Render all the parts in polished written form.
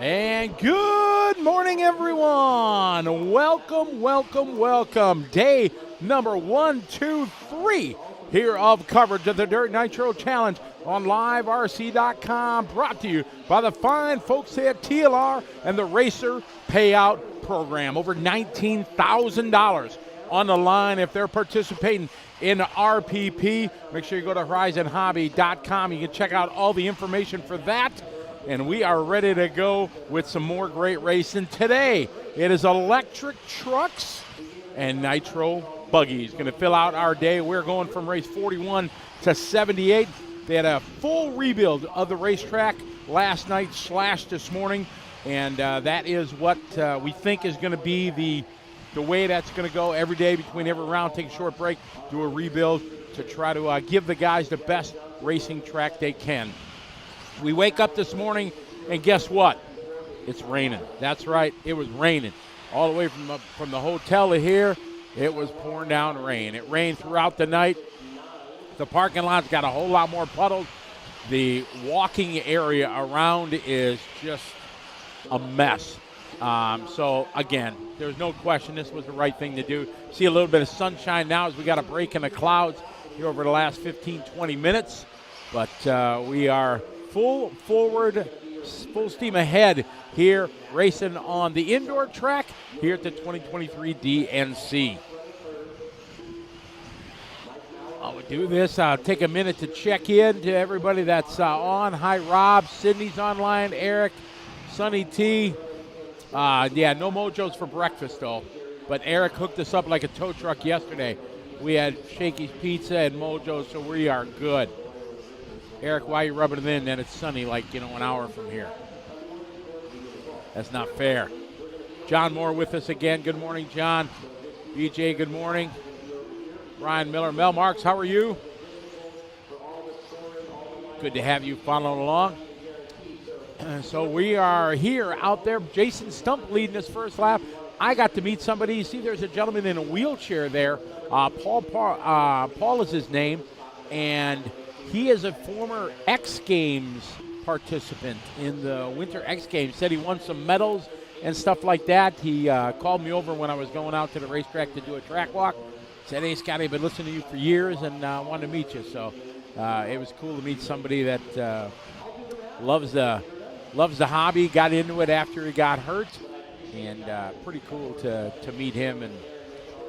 And good morning, everyone. Welcome, welcome, welcome. Day number 123 here of coverage of the Dirt Nitro Challenge on LiveRC.com, brought to you by the fine folks at TLR and the Racer Payout Program. Over $19,000 on the line if they're participating in RPP. Make sure you go to horizonhobby.com. You can check out all the information for that. And we are ready to go with some more great racing today. It is electric trucks and nitro buggies going to fill out our day. We're going from race 41 to 78. They had a full rebuild of the racetrack last night / this morning, and that is what we think is going to be the way that's going to go every day between every round. Take a short break, do a rebuild to try to give the guys the best racing track they can. We wake up this morning, and guess what? It's raining. That's right, it was raining. All the way from the hotel to here, it was pouring down rain. It rained throughout the night. The parking lot's got a whole lot more puddles. The walking area around is just a mess. So, again, there's no question this was the right thing to do. See a little bit of sunshine now as we got a break in the clouds here over the last 15, 20 minutes. But we are full steam ahead here, racing on the indoor track here at the 2023 DNC. I'll do this. I'll take a minute to check in to everybody that's on. Hi, Rob. Sydney's online. Eric, Sonny T. Yeah, no Mojos for breakfast, though. But Eric hooked us up like a tow truck yesterday. We had Shakey's Pizza and Mojos, so we are good. Eric, why are you rubbing it in? Then it's sunny like, an hour from here. That's not fair. John Moore with us again. Good morning, John. BJ, good morning. Ryan Miller. Mel Marks, how are you? Good to have you following along. So we are here out there. Jason Stump leading his first lap. I got to meet somebody. You see there's a gentleman in a wheelchair there. Paul is his name. And he is a former X Games participant in the Winter X Games. Said he won some medals and stuff like that. He called me over when I was going out to the racetrack to do a track walk. Said, hey, Scotty, I've been listening to you for years and wanted to meet you. So it was cool to meet somebody that loves the hobby, got into it after he got hurt. And pretty cool to meet him and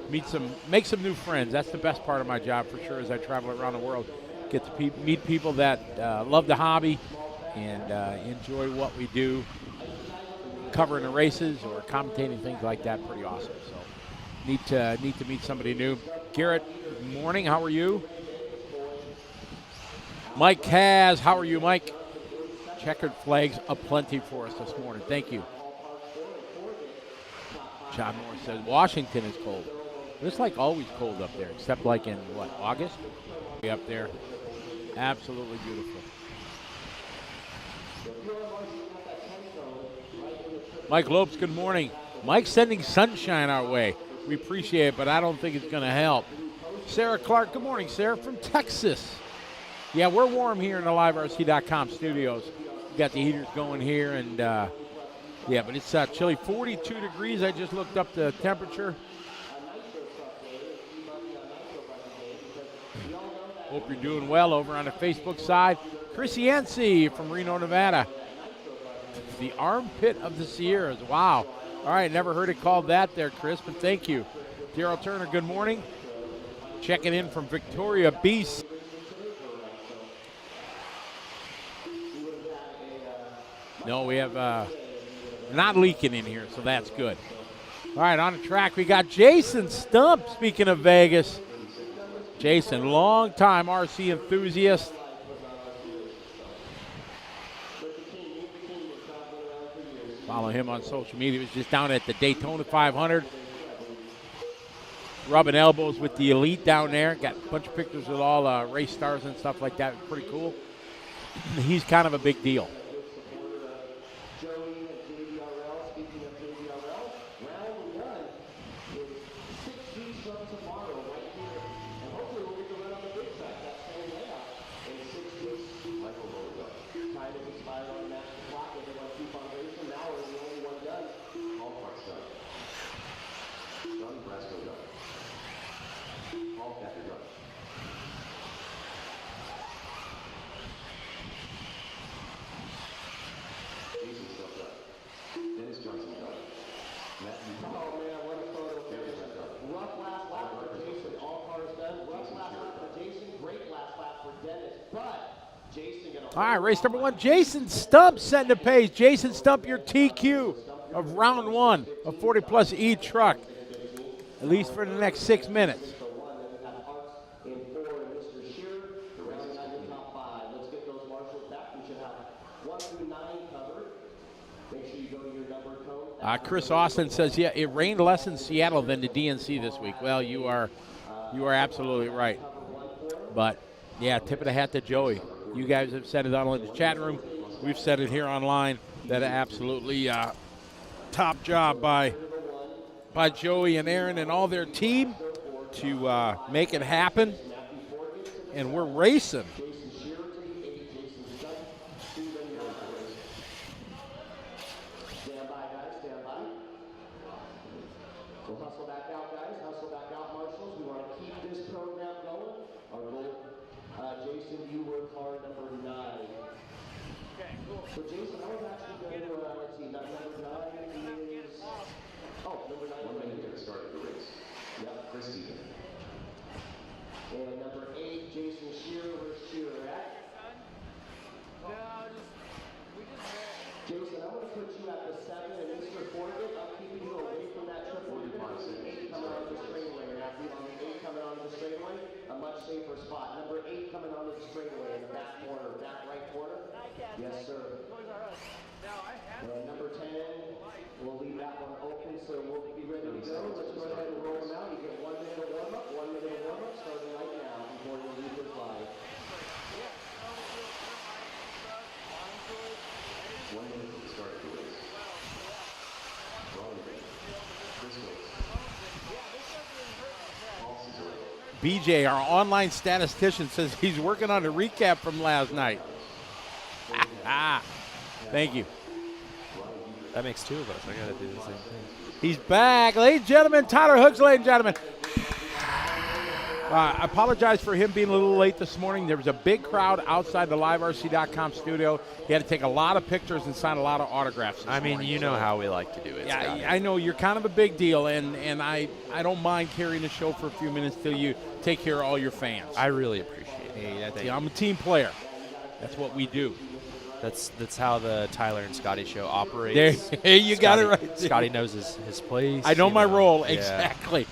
make some new friends. That's the best part of my job for sure as I travel around the world. Get to meet people that love the hobby and enjoy what we do, covering the races or commentating things like that. Pretty awesome. So neat to meet somebody new. Garrett, good morning. How are you? Mike Kaz, how are you, Mike? Checkered flags aplenty for us this morning. Thank you. John Moore says Washington is cold. It's like always cold up there, except like in August? Up there. Absolutely beautiful. Mike Lopes, good morning. Mike's sending sunshine our way. We appreciate it, but I don't think it's going to help. Sarah Clark, good morning, Sarah, from Texas. Yeah, we're warm here in the LiveRC.com studios. We got the heaters going here, and yeah, but it's chilly. 42 degrees. I just looked up the temperature. Hope you're doing well over on the Facebook side. Chris Yancey from Reno, Nevada. The armpit of the Sierras. Wow. All right, never heard it called that there, Chris, but thank you. Daryl Turner, good morning. Checking in from Victoria Beast. No, we have not leaking in here, so that's good. All right, on the track, we got Jason Stump, speaking of Vegas. Jason, long-time RC enthusiast. Follow him on social media. He was just down at the Daytona 500. Rubbing elbows with the elite down there. Got a bunch of pictures with all race stars and stuff like that. Pretty cool. He's kind of a big deal. All right, race number 1, Jason Stump setting the pace. Jason Stump, your TQ of round 1 of 40-plus E truck, at least for the next 6 minutes. Chris Austin says, yeah, it rained less in Seattle than the DNC this week. Well, you are absolutely right. But, yeah, tip of the hat to Joey. You guys have said it on in the chat room. We've said it here online. That absolutely top job by Joey and Aaron and all their team to make it happen. And we're racing. And number 8, Jason Shearer. Where's Shearer at? Jason, I'm going to put you at the 7 and Mr. Forget. I'm keeping you away from that triple. You're going to see 8 coming on the straightaway. And after on the 8 coming on the straightaway, a much safer spot. Number 8 coming on the straightaway in the back corner, back right corner. Yes, sir. And number 10, we'll leave that one open, so we'll be ready to go. Let's go ahead and roll them out. You get 1 minute of warm-up, 1 minute of warm-up, starting right now before you leave this live. 1 minute to start the race. BJ, our online statistician, says he's working on a recap from last night. Thank you. That makes 2 of us. I got to do the same thing. He's back. Ladies and gentlemen, Tyler Hooks, ladies and gentlemen. I apologize for him being a little late this morning. There was a big crowd outside the LiveRC.com studio. He had to take a lot of pictures and sign a lot of autographs. I mean, you know how we like to do it. Yeah, I know you're kind of a big deal, and I don't mind carrying the show for a few minutes till you take care of all your fans. I really appreciate it. Hey, I'm a team player. That's what we do. That's how the Tyler and Scotty show operates. There, you got it right. Scotty knows his place. I know my role, yeah. exactly.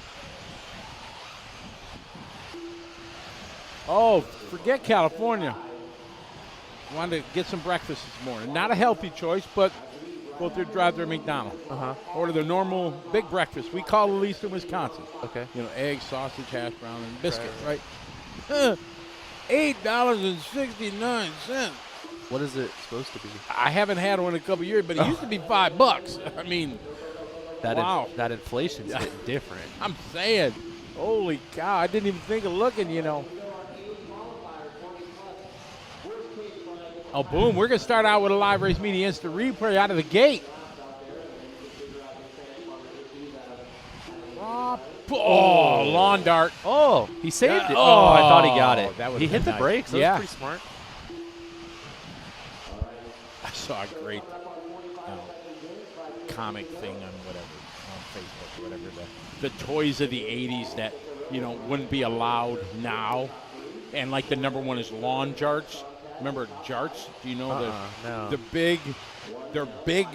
Oh, forget California. Wanted to get some breakfast this morning. Not a healthy choice, but go through drive-through McDonald's. Order the normal big breakfast. We call it, at least in Wisconsin. Okay. You know, eggs, sausage, hash brown, and biscuits, right? $8.69. What is it supposed to be? I haven't had one in a couple of years, but it used to be $5. I mean, wow. That inflation's getting different. I'm saying, holy cow, I didn't even think of looking, you know. Oh, boom, we're going to start out with a live race media instant replay out of the gate. Oh, lawn dart. Oh, he saved it. Oh, I thought he got it. He hit the nice. brakes. That was pretty smart. I saw a great comic thing on Facebook or whatever. The toys of the 80s that, you know, wouldn't be allowed now. And like the number 1 is lawn jarts. Remember jarts? Do you know no. they're big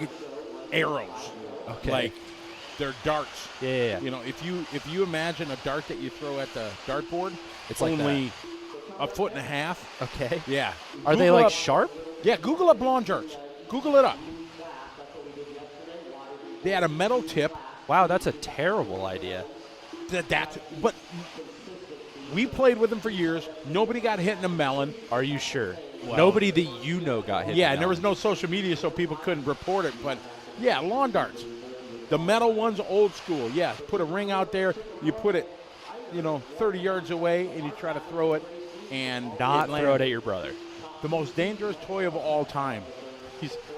arrows. Okay. Like they're darts. Yeah. You know, if you imagine a dart that you throw at the dartboard, it's only like a foot and a half. Okay. Yeah. Are they like sharp? Yeah, Google up lawn jarts. Google it up. They had a metal tip. Wow, that's a terrible idea. But we played with them for years. Nobody got hit in a melon. Are you sure? Well, nobody that you know got hit. Yeah, and there was no social media, so people couldn't report it. But, yeah, lawn darts. The metal ones, old school. Yeah, put a ring out there. You put it, 30 yards away, and you try to throw it. And not throw it at your brother. The most dangerous toy of all time.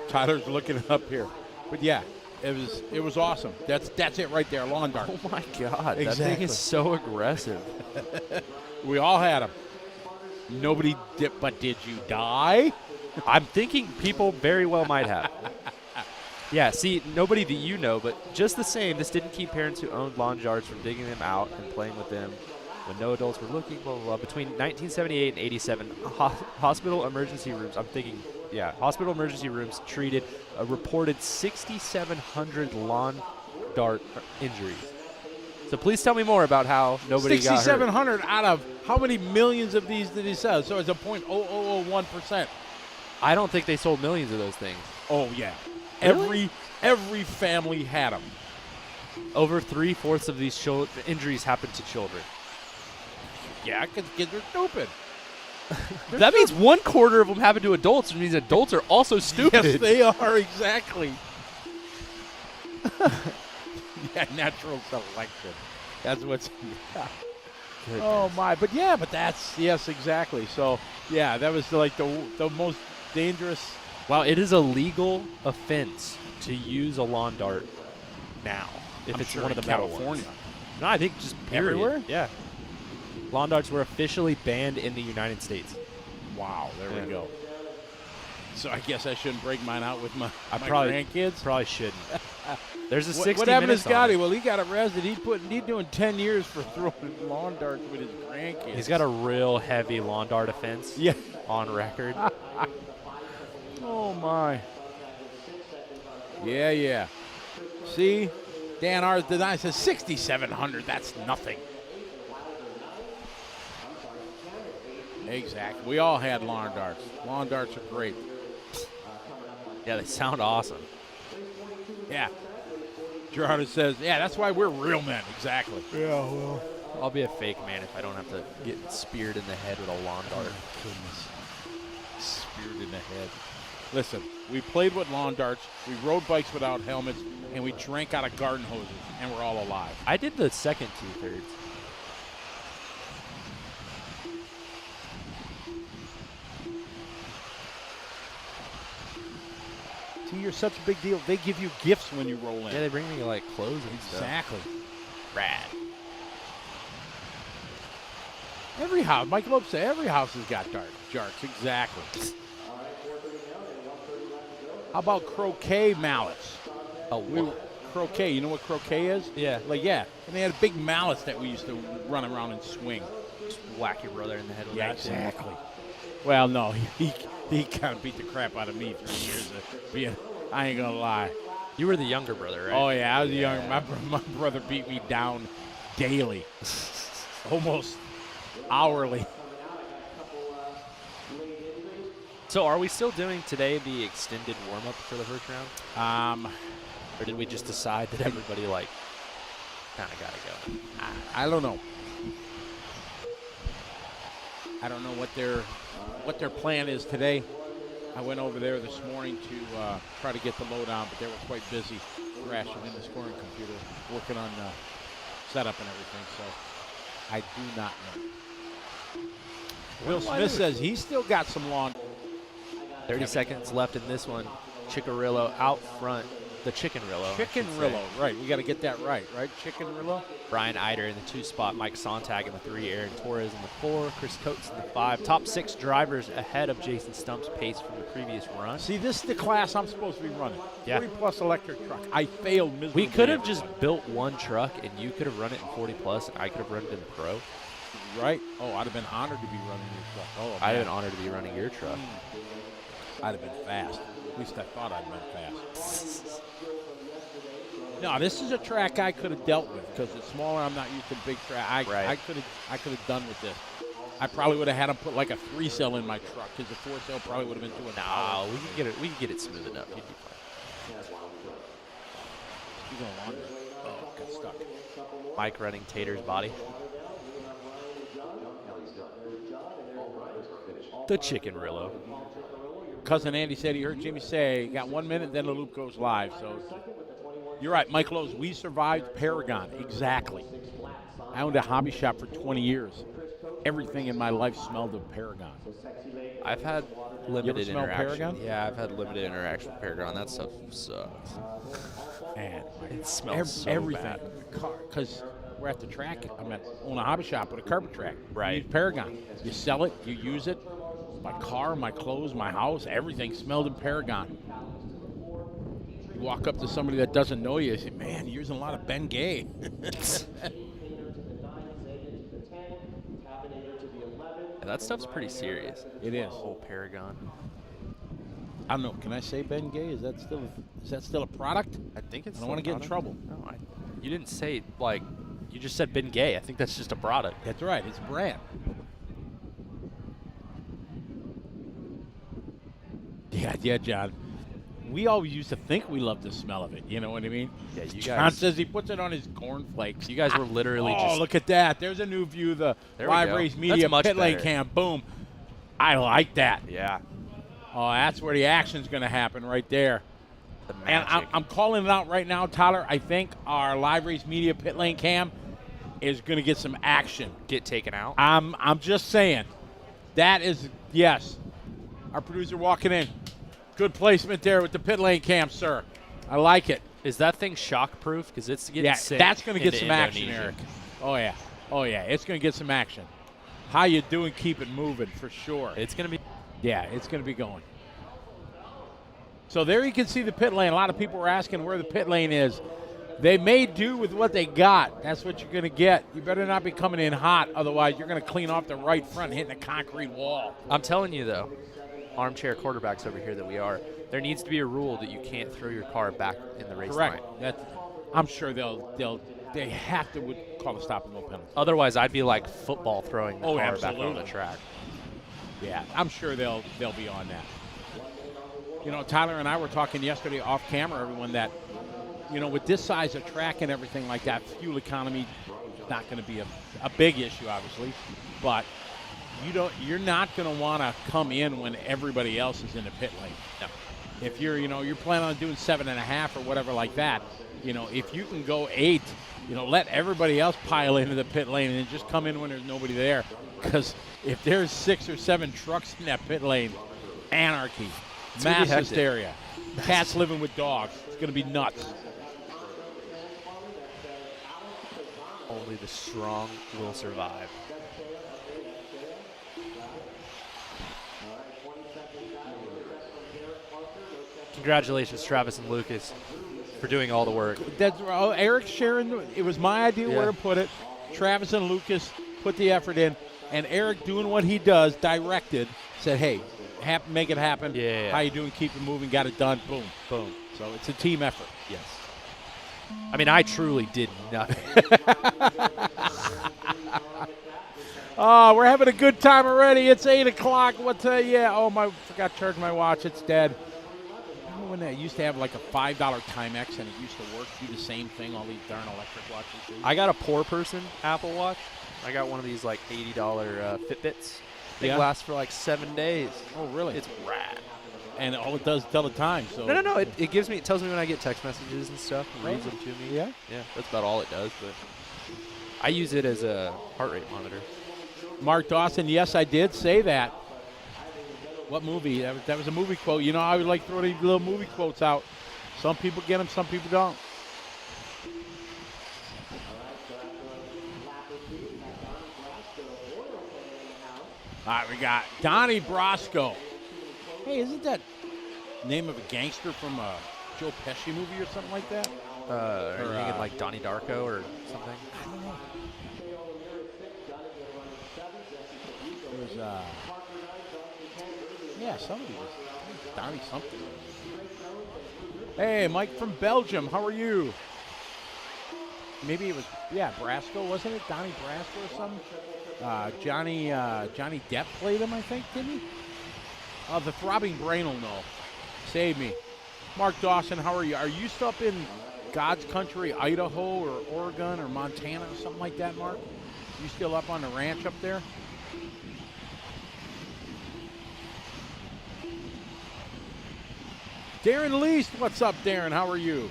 Tyler's looking it up here. But, yeah, it was awesome. That's it right there, lawn dart. Oh, my God. Exactly. That thing is so aggressive. We all had them. Nobody did, but did you die? I'm thinking people very well might have. Yeah, see, nobody that you know, but just the same, this didn't keep parents who owned lawn jarts from digging them out and playing with them. when no adults were looking, blah, blah, blah. Between 1978 and 87, hospital emergency rooms, hospital emergency rooms treated a reported 6,700 lawn dart injuries. So please tell me more about how nobody got hurt. 6,700 out of how many millions of these did he sell? So it's a 0.0001%. I don't think they sold millions of those things. Oh, yeah. Really? Every family had them. Over 3/4 of these injuries happened to children. Yeah, because kids are stupid. That means 1/4 of them happen to adults, which means adults are also stupid. Yes, they are, exactly. Yeah, natural selection. That's what's. Oh, my. But that's, yes, exactly. So, yeah, that was like the most dangerous. Wow, it is a legal offense to use a lawn dart now. If I'm it's sure one of the in metal California. ones. No, I think just period. Everywhere? Yeah. Lawn darts were officially banned in the United States. Wow, there we go. So I guess I shouldn't break mine out with my Probably grandkids. Shouldn't. There's a 60 What happened to minutes on Scotty? it. Well, he got arrested. He's doing 10 years for throwing lawn darts with his grandkids. He's got a real heavy lawn dart offense on record. Oh, my. Yeah. See? Dan ours denies says 6,700. That's nothing. Exactly. We all had lawn darts. Lawn darts are great. Yeah, they sound awesome. Yeah. Gerardo says, yeah, that's why we're real men. Exactly. Yeah, well. I'll be a fake man if I don't have to get speared in the head with a lawn dart. Goodness. Speared in the head. Listen, we played with lawn darts, we rode bikes without helmets, and we drank out of garden hoses, and we're all alive. I did the second 2/3. See, you're such a big deal. They give you gifts when you roll in. Yeah, they bring me like clothes and stuff. Exactly. Rad. Every house, Mike Loeb said, every house has got darts. Exactly. How about croquet mallets? Croquet, you know what croquet is? Yeah. And they had big mallets that we used to run around and swing. Just whack your brother in the head with Yeah, that too. exactly. Well, no, he kind of beat the crap out of me 3 years of being, I ain't going to lie. You were the younger brother, right? Oh, yeah, I was young. My brother beat me down daily, almost hourly. So are we still doing today the extended warm-up for the first round? Or did we just decide that everybody, like, kind of got to go? I don't know. I don't know what their plan is today. I went over there this morning to try to get the load on, but they were quite busy crashing in the scoring computer, working on setup and everything, so I do not know. Will Smith says he's still got some lawn. 30 seconds left in this one. Chickarillo out front. The Chickenrillo. Chickenrillo, right. We got to get that right? Chickenrillo? Brian Eider in the 2 spot. Mike Sontag in the 3. Aaron Torres in the 4. Chris Coates in the 5. Top 6 drivers ahead of Jason Stump's pace from the previous run. See, this is the class I'm supposed to be running. Yeah. 40-plus electric truck. I failed miserably. We could have just built one truck, and you could have run it in 40-plus, and I could have run it in pro. Right? Oh, I'd have been honored to be running your truck. Oh, I'd have been honored to be running your truck. I'd have been fast. At least I thought I'd been fast. No, this is a track I could have dealt with because it's smaller. I'm not used to big track. I could have done with this. I probably would have had them put like a 3-cell in my truck because the 4-cell probably would have been too. No, we could get it. We could get it smooth enough. You'd be fine. You're going longer. Oh, got stuck. Mike running Tater's body. The Chickenrillo. Cousin Andy said he heard Jimmy say, got 1 minute, then the loop goes live. So you're right, Mike Lowe's. We survived Paragon. Exactly. I owned a hobby shop for 20 years. Everything in my life smelled of Paragon. I've had limited smell interaction. Paragon? Yeah, I've had limited interaction with Paragon. That stuff sucks. Man, It smells so everything. bad. Because we're at the track. I'm at own a hobby shop with a carpet track. Right. You use Paragon. You sell it. You use it. My car, my clothes, my house, everything smelled of Paragon. You walk up to somebody that doesn't know you, you say, man, you're using a lot of Bengay. that stuff's pretty serious. It is. Whole Paragon. I don't know. Can I say Ben Gay? Is that still a product? I think it's. I don't want to get in trouble. No, you didn't say like. You just said Ben Gay. I think that's just a product. That's right. It's a brand. Yeah, John. We always used to think we loved the smell of it. You know what I mean? Yeah, you John guys. says he puts it on his cornflakes. You guys were literally Oh, just. look at that. There's a new view of the There we Live go. Race That's Media much pit lane better. cam. Boom. I like that. Yeah. Oh, that's where the action's going to happen right there. The And magic. I'm calling it out right now, Tyler. I think our Live Race Media pit lane cam is going to get some action. Get taken out. I'm just saying. That is, yes. Our producer walking in. Good placement there with the pit lane cam, sir. I like it. Is that thing shock-proof? Because it's getting Yeah, sent that's going to get into some action, Indonesia. Eric. Oh, yeah. It's going to get some action. How you doing? Keep it moving for sure. It's going to be. Yeah, it's going to be going. So there you can see the pit lane. A lot of people were asking where the pit lane is. They may do with what they got. That's what you're going to get. You better not be coming in hot. Otherwise, you're going to clean off the right front, hitting a concrete wall. I'm telling you, though, armchair quarterbacks over here that we are, there needs to be a rule that you can't throw your car back in the race Correct. line. I'm sure they have to call a stop and go penalty. Otherwise, I'd be like football throwing the car back absolutely. on the track. Yeah, I'm sure they'll be on that. You know, Tyler and I were talking yesterday off camera, everyone, that, you know, with this size of track and everything like that, fuel economy is not going to be a big issue, obviously, but you're not going to want to come in when everybody else is in the pit lane. No. If you're planning on doing 7.5 or whatever like that, you know, if you can go 8, you know, let everybody else pile into the pit lane and just come in when there's nobody there. Because if there's 6 or 7 trucks in that pit lane, anarchy, It's gonna be mass hectic. hysteria, cats living with dogs. It's going to be nuts. Only the strong will survive. Congratulations, Travis and Lucas, for doing all the work. Eric sharing, it was my idea Yeah. where to put it. Travis and Lucas put the effort in, and Eric doing what he does, directed, said, hey, make it happen. Yeah. How you doing? Keep it moving. Got it done. Boom. Boom. So it's a team effort. Yes. I mean, I truly did nothing. Oh, we're having a good time already. It's 8 o'clock. Forgot to charge my watch. It's dead. Remember when they used to have like a $5 Timex and it used to work, do the same thing, all these darn electric watches do? I got a poor person Apple Watch. I got one of these like $80 Fitbits. They Yeah? last for like 7 days. Oh, really? It's rad. And all it does is tell the time. So No. It tells me when I get text messages and stuff. It reads them to me. Yeah? Yeah, that's about all it does. But I use it as a heart rate monitor. Mark Dawson, yes, I did say that. What movie? That was a movie quote. You know, I would like to throw these little movie quotes out. Some people get them, some people don't. All right, we got Donnie Brasco. Hey, isn't that name of a gangster from a Joe Pesci movie or something like that? Are you thinking like Donnie Darko or something? I don't know. There was, somebody was Donnie something. Hey, Mike from Belgium, how are you? Maybe it was, Brasco, wasn't it? Donnie Brasco or something? Johnny Depp played him, I think, didn't he? The Throbbing Brain will know. Save me. Mark Dawson, how are you? Are you still up in God's country, Idaho or Oregon or Montana or something like that, Mark? You still up on the ranch up there? Darren Least, what's up, Darren? How are you?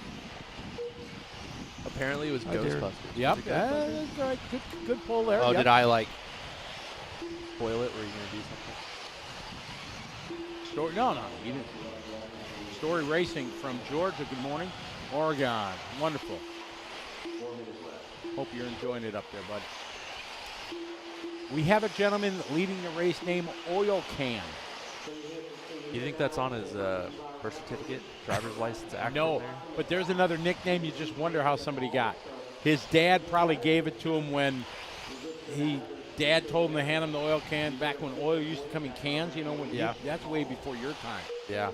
Apparently it was Hi, Darren. Ghostbusters. Yep, Was it Ghostbusters? that's all right. Good pull there. Oh, Yep. did I like spoil it? Were you going to do something? Story? No, you didn't. Story Racing from Georgia. Good morning. Oregon. Wonderful. Hope you're enjoying it up there, bud. We have a gentleman leading the race named Oil Can. You think that's on his birth certificate, driver's license, active No, there? but there's another nickname you just wonder how somebody got. His dad probably gave it to him when he dad told him to hand him the oil can back when oil used to come in cans. You know, when that's way before your time. Yeah.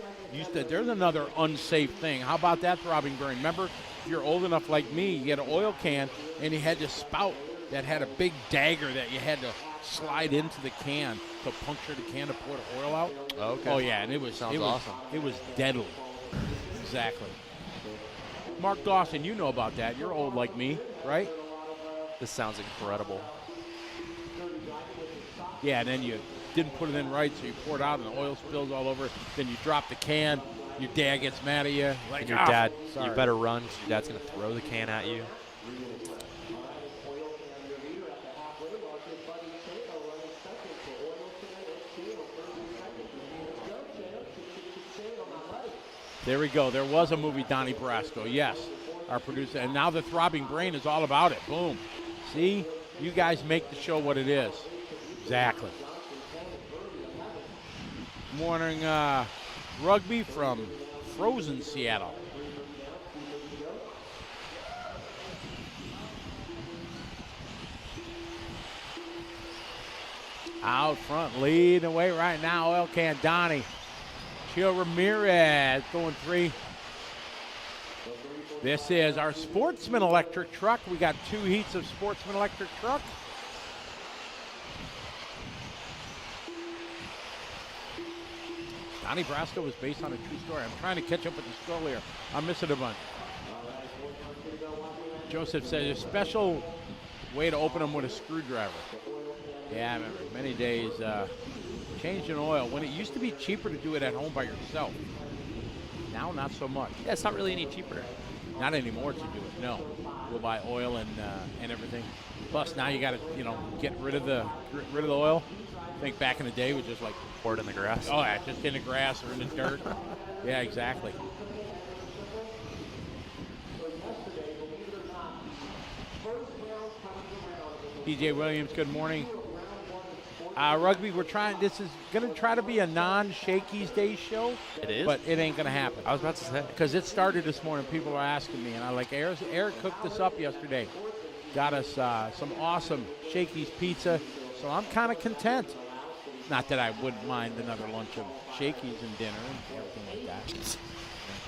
There's another unsafe thing. How about that throbbing brain? Remember, if you're old enough like me, you had an oil can and you had this spout that had a big dagger that you had to slide into the can to puncture the can to pour the oil out. Okay. Oh yeah, and it was awesome. It was deadly. Exactly. Mark Dawson, you know about that. You're old like me, right? This sounds incredible. Yeah, and then you didn't put it in right, so you pour it out and the oil spills all over. Then you drop the can. Your dad gets mad at you. Like, and your dad, sorry. you better run because your dad's going to throw the can at you. There we go. There was a movie, Donnie Brasco. Yes, our producer. And now the throbbing brain is all about it. Boom. See? You guys make the show what it is. Exactly. Morning rugby from frozen Seattle. Out front, leading away right now, Oil Can Donnie. Chio Ramirez going 3. This is our Sportsman electric truck. We got 2 heats of Sportsman electric truck. Donnie Brasco was based on a true story. I'm trying to catch up with the scroll here. I'm missing a bunch. Joseph says a special way to open them with a screwdriver. Yeah, I remember many days changing oil when it used to be cheaper to do it at home by yourself. Now, not so much. Yeah, it's not really any cheaper. Not anymore to do it. No, we'll buy oil and everything. Plus, now you got to get rid of the oil. I think back in the day, we just like pour it in the grass. Oh yeah, just in the grass or in the dirt. Yeah, exactly. DJ Williams, good morning. Rugby, this is going to try to be a non-Shakey's Day show. It is? But it ain't going to happen. I was about to say. Because it started this morning. People are asking me, and I'm like, Eric cooked this up yesterday. Got us some awesome Shakey's pizza, so I'm kind of content. Not that I wouldn't mind another lunch of Shakey's and dinner and everything like that.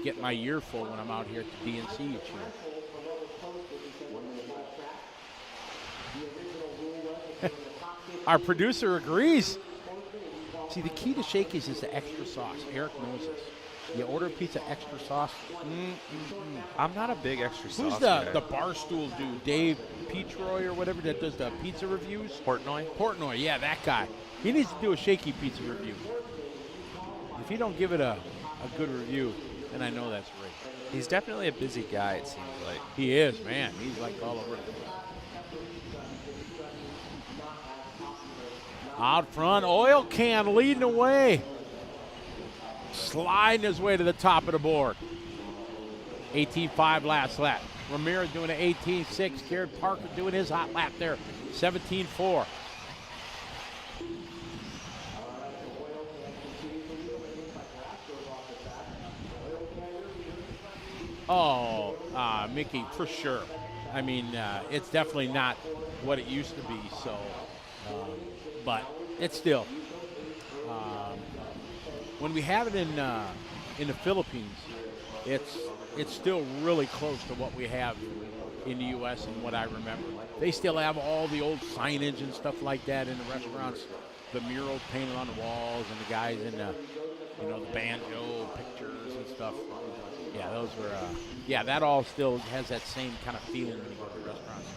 Get my year full when I'm out here at the DNC each year. Our producer agrees. See, the key to Shakey's is the extra sauce. Eric knows this. You order pizza extra sauce. I'm not a big extra sauce Who's guy. the Barstool dude? Dave Petroy or whatever that does the pizza reviews? Portnoy, yeah, that guy. He needs to do a Shakey pizza review. If he don't give it a good review, then I know that's right. He's definitely a busy guy, it seems like. He is, man. He's like all over the place. Out front, Oil Can leading away. Sliding his way to the top of the board. 18.5 last lap. Ramirez doing an 18.6. Garrett Parker doing his hot lap there. 17.4. Oh, Mickey, for sure. I mean, it's definitely not what it used to be, so... but it's still, when we have it in the Philippines, it's still really close to what we have in the U.S. and what I remember. They still have all the old signage and stuff like that in the restaurants, the murals painted on the walls, and the guys in the, the banjo pictures and stuff. Yeah, those were, that all still has that same kind of feeling when you go to the restaurants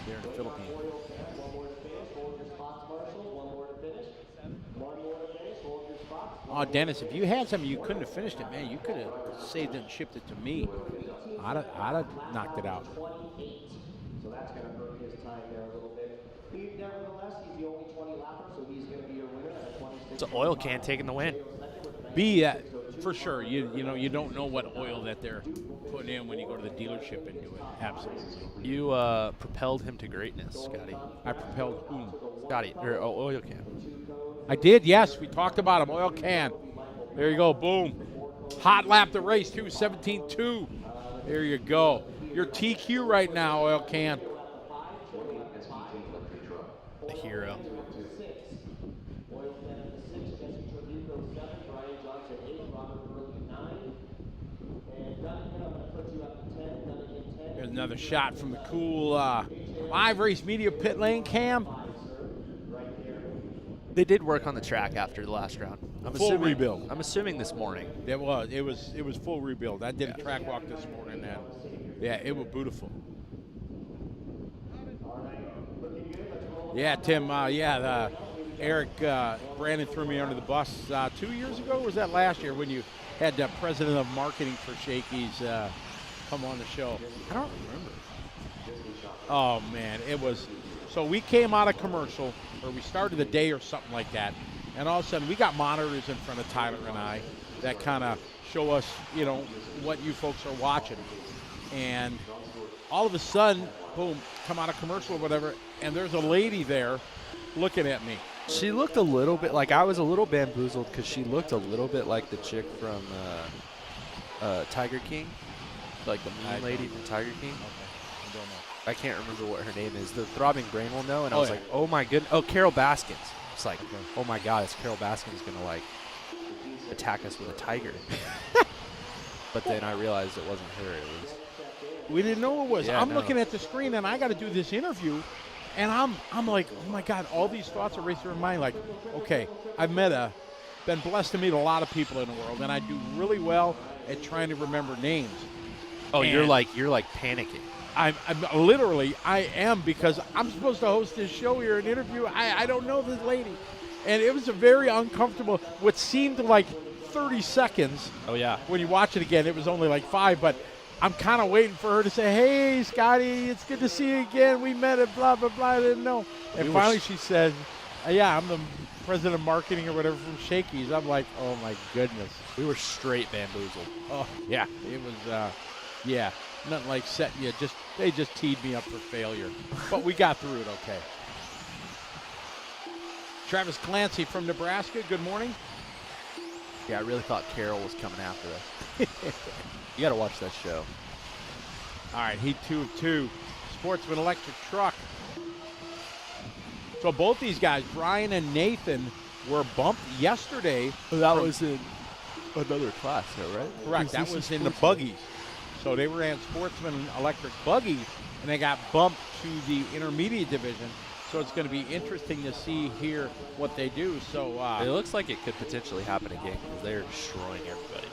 there in the Philippines. Oh, Dennis, if you had something you couldn't have finished it, man, you could have saved it and shipped it to me. I'd have knocked it out. So that's going to hurt his time there a little bit. Nevertheless, he's the only 20 lapper, so he's going to be your winner at a 26. It's an Oil Can taking the win. For sure. You don't know what oil that they're putting in when you go to the dealership and do it. Absolutely. You propelled him to greatness, Scotty. I propelled whom? Scotty, or Oil Can. I did, yes. We talked about him. Oil Can. There you go. Boom. Hot lap the race, too. 17.2. There you go. Your TQ right now, Oil Can. The hero. Another shot from the cool Live Race Media pit lane cam. They did work on the track after the last round. Full rebuild. I'm assuming this morning. It was full rebuild. I did a track walk this morning, and yeah, it was beautiful. Yeah, Tim. Eric Brandon threw me under the bus 2 years ago. Or was that last year when you had the president of marketing for Shakey's come on the show? I don't remember. Oh man, it was. So we came out of commercial, or we started the day or something like that, and all of a sudden we got monitors in front of Tyler and I that kind of show us, what you folks are watching. And all of a sudden, boom, come out of commercial or whatever, and there's a lady there looking at me. She looked a little bit like, I was a little bamboozled because she looked a little bit like the chick from Tiger King, like the mean lady from Tiger King. Okay, I don't know. I can't remember what her name is. The throbbing brain will know. And I was yeah. like, oh my goodness. Oh, Carol Baskins. It's like, oh my God, is Carol Baskins going to like attack us with a tiger? But then I realized it wasn't her. It was. We didn't know it was. Yeah, I'm looking at the screen, and I got to do this interview, and I'm like, oh my God, all these thoughts are racing through my mind. Like, okay, I've been blessed to meet a lot of people in the world, and I do really well at trying to remember names. Oh, and you're like panicking. I'm literally, I am, because I'm supposed to host this show here, an interview. I don't know this lady. And it was a very uncomfortable, what seemed like 30 seconds. Oh, yeah. When you watch it again, it was only like 5, but I'm kind of waiting for her to say, hey, Scotty, it's good to see you again. We met at blah, blah, blah. I didn't know. And finally she said, yeah, I'm the president of marketing or whatever from Shakey's. I'm like, oh, my goodness. We were straight bamboozled. Oh, yeah. It was, yeah. Nothing like setting you. They just teed me up for failure. But we got through it okay. Travis Clancy from Nebraska, good morning. Yeah, I really thought Carol was coming after us. You got to watch that show. All right, heat 2 of 2. Sportsman electric truck. So both these guys, Brian and Nathan, were bumped yesterday. That was in another class, though, right? Correct. That was in the buggies. So they were in Sportsman electric buggies, and they got bumped to the intermediate division. So it's going to be interesting to see here what they do. So it looks like it could potentially happen again because they're destroying everybody.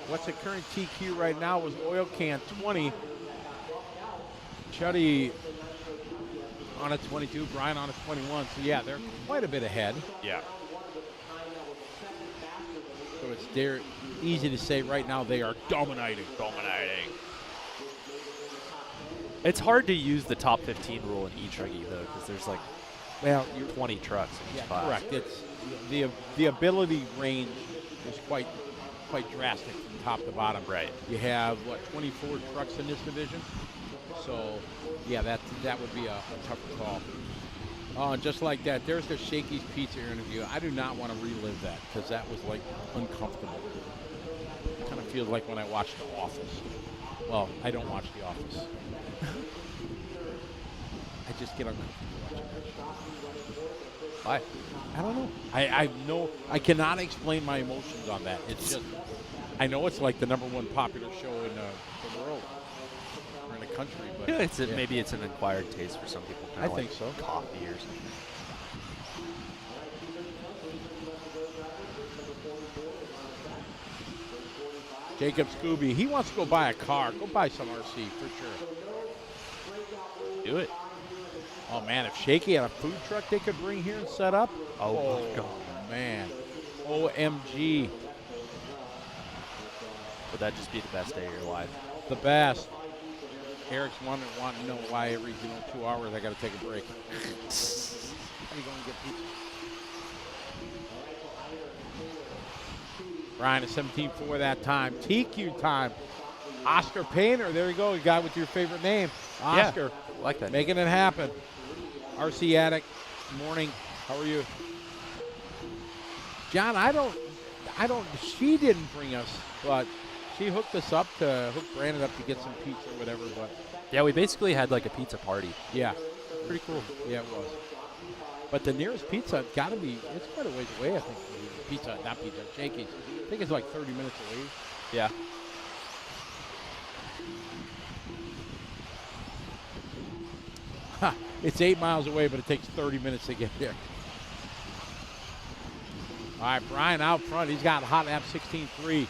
What's the current TQ right now was Oil Can 20. Chuddy on a 22, Brian on a 21. So yeah, they're quite a bit ahead. Yeah. So they're easy to say right now they are dominating. It's hard to use the top 15 rule in e-truggy though, because there's like, well, 20 trucks in each class. Correct. It's the ability range is quite drastic from top to bottom. Right. You have 24 trucks in this division. So yeah, that would be a tougher call. Oh, just like that, there's the Shakey's Pizza interview. I do not want to relive that because that was like uncomfortable. It kind of feels like when I watch The Office. Well, I don't watch The Office. I just get uncomfortable watching that show. Why? I don't know. I cannot explain my emotions on that. It's just, I know it's like the #1 popular show in the world or in the country. But yeah, maybe it's an acquired taste for some people. I think so. Coffee or something. Jacob Scooby, he wants to go buy a car. Go buy some RC for sure. Do it. Oh man, if Shakey had a food truck they could bring here and set up. Oh my God. Man. OMG. Would that just be the best day of your life? The best. Eric's wanting to know why every 2 hours I got to take a break. How you going to get pizza? Ryan, a 17-4 that time. TQ time. Oscar Painter, there you go, a guy with your favorite name. Oscar, yeah, like that. Making it happen. RC Addict, morning. How are you? John, she didn't bring us, but she hooked us up hook Brandon up to get some pizza or whatever. But yeah, we basically had like a pizza party. Yeah, pretty cool. Yeah, it was. But the nearest pizza got to be, it's quite a ways away, I think. Shakey's. I think it's like 30 minutes away. Yeah. It's 8 miles away, but it takes 30 minutes to get there. All right, Brian out front. He's got a hot lap 16.3.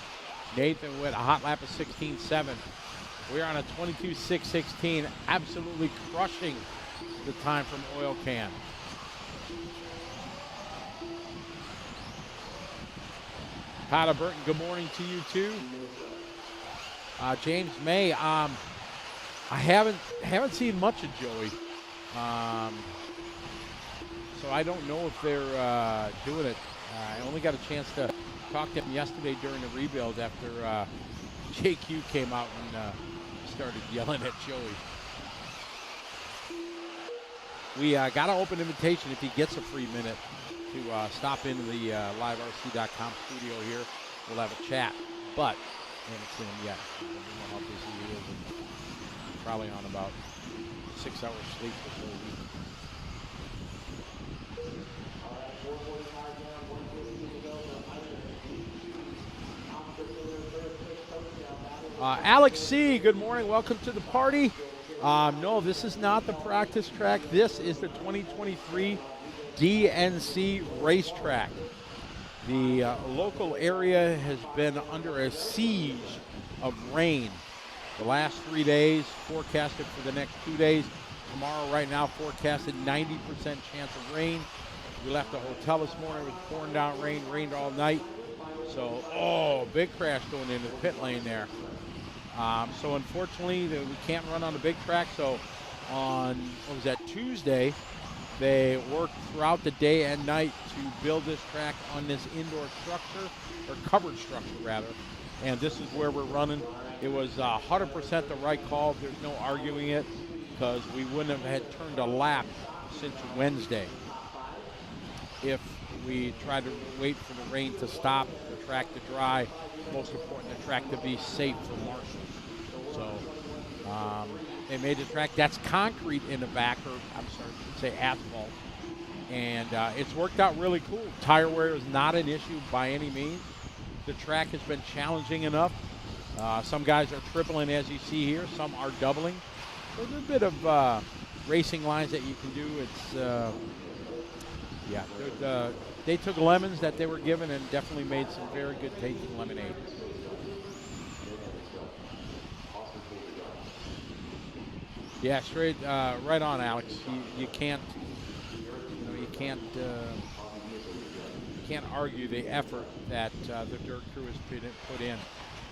Nathan with a hot lap of 16.7. We're on a 22.616, absolutely crushing the time from Oil Can. Tyler Burton, good morning to you too. James May, I haven't seen much of Joey, so I don't know if they're doing it. I only got a chance to talk to him yesterday during the rebuild after JQ came out and started yelling at Joey. We got an open invitation if he gets a free minute to stop into the liverc.com studio here. We'll have a chat, but I haven't seen him yet. I don't know how busy he is. And probably on about 6 hours sleep this whole week. Alex C., good morning. Welcome to the party. No, this is not the practice track. This is the 2023 DNC racetrack. The local area has been under a siege of rain the last 3 days, forecasted for the next 2 days. Tomorrow, right now, forecasted 90% chance of rain. We left the hotel this morning. It was pouring down rain, rained all night. So, big crash going into the pit lane there. So unfortunately, we can't run on the big track. So on, what was that, Tuesday, they worked throughout the day and night to build this track on this indoor structure, or covered structure rather. And this is where we're running. It was 100% the right call. There's no arguing it, because we wouldn't have had turned a lap since Wednesday if we tried to wait for the rain to stop, the track to dry, most important, the track to be safe for Marshall. So they made the track. That's concrete in the back, or I'm sorry, I should say asphalt. And it's worked out really cool. Tire wear is not an issue by any means. The track has been challenging enough. Some guys are tripling, as you see here. Some are doubling. There's a bit of racing lines that you can do. It's, they took lemons that they were given and definitely made some very good tasting lemonade. Yeah, straight, right on, Alex. You can't argue the effort that the dirt crew has put in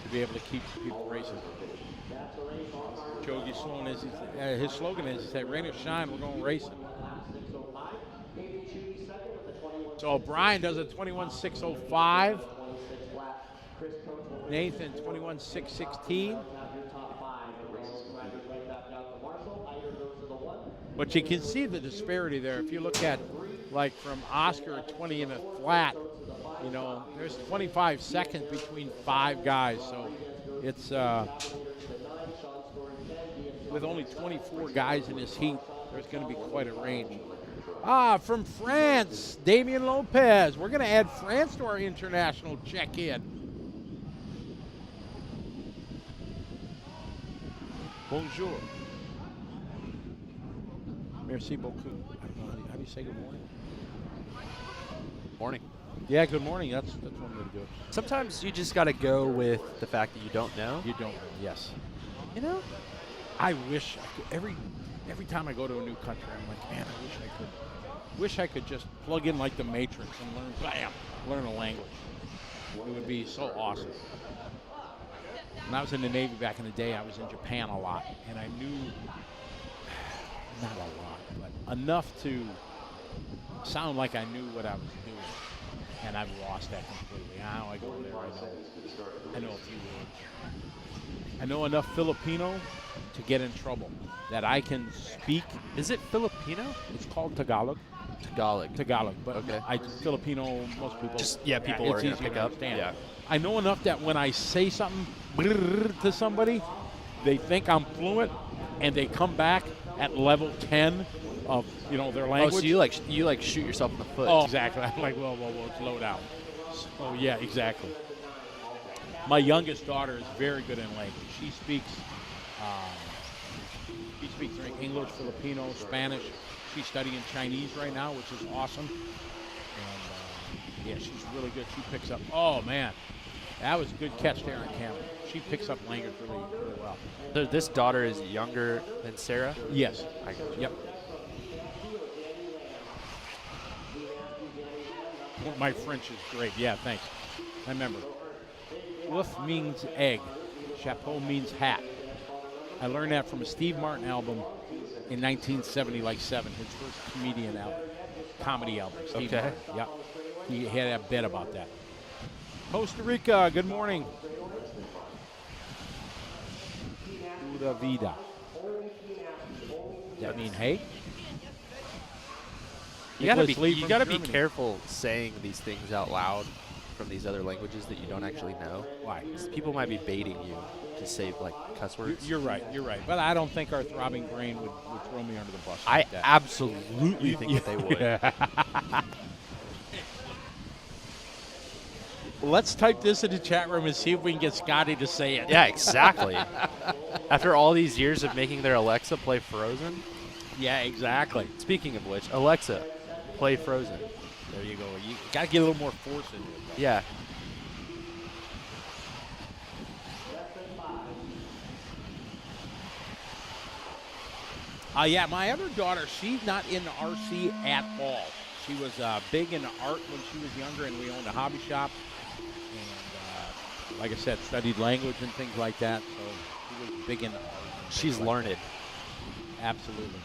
to be able to keep people racing. Jogi Sloan, his slogan is, he said, "Rain or shine, we're going racing." So Brian does a 21.605. Nathan 21.616. But you can see the disparity there. If you look at, like, from Oscar at 20 in a flat, you know, there's 25 seconds between 5 guys. So it's with only 24 guys in this heat, there's going to be quite a range. From France, Damien Lopez. We're going to add France to our international check-in. Bonjour. Merci beaucoup. How do you say good morning? Morning. Yeah, good morning. That's one way to do it. Sometimes you just got to go with the fact that you don't know. You don't know, yes. You know? I wish I could, every time I go to a new country, I'm like, man, I wish I could just plug in like the Matrix and learn a language. It would be so awesome. When I was in the Navy back in the day, I was in Japan a lot, and I knew, not a lot, but enough to sound like I knew what I was doing. And I've lost that completely. Now I go there, I know a few words. I know enough Filipino to get in trouble that I can speak. Is it Filipino? It's called Tagalog. Tagalog, but okay. Filipino, most people. People are going to pick up. Understand. Yeah. I know enough that when I say something to somebody, they think I'm fluent, and they come back at level 10 of their language. Oh, so you like shoot yourself in the foot. Oh, exactly. I'm like, whoa, slow down. So yeah, exactly. My youngest daughter is very good in language. She speaks She speaks English, Filipino, Spanish. She's studying Chinese right now, which is awesome. And yeah, she's really good. She picks up. Oh man, that was a good catch there on camera. She picks up language really, really well. So this daughter is younger than Sarah? Yes. I got you. Yep. Well, my French is great. Yeah, thanks. I remember. Ouf means egg. Chapeau means hat. I learned that from a Steve Martin album in 1970, like 7, his first comedy album. Steve Okay. Martin. Yep. He had a bit about that. Costa Rica, good morning. Pura vida. Does that mean hey? You gotta Nicholas Lee be from Germany. Germany. Careful saying these things out loud from these other languages that you don't actually know. Why? 'Cause people might be baiting you to say like cuss words. You're right. You're right. But I don't think our throbbing brain would throw me under the bus. I like that. absolutely think that they would. Let's type this in the chat room and see if we can get Scotty to say it. Yeah, exactly. After all these years of making their Alexa play Frozen. Yeah, exactly. Speaking of which, Alexa, play Frozen. There you go. You got to get a little more force into it. Yeah. Yeah, my other daughter, she's not into RC at all. She was big into art when she was younger, and we owned a hobby shop. And like I said, studied language and things like that. So she was big into art. She's learned. Absolutely.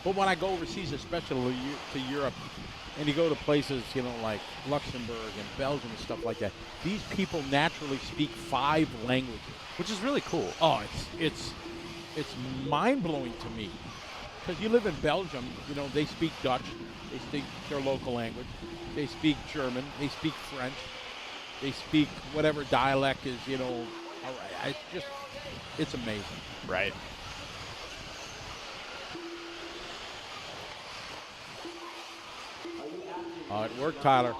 But when I go overseas, especially to Europe, and you go to places, like Luxembourg and Belgium and stuff like that, these people naturally speak 5 languages. Which is really cool. Oh, it's mind-blowing to me. Because you live in Belgium, they speak Dutch, they speak their local language, they speak German, they speak French, they speak whatever dialect is, it's amazing. Right. Oh, it worked, Tyler.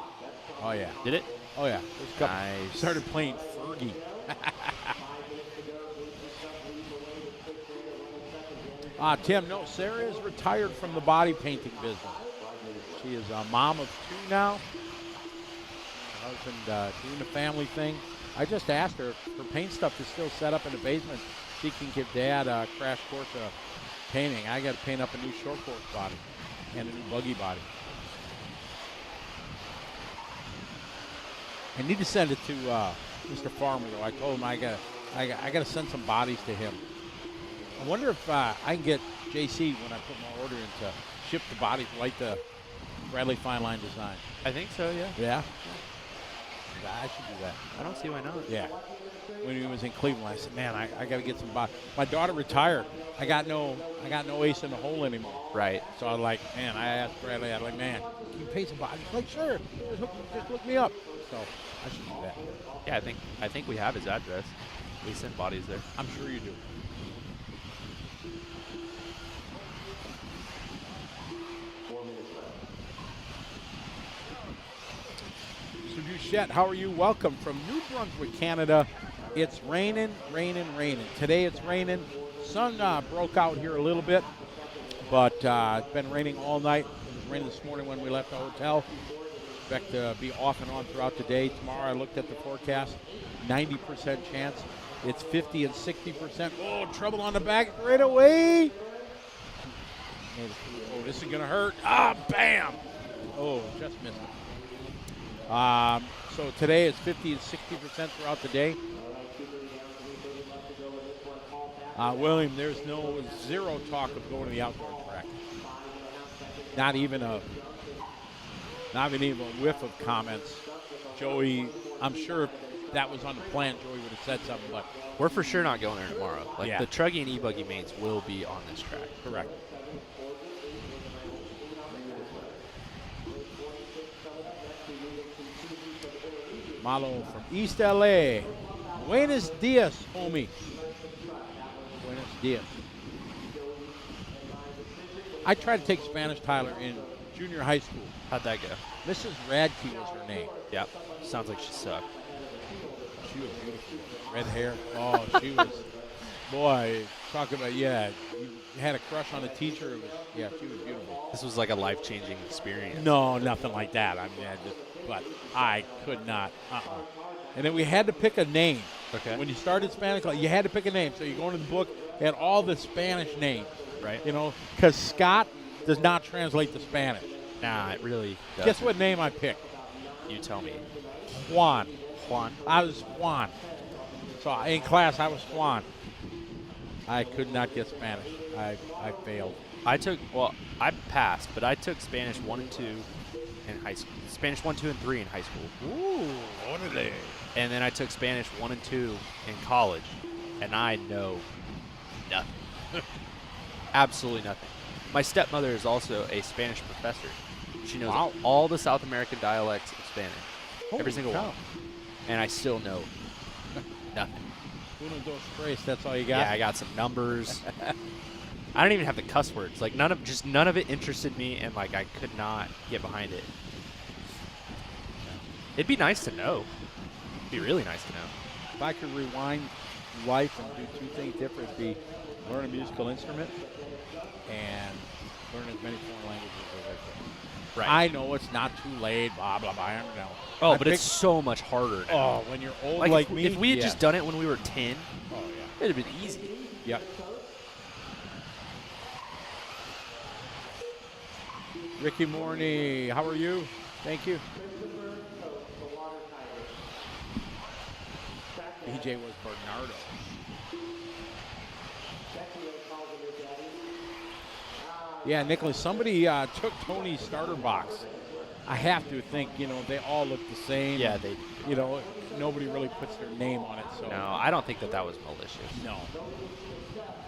Oh, yeah. Did it? Oh, yeah. Nice. Started playing Fergie. Tim, no, Sarah is retired from the body painting business. She is a mom of 2 now. Her husband doing the family thing. I just asked her if her paint stuff is still set up in the basement. She can give Dad a crash course of painting. I got to paint up a new short course body and a new buggy body. I need to send it to Mr. Farmer, though. I told him I got to send some bodies to him. I wonder if I can get JC, when I put my order in, to ship the bodies like the Bradley Fine Line design. I think so, yeah. Yeah? I should do that. I don't see why not. Yeah. When he was in Cleveland, I said, man, I got to get some bodies. My daughter retired. I got no ace in the hole anymore. Right. So I was like, man, I asked Bradley, I'm like, man, can you pay some bodies? He's like, sure. Just look me up. So I should do that. Yeah, I think we have his address. We send bodies there. I'm sure you do. So Duchette, how are you? Welcome from New Brunswick, Canada. It's raining. Today it's raining. Sun broke out here a little bit, but it's been raining all night. It was raining this morning when we left the hotel. Expect to be off and on throughout the day. Tomorrow I looked at the forecast, 90% chance. It's 50 and 60%. Oh, trouble on the back right away. Oh, this is going to hurt. Bam. Oh, just missed it. So today it's 50 and 60% throughout the day. William, there's zero talk of going to the outdoor track. Not even a whiff of comments. Joey, I'm sure if that was on the plan, Joey would have said something, but we're for sure not going there tomorrow. Yeah. The Truggy and e-buggy mains will be on this track. Correct. Malo from East LA. Buenos dias, homie. Buenos dias. I tried to take Spanish, Tyler, in junior high school. How'd that go? Mrs. Radke was her name. Yep. Sounds like she sucked. She was beautiful. Red hair. Oh, she was. Boy, talk about, yeah, you had a crush on a teacher. It was, yeah, she was beautiful. This was like a life-changing experience. No, nothing like that. I mean, but I could not. And then we had to pick a name. Okay. When you started Spanish, you had to pick a name. So you go into the book, it had all the Spanish names. Right. You know, because Scott does not translate to Spanish. Nah, it really does. Guess what name I picked? You tell me. Juan. Juan. I was Juan. So in class, I was Juan. I could not get Spanish. I failed. I passed, but I took Spanish 1 and 2 in high school. Spanish 1, 2, and 3 in high school. Ooh, what are they? And then I took Spanish 1 and 2 in college, and I know nothing. Absolutely nothing. My stepmother is also a Spanish professor. She knows all the South American dialects of Spanish. Every single one. And I still know nothing. Uno, dos, tres, that's all you got? Yeah, I got some numbers. I don't even have the cuss words. Like none of it interested me, and like I could not get behind it. It'd be nice to know. It'd be really nice to know. If I could rewind life and do two things different, it'd be learn a musical instrument and learn as many foreign languages as I could. Right. I know it's not too late, blah, blah, blah. I don't know. Oh, but it's so much harder now. Oh, when you're old like me. If we had just done it when we were 10, oh, yeah. it'd have been easy. Yep. Ricky Morney, how are you? Thank you. BJ was Bernardo. Yeah, Nicholas, somebody took Tony's starter box. I have to think, they all look the same. Yeah, they. Nobody really puts their name on it. So No, I don't think that was malicious. No.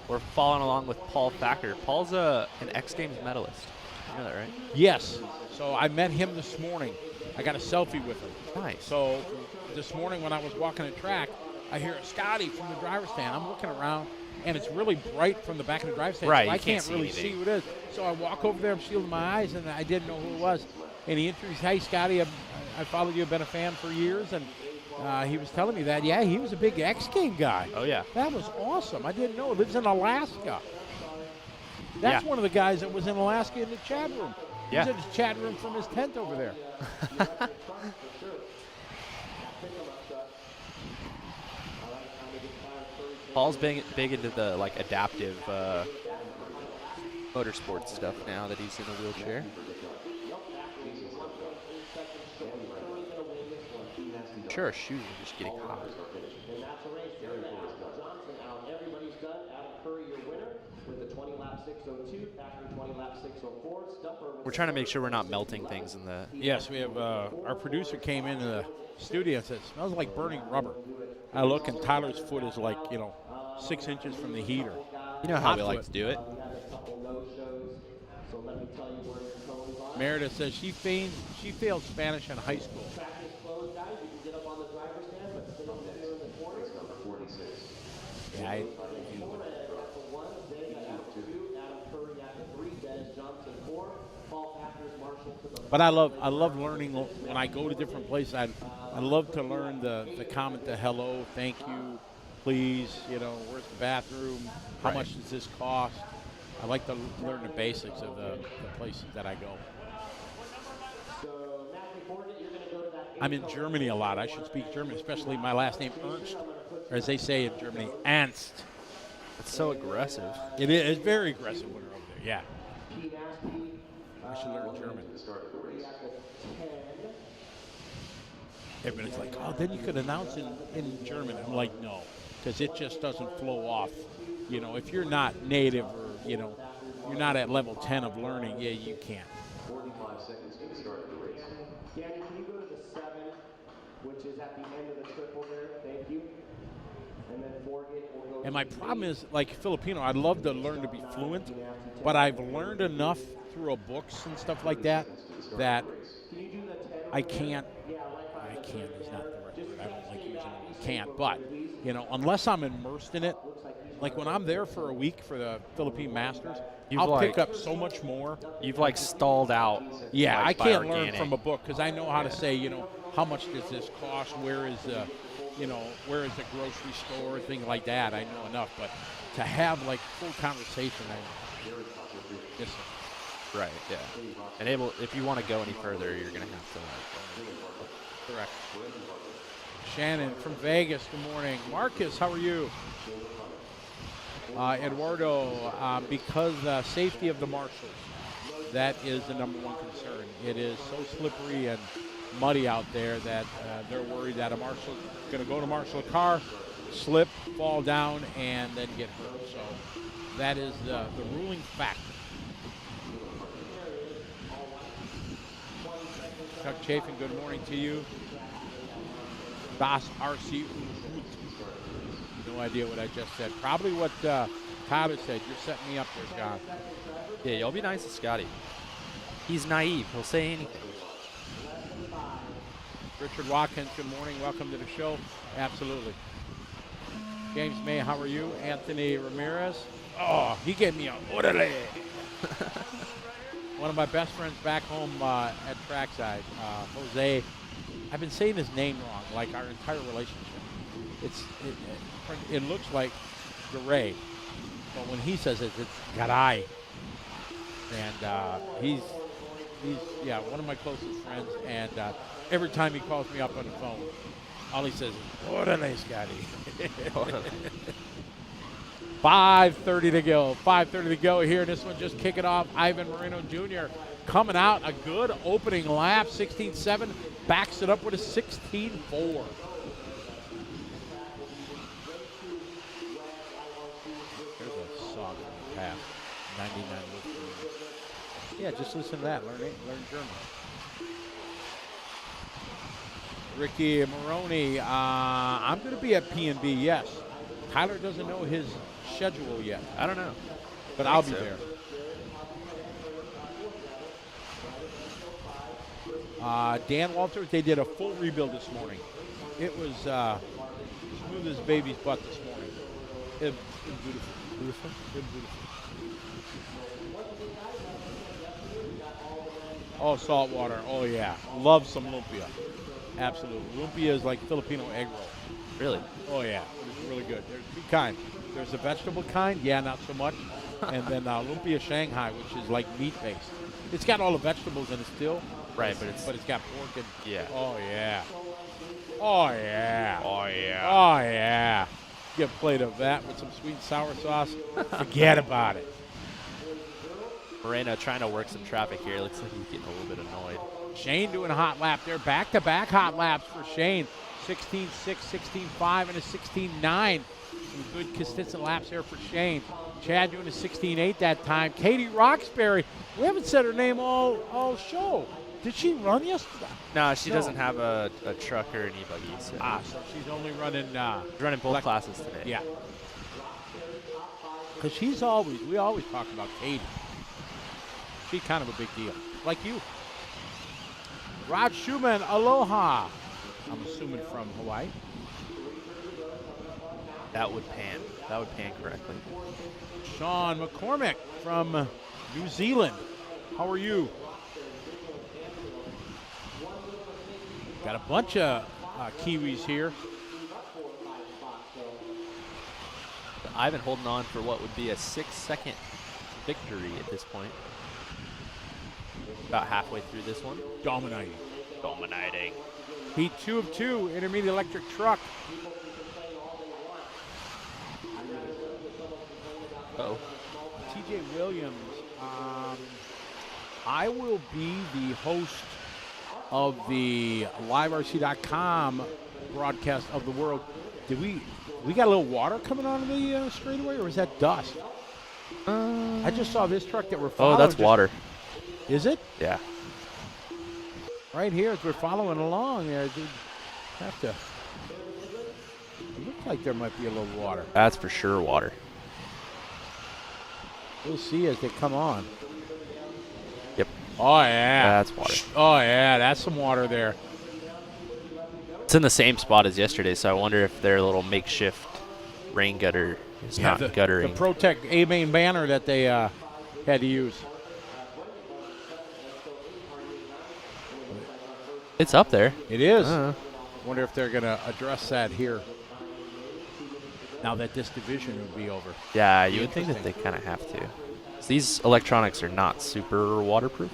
We're following along with Paul Thacker. Paul's an X Games medalist. You know that, right? Yes. So I met him this morning. I got a selfie with him. Nice. So this morning when I was walking the track, I hear Scotty from the driver's stand. I'm looking around, and it's really bright from the back of the driver's stand. Right, So I you can't really see see who it is. So I walk over there, I'm shielding my eyes, and I didn't know who it was. And he introduced, hey, Scotty, I followed you, I've been a fan for years. And he was telling me that, yeah, he was a big X Game guy. Oh, yeah. That was awesome. I didn't know. He lives in Alaska. That's one of the guys that was in Alaska in the chat room. Yeah. He's in his chat room from his tent over there. Paul's big into the adaptive motorsports stuff now that he's in a wheelchair. Sure, our shoes are just getting hot. And that's a race. Johnson out. Everybody's done. Adam Curry, your winner, with the 20-lap 6:02. Thacker 20-lap 6:04. Stumper. We're trying to make sure we're not melting things in the. Yes, we have our producer came into the studio and said, it smells like burning rubber. I look, and Tyler's foot is 6 inches from the heater. You know how we like to do it. Meredith says she failed Spanish in high school. Yeah, but I love learning when I go to different places. I love to learn the comment, the hello, thank you, please, where's the bathroom, how much does this cost? I like to learn the basics of the places that I go. I'm in Germany a lot. I should speak German, especially my last name, Ernst, or as they say in Germany, Ernst. It's so aggressive. It is. It's very aggressive when you're over there, yeah. I should learn German. Everybody's like, oh, then you could announce in German. I'm like, no, because it just doesn't flow off. If you're not native or, you're not at level 10 of learning, yeah, you can't. 45 seconds to start the race. Danny, can you go to the 7, which is at the end of the triple there? Thank you. And then Forget will go. And my problem is, Filipino, I'd love to learn to be fluent, but I've learned enough through books and stuff like that that I can't is not the right word. I don't like using it. Can't, but, unless I'm immersed in it, like when I'm there for a week for the Philippine Masters, I'll pick up so much more. You've stalled out. Yeah, I can't learn organic. from a book because I know how to say, how much does this cost? Where is the, where is the grocery store? Things like that. I know enough, but to have like full conversation, just Right. Yeah. And if you want to go any further, you're gonna have to. correct. Shannon from Vegas. Good morning, Marcus. How are you? Eduardo, because safety of the marshals, that is the number one concern. It is so slippery and muddy out there that they're worried that a marshal's going to go to marshal a car, slip, fall down, and then get hurt. So that is the ruling factor. Chuck Chafin, good morning to you. Das RC. No idea what I just said. Probably what Tyler said. You're setting me up there, John. Yeah, y'all be nice to Scotty. He's naive. He'll say anything. Richard Watkins, good morning. Welcome to the show. Absolutely. James May, how are you? Anthony Ramirez. Oh, he gave me a orderly. One of my best friends back home at Trackside, Jose. I've been saying his name wrong, like our entire relationship. It looks like Garay, but when he says it, it's Garay. And he's one of my closest friends. And every time he calls me up on the phone, all he says is, "Orale, Scotty." 5:30 to go. 5:30 to go here. This one just kicking off. Ivan Moreno Jr. coming out a good opening lap, 16.7. Backs it up with a 16.4. There's a song pass. 99. Yeah, just listen to that. Learn German. Ricky Maroney. I'm going to be at P&B, yes. Tyler doesn't know his schedule yet. I don't know. But I'll be there. Dan Walters, they did a full rebuild this morning. It was smooth as baby's butt this morning. It was beautiful. Beautiful? It was beautiful. Oh, salt water. Oh, yeah. Love some lumpia. Absolutely. Lumpia is like Filipino egg roll. Really? Oh, yeah. It's really good. There's two kinds. There's the vegetable kind. Yeah, not so much. And then lumpia Shanghai, which is like meat-based. It's got all the vegetables in it still. Right, but it's got pork and... Yeah. Oh, yeah. Oh, yeah. Oh, yeah. Oh, yeah. Get a plate of that with some sweet and sour sauce. Forget about it. Moreno trying to work some traffic here. Looks like he's getting a little bit annoyed. Shane doing a hot lap there. Back-to-back hot laps for Shane. 16.6, 16.5, and a 16.9. Some good consistent laps there for Shane. Chad doing a 16.8 that time. Katie Roxbury. We haven't said her name all show. Did she run yesterday? No, she doesn't have a truck or an e-buggy. So. So she's only running... running both classes today. Yeah. Because we always talk about Katie. She's kind of a big deal. Like you. Rod Schumann, aloha. I'm assuming from Hawaii. That would pan. That would pan correctly. Sean McCormick from New Zealand. How are you? Got a bunch of Kiwis here. Ivan holding on for what would be a 6-second victory at this point. About halfway through this one. Dominating. Heat 2 of 2, intermediate electric truck. Uh-oh. TJ Williams. I will be the host of the liverc.com broadcast of the world. Did we got a little water coming onto the straightaway, or is that dust? I just saw this truck that we're following. Oh, that's water. Is it? Yeah. Right here as we're following along there, dude. Have to. It looks like there might be a little water. That's for sure water. We'll see as they come on. Yep. Oh, yeah. That's water. Oh, yeah. That's some water there. It's in the same spot as yesterday, so I wonder if their little makeshift rain gutter is not guttering. The Protect A-main banner that they had to use. It's up there. It is. Wonder if they're going to address that here now that this division would be over. Yeah, you would think that they kind of have to. 'Cause these electronics are not super waterproof.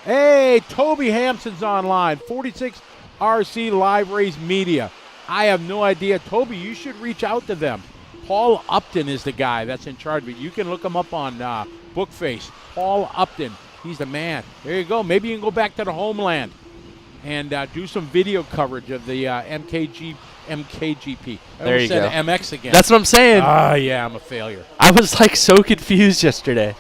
Hey, Toby Hampson's online. 46 RC Live Race Media. I have no idea. Toby, you should reach out to them. Paul Upton is the guy that's in charge of it. You can look him up on Bookface. Paul Upton. He's the man. There you go. Maybe you can go back to the homeland and do some video coverage of the MKGP. There you go. MX again. That's what I'm saying. Yeah, I'm a failure. I was like so confused yesterday.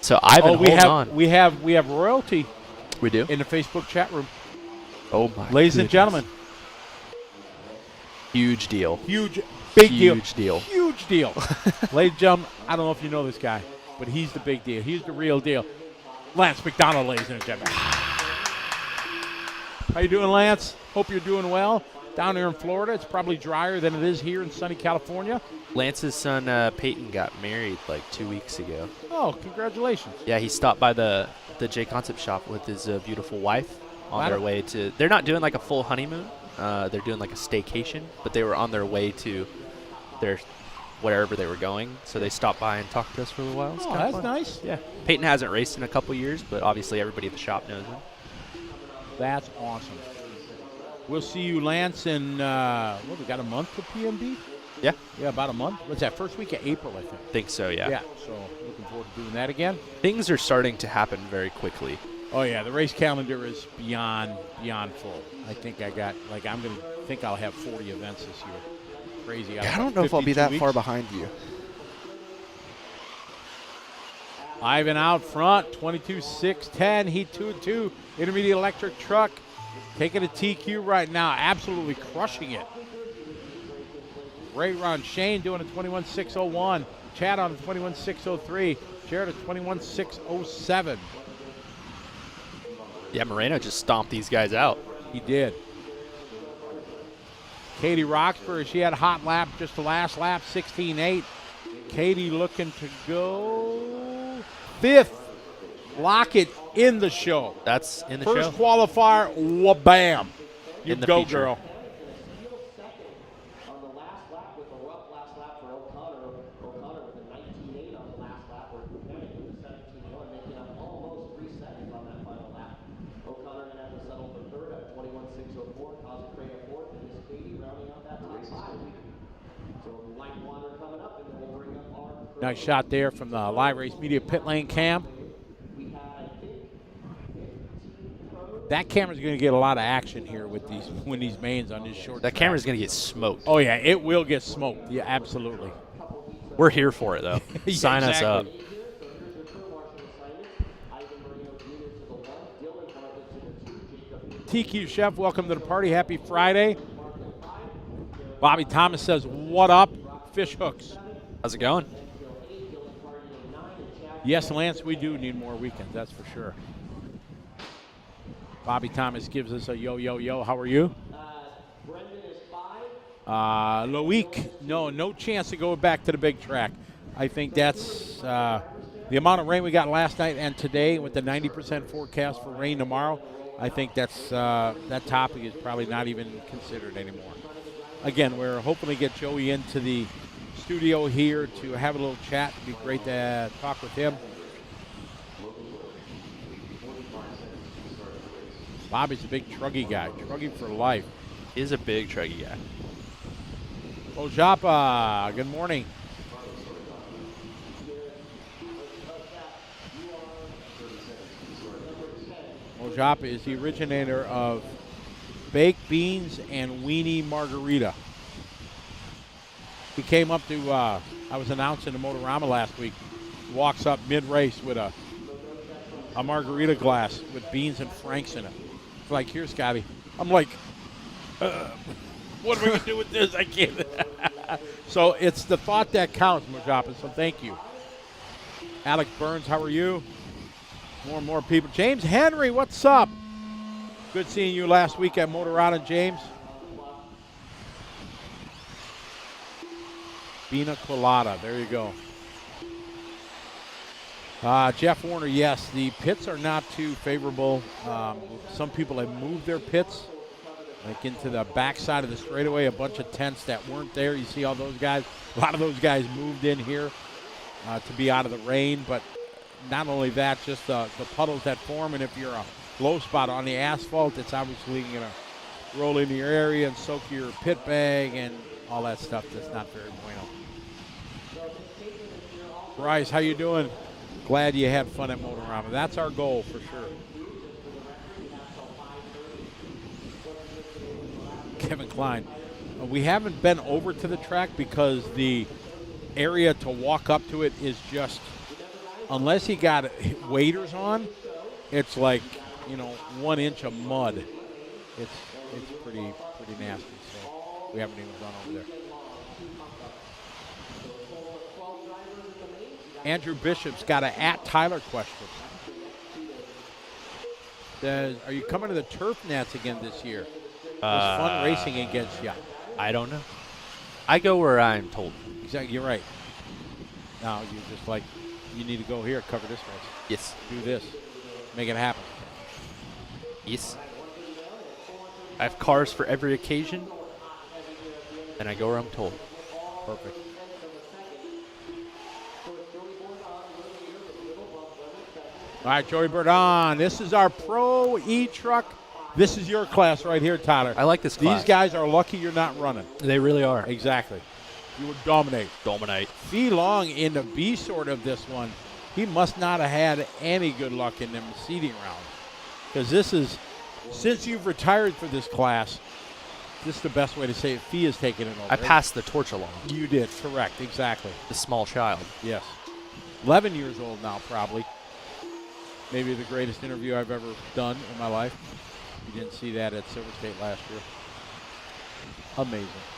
So Ivan, hold on. We have royalty. We do? In the Facebook chat room. Oh my Ladies and gentlemen. Huge deal. Huge, big deal. Huge deal. Huge deal. Ladies and gentlemen, I don't know if you know this guy, but he's the big deal. He's the real deal. Lance McDonald, ladies and gentlemen. How you doing, Lance? Hope you're doing well. Down here in Florida, it's probably drier than it is here in sunny California. Lance's son, Peyton, got married like 2 weeks ago. Oh, congratulations. Yeah, he stopped by the J Concept shop with his beautiful wife on their way to. They're not doing like a full honeymoon. They're doing like a staycation, but they were on their way to their wherever they were going. So they stopped by and talked to us for a little while. Oh, that's nice. Yeah. Peyton hasn't raced in a couple years, but obviously everybody at the shop knows him. That's awesome. We'll see you, Lance, in, we got a month of PMB? Yeah. Yeah, about a month. What's that, first week of April, I Think so, yeah. Yeah, so looking forward to doing that again. Things are starting to happen very quickly. Oh, yeah, the race calendar is beyond full. I think I'll have 40 events this year. Crazy. I don't know if I'll be that far behind you. Ivan out front, 22.610, heat 2-2, intermediate electric truck, taking a TQ right now, absolutely crushing it. Ray Ron Shane doing a 21.601, Chad on a 21.603, Jared a 21.607. Yeah, Moreno just stomped these guys out. He did. Katie Roxbury, she had a hot lap just the last lap, 16.8. Katie looking to go fifth. Lockett in the show. That's in the First show. qualifier, wha-bam. You In the go, feature. girl. On the last lap with a rough last lap for O'Connor. O'Connor with a 19.8 on the last lap. We're pointing with a 17.1, making up almost 3 seconds on that final lap. O'Connor gonna have to settle for third at 21.604, causing Craig a fourth, and Miss Katie rounding out that top 5. So light water coming up, and then we'll bring up our Nice shot there from the Live Race Media pit lane cam. That camera's going to get a lot of action here with these mains on this short That track. camera's going to get smoked. Oh, yeah, it will get smoked. Yeah, absolutely. We're here for it, though. Yeah, Sign us up. exactly. TQ Chef, welcome to the party. Happy Friday. Bobby Thomas says, what up? Fish hooks. How's it going? Yes, Lance, we do need more weekends, that's for sure. Bobby Thomas gives us a yo, yo, yo. How are you? Brendan is 5. Loic, no chance to go back to the big track. I think that's the amount of rain we got last night and today with the 90% forecast for rain tomorrow. I think that's that topic is probably not even considered anymore. Again, we're hoping to get Joey into the studio here to have a little chat. It'd be great to talk with him. Bobby's a big truggy guy, truggy for life. He's a big truggy guy. Ojapa, good morning. Ojapa is the originator of baked beans and weenie margarita. He came up to, I was announcing the Motorama last week, walks up mid-race with a margarita glass with beans and Franks in it. It's like, here, Scotty. I'm like, what are we going to do with this? I can't. So it's the thought that counts, Mojapa, so thank you. Alex Burns, how are you? More and more people. James Henry, what's up? Good seeing you last week at Motorada, James. Pina Colada, there you go. Jeff Warner, yes, the pits are not too favorable. Some people have moved their pits, like into the backside of the straightaway, a bunch of tents that weren't there. You see all those guys. A lot of those guys moved in here to be out of the rain, but not only that, just the puddles that form, and if you're a low spot on the asphalt, it's obviously going to roll into your area and soak your pit bag and all that stuff. That's not very bueno. Bryce, how you doing? Glad you had fun at Motorama. That's our goal for sure. Kevin Klein. We haven't been over to the track because the area to walk up to it is just, unless you got waders on, it's like, 1 inch of mud. It's pretty nasty, so we haven't even gone over there. Andrew Bishop's got an @Tyler question. Says, are you coming to the Turf Nats again this year? It was fun racing against you. I don't know. I go where I'm told. Exactly, you're right. Now you're just like, you need to go here, cover this race. Yes. Do this. Make it happen. Yes. I have cars for every occasion, and I go where I'm told. Perfect. All right, Joey Burdon. This is our Pro E-Truck. This is your class right here, Tyler. I like this class. These guys are lucky you're not running. They really are. Exactly. You would dominate. Fee Long in the B sort of this one. He must not have had any good luck in them seeding rounds. Because this is, since you've retired for this class, this is the best way to say it. Fee is taking it over. I passed the torch along. You did, correct, exactly. The small child. Yes. 11 years old now, probably. Maybe the greatest interview I've ever done in my life. You didn't see that at Silver State last year.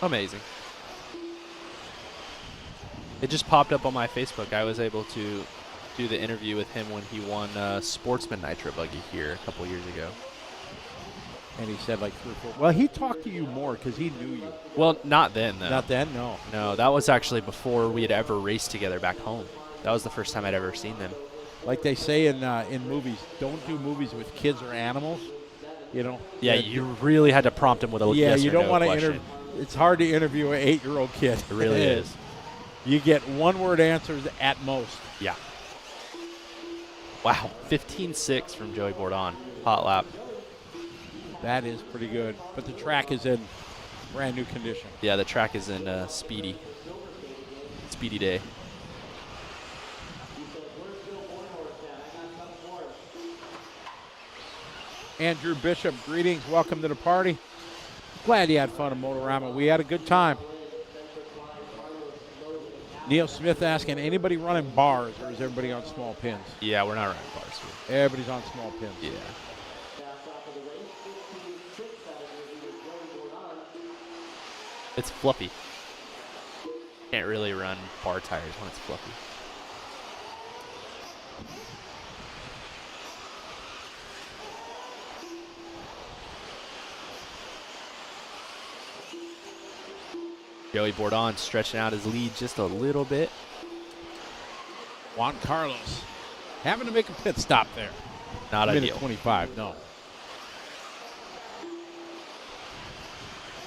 Amazing. It just popped up on my Facebook. I was able to do the interview with him when he won Sportsman Nitro buggy here a couple years ago. And he said like 3 or 4. Well, he talked to you more because he knew you. Well, not then, though. Not then? No. No, that was actually before we had ever raced together back home. That was the first time I'd ever seen them. Like they say in movies, don't do movies with kids or animals. Yeah, you really had to prompt him with a yes you or don't no want to question. It's hard to interview an 8-year-old kid. It really is. You get one-word answers at most. Yeah. Wow, 15.6 from Joey Bourdon. Hot lap. That is pretty good. But the track is in brand new condition. Yeah, the track is in speedy day. Andrew Bishop, greetings. Welcome to the party. Glad you had fun at Motorama. We had a good time. Neil Smith asking, anybody running bars or is everybody on small pins? Yeah, we're not running bars here. Everybody's on small pins. Yeah. It's fluffy. Can't really run bar tires when it's fluffy. Joey Bourdon stretching out his lead just a little bit. Juan Carlos having to make a pit stop there. Not ideal. Minute 25, no.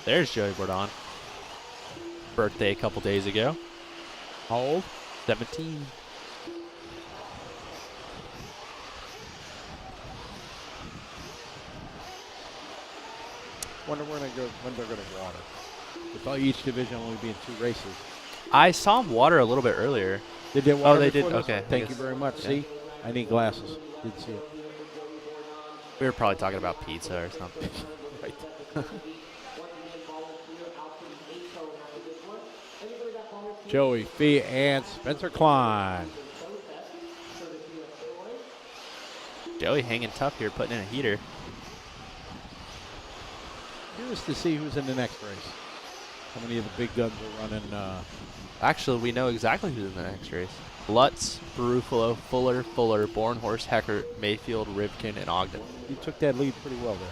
There's Joey Bourdon. Birthday a couple days ago. How old? 17. Wonder when they're going to water. With each division only being 2 races. I saw him water a little bit earlier. They did water. Oh, they before did? this? Okay. Thank you very much. Yeah. See? I need glasses. Didn't see it. We were probably talking about pizza or something. Right. Joey Fee and Spencer Klein. Joey hanging tough here, putting in a heater. Curious to see who's in the next race. How many of the big guns are running? Actually, we know exactly who's in the next race. Lutz, Barufalo, Fuller, Bornhorst, Heckert, Mayfield, Rivkin, and Ogden. You took that lead pretty well there.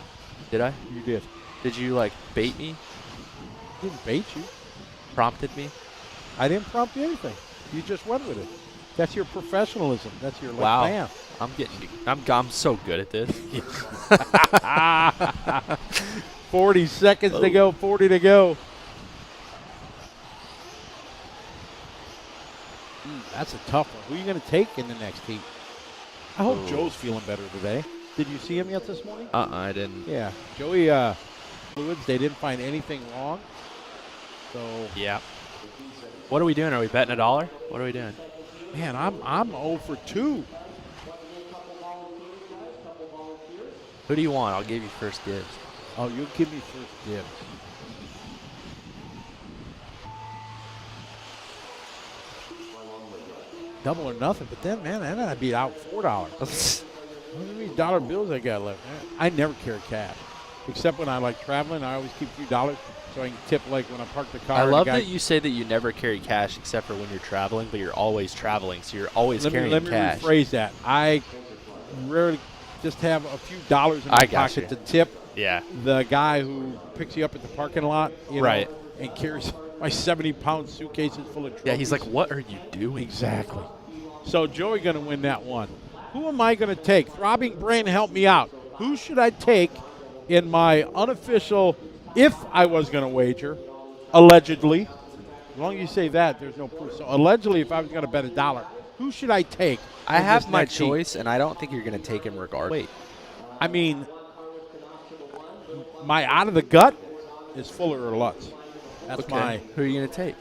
Did I? You did. Did you, like, bait me? I didn't bait you. Prompted me? I didn't prompt you anything. You just went with it. That's your professionalism. That's your like, Wow. bam. I'm so good at this. 40 seconds to go, 40 to go. That's a tough one. Who are you going to take in the next heat? I hope Joe's feeling better today. Did you see him yet this morning? I didn't. Yeah. Joey, fluids, they didn't find anything wrong. So, Yeah. What are we doing? Are we betting $1? What are we doing? man, I'm 0 for 2. Who do you want? I'll give you first dibs. Oh, you'll give me first dibs. Double or nothing, but then, man, then I'd be out $4. How many dollar bills I got left? I never carry cash, except when I like traveling. I always keep a few dollars so I can tip like when I park the car. I love that you say that you never carry cash except for when you're traveling, but you're always traveling, so you're always carrying cash. Let me rephrase that. I rarely just have a few dollars in my pocket to tip the guy who picks you up at the parking lot, you know, and carries my 70-pound suitcases full of trophies. Yeah, he's like, what are you doing? Exactly. So Joey going to win that one. Who am I going to take? Throbbing Brain, help me out. Who should I take in my unofficial, if I was going to wager, allegedly? As long as you say that, there's no proof. So allegedly, if I was going to bet $1, who should I take? I have my choice, and I don't think you're going to take him regardless. Wait. I mean, my out of the gut is Fuller or Lutz. That's my. Who are you going to take?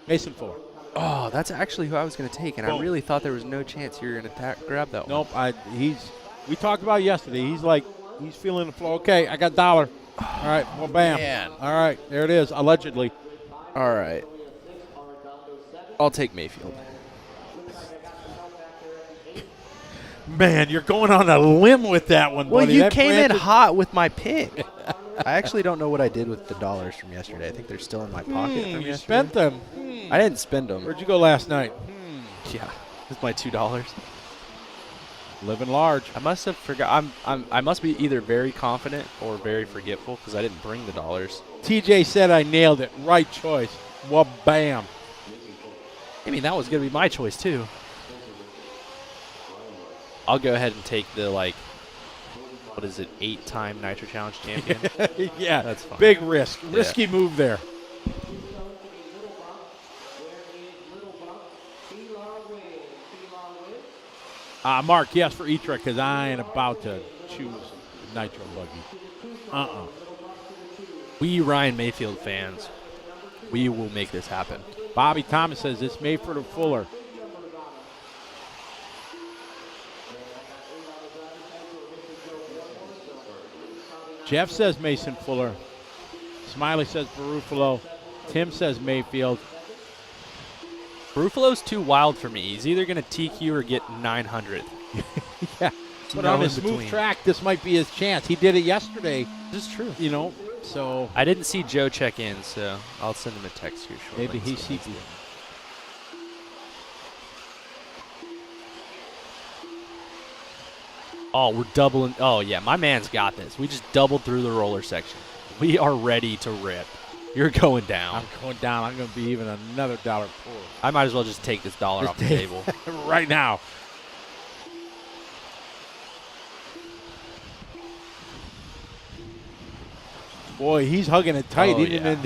Mason Fuller. Oh, that's actually who I was going to take, and I really thought there was no chance you were going to grab that one. Nope. We talked about it yesterday. He's feeling the flow. Okay, I got $1. All right, well, bam. Man. All right, there it is, allegedly. All right. I'll take Mayfield. Man, you're going on a limb with that one, Well, buddy. you That came in Brandon- hot with my pick. I actually don't know what I did with the dollars from yesterday. I think they're still in my pocket from You yesterday. spent them. I didn't spend them. Where'd you go last night? Yeah, with my $2. Living large. I must have forgot. I must be either very confident or very forgetful because I didn't bring the dollars. TJ said I nailed it. Right choice. Well, bam. I mean, that was going to be my choice, too. I'll go ahead and take the, like, what is it, 8-time Nitro Challenge champion? Yeah, That's fine. Big risk. Risky move there. Mark, yes, for E-Trek, because I ain't about to choose Nitro Buggy. We Ryan Mayfield fans, we will make this happen. Bobby Thomas says it's Mayford or Fuller. Jeff says Mason Fuller. Smiley says Barufalo. Tim says Mayfield. Barufalo's too wild for me. He's either going to TQ or get 900. Yeah. But No on a in smooth between. track, this might be his chance. He did it yesterday, This is true. you know, so I didn't see Joe check in, so I'll send him a text here shortly. maybe he sees you. Oh, we're doubling. Oh, yeah, my man's got this. We just doubled through the roller section. We are ready to rip. You're going down. I'm going down. I'm going to be even another $1 poor. I might as well just take this dollar off the table. Right now. Boy, he's hugging it tight. Oh, Even yeah. in,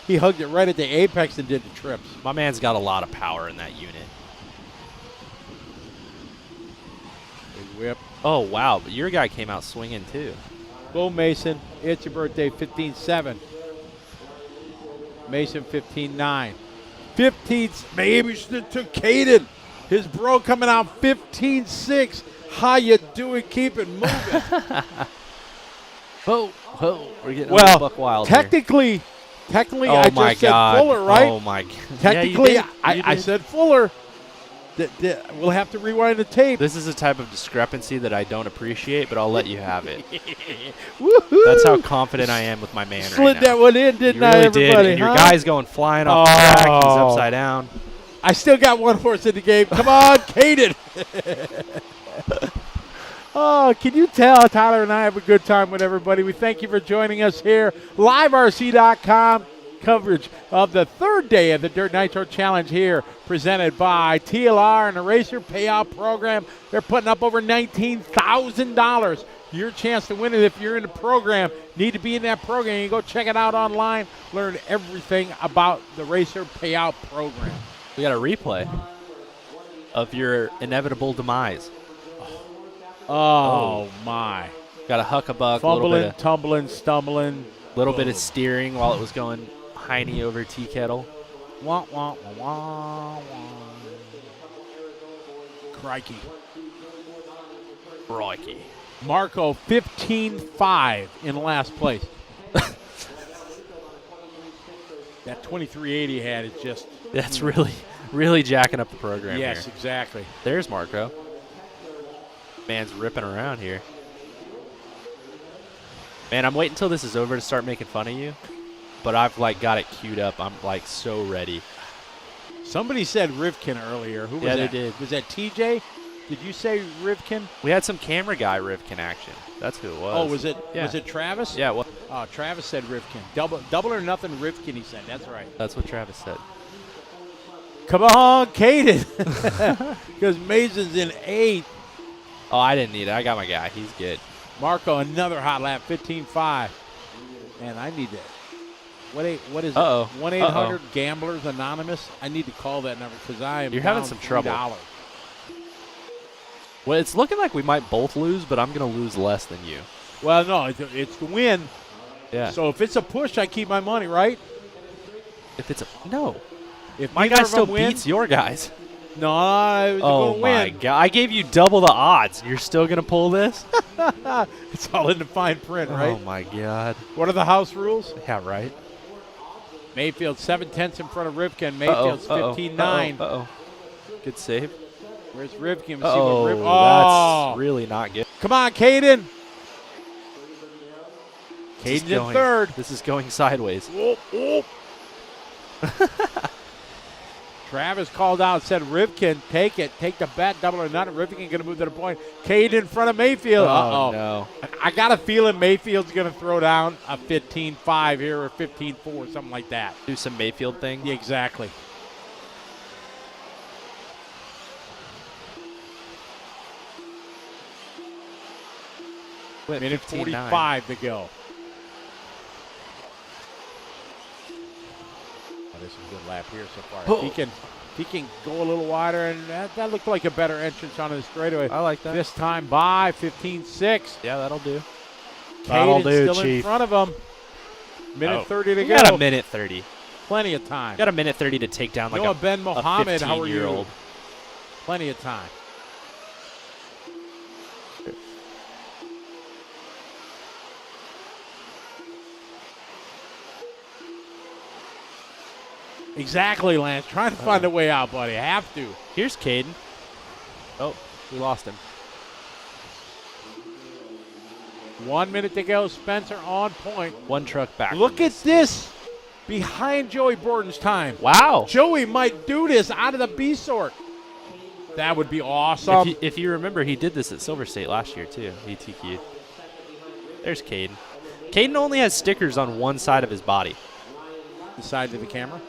he hugged it right at the apex and did the trips. My man's got a lot of power in that unit. Big whip. Oh, wow, but your guy came out swinging, too. Go, Mason. It's your birthday, 15-7. Mason, 15-9. 15, maybe we should have took Caden. His bro coming out 15-6. How you doing? Keep it moving. We're getting a little buck wild here. technically, Oh I my just said God. Fuller, right? Oh, my God. Technically, Yeah, I said Fuller. We'll have to rewind the tape. This is a type of discrepancy that I don't appreciate, but I'll let you have it. Woohoo! That's how confident I am with my man Slid right now. that one in, didn't You I, really everybody? did, and your huh? guy's going flying off the track. He's Oh. upside down. I still got one horse in the game. Come on, Caden. Oh, can you tell Tyler and I have a good time with everybody? We thank you for joining us here. LiveRC.com coverage of the third day of the Dirt Nitro Challenge here, presented by TLR and the Racer Payout Program. They're putting up over $19,000. Your chance to win it if you're in the program. Need to be in that program. You go check it out online. Learn everything about the Racer Payout Program. We got a replay of your inevitable demise. Oh, my. Got a huckabuck, Fumbling, tumbling, stumbling. little bit of steering while it was going hiney over tea kettle. Wah, wah, wah, wah, wah. Crikey. Crikey. Marco 15-5 in last place. That 2380 had is just. That's really jacking up the program Yes, here. exactly. There's Marco. Man's ripping around here. Man, I'm waiting until this is over to start making fun of you. But I've, like, got it queued up. I'm, like, so ready. Somebody said Rivkin earlier. Who was Yeah, that? they did. Was that TJ? Did you say Rivkin? We had some camera guy Rivkin action. That's who it was. Oh, was it? Yeah. Was it Travis? Yeah, well, Oh, Travis said Rivkin. Double or nothing Rivkin, he said. That's right. that's what Travis said. Come on, Caden. Because Mason's in 8th. Oh, I didn't need it. I got my guy. He's good. Marco, another hot lap, 15-5. Man, I need that. What is Uh-oh. it? 1-800 Gamblers Anonymous? I need to call that number because I am You're having down some trouble. $3. Well, it's looking like we might both lose, but I'm going to lose less than you. Well, no, it's the win. Yeah. So if it's a push, I keep my money, right? If it's a no, If my neither guy of them still win, beats your guys. no, I was Oh going to my win. god! I gave you double the odds. You're still going to pull this? It's all in the fine print, right? Oh my god! What are the house rules? Yeah, right. Mayfield 7/10 in front of Rivkin. Mayfield's 15-9. Uh-oh. Good save. Where's Rivkin? Oh, Oh, that's really not good. come on, Caden. This is Caden in going- third. This is going sideways. Whoop, whoop. Travis called out, said Rivkin, take it. Take the bet, double or nothing. Rivkin going to move to the point. Cade in front of Mayfield. Uh-oh. No. I got a feeling Mayfield's going to throw down a 15-5 here or 15-4, something like that. Do some Mayfield thing. Yeah, exactly. Went Minute 15-9. 45 to go. Oh, this is a good lap here so far. Oh. If he can go a little wider, and that looked like a better entrance on his straightaway. I like that. This time by 15-6. Yeah, that'll do. That'll do, still in Chief. front of him. Minute Oh. 30 to You go. got a minute 30. Plenty of time. Got a minute 30 to take down like Noah a Ben Mohammed, how are you? 15-year-old. Plenty of time. Exactly, Lance. Trying to find a way out, buddy. Have to. Here's Caden. Oh, we lost him. 1 minute to go. Spencer on point. One truck back. Look at this. Behind Joey Borden's time. Wow. Joey might do this out of the B sort. That would be awesome. If you remember, he did this at Silver State last year, too. He TQ'd. There's Caden. Caden only has stickers on one side of his body. The side to the camera.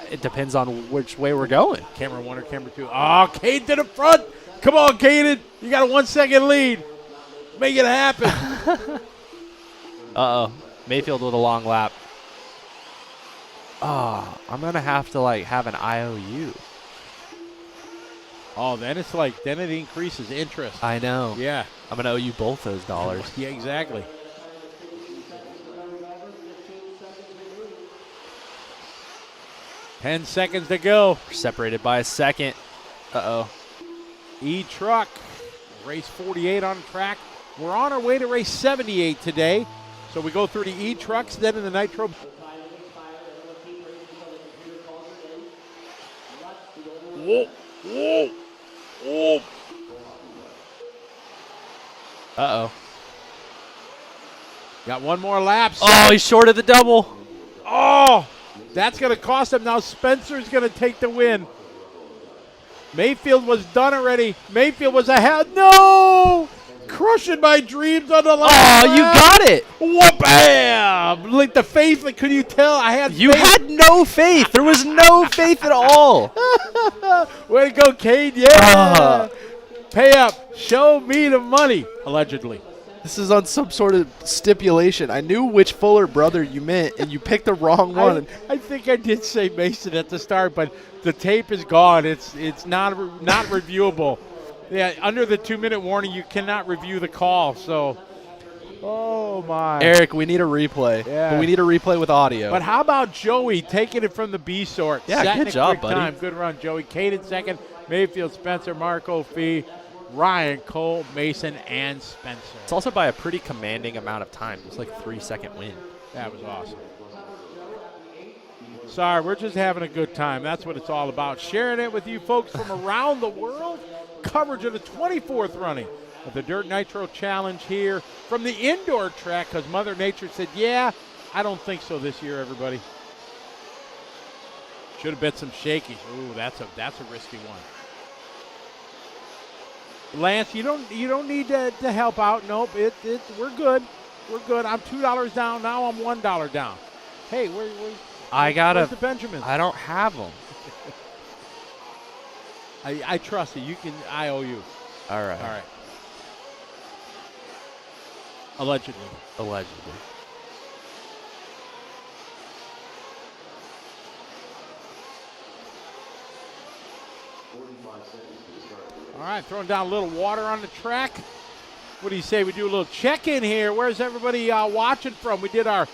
It depends on which way we're going. Camera 1 or camera 2. Oh, Caden to the front. Come on, Caden. You got a 1 second lead. Make it happen. Uh-oh. Mayfield with a long lap. Oh, I'm going to have to, like, have an IOU. Oh, then it's like, then it increases interest. I know. Yeah. I'm going to owe you both those dollars. Yeah, exactly. Ten seconds to go. We're separated by a second. Uh-oh. E-Truck, race 48 on track. We're on our way to race 78 today. So we go through the E-Trucks, then in the Nitro. Whoa, whoa, whoa. Uh-oh. Got one more lap. Oh, he's short of the double. Oh, that's going to cost him. Now Spencer's going to take the win. Mayfield was done already. Mayfield was ahead. No! Crushing my dreams on the line. Oh, you got it. Whoop-bam! Like the faith, like, could you tell? I had You faith. had no faith. There was no faith at all. Way to go, Cade. Yeah. Pay up. Show me the money, allegedly. This is on some sort of stipulation. I knew which Fuller brother you meant, and you picked the wrong one. I think I did say Mason at the start, but the tape is gone. It's not reviewable. Yeah, under the 2-minute warning, you cannot review the call. So, oh my. Eric, we need a replay. Yeah. But we need a replay with audio. But how about Joey taking it from the B sort? Yeah, Setting good a job, quick buddy. Time. Good run, Joey. Cade in second. Mayfield, Spencer, Marco, Fee, Ryan, Cole, Mason, and Spencer. It's also by a pretty commanding amount of time. It was like a 3-second win. That was awesome. Sorry, we're just having a good time. That's what it's all about. Sharing it with you folks from around the world. Coverage of the 24th running of the Dirt Nitro Challenge here from the indoor track, because Mother Nature said, yeah, I don't think so this year, everybody. Should have bet some shakies. Ooh, that's a risky one. Lance, you don't need to help out. Nope, we're good. We're good. I'm $2 down. Now I'm $1 down. Hey, where's the Benjamins? I don't have them. I trust you. You can. I owe you. All right. All right. Allegedly. Allegedly. All right, throwing down a little water on the track. What do you say we do a little check-in here? Where's everybody watching from? We did our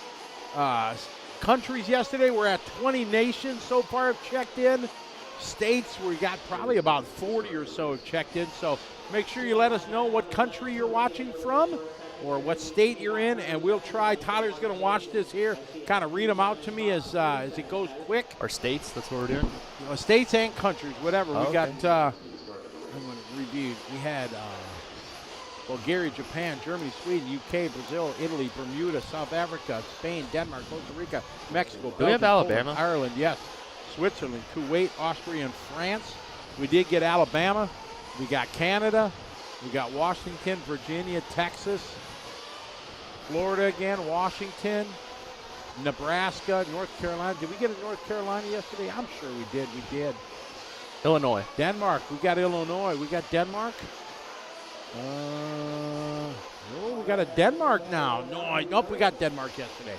countries yesterday. We're at 20 nations so far have checked in. States, we got probably about 40 or so have checked in. So make sure you let us know what country you're watching from or what state you're in, and we'll try. Tyler's going to watch this here, kind of read them out to me as it goes quick. Our states, that's what we're doing? States and countries, whatever. Oh, we okay. got, I'm going to review. We had Bulgaria, Japan, Germany, Sweden, UK, Brazil, Italy, Bermuda, South Africa, Spain, Denmark, Costa Rica, Mexico, Belgium, we have Alabama? Poland, Ireland, yes. Switzerland, Kuwait, Austria, and France. We did get Alabama. We got Canada. We got Washington, Virginia, Texas, Florida again, Washington, Nebraska, North Carolina. Did we get a North Carolina yesterday? I'm sure we did. We did. Illinois. Denmark. We got Illinois. We got Denmark. Oh, we got a Denmark now. Nope, we got Denmark yesterday.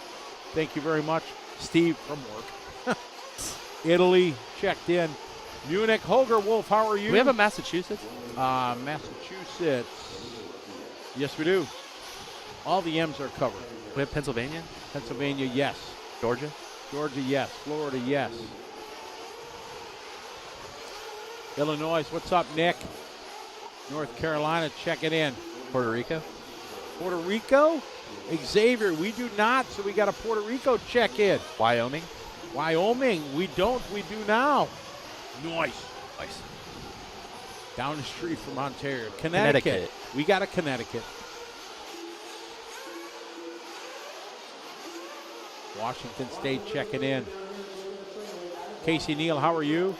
Thank you very much, Steve from work. Italy checked in. Munich, Holger Wolf, how are you? Do we have a Massachusetts? Massachusetts. Yes, we do. All the M's are covered. We have Pennsylvania? Pennsylvania, yes. Georgia? Georgia, yes. Florida, yes. Illinois, what's up, Nick? North Carolina, checking in. Puerto Rico? Puerto Rico? Xavier, we do not, so we got a Puerto Rico check in. Wyoming? Wyoming, we don't, we do now. Nice. Down the street from Ontario. Connecticut. We got a Connecticut. Washington State checking in. Casey Neal, how are you?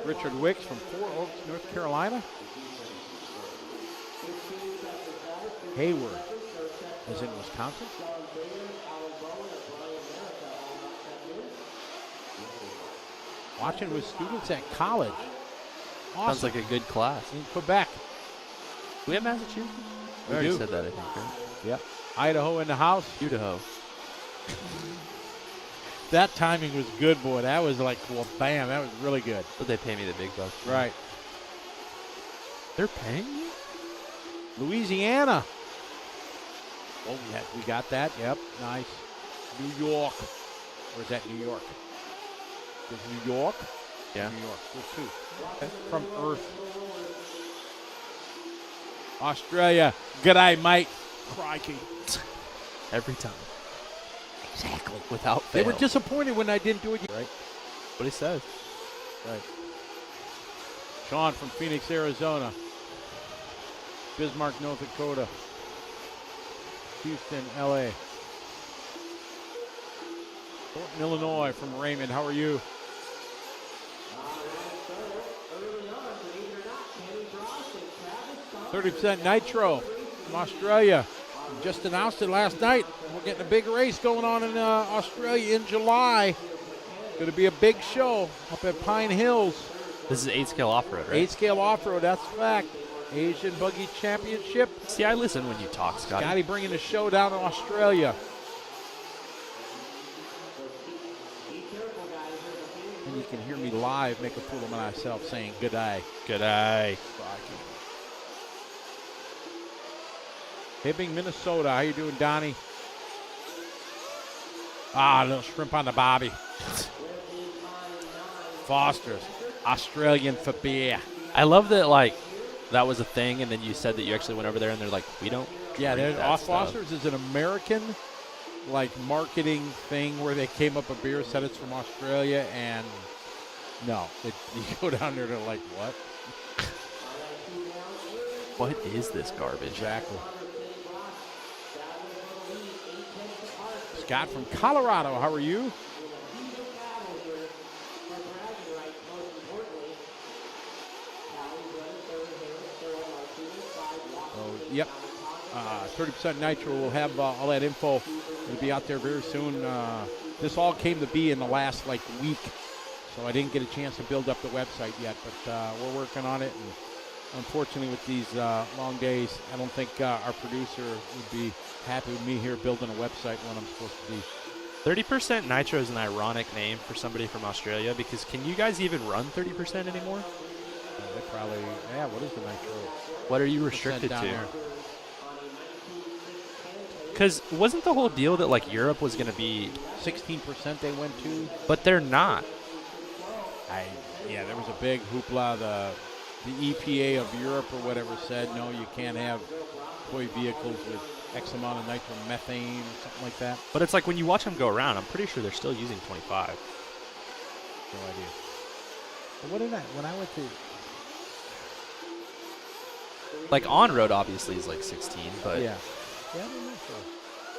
Richard Wicks from Four Oaks, North Carolina. Hayward, as in Wisconsin. Watching with students at college. Awesome. Sounds like a good class. In Quebec. Do we have Massachusetts? We We already do. said that, I think, right? Yep. Idaho in the house. Idaho. That timing was good, boy. That was like, well, bam, that was really good. But they pay me the big bucks. Right. They're paying you? Louisiana. Oh, we got that. Yep, nice. New York. Or is that New York? Is New York? Yeah. New York. There's two. Okay. From Earth. Australia. G'day, mate. Crikey. Every time. Exactly. Without They fail. were disappointed when I didn't do it. Right. What he says. Right. Sean from Phoenix, Arizona. Bismarck, North Dakota. Houston, LA. Thornton, Illinois from Raymond. How are you? 30% Nitro from Australia. Just announced it last night. We're getting a big race going on in Australia in July. Going to be a big show up at Pine Hills. This is 8-scale off-road, right? 8-scale off-road, that's a fact. Asian Buggy Championship. See, I listen when you talk, Scotty. Scotty bringing the show down in Australia. And you can hear me live make a fool of myself saying good day. Good day. Hibbing, Minnesota. How you doing, Donnie? A little shrimp on the bobby. Foster's, Australian for beer. I love that, like, that was a thing, and then you said that you actually went over there, and they're like, we don't. Yeah, drink that Foster's stuff. is an American, like, marketing thing where they came up a beer, said it's from Australia, and no, you go down there, they're like, what? What is this garbage? Exactly. Scott from Colorado, how are you? Oh, yep. 30% Nitro will have all that info. It'll be out there very soon. This all came to be in the last, like, week, so I didn't get a chance to build up the website yet, but we're working on it. And unfortunately, with these long days, I don't think our producer would be happy with me here building a website when I'm supposed to be. 30% Nitro is an ironic name for somebody from Australia, because can you guys even run 30% anymore? They probably, yeah, what is the Nitro? What are you restricted down to? there? Because wasn't the whole deal that, like, Europe was going to be 16% they went to. But they're not. Yeah, there was a big hoopla. The EPA of Europe or whatever said, no, you can't have toy vehicles with X amount of nitromethane or something like that. But it's like when you watch them go around, I'm pretty sure they're still using 25. No idea. But what did when I went to... Like, on-road obviously is like 16, but Yeah, I don't know. So.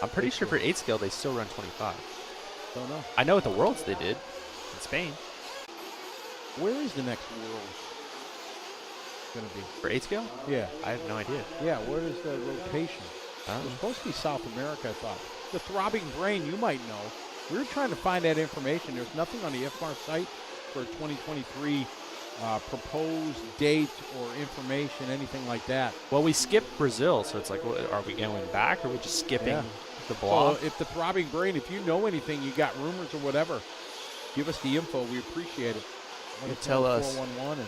I'm pretty sure for 8-scale they still run 25. Don't know. I know at the Worlds they did in Spain. Where is the next World going to be? For 8-scale? Yeah. I have no idea. Yeah, where is the rotation? It was supposed to be South America, I thought. The Throbbing Brain, you might know. We were trying to find that information. There's nothing on the FMAR site for 2023 proposed date or information, anything like that. Well, we skipped Brazil, so it's like, are we going back, or are we just skipping the block? So if the Throbbing Brain, if you know anything, you got rumors or whatever, give us the info. We appreciate it. You tell us. 411 and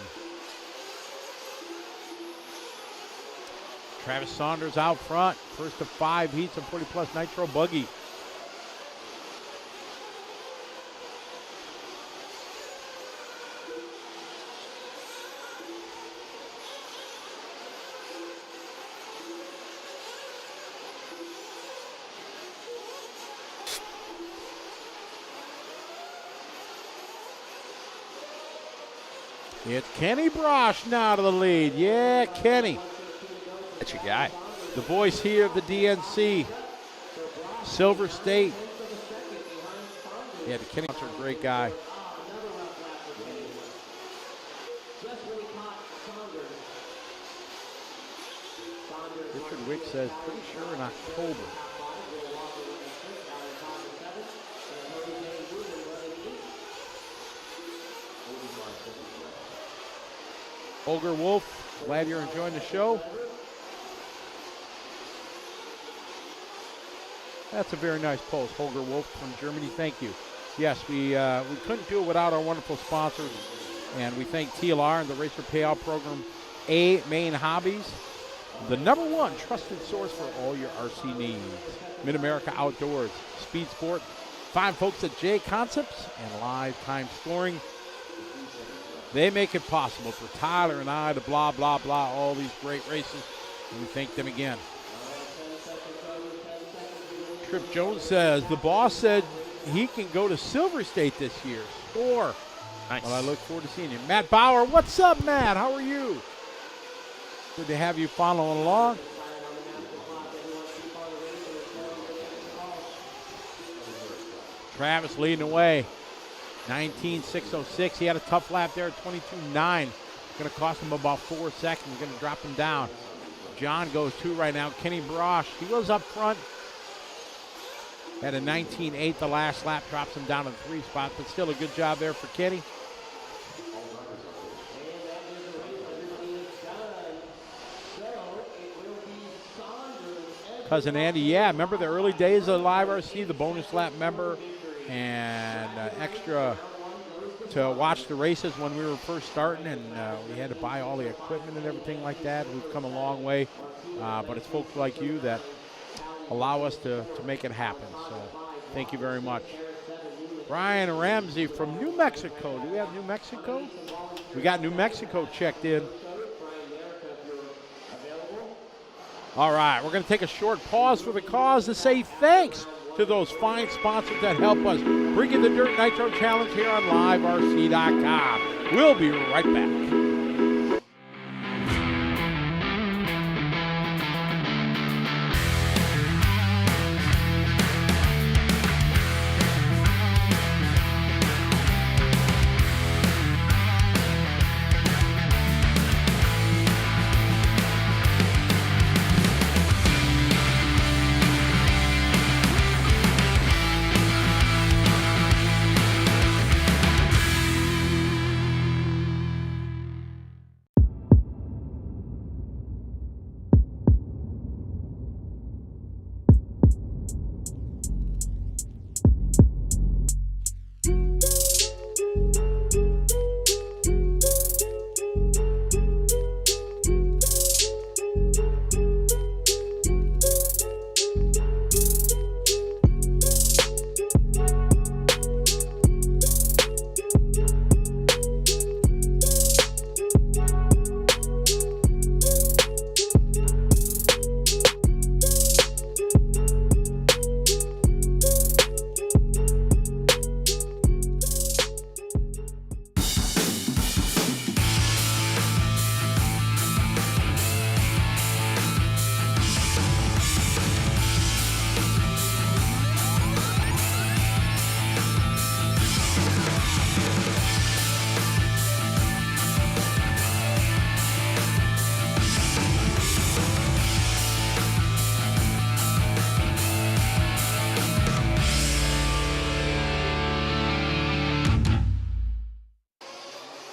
Travis Saunders out front. First of 5 heats of 40-plus Nitro Buggy. It's Kenny Brosh now to the lead. Yeah, Kenny. That's your guy. The voice here of the DNC. Silver State. Yeah, the Kenny's a great guy. Richard Wick says, pretty sure in October. Holger Wolf, glad you're enjoying the show. That's a very nice post, Holger Wolf from Germany. Thank you. Yes, we couldn't do it without our wonderful sponsors, and we thank TLR and the Racer Payout Program, Main Hobbies, the #1 trusted source for all your RC needs. Mid-America Outdoors, Speed Sport, fine folks at J Concepts, and Live Time Scoring. They make it possible for Tyler and I to blah, blah, blah, all these great races, and we thank them again. Trip Jones says, the boss said he can go to Silver State this year. Score. Nice. Well, I look forward to seeing you. Matt Bauer, what's up, Matt? How are you? Good to have you following along. Travis leading away. 19.606. He had a tough lap there at 22.9. Going to cost him about 4 seconds. Going to drop him down. John goes 2 right now. Kenny Brosh, he goes up front. Had a 19.8 the last lap, drops him down to the 3 spot, but still a good job there for Kenny. Cousin Andy, yeah, remember the early days of Live RC, the bonus lap member, and extra to watch the races when we were first starting, and we had to buy all the equipment and everything like that. We've come a long way, but it's folks like you that allow us to make it happen. So thank you very much. Brian Ramsey from New Mexico. Do we have New Mexico? We got New Mexico checked in. All right, we're going to take a short pause for the cause to say thanks to those fine sponsors that help us bring you the Dirt Nitro Challenge here on LiveRC.com. We'll be right back.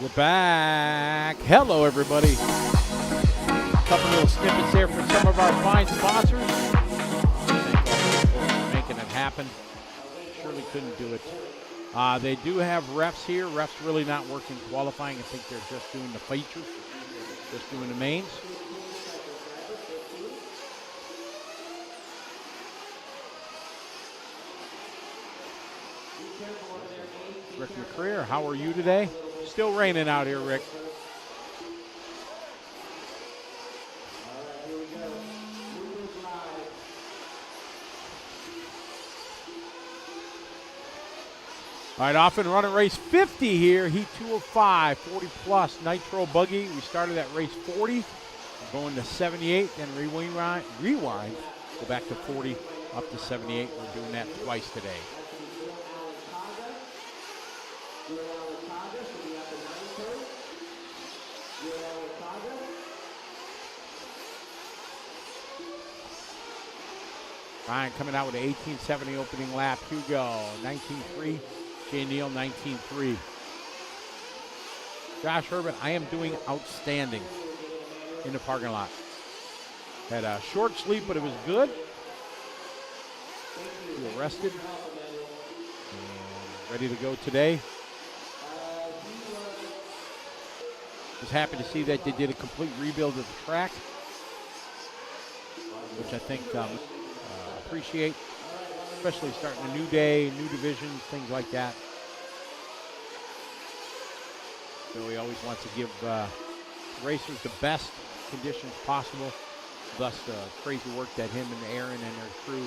We're back. Hello, everybody. A couple little snippets there for some of our fine sponsors. Thank all for making it happen. Surely couldn't do it. They do have refs here. Refs really not working qualifying. I think they're just doing the features, just doing the mains. Rick McCreer, how are you today? Still raining out here, Rick. All right, off and running race 50 here. Heat 205, 40 plus Nitro buggy. We started at race 40, we're going to 78, then rewind, go back to 40, up to 78. We're doing that twice today. Ryan coming out with an 1870 opening lap. Hugo, 19.3. Jay Neal, 19.3. Josh Herbert, I am doing outstanding in the parking lot. Had a short sleep, but it was good. Feel rested. And ready to go today. Was happy to see that they did a complete rebuild of the track, which I think appreciate, especially starting a new day, new divisions, things like that. So he always wants to give racers the best conditions possible. Thus the crazy work that him and Aaron and their crew,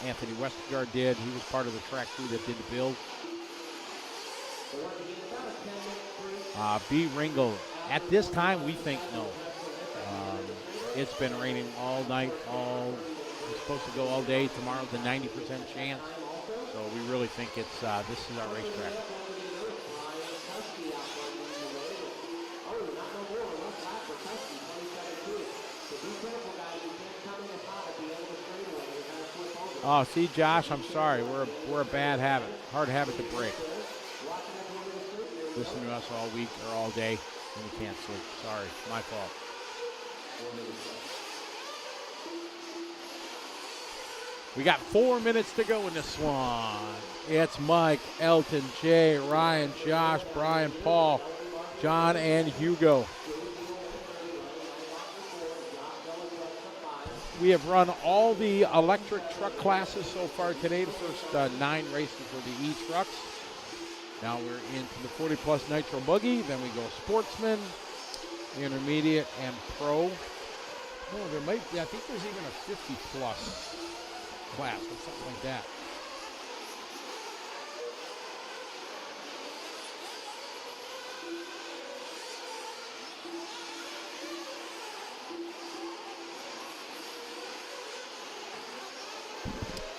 Anthony Westergaard did. He was part of the track crew that did the build. B. Ringel, at this time we think no. It's been raining all night, it's supposed to go all day. Tomorrow's a 90% chance. So we really think it's this is our racetrack. Oh, see, Josh, I'm sorry. We're a bad habit. Hard habit to break. Listen to us all week or all day, and we can't sleep. Sorry, my fault. We got 4 minutes to go in this one. It's Mike, Elton, Jay, Ryan, Josh, Brian, Paul, John, and Hugo. We have run all the electric truck classes so far today. The first 9 races were the E-trucks. Now we're into the 40-plus Nitro Buggy. Then we go Sportsman, Intermediate, and Pro. Oh, there might be, I think there's even a 50-plus class or something like that.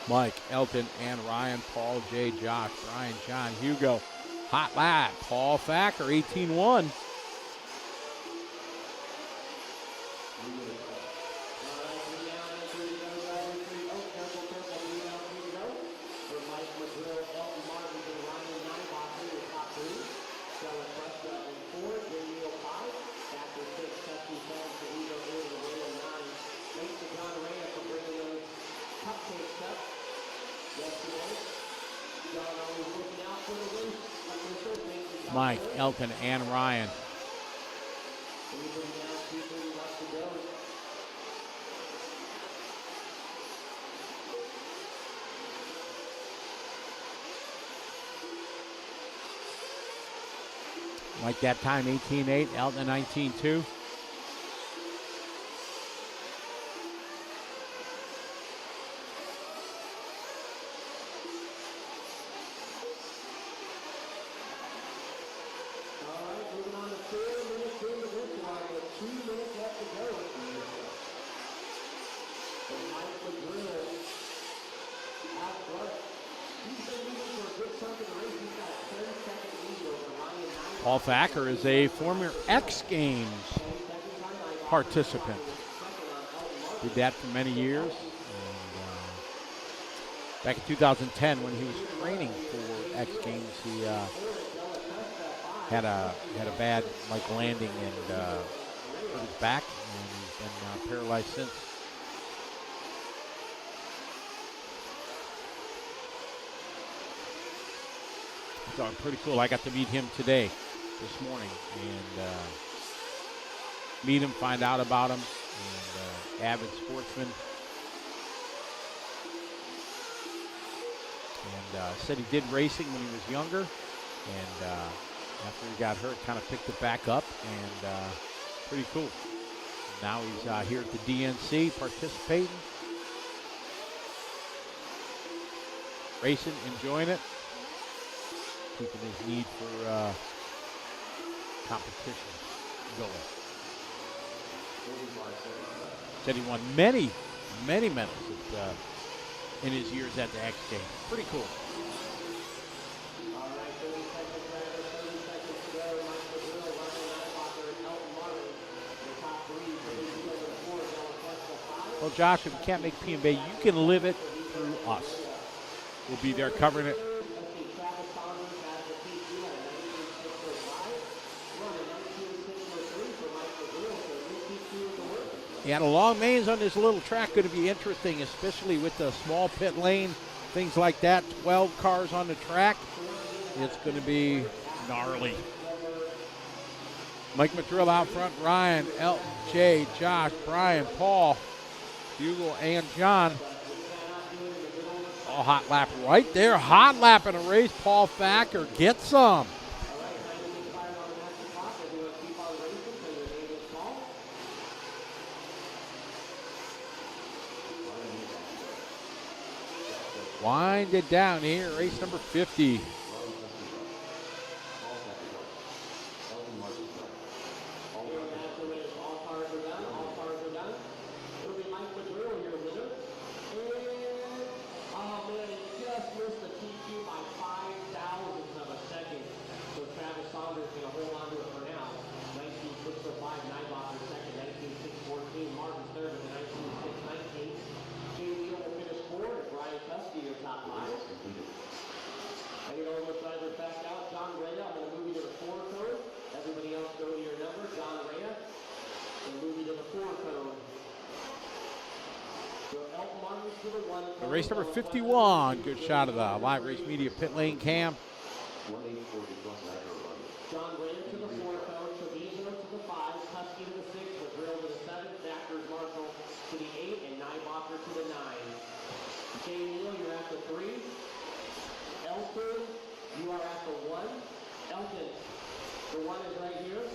Mike, Elton, and Ryan, Paul, Jay, Josh, Brian, John, Hugo. Hot lap, Paul Thacker, 18-1. Mike, Elton, and Ryan. Mike that time 18-8, Elton 19-2. Paul Thacker is a former X Games participant. Did that for many years. And, back in 2010, when he was training for X Games, he had a bad landing and hurt his back, and he's been paralyzed since. So pretty cool. I got to meet him today, this morning, and meet him, find out about him, and avid sportsman. And said he did racing when he was younger, and after he got hurt, kind of picked it back up, and pretty cool. Now he's here at the DNC participating, racing, enjoying it, keeping his need for competition going. Said he won many medals in his years at the X Games. Pretty cool. Well, Josh, if you can't make P&B, you can live it through us. We'll be there covering it. Yeah, the long mains on this little track going to be interesting, especially with the small pit lane, things like that. 12 cars on the track. It's going to be gnarly. Mike Madrill out front, Ryan, Elton, Jay, Josh, Brian, Paul, Hugo, and John. Oh, hot lap right there. Hot lap in a race. Paul Thacker gets some. Wind it down here, race number 50. Martin The race number 51. Good shot of the Live Race Media pit lane cam. John Graham to the 4 cone, Treviso to the 5, Husky to the 6, Madrill to the 7, Backers Marshall to the 8, and Nybacher to the 9. Jay Neal, you're at the 3. Elton, you are at the 1. Elton, the 1 is right here.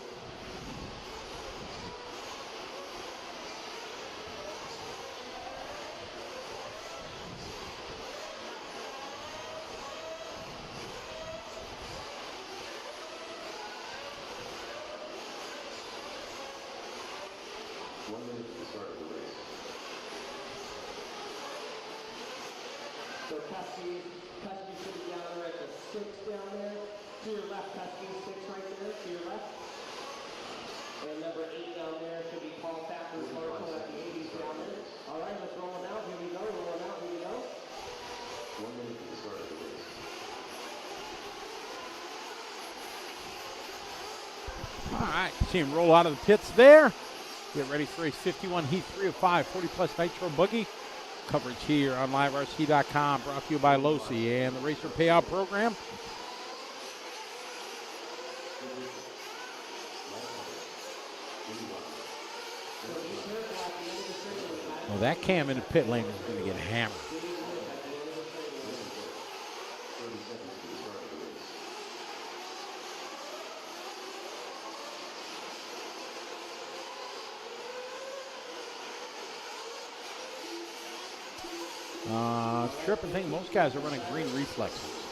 So Cusky should be down there at the 6 down there. To your left, Cusky, 6 right there, to your left. And number 8 down there should be Paul Thacker, Marshall at the 80s down there. All right, let's roll it out. Here we go, rolling out, here we go. 1 minute to the start of the race. All right, see him roll out of the pits there. Get ready for race 51, heat 3 of 5, 40-plus Nitro Buggy. Coverage here on LiveRC.com, brought to you by Losi and the Racer Payout Program. Well, that cam in the pit lane is going to get hammered. Trip and think most guys are running green reflexes.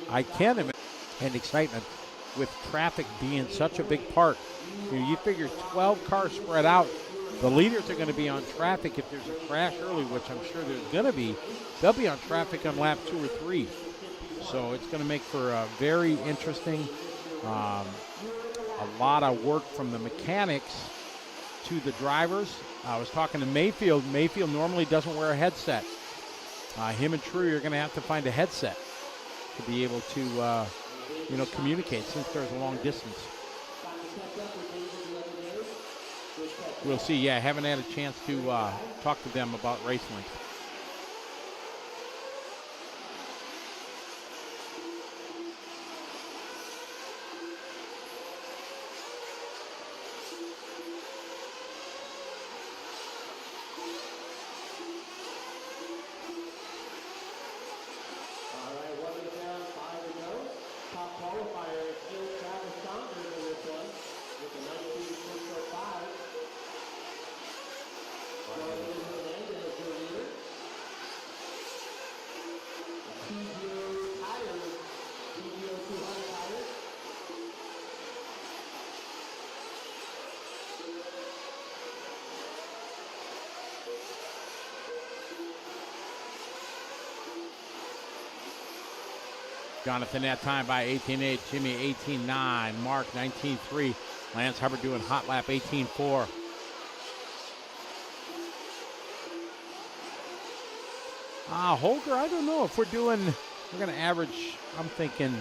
I can imagine and excitement with traffic being such a big part. You figure 12 cars spread out. The leaders are going to be on traffic if there's a crash early, which I'm sure there's going to be. They'll be on traffic on lap 2 or 3. So it's going to make for a very interesting, a lot of work from the mechanics to the drivers. I was talking to Mayfield. Mayfield normally doesn't wear a headset. Him and True are going to have to find a headset to be able to, communicate since there's a long distance. We'll see. Yeah, I haven't had a chance to talk to them about race length. Qualifier is still Travis Saunders in this one with the 19.5. Jordan Hernandez is your leader. TGO tires, TGO 200 tires. Jonathan that time by 18.8, Jimmy 18.9, Mark 19.3, Lance Hubbard doing hot lap 18.4. Holger, I don't know if we're going to average, I'm thinking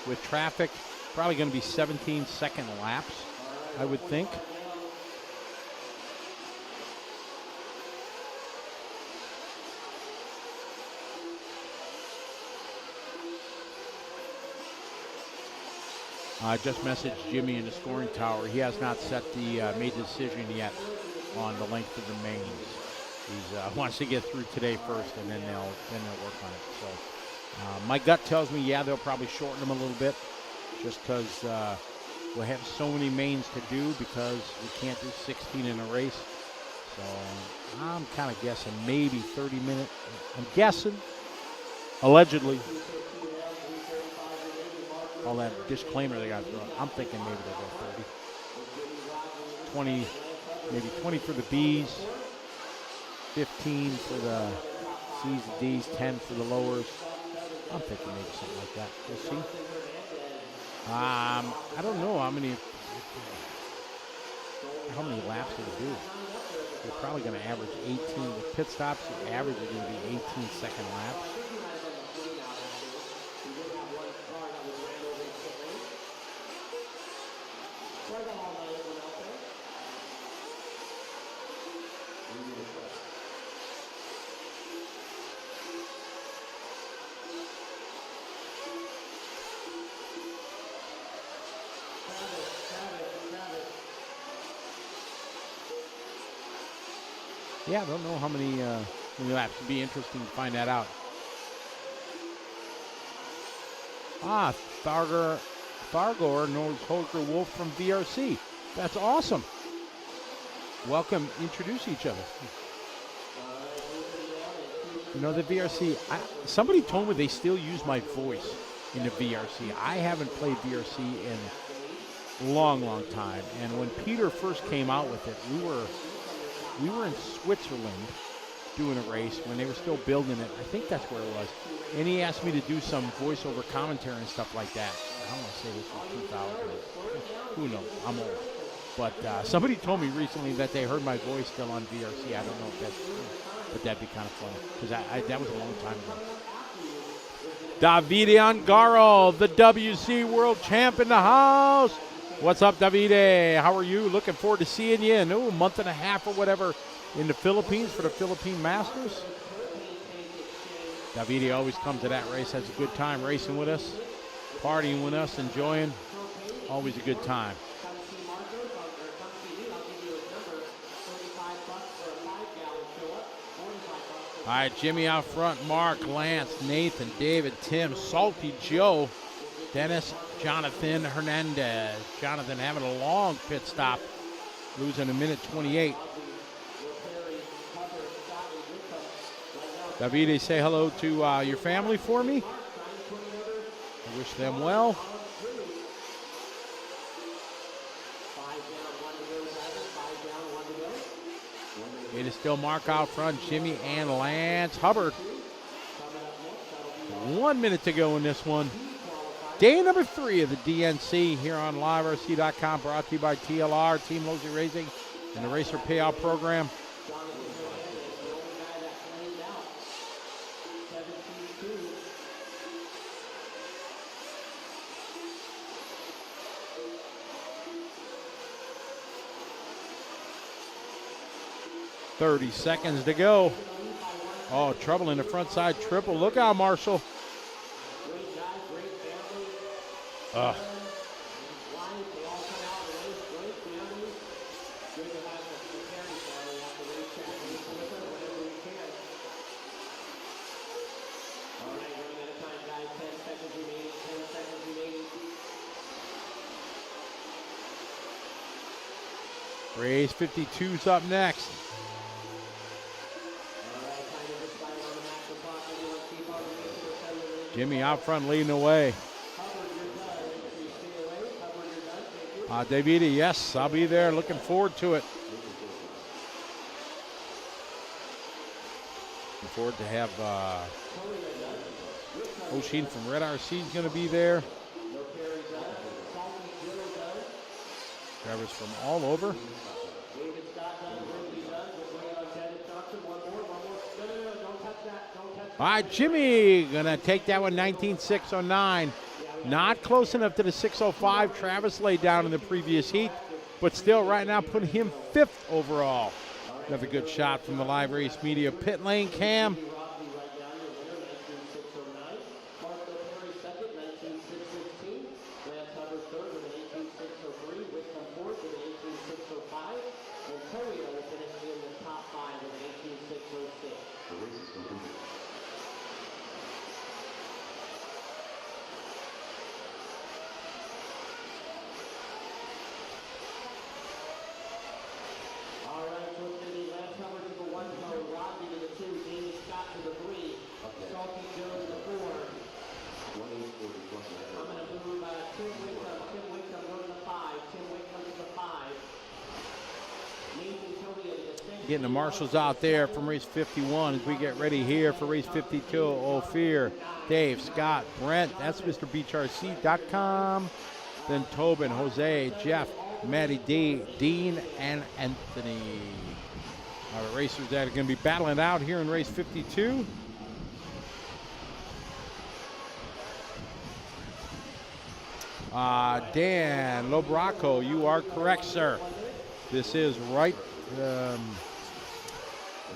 with traffic, probably going to be 17-second laps, I would think. I just messaged Jimmy in the scoring tower. He has not set the made the decision yet on the length of the mains. He wants to get through today first, and then they'll work on it. So my gut tells me, yeah, they'll probably shorten them a little bit, just because we'll have so many mains to do because we can't do 16 in a race. So I'm kind of guessing maybe 30 minutes. I'm guessing, allegedly. All that disclaimer they got thrown. I'm thinking maybe they'll go 30. 20, maybe 20 for the Bs, 15 for the Cs and Ds, 10 for the lowers. I'm thinking maybe something like that. We'll see. I don't know how many laps they'll do. They're probably going to average 18. With pit stops, the average is going to be 18-second laps. Yeah, I don't know how many laps. It'd be interesting to find that out. Thargor knows Holger Wolf from VRC. That's awesome. Welcome. Introduce each other. You know, the VRC, somebody told me they still use my voice in the VRC. I haven't played VRC in a long, long time. And when Peter first came out with it, we were in Switzerland doing a race when they were still building it. I think that's where it was. And he asked me to do some voiceover commentary and stuff like that. I don't want to say this was 2000. Who knows? I'm old. But somebody told me recently that they heard my voice still on VRC. I don't know if that's true, but that'd be kind of funny because that was a long time ago. Davide Angaro, the WC World Champ in the house. What's up, Davide? How are you? Looking forward to seeing you in a month and a half or whatever in the Philippines for the Philippine Masters. Davide always comes to that race, has a good time racing with us, partying with us, enjoying. Always a good time. All right, Jimmy out front, Mark, Lance, Nathan, David, Tim, Salty Joe, Dennis, Jonathan Hernandez. Jonathan having a long pit stop, losing a minute 28. Davide, say hello to your family for me. I wish them well. It is still Mark out front, Jimmy and Lance Hubbard. 1 minute to go in this one. Day number 3 of the DNC here on LiveRC.com, brought to you by TLR, Team Losey Racing, and the Racer Payout Program. .30 seconds to go. Oh, trouble in the front side triple. Look out, Marshall. Ugh. Race 52's up next. Jimmy out front leading the way. Davide, yes, I'll be there. Looking forward to it. Looking forward to have Oshin from Red RC is going to be there. Drivers from all over. All right, Jimmy gonna take that one, 19.609. Not close enough to the 605 Travis laid down in the previous heat, but still right now putting him 5th overall. Another good shot from the Live Race Media pit lane cam. Getting the marshals out there from race 51 as we get ready here for race 52. Ophir, Dave, Scott, Brent, that's MrBeachRC.com. Then Tobin, Jose, Jeff, Matty D, Dean, and Anthony. The racers that are going to be battling out here in race 52. Dan Lobraco, you are correct, sir. This is right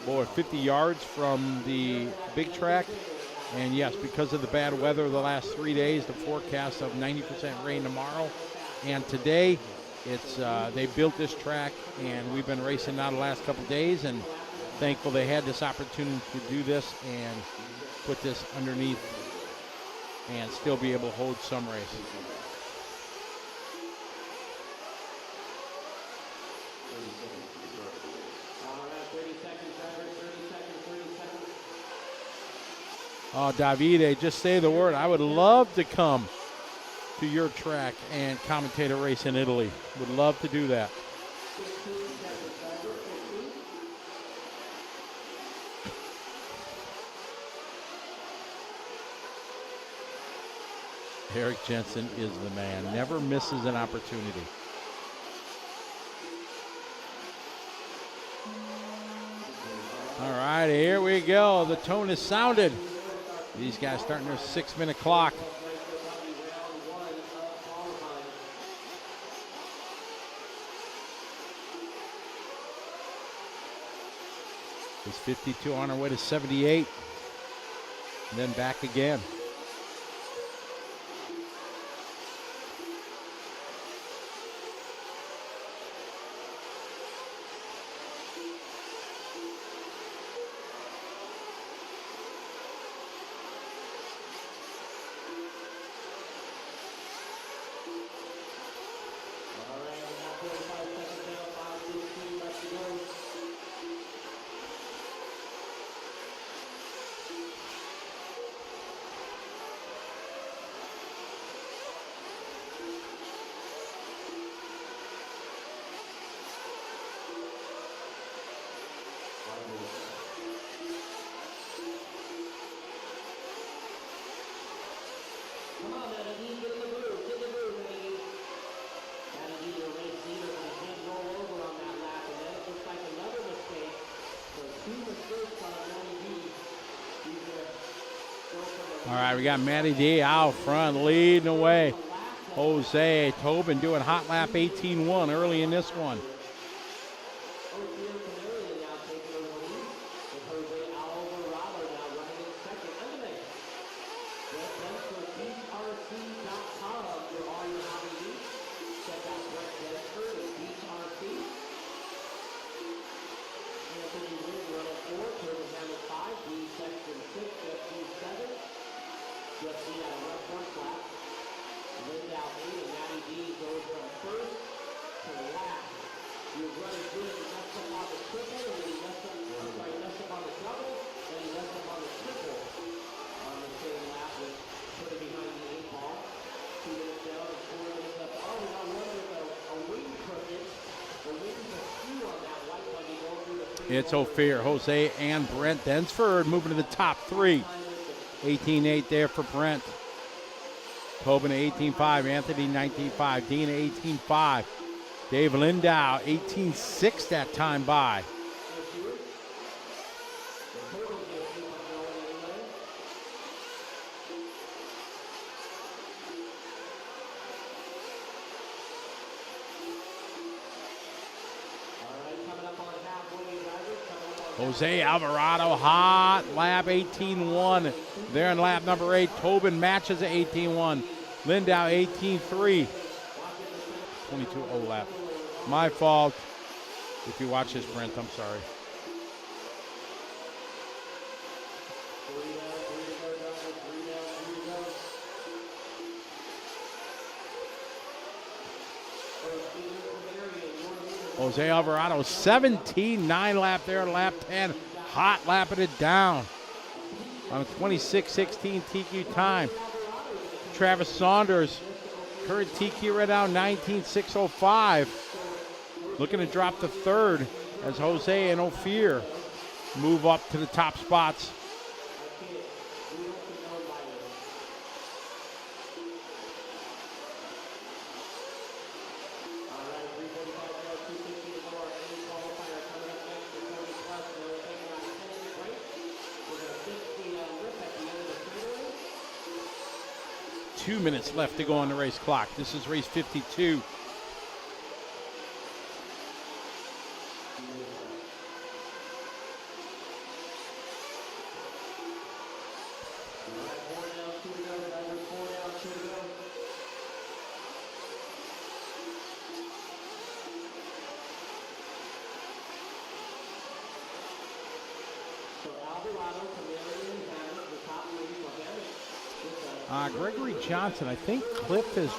50 yards from the big track. And yes, because of the bad weather the last 3 days, the forecast of 90% rain tomorrow and today, it's they built this track and we've been racing now the last couple days, and thankful they had this opportunity to do this and put this underneath and still be able to hold some race. Oh, Davide, just say the word. I would love to come to your track and commentate a race in Italy. Would love to do that. Eric Jensen is the man. Never misses an opportunity. All right, here we go. The tone is sounded. These guys starting their 6-minute clock. It's 52 on our way to 78. And then back again. All right, we got Matty D out front, leading away. Jose Tobin doing hot lap 18-1 early in this one. It's Ophir, Jose, and Brent Densford moving to the top three. 18-8 there for Brent. Tobin 18-5, Anthony 19-5, Dean 18-5. Dave Lindow 18-6 that time by. Jose Alvarado, hot lap 18-1. There in lap number 8. Tobin matches at 18-1. Lindow 18-3. 22-0 lap. My fault. If you watch this, Brent, I'm sorry. Jose Alvarado, 17-9 lap there, lap 10. Hot lapping it down on a 26-16 TQ time. Travis Saunders, current TQ right now, 19-605. Looking to drop to third as Jose and Ophir move up to the top spots. Two minutes left to go on the race clock. This is race 52. Gregory Johnson, I think Cliff has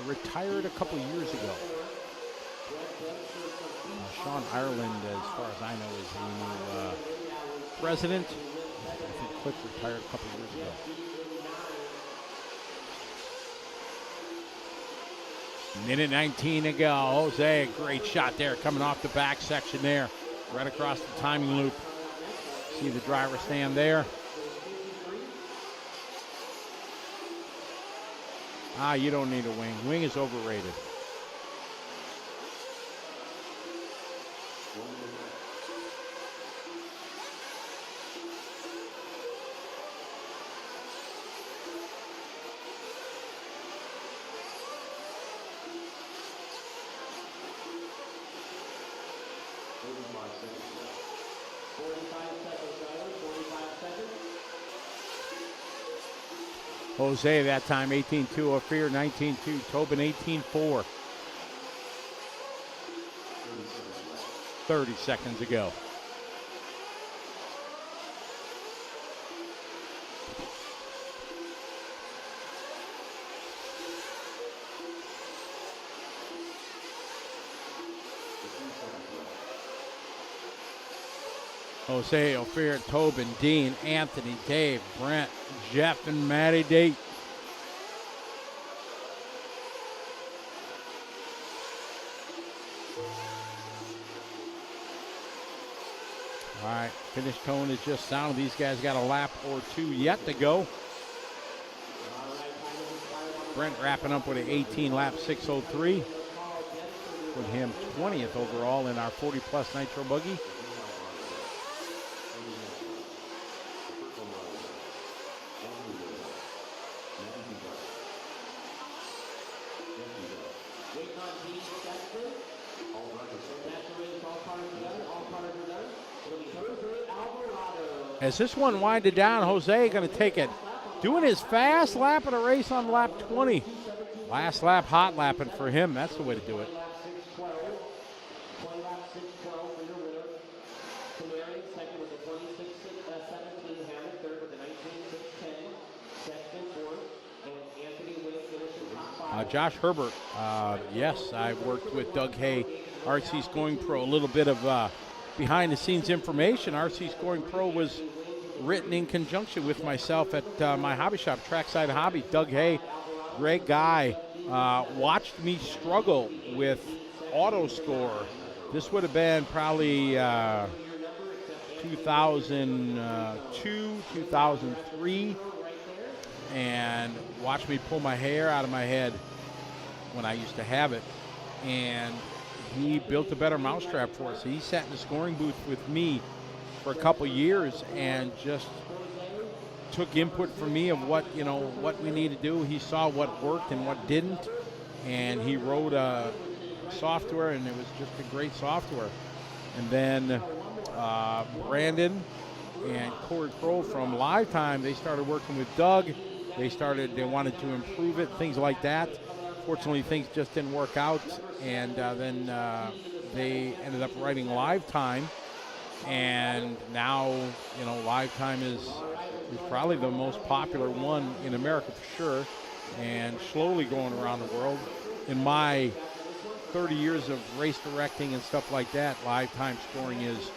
retired a couple years ago. Sean Ireland, as far as I know, is the new president. I think Cliff retired a couple years ago. Minute 19 to go. Jose, great shot there, coming off the back section there, right across the timing loop. See the driver stand there. You don't need a wing. Wing is overrated. Jose that time 18-2, Ophir 19-2, Tobin 18-4. 30 seconds ago. Jose, Ophir, Tobin, Dean, Anthony, Dave, Brent, Jeff, and Matty D. All right, finish tone is just sound. These guys got a lap or two yet to go. Brent wrapping up with an 18 lap 6:03. Put him 20th overall in our 40+ Nitro buggy. As this one winded down, Jose going to take it. Doing his fast lap of the race on lap 20. Last lap, hot lapping for him. That's the way to do it. Josh Herbert, yes, I worked with Doug Hay, RC Scoring Pro, a little bit of behind the scenes information. RC Scoring Pro was written in conjunction with myself at my hobby shop, Trackside Hobby. Doug Hay, great guy, watched me struggle with auto score. This would have been probably 2002, 2003, and watched me pull my hair out of my head when I used to have it. And he built a better mousetrap for us. He sat in the scoring booth with me for a couple years and just took input from me of what we need to do. He saw what worked and what didn't, and he wrote a software, and it was just a great software. And then Brandon and Corey Crow from Lifetime, they started working with Doug. They wanted to improve it, things like that. Fortunately, things just didn't work out, and then they ended up writing Lifetime, and now Lifetime is probably the most popular one in America for sure, and slowly going around the world. In my 30 years of race directing and stuff like that, Lifetime Scoring is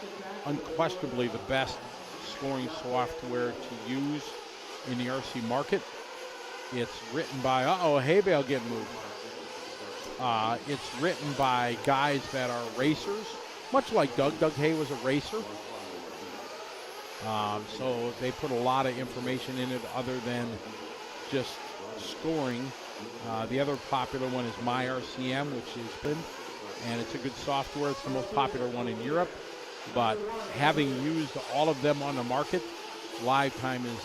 unquestionably the best scoring software to use in the RC market. It's written by, hay bale getting moved. It's written by guys that are racers, much like Doug. Doug Hay was a racer. So they put a lot of information in it other than just scoring. The other popular one is MyRCM, which is good, and it's a good software. It's the most popular one in Europe. But having used all of them on the market, Lifetime is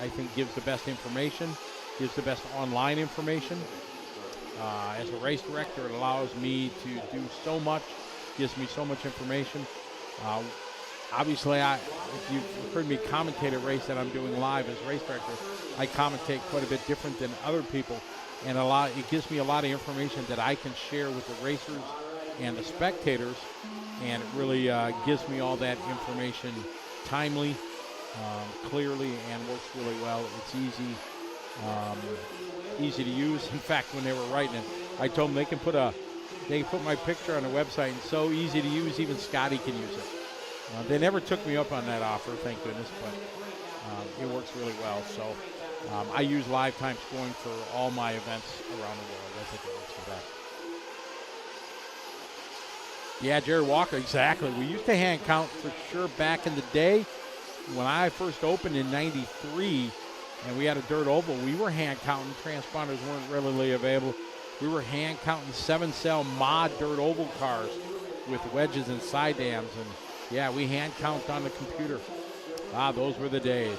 I think gives the best information, gives the best online information. As a race director, it allows me to do so much, gives me so much information. Obviously, if you've heard me commentate a race that I'm doing live as race director, I commentate quite a bit different than other people, and it gives me a lot of information that I can share with the racers and the spectators, and it really gives me all that information timely, clearly, and works really well. It's easy Easy to use. In fact, when they were writing it, I told them they can put my picture on the website, and so easy to use, even Scotty can use it. They never took me up on that offer, thank goodness, but it works really well. So I use live time scoring for all my events around the world. I think it works the best. Yeah, Jerry Walker, exactly. We used to hand count for sure back in the day. When I first opened in '93 and we had a dirt oval, we were hand counting. Transponders weren't readily available. We were hand counting 7-cell mod dirt oval cars with wedges and side dams. And yeah, we hand count on the computer. Those were the days.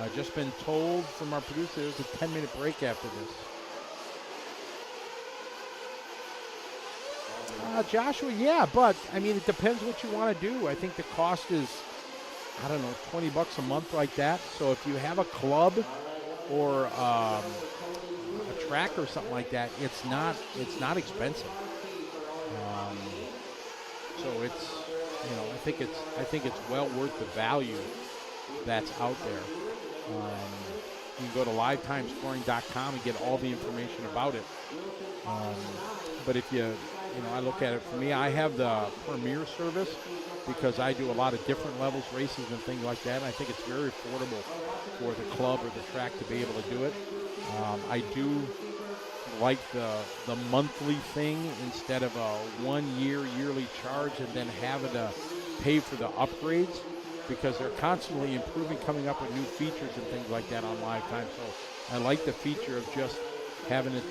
I've just been told from our producer there's a 10-minute break after this. Joshua, yeah, but I mean, it depends what you want to do. I think the cost is, I don't know, $20 a month like that. So if you have a club or a track or something like that, it's not expensive. So it's, I think it's well worth the value that's out there. You can go to livetimescoring.com and get all the information about it. But if I look at it, for me, I have the Premier service because I do a lot of different levels, races and things like that. And I think it's very affordable for the club or the track to be able to do it. I do like the monthly thing instead of a 1 year yearly charge and then having to pay for the upgrades, because they're constantly improving, coming up with new features and things like that on live time. So I like the feature of just having it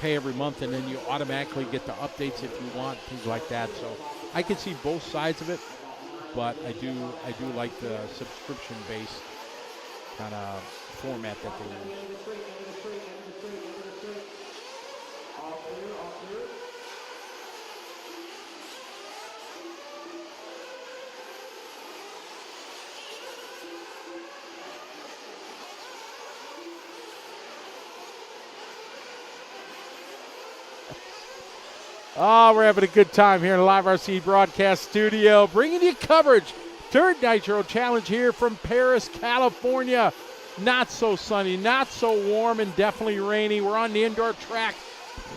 pay every month, and then you automatically get the updates if you want, things like that. So I can see both sides of it, but I do like the subscription-based kind of format that they use. We're having a good time here in the Live RC broadcast studio, bringing you coverage. Dirt Nitro Challenge here from Paris, California. Not so sunny, not so warm, and definitely rainy. We're on the indoor track,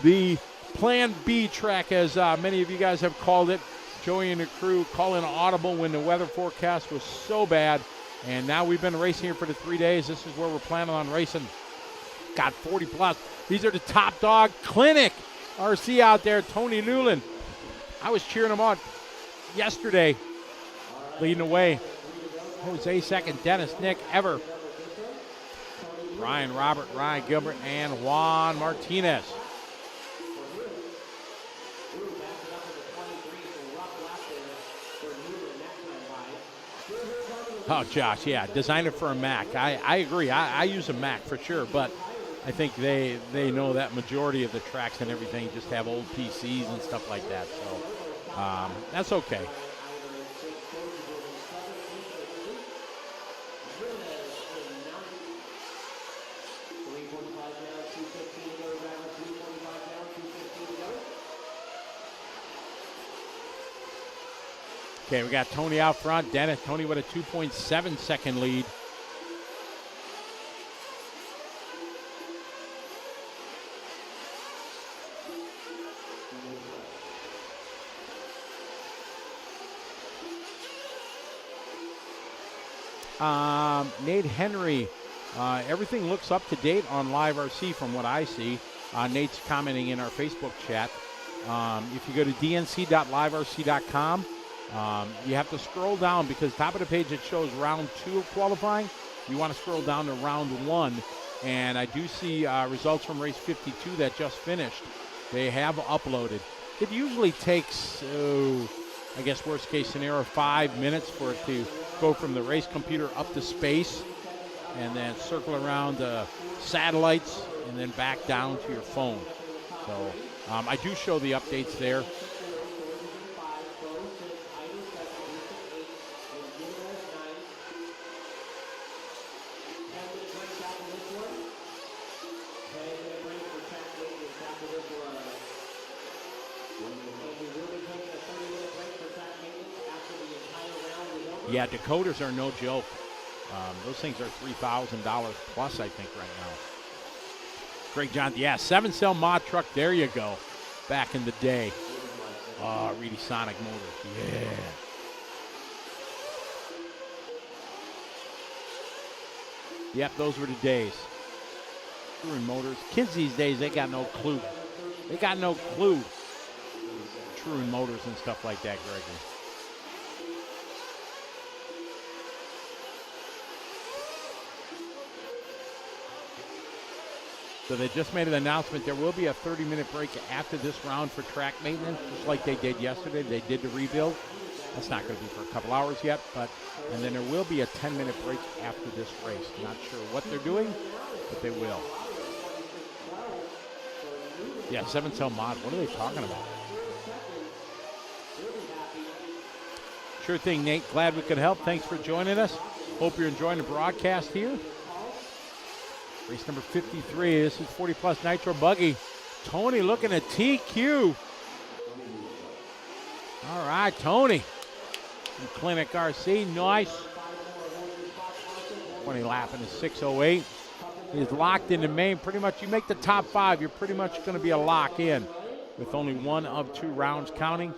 the Plan B track, as many of you guys have called it. Joey and the crew calling audible when the weather forecast was so bad. And now we've been racing here for the 3 days. This is where we're planning on racing. Got 40 plus. These are the Top Dog Clinic RC out there. Tony Newland, I was cheering him on yesterday, leading the way. Jose second, Dennis, Nick, Ever, Ryan, Robert, Ryan, Gilbert, and Juan Martinez. Oh, Josh, yeah, design it for a Mac. I agree. I use a Mac for sure, but I think they know that majority of the tracks and everything just have old PCs and stuff like that. So that's okay. Okay, we got Tony out front. Dennis, Tony with a 2.7 second lead. Nate Henry, everything looks up to date on Live RC from what I see. Nate's commenting in our Facebook chat. If you go to dnc.liverc.com, you have to scroll down because top of the page it shows round 2 of qualifying. You want to scroll down to round 1, and I do see results from race 52 that just finished. They have uploaded. It usually takes, I guess worst case scenario, 5 minutes for it to go from the race computer up to space and then circle around the satellites and then back down to your phone. So I do show the updates there. Yeah, decoders are no joke. Those things are $3,000 plus, I think, right now. Greg John, yeah, 7-cell mod truck. There you go. Back in the day. Reedy Sonic Motors. Yeah. Yep, those were the days. Touring Motors. Kids these days, they got no clue. They got no clue. Touring Motors and stuff like that, Gregory. So they just made an announcement. There will be a 30-minute break after this round for track maintenance, just like they did yesterday. They did the rebuild. That's not going to be for a couple hours yet, and then there will be a 10-minute break after this race. Not sure what they're doing, but they will. Yeah, 7-cell mod. What are they talking about? Sure thing, Nate. Glad we could help. Thanks for joining us. Hope you're enjoying the broadcast here. Race number 53. This is 40 Plus Nitro Buggy. Tony looking at TQ. All right, Tony. From Clinic RC. Nice. 20 lap in the 6:08. He's locked in the main. Pretty much, you make the top 5, you're pretty much going to be a lock in with only 1 of 2 rounds counting.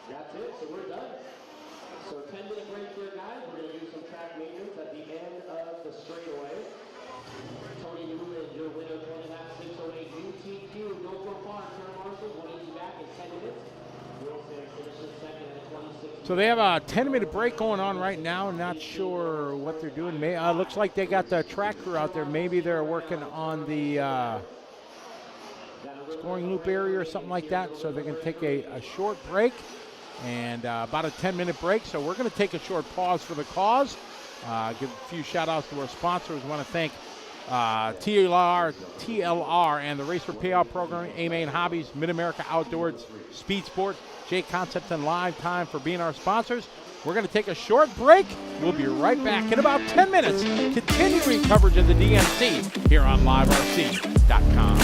That's it, so we're done. So 10-minute break here, guys. We're going to do some track maintenance at the end of the straightaway. Tony Newman, your winner, 20 laps, 6:08. UTQ, no go far. Turner Marshall, we'll be back in 10 minutes. Wilson finishes second at 26. So they have a 10-minute break going on right now. Not sure what they're doing. Looks like they got the track crew out there. Maybe they're working on the scoring loop area or something like that. So they're going to take a short break and about a 10-minute break. So we're going to take a short pause for the cause. Give a few shout-outs to our sponsors. We want to thank TLR and the Race for Payout program, A-Main Hobbies, Mid-America Outdoors, Speed Sport, J Concepts, and Live Time for being our sponsors. We're going to take a short break. We'll be right back in about 10 minutes, continuing coverage of the DNC here on LiveRC.com.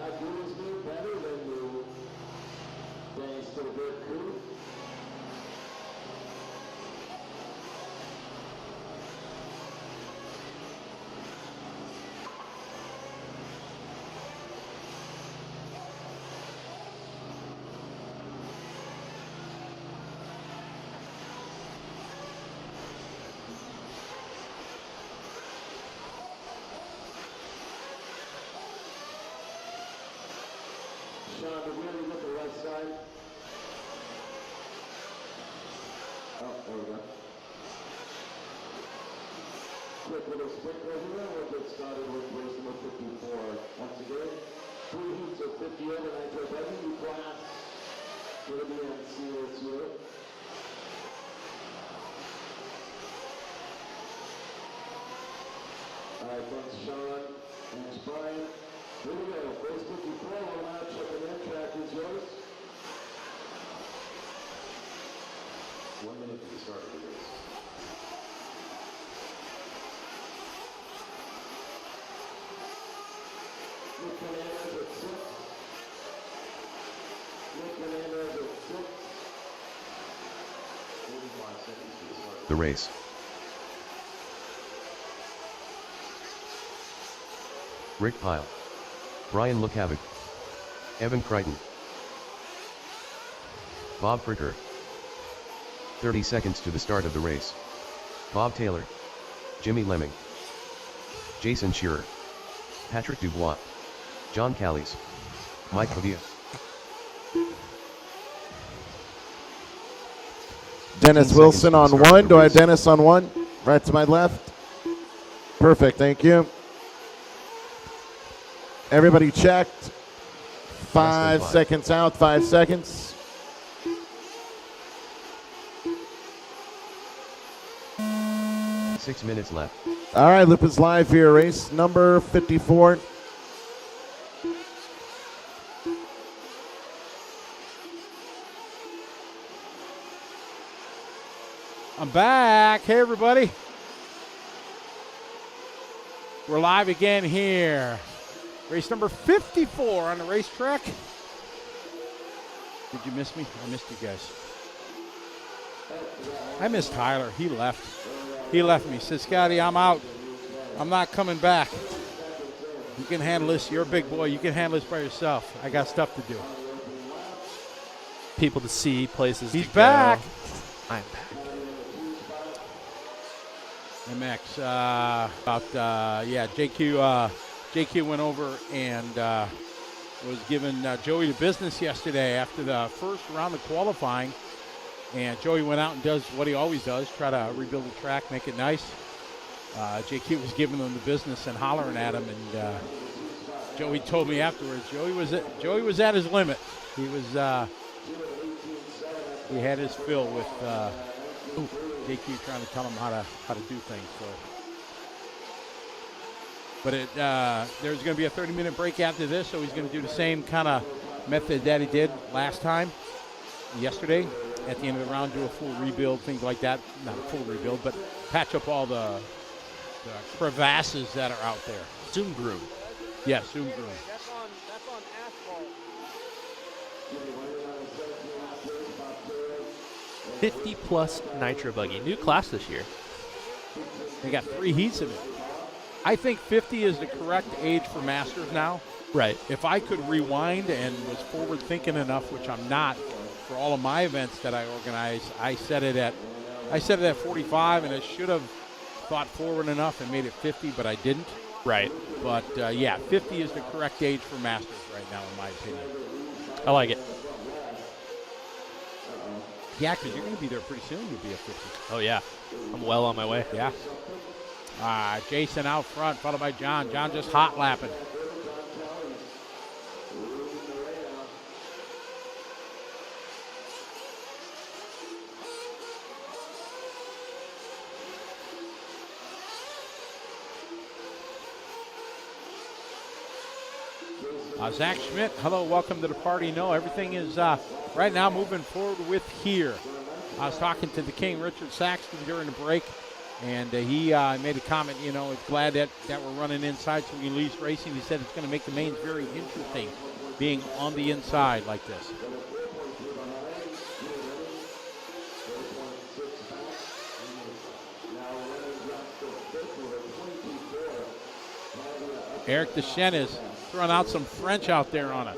Now, Gooey's new, better than new. Thanks to the good Goo. Sean, the wheel is at the right side. Oh, there we go. Quick little sprinkler here. We'll get started with race number 54. Once again, 3 heats of 50 over nitro buggy. New class for the DNC this year. All right, thanks, Sean. Thanks, Brian. Here we go. Race 54. We'll now check the in. Track is yours. 1 minute to the start of the race. Nick Fernandez at 6. Nick Fernandez at 6. 45 seconds to the start. The race. Rick Pyle. Brian Lookhavik. Evan Crichton. Bob Fricker. 30 seconds to the start of the race. Bob Taylor. Jimmy Lemming. Jason Shearer. Patrick Dubois. John Callies. Mike Pavia. Dennis 15 Wilson on seconds to the start 1. of Do the I have race. Dennis on 1? Right to my left. Perfect, thank you. Everybody checked. 5 5. seconds out, 5 seconds. Six minutes left. All right, Loop is live here. Race number 54. I'm back. Hey, everybody. We're live again here. Race number 54 on the racetrack. Did you miss me? I missed you guys. I missed Tyler. He left. He left me. He said, Scotty, I'm out. I'm not coming back. You can handle this. You're a big boy. You can handle this by yourself. I got stuff to do. People to see, places He's to back. go. I'm back. MX, JQ went over and was giving Joey the business yesterday after the first round of qualifying. And Joey went out and does what he always does, try to rebuild the track, make it nice. JQ was giving them the business and hollering at him, and Joey told me afterwards, Joey was at his limit. He was he had his fill with JQ trying to tell him how to do things. So, but there's going to be a 30-minute break after this, so he's going to do the same kind of method that he did last time, yesterday. At the end of the round, do a full rebuild, things like that. Not a full rebuild, but patch up all the crevasses that are out there. Zoom grew. Yeah, zoom grew. That's on asphalt. 50-plus nitro buggy. New class this year. They got 3 heats in it. I think 50 is the correct age for Masters now. Right. If I could rewind and was forward-thinking enough, which I'm not, for all of my events that I organize, I set it at 45, and I should have thought forward enough and made it 50, but I didn't. Right. But, 50 is the correct age for Masters right now, in my opinion. I like it. Yeah, because you're going to be there pretty soon. You'll be at 50. Oh, yeah. I'm well on my way. Yeah. Jason out front, followed by John. John just hot lapping. Zach Schmidt, hello, welcome to the party. No, everything is right now moving forward with here. I was talking to the King, Richard Saxton, during the break, And he made a comment, you know, it's glad that we're running inside so we can lease racing. He said it's going to make the mains very interesting being on the inside like this. Eric Deschen is throwing out some French out there on us.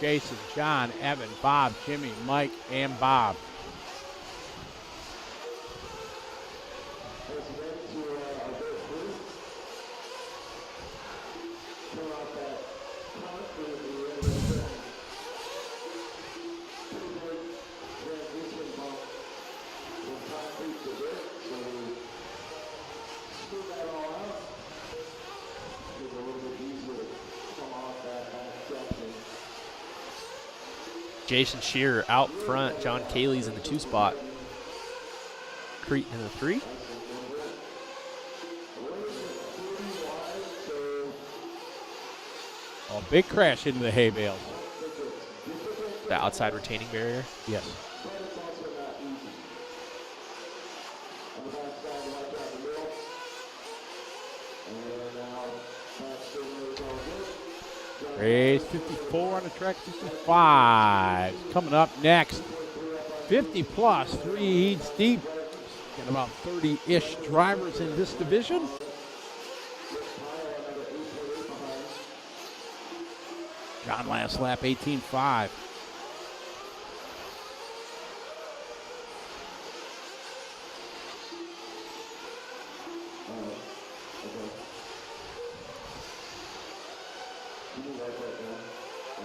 Jason, John, Evan, Bob, Jimmy, Mike, and Bob. Jason Shearer out front. John Cayley's in the 2 spot. Crete in the 3. Oh, big crash into the hay bales. The outside retaining barrier. Yes. Race 54 on the track, 55. Coming up next, 50 plus, 3 heats deep. Got about 30-ish drivers in this division. John last lap, 18.5.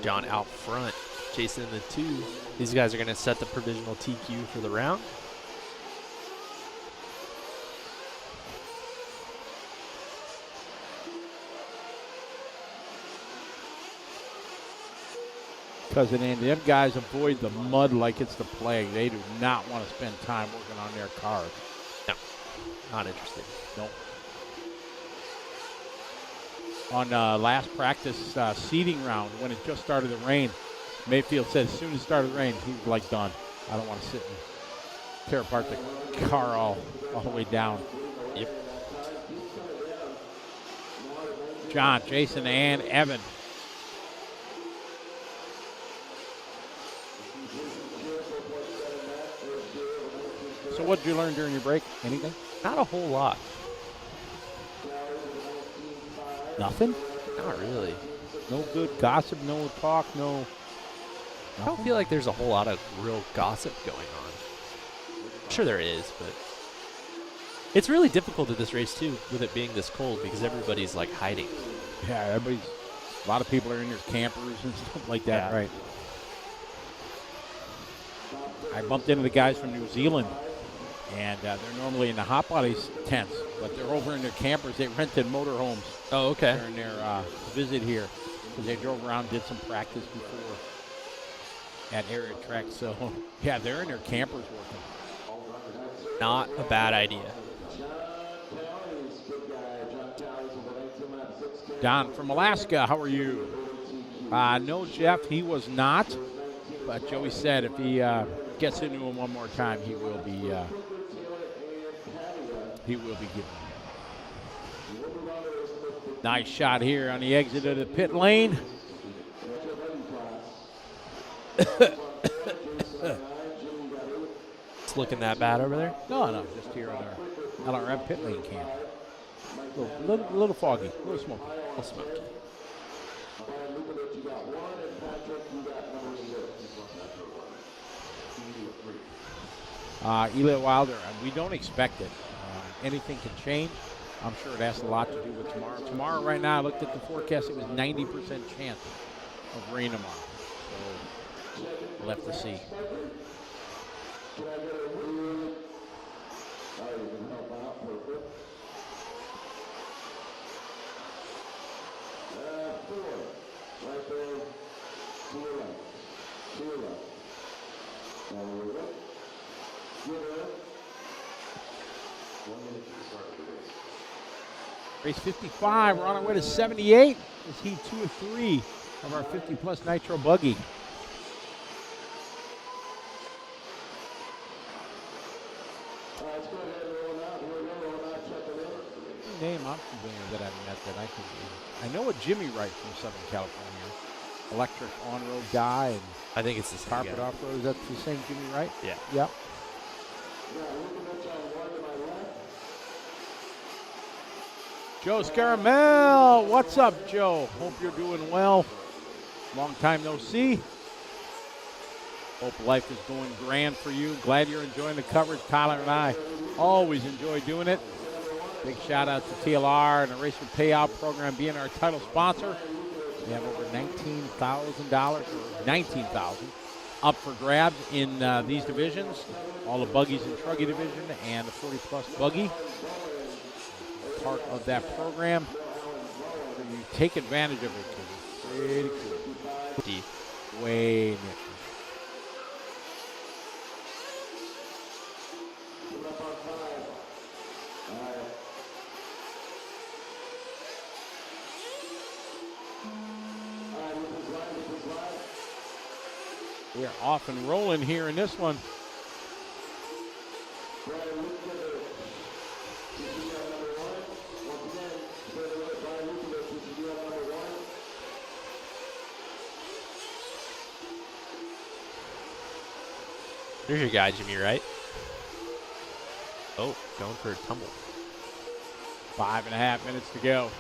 John out front. Jason in the 2. These guys are going to set the provisional TQ for the round. Cousin Andy, them guys avoid the mud like it's the plague. They do not want to spend time working on their cars. No, not interested. Nope. On last practice seeding round, when it just started to rain, Mayfield said as soon as it started to rain, he was like, done. I don't want to sit and tear apart the car all the way down. Yep. John, Jason, and Evan. So what did you learn during your break? Anything? Not a whole lot. Nothing? Not really. No good gossip, no talk, no... I don't feel like there's a whole lot of real gossip going on. I'm sure there is, but it's really difficult at this race too, with it being this cold, because everybody's like hiding. Yeah, a lot of people are in their campers and stuff like that, Yeah. right? I bumped into the guys from New Zealand, and they're normally in the hot bodies tents, but they're over in their campers. They rented motorhomes Oh, okay. during their visit here, because they drove around, did some practice before at area track. So, yeah, they're in their campers working. Not a bad idea. Don from Alaska, how are you? No, Jeff, he was not. But Joey said if he gets into him one more time, he will be given. Nice shot here on the exit of the pit lane. It's looking that bad over there. No, just here on our pit lane cam. Little foggy, a little smoky. A little smoky. Eli Wilder, we don't expect it. Anything can change. I'm sure it has a lot to do with tomorrow. Tomorrow, right now, I looked at the forecast. It was 90% chance of rain tomorrow. So we'll have to see. Race 55, we're on our way to 78. It's heat 2 of 3 of our 50-plus Nitro buggy. Name I'm familiar that I've met that I can. I know a Jimmy Wright from Southern California, electric on-road guy and I think it's the same carpet guy. off-road. Is that the same Jimmy Wright? Yeah. Yep. Joe Scaramel, what's up, Joe? Hope you're doing well. Long time no see. Hope life is going grand for you. Glad you're enjoying the coverage. Tyler and I always enjoy doing it. Big shout out to TLR and the Racer Payout Program being our title sponsor. We have over $19,000 or $19,000 up for grabs in these divisions. All the buggies in Truggy division and the 40-plus buggy. Part of that program. So you take advantage of it because it's pretty cool. Deep. Way nifty. We are off and rolling here in this one. There's your guy, Jimmy Wright. Oh, going for a tumble. 5.5 minutes to go.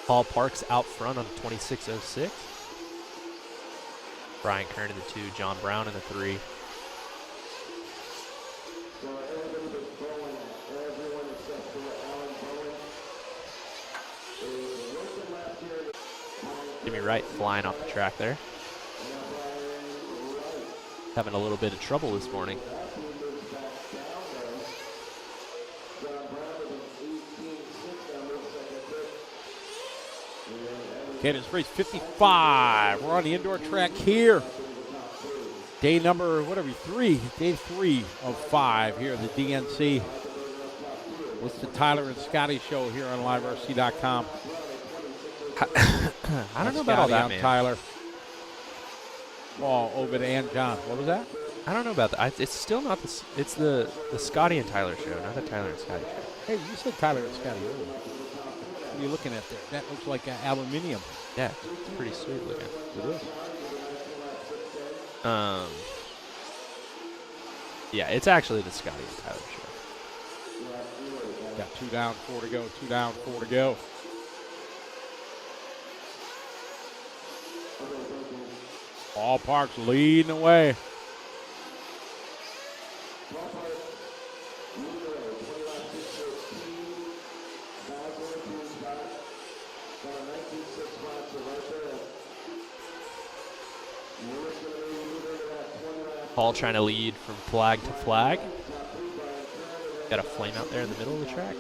Paul Parks out front on 26.06. Brian Kern in the 2, John Brown in the 3. Jimmy Wright flying off the track there. Having a little bit of trouble this morning. Okay, it's race 55. We're on the indoor track here. Day number, day 3 of 5 here at the DNC. It's the Tyler and Scotty show here on liverc.com. I don't know about all that, man. Tyler. Paul, Ovid, and John. What was that? I don't know about that. It's still not the. It's the Scotty and Tyler show, not the Tyler and Scotty show. Hey, you said Tyler and Scotty earlier. What are you looking at there? That looks like aluminium. Yeah, it's pretty sweet looking. It is. Yeah, it's actually the Scotty and Tyler show. Got 2 down, 4 to go. 2 down, 4 to go. Paul Parks leading the way. Paul trying to lead from flag to flag. Got a flame out there in the middle of the track.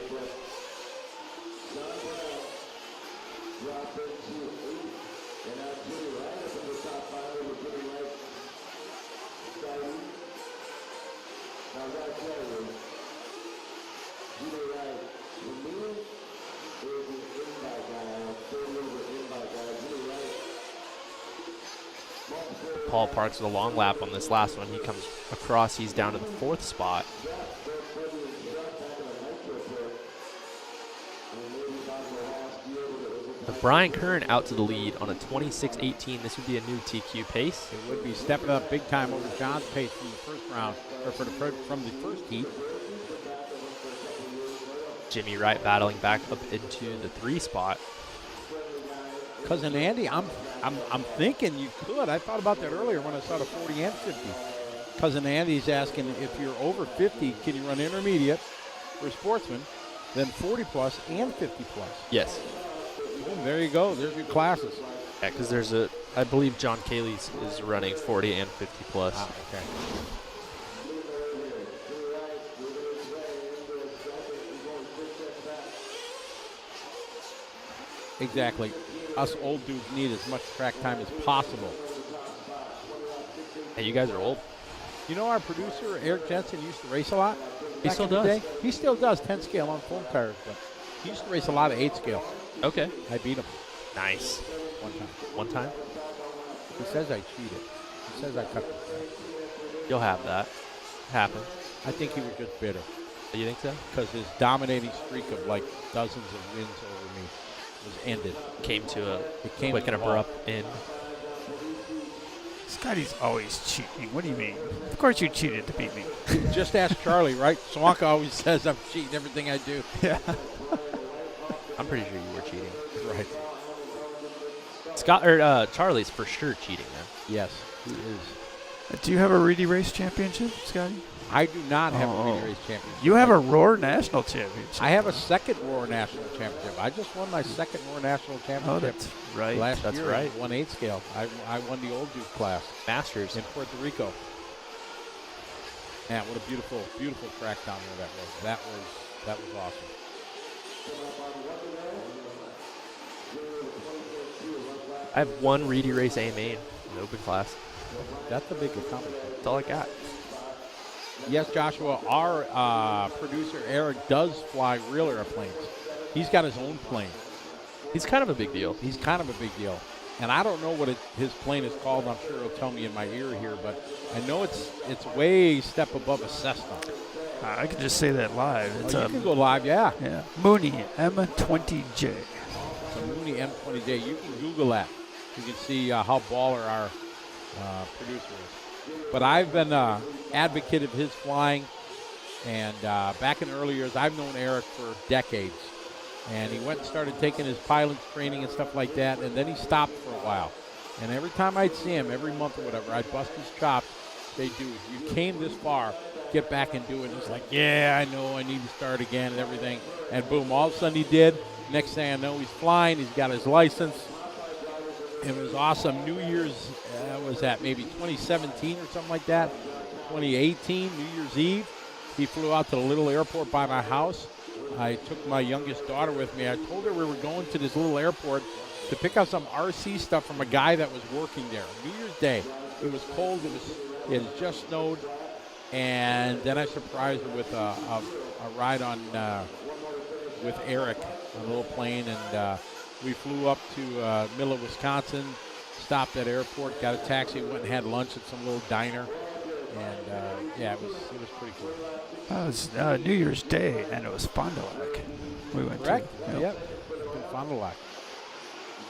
Paul Parks with a long lap on this last one. He comes across. He's down to the 4th spot. Brian Kern out to the lead on a 26.18. This would be a new TQ pace. It would be stepping up big time over John's pace from the first round, or from the first heat. Jimmy Wright battling back up into the 3 spot. Cousin Andy, I'm thinking you could. I thought about that earlier when I saw the 40 and 50. Cousin Andy's asking if you're over 50, can you run intermediate for Sportsman, then 40 plus and 50 plus? Yes. Boom, there you go. There's your classes. Yeah, because I believe John Cayley's is running 40 and 50 plus. Ah, okay. Exactly. us old dudes need as much track time as possible. Hey, you guys are old. You know, our producer, Eric Jensen, used to race a lot. He back still in the does. day. He still does 10 scale on full tires, but he used to race a lot of 8 scale. Okay. I beat him Nice. one time. One time? He says I cheated. He says I cut the track. You'll have that. Happen. I think he was just bitter You think so? because his dominating streak of like dozens of wins over me was ended. Came to a It came quick to and a halt. abrupt end. Scotty's always cheating. What do you mean? Of course you cheated to beat me. Just ask Charlie, right? Swanka always says I'm cheating everything I do. Yeah. I'm pretty sure you were cheating. Right. Scott or Charlie's for sure cheating, man. Yes, he is. Do you have a Reedy Race Championship, Scotty? I do not have a Oh. Reedy Race Championship. You have a Roar National Championship. I have a second Roar National Championship. I just won my second Roar National Championship. Oh, that's right. Last That's year, right. 1/8 scale. I won the old Duke class Masters. in Puerto Rico. Man, what a beautiful, beautiful track down there that was. That was awesome. I have one Reedy Race A main in the open class. That's a big accomplishment. That's all I got. Yes, Joshua, our producer Eric does fly real airplanes. He's got his own plane. He's kind of a big deal. He's kind of a big deal. And I don't know what his plane is called. I'm sure he'll tell me in my ear here, but I know it's way step above a Cessna. I can just say that live. It's You can go live, yeah. yeah. Mooney M20J. It's a Mooney M20J. You can Google that. You can see how baller our producer is. But I've been advocate of his flying, and back in the early years, I've known Eric for decades. And he went and started taking his pilot's training and stuff like that, and then he stopped for a while. And every time I'd see him, every month or whatever, I'd bust his chops. Say, dude, you came this far, get back and do it. And he's like, yeah, I know, I need to start again and everything. And boom, all of a sudden he did. Next thing I know, he's flying, he's got his license. It was awesome. New Year's, was that maybe 2017 or something like that? 2018, New Year's Eve. He flew out to the little airport by my house. I took my youngest daughter with me. I told her we were going to this little airport to pick up some RC stuff from a guy that was working there. New Year's Day. It was cold. It had just snowed. And then I surprised her with a ride on with Eric on a little plane. And we flew up to middle of Wisconsin, stopped at airport, got a taxi, went and had lunch at some little diner. And yeah, it was pretty cool. It was New Year's Day, and it was Fond du Lac. We went Correct? to. Yep. In Fond du Lac.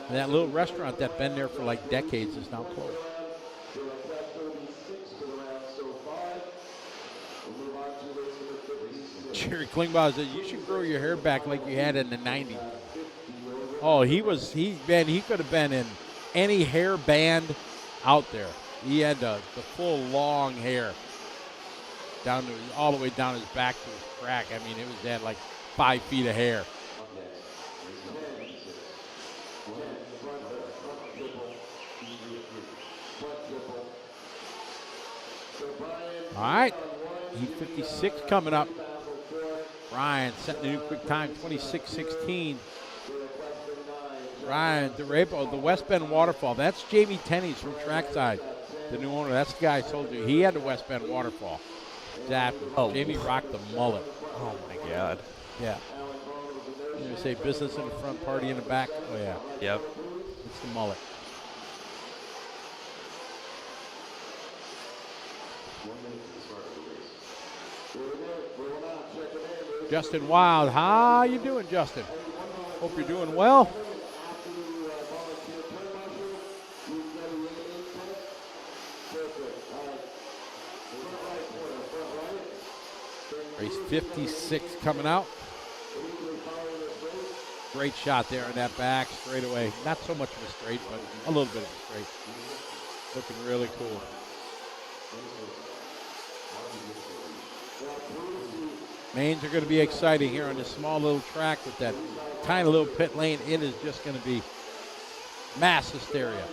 And that little restaurant that's been there for like decades is now closed. Jerry Klingbaugh said, you should grow your hair back like you had in the 90s. Oh, he could have been in any hair band out there. He had the full long hair down to all the way down his back to his crack. I mean, he had like 5 feet of hair. All right, E56 coming up. Ryan setting a new quick time, 26:16. Ryan DeRapo, the West Bend Waterfall. That's Jamie Tenney's from Trackside, the new owner. That's the guy I told you. He had the West Bend Waterfall. Exactly. Oh. Jamie rocked the mullet. Oh my God. Yeah. You say business in the front, party in the back. Oh yeah, Yep. it's the mullet. Justin Wild, how you doing, Justin? Hope you're doing well. Race 56 coming out. Great shot there in that back straightaway. Not so much of a straight, but a little bit of a straight. Looking really cool. Mains are going to be exciting here on this small little track with that tiny little pit lane. It is just going to be mass hysteria.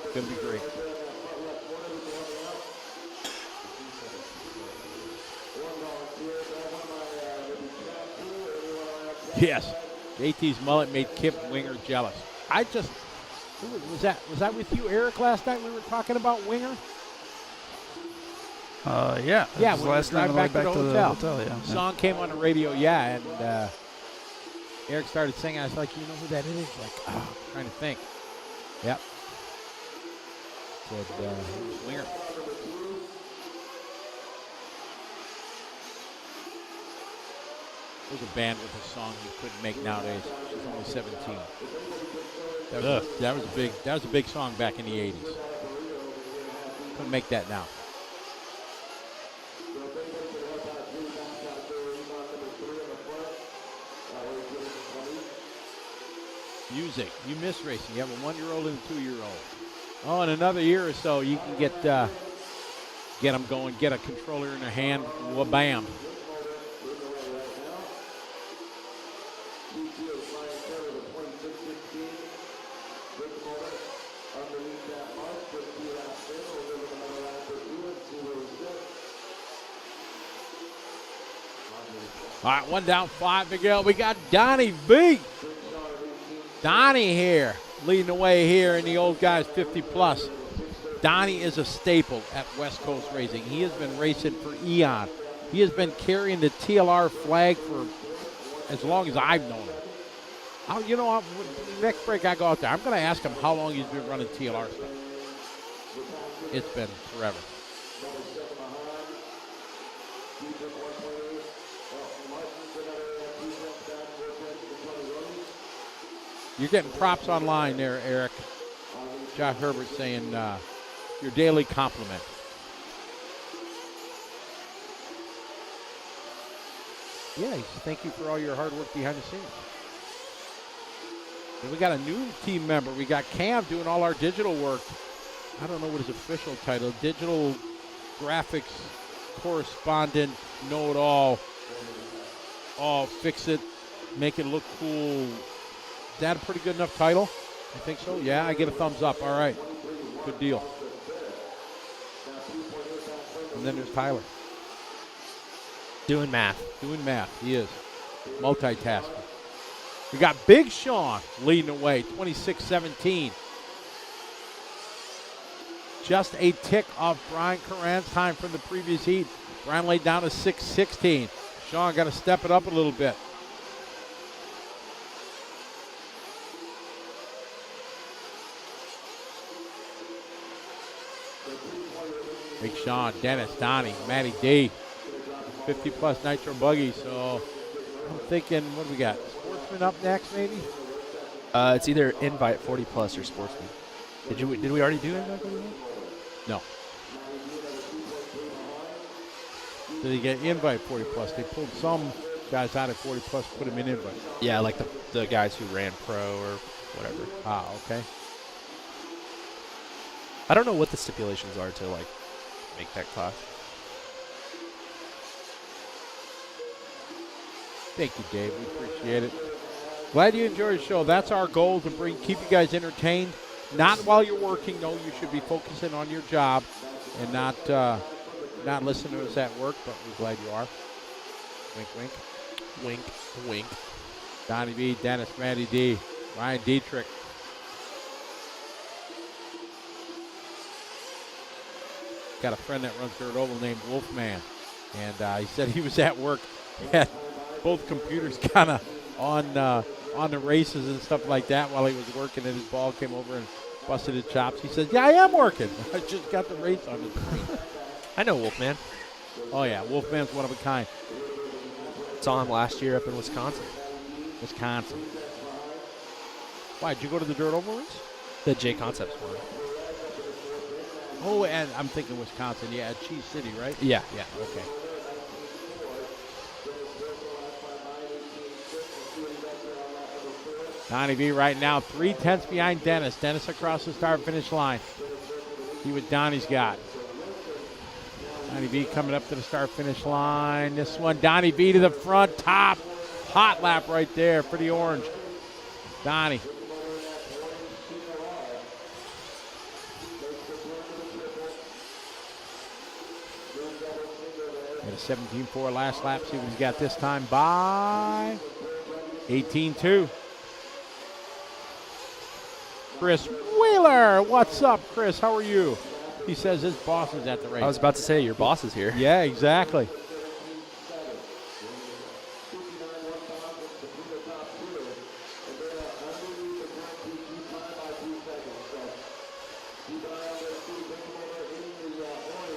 It's going to be great. Yes, JT's mullet made Kip Winger jealous. I just was that with you, Eric, last night we were talking about Winger? Yeah. Yeah, It was when we last were night on the way driving back to the hotel. Yeah. Song came on the radio, and Eric started singing. I was like, you know who that is? Like, I'm trying to think. Yep. Said, who's Winger? There's a band with a song you couldn't make nowadays. She's only 17. That was a big song back in the 80s. Couldn't make that now. Music. You miss racing. You have a 1-year-old and a 2-year-old. Oh, in another year or so, you can get them going. Get a controller in their hand. Wha-bam. All right, 1 down, 5 to go. We got Donnie B. Donnie here, leading the way here in the old guys 50 plus. Donnie is a staple at West Coast Racing. He has been racing for eon. He has been carrying the TLR flag for as long as I've known him. You know, next break I go out there, I'm going to ask him how long he's been running TLR stuff. It's been forever. You're getting props online there, Eric. Josh Herbert saying your daily compliment. Yeah, thank you for all your hard work behind the scenes. And we got a new team member. We got Cam doing all our digital work. I don't know what his official title, digital graphics correspondent, know-it-all. Oh, fix it, make it look cool. Is that a pretty good enough title? I think so. Yeah, I get a thumbs up. All right. Good deal. And then there's Tyler. Doing math. Doing math. He is. Multitasking. We got Big Sean leading the way, 26-17. Just a tick off Brian Curran's time from the previous heat. Brian laid down a 6:16. Sean got to step it up a little bit. Big Sean, Dennis, Donnie, Matty D, 50 plus Nitro buggy. So I'm thinking, what do we got? Sportsman up next, maybe? It's either Invite 40 plus or Sportsman. Did we already do Invite 40 plus? No. Did they get Invite 40 plus? They pulled some guys out of 40 plus, put them in Invite. Yeah, like the guys who ran pro or whatever. Ah, okay. I don't know what the stipulations are to like make that class. Thank you, Dave. We appreciate it. Glad you enjoyed the show. That's our goal, to keep you guys entertained. Not while you're working. No, you should be focusing on your job and not listening to us at work, but we're glad you are. Wink, wink. Wink, wink. Donnie B, Dennis, Matty D, Ryan Dietrich. Got a friend that runs Dirt Oval named Wolfman, and he said he was at work, had both computers kind of on the races and stuff like that while he was working, and his ball came over and busted his chops. He said, "Yeah, I am working. I just got the race on the screen." I know Wolfman. Oh yeah, Wolfman's one of a kind. Saw him last year up in Wisconsin. Wisconsin. Why, did you go to the Dirt Oval race? The J Concepts one. Oh, and I'm thinking Wisconsin. Yeah, Cheese City, right? Yeah. Yeah, okay. Donnie B right now 3/10 behind Dennis. Dennis across the start finish line. See what Donnie's got. Donnie B coming up to the start finish line. This one, Donnie B to the front, top. Hot lap right there for the orange. Donnie. Got a 17.4 last lap. See what he's got this time by 18.2. Chris Wheeler. What's up, Chris? How are you? He says his boss is at the race. I was about to say your boss is here. Yeah, exactly.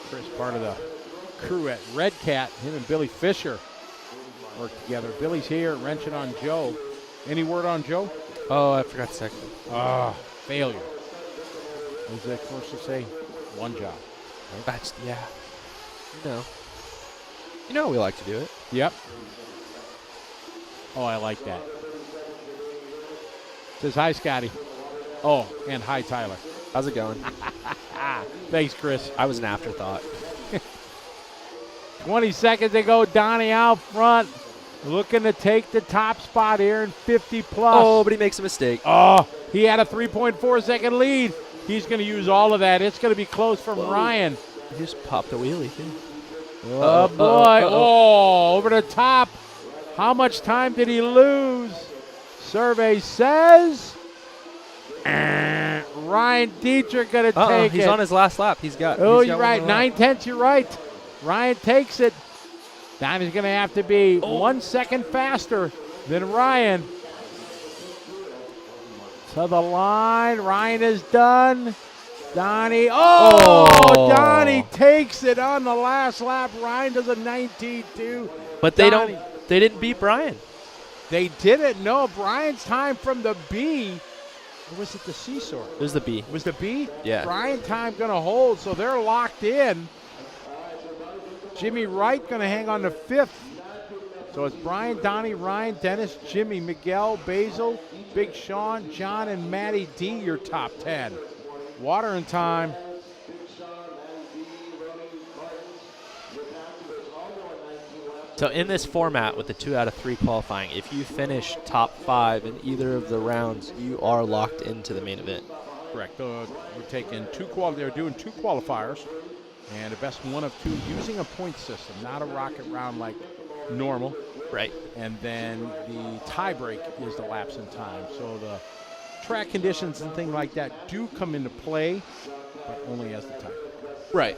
Chris, part of the crew at Red Cat. Him and Billy Fisher work together. Billy's here wrenching on Joe. Any word on Joe? Oh, I forgot to second. Failure. As the commercial say, one job. That's, yeah. You know we like to do it. Yep. Oh, I like that. Says hi, Scotty. Oh, and hi, Tyler. How's it going? Thanks, Chris. I was an afterthought. 20 seconds to go. Donnie out front. Looking to take the top spot here in 50 plus. Oh, but he makes a mistake. Oh, he had a 3.4 second lead. He's going to use all of that. It's going to be close from Ryan. He just popped a wheelie, too. Oh, boy. Oh, over the top. How much time did he lose? Survey says Ryan Dietrich going to take it. He's on his last lap. He's got. You're right. 9/10. You're right. Ryan takes it. Donnie's going to have to be 1 second faster than Ryan. To the line. Ryan is done. Donnie. Donnie takes it on the last lap. Ryan does a 19.2. But they didn't beat Brian. They didn't. No, Brian's time from the B. Or was it the C sort? It was the B. Was the B? Yeah. Brian time going to hold, so they're locked in. Jimmy Wright going to hang on to 5th. So it's Brian, Donnie, Ryan, Dennis, Jimmy, Miguel, Basil, Big Sean, John, and Matty D, your top 10. Water in time. So in this format with the 2 out of 3 qualifying, if you finish top 5 in either of the rounds, you are locked into the main event. Correct. We're taking they're doing 2 qualifiers. And the best one of 2 using a point system, not a rocket round like normal. Right. And then the tie break is the lapse in time. So the track conditions and things like that do come into play, but only as the tie break. Right.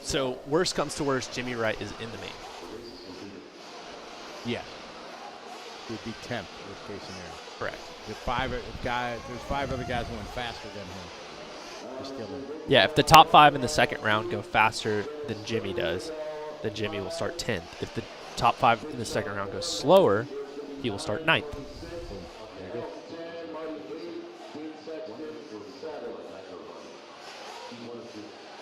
So worst comes to worst, Jimmy Wright is in the main. Yeah. It would be 10th, worst case scenario. Correct. There's 5 other guys who went faster than him. He's still in. Yeah, if the top 5 in the second round go faster than Jimmy does, then Jimmy will start 10th. If the top 5 in the second round goes slower, he will start 9th.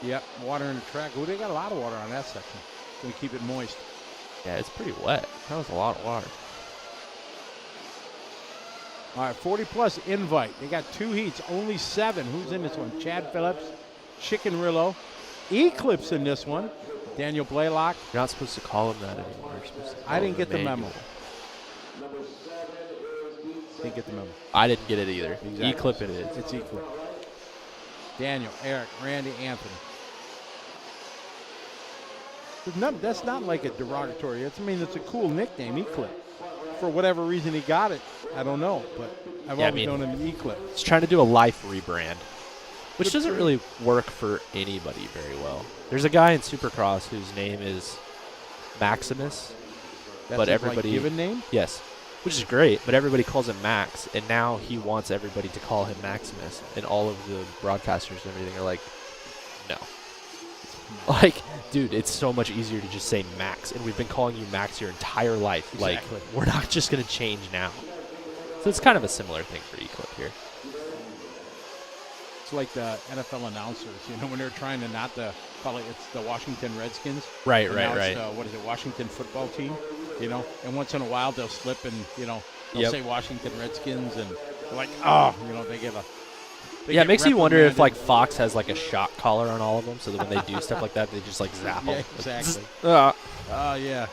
Yep, water in the track. Oh, they got a lot of water on that section. Going to keep it moist. Yeah, it's pretty wet. That was a lot of water. All right, 40-plus invite. They got 2 heats, only 7. Who's in this one? Chad Phillips, Chicken Rillo, Eclipse in this one, Daniel Blaylock. You're not supposed to call him that anymore. You're supposed to call I didn't him get the memo. Emmanuel. Didn't get the memo. I didn't get it either. Exactly. Eclipse it is. It's Eclipse. Daniel, Eric, Randy, Anthony. That's not like a derogatory. It's a cool nickname, Eclipse. For whatever reason he got it, I don't know. But I've always known him as Eclipse. It's trying to do a life rebrand, which doesn't really work for anybody very well. There's a guy in Supercross whose name is Maximus, but everybody like given name. Yes, which is great, but everybody calls him Max, and now he wants everybody to call him Maximus, and all of the broadcasters and everything are like, no. Like, dude, it's so much easier to just say Max, and we've been calling you Max your entire life. Exactly. Like, we're not just going to change now. So it's kind of a similar thing for Eclipse here. It's like the NFL announcers, when they're trying to not to call it, it's the Washington Redskins. Right. What is it, Washington football team? And once in a while they'll slip and, they'll say Washington Redskins, and they're like, they give a. Yeah, it makes me wonder if Fox has a shock collar on all of them, so that when they do stuff like that, they just zap them. Yeah, exactly. Yeah,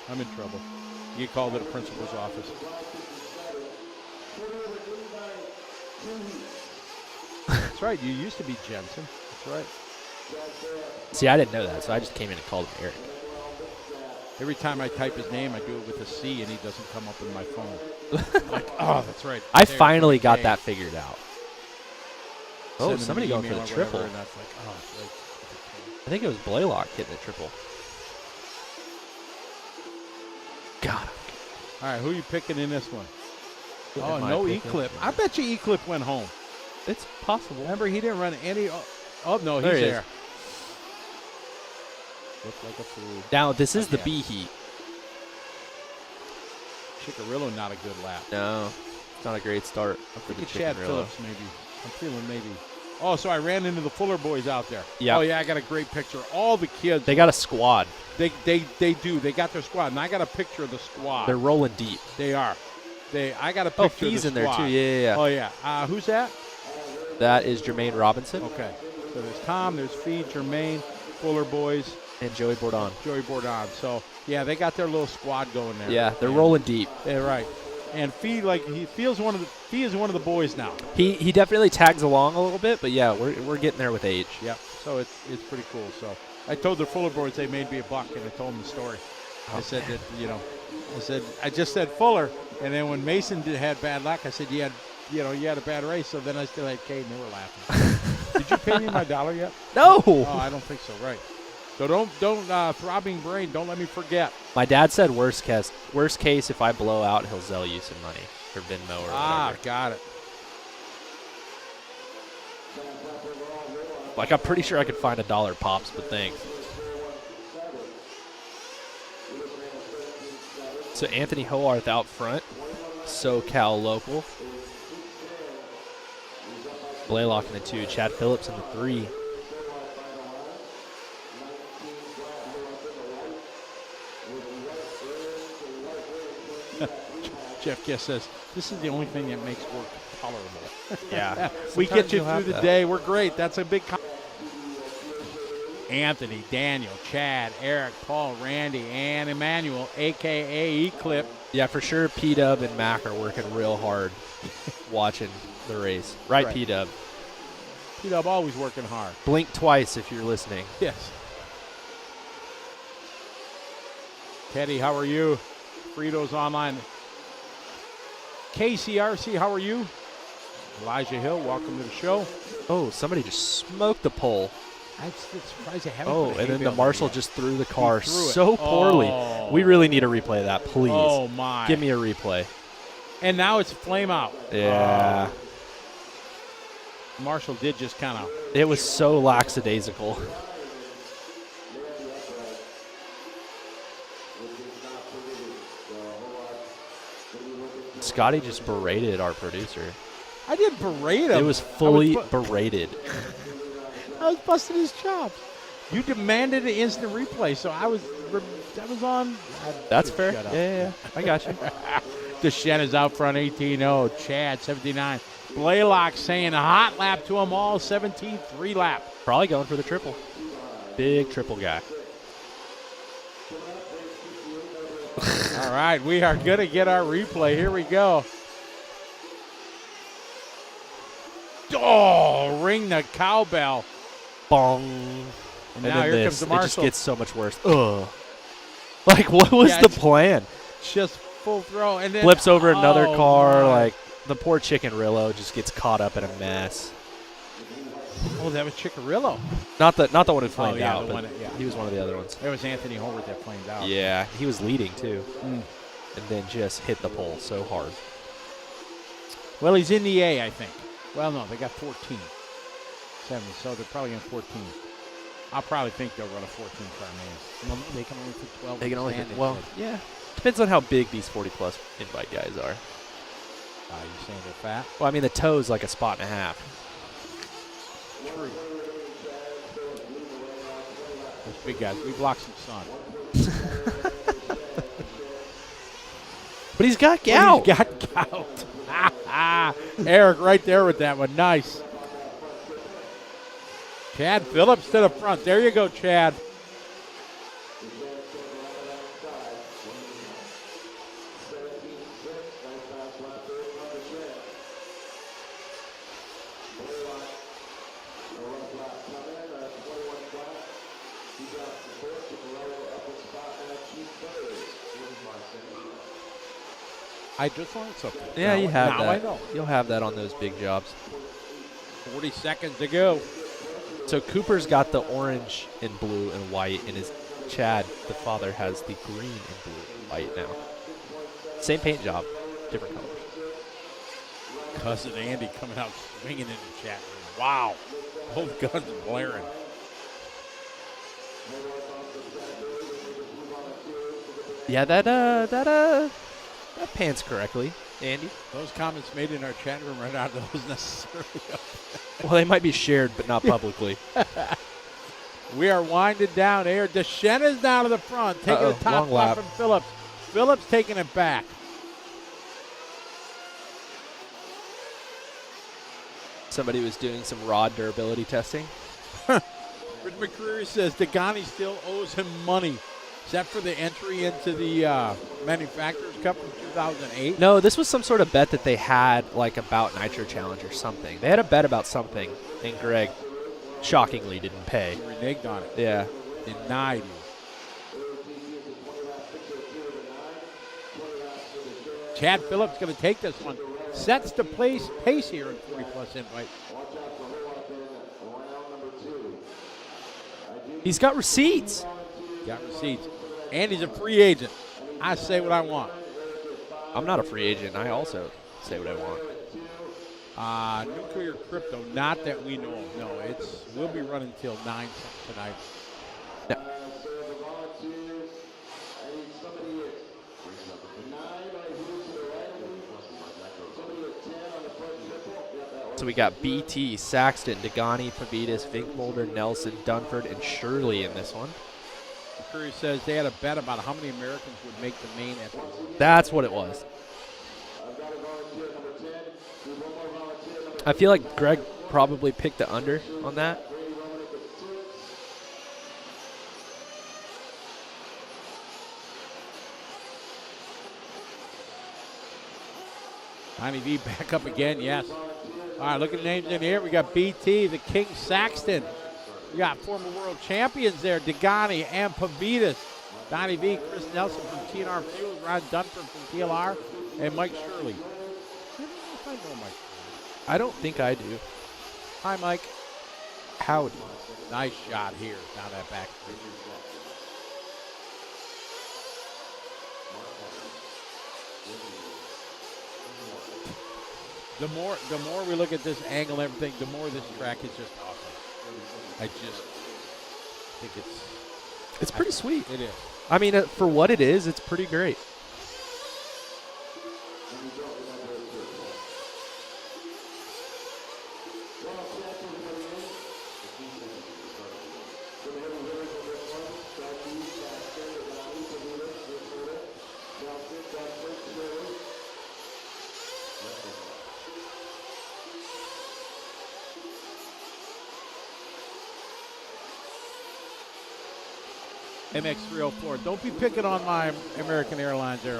I'm in trouble. You get called to the principal's office. That's right. You used to be Jensen. That's right. See, I didn't know that, so I just came in and called him Eric. Every time I type his name, I do it with a C, and he doesn't come up in my phone. That's right. I finally got that figured out. Oh, send them somebody an going for email the or whatever, triple. and that's like, oh, it's like, I think it was Blaylock hitting the triple. God. all right, who are you picking in this one? Who Oh, am I no picking? E-Clip. I bet you E-Clip went home. It's possible. Remember, he didn't run any. Oh no, he's There he is. there. Looked like a fool. Now, this is the Again. B heat. Chicarillo, not a good lap. No, it's not a great start for Look the at Chad Chicken Phillips, maybe. I'm feeling maybe. Oh, so I ran into the Fuller boys out there. Yeah. Oh, yeah, I got a great picture. All the kids. They got a squad. They do. They got their squad, and I got a picture of the squad. They're rolling deep. They are. I got a picture Oh, of the Fee's in there, squad. too. Yeah. Oh, yeah. Who's that? That is Jermaine Robinson Okay. So there's Tom, there's Fee, Jermaine, Fuller boys, and Joey Bourdon. Joey Bourdon. So, yeah, they got their little squad going there. Yeah, they're And- rolling deep. Yeah, right. And Fee, Fee is one of the boys now. He definitely tags along a little bit, but yeah, we're getting there with age. Yep. So it's pretty cool. So I told the Fuller boys they made me a buck, and I told them the story. I said that I just said Fuller, and then when Mason had bad luck, I said you had a bad race. So then I still had Kate, and they were laughing. Did you pay me my $1 yet? No. Oh, I don't think so. Right. So don't throbbing brain. Don't let me forget. My dad said worst case, if I blow out, he'll sell you some money for Venmo or whatever. Got it. Like, I'm pretty sure I could find $1 pops, but thanks. So Anthony Hoarth out front, SoCal local. Blaylock in the 2, Chad Phillips in the 3. Jeff Guest says, this is the only thing that makes work tolerable. Yeah. We get you you'll have through the that. day. We're great. That's a big Anthony, Daniel, Chad, Eric, Paul, Randy, and Emmanuel, a.k.a. E-Clip. Yeah, for sure, P-Dub and Mac are working real hard watching the race. Right. P-Dub. P-Dub always working hard. Blink twice if you're listening. Yes. Teddy, how are you? Frito's online. KCRC, how are you? Elijah Hill, welcome to the show. Oh, somebody just smoked the pole. I'm surprised they haven't. Oh, put a and then hay the bale marshal there yet. just threw the car He threw it. so poorly. Oh. We really need a replay of that, please. Oh, my. Give me a replay. And now it's flame out. Yeah. Marshall did just kind of. It was so lackadaisical. Scotty just berated our producer. I didn't berate him. It was fully I was berated. I was busting his chops. You demanded an instant replay, so I was on. That's fair. Shut up. Yeah, I got you. Deshen is out front 18-0. Chad 79. Blaylock saying a hot lap to them all. 17-3 lap. Probably going for the triple. Big triple guy. All right, we are going to get our replay. Here we go. Oh, ring the cowbell. Bong. And And now then here this, comes the it just marshal. gets so much worse. Ugh. Like, what was the plan? Just full throw. And then Flips over another oh, car. my. Like, the poor Chicken Rillo just gets caught up in a mess. Oh, that was Chicarillo. Not the one who flamed yeah, out, the but one, yeah. he was one of the other ones. It was Anthony Howard that flamed out. Yeah, he was leading too, Mm. and then just hit the pole so hard. Well, he's in the A, I think. Well, no, they got 14. 7, so they're probably in 14. I'll probably think they'll run a 14 car man. Well, they can only put 12. They can only stand hit. it, Well, but- yeah, depends on how big these 40-plus invite guys are. You saying they're fat? Well, I mean, the toe's like a spot and a half. True. Those big guys. We block some sun. But he's got But gout. he's got gout. Eric right there with that one. Nice. Chad Phillips to the front. There you go, Chad. I just learned something. Yeah, you have now that. I know. You'll have that on those big jobs. 40 seconds to go. So Cooper's got the orange and blue and white, and his Chad, the father, has the green and blue and white now. Same paint job, different colors. Cousin Andy coming out swinging in the chat room. Wow. Both guns blaring. Yeah, that pans correctly, Andy. Those comments made in our chat room right out of those necessarily up. Well, they might be shared, but not publicly. We are winding down here. Deschenes down to the front, taking the top long lap from Phillips. Phillips taking it back. Somebody was doing some rod durability testing. Rich McCreary says Degani still owes him money, except for the entry into the Manufacturers Cup from 2008. No, this was some sort of bet that they had, like, about Nitro Challenge or something. They had a bet about something, and Greg shockingly didn't pay. He reneged on it. Yeah. Denied you. Chad Phillips going to take this one. Sets the pace here in 40-plus invite. He's got receipts. Got receipts. And he's a free agent. I say what I want. I'm not a free agent. I also say what I want. Nuclear Crypto, not that we know of. No, we'll be running till 9 tonight. No. So we got BT, Saxton, Degani, Pavitas, Vinkmolder, Nelson, Dunford, and Shirley in this one. McCreary says they had a bet about how many Americans would make the main at That's what it was. I feel like Greg probably picked the under on that. Tiny V back up again, yes. All right, look at the names in here. We got BT, the King Saxton. We got former world champions there, Degani and Pavitas. Donnie V, Chris Nelson from TNR Fuels, Ron Dunford from TLR, and Mike Shirley. I don't know if I know Mike Shirley. I don't think I do. Hi, Mike. Howdy. Nice shot here down that back. The more we look at this angle and everything, the more this track is just awesome. I just think It's pretty sweet. It is. I mean, for what it is, it's pretty great. MX304. Don't be picking on my American Airlines. Yeah,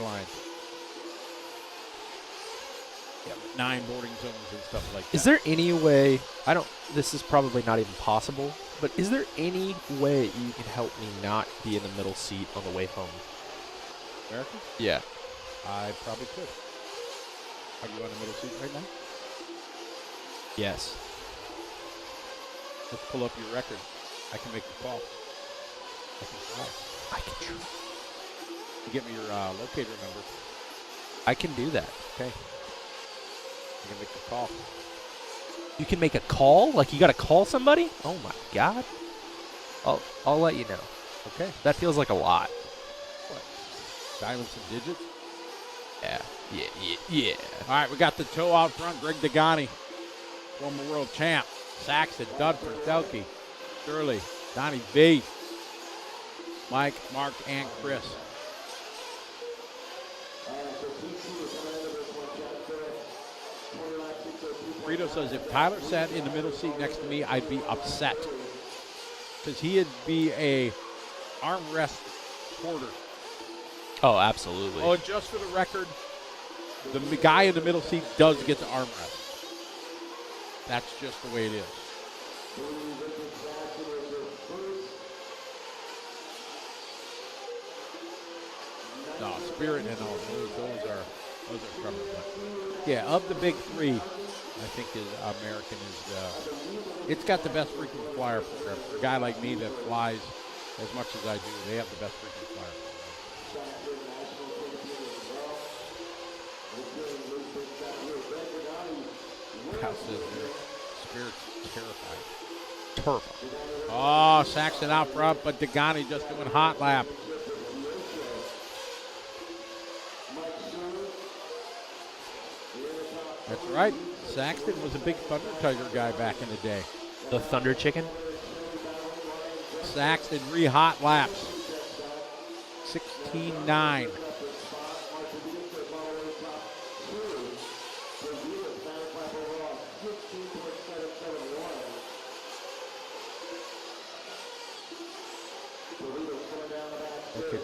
9 boarding zones and stuff like that. Is there any way, this is probably not even possible, but is there any way you can help me not be in the middle seat on the way home? American? Yeah. I probably could. Are you on the middle seat right now? Yes. Let's pull up your record. I can make the call. I can try. You get me your locator number. I can do that. Okay. I can make the call. You can make a call? Like you got to call somebody? Oh my God. I'll let you know. Okay. That feels like a lot. What? Dialing some digits? Yeah. All right, we got the toe out front. Greg Degani, former world champ. Saxton, Dudford, Delkey, Shirley, Donnie V, Mike, Mark, and Chris. Frito says if Tyler sat in the middle seat next to me, I'd be upset. Because he'd be a armrest porter. Oh, absolutely. Oh, and just for the record, the guy in the middle seat does get the armrest. That's just the way it is. No, Spirit and all those are Those are trouble. Yeah, of the big three, I think is American is it's got the best frequent flyer program. For a guy like me that flies as much as I do, they have the best frequent flyer program. House says their spirit's terrified. Terrified. Oh, Saxon out front, but Degani just doing hot lap. That's right. Saxton was a big Thunder Tiger guy back in the day. The Thunder Chicken. Saxton re-hot laps. 16-9. Okay.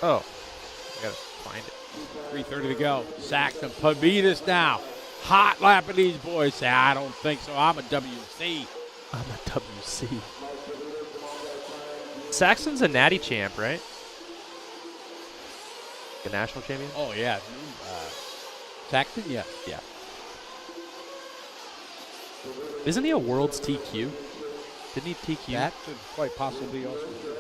Oh, I gotta find it. 3:30 to go. Saxton, Pavitas now. Hot lapping these boys. Say, I don't think so. I'm a WC. I'm a WC. Saxon's a natty champ, right? The national champion? Oh, yeah. Saxton, yeah. Yeah. Isn't he a world's TQ? Didn't he TQ? That could quite possibly also be true.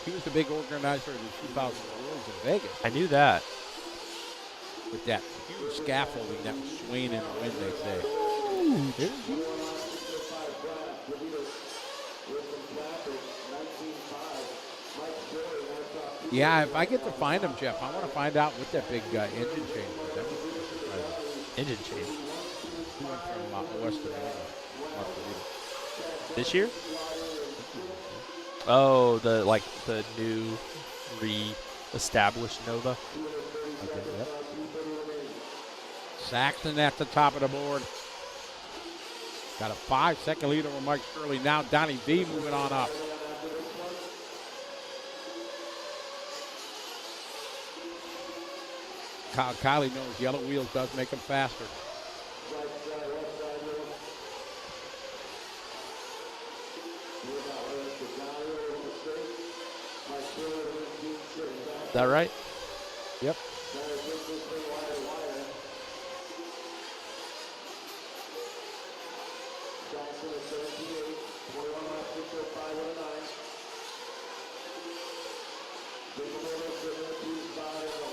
He was the big organizer of the 2000 Worlds in Vegas. I knew that. With that huge scaffolding that was swaying in the wind, they say. Yeah, if I get to find him, Jeff, I want to find out what that big engine change was. That was surprising. Engine change. He went from West to North. This year? Oh, the new re-established Nova. Okay, yep. Saxton at the top of the board. Got a 5-second lead over Mike Shirley. Now Donnie V moving on up. Kylie knows yellow wheels does make him faster. Is that right? Yep.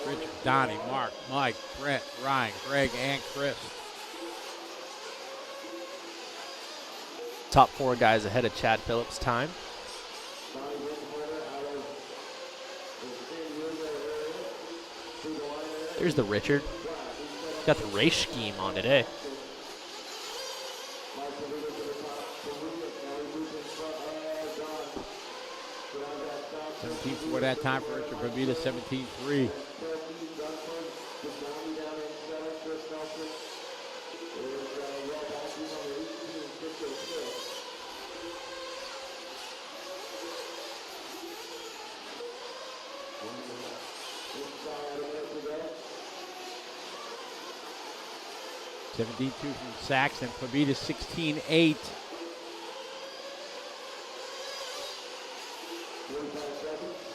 Richard, Donnie, Mark, Mike, Brett, Ryan, Greg, and Chris. Top 4 guys ahead of Chad Phillips' time. There's the Richard. Got the race scheme on today. For that time for Richard Bermuda, 17-3. $17-2 from Saxon. Pavita 16-8.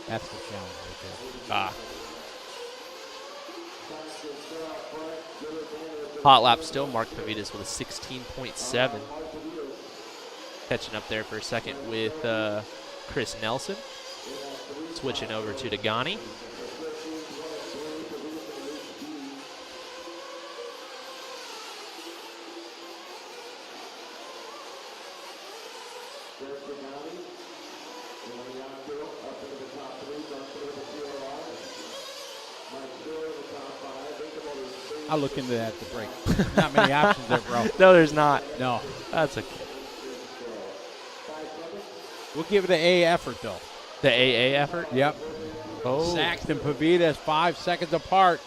That's the challenge right there. Hot lap still, Mark Pavitas with a 16.7. Catching up there for a second with Chris Nelson. Switching over to Degani. I'll look into that at the break. Not many options there, bro. No, there's not. No. That's okay. We'll give it an A effort, though. The AA effort? Yep. Oh. Saxton, Pavitas, 5 seconds apart.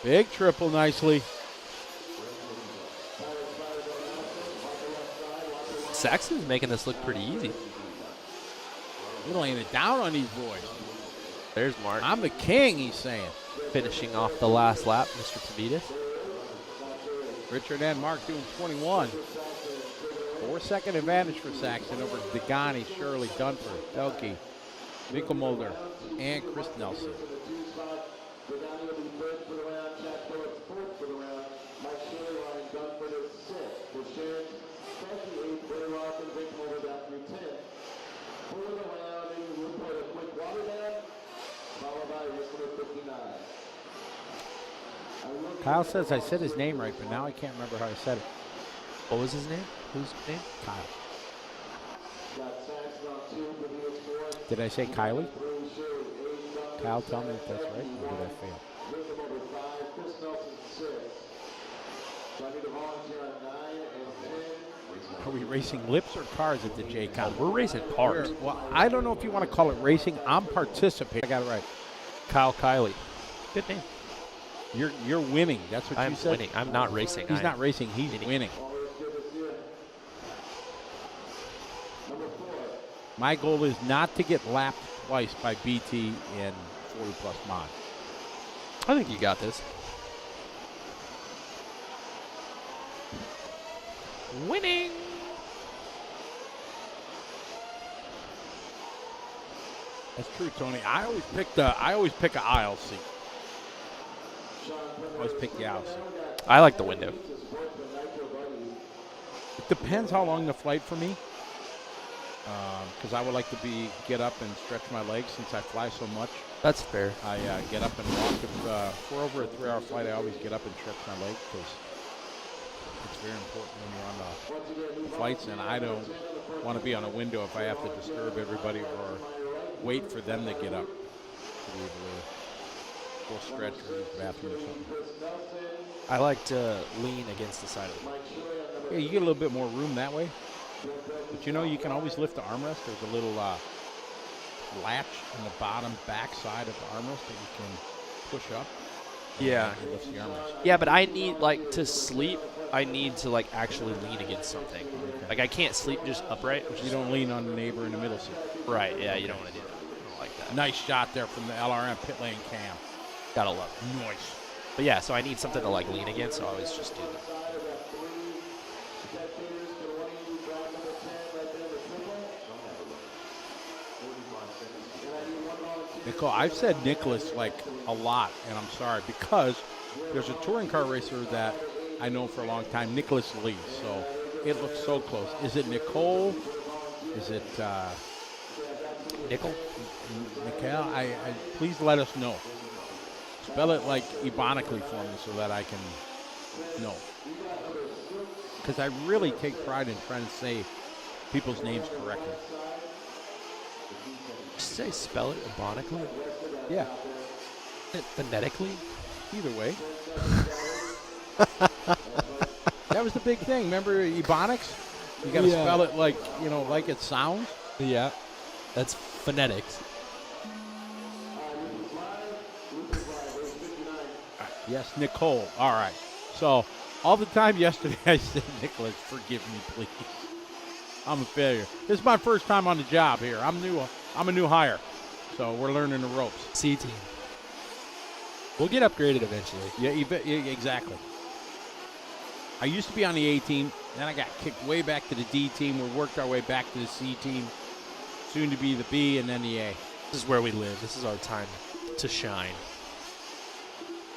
Big triple nicely. Saxton's making this look pretty easy. We're laying it down on these boys. There's Mark. I'm the king, he's saying. Finishing off the last lap, Mr. Pavitas. Richard and Mark doing 21. 4-second advantage for Saxton over Degani, Shirley, Dunford, Delkey, Winkelmulder, and Chris Nelson. Donnie will be third for the round. Chad Phillips fourth for the round. Mike Shirley, Ryan Dunford is sixth. For Sharon, Becky eighth. Barry Larkin, Vic Mulder down through 10th. For the round, and you report a quick water down, followed by race number 59. Kyle says I said his name right, but now I can't remember how I said it. What was his name? Whose name? Kyle. Got Saxon on 2, Bermuda's 4th. Did I say Kylie? 3, Shirley 8, Kyle, tell me if that's right, or did I fail? Vic Mulder 5, Chris Nelson 6. So I need a volunteer on 9 and 10. Are we racing lips or cars at the J-Con? We're racing cars. Well, I don't know if you want to call it racing. I'm participating. I got it right. Kyle Kiley. Good name. You're winning. That's what I'm you said. winning. I'm not racing. He's not racing. He's winning. My goal is not to get lapped twice by BT in 40-plus mod. I think you got this. Winning. That's true, Tony. I always pick an aisle seat. Always pick the aisle seat. I like the window. It depends how long the flight for me. Because I would like to get up and stretch my legs since I fly so much. That's fair. I get up and walk. If we're over a 3-hour flight, I always get up and stretch my legs because it's very important when you're on the flights, and I don't want to be on a window if I have to disturb everybody or wait for them to get up to be able to go stretch or use the bathroom or something. I like to lean against the side of the boat. Yeah, you get a little bit more room that way. But you know, you can always lift the armrest. There's a little latch in the bottom back side of the armrest that you can push up. Yeah. It lifts the armrest. Yeah, but I need, like, to sleep, I need to, like, actually lean against something. Okay. Like, I can't sleep just upright. Which You is don't lean on the neighbor in the middle seat. right. Yeah, you don't want to do that. I don't like that. Nice shot there from the LRM pit lane cam. Gotta love it. Nice. But yeah, so I need something to, like, lean against, so I always just do that. Nicole, I've said Nicholas like a lot, and I'm sorry, because there's a touring car racer that I know for a long time, Nicholas Lee. So it looks so close. Is it Nicole? Is it Nickel? Nicole? Please let us know. Spell it like ebonically for me so that I can know. Because I really take pride in trying to say people's names correctly. Did you say spell it ebonically? Yeah. Phonetically? Either way. That was the big thing. Remember Ebonics? You got to spell it like, like it sounds. Yeah. That's phonetics. Yes, Nicole. All right. So all the time yesterday I said, Nicholas, forgive me, please. I'm a failure. This is my first time on the job here. I'm a new hire. So we're learning the ropes. C team. We'll get upgraded eventually. Yeah, exactly. I used to be on the A team, then I got kicked way back to the D team. We worked our way back to the C team, soon to be the B, and then the A. This is where we live. This is our time to shine.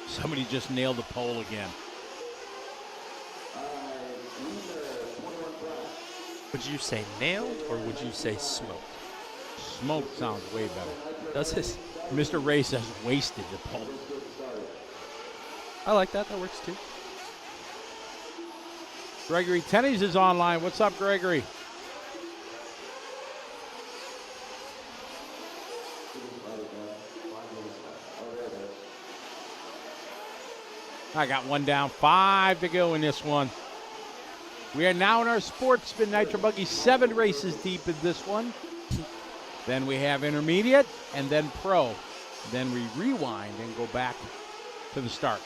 Somebody just nailed the pole again. Would you say nailed or would you say smoked? Smoke sounds way better. Does it? Mr. Ray says wasted the pole. I like that. That works too. Gregory Tennies is online. What's up, Gregory? I got one down, 5 to go in this one. We are now in our Sportsman Nitro buggy, 7 races deep in this one. Then we have intermediate and then pro. Then we rewind and go back to the start.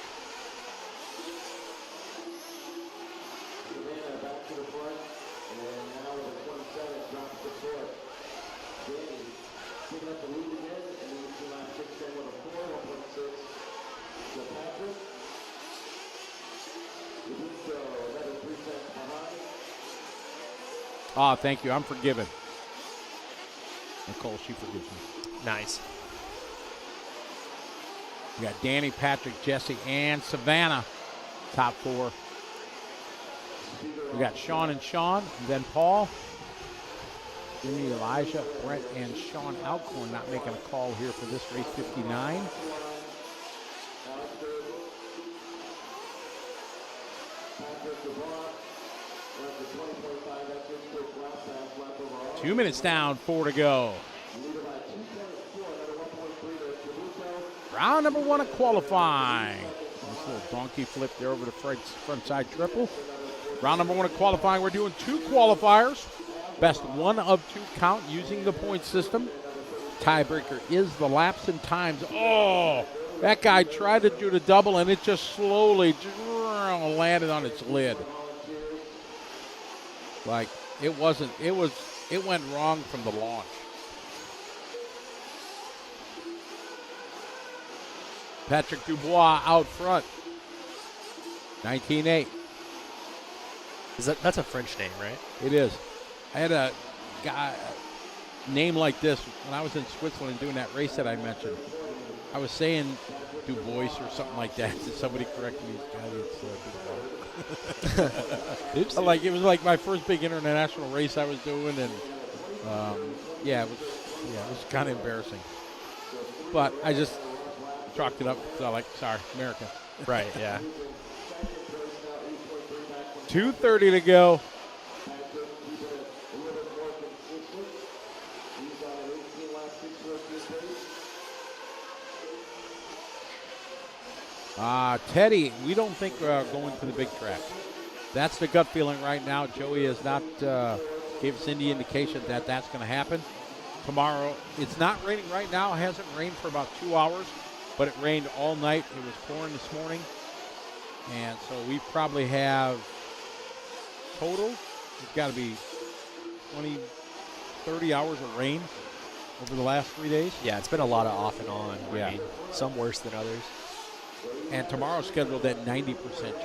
Oh, thank you. I'm forgiven. Nicole, she forgives me. Nice. We got Danny, Patrick, Jesse, and Savannah, top 4. We got Sean and Sean, and then Paul, Jimmy, Elijah, Brent, and Sean Alcorn not making a call here for this race 59. Two minutes down, 4 to go. Round number 1 of qualifying. Nice little donkey flip there over the front side triple. Round number 1 of qualifying, we're doing 2 qualifiers. Best 1 of 2 count using the point system. Tiebreaker is the laps and times. Oh, that guy tried to do the double and it just slowly landed on its lid. Like, it went wrong from the launch. Patrick Dubois out front. 19-8. That's a French name, right? It is. I had a guy name like this when I was in Switzerland doing that race that I mentioned. I was saying Dubois or something like that. Did somebody correct me? It's like it was like my first big international race I was doing, and it was kind of embarrassing. But I just chalked it up. So like, sorry, America. Right. Yeah. 2:30 to go. Teddy, we don't think we're going to the big track. That's the gut feeling right now. Joey has not gave us any indication that that's going to happen. Tomorrow, it's not raining right now. It hasn't rained for about 2 hours, but it rained all night. It was pouring this morning. And so we probably have total, it's got to be 20, 30 hours of rain over the last 3 days. Yeah, it's been a lot of off and on. Yeah. I mean, some worse than others. And tomorrow's scheduled at 90% chance.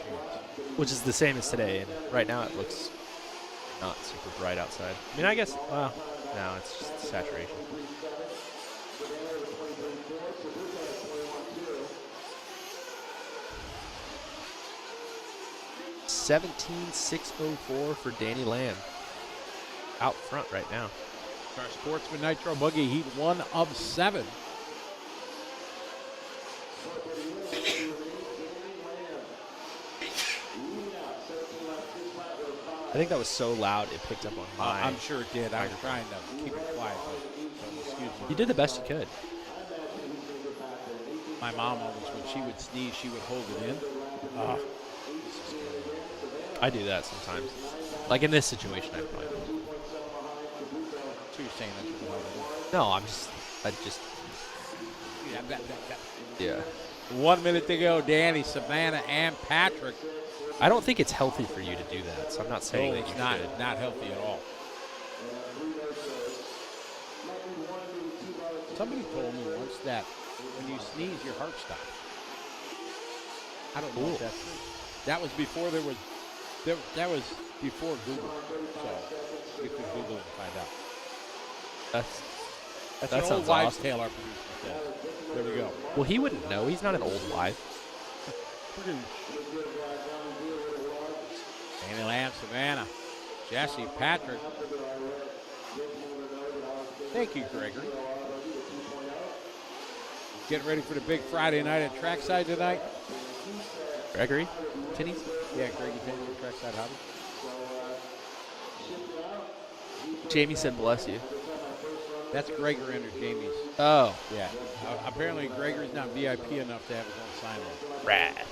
Which is the same as today. And right now it looks not super bright outside. I mean, I guess, well, no, it's just saturation. $17,604 for Danny Lamb. Out front right now. Our Sportsman Nitro Buggy Heat 1 of 7. I think that was so loud it picked up on my. I'm sure it did. I was trying to keep it quiet, but excuse me. You did the best you could. My mom always, when she would sneeze, she would hold it in. I do that sometimes. Like in this situation, I probably would. So you're saying that you hold it No, I just. in. Yeah. 1 minute to go. Danny, Savannah, and Patrick. I don't think it's healthy for you to do that, so I'm not saying that it's you not, should. not healthy at all. Somebody told me once that when you sneeze, your heart stops. I don't know if that's true. That was before that was before Google, so you could Google it and find out. That's that an sounds old wives' awesome. tale our producer said. There we go. Well, he wouldn't know. He's not an old wife. Danny Lamb, Savannah, Jesse, Patrick. Thank you, Gregory. Getting ready for the big Friday night at Trackside tonight. Gregory? Tinnies? Yeah, Greggy Tinnies at Trackside Hobby. Jamie said bless you. That's Gregory under Jamie's. Oh. Yeah. Apparently, Gregory's not VIP enough to have his own sign on. Rad.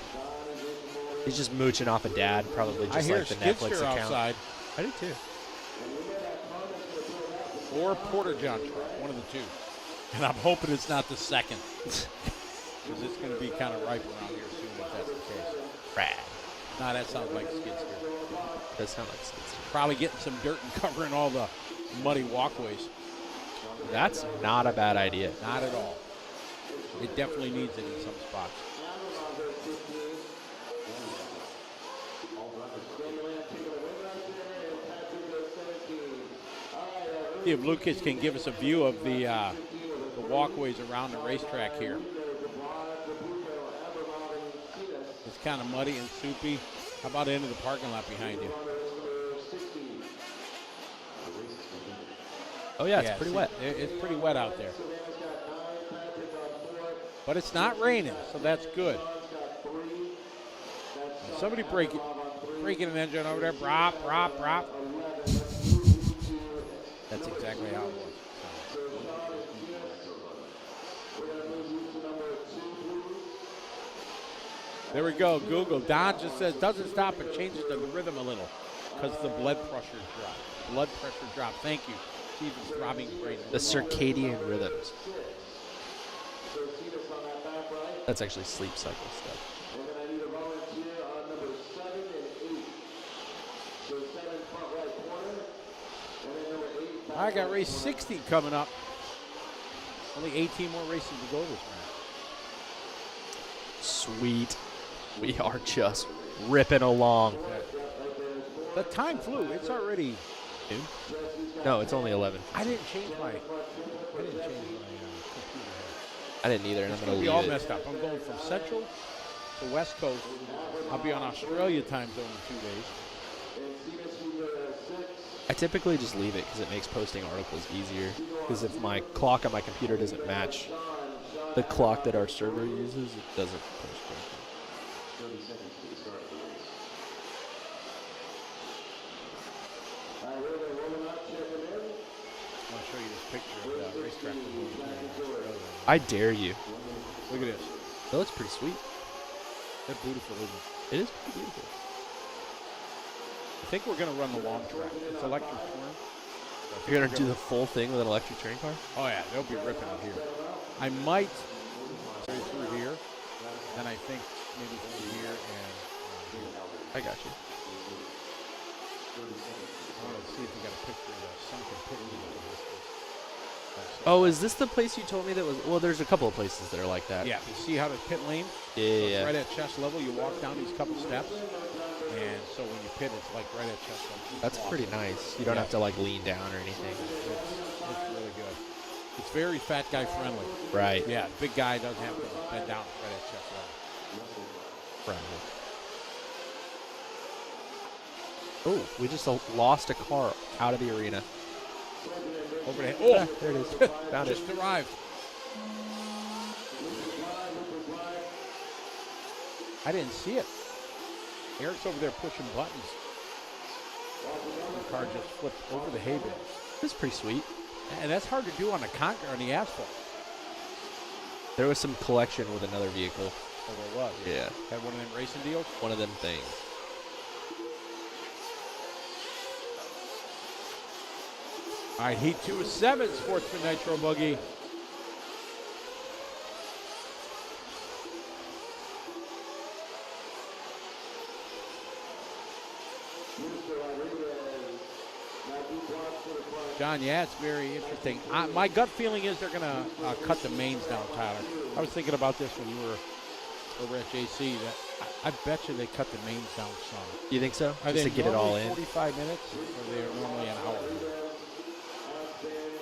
He's just mooching off of dad, probably just I hear like the skid Netflix steer account. outside. I do too. Or Porter John truck, one of the two. And I'm hoping it's not the second. Because it's going to be kind of ripe around here soon if that's the case. Rad. Nah, that sounds like skid steer. Does sound like skid steer. Probably getting some dirt and covering all the muddy walkways. That's not a bad idea. Not at all. It definitely needs it in some spots. See if Lucas can give us a view of the walkways around the racetrack here. It's kind of muddy and soupy. How about into the parking lot behind you? Oh, yeah, it's pretty see, wet. It's pretty wet out there. But it's not raining, so that's good. Somebody breaking an engine over there. Brop, brop, brop. That's exactly how it was. There we go. Google. Don just says doesn't stop but changes the rhythm a little because the blood pressure drop. Blood pressure drop. Thank you. Stephen's throbbing brain. The circadian rhythms. That's actually sleep cycle stuff. I got race 60 coming up. Only 18 more races to go this round. Sweet. We are just ripping along. The time flew. It's already Noon? No, it's only 11. I didn't change my computer. I didn't either, and It's I'm going going to to be leave all it. messed up. I'm going from Central to West Coast. I'll be on Australia time zone in 2 days. I typically just leave it because it makes posting articles easier. Because if my clock on my computer doesn't match the clock that our server uses, it doesn't post correctly. 30 seconds to the start of the race. I want to show you this picture of the racetrack. I dare you. Look at this. That looks pretty sweet. They're beautiful, isn't it? It is pretty beautiful. I think we're going to run the long track. It's electric touring. You're going to do the full thing with an electric touring car? Oh, yeah. They'll be ripping it here. I might go through here. Then I think maybe through here and here. I got you. I want to see if we got a picture of the sunken pit lane. Oh, is this the place you told me that was... Well, there's a couple of places that are like that. Yeah. You see how the pit lane? Yeah. Right at chest level. You walk down these couple steps. And so when you pit, it's like right at chest level. That's pretty nice. You don't have to, like, lean down or anything. It's really good. It's very fat guy friendly. Right. Yeah, big guy doesn't have to bend down right at chest level. Right. Oh, we just lost a car out of the arena. Overhead. Oh, There it is. Found it. just arrived. I didn't see it. Eric's over there pushing buttons. The car just flipped over the hay bale. That's pretty sweet. And that's hard to do on the the asphalt. There was some collection with another vehicle. Oh, there was. Yeah. Had one of them racing deals. One of them things. All right, Heat 2 is 7, Sportsman Nitro Buggy. John, yeah, it's very interesting. My gut feeling is they're going to cut the mains down, Tyler. I was thinking about this when you were over at JC. That I bet you they cut the mains down some. You think so? Are Just they to get it all in? 45 minutes, or they're normally an hour?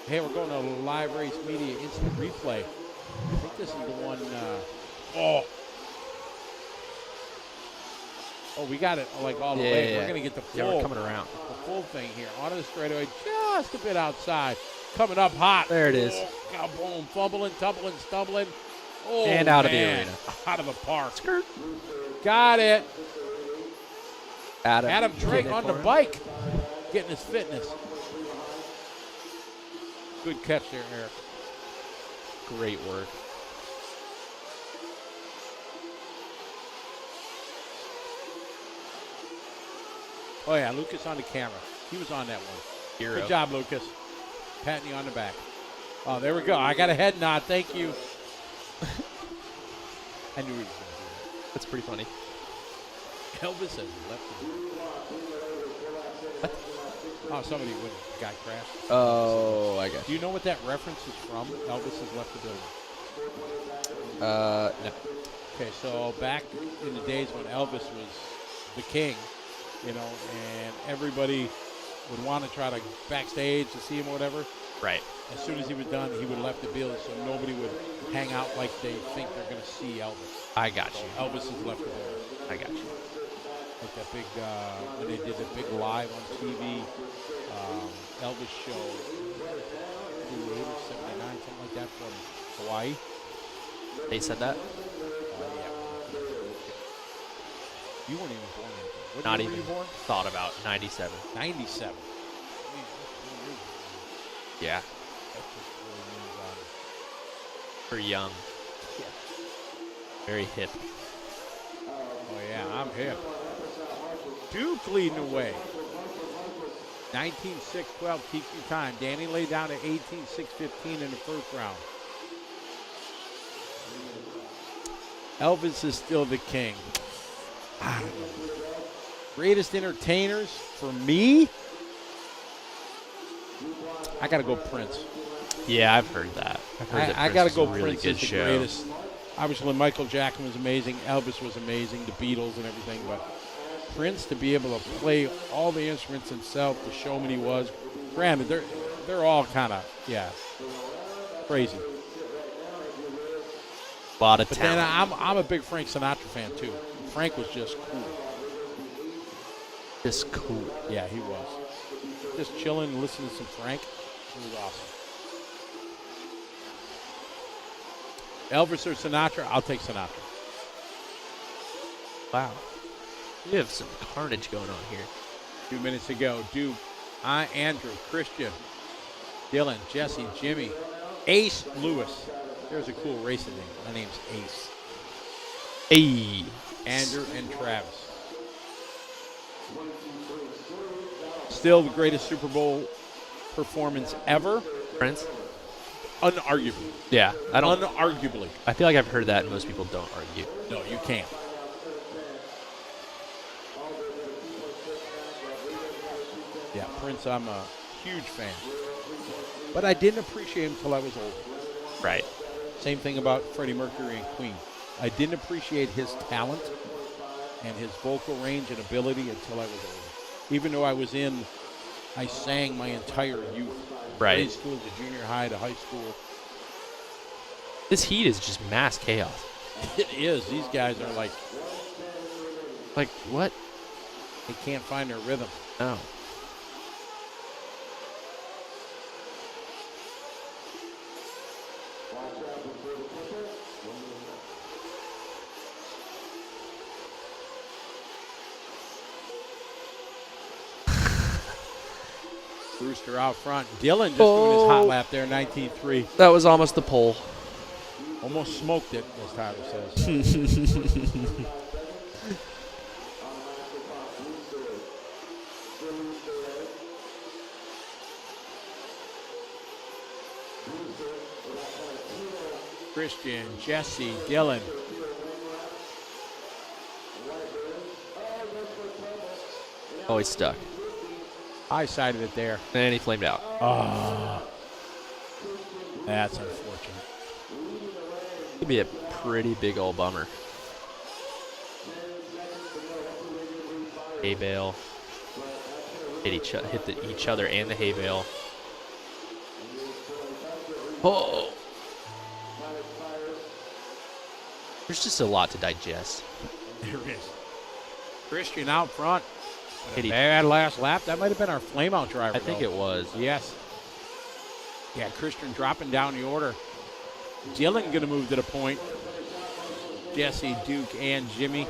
Hey, we're going to Live Race Media Instant Replay. I think this is the one. Oh, we got it like all the way. Yeah. We're going to get the full. Yeah, we're coming around. The full thing here. Onto the straightaway, just a bit outside. Coming up hot. There it is. Oh, boom, fumbling, tumbling, stumbling. Oh, And out of the man. arena. Out of the park. Skirt. Got it. Adam Drake on the bike, getting his fitness. Good catch there, Eric. Great work. Oh, yeah, Lucas on the camera. He was on that one. Hero. Good job, Lucas. Patting you on the back. Oh, there we go. I got a head nod. Thank you. I knew he was going to do that. That's pretty funny. Elvis has left the What? Oh, somebody when the guy crashed. Oh, I got Do you know what that reference is from? Elvis has left the building. No. Okay, so back in the days when Elvis was the king, you know, and everybody would want to try to backstage to see him or whatever. Right. As soon as he was done, he would have left the building so nobody would hang out like they think they're going to see Elvis. I got you. Elvis has left the building. I got you. Like that big, when they did the big live on TV, Elvis show, 78 or 79, something like that from Hawaii. They said that? Yeah. You weren't even born yet. What Not year were even you born? thought about. 97. 97. Yeah. That just really means, For young. yeah. Very hip. Oh, yeah, I'm hip. Duke leading the way. 19-6-12 TQ time. Danny laid down at 18-6-15 in the first round. Elvis is still the king. I don't know. Greatest entertainers for me? I got to go Prince. Yeah, I've heard that. I've heard that I Prince got to is go a really Prince good is the show. greatest. Obviously, Michael Jackson was amazing. Elvis was amazing. The Beatles and everything. But Prince, to be able to play all the instruments himself, the showman he was. Granted, they're all kind of, crazy. A lot of But talent. then I'm a big Frank Sinatra fan, too. Frank was just cool. Just cool. Yeah, he was. Just chilling and listening to some Frank. It was awesome. Elvis or Sinatra? I'll take Sinatra. Wow. We have some carnage going on here. 2 minutes ago, Duke, Andrew, Christian, Dylan, Jesse, Jimmy, Ace Lewis. There's a cool racing name. My name's Ace. Hey. Andrew and Travis. Still the greatest Super Bowl performance ever. Prince? Unarguably. Yeah. Unarguably. I feel like I've heard that and most people don't argue. No, you can't. Yeah, Prince, I'm a huge fan. But I didn't appreciate him until I was older. Right. Same thing about Freddie Mercury and Queen. I didn't appreciate his talent and his vocal range and ability until I was older. Even though I sang my entire youth. Right. Grade school to junior high to high school. This heat is just mass chaos. It is. These guys are like, Like, what? they can't find their rhythm. No. Brewster out front. Dylan just doing his hot lap there, 19-3. That was almost the pole. Almost smoked it, as Tyler says. Christian, Jesse, Dylan. Oh, he's stuck. I sided it there. And he flamed out. That's unfortunate. Could be a pretty big old bummer. Hay bale. Hit each other and the hay bale. Oh! There's just a lot to digest. There is. Christian out front. Hit each- Bad last lap. That might have been our flameout driver. I think it was. Yes. Yeah, Christian dropping down the order. Dylan going to move to the point. Jesse, Duke, and Jimmy.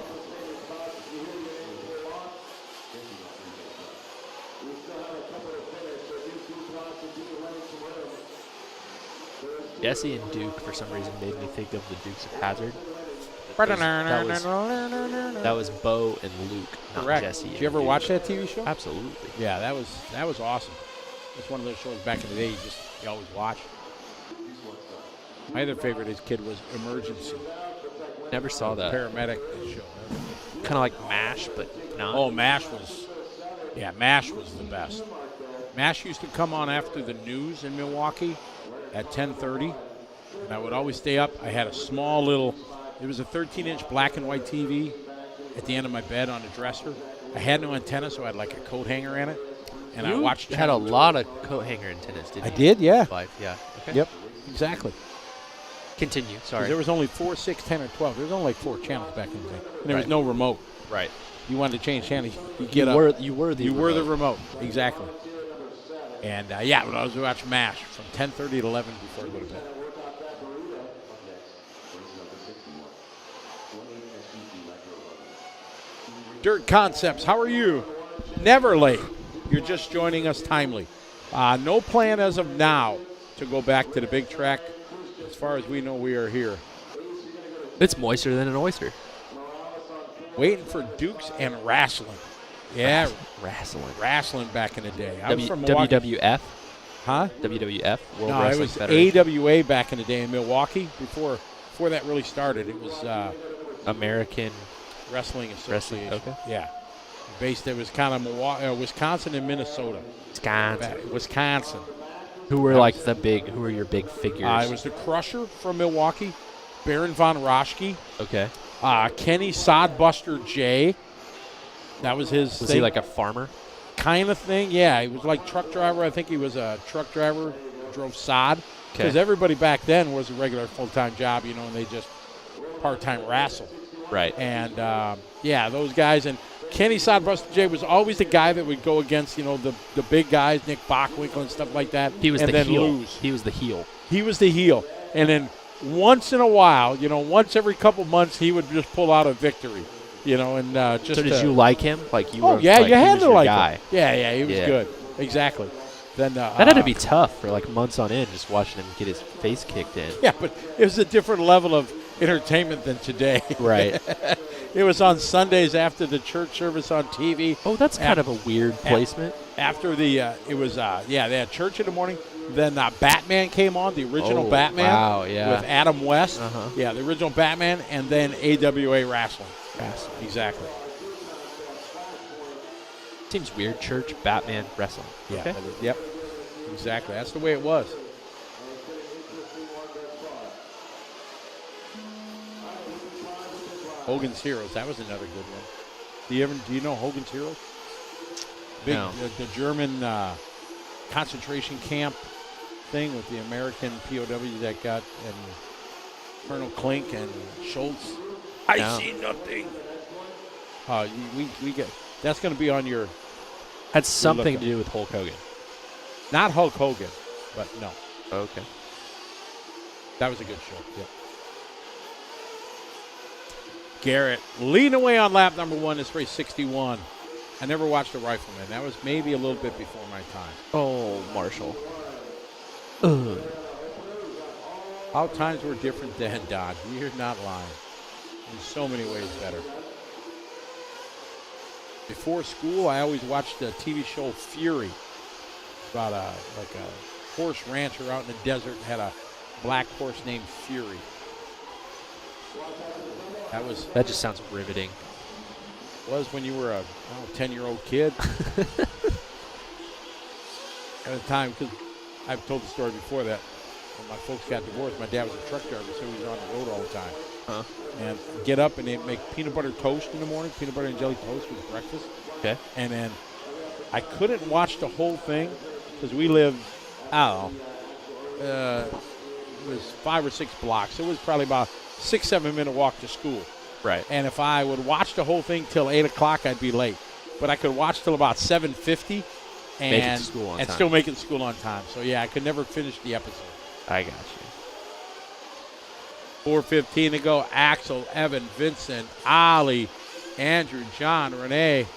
Jesse and Duke, for some reason, made me think of the Dukes of Hazzard. That was Bo and Luke, not Correct. Jesse. Did you ever watch that TV show? Absolutely. Yeah, that was awesome. It's one of those shows back in the day you always watch. My other favorite as a kid was Emergency. Never saw that. Paramedic show. Kind of like MASH, but not. Oh, MASH was the best. MASH used to come on after the news in Milwaukee at 10:30, and I would always stay up. I had a small little, it was a 13-inch black and white TV at the end of my bed on the dresser. I had no antenna, so I had like a coat hanger in it, and I You watched. had a Channel lot of coat hanger antennas, didn't I you? did, yeah. Life, yeah. Okay. Yep, exactly. Continue. 'Cause Sorry. there was only 4, 6, 10, or 12. There was only like 4 channels back in the day. And there was Right. no remote. Right. You wanted to change channel, you get You up. were the remote. Exactly. And yeah, when I was watching MASH from 10:30 to 11 before I go to bed. Dirt Concepts, how are you? Never late. You're just joining us timely. No plan as of now to go back to the big track. As far as we know, we are here. It's moister than an oyster. Waiting for Dukes and wrestling. Yeah, Wrestling. wrestling back in the day. I was from Milwaukee. WWF. Huh? WWF. World No, it Wrestling was Federation. AWA back in the day in Milwaukee. Before that really started, it was American. Wrestling Association. Okay. Yeah. Based, it was kind of Wisconsin and Minnesota. Wisconsin. Who were like who were your big figures? It was the Crusher from Milwaukee, Baron von Raschke, Okay. Kenny Sodbuster J. That was his Was thing. he like a farmer? Kind of thing, yeah. He was like truck driver. I think he was a truck driver, drove sod. Because everybody back then was a regular full-time job, and they just part-time wrestled. Right. And, yeah, those guys. And Kenny Sodbuster J was always the guy that would go against, the big guys, Nick Bockwinkel and stuff like that. He was and the then heel. lose. He was the heel. He was the heel. And then once in a while, once every couple months, he would just pull out a victory, and just. So did you like him? Like you? Oh, were, yeah, like, you he had was to your like guy. him. Yeah, he was Yeah. good. Exactly. Then That had to be tough for like months on end, just watching him get his face kicked in. Yeah, but it was a different level of entertainment than today. Right. It was on Sundays after the church service on TV. Oh, that's kind of a weird placement. After the, they had church in the morning. Then Batman came on, the original Batman. Wow, yeah. With Adam West. Uh-huh. Yeah, the original Batman, and then AWA Wrestling. Exactly. Seems weird. Church, Batman, wrestling. Yeah. Okay. Yep. Exactly. That's the way it was. Hogan's Heroes. That was another good one. Do you know Hogan's Heroes? Big, No. the German concentration camp thing with the American POWs that got and Colonel Klink and Schultz. I No. see nothing. We get that's going to be on your. Had something look to do with Hulk Hogan. Not Hulk Hogan, but no. Okay. That was a good show. Yep. Garrett leading away on lap number 1. This race 61. I never watched a Rifleman. That was maybe a little bit before my time. Oh, Marshall. How times were different then, Don. You're not lying. In so many ways better. Before school, I always watched the TV show Fury. About a horse rancher out in the desert had a black horse named Fury. That just sounds riveting. Was when you were a 10-year-old kid. At the time, because I've told the story before that when my folks got divorced, my dad was a truck driver, so he was on the road all the time. Huh? And get up and they'd make peanut butter toast in the morning, peanut butter and jelly toast was breakfast. Okay. And then I couldn't watch the whole thing because we lived, it was 5 or 6 blocks. It was probably about 6-7 minute walk to school. Right. And if I would watch the whole thing till 8 o'clock, I'd be late. But I could watch till about 7:50 and still make it to school on time. So, yeah, I could never finish the episode. I got you. 4:15 to go. Axel, Evan, Vincent, Ollie, Andrew, John, Renee.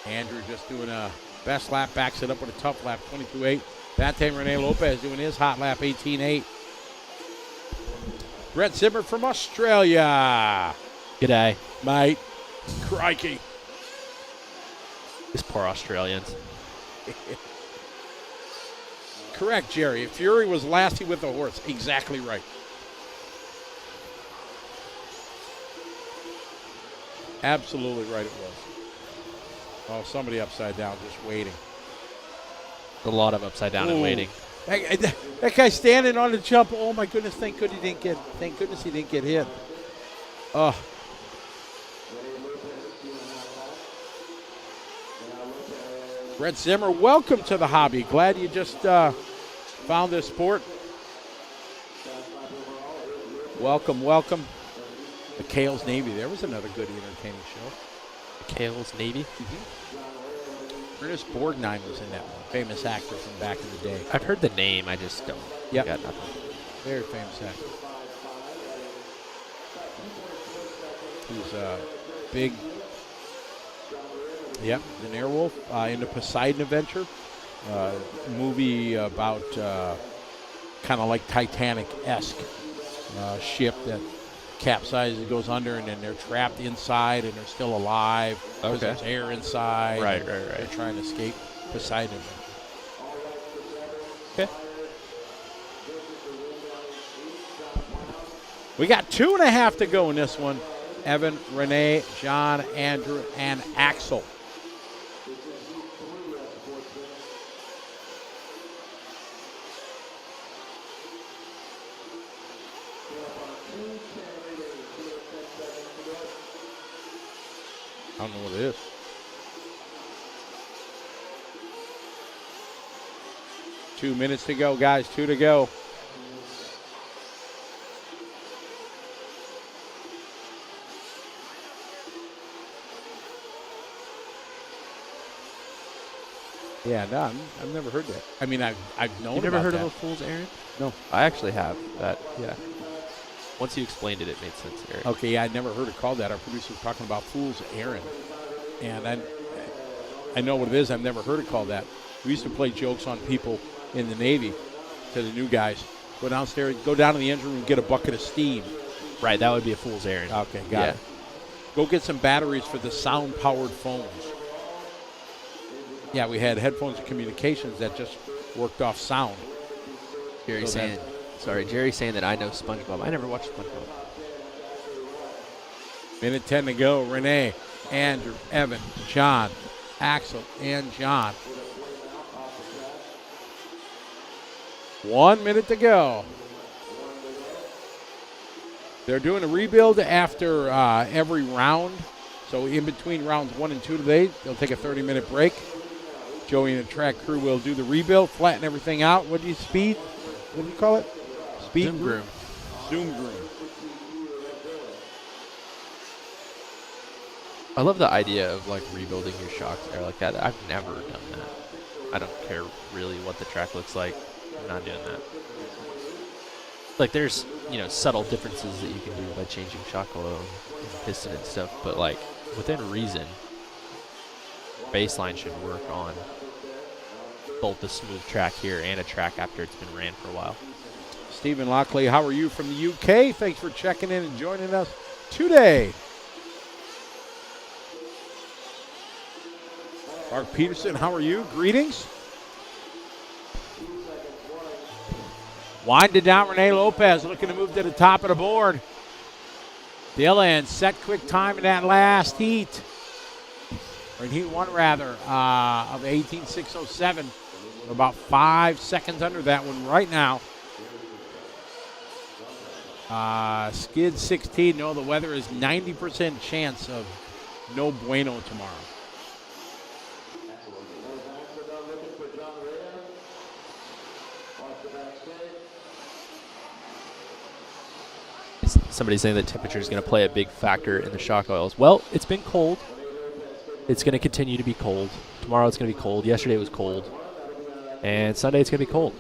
Andrew just doing a best lap, backs it up with a tough lap, 22.8. Dante Rene Lopez doing his hot lap, 18.8. Brett Zimmer from Australia. G'day. Mate. Crikey. These poor Australians. Correct, Jerry. Fury was lasting with the horse. Exactly right. Absolutely right it was. Oh, somebody upside down just waiting. A lot of upside down and waiting. That guy standing on the jump. Oh, my goodness. Thank goodness he didn't get hit. Brett Zimmer, welcome to the hobby. Glad you just found this sport. Welcome, welcome. The Kale's Navy. There was another good entertaining show. Kale's Navy. Ernest Borgnine was in that one. Famous actor from back in the day. I've heard the name. I just don't. Yep. Got nothing. Very famous actor. He's a big, an Airwolf in the Poseidon Adventure. Movie about kind of like Titanic-esque ship that capsizes, goes under, and then they're trapped inside and they're still alive because there's air inside. Right. They're trying to escape Poseidon. Okay. We got 2.5 to go in this one. Evan, Renee, John, Andrew, and Axel. I don't know what it is. Two minutes to go, guys. 2 to go. Yeah, no, I've never heard that. I mean, I've known You never about heard that. of a fool's errand? No. I actually have. That, yeah. Once you explained it, it made sense, Eric. Okay, yeah, I'd never heard it called that. Our producer was talking about fool's errand. And I know what it is. I've never heard it called that. We used to play jokes on people in the Navy to the new guys. Go downstairs, go down to the engine room and get a bucket of steam. Right, that would be a fool's errand. Okay, got it. Go get some batteries for the sound-powered phones. Yeah, we had headphones and communications that just worked off sound. Jerry's saying that I know SpongeBob. I never watched SpongeBob. Minute 10 to go. Renee, Andrew, Evan, John, Axel, and John. 1 minute to go. They're doing a rebuild after every round. So in between rounds 1 and 2 today, they'll take a 30-minute break. Joey and the track crew will do the rebuild, flatten everything out. What do you call it? Speed Zoom groom. Zoom groom. I love the idea of like rebuilding your shocks there like that. I've never done that. I don't care really what the track looks like. I'm not doing that. Like there's, subtle differences that you can do by changing shock oil and piston and stuff, but like within reason, baseline should work on both the smooth track here and a track after it's been ran for a while. Stephen Lockley, how are you from the UK? Thanks for checking in and joining us today. Mark Peterson, how are you? Greetings. Winded down, Renee Lopez looking to move to the top of the board. Dylan set quick time in that last heat. Or in heat 1, rather, of 18.607. About 5 seconds under that one right now. Skid 16. No, the weather is 90% chance of no bueno tomorrow. Somebody's saying that temperature is going to play a big factor in the shock oils. Well, it's been cold. It's going to continue to be cold. Tomorrow it's going to be cold. Yesterday it was cold. And Sunday it's going to be cold.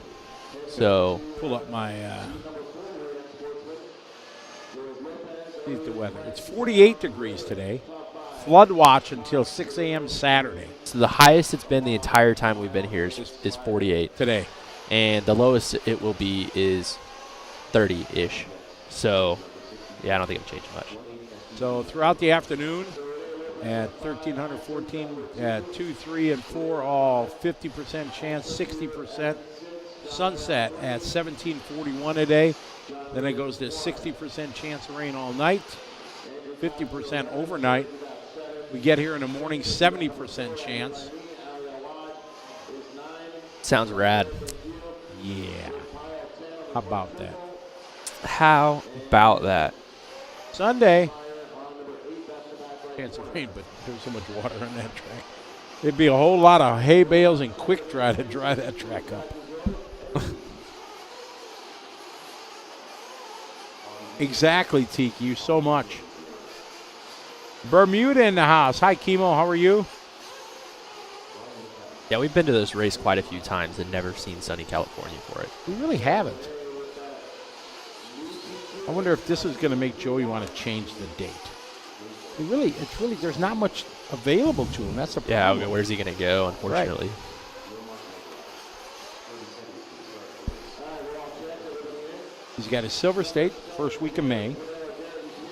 So Pull up my see the weather. It's 48 degrees today. Flood watch until 6 a.m. Saturday. So the highest it's been the entire time we've been here is 48. Today. And the lowest it will be is 30-ish. So, yeah, I don't think it'll change much. So throughout the afternoon at 1300, 14, at 2, 3, and 4, all 50% chance, 60%. Sunset at 1741 a day. Then it goes to 60% chance of rain all night, 50% overnight. We get here in the morning, 70% chance. Sounds rad. Yeah. How about that? How about that? Sunday, chance of rain, but there's so much water on that track. It'd be a whole lot of hay bales and quick dry to dry that track up. Exactly, Tiki. You so much. Bermuda in the house. Hi, Chemo. How are you? Yeah, we've been to this race quite a few times and never seen sunny California for it. We really haven't. I wonder if this is going to make Joey want to change the date. It's really, there's not much available to him. That's a problem. Yeah, I mean, where's he going to go, unfortunately? Right. He's got his Silver State first week of May.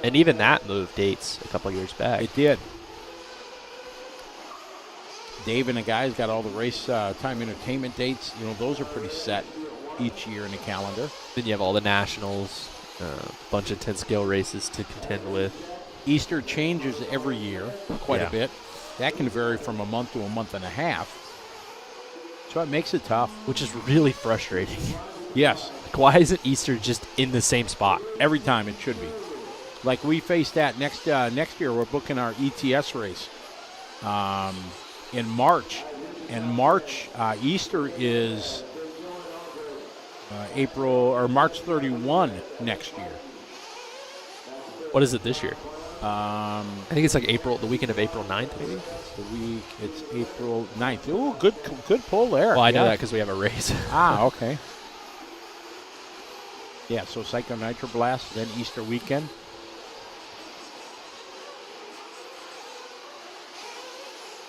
And even that moved dates a couple years back. It did. Dave and the guys got all the race time entertainment dates. You know, those are pretty set each year in the calendar. Then you have all the nationals, a bunch of 10-scale races to contend with. Easter changes every year quite a bit. That can vary from a month to a month and a half. So it makes it tough. Which is really frustrating. Yes. Like, why isn't Easter just in the same spot? Every time it should be. Like we face that next year, we're booking our ETS race in March. And March, Easter is April or March 31 next year. What is it this year? I think it's like the weekend of April 9th, maybe? It's April 9th. Ooh, good pull there. Well, I know that because we have a race. Okay. Yeah, so Psycho Nitro Blast, then Easter weekend.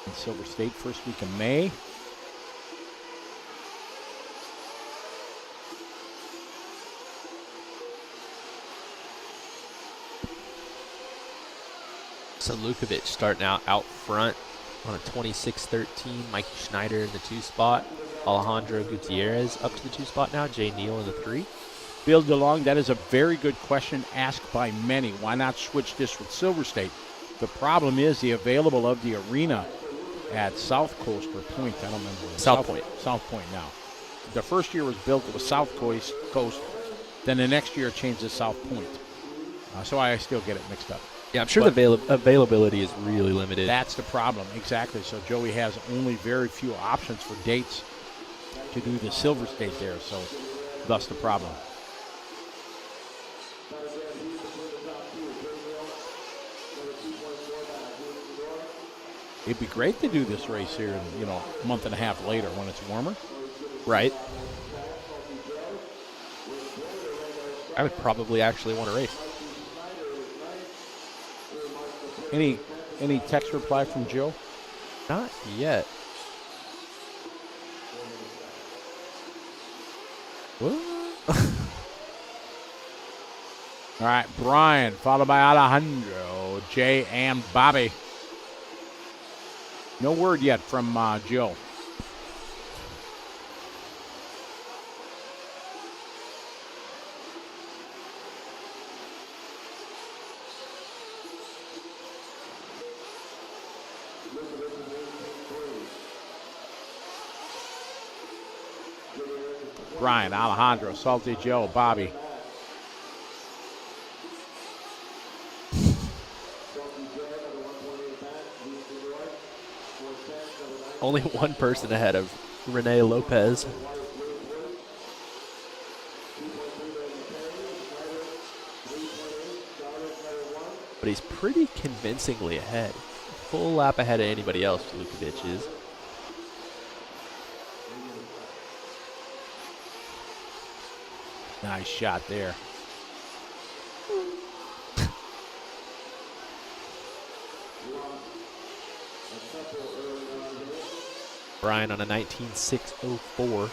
And Silver State, first week of May. So Lukovic starting out front on a 26-13. Mikey Schneider in the 2 spot. Alejandro Gutierrez up to the 2 spot now. Jay Neal in the 3. Bill DeLong, that is a very good question asked by many. Why not switch this with Silver State? The problem is the available of the arena at South Coast or Point. I don't remember. South Point. South Point now. The first year was built, it was South Coast. Then the next year it changed to South Point. So I still get it mixed up. Yeah, I'm sure the availability is really limited. That's the problem, exactly. So Joey has only very few options for dates to do the Silver State there, so thus the problem. It'd be great to do this race here, a month and a half later when it's warmer. Right. I would probably actually want to race. Any text reply from Joe? Not yet. What? All right, Brian, followed by Alejandro, Jay, and Bobby. No word yet from Joe. Brian, Alejandro, Salty Joe, Bobby. Only one person ahead of Rene Lopez. But he's pretty convincingly ahead. Full lap ahead of anybody else, Lukovic is. Nice shot there. Brian on a 19.604.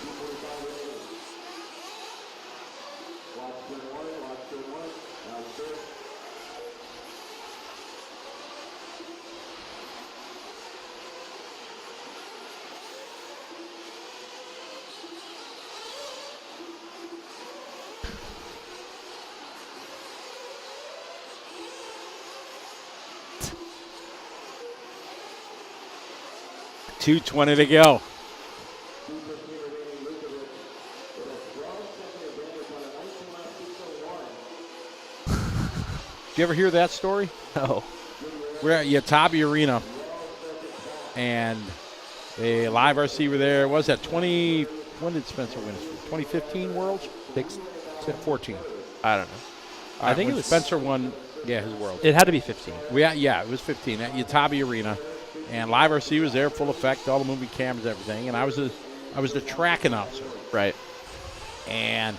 .220 to go. Did you ever hear that story? No. We're at Yatabe Arena, and a live RC were there. What was that 20? When did Spencer win? 2015 Worlds? 14. I don't know. I think when it was Spencer won. Yeah, his world. It had to be 15. Yeah, it was 15 at Utabi Arena, and Live RC was there, full effect, all the moving cameras, everything, and I was the track announcer, Right. and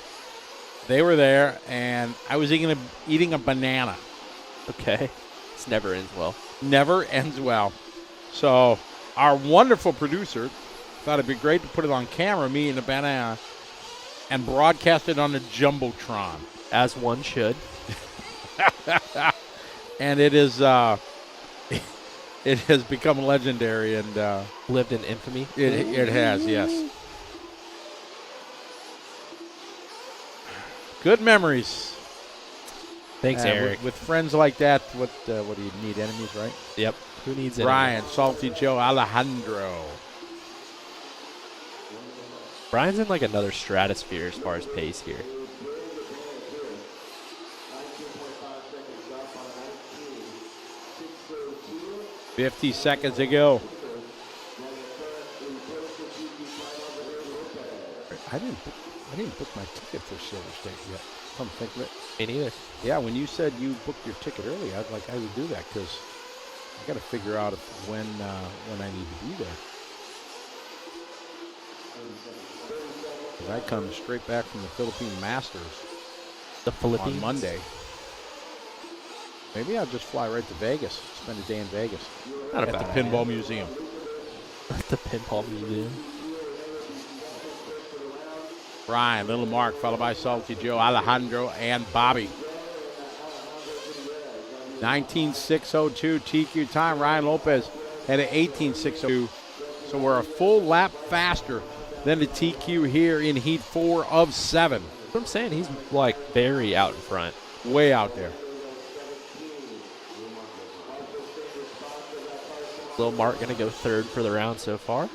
they were there, and I was eating a banana. Okay. This never ends well. Never ends well. So our wonderful producer thought it'd be great to put it on camera, me eating a banana, and broadcast it on the Jumbotron. As one should. And it is it has become legendary, and Lived in infamy. it has, yes. Good memories. Thanks, Eric. With friends like that, what do you need? Enemies, right? Yep. Who needs it? Brian, Salty Joe, Alejandro. Brian's in like another stratosphere as far as pace here. 50 seconds to go. I didn't book my ticket for Silver State yet. Come think of it. Me neither. Yeah, when you said you booked your ticket early, I was like, I would do that because I got to figure out when I need to be there. 'Cause I come straight back from the Philippine Masters The Philippines. on Monday. Maybe I'll just fly right to Vegas, spend a day in Vegas Not a at the bad Pinball idea. Museum. The Pinball Museum. Brian, Little Mark, followed by Salty Joe, Alejandro, and Bobby. 19.602 TQ time. Ryan Lopez had an 18.602. So we're a full lap faster than the TQ here in Heat 4 of 7. That's what I'm saying. He's like very out in front. Way out there. Lil Mark going to go third for the round so far.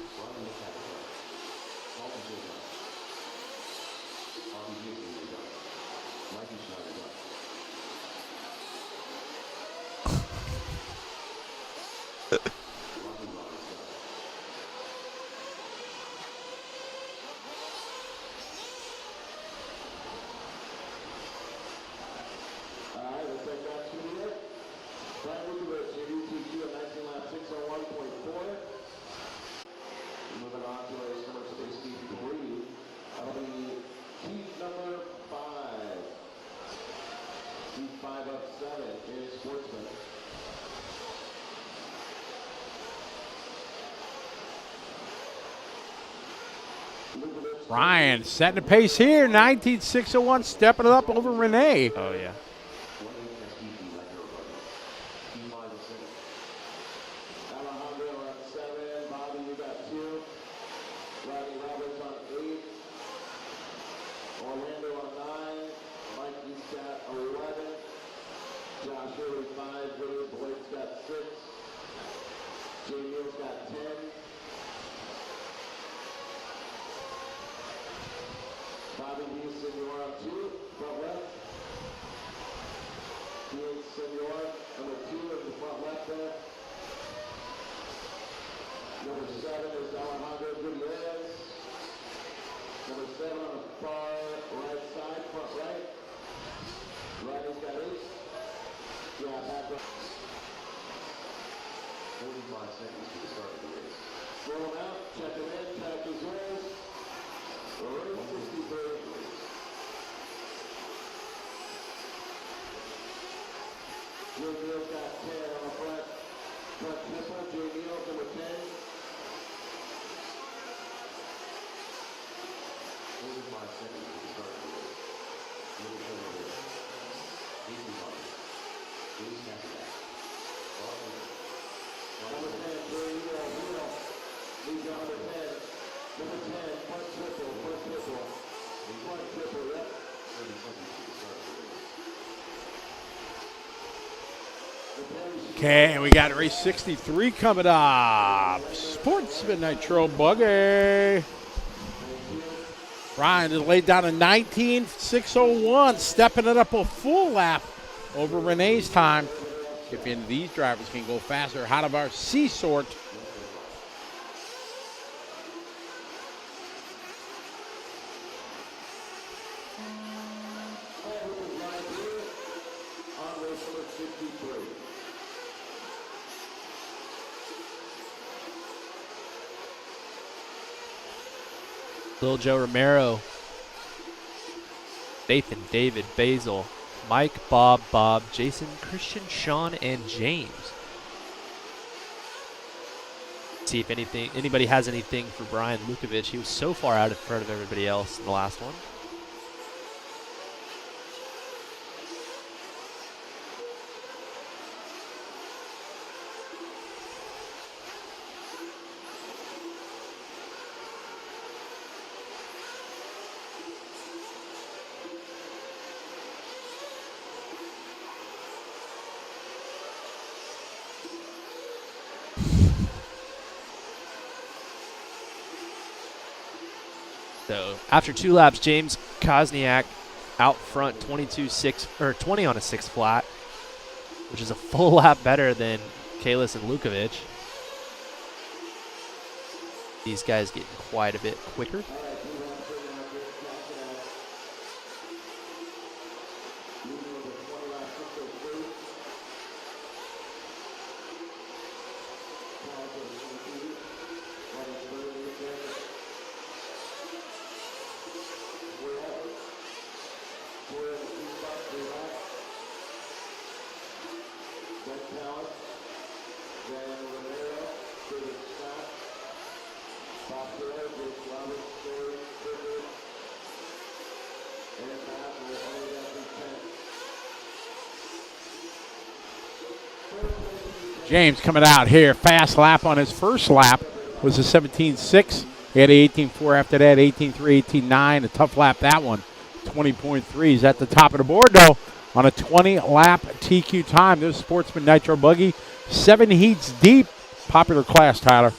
Ryan setting the pace here. 19.601, stepping it up over Renee. Oh, yeah. Alejandro on 7, Bobby, you got 2. Rodney Roberts on 8. Orlando on 9. Mikey's got 11. Josh Hurley 5. William Blake's got 6. Jay Neal's got 10. Bobby D. Senor on 2. Front left. D.H. Senor, number 2 in the front left there. Number 7 is Alejandro Gutierrez. Number 7 on the far right side, front right. Riley's got 8. Yeah, back up. 45 seconds to the start of the race. Roll him out, check him in, track his yours. Race 63. Jay Neal's got 10 on the front. Front triple, Jay Neal, number 10. 45 seconds to the start of the race. Little triple there. 18 bars. James Cassidy. Number 10, Jay Neal, Neal. Leads on number 10. Number 10, front triple, front triple. Front triple, yep. 30 seconds to the start of the race. Okay, we got race 63 coming up. Sportsman Nitro buggy. Ryan has laid down a 19.601, stepping it up a full lap over Renee's time. If any of these drivers can go faster out of our C-sort. Lil Joe Romero, Nathan, David, Basil, Mike, Bob, Jason, Christian, Sean, and James. See if anybody has anything for Brian Lukovic. He was so far out in front of everybody else in the last one. So after 2 laps, James Kosniak out front 20 on a 6 flat, which is a full lap better than Kalis and Lukovic. These guys getting quite a bit quicker. James coming out here, fast lap on his first lap was a 17.6. He had an 18.4 after that, 18.3, 18.9, a tough lap that one, 20.3. He's at the top of the board though on a 20-lap TQ time. This Sportsman Nitro buggy, 7 heats deep, popular class, Tyler.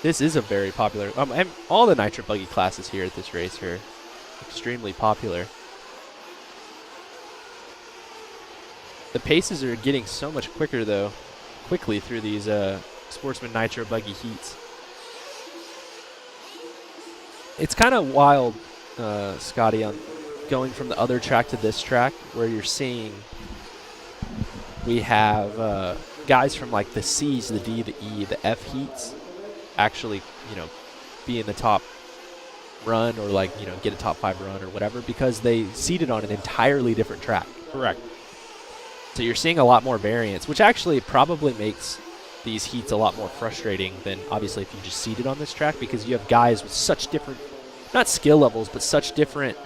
This is a very popular, and all the Nitro buggy classes here at this race are extremely popular. The paces are getting so much quicker, though, quickly through these Sportsman Nitro buggy heats. It's kind of wild, Scotty, on going from the other track to this track, where you're seeing we have guys from like the C's, the D, the E, the F heats actually, be in the top run or get a top 5 run or whatever because they seeded on an entirely different track. Correct. So you're seeing a lot more variance, which actually probably makes these heats a lot more frustrating than obviously if you just seeded on this track because you have guys with such different, not skill levels, but such different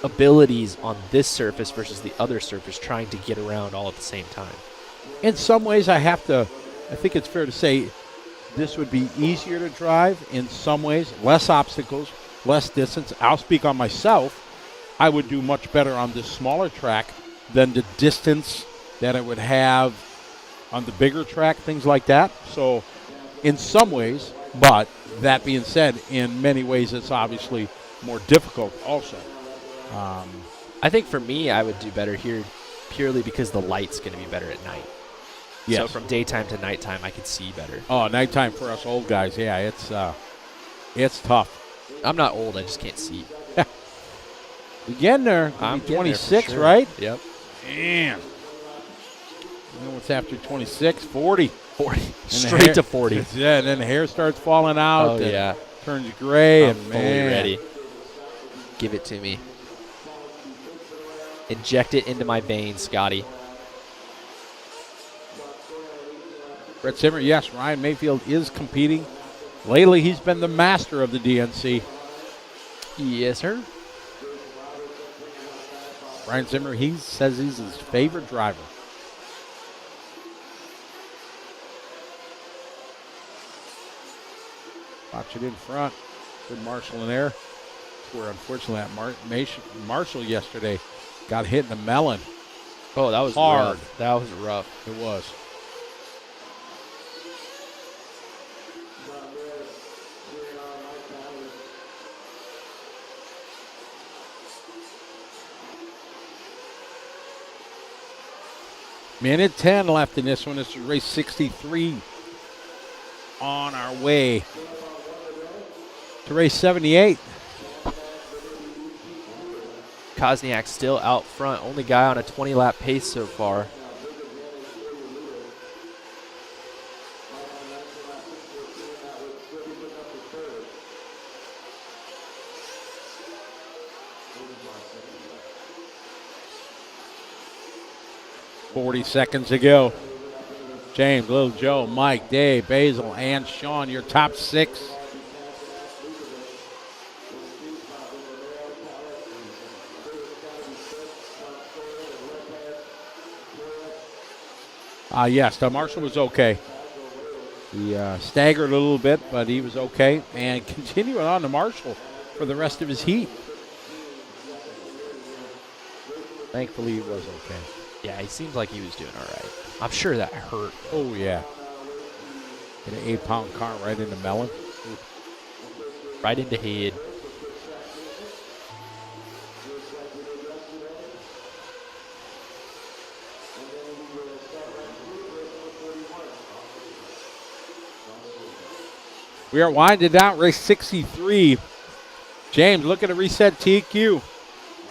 abilities on this surface versus the other surface trying to get around all at the same time. In some ways, I think it's fair to say this would be easier to drive. In some ways, less obstacles, less distance. I'll speak on myself. I would do much better on this smaller track than the distance that it would have on the bigger track, things like that. So in some ways, but that being said, in many ways it's obviously more difficult also. I think for me, I would do better here purely because the light's going to be better at night. Yes. So from daytime to nighttime, I could see better. Oh, nighttime for us old guys, yeah, it's tough. I'm not old, I just can't see. Again there, I'm 26, sure. right? Yep. Damn. You know what's after 26? 40. 40. Straight to 40. Yeah, and then the hair starts falling out. Oh, yeah. Turns gray. I'm and fully ready. Give it to me. Inject it into my veins, Scotty. Brett Zimmer, yes, Ryan Mayfield is competing. Lately, he's been the master of the DNC. Yes, sir. Brian Zimmer, he says he's his favorite driver. Watch it in front. Good marshalling there. Where unfortunately that Marshall yesterday got hit in the melon. Oh, that was hard. Rough. That was rough. It was. Minute 10 left in this one. This is race 63 on our way to race 78. Kosniak still out front. Only guy on a 20-lap pace so far. 40 seconds to go. James, Little Joe, Mike, Dave, Basil, and Sean, your top 6. Yes, the Marshall was okay. He staggered a little bit, but he was okay. And continuing on to Marshall for the rest of his heat. Thankfully, he was okay. Yeah, he seems like he was doing all right. I'm sure that hurt. Oh, yeah. Hit an 8-pound car right into Melon. Right into head. We are winding down race 63. James, look at the reset TQ.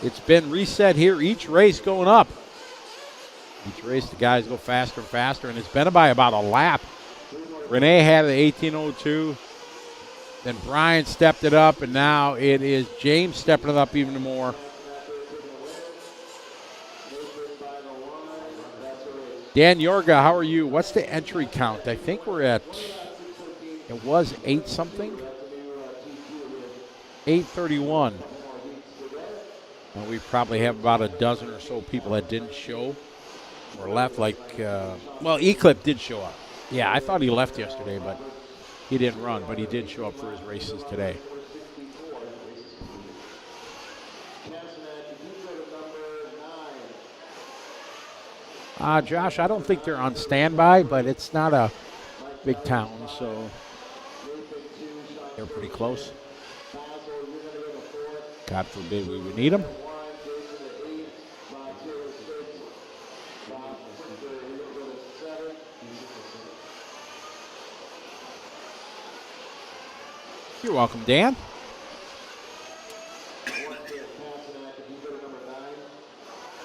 It's been reset here, each race going up. Each race, the guys go faster and faster, and it's been by about a lap. Renee had the 18:02. Then Brian stepped it up, and now it is James stepping it up even more. Dan Yorga, how are you? What's the entry count? I think we're at, it was 8-something? 8:31. And we probably have about a dozen or so people that didn't show or left, like, well, Eclipse did show up. Yeah, I thought he left yesterday, but he didn't run, but he did show up for his races today. Josh, I don't think they're on standby, but it's not a big town, so they're pretty close. God forbid we would need them. You're welcome, Dan.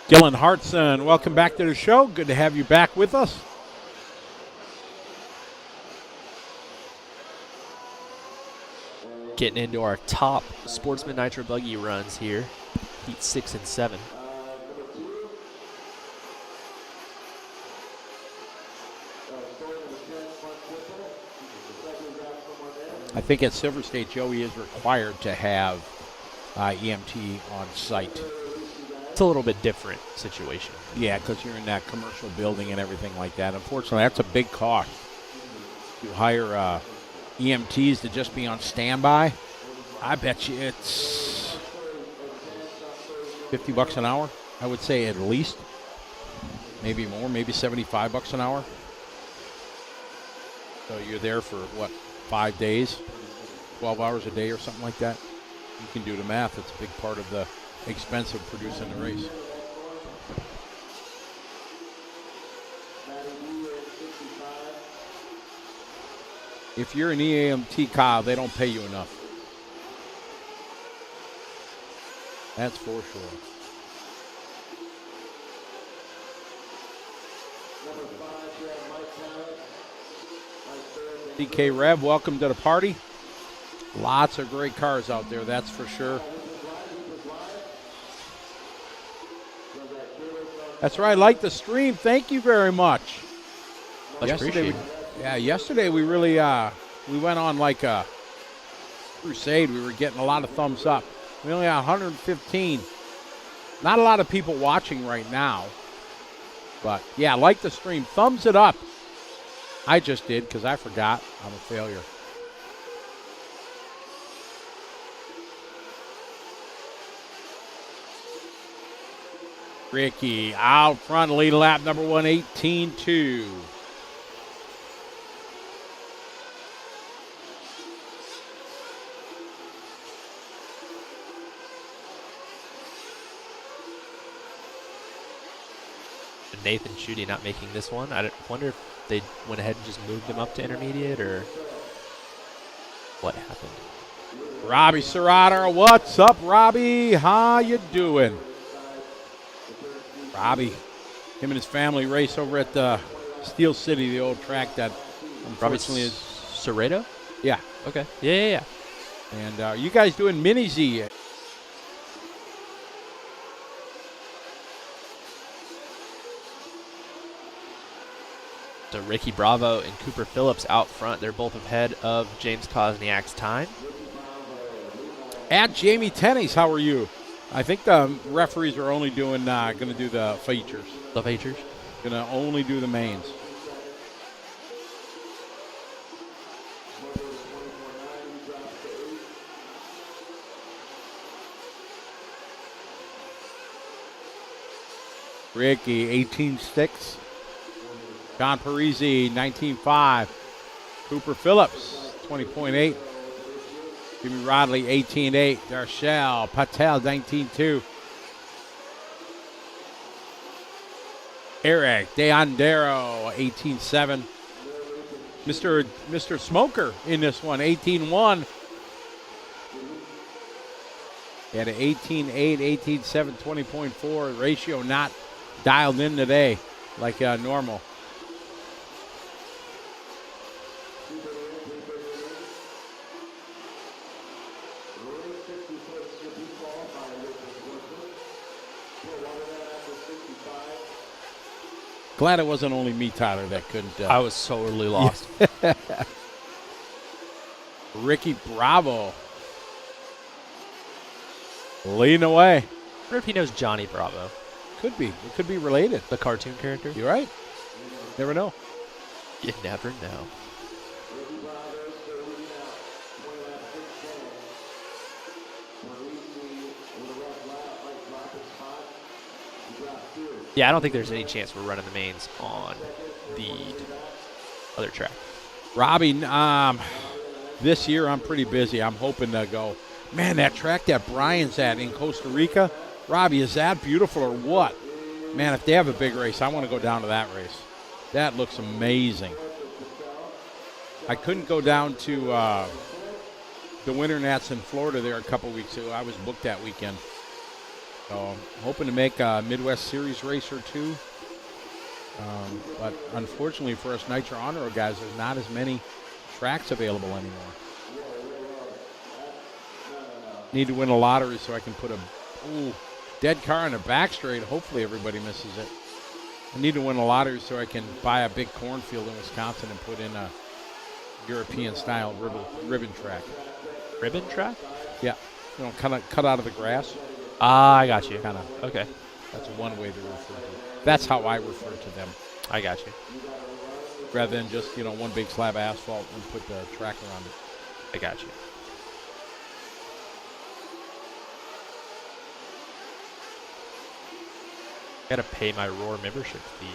Gillen Hartson, welcome back to the show. Good to have you back with us. Getting into our top Sportsman Nitro buggy runs here. Heat 6 and 7. I think at Silver State, Joey is required to have EMT on site. It's a little bit different situation. Yeah, because you're in that commercial building and everything like that. Unfortunately, that's a big cost. You hire EMTs to just be on standby. I bet you it's $50 an hour. I would say at least. Maybe more, maybe $75 an hour. So you're there for, what, 5 days, 12 hours a day or something like that. You can do the math. It's a big part of the expense of producing the race. If you're an EMT, Kyle, they don't pay you enough. That's for sure. DK Rev, welcome to the party. Lots of great cars out there, that's for sure. That's right, like the stream. Thank you very much. Yesterday we really we went on like a crusade. We were getting a lot of thumbs up. We only got 115. Not a lot of people watching right now. But yeah, like the stream. Thumbs it up. I just did because I forgot. I'm a failure. Ricky out front, lead lap number 1, 18-2. Nathan Schutte not making this one. I wonder if they went ahead and just moved him up to intermediate or what happened. Robbie Serrater, what's up, Robbie? How you doing? Robbie, him and his family race over at the Steel City, the old track that unfortunately is Serrato? Yeah. Okay. Yeah. And are you guys doing Mini Z? to Ricky Bravo and Cooper Phillips out front. They're both ahead of James Kosniak's time. At Jamie Tennies, how are you? I think the referees are only doing going to do the features. The features. Going to only do the mains. Ricky, 18.6. John Parisi, 19.5. Cooper Phillips, 20.8. Jimmy Rodley, 18.8. Darshell Patel, 19.2. Eric Deandero, 18.7. Mr. Smoker in this one, 18.1. He had an 18.8, 18.7, 20.4. Ratio not dialed in today like normal. Glad it wasn't only me, Tyler, that couldn't. I was sorely lost. Ricky Bravo leading away. I wonder if he knows Johnny Bravo, Could be. It could be related. the cartoon character. You're right. Never know. You never know. Yeah, I don't think there's any chance we're running the mains on the other track. Robbie, this year I'm pretty busy. I'm hoping to go. Man, that track that Brian's at in Costa Rica, Robbie, is that beautiful or what? Man, if they have a big race, I want to go down to that race. That looks amazing. I couldn't go down to the Winter Nats in Florida there a couple weeks ago. I was booked that weekend. So I'm hoping to make a Midwest Series race or two. But unfortunately for us Nitro On Road guys, there's not as many tracks available anymore. Need to win a lottery so I can put a dead car in a back straight. Hopefully everybody misses it. I need to win a lottery so I can buy a big cornfield in Wisconsin and put in a European-style ribbon track. Ribbon track? Yeah, you know, kind of cut out of the grass. Ah, I got you. Kind of. Okay, That's one way to refer to it. That's how I refer to them, I got you. rather than just, you know, one big slab of asphalt and put the track around it. I got you. Got to pay my Roar membership fee.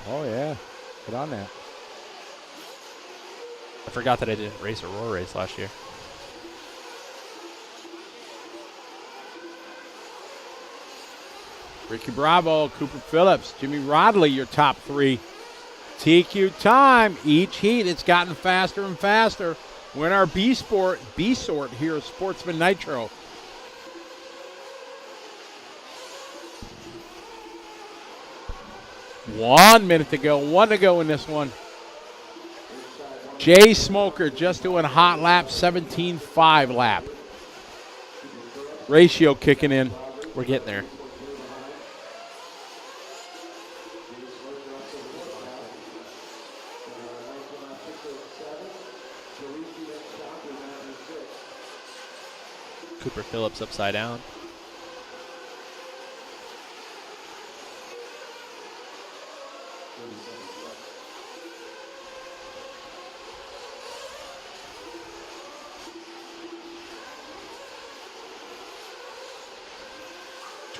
Oh, yeah. Get on that. I forgot that I didn't race a Roar race last year. Ricky Bravo, Cooper Phillips, Jimmy Rodley, your top three. TQ time. Each heat, it's gotten faster and faster. We're in our B sort here at Sportsman Nitro. One minute to go. One to go in this one. Jay Smoker just doing hot lap, 17.5 lap. Ratio kicking in. We're getting there. Cooper Phillips upside down.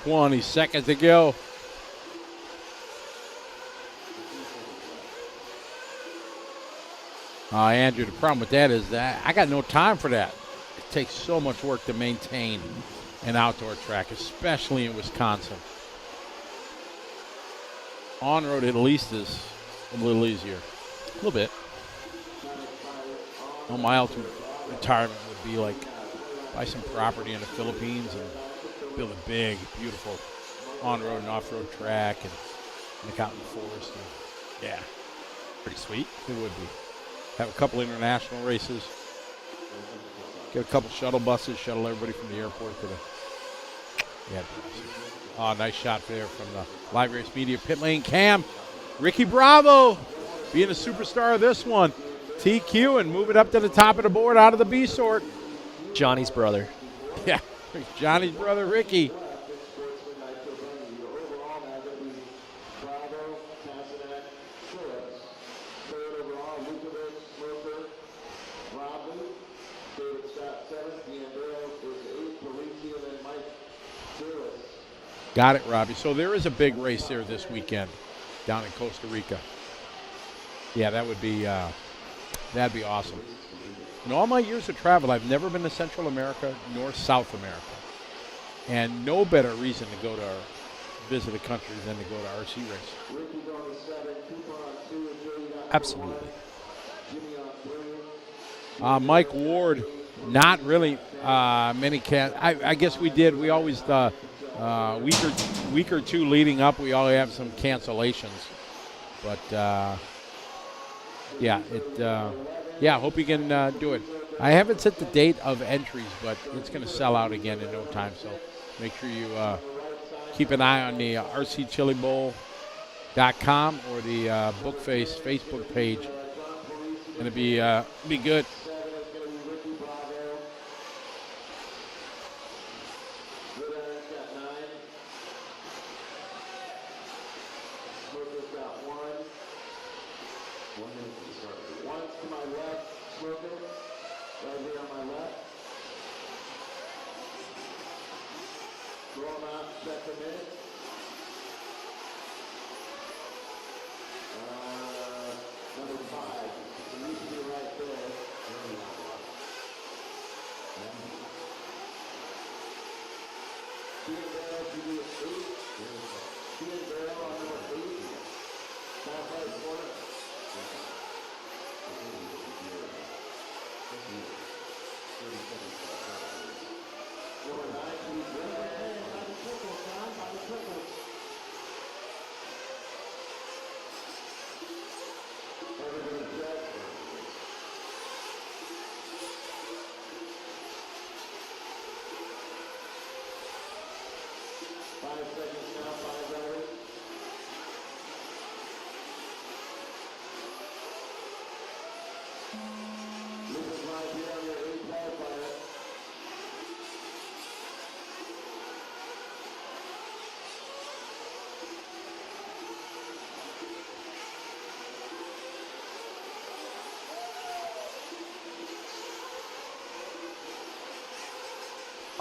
$20 seconds to go. Andrew, the problem with that is that I got no time for that. It takes so much work to maintain an outdoor track, especially in Wisconsin. On-road at least is a little easier. A little bit. Well, my ultimate retirement would be like buy some property in the Philippines and build a big, beautiful on-road and off-road track and look out in the forest. And, yeah, Pretty sweet. it would be. Have a couple international races. Get a couple shuttle buses, shuttle everybody from the airport to the. Yeah. Oh, nice shot there from the Live Race Media pit lane cam. Ricky Bravo being a superstar of this one. TQ and move it up to the top of the board out of the B sort. Johnny's brother. Yeah, Johnny's brother Ricky. Got it, Robbie. So there is a big race there this weekend down in Costa Rica. Yeah, that would be that'd be awesome. In all my years of travel, I've never been to Central America nor South America, and no better reason to go to visit a country than to go to RC race. Absolutely. Mike Ward, not really many I guess we did. We always week or two leading up, we always have some cancellations, but yeah, hope you can do it. I haven't set the date of entries, but it's going to sell out again in no time. So make sure you keep an eye on the rcchilibowl.com or the Bookface Facebook page. Going to be good.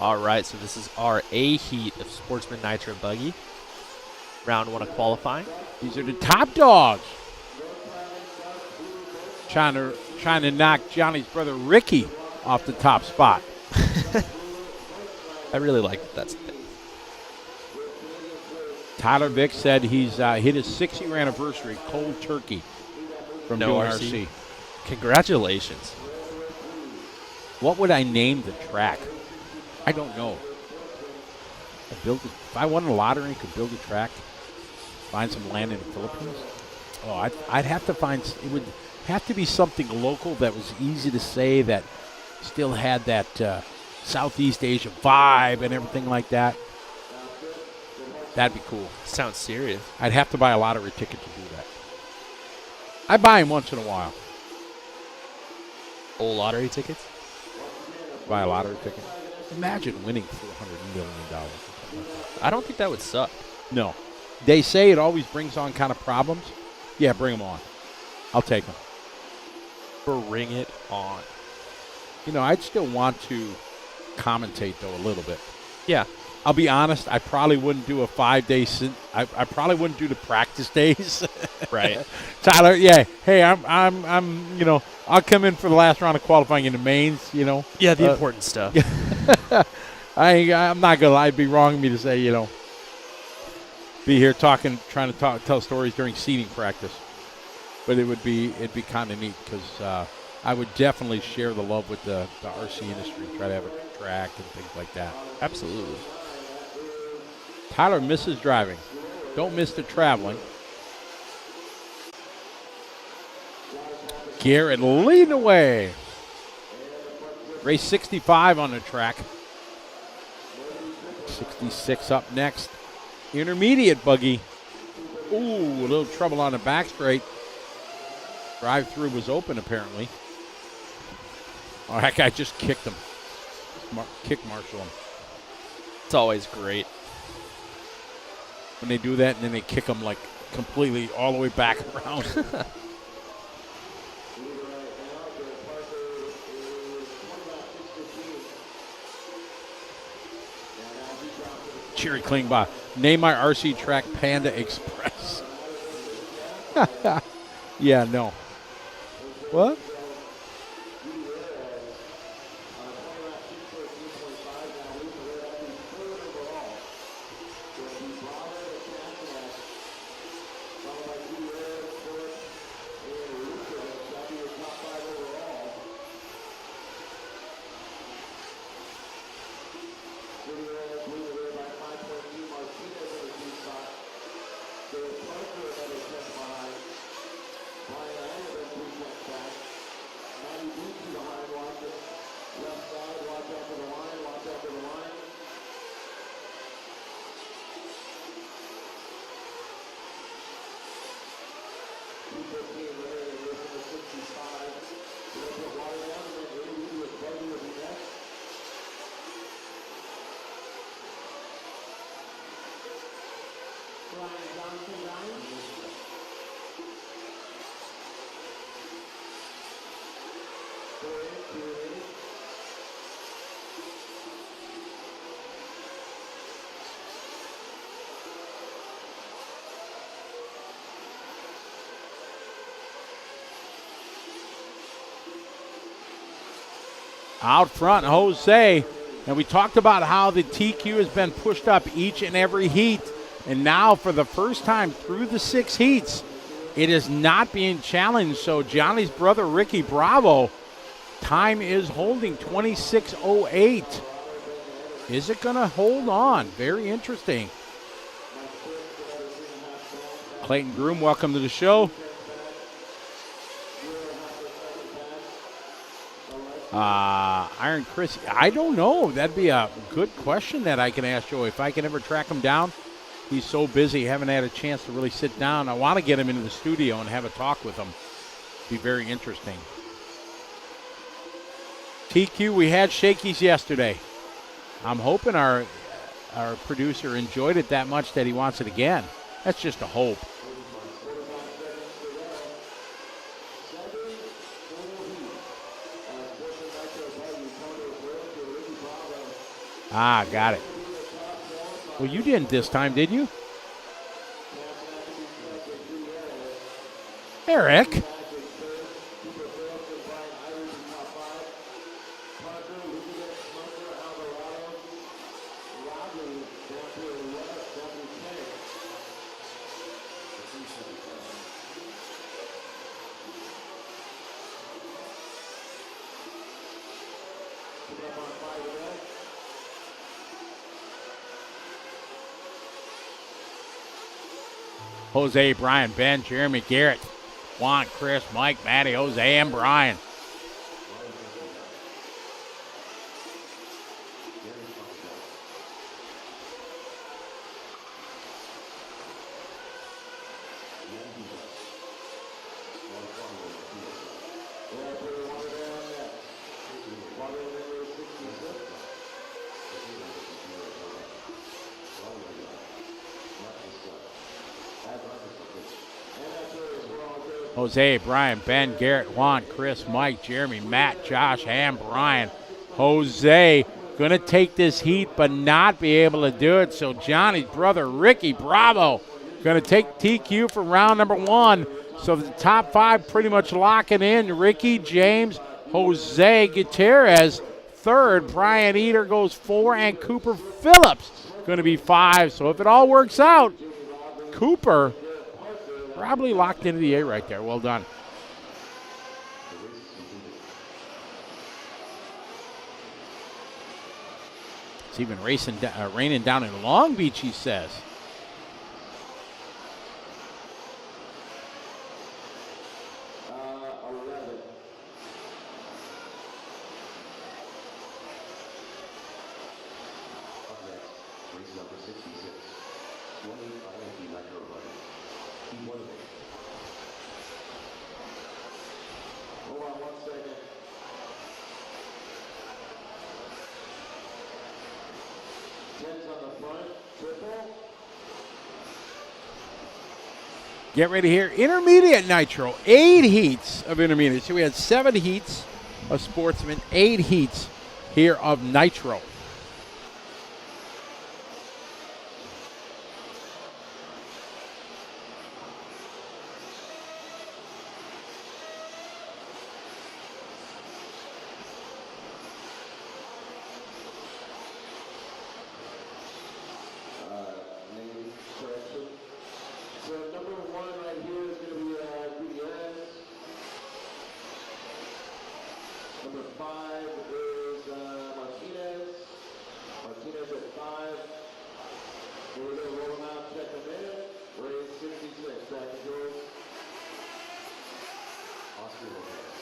All right, so this is our A heat of Sportsman Nitro buggy. Round 1 of qualifying. These are the top dogs. Trying to knock Johnny's brother Ricky off the top spot. I really like that. That's the thing. Tyler Vick said he's hit his 6-year anniversary cold turkey from No doing RC. RC. Congratulations. What would I name the track? I don't know. If I won the lottery and could build a track, find some land in the Philippines. Oh, I'd have to find. It would have to be something local that was easy to say, that still had that Southeast Asia vibe and everything like that. That'd be cool. Sounds serious. I'd have to buy a lottery ticket to do that. I buy them once in a while. Old lottery tickets? Buy a lottery ticket. Imagine winning $400 million. I don't think that would suck. No. They say it always brings on kind of problems. Yeah, bring them on. I'll take them. Bring it on. You know, I'd still want to commentate, though, a little bit. Yeah. I'll be honest, I probably wouldn't do a 5-day I probably wouldn't do the practice days. Right. Tyler, yeah. Hey, I'm you know, I'll come in for the last round of qualifying in the mains, you know. Yeah, the important stuff. I'm not gonna lie, it'd be wrong of me to say, you know, be here trying to tell stories during seating practice. But it'd be kind of neat, because I would definitely share the love with the RC industry, try to have a track and things like that. Absolutely. Tyler misses driving. Don't miss the traveling. Garrett leading away. Race 65 on the track. 66 up next. Intermediate buggy. Ooh, a little trouble on the back straight. Drive-through was open, apparently. Oh, that guy just kicked him. Kick marshal him. It's always great. When they do that, and then they kick him like completely all the way back around. Jerry Klingba, name my RC track Panda Express. Yeah, no. What? Out front, Jose. And we talked about how the TQ has been pushed up each and every heat. And now for the first time through the 6 heats, it is not being challenged. So Johnny's brother, Ricky Bravo, time is holding 26:08. Is it going to hold on? Very interesting. Clayton Groom, welcome to the show. Iron Chris, I don't know. That'd be a good question that I can ask Joey. If I can ever track him down, he's so busy, haven't had a chance to really sit down. I want to get him into the studio and have a talk with him. Be very interesting. TQ, we had shakies yesterday. I'm hoping our producer enjoyed it that much that he wants it again. That's just a hope. Ah, got it. Well, you didn't this time, did you? Eric. Jose, Brian, Ben, Jeremy, Garrett, Juan, Chris, Mike, Matty, Jose, and Brian. Jose, Brian, Ben, Garrett, Juan, Chris, Mike, Jeremy, Matt, Josh, and Brian. Jose going to take this heat but not be able to do it. So Johnny's brother, Ricky Bravo, going to take TQ for round number 1. So the top 5 pretty much locking in. Ricky, James, Jose, Gutierrez, 3rd. Brian Eater goes 4, and Cooper Phillips going to be 5. So if it all works out, Cooper probably locked into the A right there. Well done. It's even raining down in Long Beach, he says. Hold on 1 second. Tens on the front, triple. Get ready here. Intermediate Nitro. 8 heats of intermediate. So we had 7 heats of Sportsman, 8 heats here of Nitro. Name correction. So number 1 right here is going to be DNC. Number 5 is Martinez. Martinez at 5. We're going to roll them out, check them in. Raise 66. Back to George. Oscar Lopez.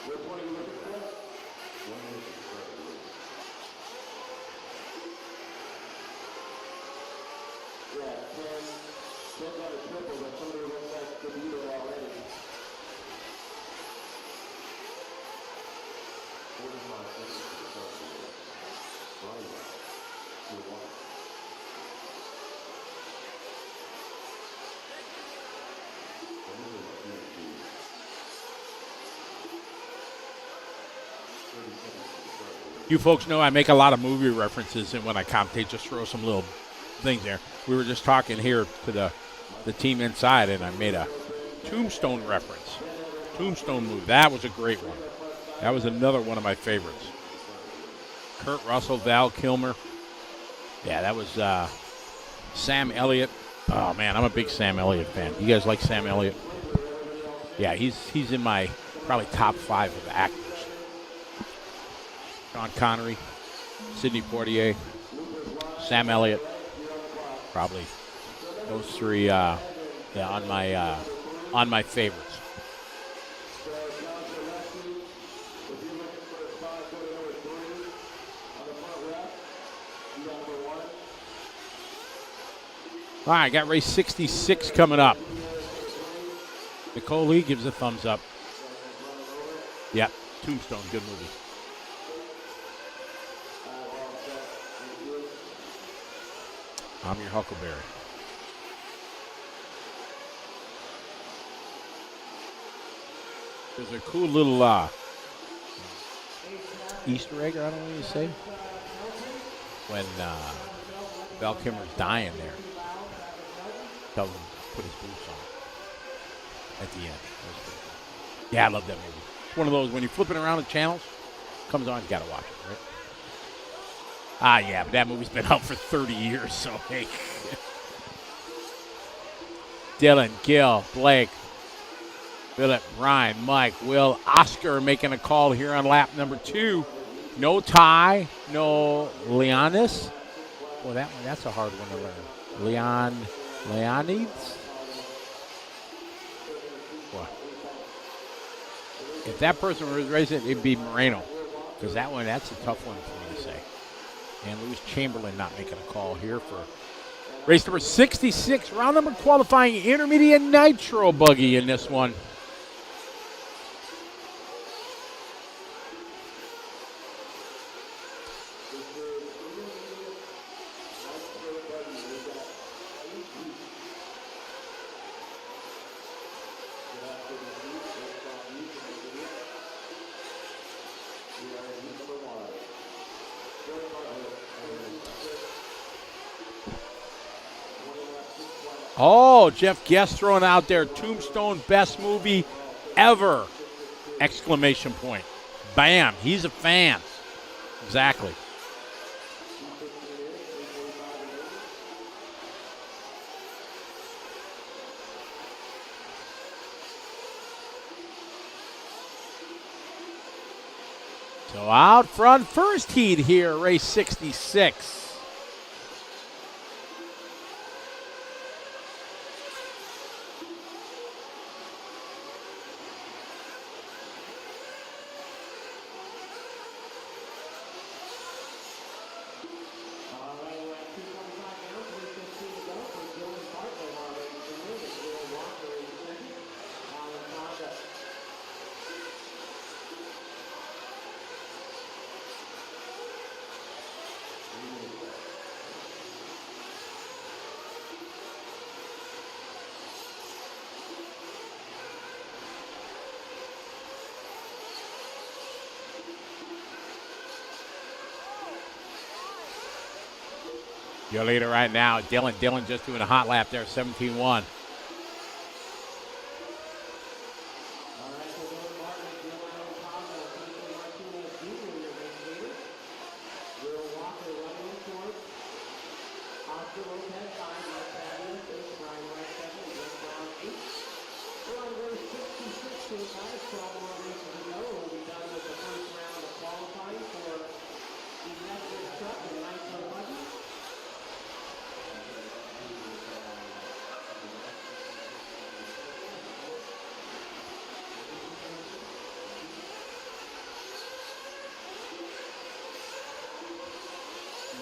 Which one are you looking for? One minute. Yeah, 10 on the triple, but somebody looks like the leader already. What is my second to the start of the year? Running back. You're one. You folks know I make a lot of movie references, and when I commentate, just throw some little things there. We were just talking here to the team inside, and I made a Tombstone reference. Tombstone movie. That was a great one. That was another one of my favorites. Kurt Russell, Val Kilmer. Yeah, that was Sam Elliott. Oh, man, I'm a big Sam Elliott fan. You guys like Sam Elliott? Yeah, he's in my probably top 5 of actors. Sean Connery, Sidney Poitier, Sam Elliott. Probably those 3 on my favorites. All right, got race 66 coming up. Nicole Lee gives a thumbs up. Yep, Tombstone, good movie. I'm your Huckleberry. There's a cool little Easter egg, or I don't know what you say, when Val Kilmer's dying there. Tells him to put his boots on at the end. Yeah, I love that movie. It's one of those, when you're flipping around the channels, comes on, you got to watch it, right? Ah, yeah, but that movie's been out for 30 years, so hey. Dylan, Gil, Blake, Philip, Ryan, Mike, Will, Oscar making a call here on lap number 2. No Ty, no Leonis. Boy, that's a hard one to learn. Leonides? What? If that person was racing, it'd be Moreno. Because that's a tough one for me to say. And Lewis Chamberlain not making a call here for race number 66, round number qualifying intermediate Nitro buggy in this one. Oh, Jeff Guest throwing out there, Tombstone, best movie ever! Exclamation point. Bam, he's a fan. Exactly. So out front, first heat here, race 66. Your leader right now, Dylan. Dylan just doing a hot lap there, 17-1.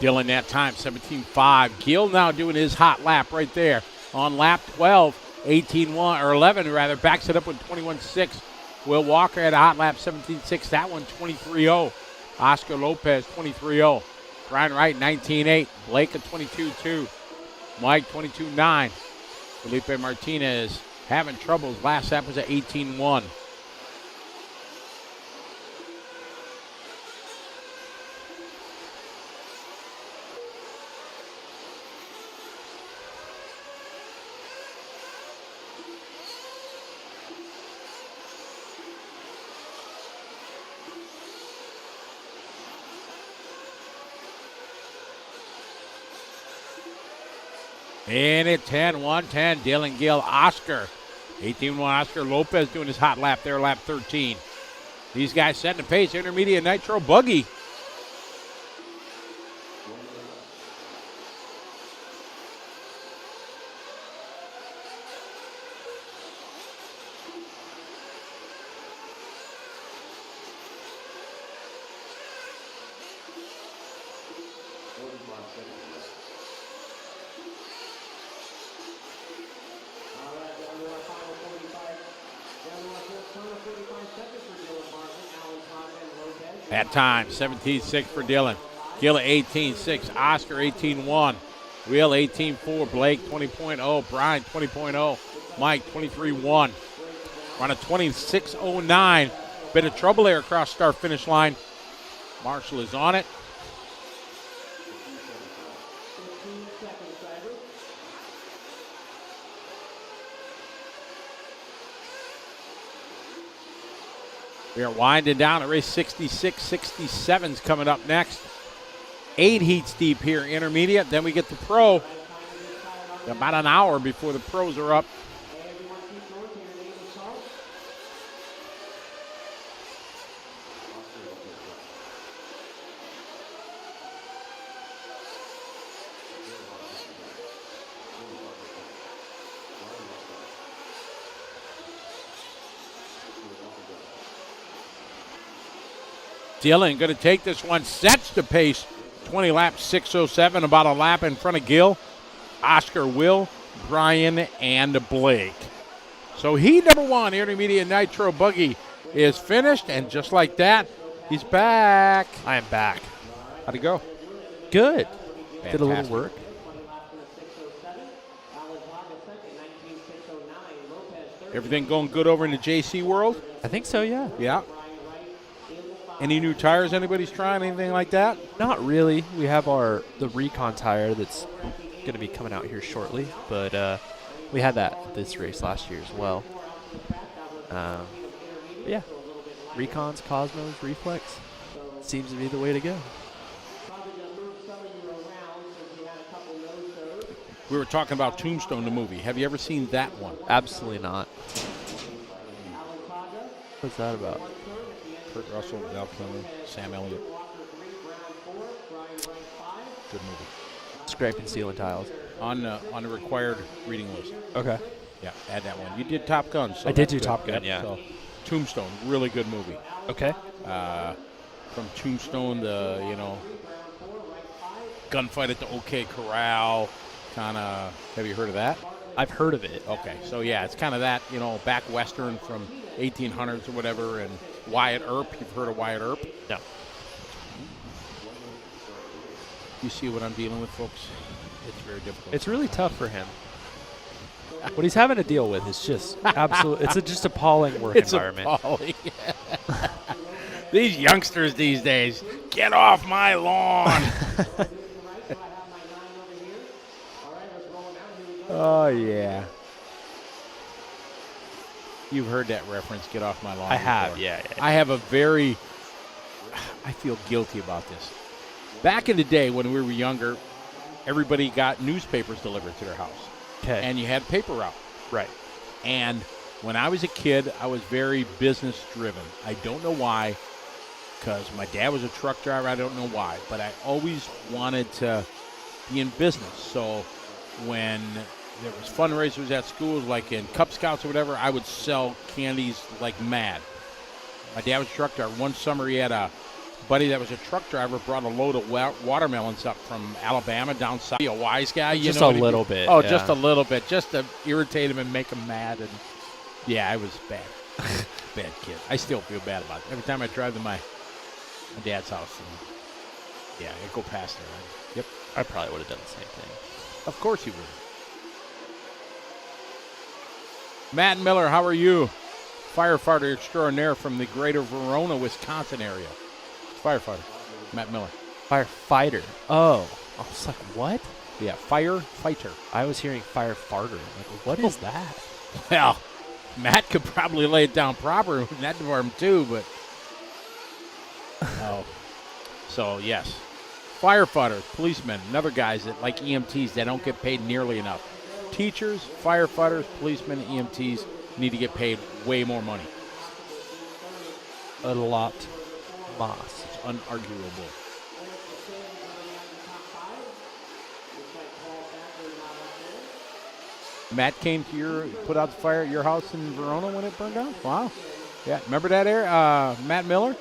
Dylan that time, 17-5. Gill now doing his hot lap right there on lap 12, 18-1, or 11 rather, backs it up with 21-6. Will Walker had a hot lap, 17-6. That one, 23-0. Oscar Lopez, 23-0. Brian Wright, 19-8. Blake at 22-2. Mike, 22-9. Felipe Martinez having troubles. Last lap was at 18-1. In at 10-1-10, Dylan Gill, Oscar. 18-1, Oscar Lopez doing his hot lap there, lap 13. These guys setting the pace, intermediate nitro buggy. That time, 17-6 for Dylan. Gill at 18-6, Oscar 18-1, Will 18-4, Blake 20.0, Brian 20.0, Mike 23-1. On a 26.09. Bit of trouble there across start finish line. Marshall is on it. We are winding down at race 66. 67's coming up next. 8 heats deep here, intermediate. Then we get the pro. About an hour before the pros are up. Dylan going to take this one, sets the pace, 20 laps, 6:07, about a lap in front of Gill, Oscar, Will, Brian, and Blake. So heat number 1, intermediate nitro buggy, is finished, and just like that, he's back. I am back. How'd it go? Good. Fantastic. Did a little work. Everything going good over in the JC world? I think so, yeah. Yeah. Any new tires anybody's trying, anything like that? Not really. We have the Recon tire that's going to be coming out here shortly, but we had that at this race last year as well. Yeah, Recons, Cosmos, Reflex seems to be the way to go. We were talking about Tombstone, the movie. Have you ever seen that one? Absolutely not. What's that about? Kurt Russell, Val Kilmer, Sam Elliott. Good movie. Scraping ceiling tiles. On the required reading list. Okay. Yeah, add that one. You did Top Gun. So I did do good. Top Gun, Yep, yeah. So Tombstone, really good movie. Okay. From Tombstone, gunfight at the OK Corral, kind of. Have you heard of that? I've heard of it. Okay, so yeah, it's kind of that, back western from 1800s or whatever, and Wyatt Earp. You've heard of Wyatt Earp? No. You see what I'm dealing with, folks? It's very difficult. It's really tough for him. What he's having to deal with is just absolute. It's just appalling work environment. Appalling. These youngsters these days, get off my lawn. Oh, yeah. You've heard that reference, get off my lawn. I have, before. yeah. I have a very, I feel guilty about this. Back in the day when we were younger, everybody got newspapers delivered to their house. Okay. And you had paper route. Right. And when I was a kid, I was very business driven. I don't know why, because my dad was a truck driver. I don't know why, but I always wanted to be in business. So when there was fundraisers at schools, like in Cub Scouts or whatever, I would sell candies like mad. My dad was a truck driver. One summer he had a buddy that was a truck driver, brought a load of watermelons up from Alabama down south. A wise guy, you just know. Just a little bit. Oh, yeah. just a little bit, just to irritate him and make him mad. And yeah, I was bad. Bad kid. I still feel bad about it. Every time I drive to my dad's house, and yeah, I go past there. Yep. I probably would have done the same thing. Of course you would. Matt Miller, how are you? Firefighter extraordinaire from the greater Verona, Wisconsin area. Firefighter, Matt Miller. Firefighter. Oh. I was like, what? Yeah, firefighter. I was hearing firefarter. Like, what is that? Well, Matt could probably lay it down proper in that department too, but oh. So, yes. Firefighters, policemen, and other guys that like EMTs that don't get paid nearly enough. Teachers, firefighters, policemen, and EMTs need to get paid way more money. A lot. Moss. It's unarguable. Matt came to put out the fire at your house in Verona when it burned down? Wow. Yeah, remember that, Matt Miller?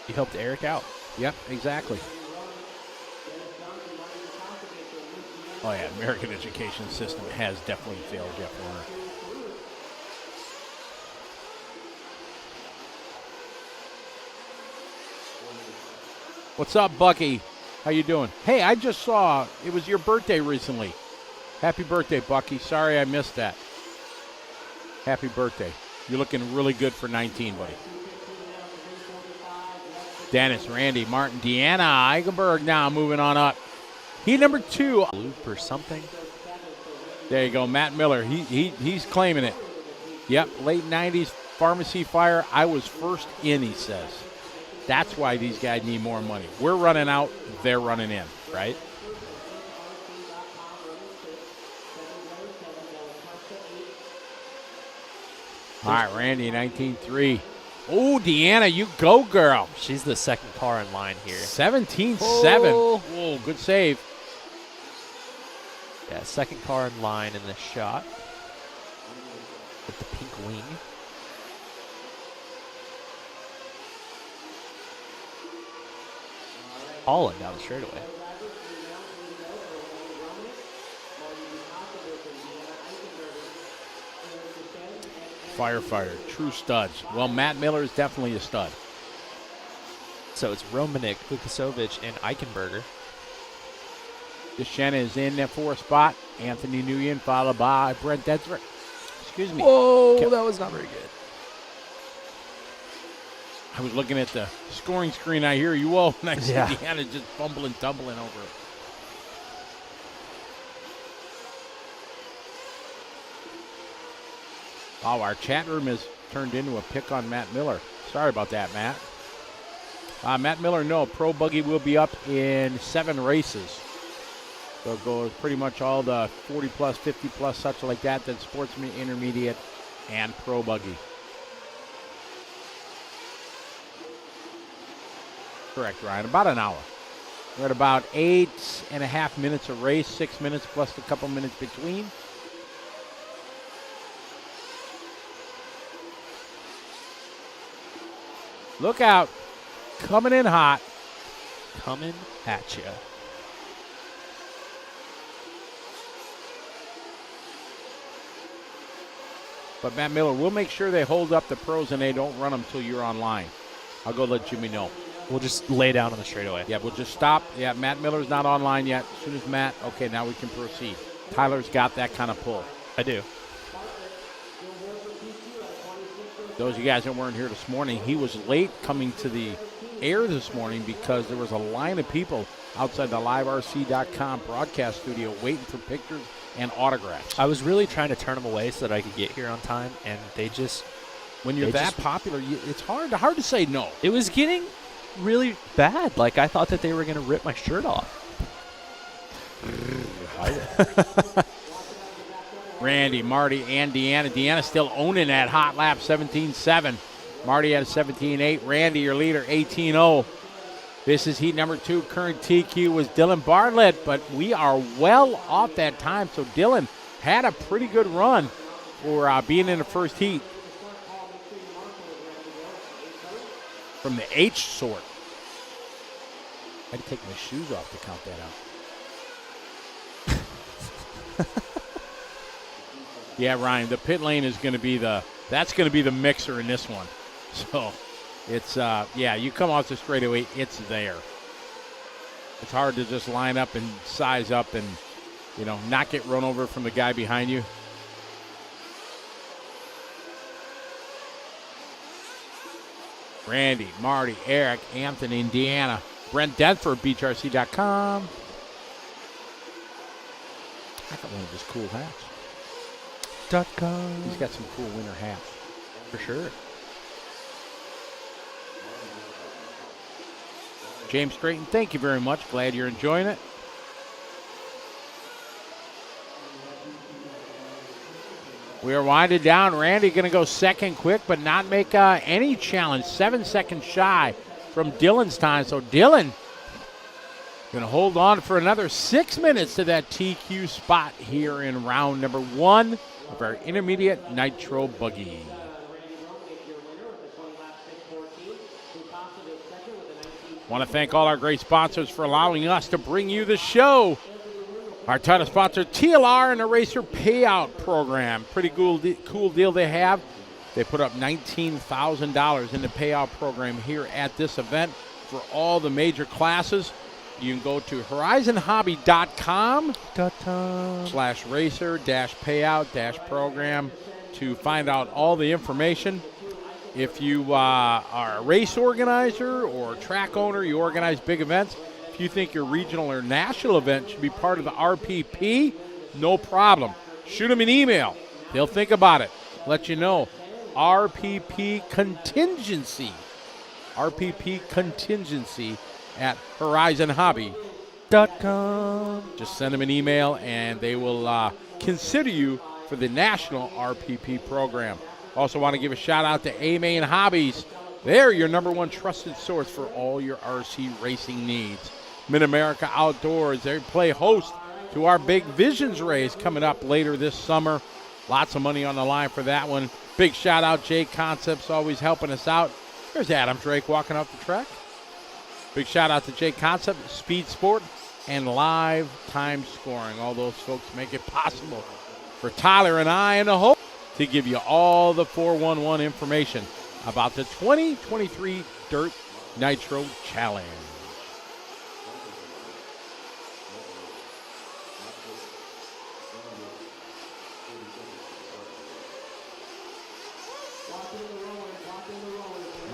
He helped Eric out. Yep, exactly. Oh, yeah, American education system has definitely failed Jeff Warner. What's up, Bucky? How you doing? Hey, I just saw it was your birthday recently. Happy birthday, Bucky. Sorry I missed that. Happy birthday. You're looking really good for 19, buddy. Dennis, Randy, Martin, Deanna, Eigenberg now moving on up. He number 2. Loop or something. There you go, Matt Miller. He's claiming it. Yep, late 90s pharmacy fire. I was first in, he says. That's why these guys need more money. We're running out, they're running in, right? All right, Randy, 19-3. Oh, Deanna, you go, girl. She's the second car in line here. 17-7. Oh. Whoa, good save. Yeah, second car in line in this shot. With the pink wing. Holland down the straightaway. Firefighter, true studs. Well, Matt Miller is definitely a stud. So it's Romanik, Vukasovic, and Eichenberger. Deschena is in that 4th spot. Anthony Nguyen followed by Brent Detzler. Excuse me. Whoa, that was not very good. I was looking at the scoring screen. I hear you all, and I see Yeah. Deanna just fumbling, tumbling over it. Wow, our chat room has turned into a pick on Matt Miller. Sorry about that, Matt. Matt Miller, no. Pro Buggy will be up in 7 races. So it goes pretty much all the 40-plus, 50-plus, such like that, then Sportsman Intermediate and Pro Buggy. Correct, Ryan. About an hour. We're at about 8.5 minutes a race, 6 minutes plus a couple minutes between. Look out. Coming in hot. Coming at you. But Matt Miller, we'll make sure they hold up the pros and they don't run them until you're online. I'll go let Jimmy know. We'll just lay down on the straightaway. Yeah, we'll just stop. Yeah, Matt Miller's not online yet. As soon as Matt, okay, now we can proceed. Tyler's got that kind of pull. I do. Those of you guys that weren't here this morning, he was late coming to the air this morning because there was a line of people outside the liverc.com broadcast studio waiting for pictures and autographs. I was really trying to turn them away so that I could get here on time, and they just. When you're that popular, it's hard to say no. It was getting really bad. Like, I thought that they were going to rip my shirt off. Randy, Marty, and Deanna. Deanna still owning that hot lap, 17-7. Marty at a 17-8. Randy, your leader, 18-0. This is heat number 2. Current TQ was Dylan Bartlett, but we are well off that time. So Dylan had a pretty good run for being in the first heat. From the H sort. I had to take my shoes off to count that out. Yeah, Ryan, the pit lane is going to be that's going to be the mixer in this one. So it's, you come off the straightaway, it's there. It's hard to just line up and size up and, not get run over from the guy behind you. Randy, Marty, Eric, Anthony, and Deanna. Brent Denford, BeachRC.com. I got one of his cool hats. He's got some cool winter hats. For sure. James Straighton, thank you very much. Glad you're enjoying it. We are winding down. Randy going to go second quick, but not make any challenge. 7 seconds shy from Dylan's time. So Dylan going to hold on for another 6 minutes to that TQ spot here in round number 1 of our intermediate Nitro Buggy. Want to thank all our great sponsors for allowing us to bring you the show. Our title sponsor, TLR and Eraser Payout Program. Pretty cool deal they have. They put up $19,000 in the payout program here at this event for all the major classes. You can go to horizonhobby.com/racer-payout-program to find out all the information. If you are a race organizer or track owner, you organize big events. If you think your regional or national event should be part of the RPP, no problem. Shoot them an email. They'll think about it. Let you know. RPP Contingency. RPP Contingency at horizonhobby.com. Just send them an email, and they will consider you for the national RPP program. Also want to give a shout-out to A-Main Hobbies. They're your number one trusted source for all your RC racing needs. Mid-America Outdoors, they play host to our Big Visions race coming up later this summer. Lots of money on the line for that one. Big shout-out, Jay Concepts, always helping us out. There's Adam Drake walking off the track. Big shout-out to Jay Concept, Speed Sport, and Live Time Scoring. All those folks make it possible for Tyler and I and the hope to give you all the 411 information about the 2023 Dirt Nitro Challenge.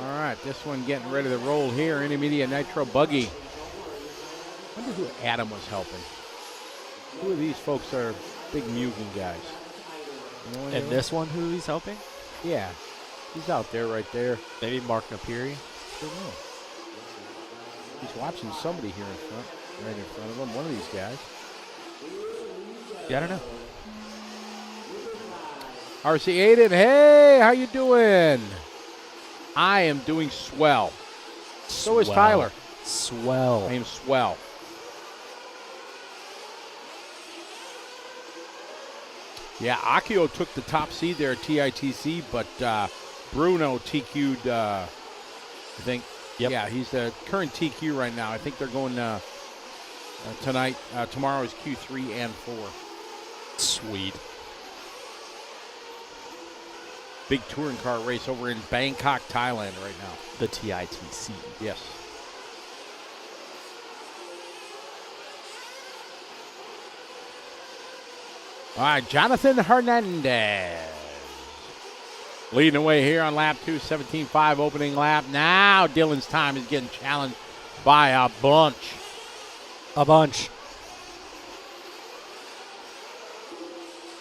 All right, this one getting ready to roll here. Intermediate Nitro Buggy. I wonder who Adam was helping. Who of these folks are big Mugen guys? You know And this one, who he's helping? Yeah, he's out there right there. Maybe Mark Napiri. I don't know. He's watching somebody here in front, right in front of him. One of these guys. Yeah, I don't know. RC Aiden, hey, how you doing? I am doing swell. So is Tyler. Swell. I am swell. Yeah, Akio took the top seed there at TITC, but Bruno TQ'd, I think. Yep. Yeah, he's the current TQ right now. I think they're going tonight. Tomorrow is Q3 and 4. Sweet. Big touring car race over in Bangkok, Thailand right now. The TITC. Yes. All right, Jonathan Hernandez leading the way here on lap 2, 17.5 opening lap. Now Dylan's time is getting challenged by a bunch. A bunch.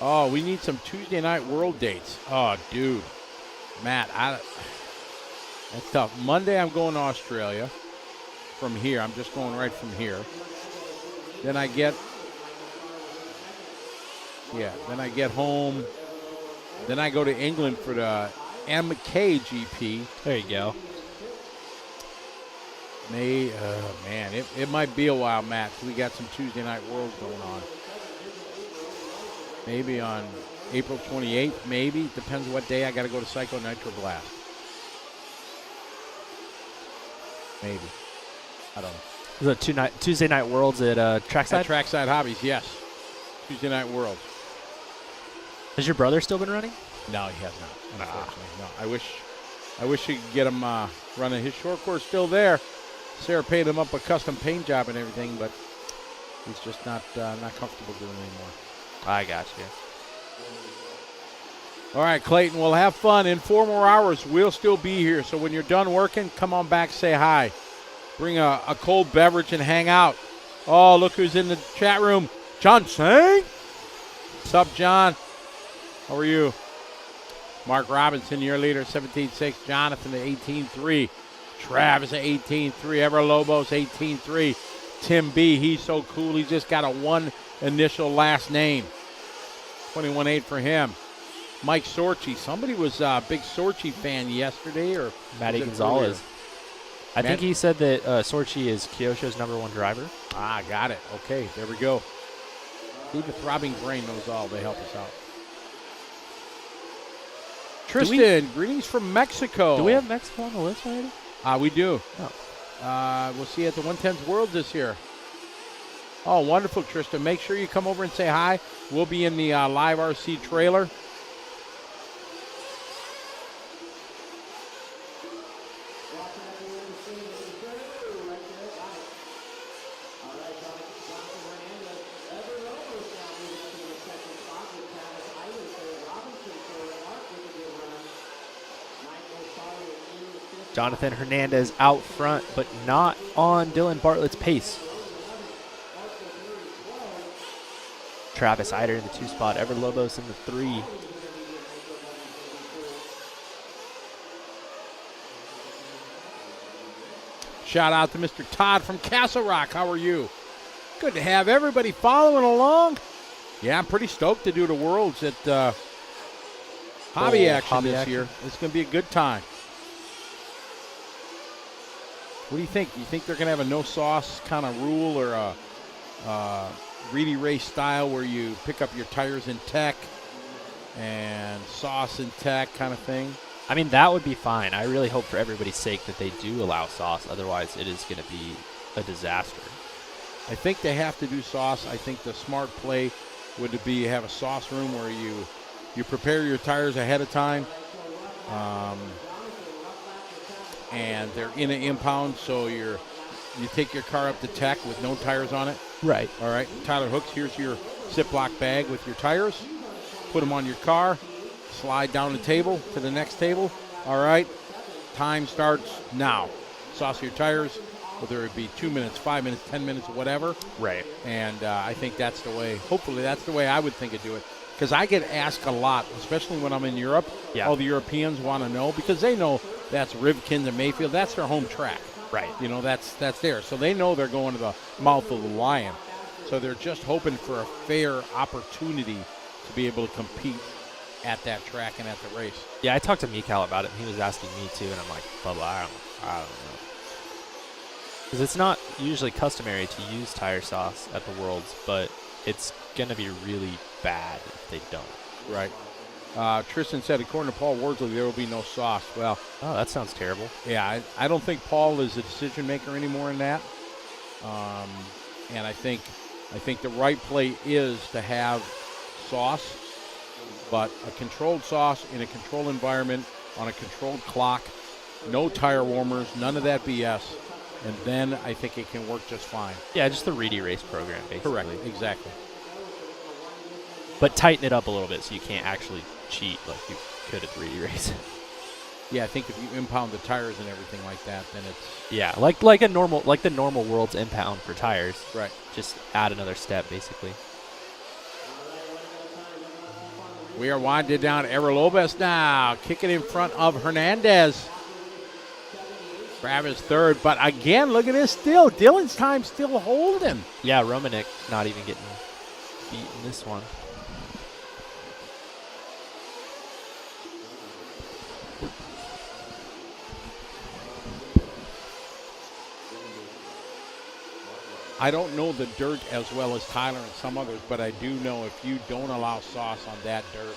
Oh, we need some Tuesday night world dates. Oh, dude. Matt, that's tough. Monday, I'm going to Australia from here. I'm just going right from here. Then I get home. Then I go to England for the MKGP. There you go. It might be a while, Matt. We got some Tuesday night worlds going on. Maybe on April 28th, maybe. Depends what day I got to go to Psycho Nitro Blast. Maybe. I don't know. Is it Tuesday night worlds at Trackside? At Trackside Hobbies, yes. Tuesday night worlds. Has your brother still been running? No, he has not. Unfortunately, no. I wish he could get him running. His short course still there. Sarah paid him up a custom paint job and everything, but he's just not comfortable doing it anymore. I got you. All right, Clayton, we'll have fun. In 4 more hours, we'll still be here. So when you're done working, come on back, say hi. Bring a cold beverage and hang out. Oh, look who's in the chat room. John Sang. What's up, John? How are you? Mark Robinson, your leader, 17.6. Jonathan at 18.3. Travis at 18.3. Ever Lobos, 18.3. Tim B, he's so cool. He just got a 1 initial last name. 21.8 for him. Mike Sorchi. Somebody was a big Sorchi fan yesterday, or Matty Gonzalez. I think he said that Sorchi is Kyosho's #1 driver. Ah, got it. Okay, there we go. Who the throbbing brain knows all. They help us out. Tristan, greetings from Mexico. Do we have Mexico on the list already? We do. Oh. We'll see you at the 110th World this year. Oh, wonderful, Tristan. Make sure you come over and say hi. We'll be in the live RC trailer. Jonathan Hernandez out front, but not on Dylan Bartlett's pace. Travis Eider in the 2 spot, Ever Lobos in the 3. Shout out to Mr. Todd from Castle Rock. How are you? Good to have everybody following along. Yeah, I'm pretty stoked to do the Worlds at Hobby Action this year. It's going to be a good time. What do you think? You think they're going to have a no-sauce kind of rule, or a Reedy race style where you pick up your tires in tech and sauce in tech kind of thing? I mean, that would be fine. I really hope for everybody's sake that they do allow sauce. Otherwise, it is going to be a disaster. I think they have to do sauce. I think the smart play would be have a sauce room where you prepare your tires ahead of time. And they're in an impound, so you take your car up to tech with no tires on it. Right. All right, Tyler Hooks, here's your Ziploc bag with your tires. Put them on your car. Slide down the table to the next table. All right, time starts now. Sauce your tires, whether it be 2 minutes, 5 minutes, 10 minutes, whatever. Right. And I think that's the way, hopefully that's the way I would think of do it. Because I get asked a lot, especially when I'm in Europe. Yeah. All the Europeans want to know, because they know that's Rivkin and Mayfield. That's their home track. Right. You know, that's there. So they know they're going to the mouth of the lion. So they're just hoping for a fair opportunity to be able to compete at that track and at the race. Yeah, I talked to Mikal about it, and he was asking me too, and I'm like, Bubba, I don't know. Because it's not usually customary to use tire sauce at the Worlds, but it's going to be really bad if they don't. Right. Tristan said, according to Paul Wardsley, there will be no sauce. Well, oh, that sounds terrible. Yeah, I don't think Paul is a decision maker anymore in that. And I think the right play is to have sauce, but a controlled sauce in a controlled environment on a controlled clock, no tire warmers, none of that BS, and then I think it can work just fine. Yeah, just the Reedy race program, basically. Correct, exactly. But tighten it up a little bit so you can't actually cheat like you could at the Reedy race. Yeah, I think if you impound the tires and everything like that, then it's like the normal World's impound for tires. Right. Just add another step, basically. We are winding down Lopez now, kicking in front of Hernandez. Travis third, but again, look at this still. Dylan's time still holding. Yeah, Romanek not even getting beat in this one. I don't know the dirt as well as Tyler and some others, but I do know if you don't allow sauce on that dirt,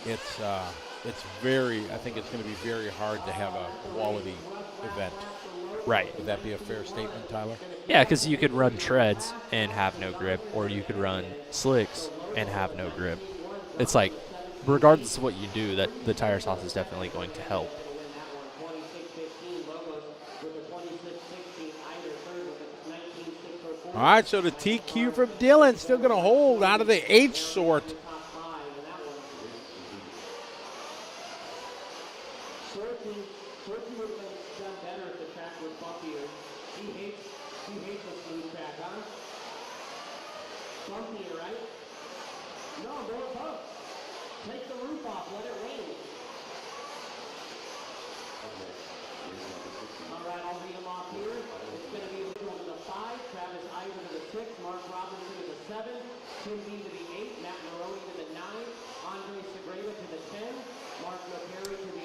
it's very, I think it's going to be very hard to have a quality event. Right. Would that be a fair statement, Tyler? Yeah, because you could run treads and have no grip, or you could run slicks and have no grip. It's like, regardless of what you do, that the tire sauce is definitely going to help. All right, so the TQ from Dylan still going to hold out of the H sort.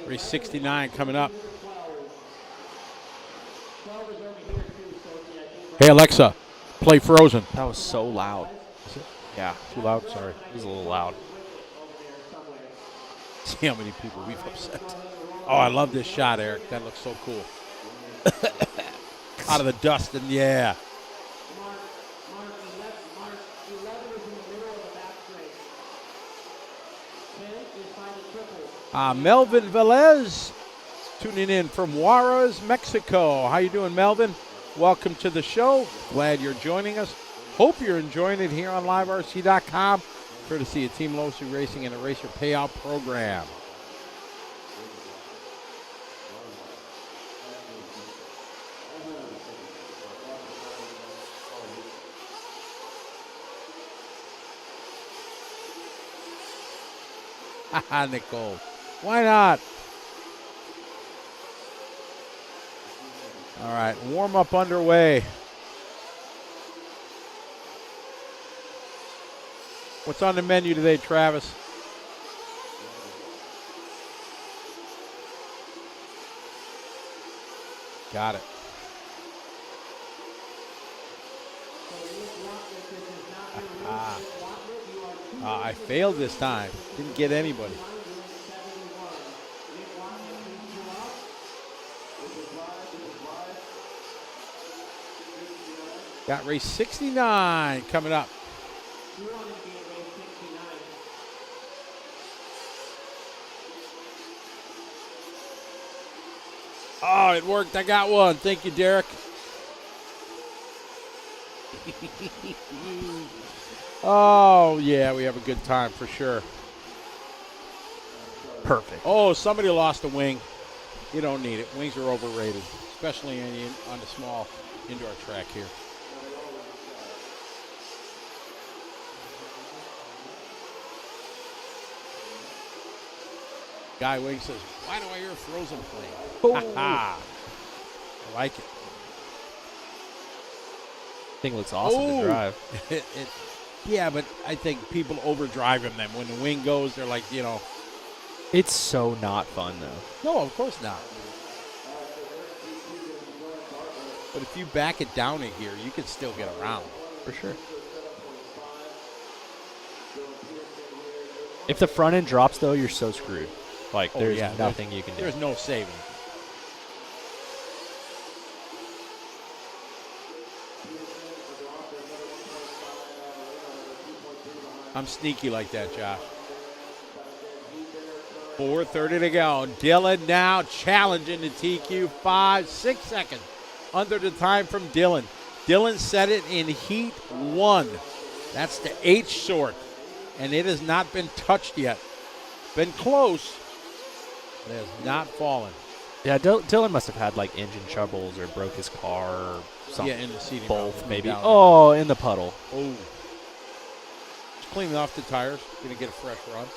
Race 69 coming up. Hey, Alexa, play Frozen. That was so loud. Yeah, too loud, sorry. It was a little loud. See how many people we've upset. Oh, I love this shot, Eric. That looks so cool. Out of the dust, and yeah. Melvin Velez tuning in from Juarez, Mexico. How you doing, Melvin? Welcome to the show. Glad you're joining us. Hope you're enjoying it here on liverc.com, courtesy of Team Losu Racing and the Racer Payout Program. Haha, Nicole. Why not? All right, warm-up underway. What's on the menu today, Travis? Got it. I failed this time. Didn't get anybody. Got race 69 coming up. Oh, it worked. I got one. Thank you, Derek. Oh, yeah, we have a good time for sure. Perfect. Oh, somebody lost a wing. You don't need it. Wings are overrated, especially on the small indoor track here. Guy Wing says, why do I hear Frozen playing? I like it. Thing looks awesome to drive. Yeah, but I think people overdriving them. When the wing goes, they're like, you know. It's so not fun, though. No, of course not. But if you back it down in here, you can still get around. For sure. If the front end drops, though, you're so screwed. Like, there's nothing you can do. There's no saving. I'm sneaky like that, Josh. 4:30 to go. Dylan now challenging the TQ. 6 seconds under the time from Dylan. Dylan set it in heat 1. That's the H sort. And it has not been touched yet. Been close. It has not fallen. Yeah, Dylan must have had, like, engine troubles or broke his car or something. Yeah, in the seating. Both, maybe. Down. Oh, in the puddle. Oh. cleaning off the tires. Going to get a fresh run.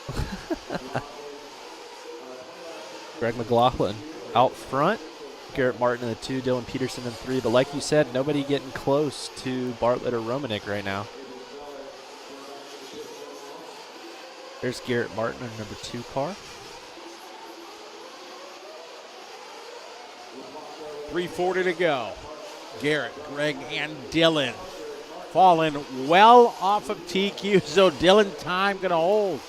Greg McLaughlin out front. Garrett Martin in the 2, Dylan Peterson in 3. But like you said, nobody getting close to Bartlett or Romanek right now. There's Garrett Martin in number 2 car. 3:40 to go. Garrett, Greg, and Dylan falling well off of TQ, so Dylan time going to hold.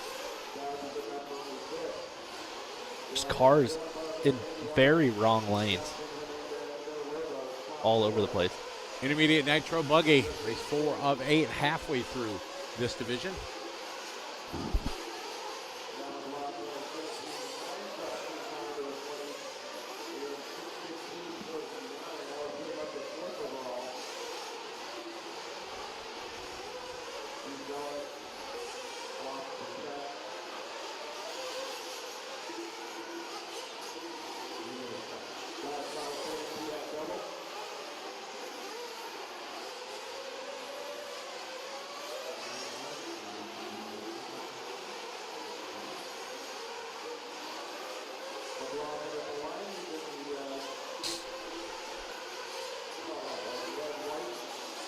There's cars in very wrong lanes. All over the place. Intermediate Nitro Buggy, race 4 of 8, halfway through this division.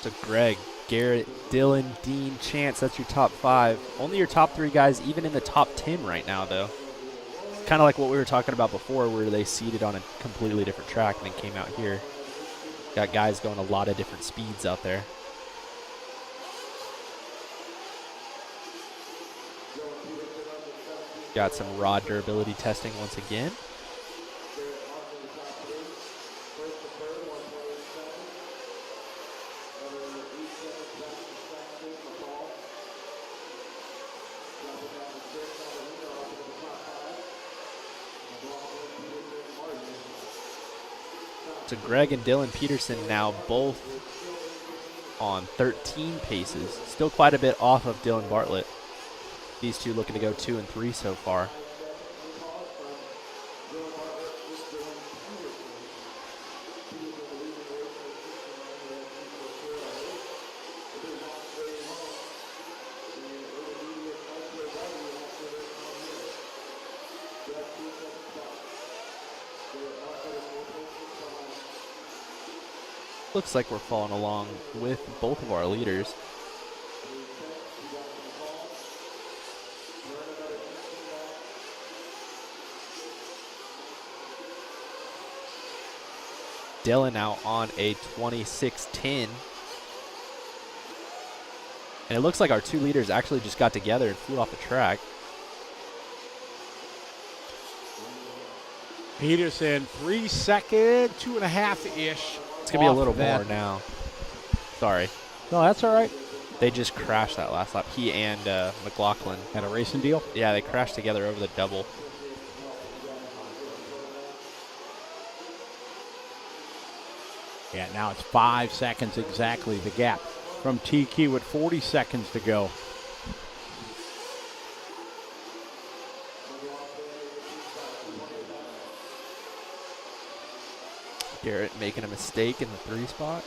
So Greg, Garrett, Dylan, Dean, Chance, that's your top 5. Only your top 3 guys even in the top 10 right now, though. It's kind of like what we were talking about before, where they seeded on a completely different track and then came out here. Got guys going a lot of different speeds out there. Got some rod durability testing once again. So Greg and Dylan Peterson now both on 13 paces. Still quite a bit off of Dylan Bartlett. These two looking to go 2 and 3 so far. Looks like we're following along with both of our leaders. Dylan now on a 26-10. And it looks like our 2 leaders actually just got together and flew off the track. Peterson, 3 second, 2.5-ish. It's going to be a little more now. Sorry. No, that's all right. They just crashed that last lap. He and McLaughlin. Had a racing deal? Yeah, they crashed together over the double. Yeah, now it's 5 seconds exactly, the gap from TQ with 40 seconds to go. Garrett making a mistake in the 3 spot.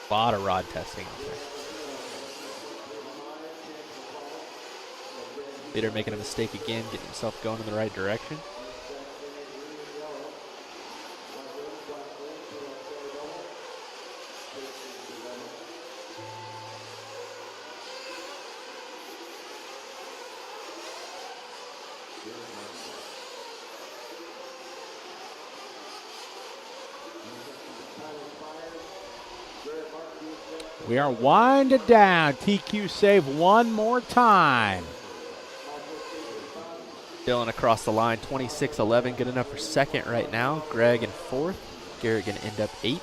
A lot of rod testing out there. Leader making a mistake again, getting himself going in the right direction. We are winding down. TQ save one more time. Dylan across the line, 26-11, good enough for second right now. Greg in 4th. Garrett going to end up 8th.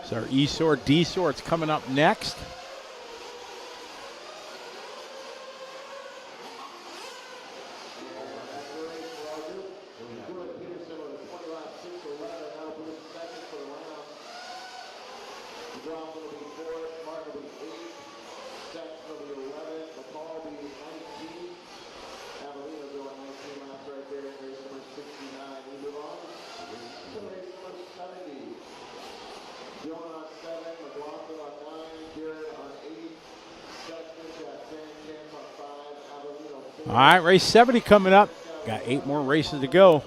So our E-Sort, D-Sort's coming up next. All right, race 70 coming up. Got 8 more races to go.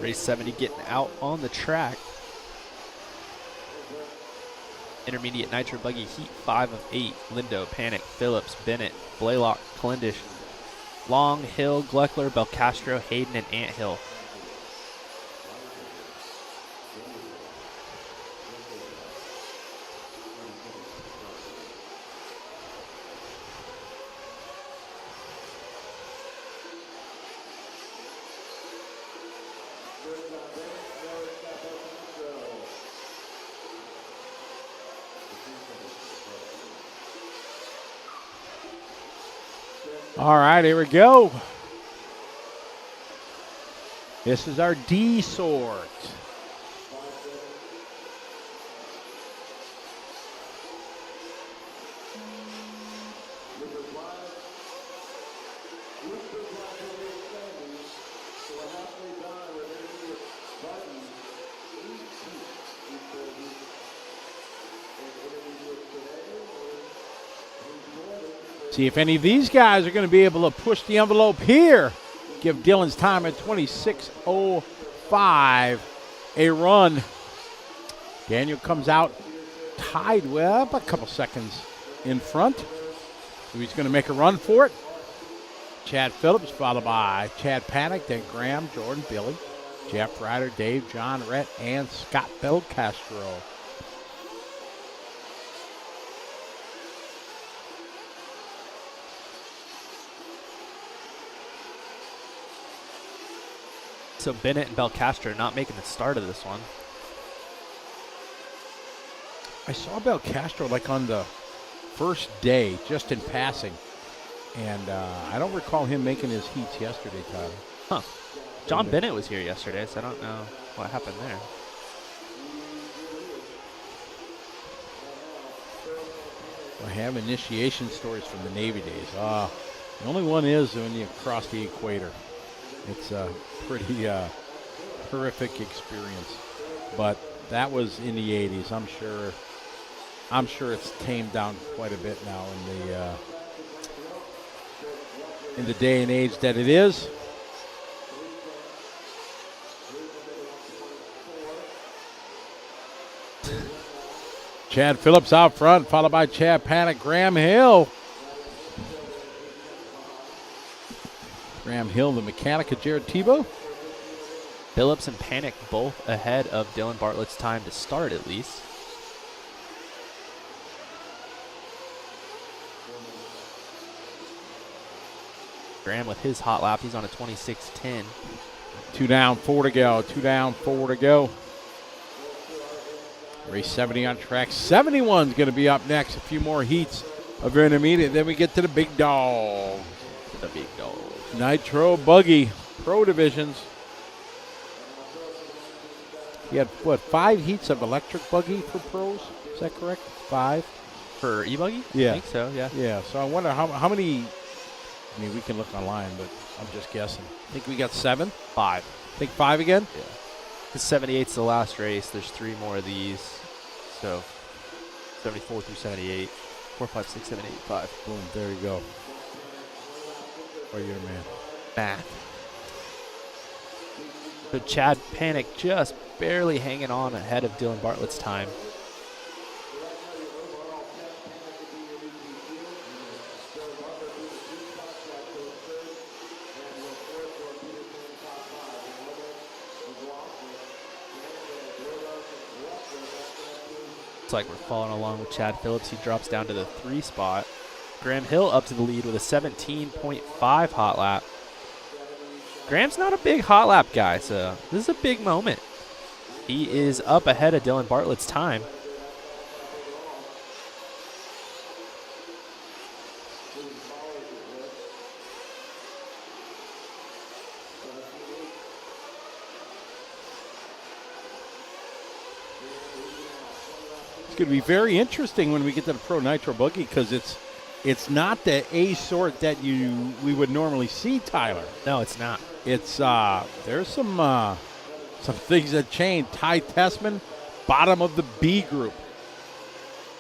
Race 70 getting out on the track. Intermediate Nitro Buggy Heat 5 of 8. Lindo, Panic, Phillips, Bennett, Blaylock, Calendish, Long, Hill, Gleckler, Belcastro, Hayden, and Anthill. All right, here we go. This is our D sort. See if any of these guys are going to be able to push the envelope here. Give Dylan's time at 26:05 a run. Daniel comes out tied with a couple seconds in front. So he's going to make a run for it. Chad Phillips followed by Chad Panic, then Graham, Jordan, Billy, Jeff Ryder, Dave, John, Rhett, and Scott Belcastro. So Bennett and Belcastro not making the start of this one. I saw Belcastro like on the first day, just in passing. And I don't recall him making his heats yesterday, Tyler. Huh. John Bennett was here yesterday, so I don't know what happened there. I have initiation stories from the Navy days. The only one is when you cross the equator. It's a pretty horrific experience. But that was in the 80s. I'm sure it's tamed down quite a bit now in the day and age that it is. Chad Phillips out front, followed by Chad Panic, Graham Hill. Graham Hill, the mechanic of Jared Tebow. Phillips and Panic both ahead of Dylan Bartlett's time to start, at least. Graham with his hot lap. He's on a 26:10. 2 down, 4 to go. 2 down, 4 to go. Race 70 on track. 71's going to be up next. A few more heats of intermediate. Then we get to the big dog. The big dog. Nitro Buggy Pro Divisions. You had, 5 heats of electric buggy for pros? Is that correct? 5? For e-buggy? Yeah. I think so, yeah. Yeah, so I wonder how many. I mean, we can look online, but I'm just guessing. I think we got 7? 5. Think 5 again? Yeah. The 78's the last race. There's 3 more of these. So 74 through 78. 4, 5, 6, 7, 8, 5. Boom, there you go. Oh, you're a man. Math. So Chad Panic just barely hanging on ahead of Dylan Bartlett's time. Looks like we're following along with Chad Phillips. He drops down to the 3 spot. Graham Hill up to the lead with a 17.5 hot lap. Graham's not a big hot lap guy, so this is a big moment. He is up ahead of Dylan Bartlett's time. It's going to be very interesting when we get to the Pro Nitro Buggy because it's not the A sort that we would normally see, Tyler. No, it's not. It's there's some things that change. Ty Tessman, bottom of the B group.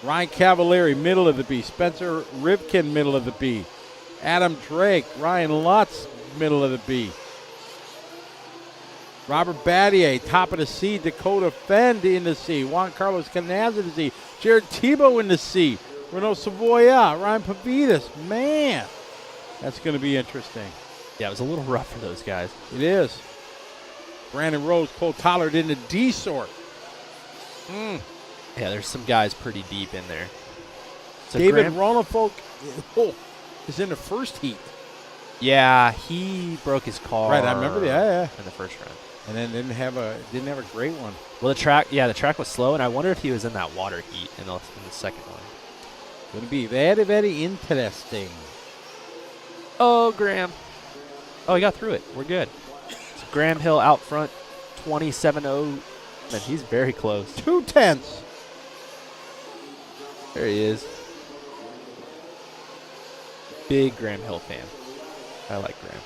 Ryan Cavallari, middle of the B. Spencer Rivkin, middle of the B. Adam Drake, Ryan Lutz, middle of the B. Robert Battier, top of the C. Dakota Fend in the C. Juan Carlos Canaz in the C. Jared Tebow in the C. Renault Savoya, Ryan Pavitas. Man, that's going to be interesting. Yeah, it was a little rough for those guys. It is. Brandon Rose, Cole Tollard in the D sort. Yeah, there's some guys pretty deep in there. So David Ronafolk is in the first heat. Yeah, he broke his car. Right, I remember that. In the first round. And then didn't have a great one. Well, the track was slow, and I wonder if he was in that water heat in the second one. Going to be very, very interesting. Oh, Graham. Oh, he got through it. We're good. So Graham Hill out front, 27-0. And he's very close. 2/10. There he is. Big Graham Hill fan. I like Graham.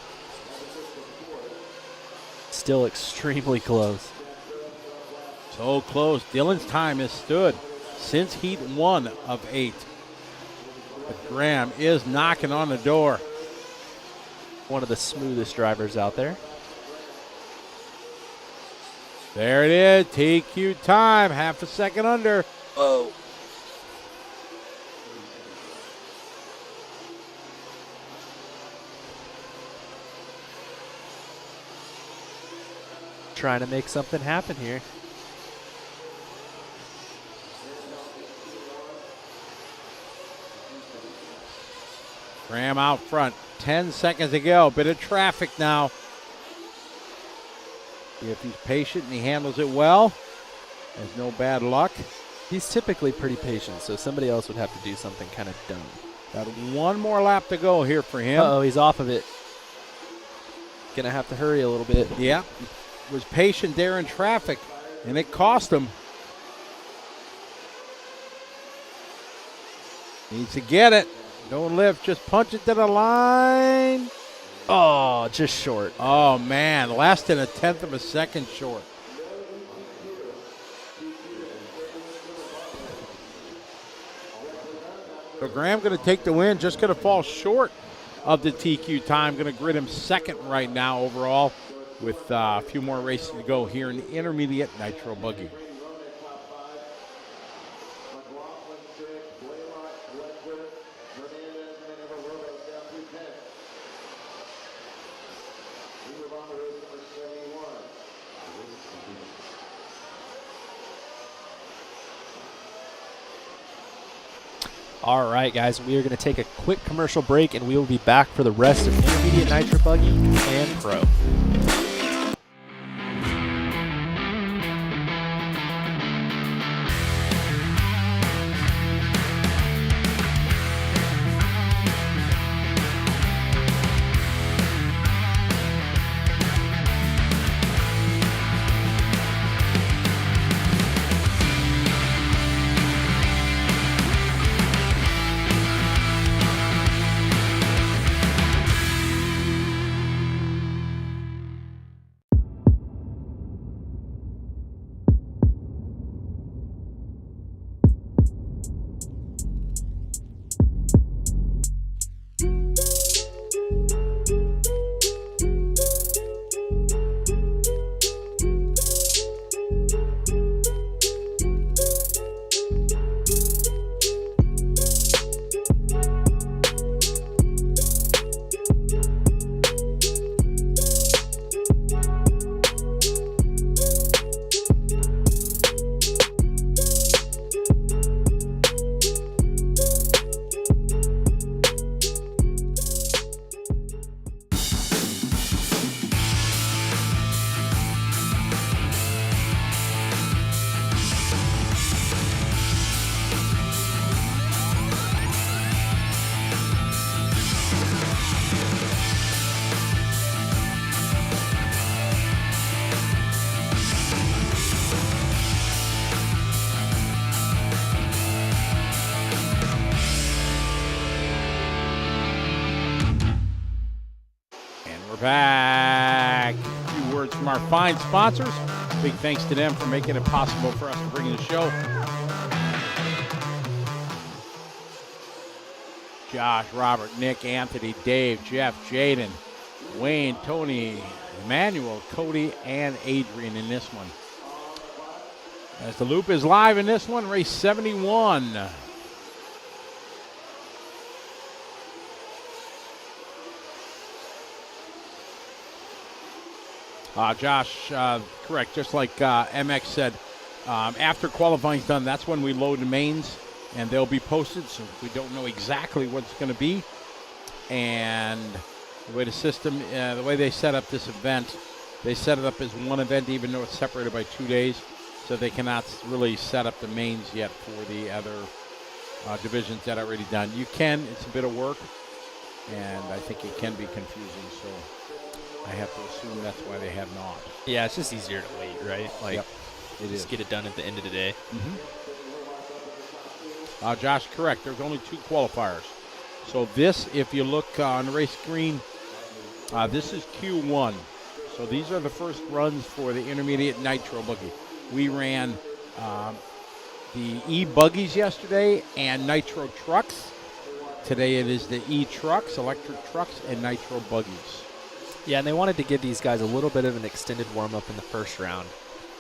Still extremely close. So close. Dylan's time has stood since heat 1 of 8. But Graham is knocking on the door. One of the smoothest drivers out there. There it is. TQ time. Half a second under. Oh. Trying to make something happen here. Graham out front. 10 seconds to go. Bit of traffic now. See if he's patient and he handles it well. There's no bad luck. He's typically pretty patient, so somebody else would have to do something kind of dumb. Got one more lap to go here for him. Uh-oh, he's off of it. Gonna have to hurry a little bit. Yeah. Was patient there in traffic, and it cost him. Needs to get it. Don't lift, just punch it to the line. Oh, just short. Oh, man, less than 1/10 of a second short. So Graham going to take the win, just going to fall short of the TQ time. Going to grid him second right now overall with a few more races to go here in the intermediate Nitro Buggy. All right, guys, we are going to take a quick commercial break, and we will be back for the rest of Intermediate Nitro Buggy and Pro. back. A few words from our fine sponsors. Big thanks to them for making it possible for us to bring you the show. Josh, Robert, Nick, Anthony, Dave, Jeff, Jaden, Wayne, Tony, Emmanuel, Cody, and Adrian in this one. As the loop is live in this one, race 71. Josh, correct, just like MX said, after qualifying's done, that's when we load the mains, and they'll be posted, so we don't know exactly what it's going to be. And the way the system, the way they set up this event, they set it up as one event, even though it's separated by 2 days, so they cannot really set up the mains yet for the other divisions that are already done. You can, it's a bit of work, and I think it can be confusing, so I have to assume that's why they have not. Yeah, it's just easier to wait, right? Like, yep, it just is. get it done at the end of the day. Josh, correct. There's only 2 qualifiers. So this, if you look on the race screen, this is Q1. So these are the first runs for the intermediate nitro buggy. We ran the e-buggies yesterday and nitro trucks. Today it is the e-trucks, electric trucks, and nitro buggies. Yeah, and they wanted to give these guys a little bit of an extended warm-up in the first round,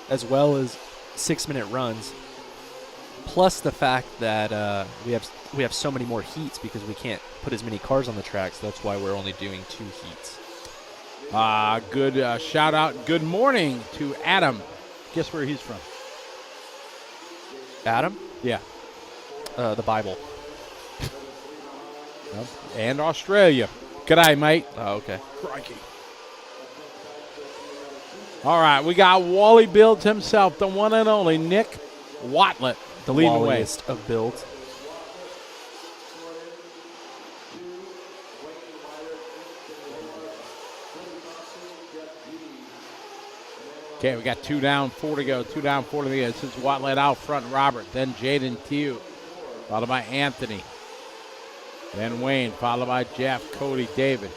as well as 6-minute runs, plus the fact that we have so many more heats because we can't put as many cars on the track, so that's why we're only doing 2 heats. Good shout out. Good morning to Adam. Guess where he's from? Adam? Yeah. The Bible. And Australia. G'day, mate. Oh, okay. Crikey. All right, we got Wally Builds himself, the one and only Nick Watlett, The leading the way. walliest of builds. Okay, we got 2 down, 4 to go. 2 down, 4 to go. This is Watlett out front, Robert. Then Jaden Tew, followed by Anthony. Then Wayne, followed by Jeff, Cody, David.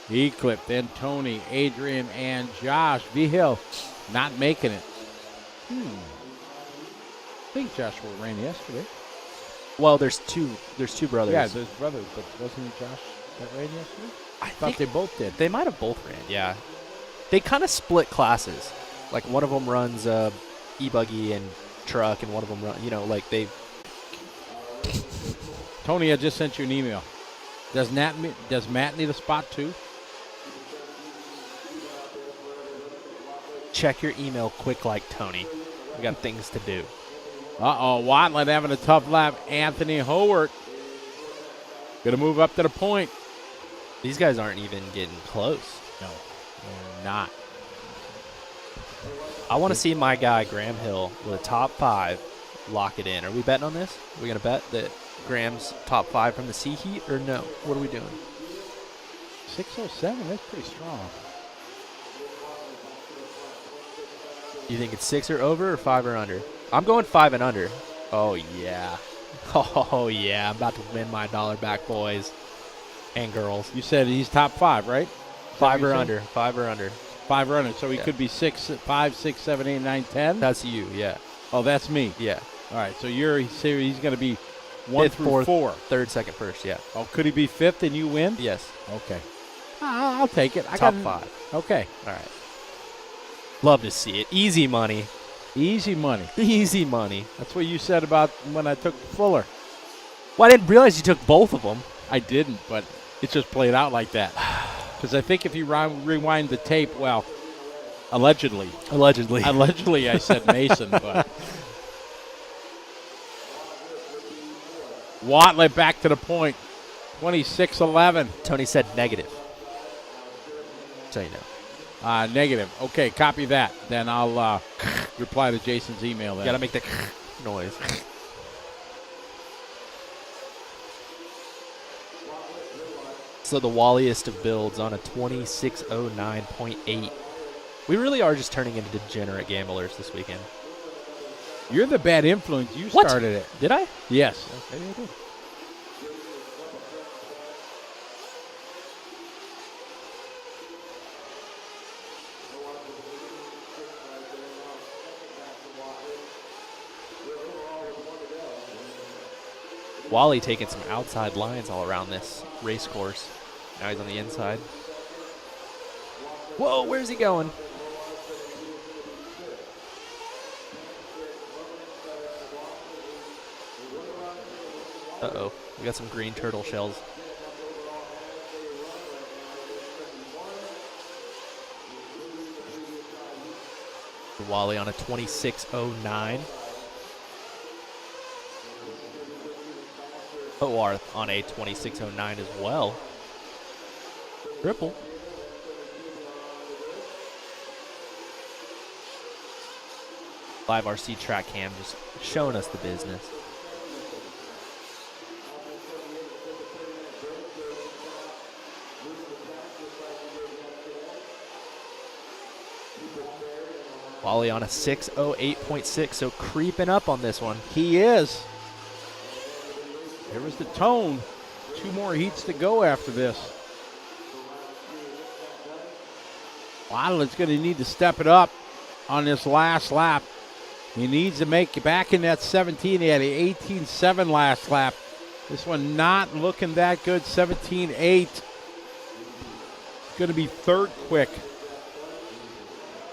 Eclipse, then Tony, Adrian, and Josh. V-Hill not making it. I think Joshua ran yesterday. Well, there's two brothers. Yeah, there's brothers, but wasn't it Josh that ran yesterday? I thought they both did. They might have both ran, yeah. They kind of split classes. Like, one of them runs e-buggy and truck, and one of them like they... Tony, I just sent you an email. Does Matt need a spot too? Check your email quick like Tony. We got things to do. Uh-oh, Watlett having a tough lap. Anthony Howard going to move up to the point. These guys aren't even getting close. No, they're not. I want to see my guy, Graham Hill, with a top 5 lock it in. Are we betting on this? Are we going to bet that Graham's top 5 from the C heat, or no? What are we doing? 607, that's pretty strong. You think it's 6 or over or 5 or under? I'm going 5 and under. Oh, yeah. Oh, yeah. I'm about to win my dollar back, boys and girls. You said he's top 5, right? 5 or under. 5 or under. 5 or under. So he could be 5, 6, 7, 8, 9, 10? That's you, yeah. Oh, that's me. Yeah. All right, so he's going to be 1 through 4. 3rd, 2nd, 1st, yeah. Oh, could he be 5th and you win? Yes. Okay. I'll take it. Top 5. Okay. All right. Love to see it. Easy money. Easy money. Easy money. That's what you said about when I took Fuller. Well, I didn't realize you took both of them. I didn't, but it just played out like that. Because I think if you rewind the tape, well, allegedly. Allegedly, I said Mason, but. Watlett back to the point. 26-11. Tony said negative. So you know. Negative. Okay, copy that. Then I'll reply to Jason's email then. Got to make the noise. So the walliest of builds on a 2609.8. We really are just turning into degenerate gamblers this weekend. You're the bad influence. You What? started it. Did I? Yes. Maybe I did. Wally taking some outside lines all around this race course. Now he's on the inside. Whoa, where's he going? Uh-oh, we got some green turtle shells. Wally on a 26.09. OR on a 26.09 as well. Triple. Live RC track cam just showing us the business. Wally on a 6:08.6, so creeping up on this one. He is. There was the tone. 2 more heats to go after this. Waddle's going to need to step it up on this last lap. He needs to make it back in that 17. He had an 18.7 last lap. This one not looking that good. 17.8. Going to be third quick.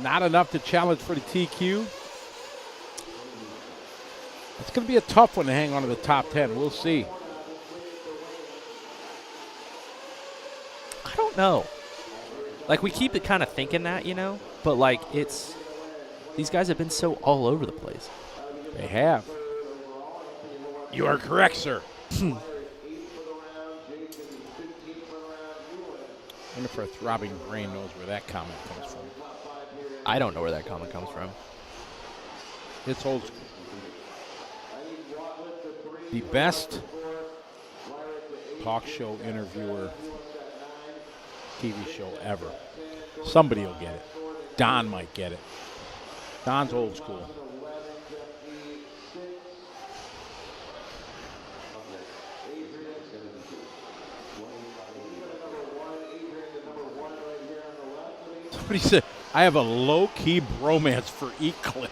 Not enough to challenge for the TQ. It's going to be a tough one to hang on to the top 10. We'll see. I don't know. Like, we keep it kind of thinking that, you know, but like these guys have been so all over the place. They have. You are correct, sir. I wonder if our throbbing brain knows where that comment comes from. I don't know where that comment comes from. It's old school. The best talk show interviewer TV show ever. Somebody will get it. Don might get it. Don's old school. Somebody said, I have a low-key bromance for E-Clip.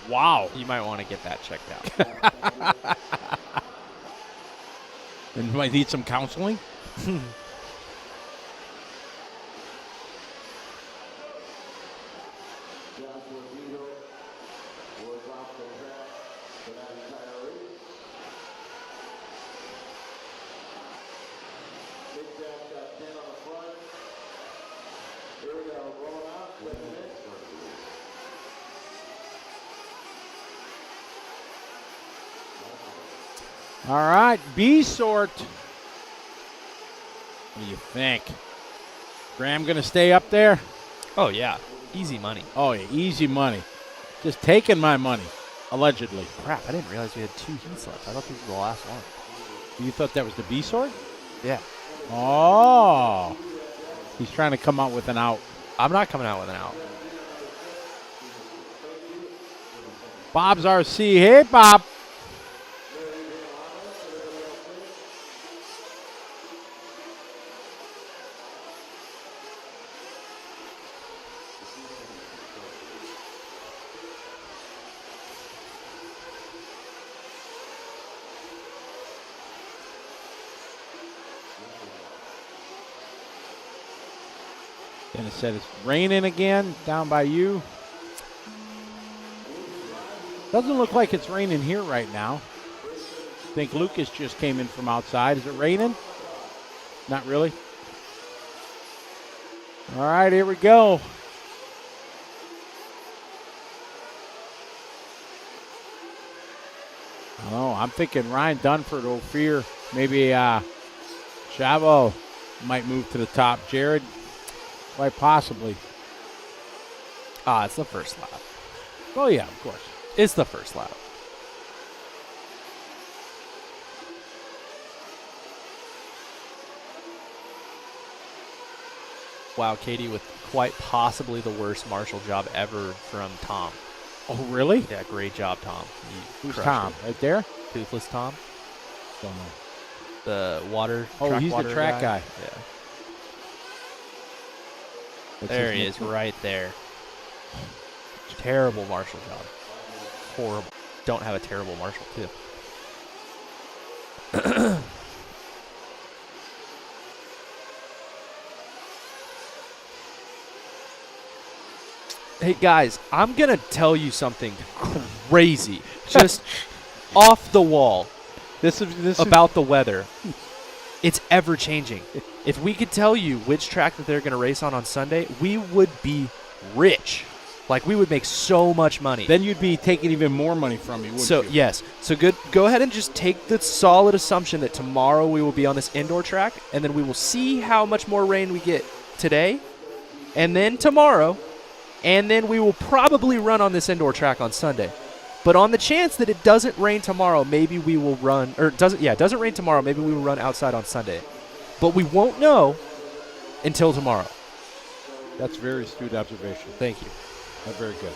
Wow. You might want to get that checked out. And might need some counseling? All right, B sort. What do you think? Graham going to stay up there? Oh, yeah. Easy money. Oh, yeah, easy money. Just taking my money, allegedly. Crap, I didn't realize we had 2 heats left. I thought this was the last one. You thought that was the B sort? Yeah. Oh. He's trying to come out with an out. I'm not coming out with an out. Bob's RC. Hey, Bob. Dennis said it's raining again down by you. Doesn't look like it's raining here right now. I think Lucas just came in from outside. Is it raining? Not really. All right, here we go. Oh, I'm thinking Ryan Dunford, Ophir, maybe Chavo might move to the top. Jared, quite possibly. It's the first lap. Oh, yeah, of course. It's the first lap. Wow, Katie with quite possibly the worst marshal job ever from Tom. Oh, really? Yeah, great job, Tom. Who's Tom? It. Right there? Toothless Tom. Don't know. The water. Oh, track he's water the track guy. Yeah. What's there his he name? is, right there. Terrible marshal job. Horrible. Don't have a terrible marshal, too. Hey, guys, I'm going to tell you something crazy. Just off the wall This is about the weather. It's ever-changing. If we could tell you which track that they're going to race on Sunday, we would be rich. Like, we would make so much money. Then you'd be taking even more money from me, wouldn't you? Yes. So go ahead and just take the solid assumption that tomorrow we will be on this indoor track, and then we will see how much more rain we get today, and then tomorrow, and then we will probably run on this indoor track on Sunday. But on the chance that it doesn't rain tomorrow, maybe we will run, or it doesn't rain tomorrow, maybe we will run outside on Sunday. But we won't know until tomorrow. That's a very astute observation. Thank you. That's very good.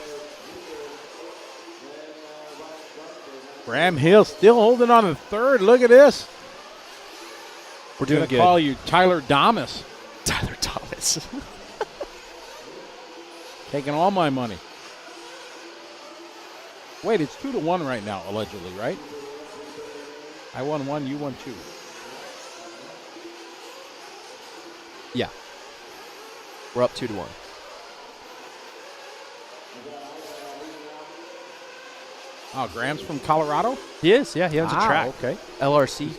Graham Hill still holding on to third. Look at this. We're doing Gonna good. call you Tyler Thomas. Tyler Thomas. Taking all my money. Wait, it's 2-1 right now, allegedly, right? I won 1, you won 2. Yeah. We're up 2-1. Oh, Graham's from Colorado? He is, yeah. He owns a track. Okay. LRC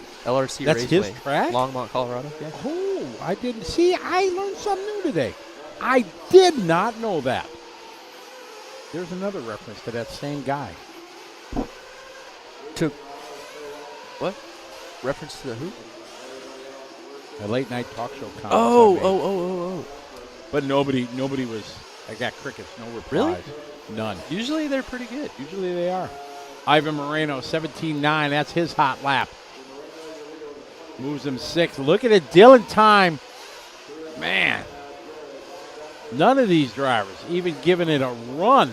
That's his Raceway. track? Longmont, Colorado. Yeah. Oh, I didn't see. I learned something new today. I did not know that. There's another reference to that same guy. To what? Reference to the who? A late night talk show comment. Oh. But nobody was. I got crickets. No replies. Really? None. Usually they're pretty good. Usually they are. Ivan Moreno, 17-9. That's his hot lap. Moves him 6. Look at it. Dylan time. Man. None of these drivers even giving it a run.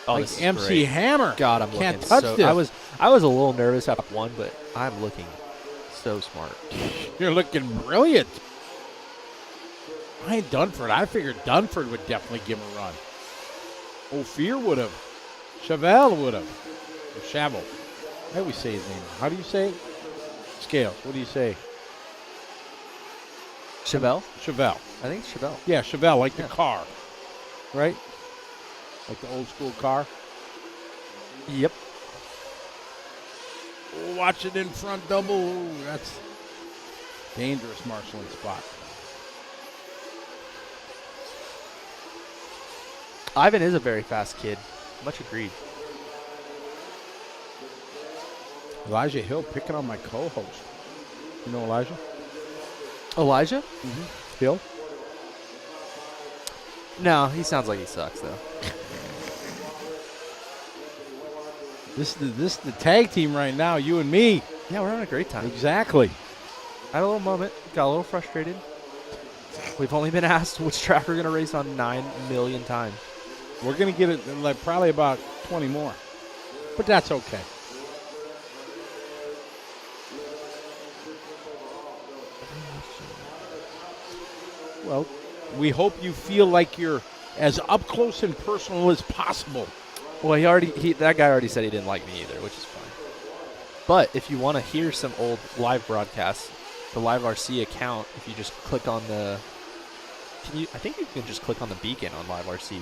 Oh, like this is MC great. Hammer. God, I'm Can't looking touch so. this. I was a little nervous at 1, but I'm looking so smart. You're looking brilliant. I ain't Dunford. I figured Dunford would definitely give him a run. Ophir would have. Chevelle would have. Or Chavel. How do we say his name? How do you say it? Scales. What do you say? Chevelle? Chevelle. I think it's Chevelle. Yeah, Chevelle, like the car. Right? Like the old school car. Yep. Oh, watch it in front double. Ooh, that's dangerous marshalling spot. Ivan is a very fast kid. Much agreed. Elijah Hill picking on my co-host. You know Elijah? Elijah? Mm-hmm. Hill? No, he sounds like he sucks, though. This is the tag team right now, you and me. Yeah, we're having a great time. Exactly. I had a little moment. Got a little frustrated. We've only been asked which track we're going to race on 9 million times. We're going to get it like probably about 20 more. But that's okay. Well, we hope you feel like you're as up close and personal as possible. Well, that guy already said he didn't like me either, which is fine. But if you want to hear some old live broadcasts, the Live RC account, if you just click on the, I think you can just click on the beacon on Live RC.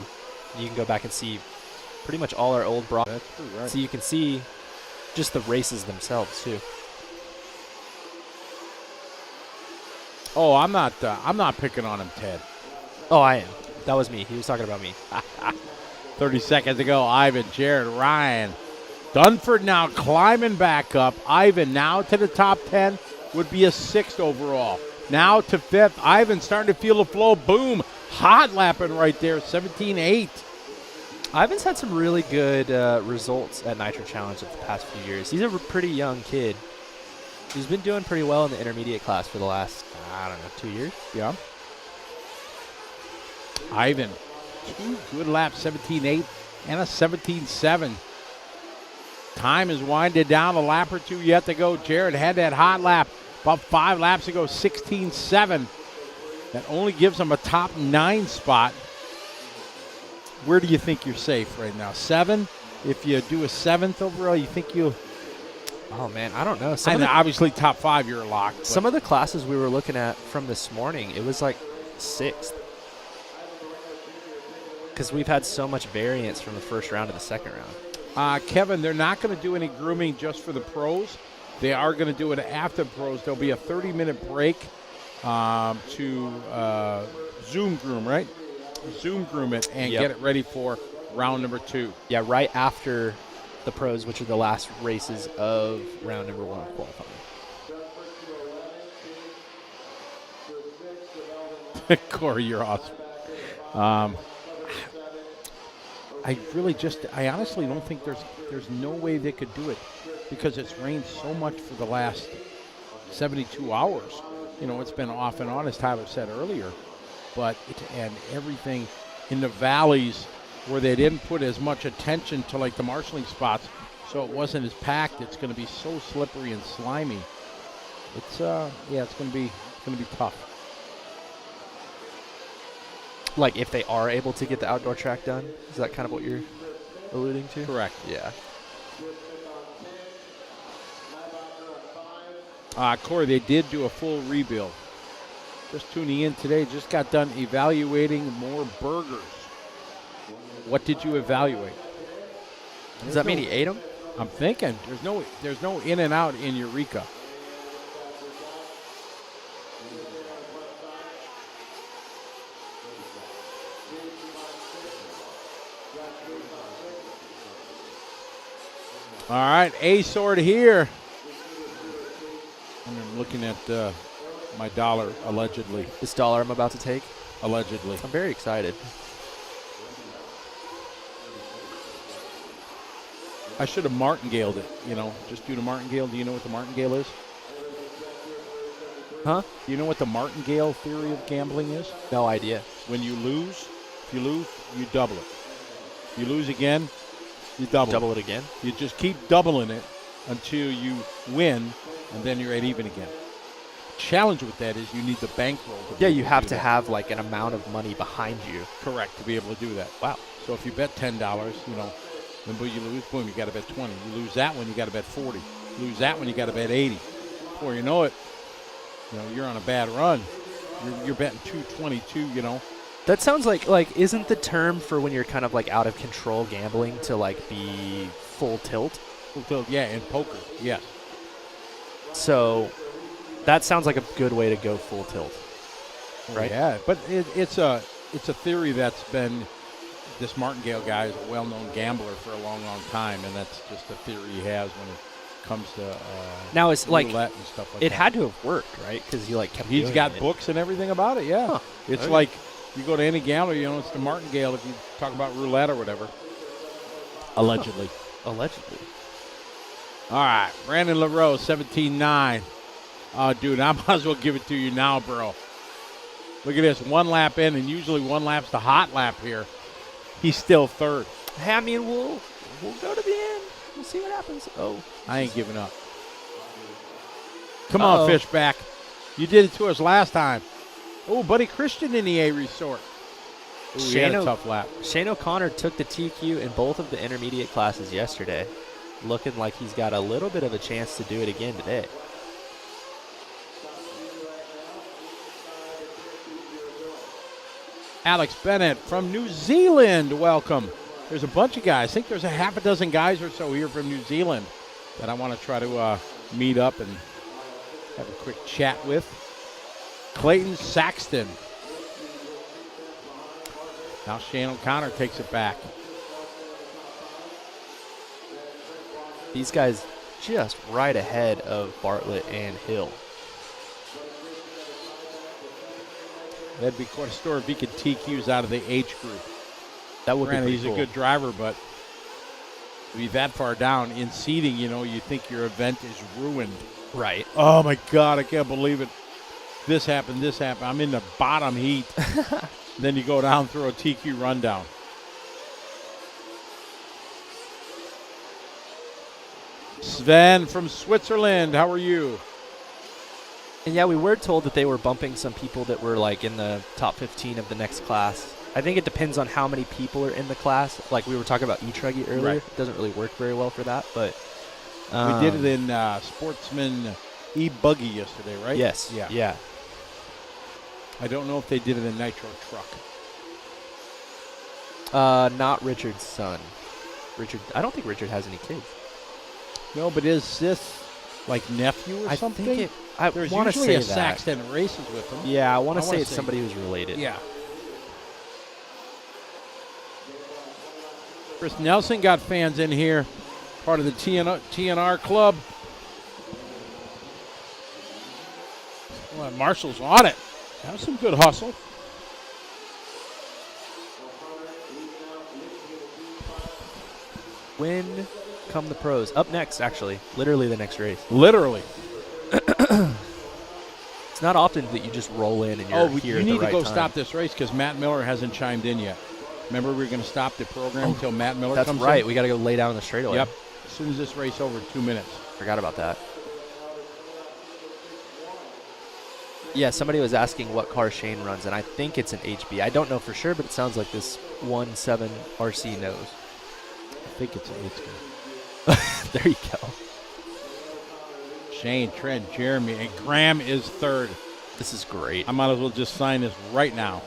You can go back and see pretty much all our old broadcasts. That's true, right? So you can see just the races themselves too. Oh, I'm not picking on him, Ted. Oh, I am. That was me. He was talking about me. 30 seconds ago, Ivan, Jared, Ryan. Dunford now climbing back up. Ivan now to the top 10 would be a 6th overall. Now to 5th. Ivan starting to feel the flow. Boom. Hot lapping right there. 17-8. Ivan's had some really good results at Nitro Challenge of the past few years. He's a pretty young kid. He's been doing pretty well in the intermediate class for the last, 2 years. Yeah. Ivan, 2 good laps, 17-8 and a 17-7. Time is winded down, a lap or 2 yet to go. Jared had that hot lap about 5 laps ago, 16-7. That only gives him a top 9 spot. Where do you think you're safe right now? 7? If you do a 7th overall, you think you'll... Oh, man, I don't know. And obviously top 5 you're locked. Some of the classes we were looking at from this morning, it was like 6th. Because we've had so much variance from the first round to the second round. Kevin, they're not going to do any grooming just for the pros. They are going to do it after the pros. There'll be a 30-minute break to Zoom groom, right? Zoom groom it and get it ready for round number 2. Yeah, right after the pros, which are the last races of round number 1 of qualifying. Corey, you're awesome. I honestly don't think there's no way they could do it because it's rained so much for the last 72 hours. You know, it's been off and on, as Tyler said earlier, and everything in the valleys where they didn't put as much attention to like the marshalling spots, so it wasn't as packed. It's going to be so slippery and slimy. It's it's going to be tough. Like if they are able to get the outdoor track done, is that kind of what you're alluding to? Correct. Yeah. Corey, they did do a full rebuild. Just tuning in today, just got done evaluating more burgers. What did you evaluate? Does that mean he ate them? I'm thinking there's no in and out in Eureka. All right, A sword here. I'm looking at my dollar, allegedly. This dollar I'm about to take? Allegedly. I'm very excited. I should have martingaled it, just do the martingale. Do you know what the martingale is? Huh? Do you know what the martingale theory of gambling is? No idea. When you lose, you double it. You lose again, you double it again? You just keep doubling it until you win, and then you're at even again. Challenge with that is you need the bankroll. You have to have like an amount of money behind you. Correct, to be able to do that. Wow. So if you bet $10, then you lose, boom, you got to bet 20. You lose that one, you got to bet 40. You lose that one, you got to bet 80. Before you know it, you're on a bad run. You're betting 222, That sounds like isn't the term for when you're kind of like out of control gambling to like be full tilt? Full tilt, yeah, in poker, yes. So that sounds like a good way to go full tilt, right? Yeah, but it's a theory that's been. This martingale guy is a well-known gambler for a long, long time, and that's just a theory he has when it comes to now it's like roulette and stuff like it that. had to have worked, right? Because he kept. He's doing got it. books and everything about it. Yeah, it's like you go to any gambler, it's the martingale if you talk about roulette or whatever. Allegedly. Allegedly. All right, Brandon LaRose, 17-9. Oh, dude, I might as well give it to you now, bro. Look at this, 1 lap in, and usually 1 lap's the hot lap here. He's still third. Hey, I mean, we'll go to the end. We'll see what happens. Oh, I ain't giving up. Come on, Fishback. You did it to us last time. Oh, Buddy Christian in the A resort. Ooh, he had a tough lap. Shane O'Connor took the TQ in both of the intermediate classes yesterday, looking like he's got a little bit of a chance to do it again today. Alex Bennett from New Zealand, welcome. There's a bunch of guys. I think there's a half a dozen guys or so here from New Zealand that I want to try to meet up and have a quick chat with. Clayton Saxton. Now Shane O'Connor takes it back. These guys just right ahead of Bartlett and Hill. That'd be quite a story if he could TQs out of the H group. That would Granted, be he's cool. a good driver, but to be that far down in seeding, you think your event is ruined. Right. Oh, my God, I can't believe it. This happened. I'm in the bottom heat. Then you go down through a TQ rundown. Sven from Switzerland, how are you? And yeah, we were told that they were bumping some people that were like in the top 15 of the next class. I think it depends on how many people are in the class. Like we were talking about e-truggy earlier. Right. It doesn't really work very well for that, but We did it in Sportsman e-buggy yesterday, right? Yes. Yeah. Yeah. I don't know if they did it in Nitro Truck. Not Richard's son. I don't think Richard has any kids. No, but is this like nephew or something? I think I There's want to usually say a that. Saxton that races with them. Yeah, I want I to wanna say it's say- somebody who's related. Yeah. Chris Nelson got fans in here, part of the TNR club. Well, Marshall's on it. That was some good hustle. When come the pros? Up next, actually. Literally the next race. Literally. It's not often that you just roll in and you're here you at need the right to go time. stop this race because Matt Miller hasn't chimed in yet. Remember, we were going to stop the program until Matt Miller That's comes right. in? We got to go lay down the straightaway. Yep. As soon as this race over, 2 minutes. Forgot about that. Yeah, somebody was asking what car Shane runs, and I think it's an HB. I don't know for sure, but it sounds like this 1.7 RC knows. I think it's an 8 There you go. Shane, Trent, Jeremy, and Graham is third. This is great. I might as well just sign this right now.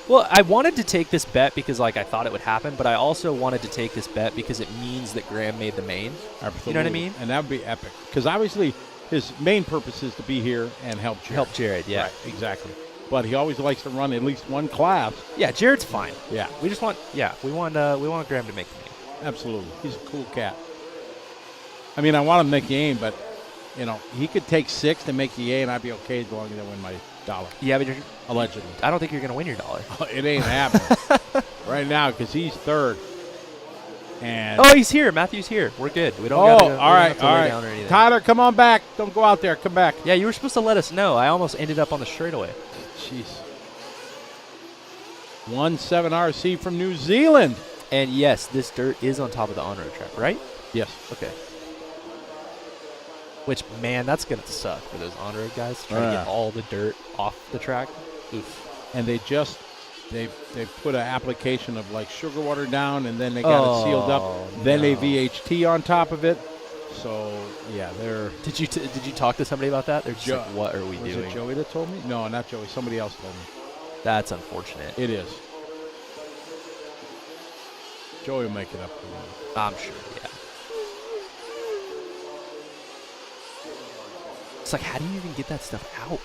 Well, I wanted to take this bet because, like, I thought it would happen, but I also wanted to take this bet because it means that Graham made the main. Absolutely. You know what I mean? And that would be epic. Because obviously his main purpose is to be here and help Jared. Help Jared, yeah. Right, exactly. But he always likes to run at least one class. Yeah, Jared's fine. Yeah, We just want, we want Graham to make the main. absolutely. He's a cool cat. I mean, I want him to make the aim, but, you know, he could take 6th and make the A, and I'd be okay as long as I win my $1. Yeah, but Allegedly. I don't think you're going to win your $1. It ain't happening right now because he's third. And Oh, he's here. Matthew's here. We're good. We don't all gotta, we don't right, have to all lay right. down or anything. Tyler, come on back. Don't go out there. Come back. Yeah, you were supposed to let us know. I almost ended up on the straightaway. Jeez. 1.7 RC from New Zealand. And yes, this dirt is on top of the on-road track, right? Yes. Okay. Which, man, that's going to suck for those on-road guys to try to Yeah. get all the dirt off the track. Oof. And they put an application of like sugar water down, and then they got it sealed up. Then they VHT on top of it. So yeah, they're. Did you talk to somebody about that? They're just like, what are we Was doing? it Joey that told me? No, not Joey. Somebody else told me. That's unfortunate. It is. Joey will make it up for me. I'm sure, yeah. It's like, how do you even get that stuff out?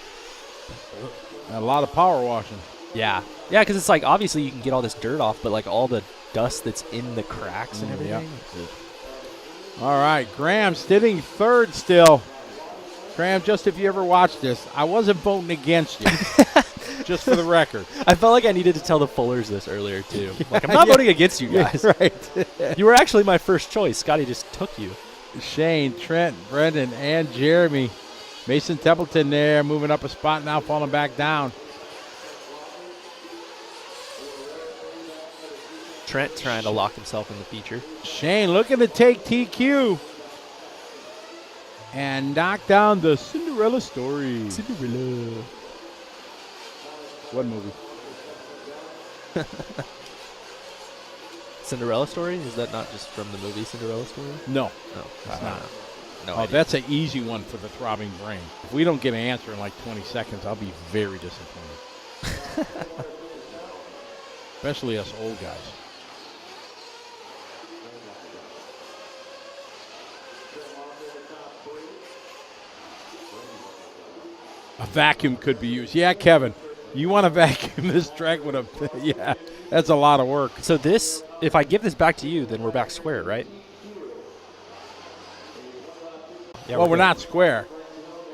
A lot of power washing. Yeah. Yeah, because it's like, obviously you can get all this dirt off, but like all the dust that's in the cracks and everything. All right, Graham sitting third still. Graham, just if you ever watch this, I wasn't voting against you. Just for the record. I felt like I needed to tell the Fullers this earlier, too. Like, I'm not voting against you guys. Right. You were actually my first choice. Scotty just took you. Shane, Trent, Brendan, and Jeremy. Mason Templeton there, moving up a spot now, falling back down. Trent trying to lock himself in the feature. Shane looking to take TQ. And knock down the Cinderella story. Cinderella. What movie? Cinderella story? Is that not just from the movie Cinderella story? No. No, It's not. No Oh, idea. that's an easy one for the throbbing brain. If we don't get an answer in like 20 seconds, I'll be very disappointed. Especially us old guys. A vacuum could be used. Yeah, Kevin, you want to vacuum this track with a... Yeah, that's a lot of work. So this, if I give this back to you, then we're back square, right? Yeah, Well, we're good. not square.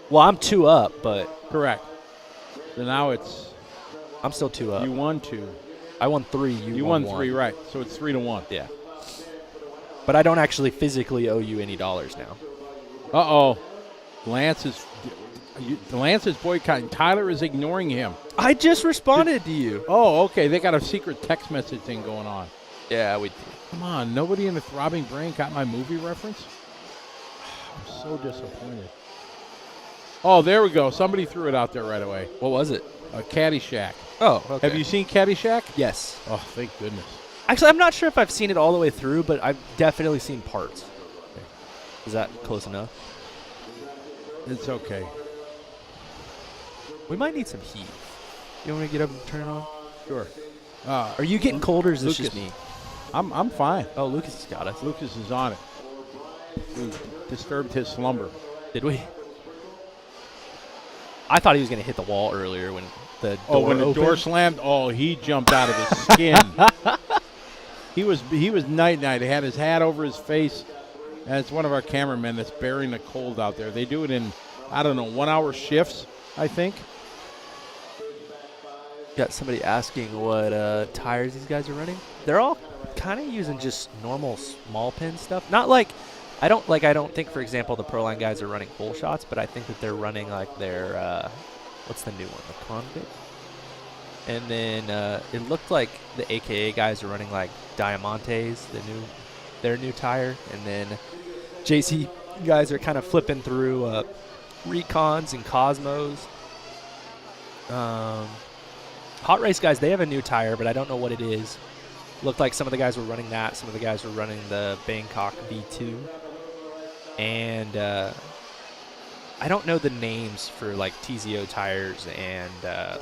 Well, I'm 2 up, but Correct. So now it's... I'm still 2 up. You won 2. I won 3. You won 3, right. So it's 3-1. Yeah. But I don't actually physically owe you any dollars now. Uh-oh. Lance is boycotting. Tyler is ignoring him. I just responded to you. Oh, okay. They got a secret text message thing going on. Yeah, we. Come on. Nobody in the throbbing brain got my movie reference? I'm so disappointed. Oh, there we go. Somebody threw it out there right away. What was it? Caddyshack. Oh, okay. Have you seen Caddyshack? Yes. Oh, thank goodness. Actually, I'm not sure if I've seen it all the way through, but I've definitely seen parts. Is that close enough? It's okay. We might need some heat. You want me to get up and turn it on? Sure. Are you getting cold or is this just Lucas. me? I'm fine. Oh, Lucas has got us. Lucas is on it. We disturbed his slumber. Did we? I thought he was going to hit the wall earlier when the door when the opened. door slammed, he jumped out of his skin. He was night-night. He had his hat over his face. And it's one of our cameramen that's bearing the cold out there. They do it in, 1-hour shifts, I think. Got somebody asking what tires these guys are running. They're all kind of using just normal small pin stuff. Not like I don't think, for example, the Proline guys are running full shots, but I think that they're running like their what's the new one, the Convict. And then it looked like the AKA guys are running like Diamantes, their new tire, and then JC guys are kind of flipping through Recons and Cosmos. Hot Race guys, they have a new tire, but I don't know what it is. Looked like some of the guys were running that. Some of the guys were running the Bangkok V2. And I don't know the names for like TZO tires and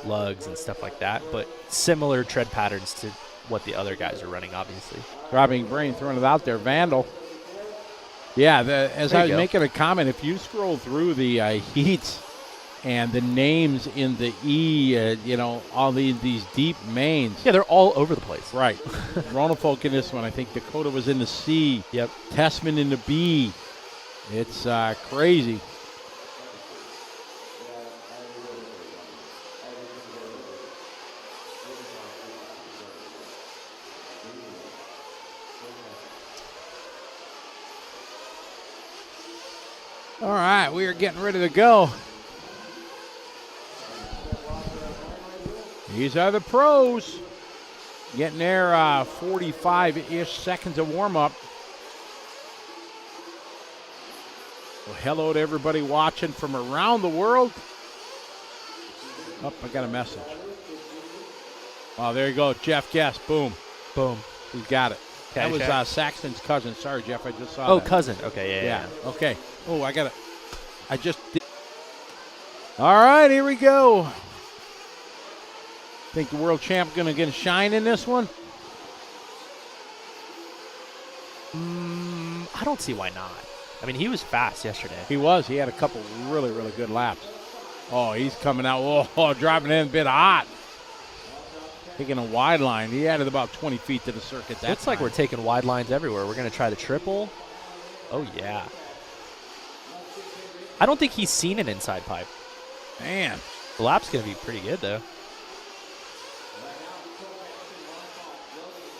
lugs and stuff like that, but similar tread patterns to what the other guys are running, obviously. Robbing brain, throwing it out there. Vandal. Yeah, as I was making a comment, if you scroll through the heats and the names in the all these deep mains. Yeah, they're all over the place. Right. Ronafolk in this one. I think Dakota was in the C. Yep. Tessman in the B. It's crazy. All right, we are getting ready to go. These are the pros. Getting their 45-ish seconds of warm-up. Well, hello to everybody watching from around the world. Oh, I got a message. Oh, there you go. Jeff Guest. Boom. Boom. He's got it. That was Caddyshack. Saxton's cousin. Sorry, Jeff. I just saw Oh, that. cousin. Okay, yeah. Okay. Oh, I got it. I just did. All right, here we go. Think the world champ going to get a shine in this one? I don't see why not. I mean, he was fast yesterday. He was. He had a couple really, really good laps. Oh, he's coming out. Oh, driving in a bit hot. Taking a wide line. He added about 20 feet to the circuit. Looks like we're taking wide lines everywhere. We're going to try the triple. Oh, yeah. I don't think he's seen an inside pipe. Man. The lap's going to be pretty good, though.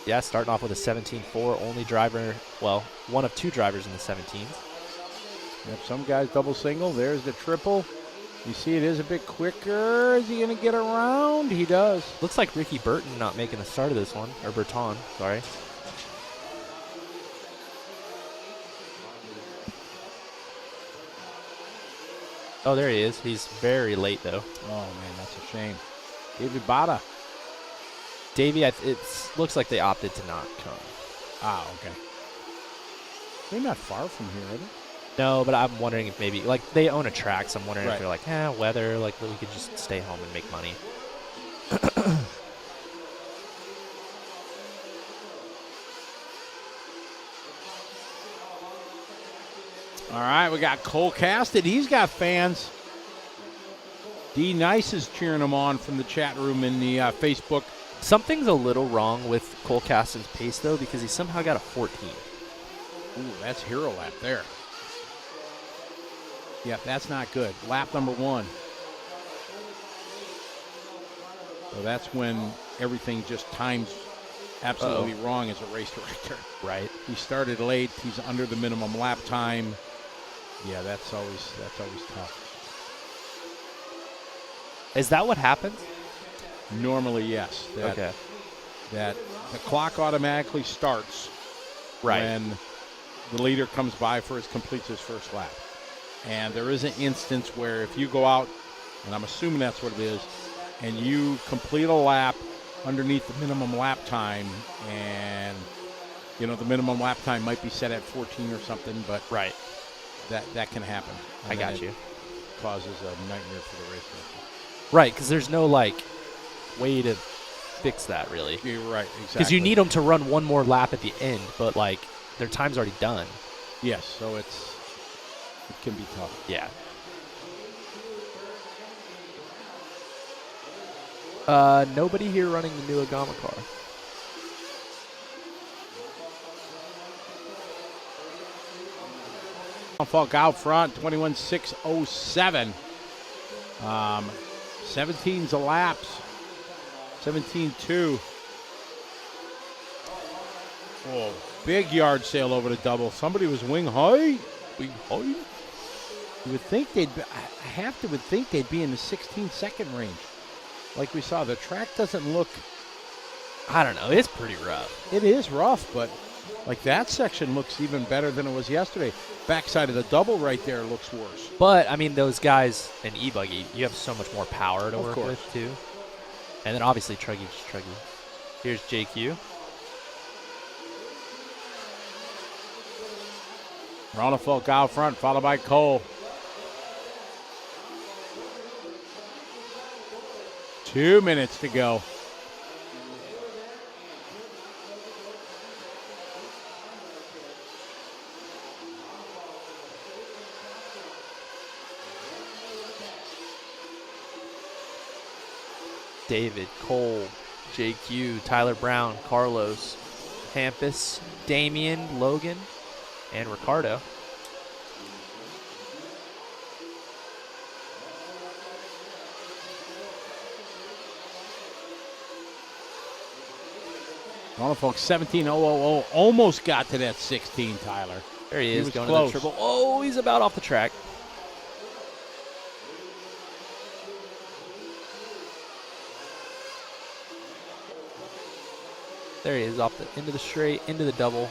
Yeah, starting off with a 17.4. Only driver, well, one of two drivers in the 17s. Yep, some guys double single. There's the triple. You see it is a bit quicker. Is he going to get around? He does. Looks like Ricky Burton not making the start of this one. Or Burton, sorry. Oh, there he is. He's very late, though. Oh, man, that's a shame. David Bada. Davey, it looks like they opted to not come. Ah, okay. They're not far from here, are they? No, but I'm wondering if maybe, like, they own a track, so I'm wondering Right. if they're like, weather, like, we could just stay home and make money. All right, we got Cole Casted. He's got fans. D Nice is cheering him on from the chat room in the Facebook. Something's a little wrong with Cole Caston's pace, though, because he somehow got a 14. Ooh, that's hero lap there. Yep, that's not good. Lap number 1. So that's when everything just times absolutely wrong as a race director. Right. He started late. He's under the minimum lap time. Yeah, that's always tough. Is that what happens? Normally, yes. Okay. That the clock automatically starts when the leader comes by completes his first lap. And there is an instance where if you go out, and I'm assuming that's what it is, and you complete a lap underneath the minimum lap time, and the minimum lap time might be set at 14 or something, but that can happen. I got you. Causes a nightmare for the race. Right, because there's no like way to fix that really. You're right, exactly. Because you need them to run one more lap at the end, but like their time's already done. Yes, so it can be tough. Yeah. Nobody here running the new Agama car. Falk out front, 21.607. 17's a lapse. 17.2. Oh, big yard sale over the double. Somebody was wing high. Wing high. You would think they'd be, would think they'd be in the 16-second range. Like we saw, the track doesn't look. I don't know. It's pretty rough. It is rough, but like that section looks even better than it was yesterday. Backside of the double right there looks worse. But, I mean, those guys in e-buggy, you have so much more power to work with, too. And then, obviously, Truggy's Truggy. Here's JQ. Ronald out front, followed by Cole. 2 minutes to go. David, Cole, JQ, Tyler Brown, Carlos, Hampus, Damian, Logan, and Ricardo. Ronald 17.000, almost got to that 16, Tyler. There he is, was going close. to the triple. Oh, he's about off the track. There he is, off the into the straight, into the double.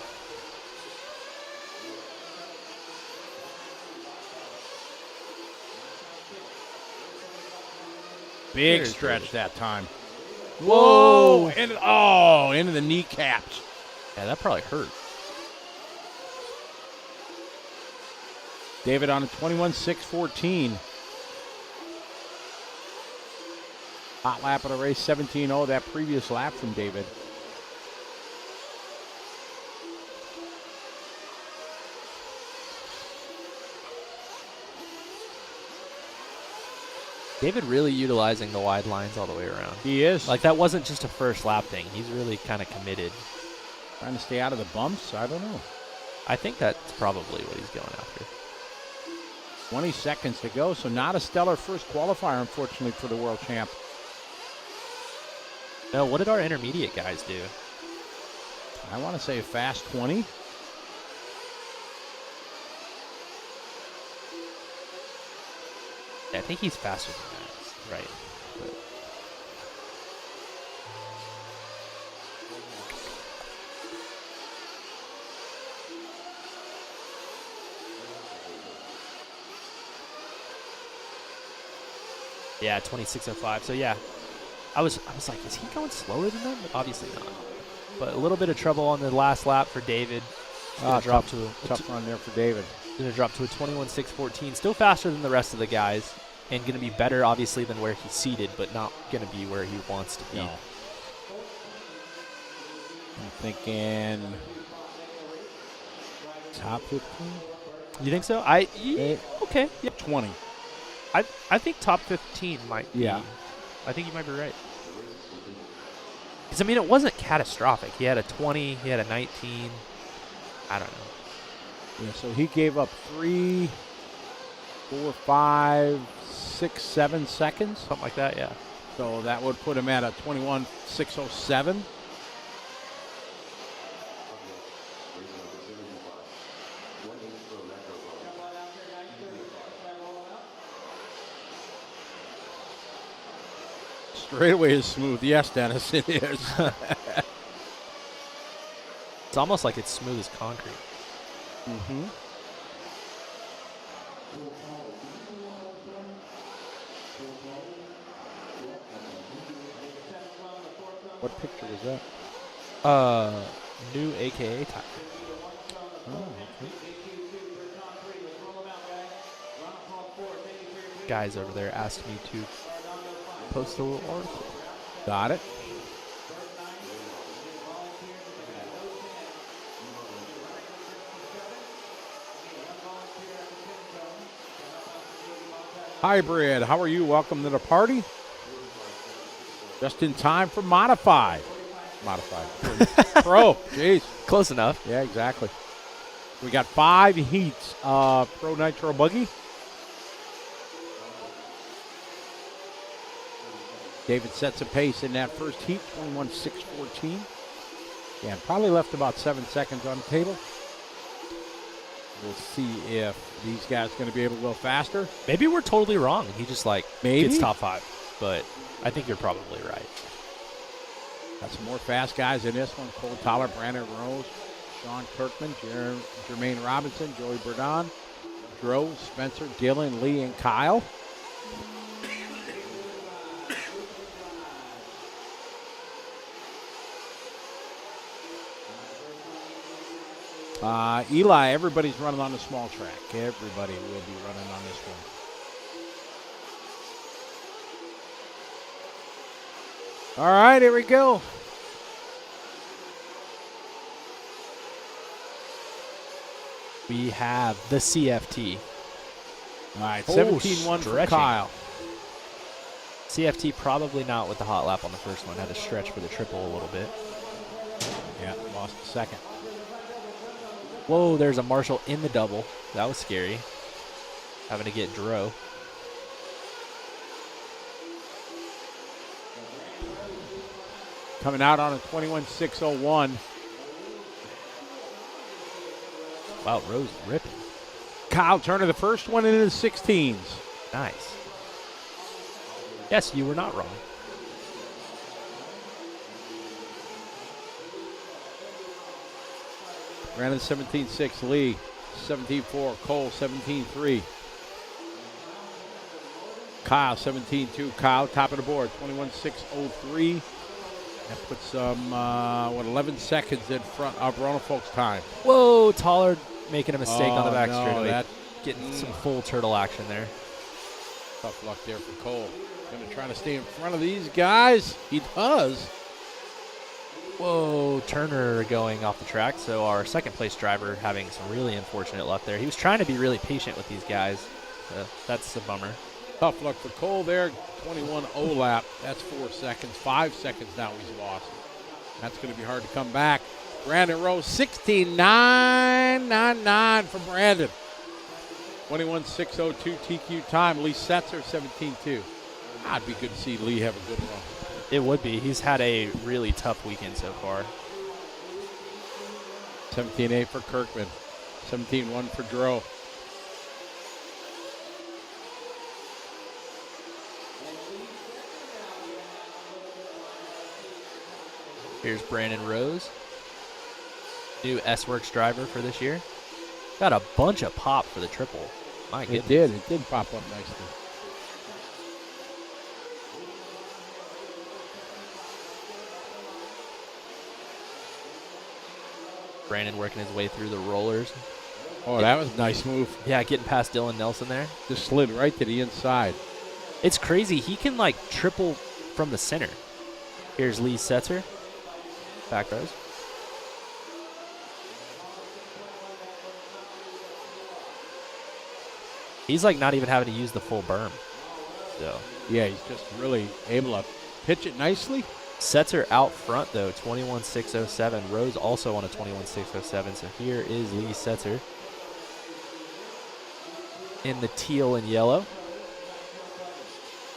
Big There's stretch David. that time. Whoa! Into the kneecaps. Yeah, that probably hurt. David on a 21.614. Hot lap of the race, 17.0, that previous lap from David. David really utilizing the wide lines all the way around. He is. Like, that wasn't just a first lap thing. He's really kind of committed. Trying to stay out of the bumps? I don't know. I think that's probably what he's going after. 20 seconds to go, so not a stellar first qualifier, unfortunately, for the world champ. No, what did our intermediate guys do? I want to say a fast 20. I think he's faster than that, right? But yeah, 26.05. So yeah, I was like, is he going slower than them? But obviously not. But a little bit of trouble on the last lap for David. Drop to a tough run there for David. Going to drop to a 21.614. Still faster than the rest of the guys, and going to be better, obviously, than where he's seated, but not going to be where he wants to be. No. I'm thinking top 15. You think so? Okay. Yeah. 20. I think top 15 might be. Yeah. I think you might be right. Because, I mean, it wasn't catastrophic. He had a 20. He had a 19. I don't know. Yeah, so he gave up 3, 4, 5, 6, 7 seconds. Something like that, yeah. So that would put him at a 21.607. Straightaway is smooth. Yes, Dennis, it is. It's almost like it's smooth as concrete. Mm-hmm. What picture was that? New AKA Tyler. Oh, okay. guys over there asked me to post a little article. Got it. Hybrid, how are you? Welcome to the party. Just in time for Modified. Modified. Pro, jeez. Close enough. Yeah, exactly. We got 5 heats of Pro Nitro Buggy. David sets a pace in that first heat, 21.614. Yeah, probably left about 7 seconds on the table. We'll see if these guys are going to be able to go faster. Maybe we're totally wrong. He just Maybe. gets top 5, but I think you're probably right. Got some more fast guys in this one. Cole Toller, Brandon Rose, Sean Kirkman, Jermaine Robinson, Joey Burdon, Dro, Spencer, Dylan, Lee, and Kyle. Eli, everybody's running on the small track. Everybody will be running on this one. All right, here we go. We have the CFT. All right, 17-1 for Kyle. CFT probably not with the hot lap on the first one. Had to stretch for the triple a little bit. Yeah, lost the second. Whoa, there's a Marshall in the double. That was scary. Having to get Dro. Coming out on a 21.601. Wow, Rose ripping. Kyle Turner, the first one into the 16s. Nice. Yes, you were not wrong. Brandon 17.6, Lee 17.4, Cole 17.3. Kyle 17.2, Kyle top of the board, 21.603. That puts 11 seconds in front of Ronald Folks' time. Whoa, Tollard making a mistake on the back straightaway. Getting some full turtle action there. Tough luck there for Cole. Going to try to stay in front of these guys. He does. Whoa, Turner going off the track. So our second place driver having some really unfortunate luck there. He was trying to be really patient with these guys. That's a bummer. Tough luck for Cole there. 21.0 lap. That's 4 seconds. 5 seconds now he's lost. That's going to be hard to come back. Brandon Rose, 16.999 for Brandon. 21.602 TQ time. Lee Setzer, 17.2. I'd be good to see Lee have a good run. It would be. He's had a really tough weekend so far. 17.8 for Kirkman. 17.1 for Dro. Here's Brandon Rose. New S-Works driver for this year. Got a bunch of pop for the triple. My goodness. It did pop up nicely. Brandon working his way through the rollers. Oh, that was a nice move. Yeah, getting past Dylan Nelson there. Just slid right to the inside. It's crazy. He can, triple from the center. Here's Lee Setzer. Back rows. He's, not even having to use the full berm. So. Yeah, he's just really able to pitch it nicely. Setzer out front, though, 21.607. Rose also on a 21.607. So here is Lee Setzer in the teal and yellow.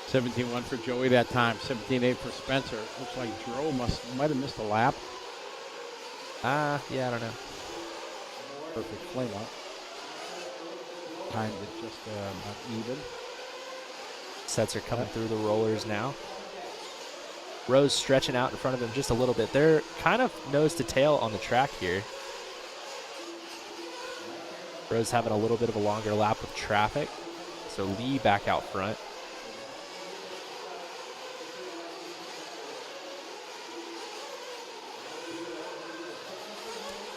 17.1 for Joey that time. 17.8 for Spencer. Looks like Dro might have missed a lap. Yeah, I don't know. Perfect flame up. Timed it just about even. Setzer coming through the rollers now. Rose stretching out in front of him just a little bit. They're kind of nose to tail on the track here. Rose having a little bit of a longer lap with traffic. So Lee back out front.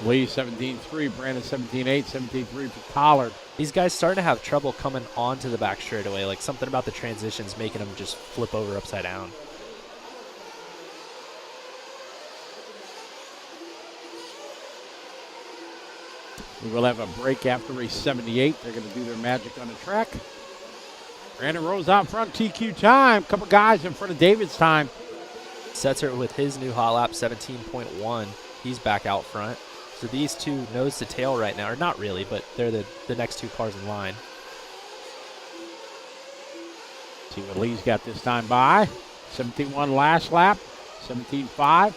Lee 17-3, Brandon 17-8, 17-3 for Collard. These guys starting to have trouble coming onto the back straightaway. Like something about the transitions making them just flip over upside down. We will have a break after race 78. They're going to do their magic on the track. Brandon Rose out front, TQ time. Couple guys in front of David's time. Setzer with his new hot lap, 17.1. He's back out front. So these two nose to tail right now, or not really, but they're the next two cars in line. See what Lee's got this time by. 17-1 last lap, 17-5,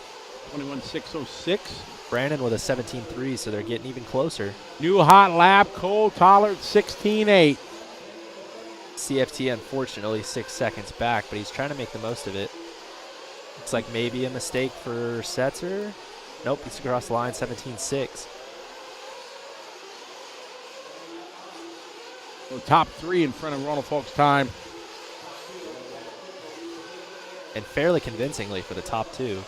21-606. Brandon with a 17.3, so they're getting even closer. New hot lap, Cole Tollard 16-8. CFT, unfortunately, 6 seconds back, but he's trying to make the most of it. Looks like maybe a mistake for Setzer. Nope, he's across the line, 17.6. So top three in front of Ronald Folk's time. And fairly convincingly for the top two.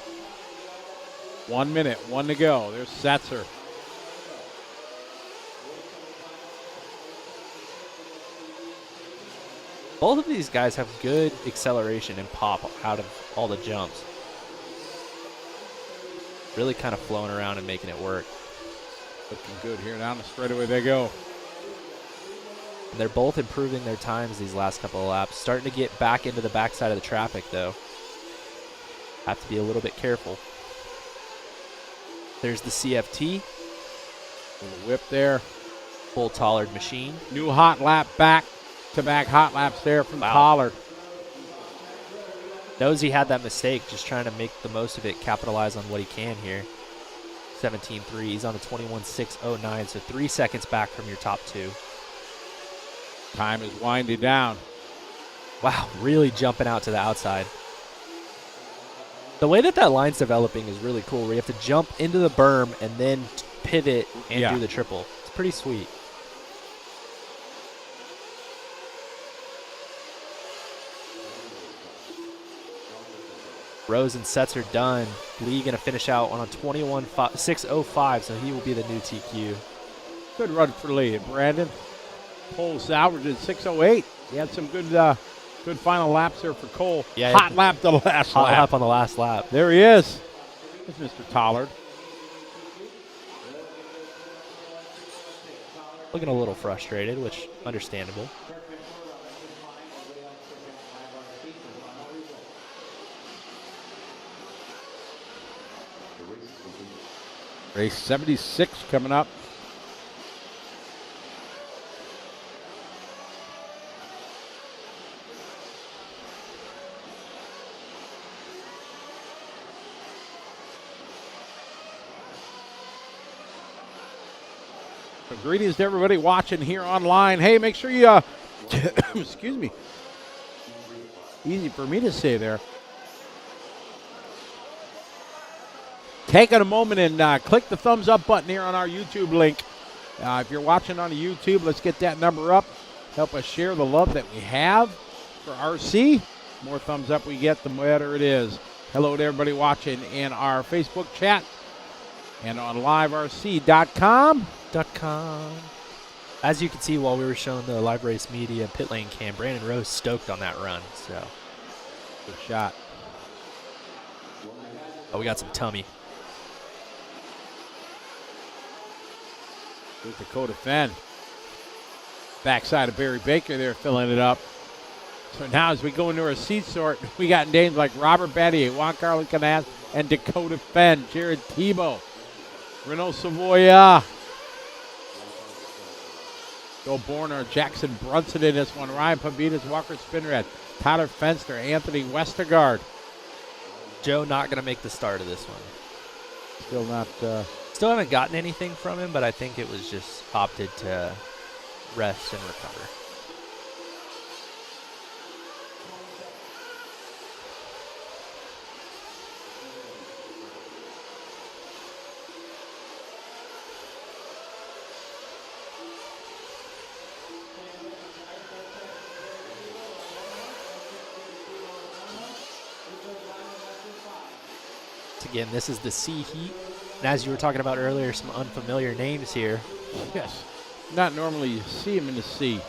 1 minute, 1 to go. There's Setzer. Both of these guys have good acceleration and pop out of all the jumps. Really kind of flowing around and making it work. Looking good here down the straightaway they go. And they're both improving their times these last couple of laps. Starting to get back into the backside of the traffic, though. Have to be a little bit careful. There's the CFT. Little whip there. Full Tollard machine. New hot lap back-to-back hot laps there from Tollard. Knows he had that mistake, just trying to make the most of it, capitalize on what he can here. 17.3, he's on a 21.609, so 3 seconds back from your top two. Time is winding down. Wow, really jumping out to the outside. The way that line's developing is really cool, where you have to jump into the berm and then pivot and do the triple. It's pretty sweet. Rose and Setzer done. Lee going to finish out on a 21.605, so he will be the new TQ. Good run for Lee. Brandon Cole salvaged at 6:08. He had some good final laps there for Cole. Yeah, hot lap to the last hot lap. lap on the last lap. There he is. There's Mr. Tollard. Looking a little frustrated, which understandable. Race 76 coming up. So greetings to everybody watching here online. Hey, make sure you, excuse me, easy for me to say there. Taking a moment and click the thumbs up button here on our YouTube link. If you're watching on YouTube, let's get that number up. Help us share the love that we have for RC. The more thumbs up we get, the better it is. Hello to everybody watching in our Facebook chat and on liverc.com. As you can see while we were showing the Live Race Media pit lane cam, Brandon Rose stoked on that run. So Good shot. Oh, we got some tummy. Here's Dakota Fenn. Backside of Barry Baker there filling it up. So now as we go into our seat sort, we got names like Robert Battier, Juan Carlos Canaz, and Dakota Fenn, Jared Tebow, Renault Savoya, Joe Borner, Jackson Brunson in this one, Ryan Pavitas, Walker Spinrad, Tyler Fenster, Anthony Westergaard. Joe not going to make the start of this one. Still not. Still haven't gotten anything from him, but I think it was just opted to rest and recover. Again, this is the C Heat. And as you were talking about earlier, some unfamiliar names here. Yes. Not normally you see them in the C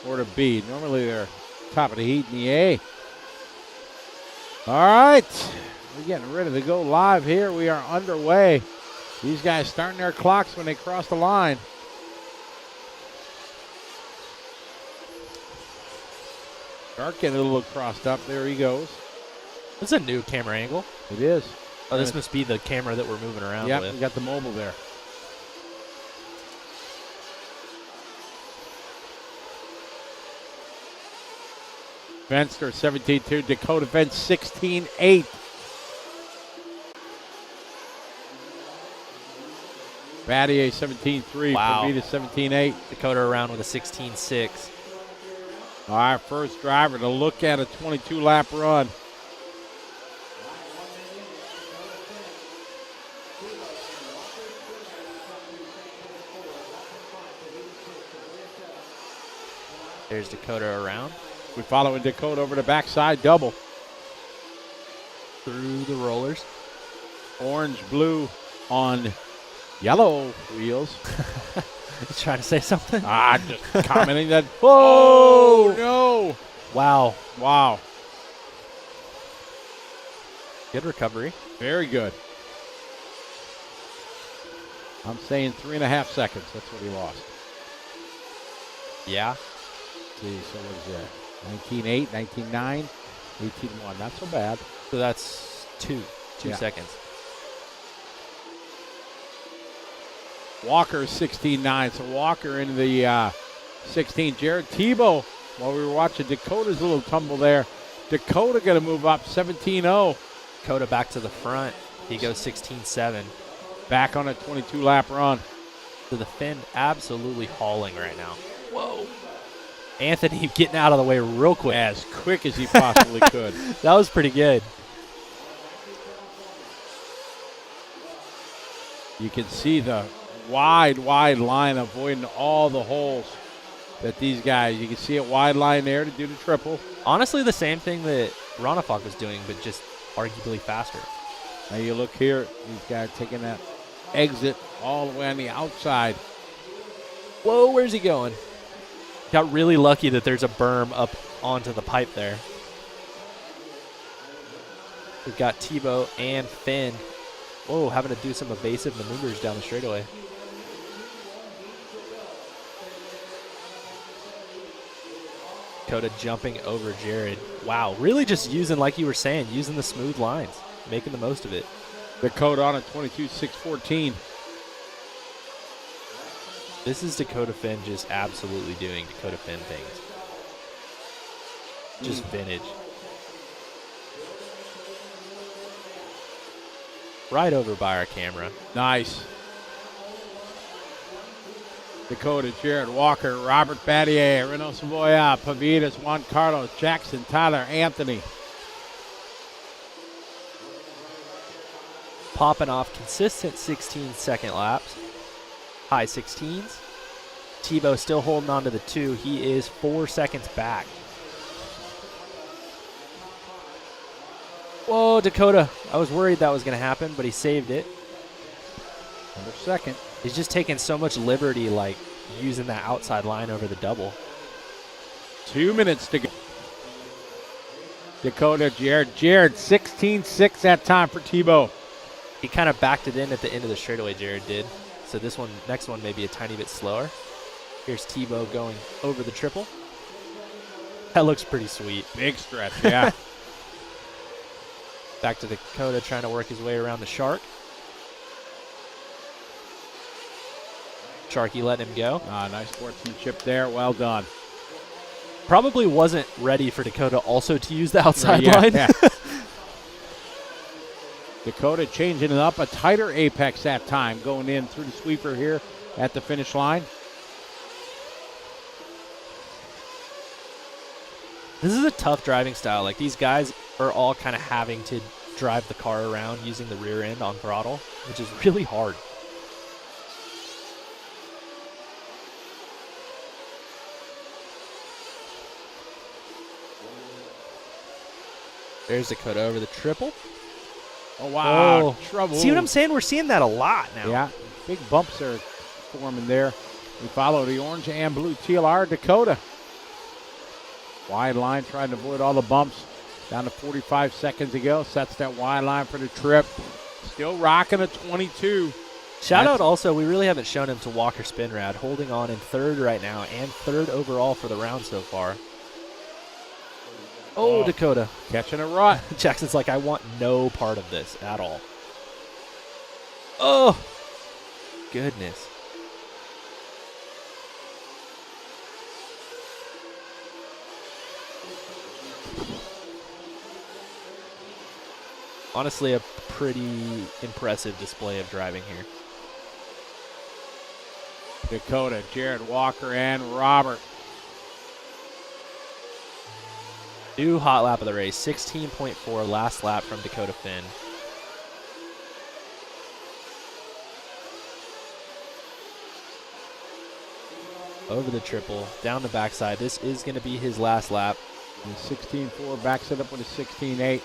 or the B. Normally they're top of the heat in the A. All right. We're getting ready to go live here. We are underway. These guys starting their clocks when they cross the line. Dark getting a little crossed up. There he goes. This is a new camera angle. It is. Oh, this must be the camera that we're moving around Yep, with. we got the mobile there. Fenster 17-2, Dakota Fence 16-8. Battier 17-3, Wow. Pavita 17-8. Dakota around with a 16.6. All right, first driver to look at a 22-lap run. There's Dakota around. We following Dakota over the backside double. Through the rollers. Orange, blue on yellow wheels. He's trying to say something. Just commenting that. Whoa! Oh, no. Wow. Wow. Good recovery. Very good. I'm saying 3.5 seconds. That's what he lost. Yeah. See, so what is that? 19.8, 19.9, 18.1. Not so bad. So that's two Yeah. seconds. Walker 16.9. So Walker into the 16. Jared Tebow, while we were watching Dakota's little tumble there, Dakota going to move up 17.0. Dakota back to the front. He goes 16.7. Back on a 22-lap run. So the Finn absolutely hauling right now. Whoa. Anthony getting out of the way real quick. As quick as he possibly could. That was pretty good. You can see the wide line avoiding all the holes that these guys, you can see it wide line there to do the triple. Honestly, the same thing that Ronafok was doing, but just arguably faster. Now you look here, these guys taking that exit all the way on the outside. Whoa, where's he going? Got really lucky that there's a berm up onto the pipe there. We've got Tebow and Finn. Whoa, having to do some evasive maneuvers down the straightaway. Dakota jumping over Jared. Wow, really just using, like you were saying, using the smooth lines, making the most of it. Dakota on a 22.614. This is Dakota Finn just absolutely doing Dakota Finn things. Just vintage. Right over by our camera. Nice. Dakota, Jared Walker, Robert Battier, Reno Savoya, Pavitas, Juan Carlos, Jackson, Tyler, Anthony. Popping off consistent 16-second laps. High 16s. Tebow still holding on to the 2. He is 4 seconds back. Whoa, Dakota. I was worried that was going to happen, but he saved it. Under second. He's just taking so much liberty, like using that outside line over the double. 2 minutes to go. Dakota, Jared 16.6 that time for Tebow. He kind of backed it in at the end of the straightaway, Jared did. So this one, next one may be a tiny bit slower. Here's Tebow going over the triple. That looks pretty sweet. Big stretch, yeah. Back to Dakota trying to work his way around the Shark. Sharky letting him go. Nice sportsmanship there. Well done. Probably wasn't ready for Dakota also to use the outside Yeah, line. yeah. Dakota changing it up, a tighter apex that time, going in through the sweeper here at the finish line. This is a tough driving style. Like, these guys are all kind of having to drive the car around using the rear end on throttle, which is really hard. There's Dakota over the triple. Oh, wow. Oh. Trouble. See what I'm saying? We're seeing that a lot now. Yeah. Big bumps are forming there. We follow the orange and blue TLR Dakota. Wide line trying to avoid all the bumps. Down to 45 seconds to go. Sets that wide line for the trip. Still rocking a 22. Shout out also, we really haven't shown him to Walker Spinrad, holding on in third right now and third overall for the round so far. Oh, Dakota. Catching a rut. Jackson's like, I want no part of this at all. Oh, goodness. Honestly, a pretty impressive display of driving here. Dakota, Jared Walker, and Robert. New hot lap of the race, 16.4 last lap from Dakota Finn. Over the triple, down the backside. This is going to be his last lap. And 16.4 backs it up with a 16.8.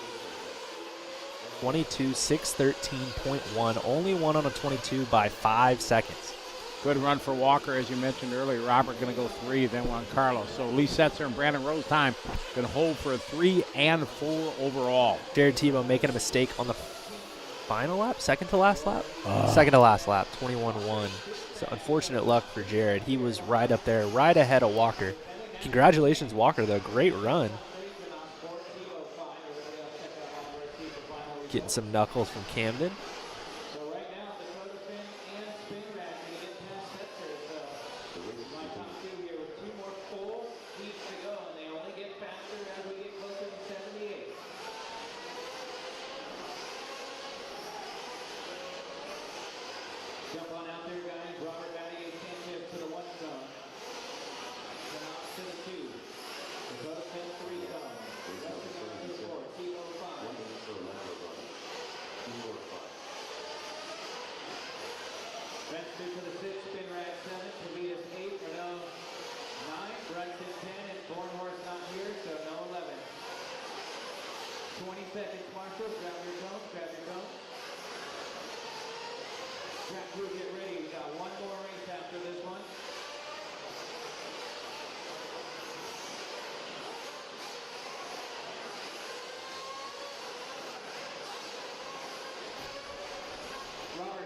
22.613.1. Only won on a 22 by 5 seconds. Good run for Walker, as you mentioned earlier. Robert going to go 3, then Juan Carlos. So Lee Setzer and Brandon Rose time going to hold for a 3 and 4 overall. Jared Tebow making a mistake on the final lap, second to last lap? Second to last lap, 21-1. So unfortunate luck for Jared. He was right up there, right ahead of Walker. Congratulations, Walker, though. Great run. Getting some knuckles from Camden.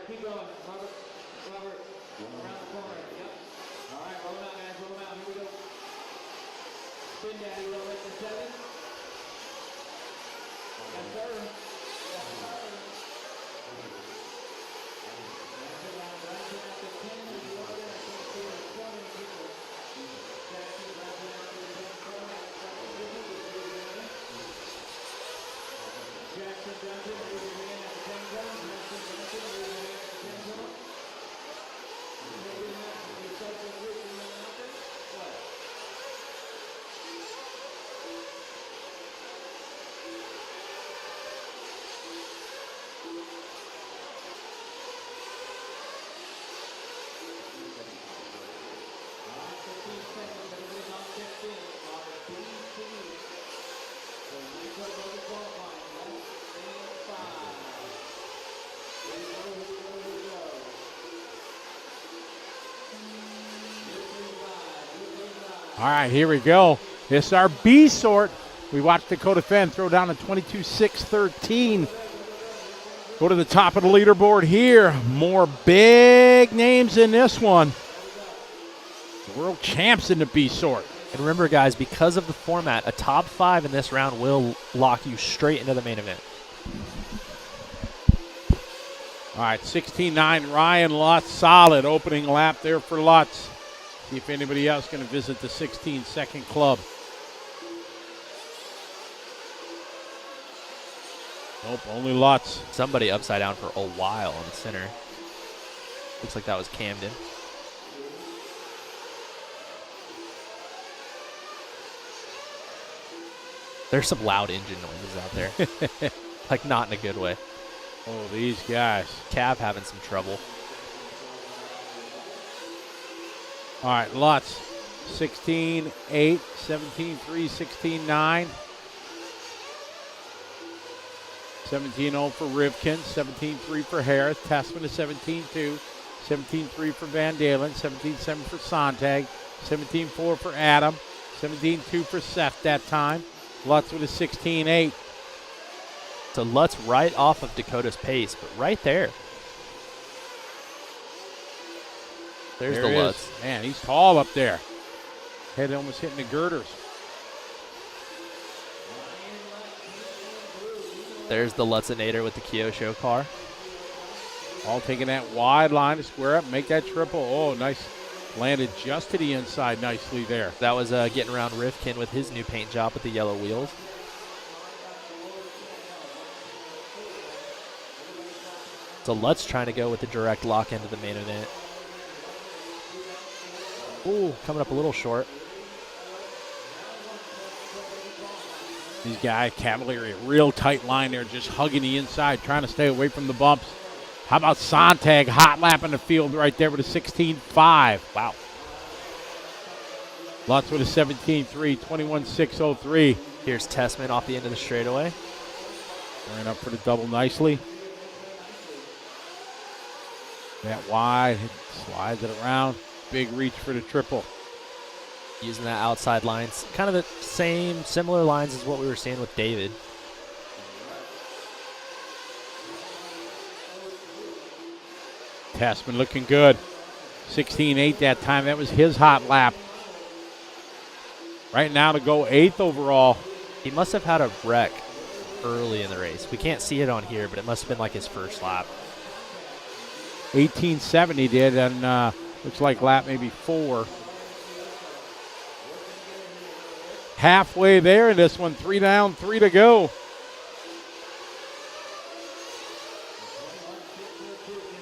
Keep going. Robert, around the corner. Yep. All right, roll them out, guys. Roll them out. Here we go. Spin daddy, roll it to 7. Yes, sir. Yes, sir. Jackson does it. Raise your hand at the 10 zone. Jackson does it. Raise your hand at the 10 zone. What? All right, here we go. This is our B sort. We watched Dakota Fenn throw down a 22.613. Go to the top of the leaderboard here. More big names in this one. World champs in the B sort. And remember, guys, because of the format, a top 5 in this round will lock you straight into the main event. All right, 16.9, Ryan Lutz, solid opening lap there for Lutz. See if anybody else going to visit the 16-second club. Nope, only Lutz. Somebody upside down for a while in the center. Looks like that was Camden. There's some loud engine noises out there. Like, not in a good way. Oh, these guys. Cav having some trouble. All right, Lutz, 16.8, 17.3, 16.9. 17-0 for Rivkin, 17-3 for Harris, Tessman is 17-2, 17-3 for Van Dalen, 17-7 for Sontag, 17-4 for Adam, 17-2 for Seth that time. Lutz with a 16-8. So Lutz right off of Dakota's pace, but right there. There's There the he Lutz. is. Man, he's tall up there. Head almost hitting the girders. There's the Lutzinator with the Kyosho car. All taking that wide line to square up, make that triple. Oh, nice. Landed just to the inside nicely there. That was getting around Rivkin with his new paint job with the yellow wheels. So Lutz trying to go with the direct lock into the main event. Ooh, coming up a little short. These guys, Cavalieri, a real tight line there, just hugging the inside, trying to stay away from the bumps. How about Sontag hot lapping the field right there with a 16.5. Wow. Lutz with a 17.3, 21.603. Here's Tessman off the end of the straightaway. Ran up for the double nicely. That wide, slides it around. Big reach for the triple. Using that outside lines. Kind of the same, similar lines as what we were seeing with David. Tessman looking good. 16.8 that time. That was his hot lap. Right now to go 8th overall. He must have had a wreck early in the race. We can't see it on here, but it must have been like his first lap. 18.7 he did, and looks like lap maybe 4. Halfway there in this one. 3 down, 3 to go.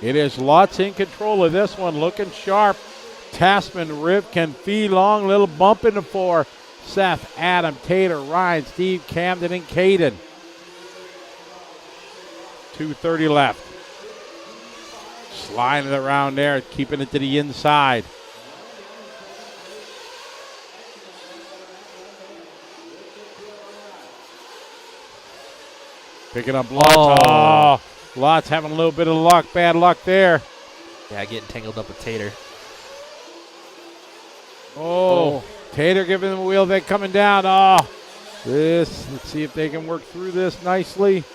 It is Lutz in control of this one, looking sharp. Tessman, Rivkin, Fee Long, little bump in the 4. Seth, Adam, Tater, Ryan, Steve, Camden, and Caden. 2:30 left. Sliding it around there, keeping it to the inside. Picking up Lutz. Oh, Lutz having a little bit of luck, bad luck there. Yeah, getting tangled up with Tater. Oh, Tater giving them a wheel, they coming down. Oh, let's see if they can work through this nicely.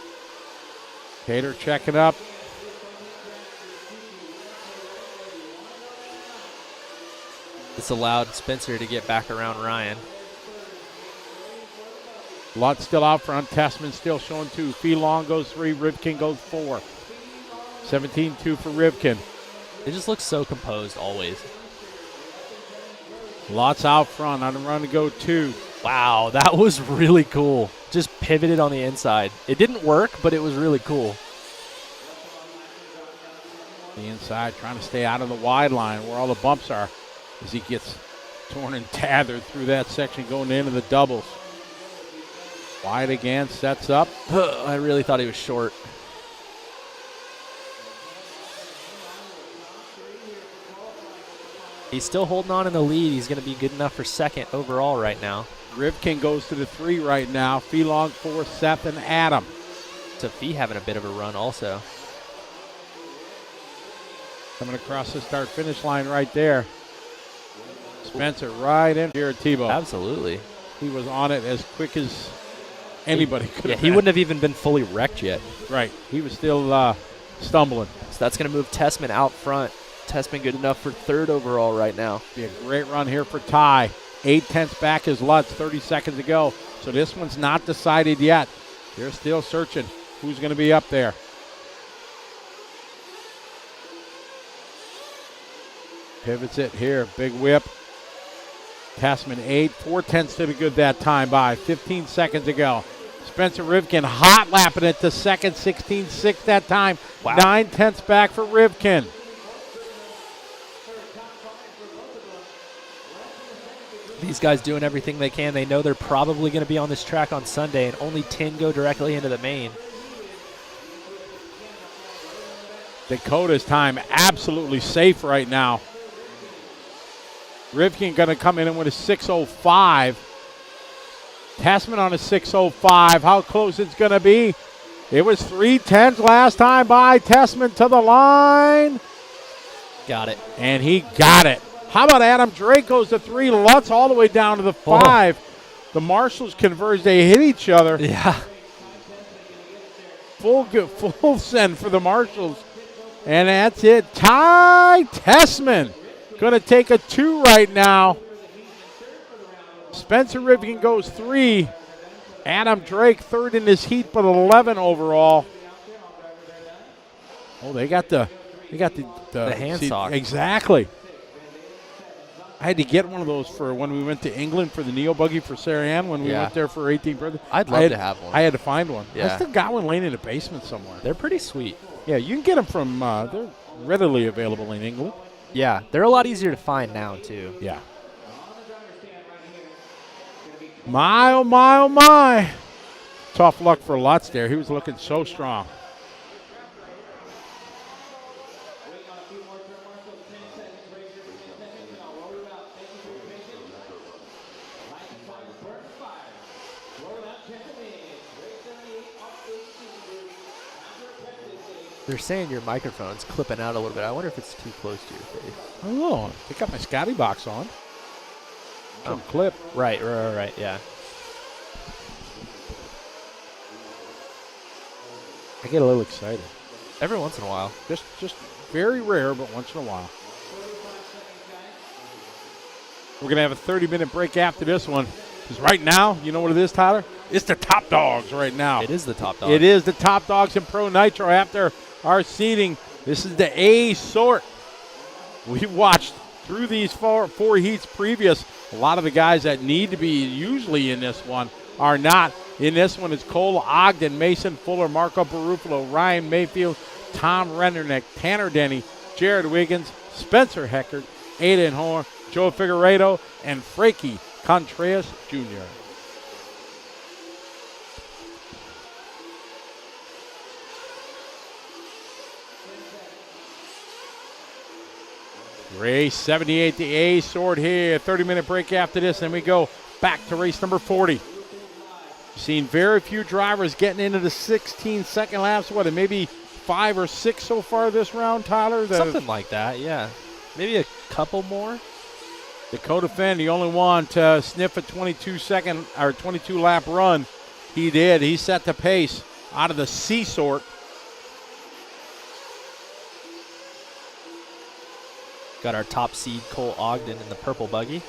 Tater checking up. This allowed Spencer to get back around Ryan. Lutz still out front. Tessman still showing 2. Fee Long goes 3. Rivkin goes 4. 17-2 for Rivkin. It just looks so composed always. Lutz out front on the run to go 2. Wow, that was really cool. Just pivoted on the inside. It didn't work, but it was really cool. The inside trying to stay out of the wide line where all the bumps are as he gets torn and tethered through that section going into the doubles. Wide again, sets up. I really thought he was short. He's still holding on in the lead. He's going to be good enough for second overall right now. Rivkin goes to the 3 right now. Fee Long 4, Seth and Adam. So Fee having a bit of a run also. Coming across the start-finish line right there. Spencer right in. Jared Tebow. Absolutely. He was on it as quick as anybody could have. He wouldn't have even been fully wrecked yet. Right. He was still stumbling. So that's going to move Tessman out front. Tessman good enough for third overall right now. Be a great run here for Ty. 8/10 back is Lutz, 30 seconds to go. So this one's not decided yet. They're still searching who's going to be up there. Pivots it here. Big whip. Tessman 8. 4/10 to the good that time by. 15 seconds to go. Spencer Rivkin hot lapping it to second. 16.6 that time. Wow. 9/10 back for Rivkin. These guys doing everything they can. They know they're probably going to be on this track on Sunday, and only 10 go directly into the main. Dakota's time absolutely safe right now. Rivkin going to come in with a 6:05. Tessman on a 6:05. How close it's going to be? It was 3/10 last time by Tessman to the line. Got it. And he got it. How about Adam Drake goes to 3, Lutz all the way down to the 5. The Marshalls converge. They hit each other. Yeah. Full send for the Marshalls. And that's it. Ty Tessman going to take a 2 right now. Spencer Rivkin goes 3. Adam Drake third in this heat, but 11 overall. Oh, they got the hand sock. Exactly. I had to get one of those for when we went to England for the Neo Buggy for Sarah Ann when we went there for 18th birthday. I'd love to have one. I had to find one. Yeah. I still got one laying in the basement somewhere. They're pretty sweet. Yeah, you can get them from, they're readily available in England. Yeah, they're a lot easier to find now, too. Yeah. My, oh my, oh my. Tough luck for Lutz there. He was looking so strong. They're saying your microphone's clipping out a little bit. I wonder if it's too close to your face. I don't know. I got my Scotty box on. Oh, clip. Right, yeah. I get a little excited. Every once in a while. Just very rare, but once in a while. We're going to have a 30-minute break after this one. Because right now, you know what it is, Tyler? It's the top dogs right now. It is the top dogs. It is the top dogs in Pro Nitro after our seeding. This is the A sort. We watched through these four heats previous. A lot of the guys that need to be usually in this one are not. In this one, it's Cole Ogden, Mason Fuller, Marco Barufalo, Ryan Mayfield, Tom Rendernick, Tanner Denny, Jared Wiggins, Spencer Heckert, Aiden Horn, Joe Figueredo, and Frankie Contreras Jr. Race 78, the A sword here. 30-minute break after this, and we go back to race number 40. Seen very few drivers getting into the 16-second laps. What, maybe 5 or 6 so far this round, Tyler? Something like that, yeah. Maybe a couple more. Dakota Finn, the only one to sniff a 22-lap run. He did. He set the pace out of the C sort. Got our top seed, Cole Ogden, in the purple buggy.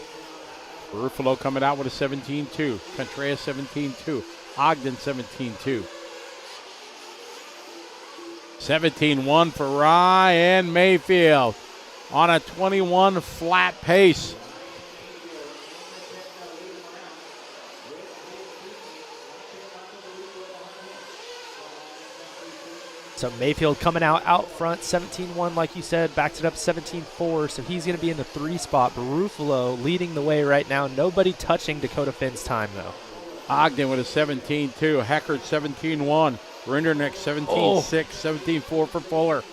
Ruffalo coming out with a 17-2. Contreras 17-2. Ogden 17-2. 17-1 for Ryan Mayfield on a 21 flat pace. So Mayfield coming out front, 17-1, like you said, backs it up 17-4, so he's going to be in the 3 spot. Barufalo leading the way right now. Nobody touching Dakota Finn's time, though. Ogden with a 17-2. Heckert 17-1. Rendernick 17-6. 17-4 for Fuller.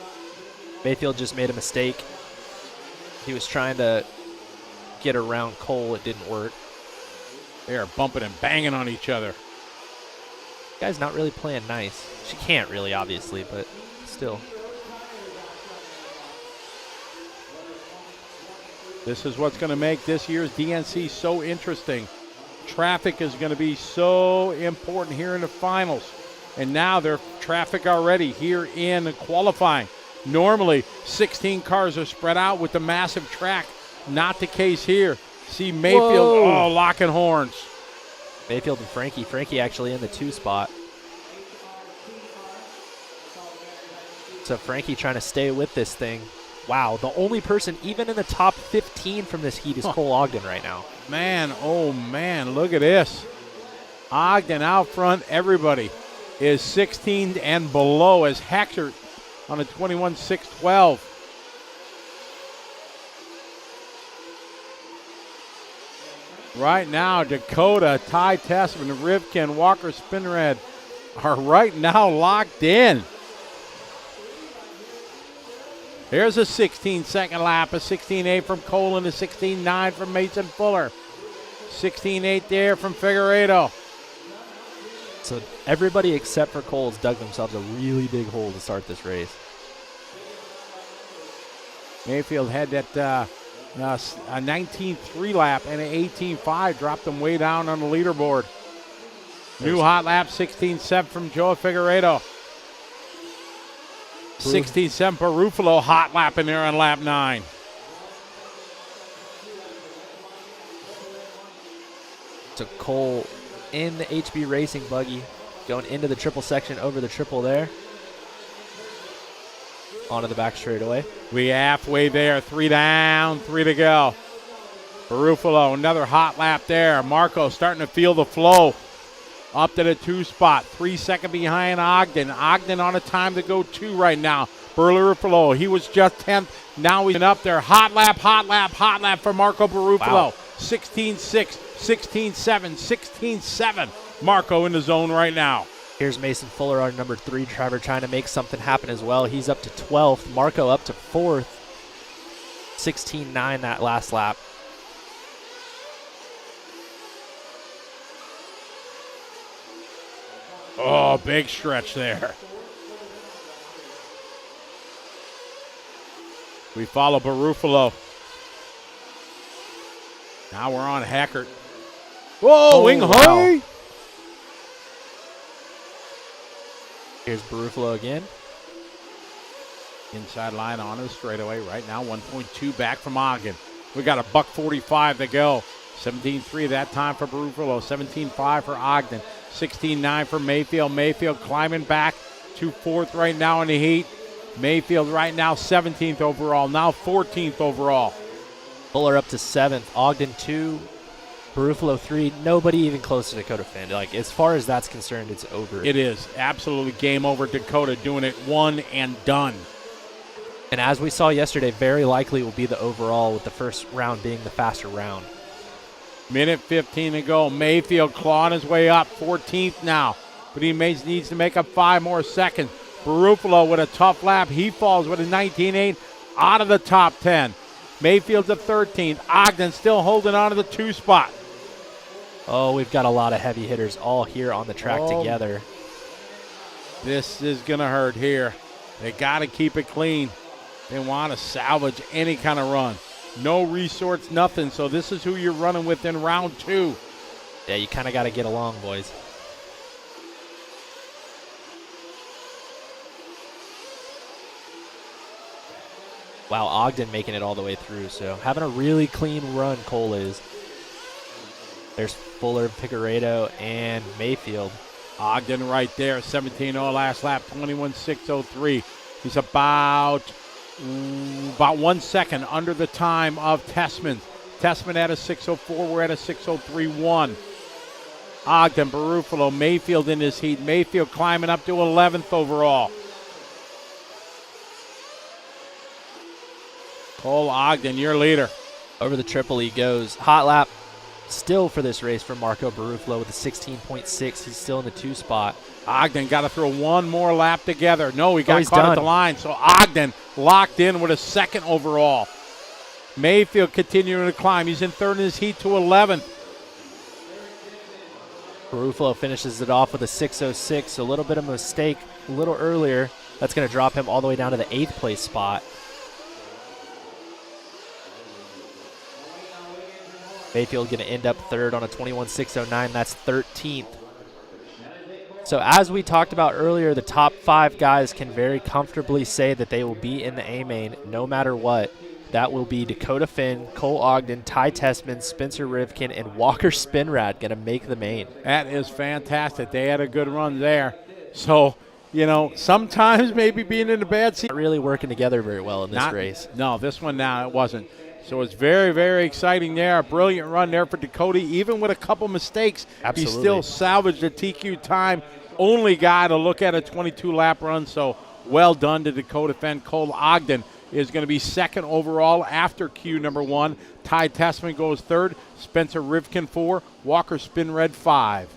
Mayfield just made a mistake. He was trying to get around Cole. It didn't work. They are bumping and banging on each other. Guy's not really playing nice. She can't really, obviously, but still. This is what's going to make this year's DNC so interesting. Traffic is going to be so important here in the finals. And now there's traffic already here in qualifying. Normally, 16 cars are spread out with the massive track. Not the case here. See Mayfield, locking horns. Mayfield and Frankie. Frankie actually in the 2 spot. So Frankie trying to stay with this thing. Wow, the only person even in the top 15 from this heat is Cole Ogden right now. Man, oh man, look at this. Ogden out front, everybody is 16 and below as Heckert on a 21-6-12. Right now, Dakota, Ty Tessman, Rivkin, Walker Spinrad are right now locked in. Here's a 16-second lap, a 16-8 from Cole and a 16-9 from Mason Fuller. 16-8 there from Figueredo. So everybody except for Cole's dug themselves a really big hole to start this race. Mayfield had that a 19.3 lap and an 18.5, dropped them way down on the leaderboard. New hot lap, 16.7 from Joe Figueredo. 16.7 for Ruffalo, hot lap in there on lap 9. So Cole in the HB Racing buggy, going into the triple section, over the triple there. Onto the back straightaway. We halfway there, 3 down, 3 to go. Ruffalo, another hot lap there. Marco starting to feel the flow. Up to the 2 spot, 3 seconds behind Ogden. Ogden on a time to go 2 right now. Ruffalo, he was just 10th. Now he's up there. Hot lap, hot lap, hot lap for Marco Ruffalo. Wow. 16.6, 16.7, 16.7. Marco in the zone right now. Here's Mason Fuller, our number 3 driver, trying to make something happen as well. He's up to 12th. Marco up to 4th. 16.9 that last lap. Oh, big stretch there. We follow Ruffalo. Now we're on Hackert. Whoa, wing high. Here's Ruffalo again. Inside line on the straightaway right now, 1.2 back from Ogden. We got a $1:45 to go. 17.3 that time for Ruffalo, 17.5 for Ogden, 16.9 for Mayfield. Mayfield climbing back to 4th right now in the heat. Mayfield right now 17th overall, now 14th overall. Fuller up to 7th. Ogden 2. Ruffalo 3. Nobody even close to Dakota Finn. Like, as far as that's concerned, it's over. It is absolutely game over. Dakota doing it one and done. And as we saw yesterday, very likely will be the overall, with the first round being the faster round. Minute 15 to go. Mayfield clawing his way up, 14th now. But he needs to make up 5 more seconds. Ruffalo with a tough lap. He falls with a 19.8 out of the top 10. Mayfield's at 13th. Ogden still holding on to the 2 spot. Oh, we've got a lot of heavy hitters all here on the track together. This is going to hurt here. They got to keep it clean. They want to salvage any kind of run. No resorts, nothing. So this is who you're running with in round 2. Yeah, you kind of got to get along, boys. Wow, Ogden making it all the way through. So having a really clean run, Cole is. There's Fuller, Figueredo, and Mayfield. Ogden right there, 17.0 last lap, 21.603. He's about 1 second under the time of Tessman. Tessman at a 6.04, we're at a 6.031. Ogden, Ruffalo, Mayfield in this heat. Mayfield climbing up to 11th overall. Cole Ogden, your leader. Over the triple he goes. Hot lap still for this race for Marco Ruffalo with a 16.6. He's still in the 2 spot. Ogden got to throw one more lap together. No, he got he's caught done at the line. So Ogden locked in with a 2nd overall. Mayfield continuing to climb. He's in 3rd in his heat to 11th. Ruffalo finishes it off with a 6.06. A little bit of a mistake a little earlier. That's going to drop him all the way down to the 8th place spot. Mayfield going to end up 3rd on a 21.609. That's 13th. So as we talked about earlier, the top 5 guys can very comfortably say that they will be in the A-main no matter what. That will be Dakota Finn, Cole Ogden, Ty Tessman, Spencer Rivkin, and Walker Spinrad going to make the main. That is fantastic. They had a good run there. So, you know, sometimes maybe being in a bad seat. Not really working together very well in this race. No, this one now it wasn't. So it's very, very exciting there. A brilliant run there for Dakota. Even with a couple mistakes, Absolutely. He still salvaged a TQ time. Only guy to look at a 22-lap run. So well done to Dakota Fenn. Cole Ogden is going to be 2nd overall after Q number 1. Ty Tessman goes 3rd. Spencer Rivkin 4. Walker Spinred 5.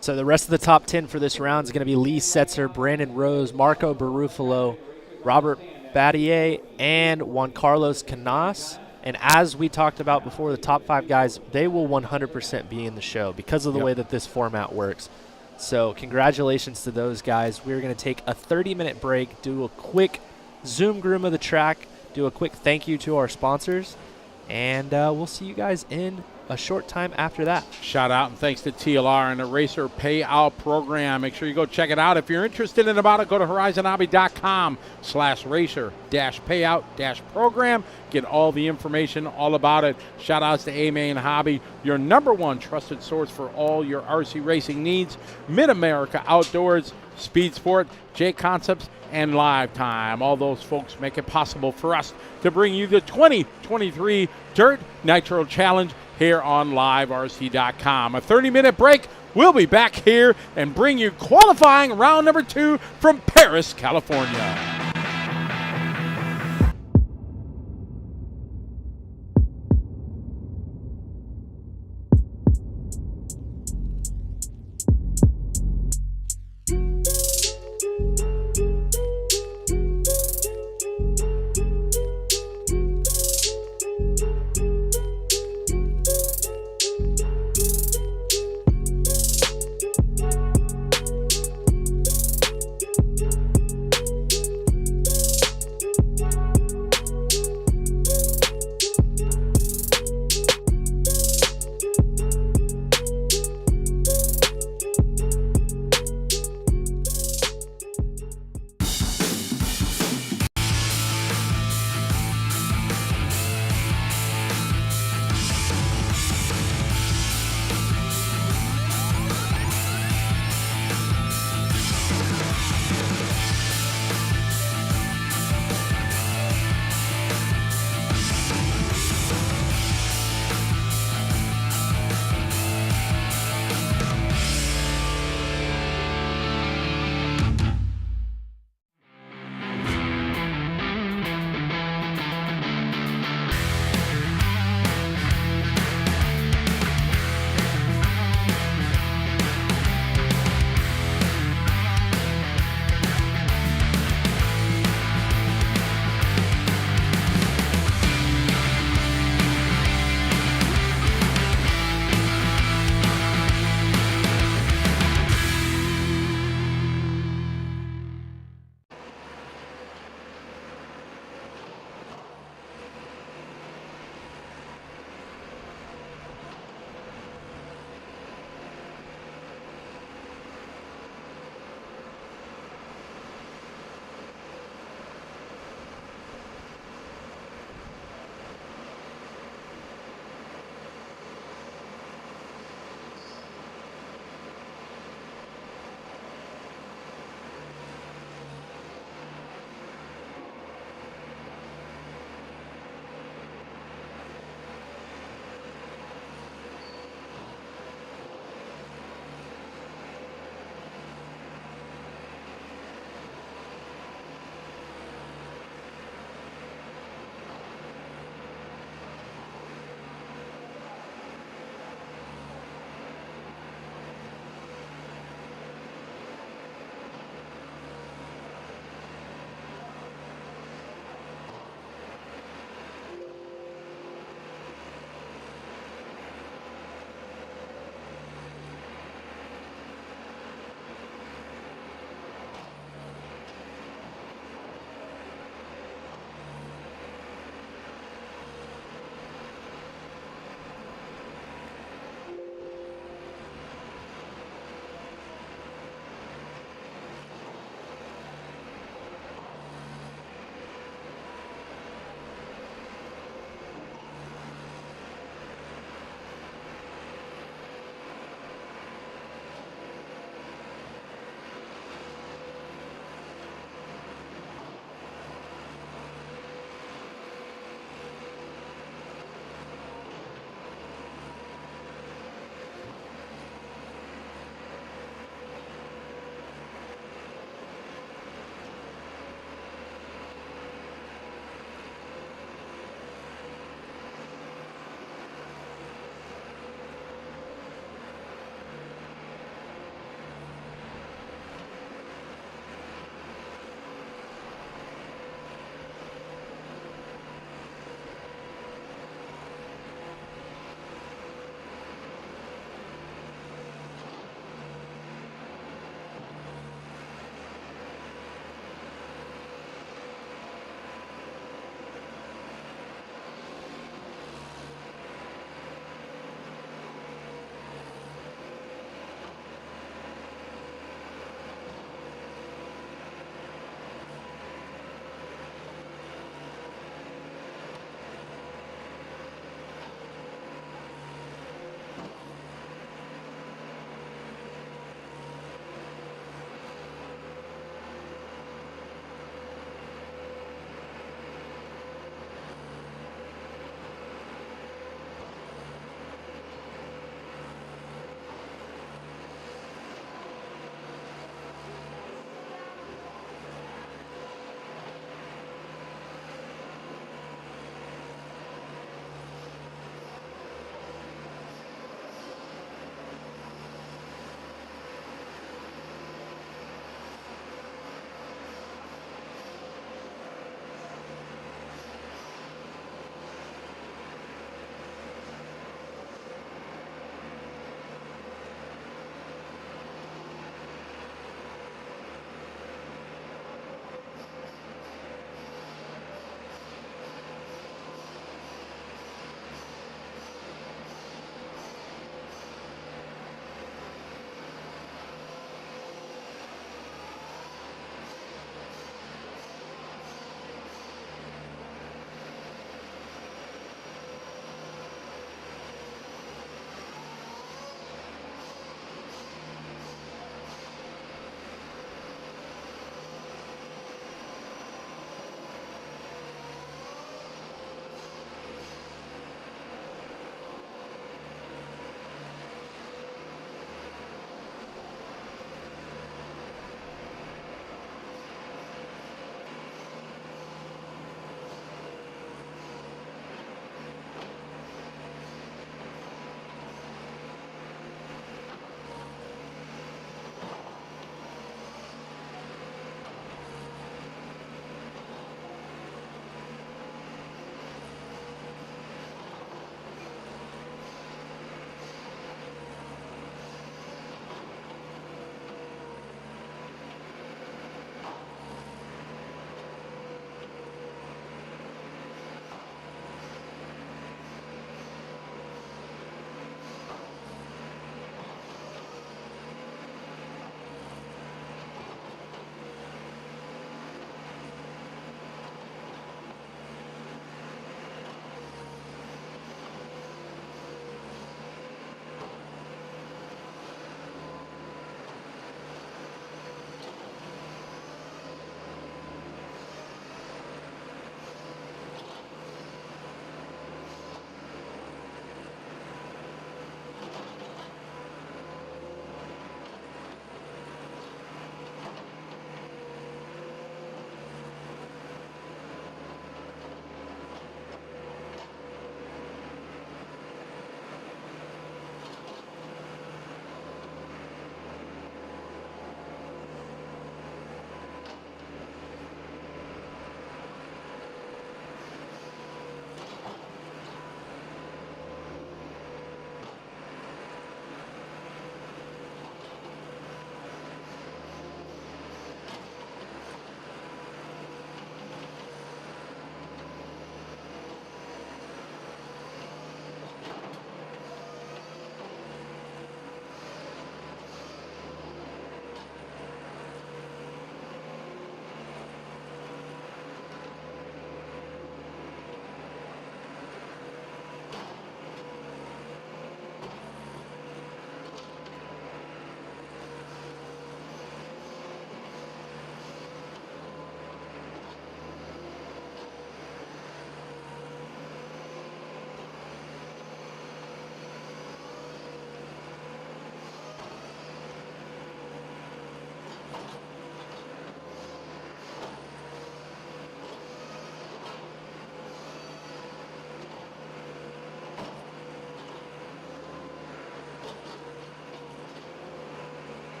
So the rest of the top 10 for this round is going to be Lee Setzer, Brandon Rose, Marco Ruffalo, Robert Battier, and Juan Carlos Canas. And as we talked about before, the top 5 guys, they will 100% be in the show because of the way that this format works. So congratulations to those guys. We're going to take a 30-minute break, do a quick Zoom groom of the track, do a quick thank you to our sponsors, and we'll see you guys in a short time after that. Shout out and thanks to TLR and the Racer Payout Program. Make sure you go check it out. If you're interested in about it, go to horizonhobby.com/racer-payout-program. Get all the information all about it. Shout outs to A-Main Hobby, your #1 trusted source for all your RC racing needs. Mid-America Outdoors, Speed Sport, J Concepts, and Live Time. All those folks make it possible for us to bring you the 2023 Dirt Nitro Challenge here on liverc.com. A 30-minute break. We'll be back here and bring you qualifying round number 2 from Paris, California.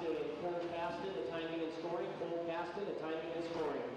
Caston and Cole Caston, the timing and scoring. Cole Caston, the timing and scoring.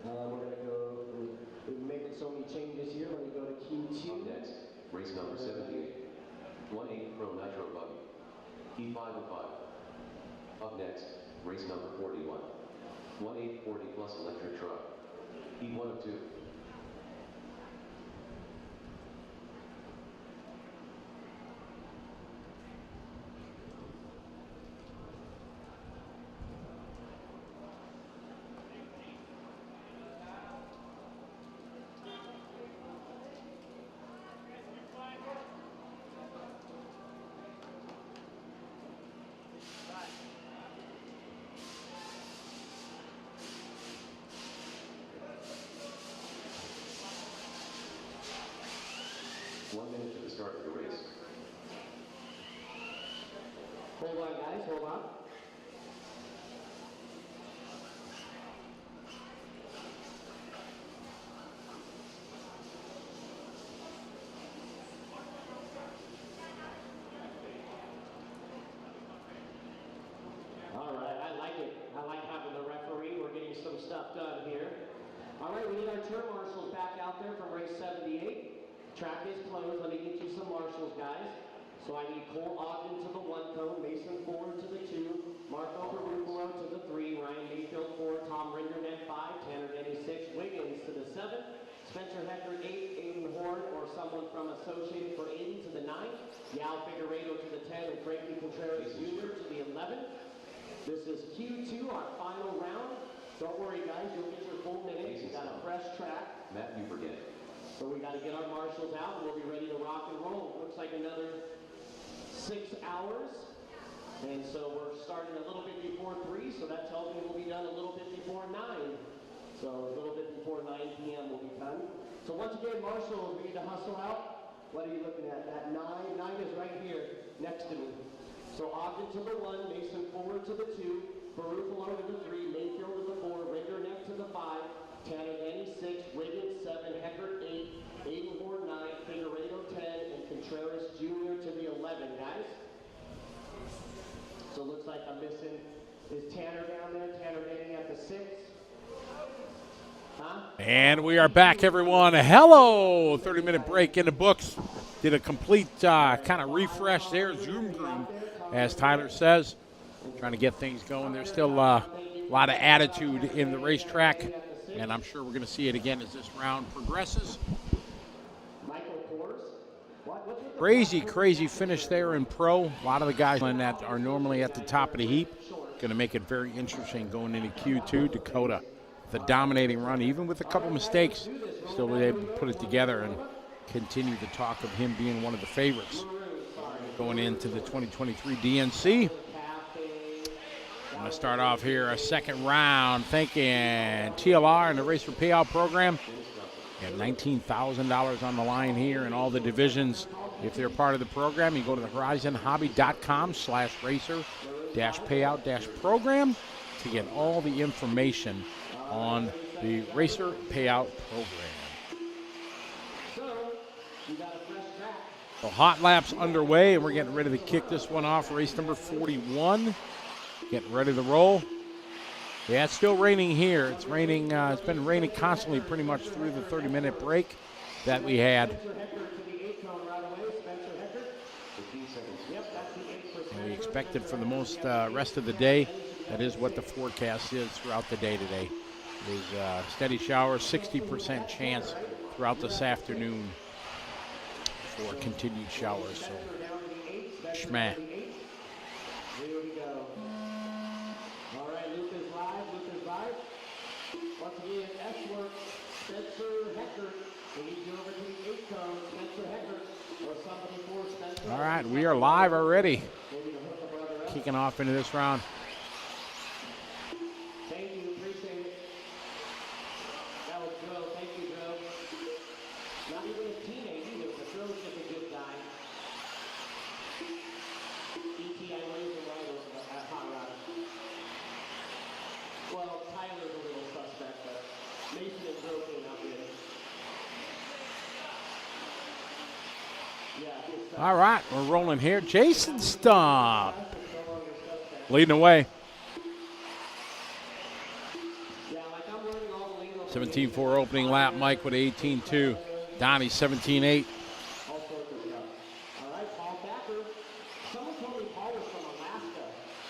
We're going to go, we've been making so many changes here. Let me go to Q2. Up next, race number 78. 1/8 Pro Nitro Buggy. E5 of 5. Up next, race number 41. 1/8 40 plus electric truck. E1 of 2. One minute to the start of the race. Hold on, guys. Hold on. All right, I like it. I like having the referee. We're getting some stuff done here. All right, we need our turn marshals back out there from race 78. Track is closed. Let me get you some marshals, guys. So I need Cole Ogden to the 1 cone, Mason Ford to the 2, Marco Barufalo to the 3, Ryan Mayfield 4, Tom Rindernet 5, Tanner Denny 6, Wiggins to the 7, Spencer Hecker 8, Aiden Horn or someone from Associated for Aiden to the 9, Yao Figueredo to the 10, and Frankie Contreras Jr. to the 11. This is Q2, our final round. Don't worry, guys, you'll get your full minutes. You got a fresh track. Matt, you forget. So we got to get our marshals out and we'll be ready to rock and roll. Looks like another 6 hours. And so we're starting a little bit before 3, so that tells me we'll be done a little bit before 9. So a little bit before 9 p.m. we'll be done. So once again, marshals, we need to hustle out. What are you looking at? That 9? 9 is right here next to me. So Ogden to the 1, Mason Ford to the 2, Barufalo to the 3, Mayfield to the 4, Rinderneck to the 5, Tanner Denny 6, Wiggins 7, Hecker 8, Aiden Horn 9, Figueredo 10, and Contreras Jr. to the 11, guys. So it looks like I'm missing, is Tanner down there? Tanner Denny at the 6. Huh? And we are back, everyone. Hello! 30-minute break in the books. Did a complete kind of refresh there, zoom, as Tyler says. Trying to get things going. There's still a lot of attitude in the racetrack, and I'm sure we're going to see it again as this round progresses. Crazy finish there in pro. A lot of the guys that are normally at the top of the heap. Going to make it very interesting going into Q2. Dakota, the dominating run, even with a couple mistakes, still was able to put it together and continue the talk of him being one of the favorites going into the 2023 DNC. I'm going to start off here a second round thanking TLR and the Racer Payout Program. You have $19,000 on the line here in all the divisions. If they're part of the program, you go to the horizonhobby.com/racer-payout-program to get all the information on the Racer Payout Program. So hot laps underway, and we're getting ready to kick this one off. Race number 41. Getting ready to roll. Yeah, it's still raining here. It's raining. It's been raining constantly pretty much through the 30-minute break that we had. And we expected for the most rest of the day. That is what the forecast is throughout the day today. Is steady showers, 60% chance throughout this afternoon for continued showers. So, schmah. Once again, S-work, Spencer Hecker. We need you over to the 8 cone, Spencer Hecker, or somebody for Spencer. All right, we are live already. Kicking off into this round. Thank you, appreciate it. That was Joe. Thank you, Joe. Not even a teammate either, but Joe's just a good guy. E.T. I raised him right at Hot Rod. Well, Tyler's a little suspect, but Mason and Joe came out with it. Yeah, All right, we're rolling here. Jason Stump leading away. 17-4 opening lap. Mike with 18-2. Donnie 17-8. All sorts of stuff. All right, Paul Thacker. Someone told me Paul was from Alaska.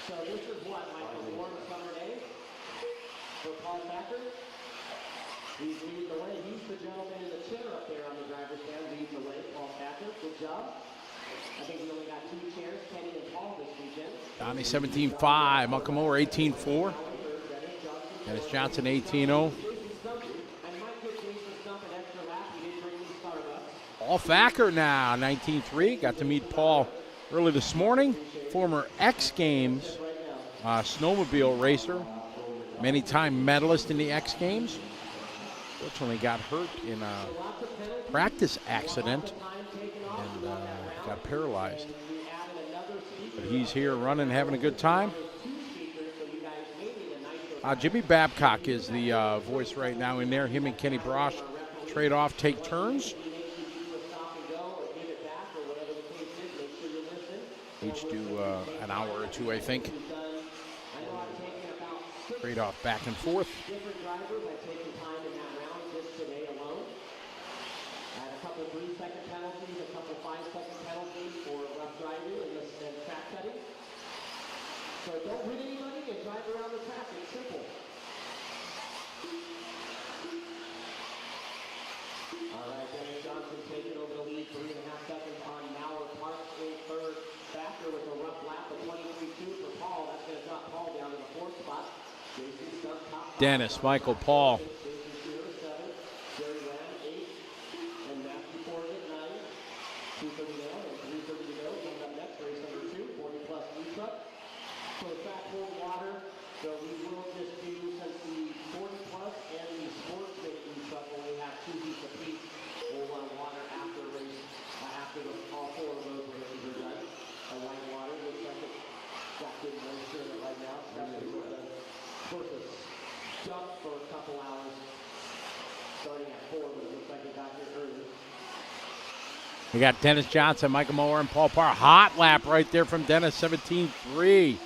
So this is what, like a warm summer day for Paul Thacker? He's leading the way. He's the gentleman in the chair up there on the driver's stand leading the way. Paul Thacker, good job. I think we only got 2 chairs, Kenny and Paul this weekend. Donnie 17-5. Malcolm Moore 18-4. Dennis Johnson 18-0. Paul Thacker now 19-3. Got to meet Paul early this morning. Former X Games snowmobile racer. Many-time medalist in the X Games. Fortunately got hurt in a practice accident and got paralyzed. But he's here running, having a good time. Jimmy Babcock is the voice right now in there. Him and Kenny Brosh trade off, take turns. Each do an hour or 2, I think. Trade off back and forth. Different drivers have taken time in that round just today alone. Had a couple 3-second penalties, a couple 5-second penalties for rough driving and track cutting. So don't hit anybody and drive around the track. It's simple. All right, Dennis Johnson taking over the lead, 3.5 seconds on Mauer Parks in third. Thacker with a rough lap of 23-2 for Paul. That's going to drop Paul down to the 4th spot. Dennis, Michael, Paul. So track full water, so we will just do, since the 40 plus and the Sportsman Nitro only have 2 heats apiece, we'll run water after race, after all 4 of those races are done. A white water looks like it's got good moisture in it right now, especially with the versus jump for a couple hours, starting at 4, but it looks like it got here early. We got Dennis Johnson, Michael Moore, and Paul Parr. Hot lap right there from Dennis, 17-3.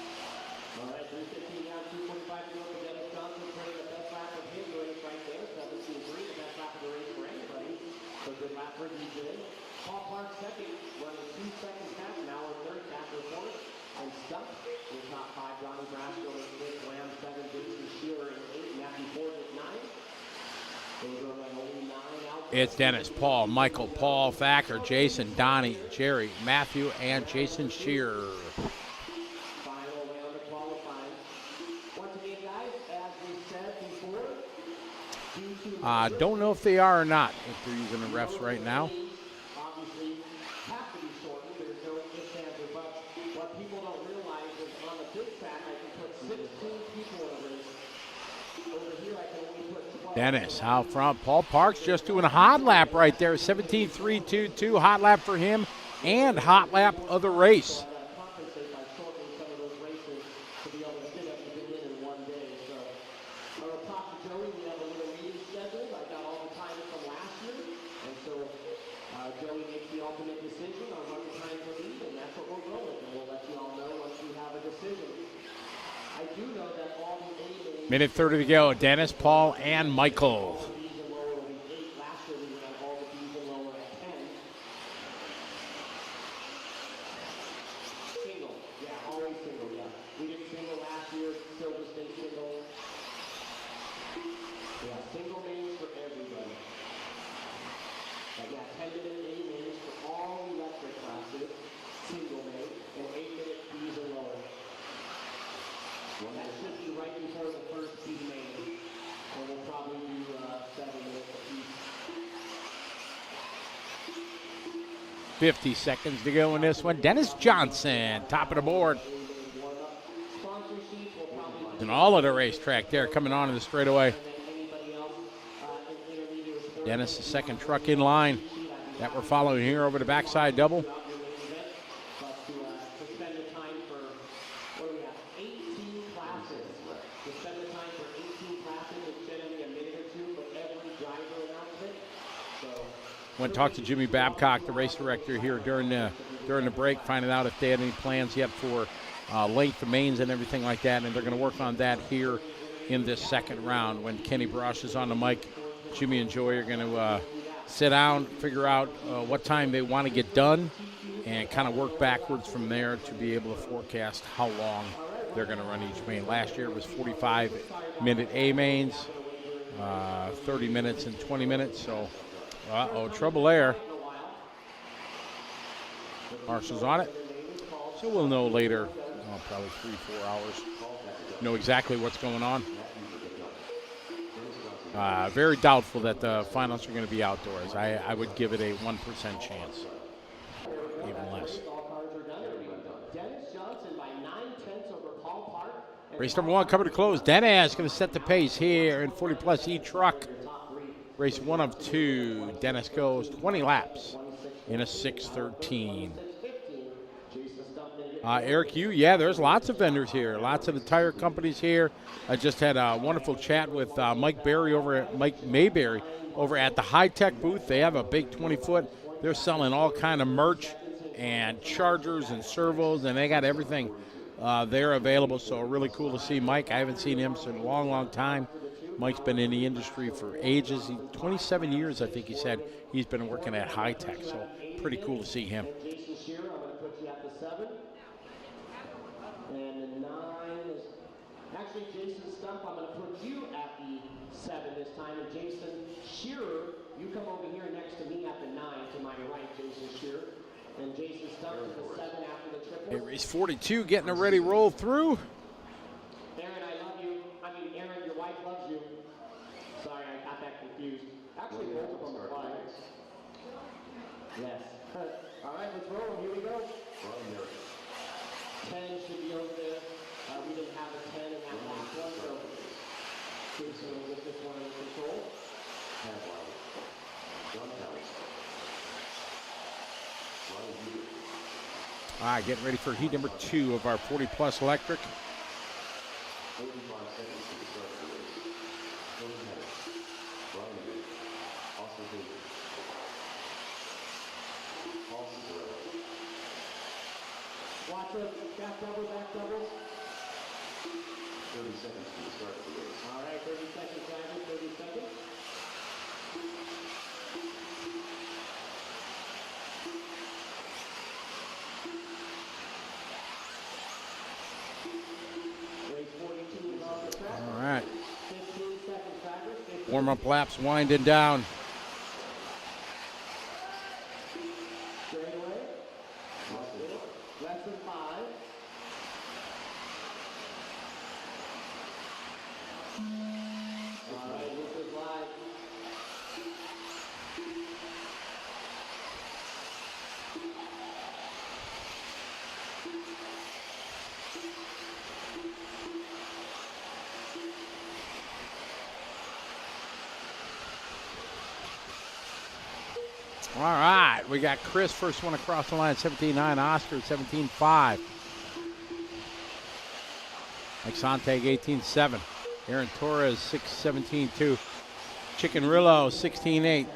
It's Dennis, Paul, Michael, Paul, Thacker, Jason, Donnie, Jerry, Matthew, and Jason Shearer. Final round of qualifying. Once again, guys, as we said before, don't know if they are or not, if they're using the refs right now. obviously have to be shortened. There's no ifs, ands, or buts. What people don't realize is on the big track, I can put 16 people in a race. Over here, I can only put 12. Dennis out front. Paul Parks just doing a hot lap right there. 17-3-2-2. Hot lap for him and hot lap of the race. Compensate by shortening some of those races to be able to fit everything in one day. So I will talk to Joey. We have a little meeting scheduled. I got all the times from last year. And so Joey makes the ultimate decision on what the times will be, and that's what we'll go with. And we'll let you all know once we have a decision. I do know that all the Minute 30 to go. Dennis, Paul, and Michael. B's and lower will be 8. Last year we ran all the B's and lower at 10. Single. Yeah, always single, yeah. We did single last year, Silver State single. Yeah, single mains for everybody. But yeah, 10-minute A mains for all electric classes, single main, and 8-minute B's and lower. Well, that should be right before the first B main, and we'll probably do 7 minutes apiece. 50 seconds to go in this one. Dennis Johnson, top of the board. Sponsor sheets will probably And all of the racetrack there coming onto the straightaway. anybody else in intermediate sport. Dennis, the second truck in line that we're following here over the backside double. But to spend the time for, what do we have, 18 classes. To spend the time for 18 classes, it's generally a minute or 2 for every driver announcement. So, Went and talked to Jimmy Babcock, the race director here during the break, finding out if they had any plans yet for length of mains and everything like that, and they're going to work on that here in this second round. When Kenny Brosh is on the mic, Jimmy and Joey are going to sit down, figure out what time they want to get done, and kind of work backwards from there to be able to forecast how long they're going to run each main. Last year it was 45-minute A mains, 30 minutes and 20 minutes. So, trouble there. Marshall's on it. So we'll know later, probably 3-4 hours, know exactly what's going on. Very doubtful that the finals are going to be outdoors. I would give it a 1% chance, even less. Race number 1 coming to close. Dennis going to set the pace here in 40-plus E-Truck. Race 1 of 2. Dennis goes 20 laps in a 6:13. Eric, there's lots of vendors here. Lots of the tire companies here. I just had a wonderful chat with Mike Mayberry over at the High Tech booth. They have a big 20-foot. They're selling all kind of merch and chargers and servos, and they got everything there available. So really cool to see Mike. I haven't seen him in a long, long time. Mike's been in the industry for ages. 27 years, I think he said, he's been working at High Tech. So pretty cool to see him. And the 9 is actually Jason Stump. I'm going to put you at the 7 this time. And Jason Shearer, you come over here next to me at the 9 to my right, Jason Shearer. And Jason Stump is the 7 after the triple. Hey, race 42 getting a ready roll through. Aaron, I love you. Aaron, your wife loves you. Sorry, I got that confused. Actually, both of them are fine. Yes. All right, let's roll. Here we go. 10 should be over there. We didn't have a 10 in that last one, so Jason will get this one under control. All right, getting ready for heat number 2 of our 40-plus electric. Watch it, back double. 30 seconds to the start of the race. All right, 30 seconds, Andrew, 30 seconds. Race 42 is on the track. All right. 15 seconds, Patrick. Warm-up laps winding down. Straightaway. Less than 5. All right, this is live. All right, we got Chris first one across the line, 17.9. Oscar, 17.5. Mike Sontag, 18.7. Aaron Torres, 6.17.2. Chickenrillo, 16.8.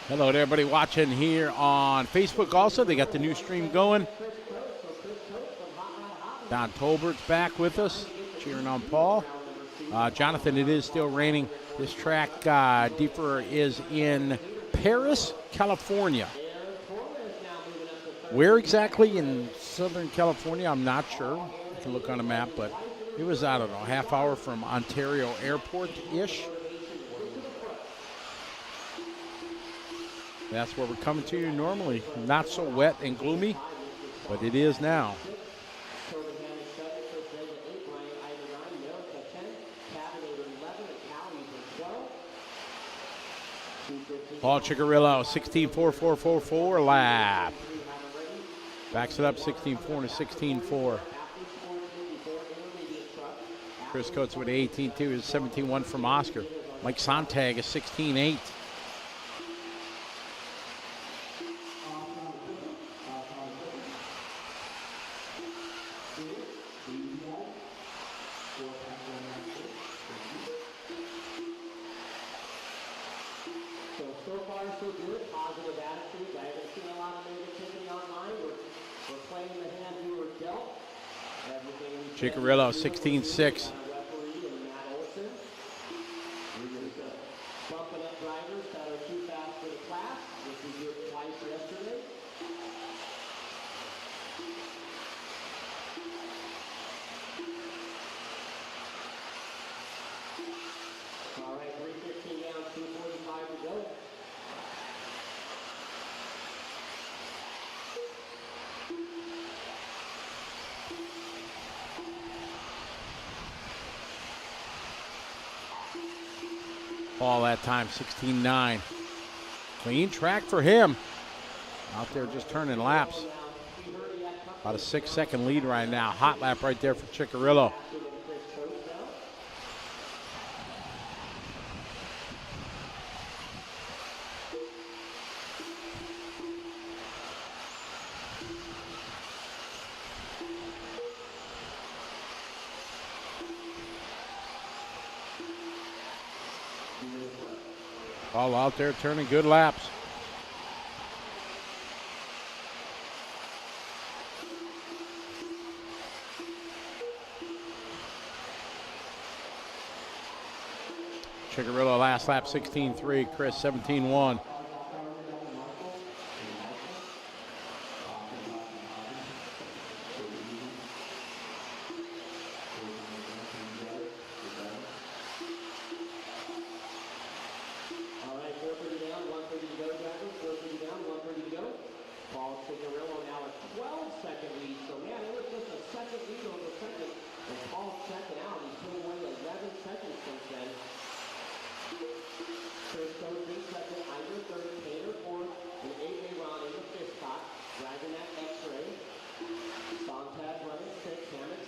Hello to everybody watching here on Facebook also. They got the new stream going. Don Tolbert's back with us, cheering on Paul. Jonathan, it is still raining. This track, Deeper, is in Paris, California. Where exactly in Southern California, I'm not sure. I can look on a map, but It was, I don't know, half hour from Ontario Airport-ish. That's where we're coming to you normally. Not so wet and gloomy, but it is now. Paul Chicarillo, 16.4444 lap. Backs it up 16.4 to 16.4. Chris Coates with 18.2 is 17.1 from Oscar. Mike Sontag is 16.8. So far, so good. Positive attitudes. I haven't seen a lot of negativity online. We're playing the hand we were dealt. Chicarillo, 16.6. Bumping up drivers that are too fast for the class, which we did twice yesterday. All right, 3:15 down, 2:45 to go. Paul that time, 16.9. Clean track for him. Out there just turning laps. About a 6-second lead right now. Hot lap right there for Chicarillo. All out there turning good laps. Chicarillo last lap 16.3, Chris 17.1.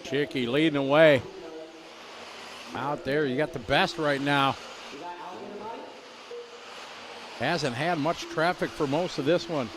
Chicky leading away. Out there, you got the best right now. Hasn't had much traffic for most of this one.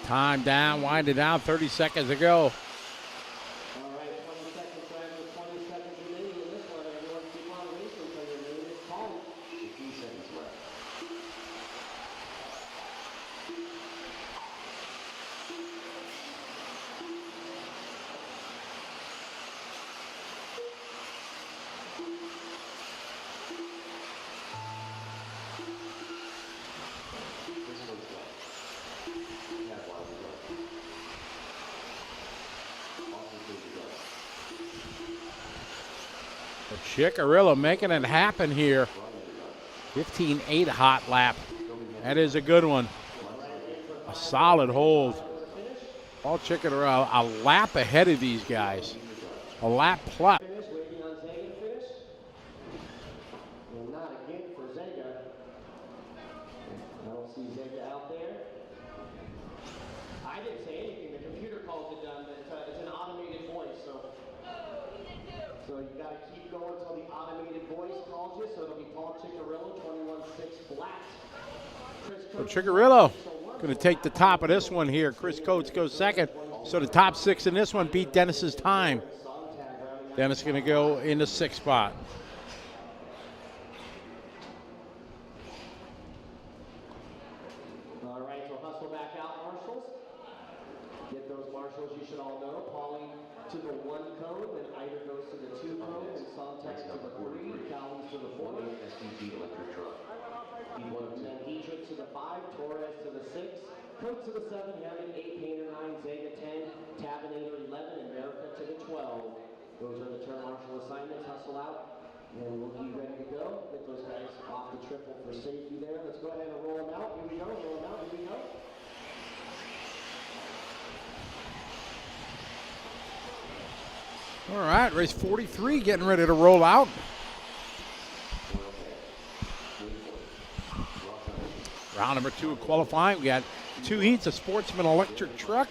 Time down, wind it down, 30 seconds to go. All right, 20 seconds, drivers, 20 seconds remaining in this one. Everyone keep on racing until your name is called. 15 seconds left. Chicarillo making it happen here. 15.8 hot lap. That is a good one. A solid hold. Paul Chicarillo a lap ahead of these guys. A lap plus. Waiting on Zega to finish. And not again for Zega. I don't see Zega out there. I didn't say anything. The computer calls it done. It's an automated voice, so you got to keep going until the automated voice calls you. So it'll be Paul Chicarillo, 21.6 flat. So Chicarillo going to take the top of this one here. Chris Coates goes second. So the top six in this one beat Dennis's time. Then it's going to go into 6th spot. All right, so hustle back out, marshals. Get those marshals, you should all know. Pauling to the 1 code, then Ida goes to the 2 code, and Somtex to the 3, Calvin's to the 4. STG electric truck. And then Dietrich to the 5, Torres to the 6, Coke to the 7, Hammond 8, Painter 9, Zega 10, Tabinator 11, and America to the 12. Those are the turn marshal assignments. Hustle out, and we'll be ready to go. Get those guys off the triple for safety there. Let's go ahead and roll them out. Here we go, roll them out, here we go. All right, race 43 getting ready to roll out. Round number 2 of qualifying. We got 2 heats, a Sportsman electric truck.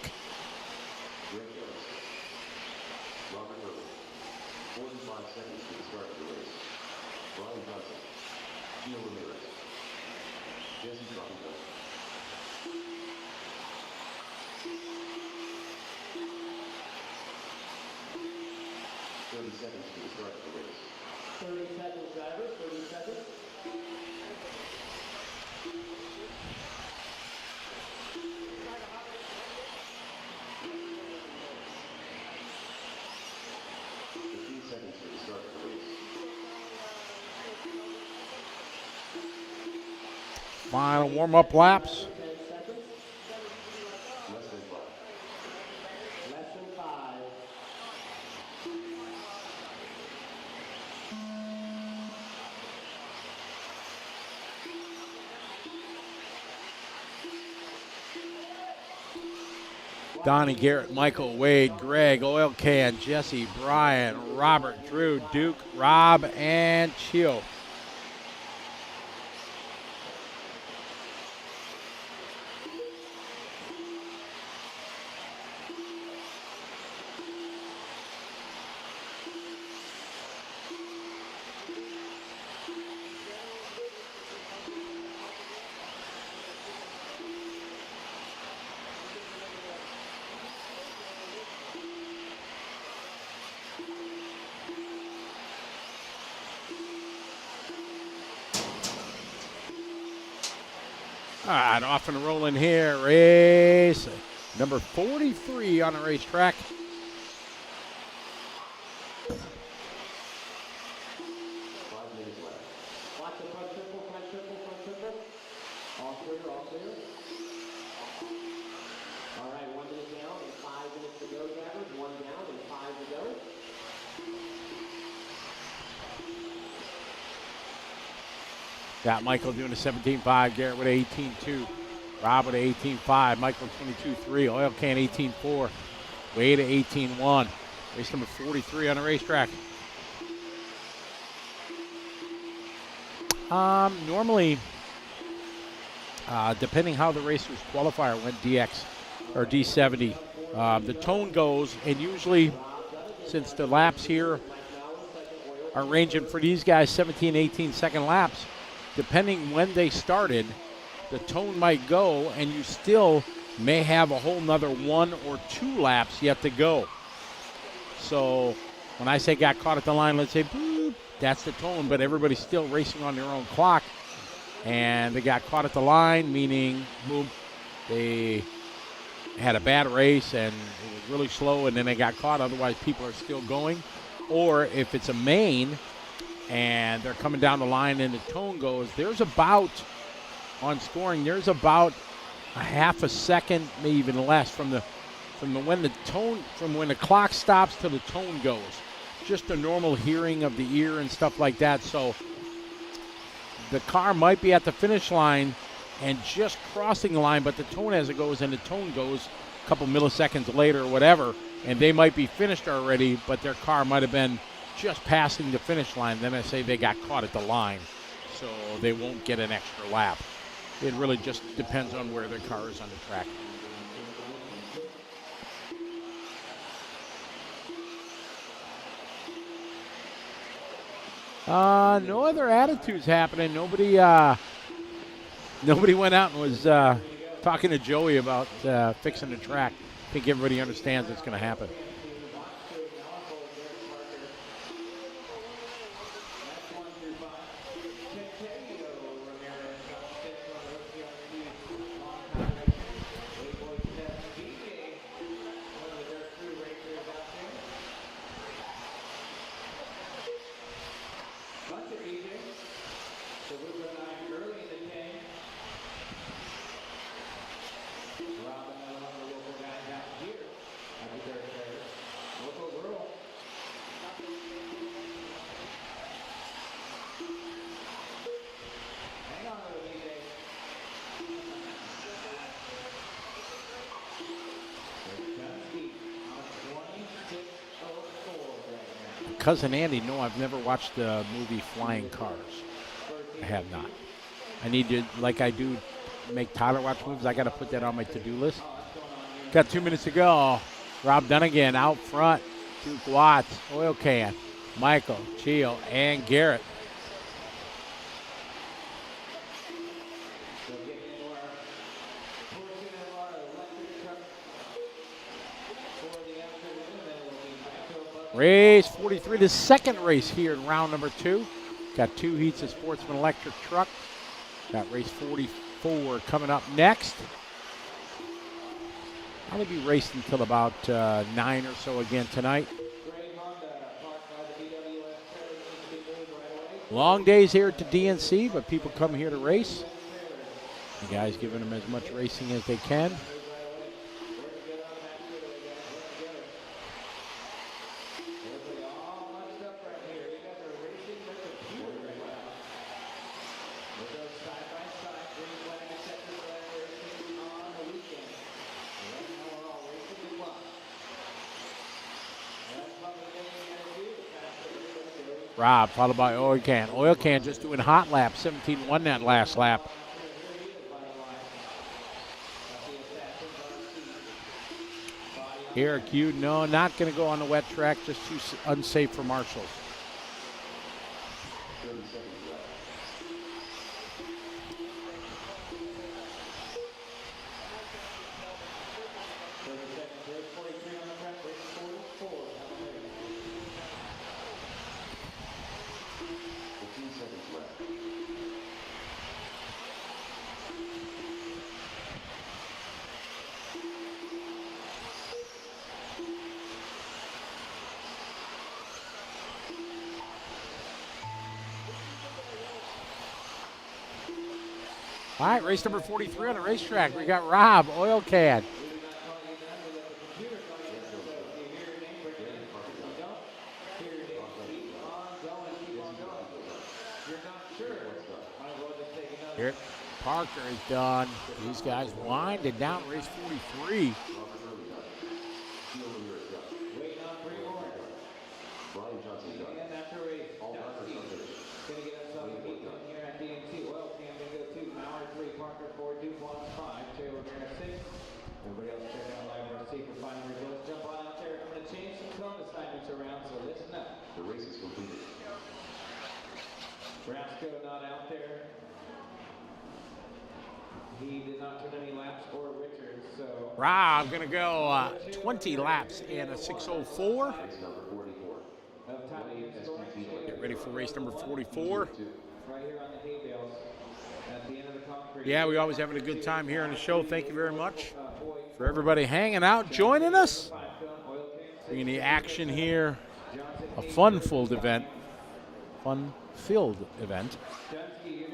Final warm-up laps. Donnie, Garrett, Michael, Wade, Greg, Oil Can, Jesse, Brian, Robert, Drew, Duke, Rob, and Chio. All right, off and rolling here. Race number 43 on the racetrack. Watch the front triple, front triple, front triple. All clear, all clear. All right, 1 minute down and 5 minutes to go, Gabbard. 1 down and 5 to go. Got Michael doing a 17.5, Garrett with a 18.2, Rob with a 18.5, Michael 22.3, Oil Can 18.4, Wade at 18.1. Race number 43 on the racetrack. Normally, depending how the racer's qualifier went, DX or D70, the tone goes, and usually, since the laps here are ranging for these guys 17, 18 second laps, depending when they started, the tone might go, and you still may have a whole nother 1 or 2 laps yet to go. So when I say got caught at the line, let's say, boop, that's the tone, but everybody's still racing on their own clock, and they got caught at the line, meaning, boom, they had a bad race, and it was really slow, and then they got caught, otherwise people are still going. Or if it's a main, and they're coming down the line and the tone goes, there's about, on scoring, there's about a half a second, maybe even less, from when the clock stops to the tone goes. Just a normal hearing of the ear and stuff like that. So the car might be at the finish line and just crossing the line, but the tone as it goes, and the tone goes a couple milliseconds later or whatever, and they might be finished already, but their car might have been just passing the finish line. Then I say they got caught at the line, so they won't get an extra lap. It really just depends on where their car is on the track. No other attitudes happening. Nobody went out and was talking to Joey about fixing the track. I think everybody understands it's going to happen. cousin Andy, no, I've never watched the movie Flying Cars. I have not. I need to, like I do, make Tyler watch movies. I got to put that on my to-do list. Got 2 minutes to go. Rob Dunnigan out front. Duke Watts, Oil Can, Michael, Chio, and Garrett. Race 43, the second race here in round number 2. Got 2 heats of Sportsman electric truck. Got race 44 coming up next. I'll be racing until about 9 or so again tonight. Long days here at the DNC, but people come here to race. The guys giving them as much racing as they can. Rob, followed by Oil Can. Oil Can just doing hot laps, 17-1 that last lap. Eric, you know, not going to go on the wet track, just too unsafe for marshals. All right, race number 43 on the racetrack. We got Rob, Oil Can. Here, Parker is done. These guys winding down race 43. Everybody else check out LiveStream for final results. Jump on out there. I'm going to change some cone assignments around, so listen up. The race is completed. Brasco not out there. He did not turn any laps for Richard, so. Rob going to go 20 laps in a 6:04. Race number 44. Get ready for race number 44. Right here on the hay bales at the end of the concrete. Yeah, we always having a good time here on the show. Thank you very much for everybody hanging out, joining us. Bringing the action here. A fun-filled event. Fun-filled event.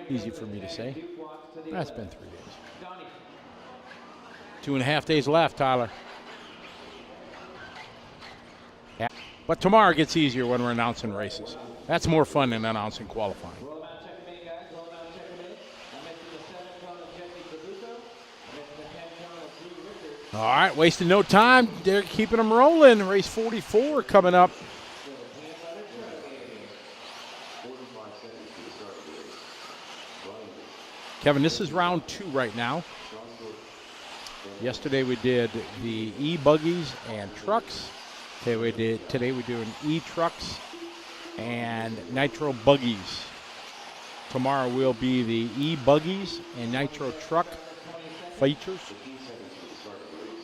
Easy for me to say. That's been 3 days. 2.5 days left, Tyler. Yeah. But tomorrow gets easier when we're announcing races. That's more fun than announcing qualifying. All right, wasting no time. They're keeping them rolling. Race 44 coming up. Kevin, this is round 2 right now. Yesterday we did the e-buggies and trucks. Today we're doing e-trucks and nitro buggies. Tomorrow will be the e-buggies and nitro truck features.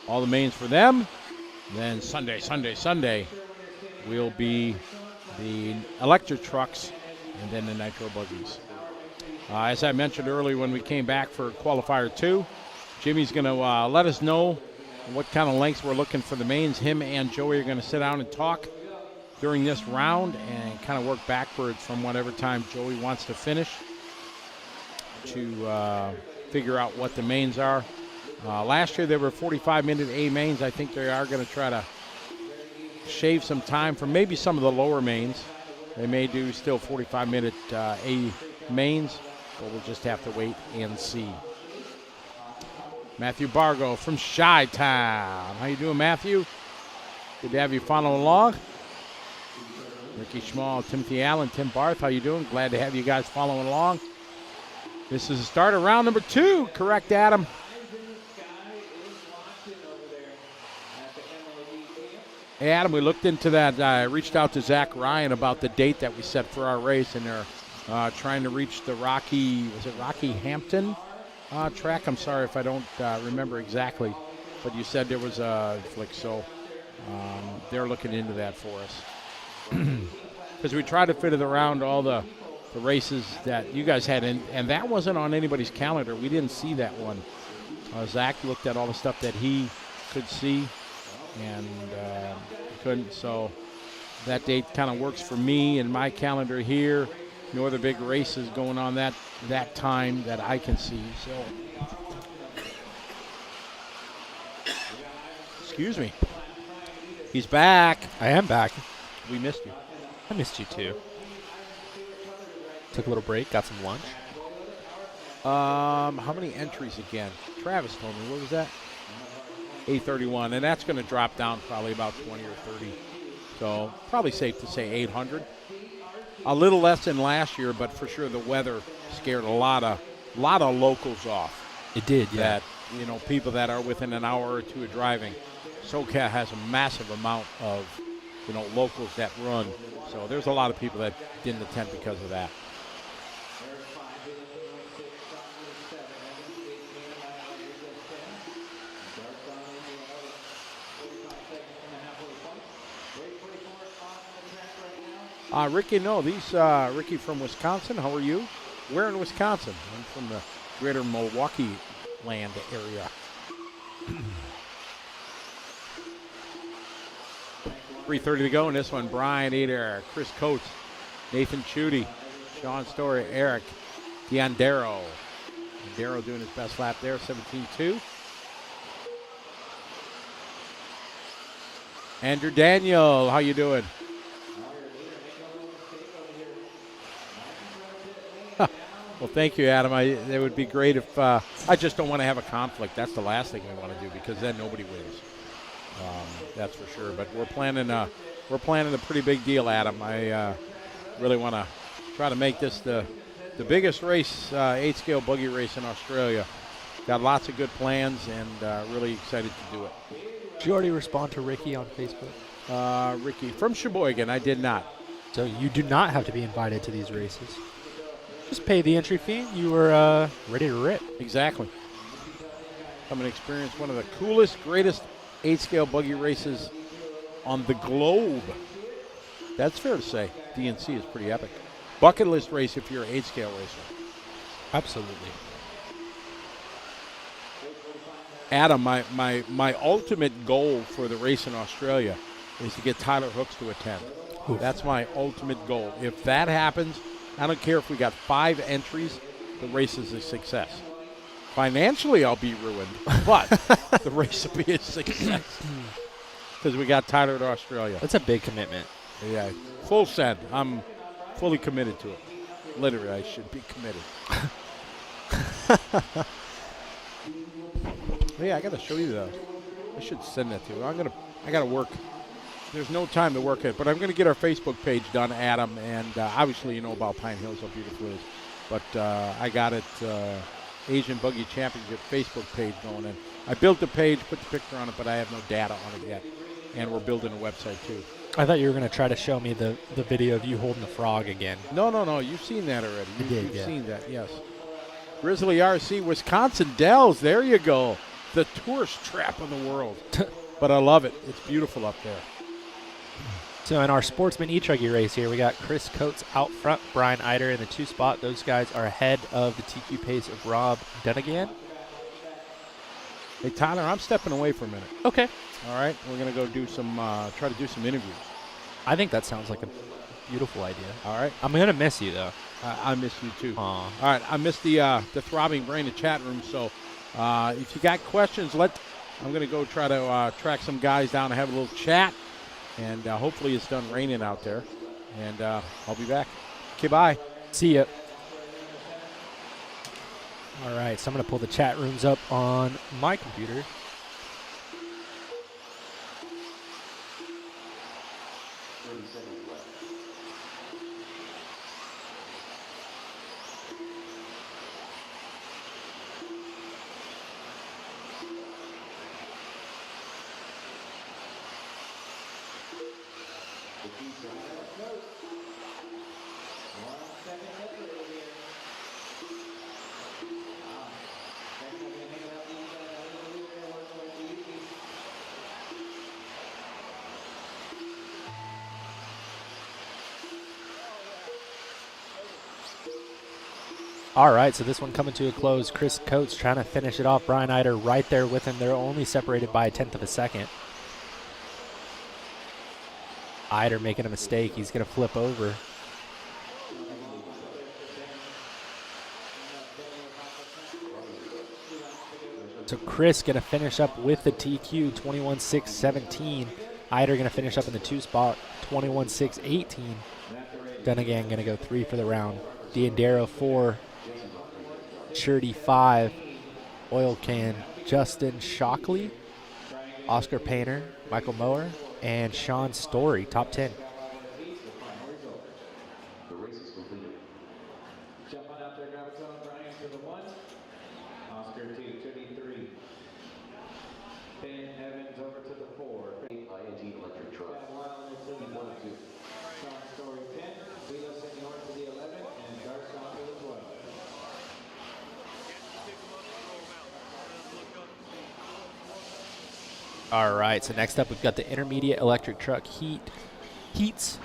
All the mains for them. Then Sunday will be the electric trucks and then the nitro buggies. As I mentioned earlier when we came back for qualifier 2, Jimmy's going to let us know what kind of lengths we're looking for the mains. Him and Joey are going to sit down and talk during this round and kind of work backwards from whatever time Joey wants to finish to figure out what the mains are. Last year they were 45-minute A mains. I think they are going to try to shave some time from maybe some of the lower mains. They may do still 45-minute A mains, but we'll just have to wait and see. Matthew Bargo from Chi-Town. How you doing, Matthew? Good to have you following along. Ricky Schmall, Timothy Allen, Tim Barth, how you doing? Glad to have you guys following along. This is the start of round number 2. Correct, Adam. Hey, Adam, we looked into that. I reached out to Zach Ryan about the date that we set for our race, and they're trying to reach the Rocky Hampton track? I'm sorry if I don't remember exactly, but you said there was a flick, so they're looking into that for us. Because we tried to fit it around all the races that you guys had, and that wasn't on anybody's calendar. We didn't see that one. Zach looked at all the stuff that he could see, and couldn't, so that date kind of works for me and my calendar here. No other big races going on that time that I can see. So, excuse me. He's back. I am back. We missed you. I missed you too. Took a little break, got some lunch. How many entries again? Travis told me. What was that? 831, and that's going to drop down probably about 20 or 30. So probably safe to say 800. A little less than last year, but for sure the weather scared a lot of locals off. It did, yeah. That, people that are within an hour or two of driving. SoCal has a massive amount of, locals that run. So there's a lot of people that didn't attend because of that. Ricky, Ricky from Wisconsin. How are you? Where in Wisconsin? I'm from the greater Milwaukee land area. 3:30 to go in this one. Brian Eder, Chris Coates, Nathan Chudy, Sean Story, Eric Diandero. Diandero doing his best lap there, 17.2. Andrew Daniel, how you doing? Well, thank you, Adam. It would be great if I just don't want to have a conflict. That's the last thing we want to do, because then nobody wins. That's for sure. But we're planning a pretty big deal, Adam. I really want to try to make this the biggest race, 8-scale buggy race in Australia. Got lots of good plans, and really excited to do it. Did you already respond to Ricky on Facebook? Ricky from Sheboygan. I did not. So you do not have to be invited to these races. Just pay the entry fee. You were ready to rip. Exactly. Come and experience one of the coolest, greatest 8-scale buggy races on the globe. That's fair to say. DNC is pretty epic. Bucket list race if you're an 8-scale racer. Absolutely. Adam, my ultimate goal for the race in Australia is to get Tyler Hooks to attend. Oof. That's my ultimate goal. If that happens, I don't care if we got 5 entries, the race is a success. Financially, I'll be ruined, but the race will be a success because we got Tyler to Australia. That's a big commitment. Yeah, full send. I'm fully committed to it. Literally, I should be committed. Yeah, I got to show you those. I should send that to you. I got to work. There's no time to work it, but I'm going to get our Facebook page done, Adam, and obviously you know about Pine Hills, how beautiful it is. But I got it, Asian Buggy Championship Facebook page going in. I built the page, put the picture on it, but I have no data on it yet, and we're building a website too. I thought you were going to try to show me the video of you holding the frog again. No, you've seen that already. You've seen that, yes. Grizzly RC, Wisconsin Dells, there you go. The tourist trap of the world. But I love it. It's beautiful up there. So in our Sportsman Nitro race here, we got Chris Coates out front, Brian Eider in the 2 spot. Those guys are ahead of the TQ pace of Rob Dunnigan. Hey, Tyler, I'm stepping away for a minute. Okay. All right, we're going to go do some, try to do some interviews. I think that sounds like a beautiful idea. All right. I'm going to miss you, though. I miss you, too. Aww. All right, I miss the throbbing brain of chat room, so if you got questions, I'm going to go try to track some guys down and have a little chat. And hopefully it's done raining out there. And I'll be back. Okay, bye. See ya. All right, so I'm going to pull the chat rooms up on my computer. 30 seconds left. All right, so this one coming to a close. Chris Coates trying to finish it off. Brian Eider right there with him. They're only separated by a tenth of a second. Eider making a mistake. He's going to flip over. So Chris going to finish up with the TQ, 21-6-17. Eider going to finish up in the 2 spot, 21-6-18. Dunnigan going to go 3 for the round. Diandero 4. Shirty 5, Oil Can, Justin Shockley, Oscar Painter, Michael Mower, and Sean Story, top 10. The race is completed. Jump on out there, Graviton. Brian to the 1. Oscar 2, Shirty 3. Ben Evans over to the 4. INT electric truck. Chad Wild to the 9. 1 2. Sean Story 10. Vito Senor to the 11. And Garcon to the 12. All right, so next up we've got the intermediate electric truck heats.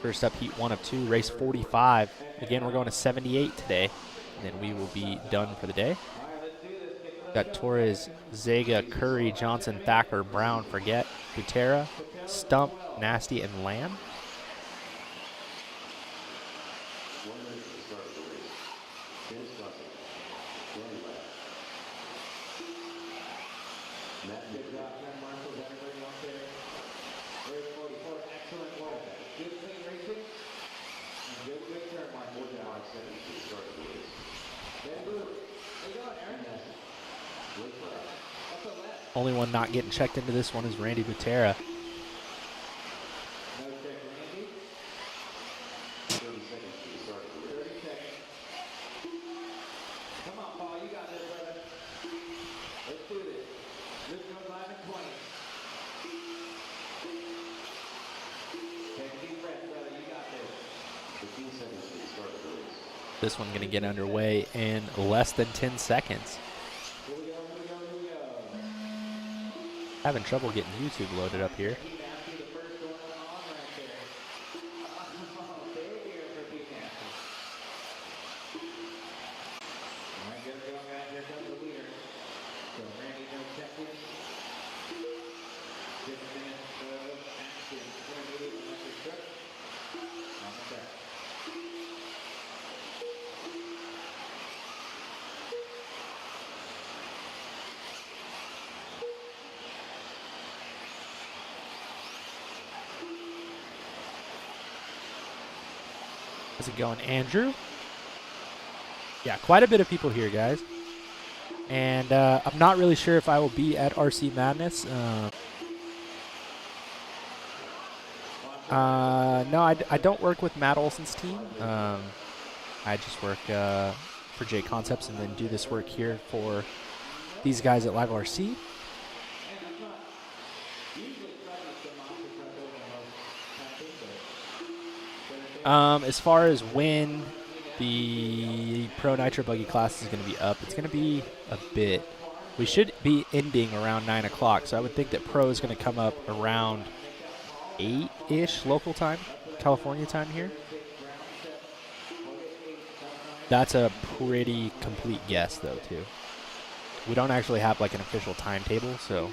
First up, heat 1 of 2, race 45. Again, we're going to 78 today, and then we will be done for the day. Got Torres, Zega, Curry, Johnson, Thacker, Brown, Forget, Butera, Stump, Nasty, and Lamb. 1 minute to the start of the race. Dennis Gossett. Danny Ladd. Matt Good job, Ken Marshall. Everybody out there. Race 44, excellent work. Good clean racing. And good turn, Mark. 45 seconds to the start of the race. Ben Booth. How you going, Aaron? Blake Brown. That's a left. Only one not getting checked into this one is Randy Butera. No check, Randy. 30 seconds to the start of the race. 30 seconds. Come on, Paul. You got this, brother. Let's do this. This goes live in 20. Take a deep breath, brother. You got this. 15 seconds to the start of the race. This one going to get underway in less than 10 seconds. Here we go, here we go, here we go. Having trouble getting YouTube loaded up here. Pete Nasty, the first one on right there. Oh, big here for Pete Nasty. All right, get it going, guys. Here comes the leader. So Randy, no check-in. 6 minutes of action. Intermediate electric truck on the track. How's it going, Andrew? Yeah, quite a bit of people here, guys. And I'm not really sure if I will be at RC Madness. No, I don't work with Matt Olson's team. I just work for J Concepts and then do this work here for these guys at Live RC. As far as when the Pro Nitro Buggy class is going to be up, it's going to be a bit. We should be ending around 9 o'clock, so I would think that Pro is going to come up around 8-ish local time, California time here. That's a pretty complete guess, though, too. We don't actually have, like, an official timetable, so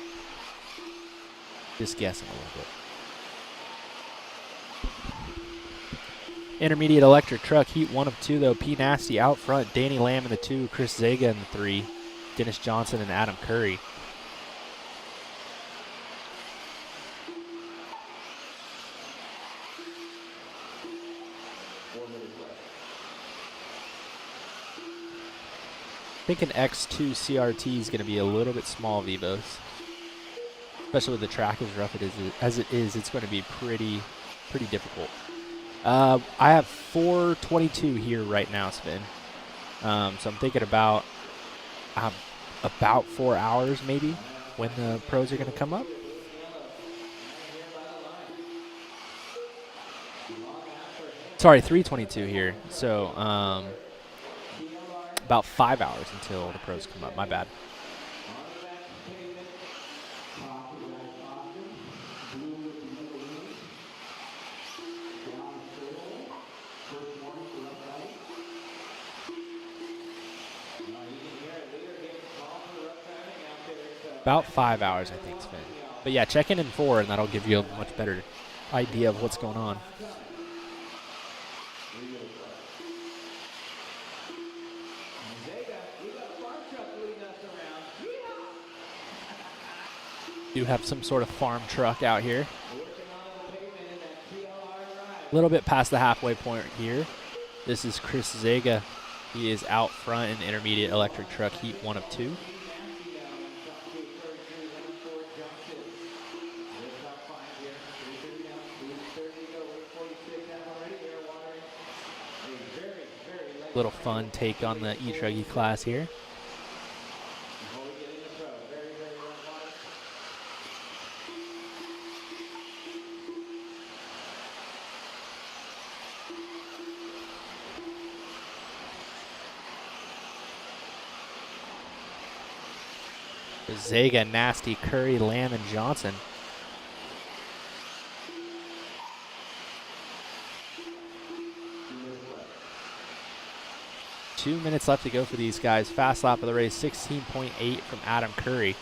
just guessing a little bit. Intermediate electric truck, heat 1 of 2, though. P. Nasty out front. Danny Lamb in the 2. Chris Zega in the 3. Dennis Johnson and Adam Curry. I think an X2 CRT is going to be a little bit small, Vivos. Especially with the track as rough as it is, it's going to be pretty pretty difficult. I have 4:22 here right now, Sven. So I'm thinking about 4 hours maybe when the pros are going to come up. Sorry, 3:22 here. So about 5 hours until the pros come up. My bad. About 5 hours, I think, Sven. But yeah, check in 4, and that'll give you a much better idea of what's going on. Do have some sort of farm truck out here. A little bit past the halfway point here. This is Chris Zega. He is out front in intermediate electric truck heat 1 of 2. Little fun take on the e-truggy class here. Zega, Nasty, Curry, Lamb, and Johnson. Two minutes left to go for these guys. Fast lap of the race, 16.8 from Adam Curry.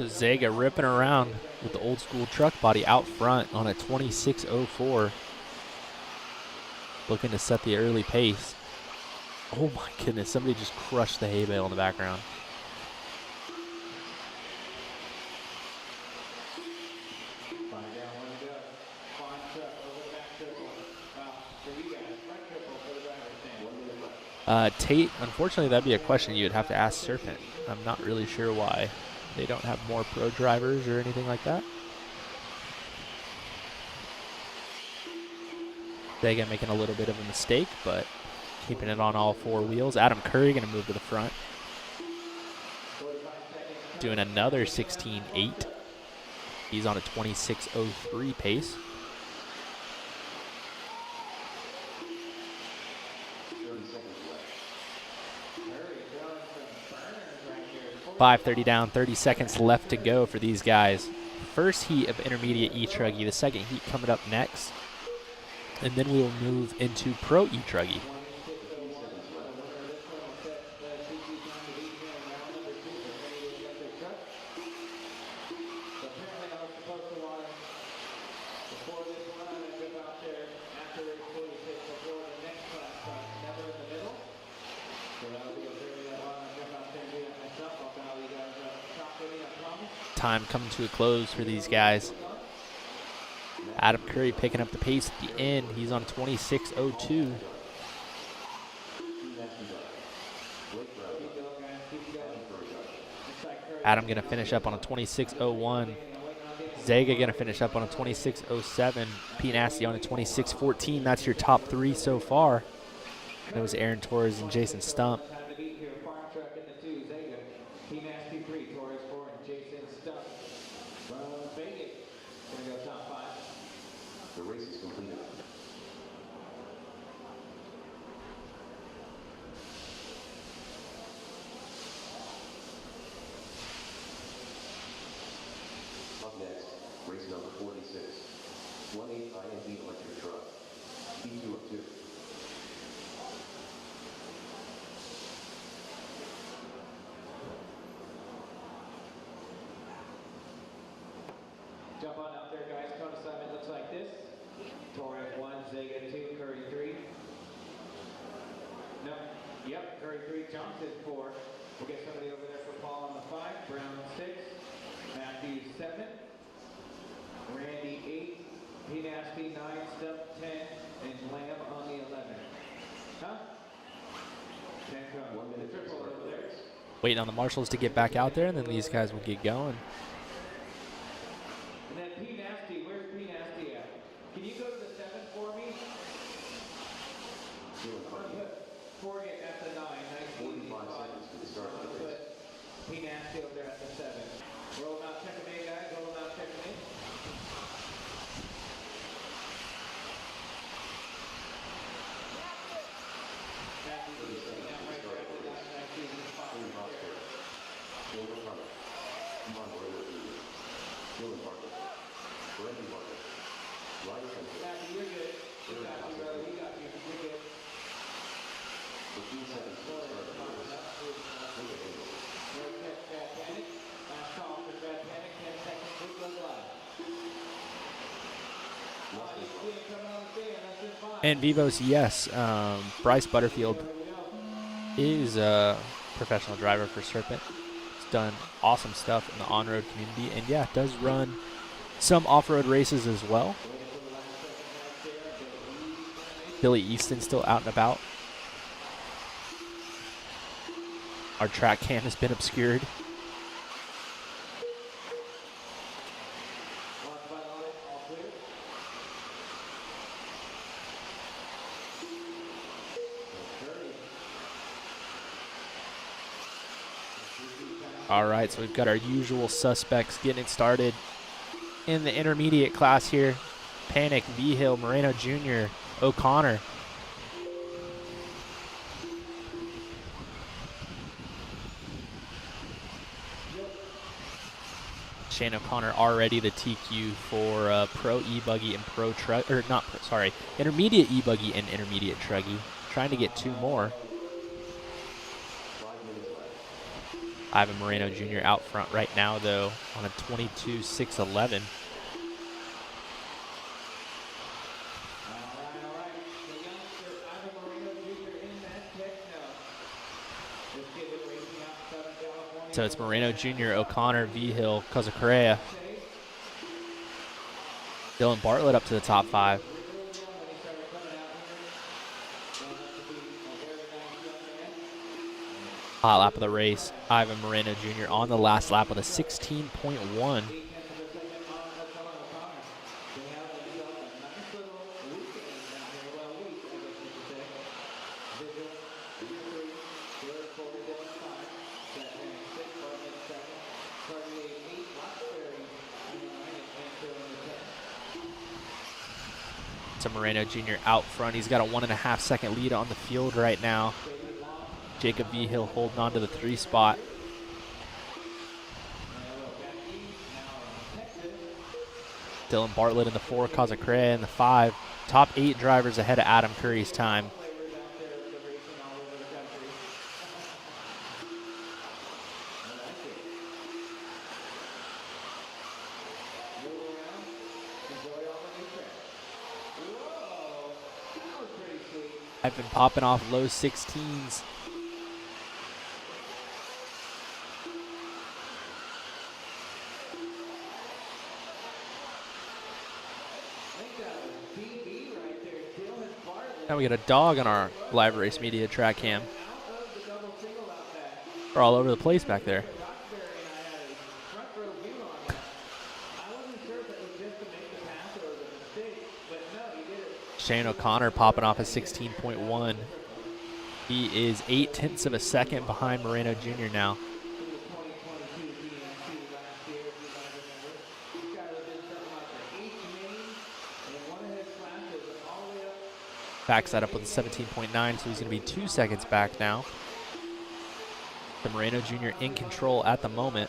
Zega ripping around with the old school truck body out front on a 26.04. Looking to set the early pace. Oh my goodness, somebody just crushed the hay bale in the background. Tate, unfortunately that'd be a question you'd have to ask Serpent. I'm not really sure why they don't have more pro drivers or anything like that. Zega making a little bit of a mistake, but keeping it on all 4 wheels. Adam Curry going to move to the front. Doing another 16.8. He's on a 26.03 pace. 5:30 down, 30 seconds left to go for these guys. First heat of intermediate e-truggy, the second heat coming up next. And then we will move into pro e-truggy. Time coming to a close for these guys. Adam Curry picking up the pace at the end. He's on 26.02. Adam going to finish up on a 26.01. Zega going to finish up on a 26.07. Pete Nasty on a 26.14. That's your top 3 so far. That was Aaron Torres and Jason Stump. The race is completed. Up next, race number 46. 1.8 INV electric truck. E2 of 2. Curry 3, Johnson 4. We'll get somebody over there for Paul on the 5, Brown 6, Matthews 7, Randy 8, P. Nasty 9, Stubb 10, and Lamb on the 11. Huh? 10 come. 1 minute triple over there. Waiting on the marshals to get back out there, and then these guys will get going. And then P. Nasty, where's P. Nasty at? Can you go to the 7 for me? Forget at the 9. Nice 45 seconds to the start of the race. P. Nasty over there at the 7. Roll them out, check them in, guys. Roll them out, check them in. And Vivos, yes, Bryce Butterfield is a professional driver for Serpent. He's done awesome stuff in the on-road community, and yeah, does run some off-road races as well. Billy Easton still out and about. Our track cam has been obscured. All right, so we've got our usual suspects getting it started in the intermediate class here. Panic, V-Hill, Moreno Jr., O'Connor. Shane O'Connor already the TQ for Pro E-Buggy and Pro Trug, or not, sorry, Intermediate E-Buggy and Intermediate Truggy. Trying to get 2 more. Ivan Moreno Jr. out front right now, though, on a 22.611. So it's Moreno Jr., O'Connor, V-Hill, Casacorrea. Dylan Bartlett up to the top 5. Hot lap of the race, Ivan Moreno Jr. on the last lap with a 16.1. So Moreno Jr. out front. He's got a 1.5 second lead on the field right now. Jacob V-Hill holding on to the 3 spot. Dylan Bartlett in the 4, Casacorrea in the 5. Top 8 drivers ahead of Adam Curry's time. I've been popping off low 16s. Now we got a dog on our live race media track cam. We're all over the place back there. Shane O'Connor popping off a 16.1. He is 0.8 of a second behind Moreno Jr. now. Backs that up with a 17.9, so he's going to be 2 seconds back now. The Moreno Jr. in control at the moment.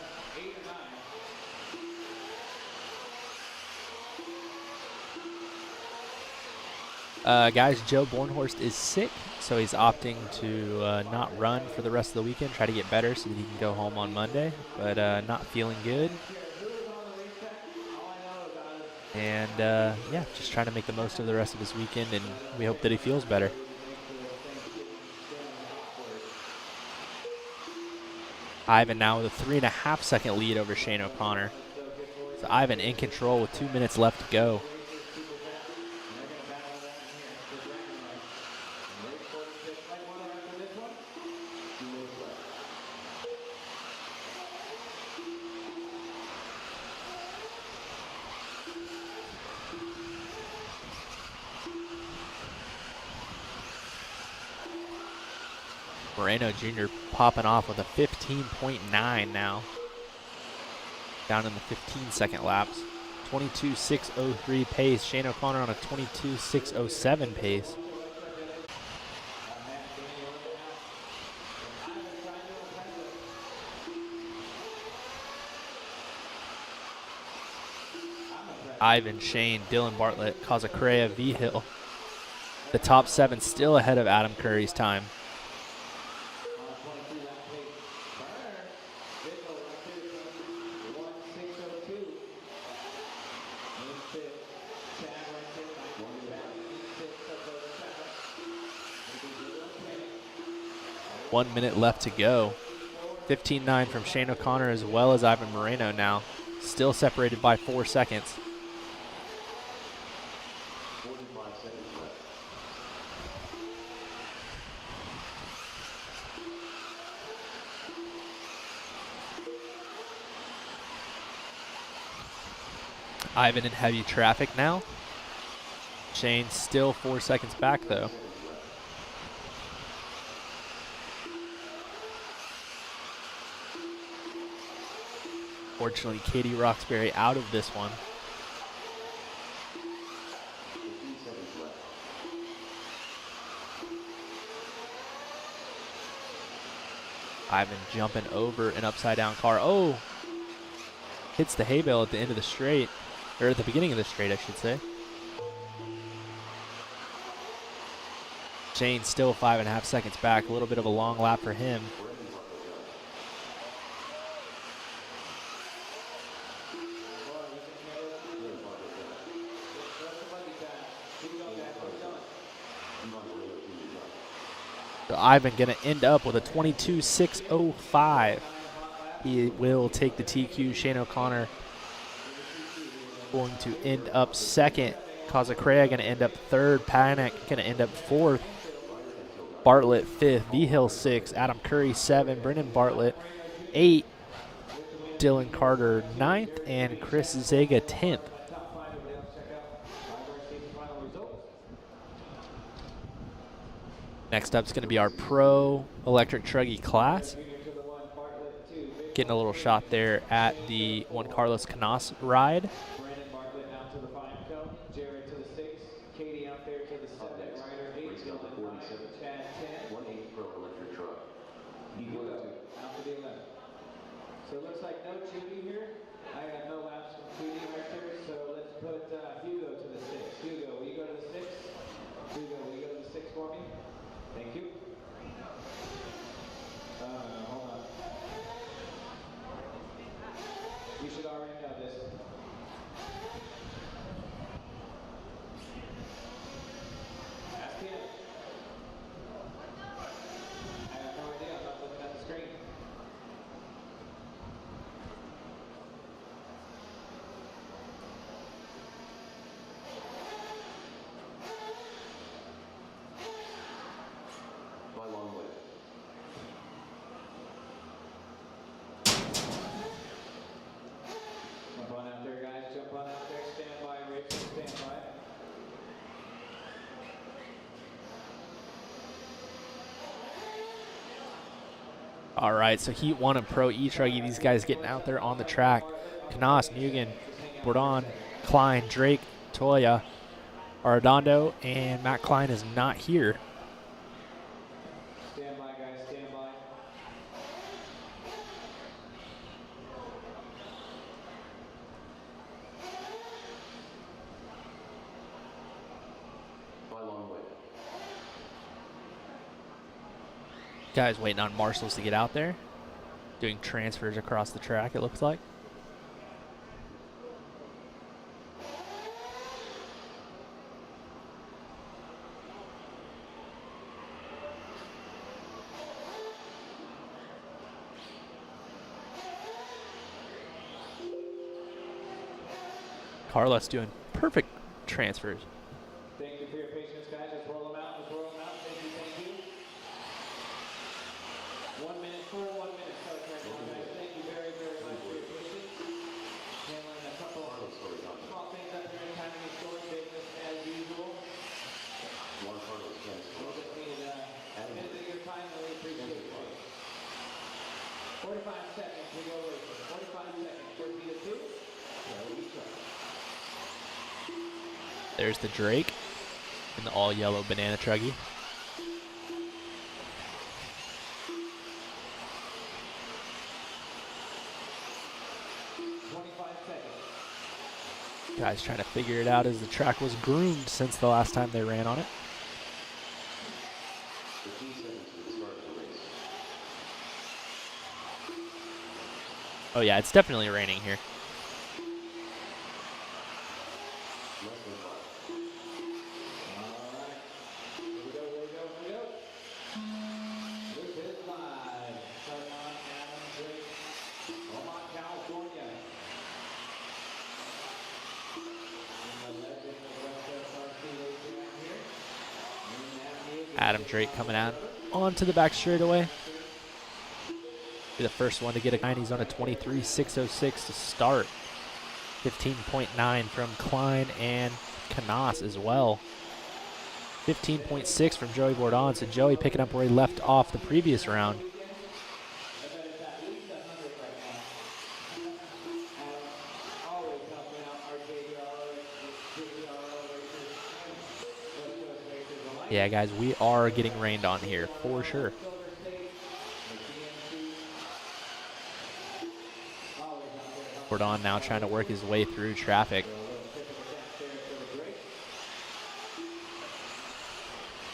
Guys, Joe Bornhorst is sick, so he's opting to not run for the rest of the weekend, try to get better so that he can go home on Monday, but not feeling good. And yeah, just trying to make the most of the rest of his weekend, and we hope that he feels better. Ivan now with a 3.5 second lead over Shane O'Connor. So Ivan in control with 2 minutes left to go. Moreno Jr. popping off with a 15.9 now. Down in the 15-second laps. 22.603 pace. Shane O'Connor on a 22.607 pace. Ivan, Shane, Dylan Bartlett, Kazacrea, V-Hill. The top 7 still ahead of Adam Curry's time. One minute left to go. 15.9 from Shane O'Connor as well as Ivan Moreno now. Still separated by 4 seconds. Ivan in heavy traffic now. Shane still 4 seconds back though. Fortunately, Katie Roxbury out of this one. Ivan jumping over an upside down car. Oh! Hits the hay bale at the end of the straight. Or at the beginning of the straight, I should say. Shane still 5.5 seconds back. A little bit of a long lap for him. So Ivan going to end up with a 22.605. He will take the TQ. Shane O'Connor going to end up second. Kazacrea going to end up third. Panic going to end up fourth. Bartlett fifth. V-Hill sixth. Adam Curry 7. Brennan Bartlett 8. Dylan Carter 9th. And Chris Zega 10th. Next up is going to be our Pro Electric Truggy class. Getting a little shot there at the Juan Carlos Canas ride. Brandon Bartlett out to the 5 cone. Jared to the 6. Katie out there to the 7. Ryder 8. Dylan 5. Chad 10. 1/8 Pro Electric Truck. Hugo out to the 11. So it looks like no Judy here. I got no laps from Judy right there. So let's put Hugo to the 6. Hugo, will you go to the 6? Hugo, will you go to the 6 for me? Thank you. Hold on. You should already know this. Ask him. I have no idea. I'm not looking at the screen. My long way. Jump on out there, guys. Jump on out there. Stand by, Rachel. Stand by. All right, so Heat 1 and Pro E-Truggy, these guys getting out there on the track. Canas, Mugen, Bourdon, Klein, Drake, Toya, Arredondo, and Matt Klein is not here. Stand by, guys. Stand by. My long way. Guys waiting on marshals to get out there. Doing transfers across the track, it looks like. Carlos doing perfect transfers. Thank you for your patience, guys. Let's roll them out. Let's roll them out. Thank you, thank you. 1 minute, full 1 minute start right now, guys. Thank you very, very much for your patience. Handling a couple small things up here in timing and short business as usual. We'll just need a minute of your time, and we appreciate it. 45 seconds, we go racing. 45 seconds, 4 2. There's the Drake in the all-yellow banana truggy. Guys trying to figure it out as the track was groomed since the last time they ran on it. Oh yeah, it's definitely raining here. Adam Drake coming out onto the back straightaway. Be the first one to get a 9. He's on a 23.606 to start. 15.9 from Klein and Canas as well. 15.6 from Joey Bourdon. So Joey picking up where he left off the previous round. Yeah, guys, we are getting rained on here for sure. Bourdon now trying to work his way through traffic.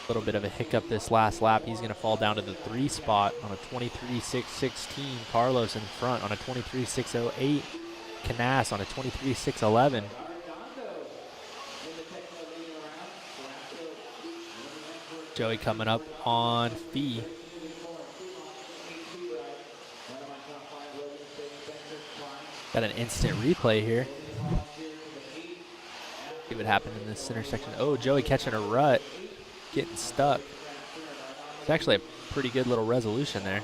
A little bit of a hiccup this last lap. He's going to fall down to the 3 spot on a 23.616. Carlos in front on a 23.608. Canas on a 23.611. Joey coming up on Fee. Got an instant replay here. See what happened in this intersection. Oh, Joey catching a rut, getting stuck. It's actually a pretty good little resolution there.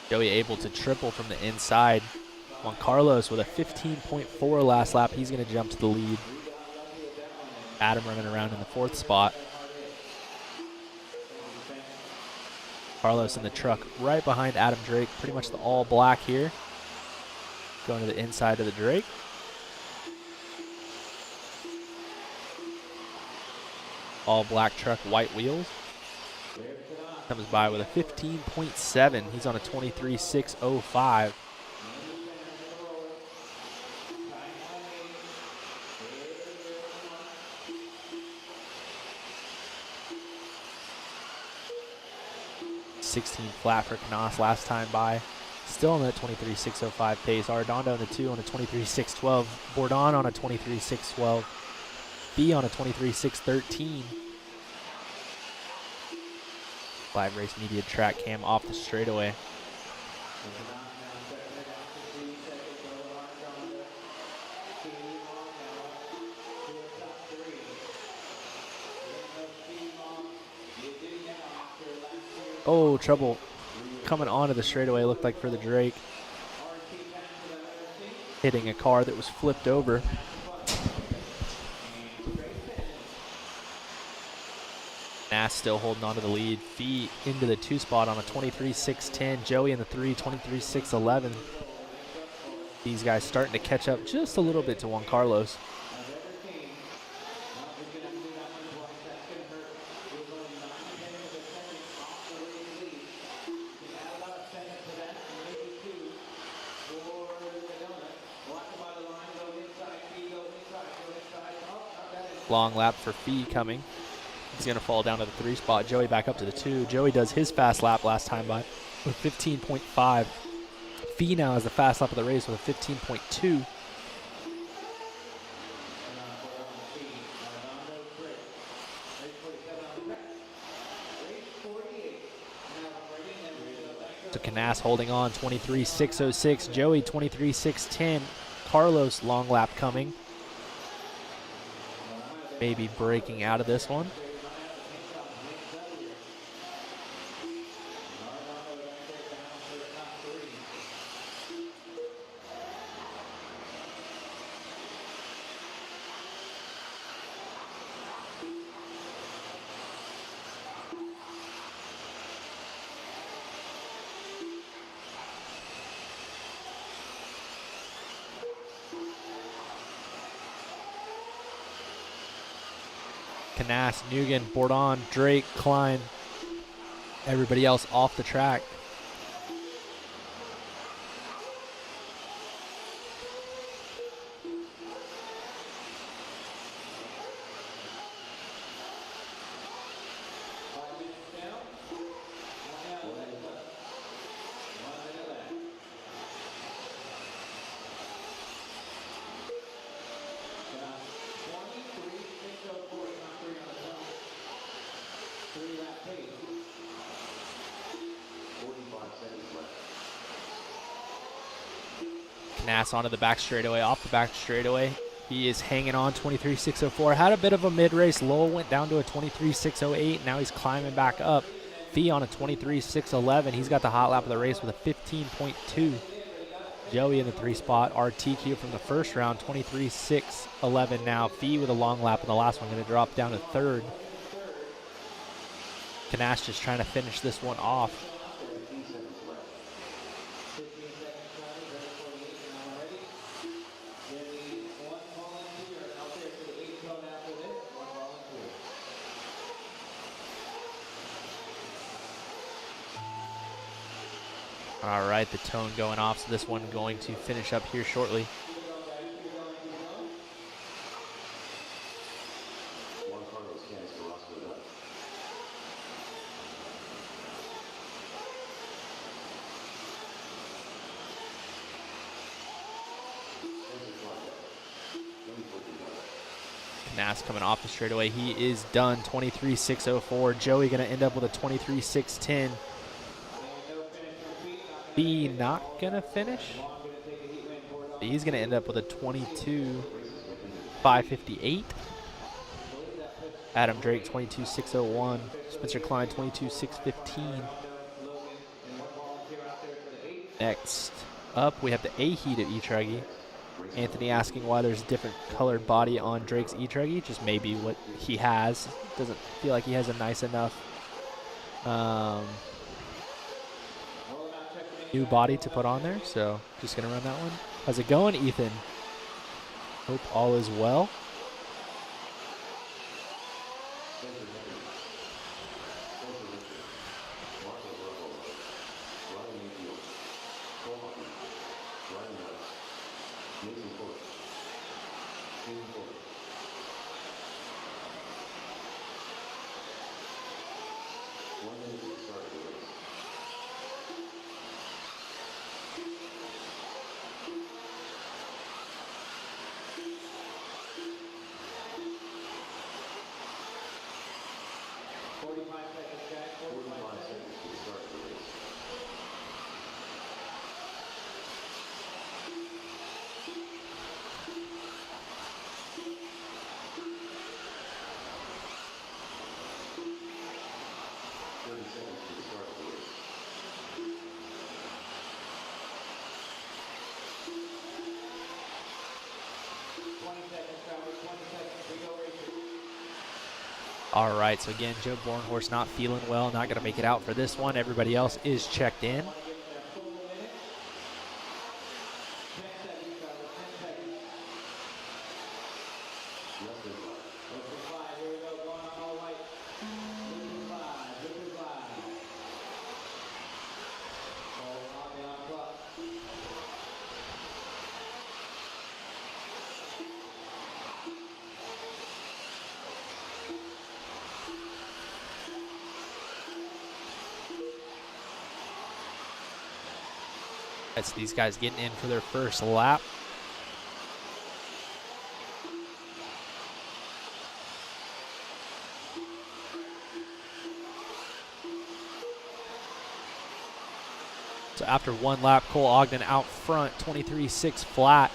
Joey able to triple from the inside. Juan Carlos with a 15.4 last lap. He's going to jump to the lead. Adam running around in the 4th spot. Carlos in the truck right behind Adam Drake. Pretty much the all black here. Going to the inside of the Drake. All black truck, white wheels. Comes by with a 15.7. He's on a 23.605. .16 flat for Canas last time by. Still on that 23.605 pace. Arredondo in the 2 on a 23.612. Bourdon on a 23.612. B on a 23.613. Live Race Media track cam off the straightaway. Oh, trouble coming onto the straightaway, looked like for the Drake. Hitting a car that was flipped over. Nass still holding on to the lead. Fee into the 2 spot on a 23.610. Joey in the 3, 23.611. These guys starting to catch up just a little bit to Juan Carlos. Long lap for Fee coming. He's going to fall down to the 3 spot. Joey back up to the 2. Joey does his fast lap last time by with 15.5. Fee now has the fast lap of the race with a 15.2. So Canas holding on, 23.606. Joey, 23.610. Carlos, long lap coming. Maybe breaking out of this one. Canas, Nugent, Bourdon, Drake, Klein, everybody else off the track. Canas onto the back straightaway, off the back straightaway. He is hanging on, 23.604. Had a bit of a mid-race lull, went down to a 23.608. Now he's climbing back up. Fee on a 23.611. He's got the hot lap of the race with a 15.2. Joey in the 3 spot. RTQ from the first round, 23.611 now. Fee with a long lap in the last one, going to drop down to 3rd. Canas just trying to finish this one off. All right, the tone going off, so this one going to finish up here shortly. Canas coming off the straightaway. He is done, 23.604. Joey going to end up with a 23.610. B not going to finish. He's going to end up with a 22.558. Adam Drake, 22.601. Spencer Klein, 22.615. Next up, we have the A heat of e-truggy. Anthony asking why there's a different colored body on Drake's e-truggy. Just maybe what he has. Doesn't feel like he has a nice enough new body to put on there, so just gonna run that one. How's it going, Ethan? Hope all is well. All right, so again, Joe Bornhorst not feeling well, not going to make it out for this one. Everybody else is checked in. That's these guys getting in for their first lap. So after one lap, Cole Ogden out front, 23.6 flat.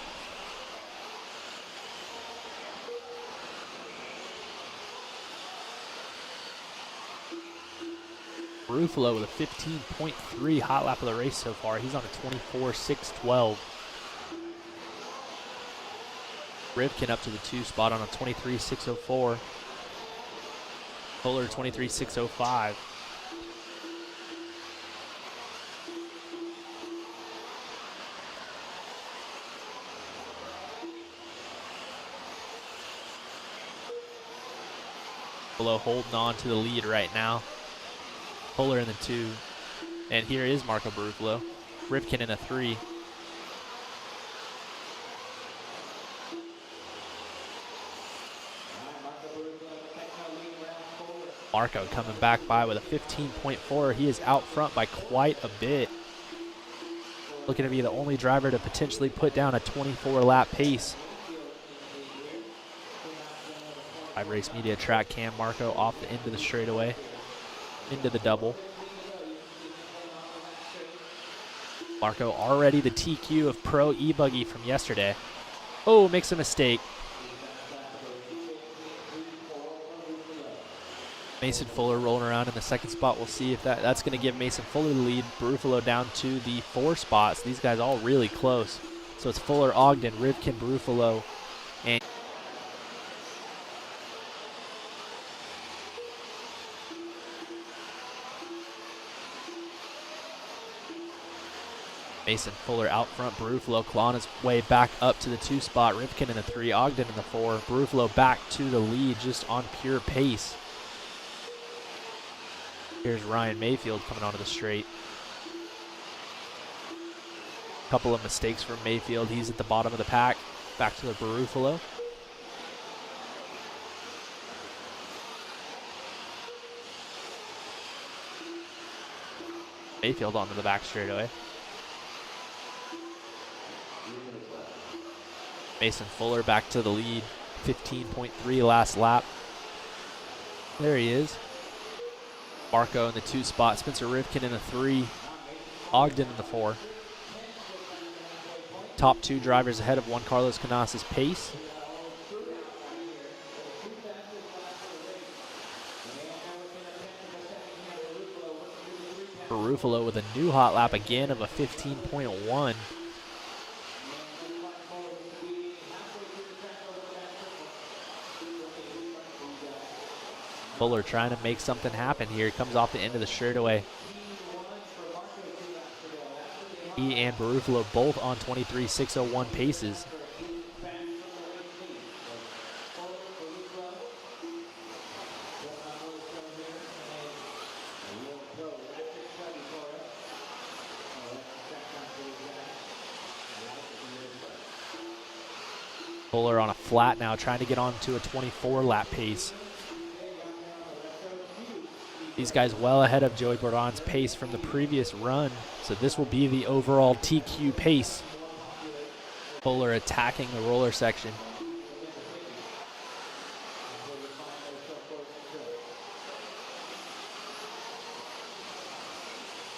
Ruffalo with a 15.3 hot lap of the race so far. He's on a 24.612. Rivkin up to the 2 spot on a 23.604. Fuller 23.605. Below holding on to the lead right now. Fuller in the 2. And here is Marco Barufalo. Rivkin in a 3. Marco coming back by with a 15.4. He is out front by quite a bit. Looking to be the only driver to potentially put down a 24-lap pace. Race Media track cam Marco off the end of the straightaway, into the double. Marco already the TQ of Pro e-buggy from yesterday. Oh, makes a mistake. Mason Fuller rolling around in the 2nd spot. We'll see if that's going to give Mason Fuller the lead. Barufalo down to the 4 spots. These guys all really close. So it's Fuller, Ogden, Rivkin, Barufalo, and Mason Fuller out front. Barufalo clawing his way back up to the 2 spot. Rivkin in the 3, Ogden in the 4. Barufalo back to the lead just on pure pace. Here's Ryan Mayfield coming onto the straight. Couple of mistakes from Mayfield. He's at the bottom of the pack. Back to the Barufalo. Mayfield onto the back straightaway. Mason Fuller back to the lead. 15.3 last lap. There he is. Marco in the 2 spot. Spencer Rivkin in the 3. Ogden in the 4. Top 2 drivers ahead of Juan Carlos Canas's pace. Barufalo with a new hot lap again of a 15.1. Fuller trying to make something happen here. Comes off the end of the straightaway. He and Barufalo both on 23.601 paces. Fuller on a flat now, trying to get on to a 24-lap pace. These guys well ahead of Joey Bourdon's pace from the previous run, so this will be the overall TQ pace. Fuller attacking the roller section.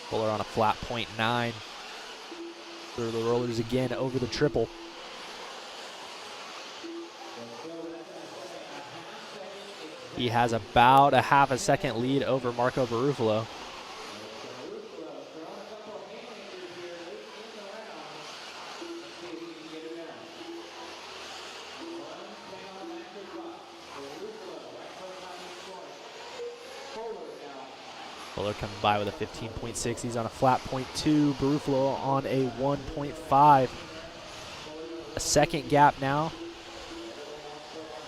Fuller on a flat .9. Through the rollers again over the triple. He has about a half a second lead over Marco Barufalo. Fuller coming by with a 15.6. He's on a flat .2. Barufalo on a 1.5. A second gap now.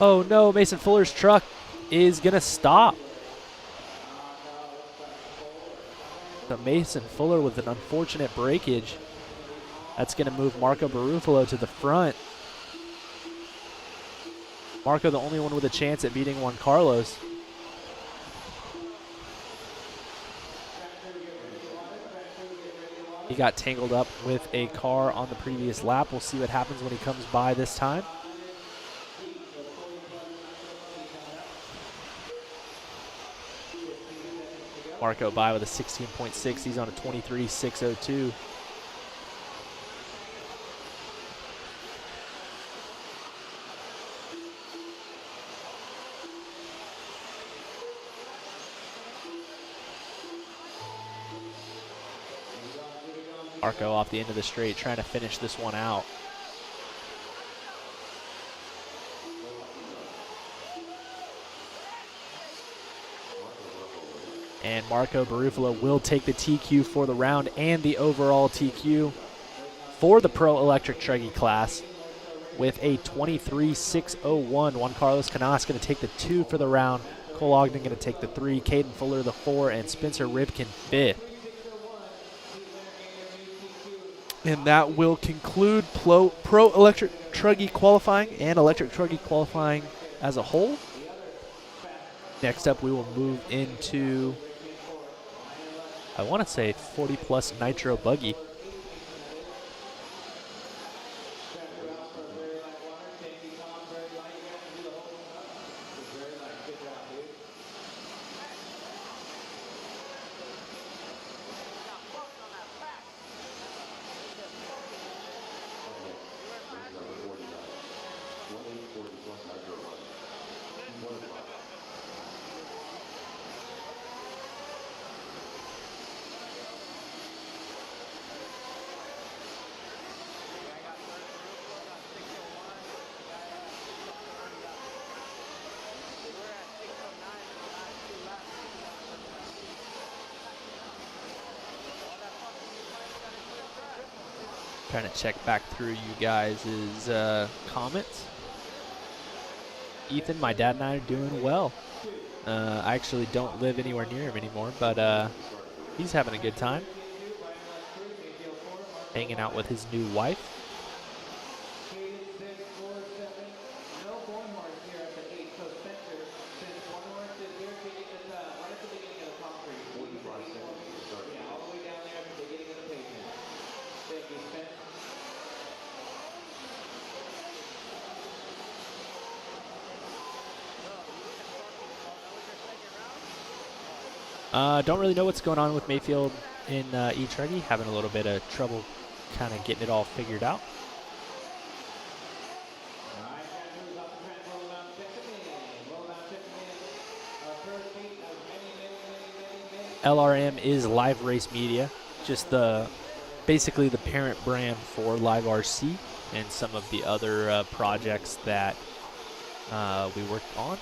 Oh no, Mason Fuller's truck is gonna stop. So Mason Fuller with an unfortunate breakage. That's gonna move Marco Barufalo to the front. Marco the only one with a chance at beating Juan Carlos. He got tangled up with a car on the previous lap. We'll see what happens when he comes by this time. Marco by with a 16.6. He's on a 23.602. Marco off the end of the straight, trying to finish this one out. And Marco Barufalo will take the TQ for the round and the overall TQ for the Pro Electric Truggy class with a 23.601. Juan Carlos Canas going to take the 2 for the round. Cole Ogden going to take the 3. Caden Fuller the 4, and Spencer Ribkin 5th. And that will conclude Pro Electric Truggy qualifying and Electric Truggy qualifying as a whole. Next up, we will move into, I want to say, 40-plus Nitro Buggy. Trying to check back through you guys' comments. Ethan, my dad and I are doing well. I actually don't live anywhere near him anymore, but he's having a good time. Hanging out with his new wife. Don't really know what's going on with Mayfield in E-Truggy. Having a little bit of trouble kind of getting it all figured out. LRM is Live Race Media, just basically the parent brand for Live RC and some of the other projects that we worked on.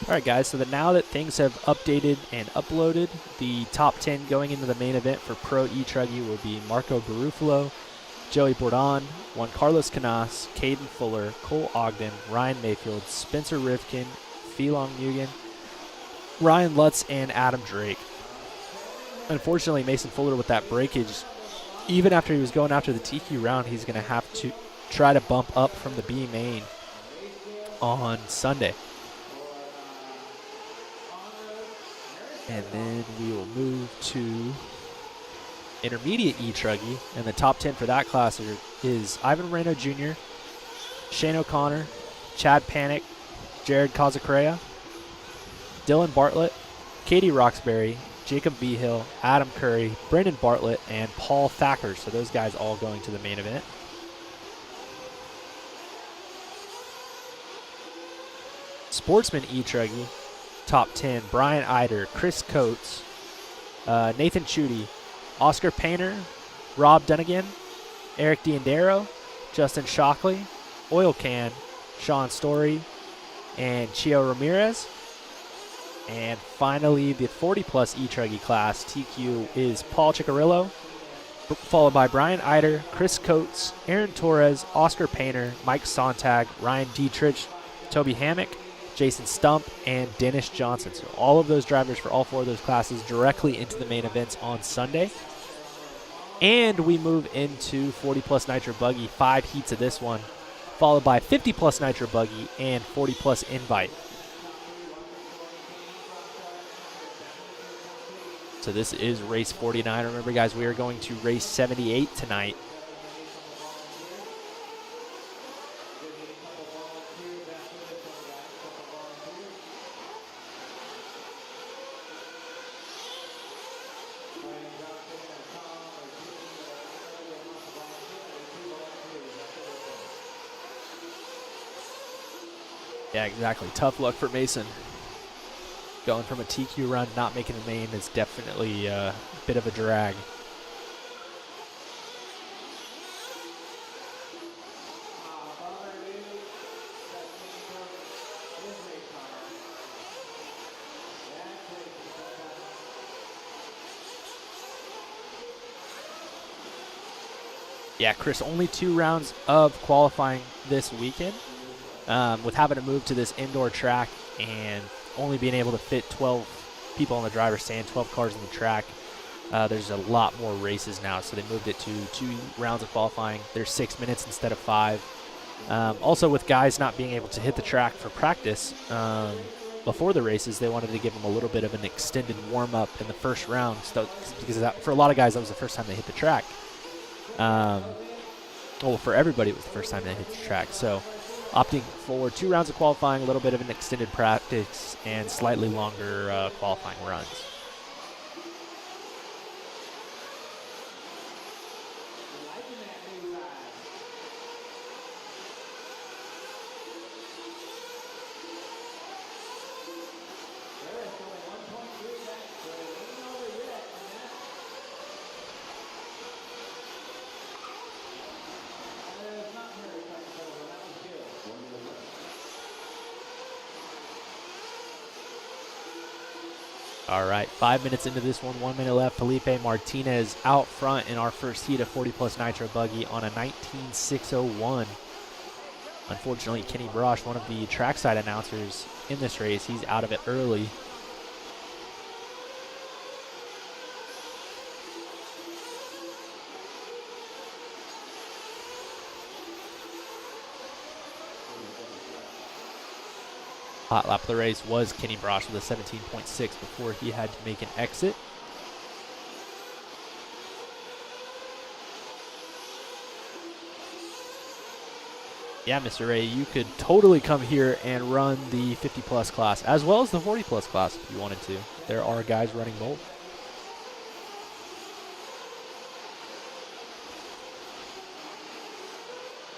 All right, guys, so now that things have updated and uploaded, the top 10 going into the main event for Pro E-Truggy will be Marco Garufalo, Joey Bourdon, Juan Carlos Canas, Caden Fuller, Cole Ogden, Ryan Mayfield, Spencer Rifkin, Phelong Mugen, Ryan Lutz, and Adam Drake. Unfortunately, Mason Fuller with that breakage, even after he was going after the TQ round, he's going to have to try to bump up from the B main on Sunday. And then we will move to intermediate E-Truggy, and the top 10 for that class is Ivan Moreno Jr., Shane O'Connor, Chad Panic, Jared Cazacrea, Dylan Bartlett, Katie Roxbury, Jacob Behill, Adam Curry, Brendan Bartlett, and Paul Thacker. So those guys all going to the main event. Sportsman E-Truggy, top 10, Brian Eider, Chris Coates, Nathan Chudy, Oscar Painter, Rob Dunnigan, Eric Diandero, Justin Shockley, Oil Can, Sean Story, and Chio Ramirez. And finally, the 40-plus E-Truggy class, TQ, is Paul Ciccarillo, followed by Brian Eider, Chris Coates, Aaron Torres, Oscar Painter, Mike Sontag, Ryan Dietrich, Toby Hammock, Jason Stump, and Dennis Johnson. So all of those drivers for all 4 of those classes directly into the main events on Sunday. And we move into 40-plus Nitro Buggy, 5 heats of this one, followed by 50-plus Nitro Buggy and 40-plus Invite. So this is race 49. Remember, guys, we are going to race 78 tonight. Yeah, exactly. Tough luck for Mason. Going from a TQ run, not making the main is definitely a bit of a drag. Yeah, Chris, only 2 rounds of qualifying this weekend. With having to move to this indoor track and only being able to fit 12 people on the driver's stand, 12 cars on the track, there's a lot more races now. So they moved it to 2 rounds of qualifying. There's 6 minutes instead of 5. Also, with guys not being able to hit the track for practice before the races, they wanted to give them a little bit of an extended warm-up in the first round. So, because for a lot of guys, that was the first time they hit the track. Well, for everybody, it was the first time they hit the track. So opting for 2 rounds of qualifying, a little bit of an extended practice, and slightly longer qualifying runs. All right, 5 minutes into this one, 1 minute left. Felipe Martinez out front in our first heat of 40-plus Nitro Buggy on a 19.601. Unfortunately, Kenny Brosh, one of the trackside announcers in this race, he's out of it early. Hot lap of the race was Kenny Brosh with a 17.6 before he had to make an exit. Yeah, Mr. Ray, you could totally come here and run the 50-plus class as well as the 40-plus class if you wanted to. There are guys running both.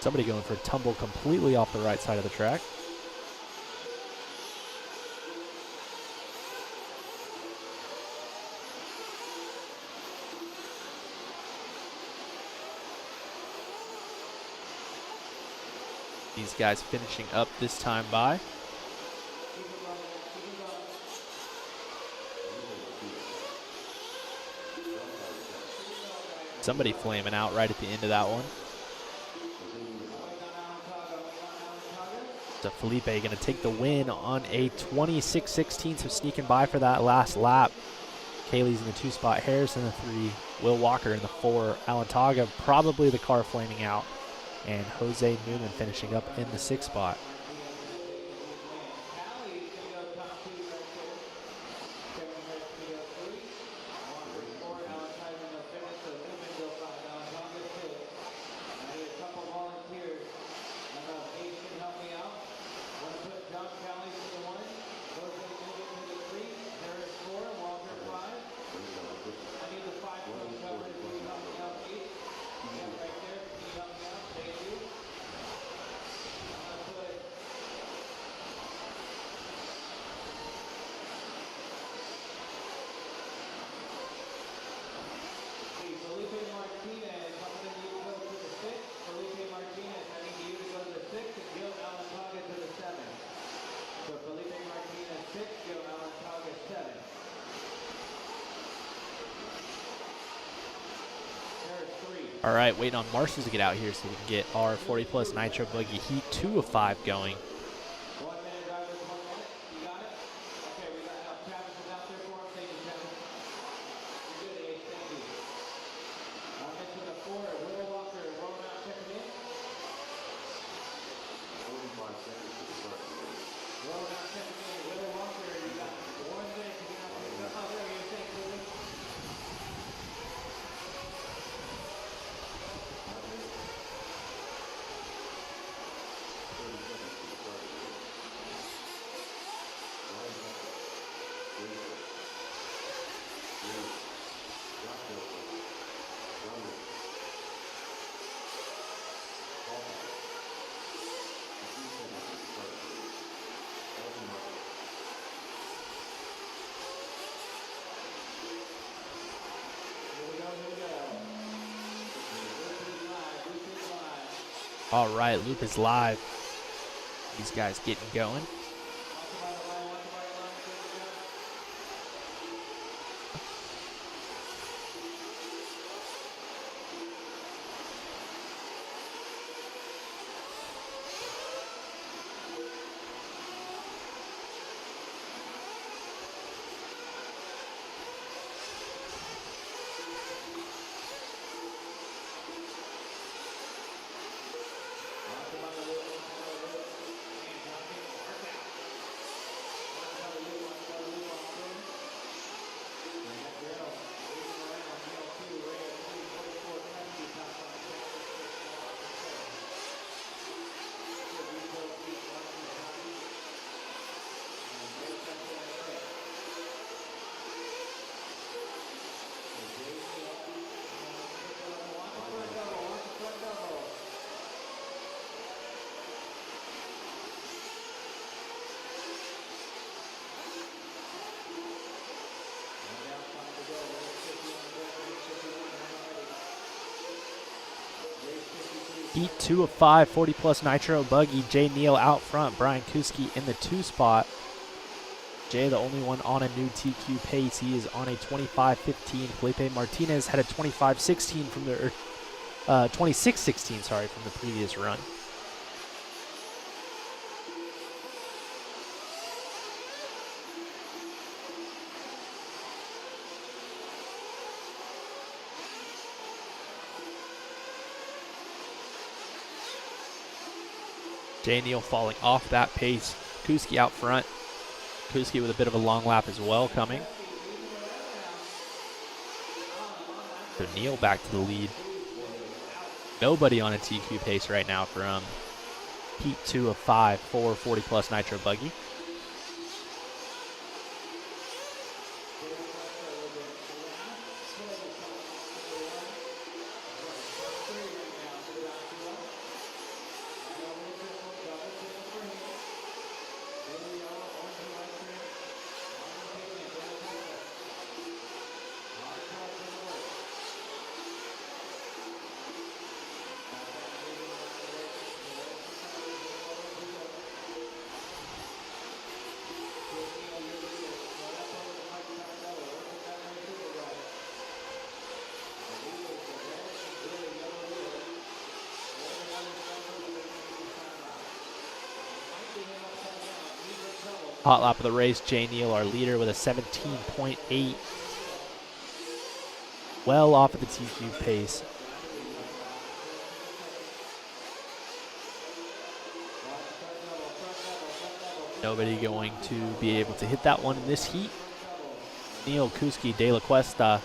Somebody going for a tumble completely off the right side of the track. These guys finishing up this time by. somebody flaming out right at the end of that one. So Felipe going to take the win on a 26-16, so sneaking by for that last lap. Kaylee's in the 2 spot, Harris in the 3, Will Walker in the 4, Alantaga probably the car flaming out, and Jose Newman finishing up in the 6 spot. All right, waiting on Marshall to get out here so we can get our 40 Plus Nitro Buggy Heat 2 of 5 going. All right, loop is live. These guys getting going. Heat 2 of 5, 40 Plus Nitro Buggy. Jay Neal out front. Brian Kuski in the 2 spot. Jay, the only one on a new TQ pace. He is on a 25-15. Felipe Martinez had a 25-16 from the 26-16, sorry, from the previous run. Jay Neal falling off that pace. Kuski out front. Kuski with a bit of a long lap as well coming. So Neal back to the lead. Nobody on a TQ pace right now from Heat 2 of 5 for 40 Plus Nitro Buggy. Hot lap of the race, Jay Neal, our leader, with a 17.8. Well off of the TQ pace. Nobody going to be able to hit that one in this heat. Neal, Kuski, De La Cuesta,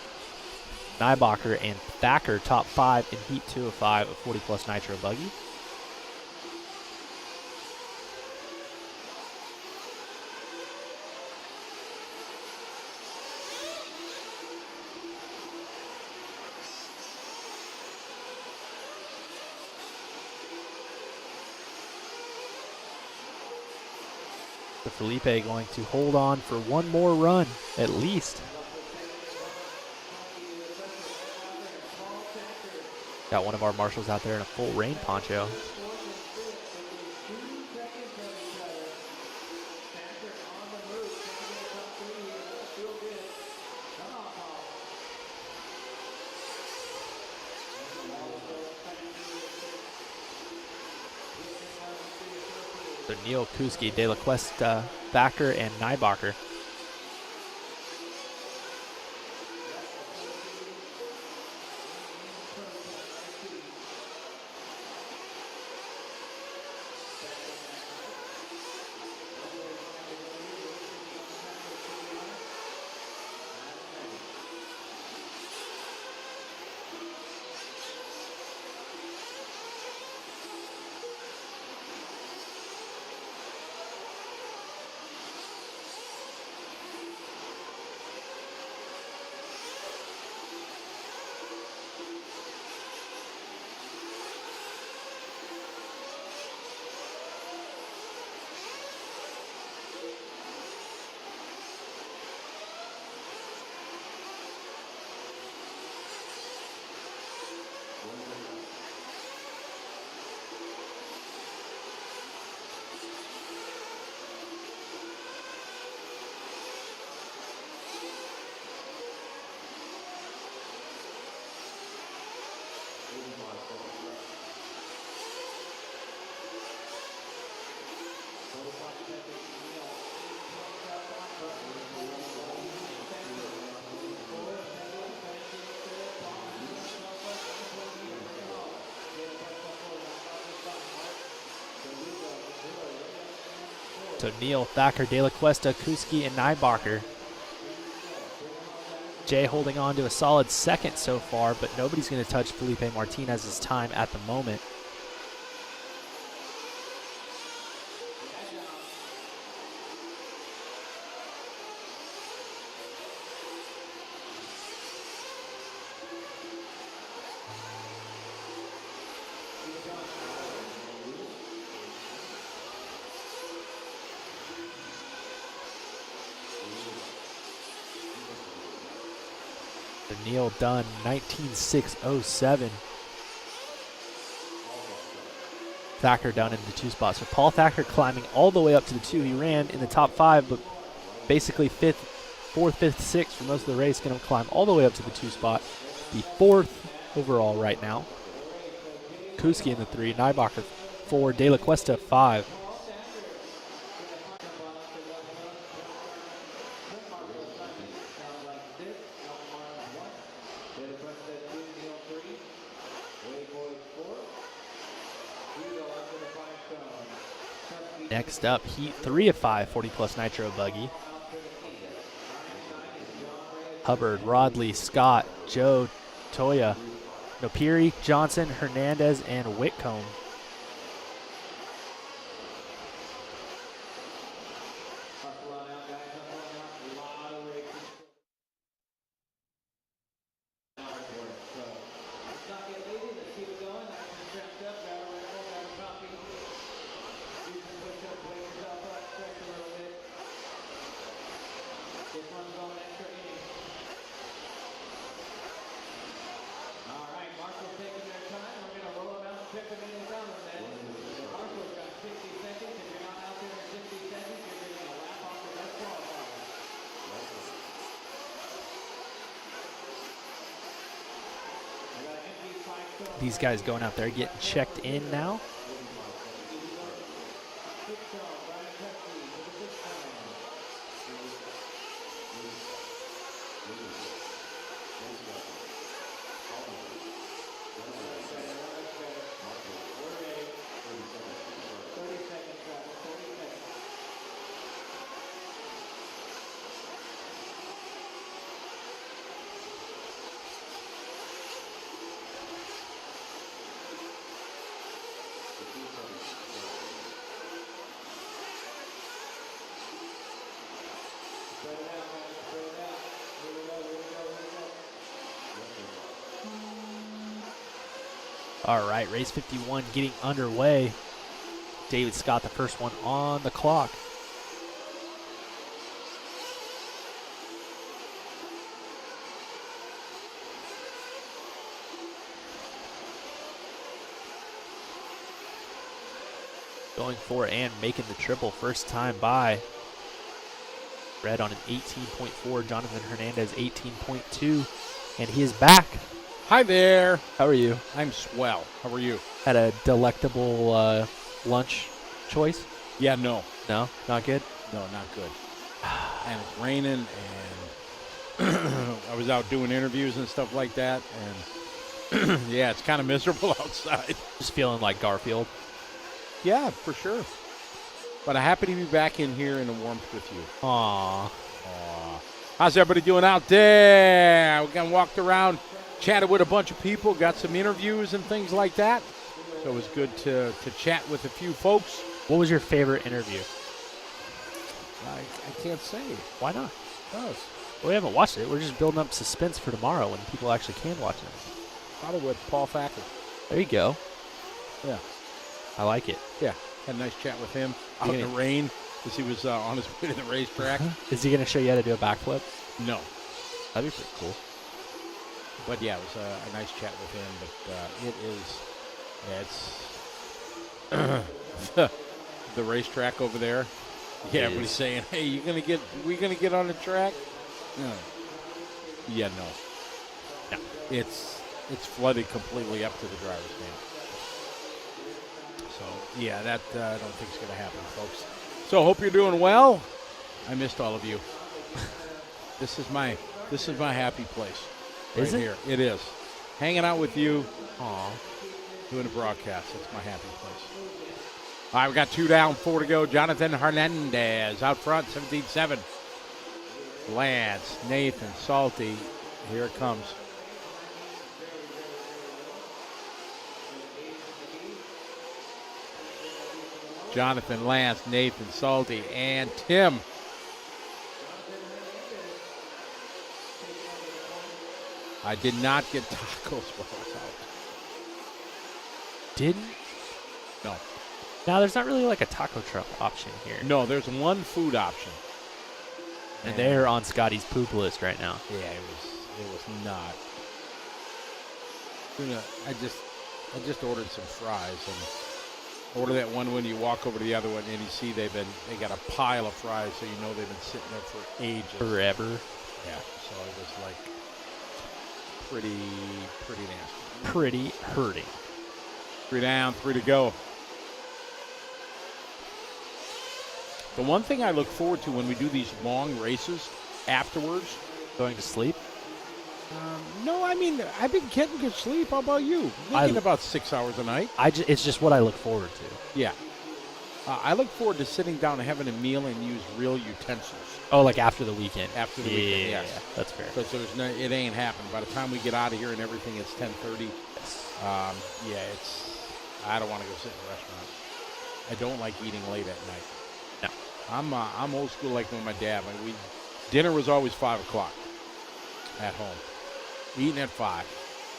Nybacher, and Thacker top 5 in Heat 2 of 5 of 40 plus Nitro Buggy. So Felipe going to hold on for one more run, at least. Got one of our marshals out there in a full rain poncho. So Neal, Kuski, De La Cuesta, Thacker, and Nybacher. So Neal, Thacker, De La Cuesta, Kuski, and Nybacher. Jay holding on to a solid second so far, but nobody's going to touch Felipe Martinez's time at the moment. Neal done 19.607. Thacker down into the 2 spots. So Paul Thacker climbing all the way up to the 2. He ran in the top 5, but basically 4th, 5th, 6th for most of the race. Going to climb all the way up to the 2 spot. The 4th overall right now. Kuski in the 3, Nybacher 4, De La Cuesta 5. Next up, Heat 3 of 5, 40 plus Nitro Buggy. Hubbard, Rodley, Scott, Joe, Toya, Nopiri, Johnson, Hernandez, and Whitcomb. These guys going out there getting checked in now. All right, race 51 getting underway. David Scott, the first one on the clock. Going for and making the triple first time by Red on an 18.4, Jonathan Hernandez 18.2, and he is back. Hi there. How are you? I'm swell. How are you? Had a delectable lunch choice? Yeah, no. No, not good? No, not good. And it's raining, and I was out doing interviews and stuff like that, and yeah, it's kind of miserable outside. Just feeling like Garfield. Yeah, for sure. But I'm happy to be back in here in the warmth with you. Aww. How's everybody doing out there? We kind of walked around, chatted with a bunch of people, got some interviews and things like that. So it was good to chat with a few folks. What was your favorite interview? I can't say. Why not? Well, We haven't watched it. We're just building up suspense for tomorrow when people actually can watch it. probably with Paul Thacker. There you go. Yeah. I like it. Yeah. Had a nice chat with him out in the rain because he was on his way to the racetrack. Is he going to show you how to do a backflip? No. That'd be pretty cool. But yeah, it was a nice chat with him. But it's the racetrack over there. Yeah, everybody's saying, "Hey, we gonna get on the track?" No. Yeah, no. It's flooded completely up to the driver's stand. So yeah, that I don't think is gonna happen, folks. So hope you're doing well. I missed all of you. This is my happy place. Right Is it? here. It is. Hanging out with you. Aw. Doing a broadcast. It's my happy place. All right, we got 2 down, 4 to go. Jonathan Hernandez out front, 17-7. Lance, Nathan, Salty. Here it comes. Jonathan, Lance, Nathan, Salty, and Tim. I did not get tacos while I was out. Didn't? No. Now, there's not really like a taco truck option here. No, there's one food option. And they're on Scotty's poop list right now. Yeah, it was not. I just ordered some fries and order that one when you walk over to the other one and you see they got a pile of fries, so you know they've been sitting there for ages. Forever. Yeah, so it was like pretty nasty. Pretty hurting. 3 down, 3 to go. The one thing I look forward to when we do these long races afterwards. Going to sleep? No, I mean, I've been getting good sleep. How about you? I'm getting about 6 hours a night. It's just what I look forward to. Yeah. I look forward to sitting down and having a meal and use real utensils. Oh, like after the weekend? After the weekend, yes. Yeah, that's fair. Because it ain't happened. By the time we get out of here and everything, it's 10:30. I don't want to go sit in a restaurant. I don't like eating late at night. No. I'm old school like with my dad. Dinner was always 5 o'clock at home. Eating at 5.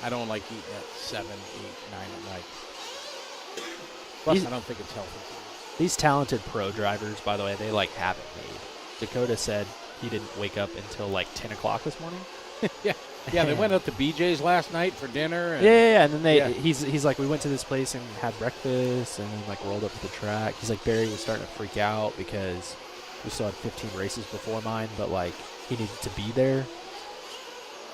I don't like eating at 7, 8, 9 at night. Plus, I don't think it's healthy. These talented pro drivers, by the way, they like have it made. Dakota said he didn't wake up until like 10 o'clock this morning. Yeah, they went out to BJ's last night for dinner. And and then he's like, we went to this place and had breakfast and then like rolled up to the track. He's like, Barry was starting to freak out because we still had 15 races before mine, but like he needed to be there.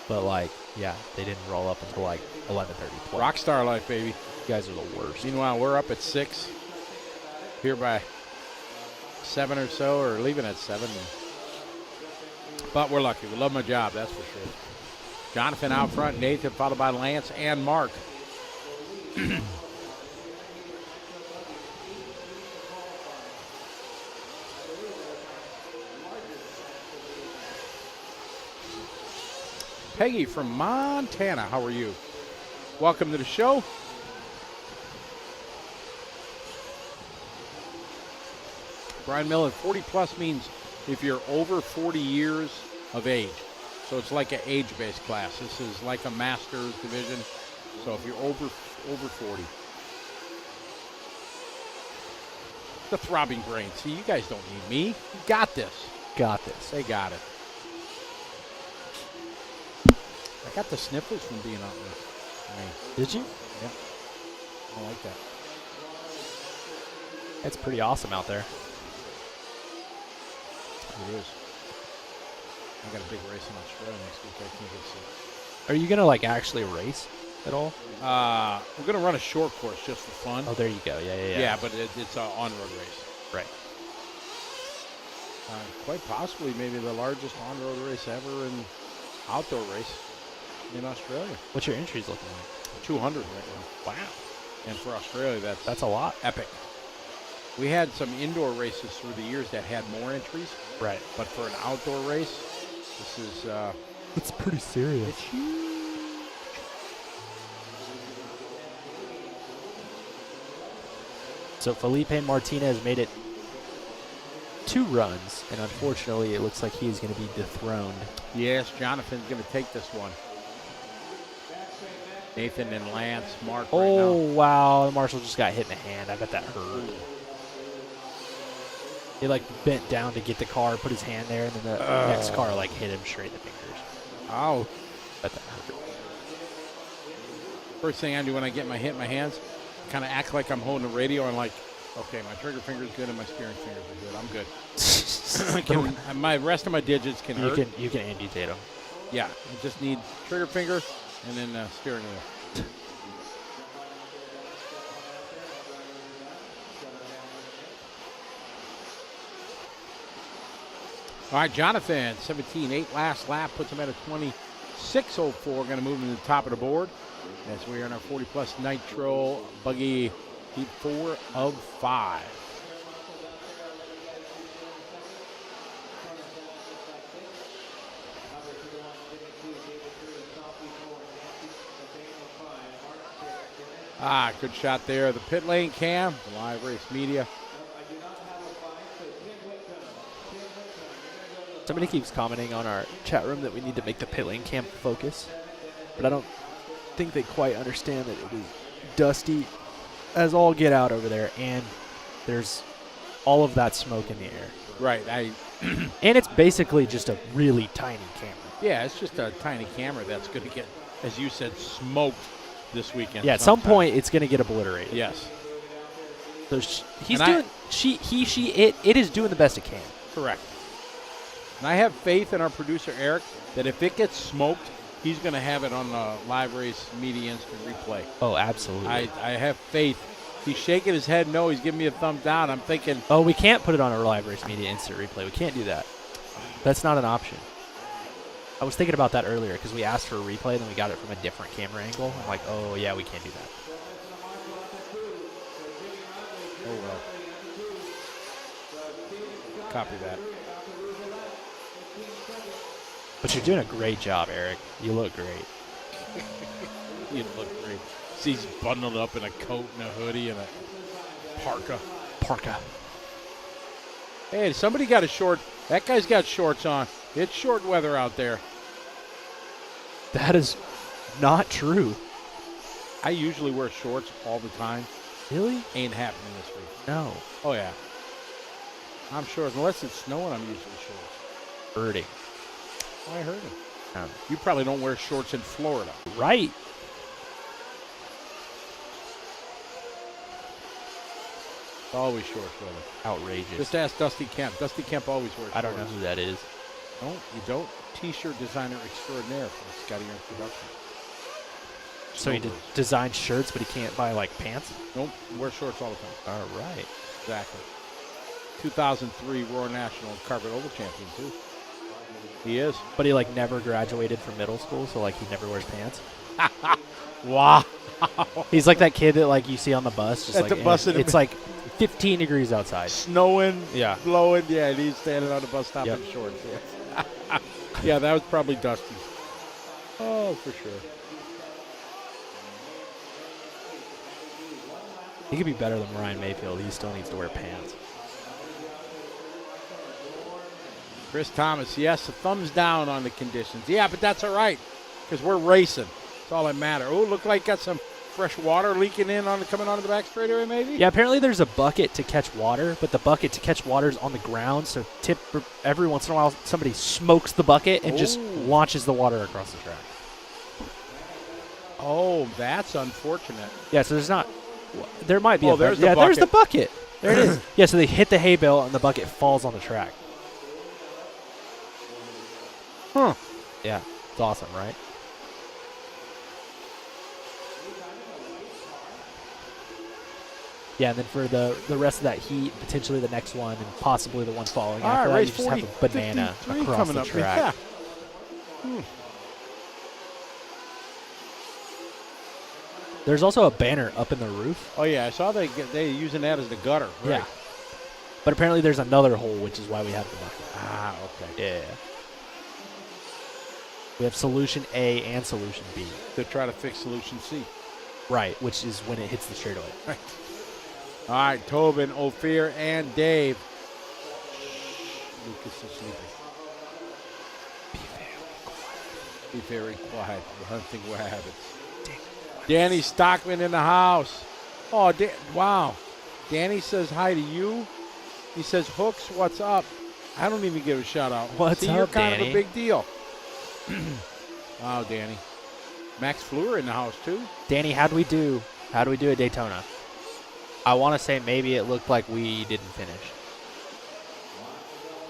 But like, yeah, they didn't roll up until like 11:30. Rockstar life, baby. You guys are the worst. Meanwhile, we're up at 6, here by 7 or so, or leaving at 7. But we're lucky. We love my job, that's for sure. Jonathan out front, Nathan followed by Lance and Mark. Peggy from Montana, how are you? Welcome to the show. Brian Millen, 40 plus means if you're over 40 years of age. So it's like an age-based class. This is like a master's division. So if you're over over 40. The throbbing brain. See, you guys don't need me. You got this. Got this. They got it. I got the sniffles from being out there. Did you? Yeah. I like that. It's pretty awesome out there. It is. I got a big race in Australia next week. I can't get sick. Are you gonna like actually race at all? We're gonna run a short course just for fun. Oh, there you go. Yeah. Yeah, but it's an on-road race. Right. Quite possibly maybe the largest on-road race ever in outdoor race in Australia. What's your entries looking like? 200 right now. Wow. And for Australia, that's a lot. Epic. We had some indoor races through the years that had more entries. Right. But for an outdoor race, this is It's pretty serious. it's huge. So Felipe Martinez made it 2 runs, and unfortunately, it looks like he is going to be dethroned. Yes, Jonathan's going to take this one. Nathan and Lance, Mark right Oh, now. wow. The Marshall just got hit in the hand. I bet that hurt. He, like, bent down to get the car, put his hand there, and then the next car, like, hit him straight in the fingers. Ow. Bet that hurt. First thing I do when I get my hit in my hands, kind of act like I'm holding the radio and like, okay, my trigger finger's good and my steering fingers are good. I'm good. My rest of my digits can hurt. You can amputate them. Yeah, I just need trigger finger and then steering wheel. All right, Jonathan, 17-8 last lap, puts him at a 26.04. Going to move him to the top of the board as we are in our 40-plus Nitro buggy heat 4 of 5. Good shot there. The pit lane cam, Live Race Media. Somebody keeps commenting on our chat room that we need to make the pit lane cam focus, but I don't think they quite understand that it is dusty as all get out over there, and there's all of that smoke in the air. Right. And it's basically just a really tiny camera. Yeah, it's just a tiny camera that's going to get, as you said, smoked this weekend. Yeah, at some point it's going to get obliterated. Yes. So it is doing the best it can. Correct. And I have faith in our producer, Eric, that if it gets smoked, he's going to have it on the Live Race Media Instant Replay. Oh, absolutely. I have faith. He's shaking his head no. He's giving me a thumbs down. I'm thinking. Oh, we can't put it on a Live Race Media Instant Replay. We can't do that. That's not an option. I was thinking about that earlier because we asked for a replay and then we got it from a different camera angle. I'm like, oh, yeah, we can't do that. Oh, well. Copy that. But you're doing a great job, Eric. You look great. You look great. See, he's bundled up in a coat and a hoodie and a parka. Hey, somebody got a short. That guy's got shorts on. It's short weather out there. That is not true. I usually wear shorts all the time. Really? Ain't happening this week. No. Oh, yeah. I'm sure. Unless it's snowing, I'm usually shorts. Birding. Oh, I heard it. You probably don't wear shorts in Florida. Right. It's always shorts weather. Outrageous. Just ask Dusty Kemp. Dusty Kemp always wears shorts. I don't know who that is. You don't? T-shirt designer extraordinaire for Scotty Young's production. So he designs shirts, but he can't buy, like, pants? Nope. Wear shorts all the time. All right. Exactly. 2003 Roar National Carpet Oval champion, too. He is. But he, like, never graduated from middle school, so, like, he never wears pants? Wow. He's like that kid that, like, you see on the bus. Just At like, the bus it's like 15 degrees outside. Snowing, Yeah. blowing. Yeah, and he's standing on the bus stop Yep. in shorts. Yeah. Yeah, that was probably Dusty. Oh, for sure. He could be better than Ryan Mayfield. He still needs to wear pants. Chris Thomas, yes, a thumbs down on the conditions. Yeah, but that's all right because we're racing. That's all that matters. Oh, look like got some fresh water leaking in coming onto the back straightaway, maybe? Yeah, apparently there's a bucket to catch water, but the bucket to catch water is on the ground. So every once in a while, somebody smokes the bucket and just launches the water across the track. Oh, that's unfortunate. Yeah, so there's not. There might be. Oh, there's the bucket. There's the bucket. bucket. There it is. Yeah, so they hit the hay bale and the bucket falls on the track. Huh. Yeah, it's awesome, right? Yeah, and then for the rest of that heat, potentially the next one, and possibly the one following All after right, that, race you just have a banana 53 across coming the up. track. Yeah. There's also a banner up in the roof. Oh, yeah, I saw they using that as the gutter. Right. Yeah. But apparently there's another hole, which is why we have the bucket. Ah, okay. Yeah. We have solution A and solution B. To try to fix solution C. Right, which is when it hits the straightaway. Right. All right, Tobin, Ophir, and Dave. Lucas is sleeping. Be very quiet. We're hunting rabbits. Danny Stockman in the house. Oh, wow. Danny says hi to you. He says, Hooks, what's up? I don't even give a shout out. What's See, up, you're kind Danny? of a big deal. Wow, Danny. Max Fleur in the house, too. Danny, how'd we do at Daytona? I want to say maybe it looked like we didn't finish.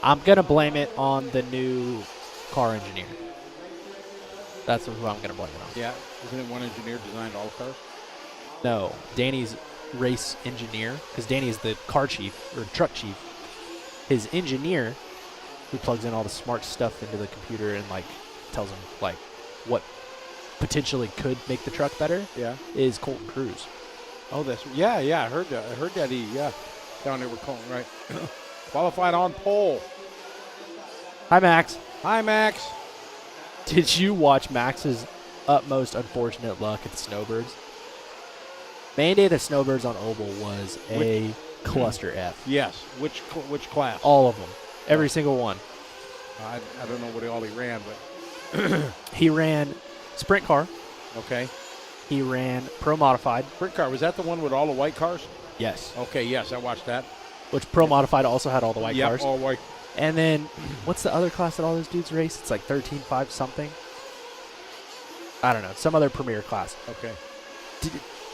I'm going to blame it on the new car engineer. That's who I'm going to blame it on. Yeah. Isn't it one engineer designed all cars? No, Danny's race engineer, because Danny is the car chief or truck chief. His engineer, who plugs in all the smart stuff into the computer and like tells him like what potentially could make the truck better, is Colton Cruz. Oh, that's yeah. I heard that. I heard that down there with Colton, right? Qualified on pole. Hi, Max. Hi, Max. Did you watch Max's utmost unfortunate luck at the Snowbirds? Main day of the Snowbirds on Oval was a cluster F. Yes. Which class? All of them. Every single one. I don't know what all he ran, but he ran sprint car. Okay. He ran pro modified. Sprint car, was that the one with all the white cars? Yes. Okay, yes, I watched that. Which pro modified also had all the white cars. all white. And then, what's the other class that all those dudes race? It's like 13.5 something. I don't know. Some other premier class. Okay.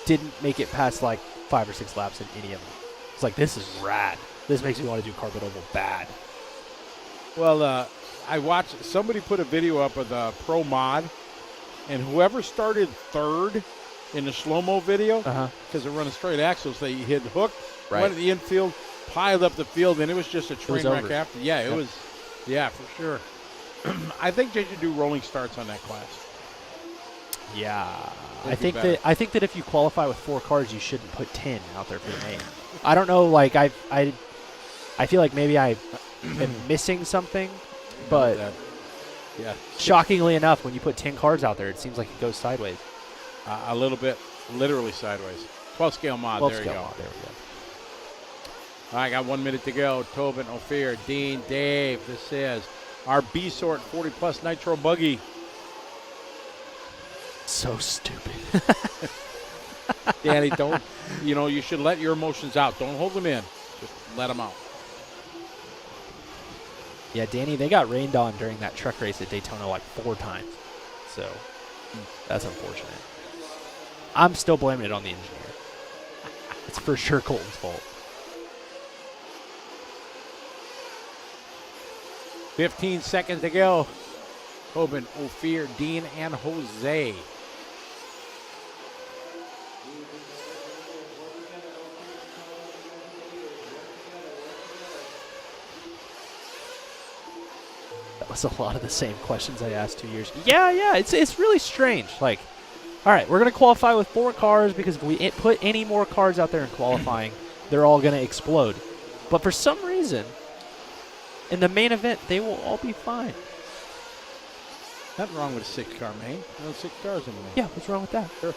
Didn't make it past like 5 or 6 laps in any of them. It's like, this is rad. This makes me want to do Carpet Oval bad. Well, I watched, somebody put a video up of the pro mod, and whoever started third in the slow-mo video, because they're running straight axles, they hit hook, went to the infield, piled up the field, and it was just a train wreck after. Yeah, it was, for sure. I think they should do rolling starts on that class. Yeah. I think that if you qualify with 4 cars, you shouldn't put 10 out there for the main. I don't know, like I feel like maybe I am missing something, but shockingly enough, when you put 10 cars out there, it seems like it goes sideways. A little bit, literally sideways. 12 scale mod, there you go. Mod, there we go. All right, got 1 minute to go. Tobin, Ophir, Dean, Dave. This is our B-Sort 40-plus Nitro buggy. So stupid. Danny, don't, you should let your emotions out. Don't hold them in. Just let them out. Yeah, Danny, they got rained on during that truck race at Daytona like 4 times. So that's unfortunate. I'm still blaming it on the engineer. It's for sure Colton's fault. 15 seconds to go. Tobin, Ophir, Dean, and Jose. That was a lot of the same questions I asked 2 years ago. Yeah, it's really strange. Like, all right, we're going to qualify with 4 cars because if we put any more cars out there in qualifying, they're all going to explode. But for some reason, in the main event, they will all be fine. Nothing wrong with a 6-car main. No 6 cars in the main. Yeah, what's wrong with that? Sure.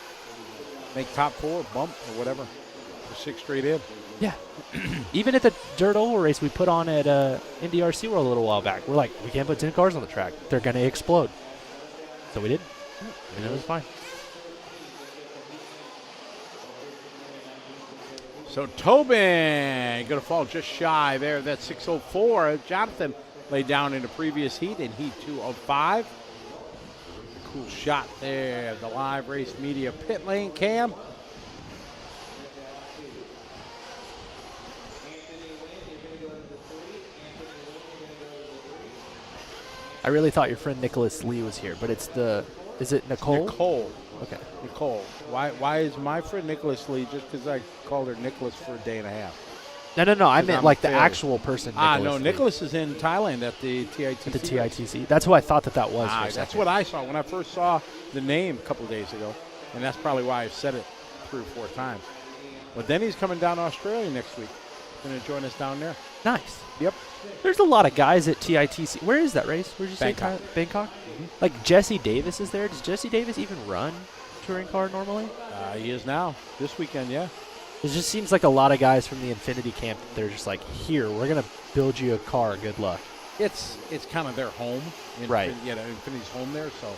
Make top 4, bump, or whatever. Or 6 straight in. Yeah. Even at the Dirt Oval race we put on at NDR SeaWorld a little while back, we're like, we can't put 10 cars on the track. They're going to explode. So we did. And it was fine. So Tobin going to fall just shy there. That's 6:04. Jonathan laid down in the previous heat in heat 2 of 5. Cool shot there. The live race media pit lane cam. I really thought your friend Nicholas Lee was here, but it's the, is it Nicole? Nicole. Okay. Nicole. Why is my friend Nicholas Lee just because I called her Nicholas for a day and a half? No. I meant I'm like the failed. actual person. Nicholas No. Lee. Nicholas is in Thailand at the TITC. At the TITC. That's who I thought that was. For a That's second. what I saw when I first saw the name a couple of days ago, and that's probably why I've said it 3 or 4 times. But then he's coming down to Australia next week. Going to join us down there. Nice. Yep. There's a lot of guys at TITC. Where is that race? Where'd you Bangkok. say? Bangkok? Like Jesse Davis is there. Does Jesse Davis even run touring car normally? He is now. This weekend, yeah. It just seems like a lot of guys from the Infinity camp, they're just like, here, we're going to build you a car. Good luck. It's kind of their home. Right. Yeah, Infinity's home there, so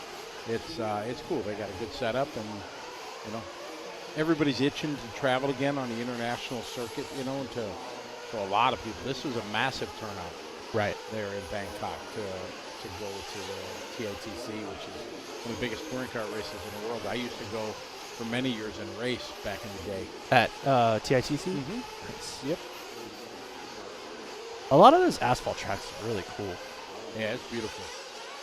it's cool. They got a good setup, and, you know, everybody's itching to travel again on the international circuit, you know, to a lot of people. This was a massive turnout. Right. There in Bangkok to go to the TITC, which is one of the biggest touring car races in the world. I used to go for many years and race back in the day. At TITC? Nice. Yep. A lot of those asphalt tracks are really cool. Yeah, it's beautiful.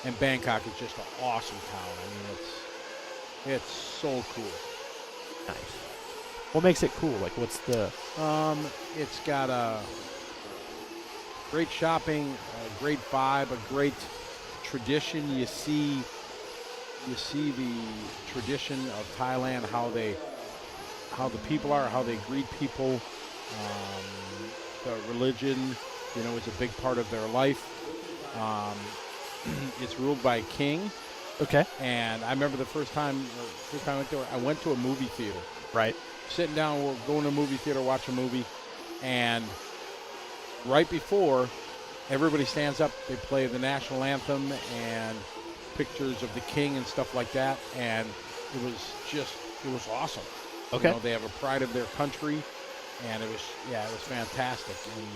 And Bangkok is just an awesome town. I mean, it's so cool. Nice. What makes it cool? Like, what's the... It's got a great shopping, a great vibe, a great tradition. You see the tradition of Thailand, how the people are, how they greet people. The religion, you know, is a big part of their life. It's ruled by a king. Okay. And I remember the first time I went there, I went to a movie theater. Right. Sitting down, we're going to a movie theater, watch a movie, and right before, everybody stands up, they play the national anthem and pictures of the king and stuff like that, and it was awesome. Okay. You know, they have a pride of their country, and it was fantastic. And,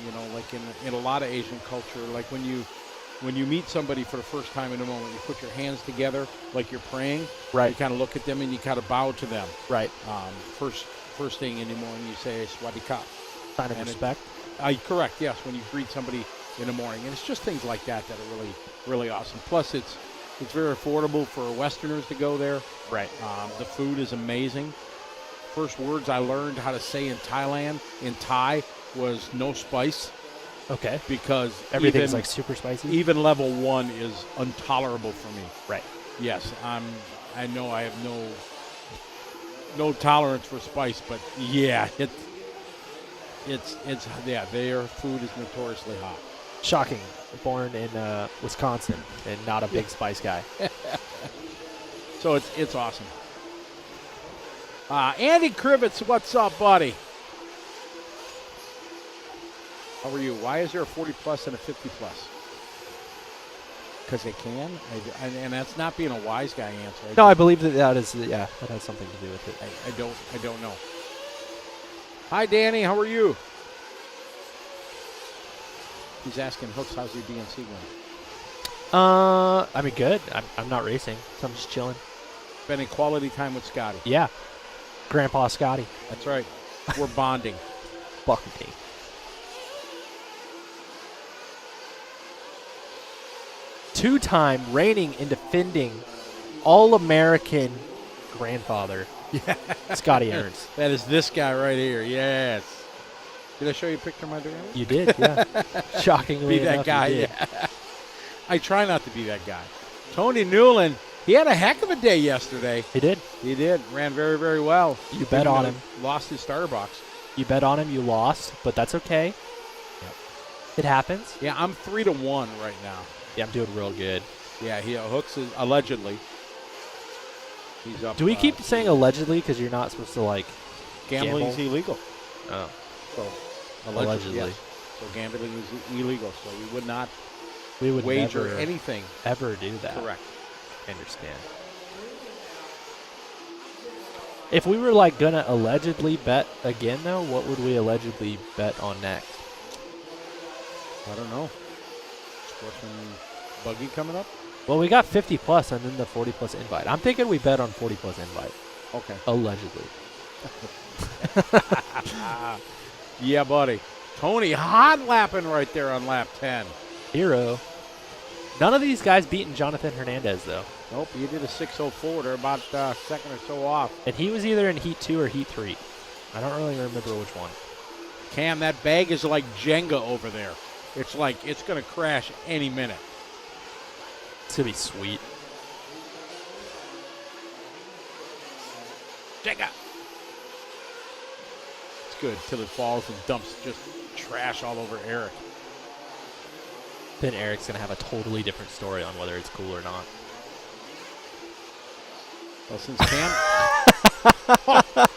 you know, like in a lot of Asian culture, like when you meet somebody for the first time in a moment, you put your hands together like you're praying. Right. You kind of look at them and you kind of bow to them. Right. First thing in the morning, you say Swadika. Sign of respect. Correct, yes, when you greet somebody in the morning. And it's just things like that that are really, really awesome. Plus, it's very affordable for Westerners to go there. Right. The food is amazing. First words I learned how to say in Thai, was no spice. Okay. Because everything's like super spicy. Even level 1 is intolerable for me. Right. Yes, I know I have no tolerance for spice, but yeah, their food is notoriously hot. Shocking. Born in Wisconsin and not a big spice guy. So it's awesome. Andy Krivitz, what's up, buddy? How are you? Why is there a 40 plus and a 50 plus? Because they can, and that's not being a wise guy answer. No, I believe that is that has something to do with it. I don't know. Hi, Danny. How are you? He's asking Hooks, how's your DNC going? I mean, good. I'm not racing, so I'm just chilling. Spending quality time with Scotty. Yeah. Grandpa Scotty. That's right. We're bonding. Bonding. Two-time reigning and defending All-American grandfather, Scotty Ernst. That is this guy right here. Yes. Did I show you a picture of my dad? You did, yeah. Shockingly be that enough, guy. you did. Yeah. I try not to be that guy. Tony Newland, he had a heck of a day yesterday. He did. He did. Ran very, very well. You bet on him. Lost his starter box. You bet on him. You lost, but that's okay. Yep. It happens. Yeah, I'm 3-1 right now. Yeah, I'm doing real good. Yeah, Hooks is allegedly. He's up. Do we keep saying allegedly because you're not supposed to like gambling is gamble? illegal? Oh, so allegedly. Yes. So gambling is illegal. So we would not. We would wager never, anything. Ever do that? Correct. I understand. If we were like gonna allegedly bet again though, what would we allegedly bet on next? I don't know. Sportsman buggy coming up? Well, we got 50 plus and then the 40 plus invite. I'm thinking we bet on 40 plus invite. Okay. Allegedly. Yeah, buddy. Tony hot lapping right there on lap 10. Hero. None of these guys beating Jonathan Hernandez though. Nope, he did a 6:04. They're about a second or so off. And he was either in Heat 2 or Heat 3. I don't really remember which one. Cam, that bag is like Jenga over there. It's like it's going to crash any minute. It's going to be sweet. Jenga. It's good till it falls and dumps just trash all over Eric. Then Eric's going to have a totally different story on whether it's cool or not. Well, since Cam...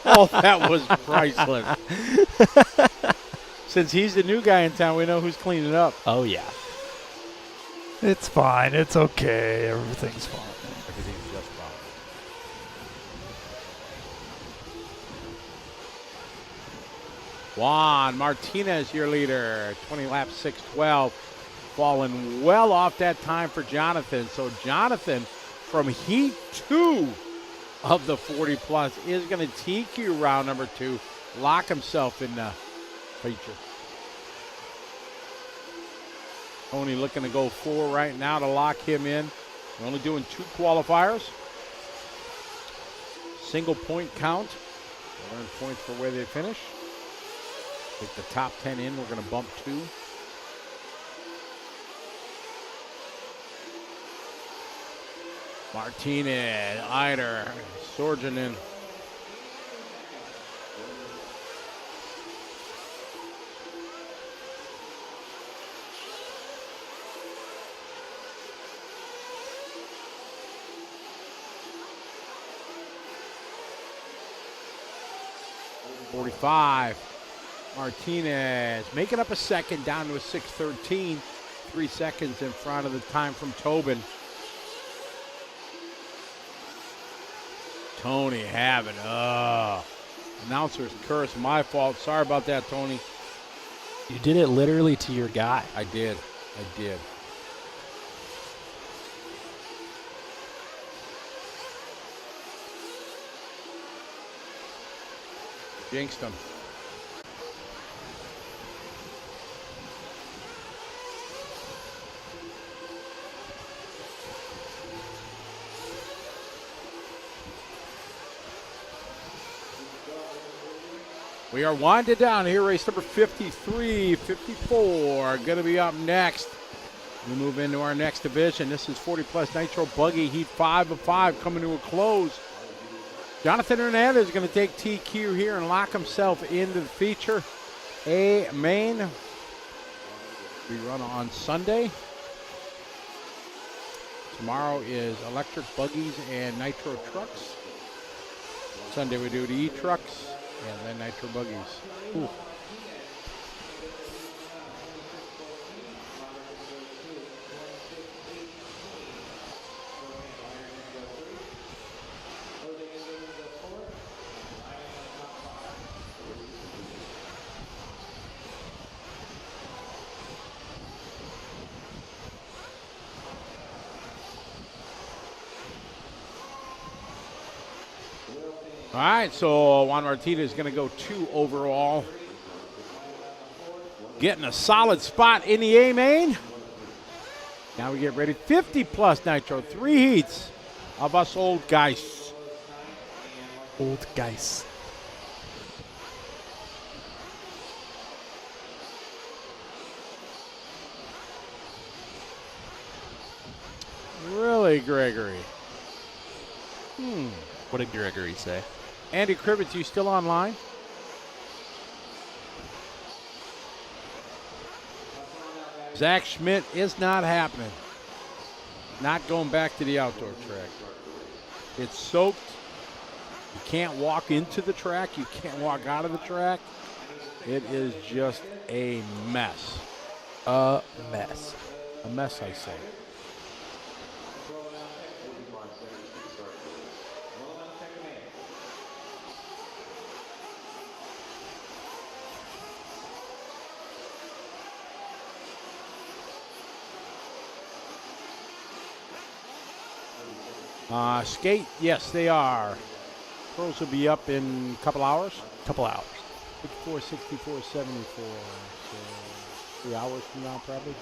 oh, that was priceless. Since he's the new guy in town, we know who's cleaning up. Oh, yeah. It's fine. It's okay. Everything's fine. Everything's just fine. Juan Martinez, your leader. 20 laps, 6:12. Falling well off that time for Jonathan. So Jonathan, from Heat 2 of the 40 plus, is going to TQ round number 2, lock himself in the feature. Tony looking to go 4 right now to lock him in. We're only doing 2 qualifiers. Single point count. We'll earn points for where they finish. Take the top 10 in. We're going to bump 2. Martinez, Eider, Sorginen. .45. Martinez making up a second, down to a 6:13. 3 seconds in front of the time from Tobin. Tony having, announcer's curse, my fault. Sorry about that, Tony. You did it literally to your guy. I did. Jinxed him. We are winding down here. Race number 53, 54 going to be up next. We move into our next division. This is 40 plus Nitro Buggy Heat 5 of 5 coming to a close. Jonathan Hernandez is going to take TQ here and lock himself into the feature. A main. We run on Sunday. Tomorrow is electric buggies and nitro trucks. Sunday we do the e-trucks. And then nitro buggies. Ooh. All right, so Juan Martinez is going to go 2 overall. Getting a solid spot in the A main. Now we get ready. 50 plus Nitro, 3 heats of us old guys. Old guys. Really, Gregory? What did Gregory say? Andy Krivitz, you still online? Zach Schmidt is not happening. Not going back to the outdoor track. It's soaked. You can't walk into the track. You can't walk out of the track. It is just a mess. A mess. A mess, I say. Skate, yes, they are. Pros will be up in a couple hours. Couple hours. 54, 64, 74. So 3 hours from now, probably.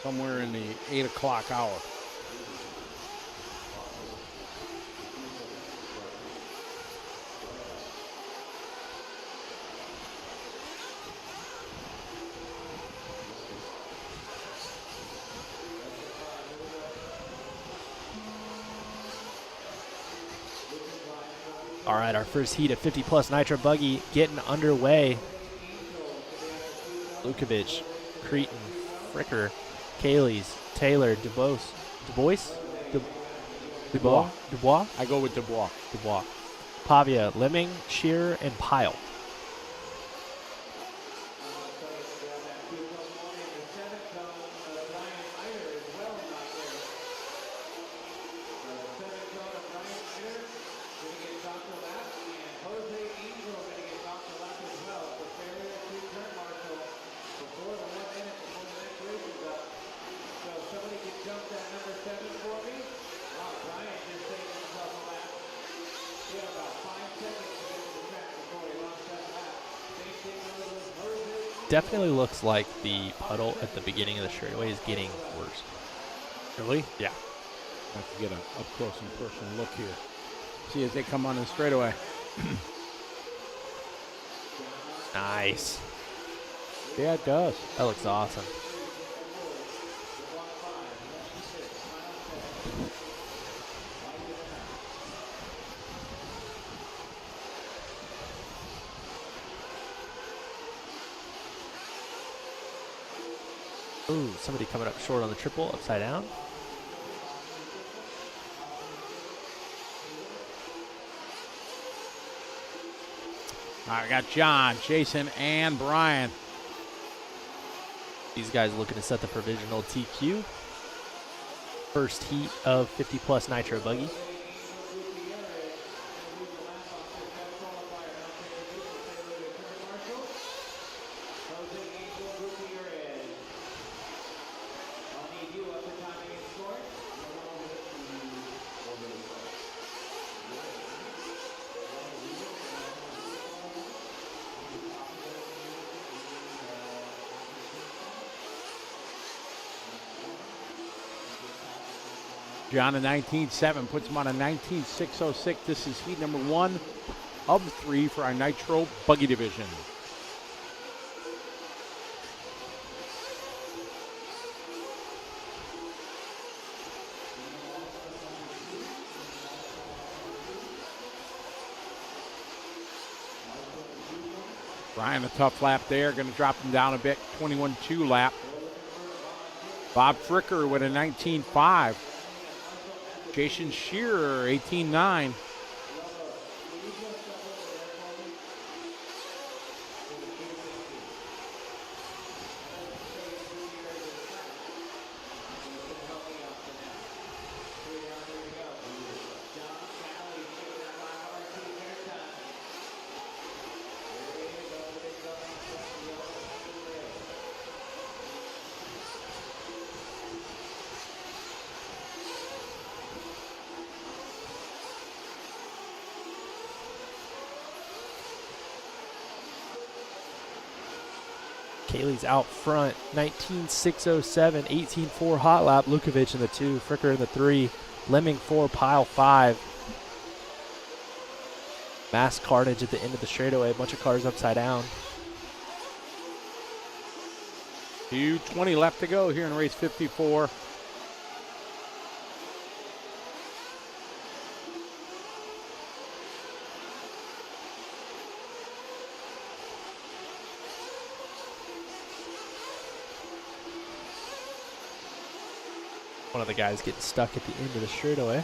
Somewhere in the 8 o'clock hour. All right, our first heat of 50-plus Nitro Buggy getting underway. Lukovic, Cretan, Fricker, Kayleys, Taylor, Dubois. I go with Dubois. Pavia, Lemming, Shearer, and Pyle. Definitely looks like the puddle at the beginning of the straightaway is getting worse. Really? Yeah. I have to get an up close and personal look here. See as they come on in straightaway. Nice. Yeah, it does. That looks awesome. Ooh, somebody coming up short on the triple, upside down. All right, we got John, Jason, and Brian. These guys looking to set the provisional TQ. First heat of 50-plus Nitro Buggy. John, a 19.7 puts him on a 19.606. This is heat number 1 of 3 for our Nitro Buggy division. Brian, a tough lap there. Going to drop him down a bit. 21.2 lap. Bob Fricker with a 19.5. Jason Shearer, 18.9. Kaylee's out front, 19.607, 18.4 hot lap. Lukovic in the 2, Fricker in the 3, Lemming 4, Pyle 5. Mass carnage at the end of the straightaway, a bunch of cars upside down. 2:20 left to go here in race 54. One of the guys getting stuck at the end of the straightaway.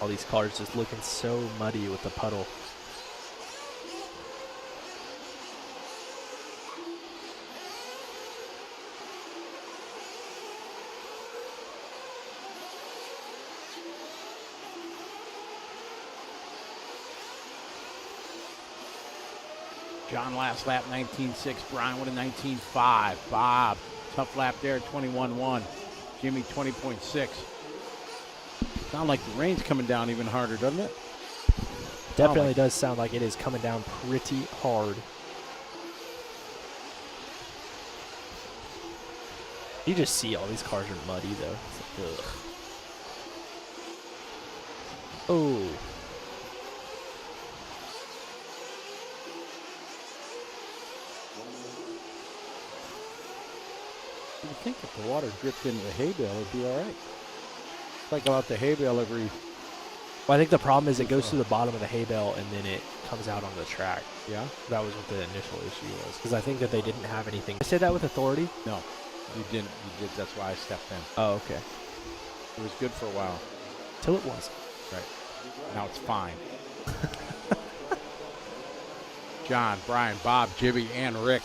All these cars just looking so muddy with the puddle. John last lap 19.6. Brian with a 19.5. Bob, tough lap there, 21.1. Jimmy 20.6. Sound like the rain's coming down even harder, doesn't it? Definitely does sound like it is coming down pretty hard. You just see all these cars are muddy, though. It's like, ugh. Oh. You'd think if the water dripped into the hay bale, it'd be all right. Cycle out the hay bale every... Well, I think the problem is it goes to the bottom of the hay bale and then it comes out onto the track. Yeah? That was what the initial issue was. Because I think that they didn't have anything. I say that with authority? No, you didn't. You did. That's why I stepped in. Oh, okay. It was good for a while. Till it wasn't. Right. Now it's fine. John, Brian, Bob, Jimmy, and Rick.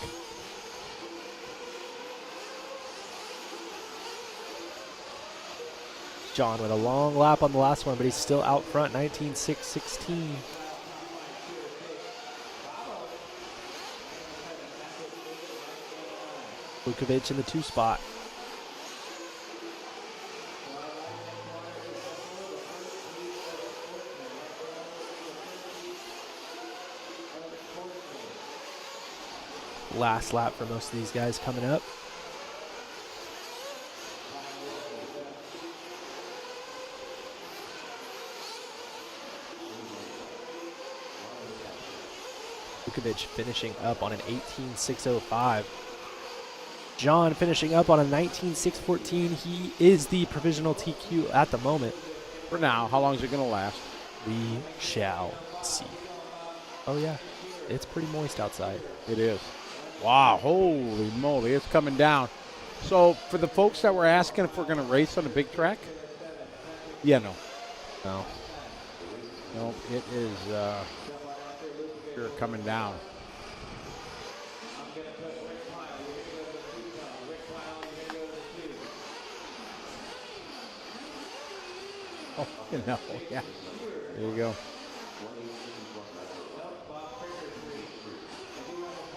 John with a long lap on the last one, but he's still out front, 19.6.16. Vukovic in the 2 spot. Last lap for most of these guys coming up. Vukovic finishing up on an 18.605. John finishing up on a 19.614. He is the provisional TQ at the moment. For now, how long is it going to last? We shall see. Oh, yeah. It's pretty moist outside. It is. Wow, holy moly, it's coming down. So, for the folks that were asking if we're going to race on a big track, yeah, no. No. No, it is sure coming down. Oh, you know, yeah. There you go.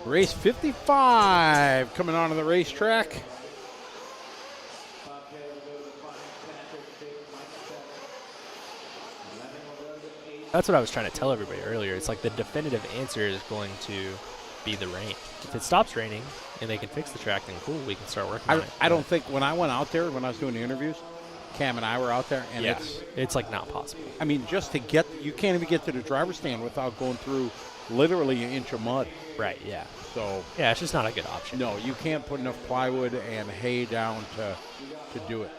Race 55 coming onto the racetrack. That's what I was trying to tell everybody earlier. It's like the definitive answer is going to be the rain. If it stops raining and they can fix the track, then cool, we can start working on it. I don't think when I went out there, when I was doing the interviews, Cam and I were out there, and it's like not possible. I mean, just to get, you can't even get to the driver's stand without going through literally an inch of mud. Right, yeah. So yeah, it's just not a good option. No, you can't put enough plywood and hay down to do it.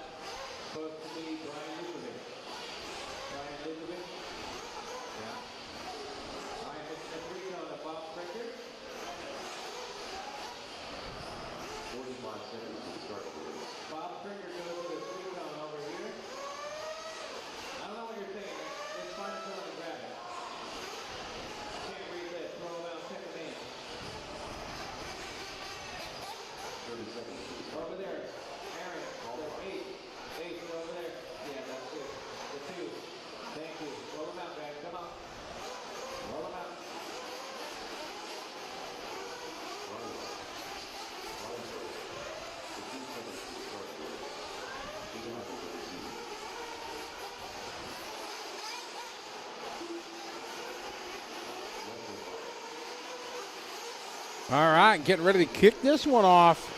All right, getting ready to kick this one off.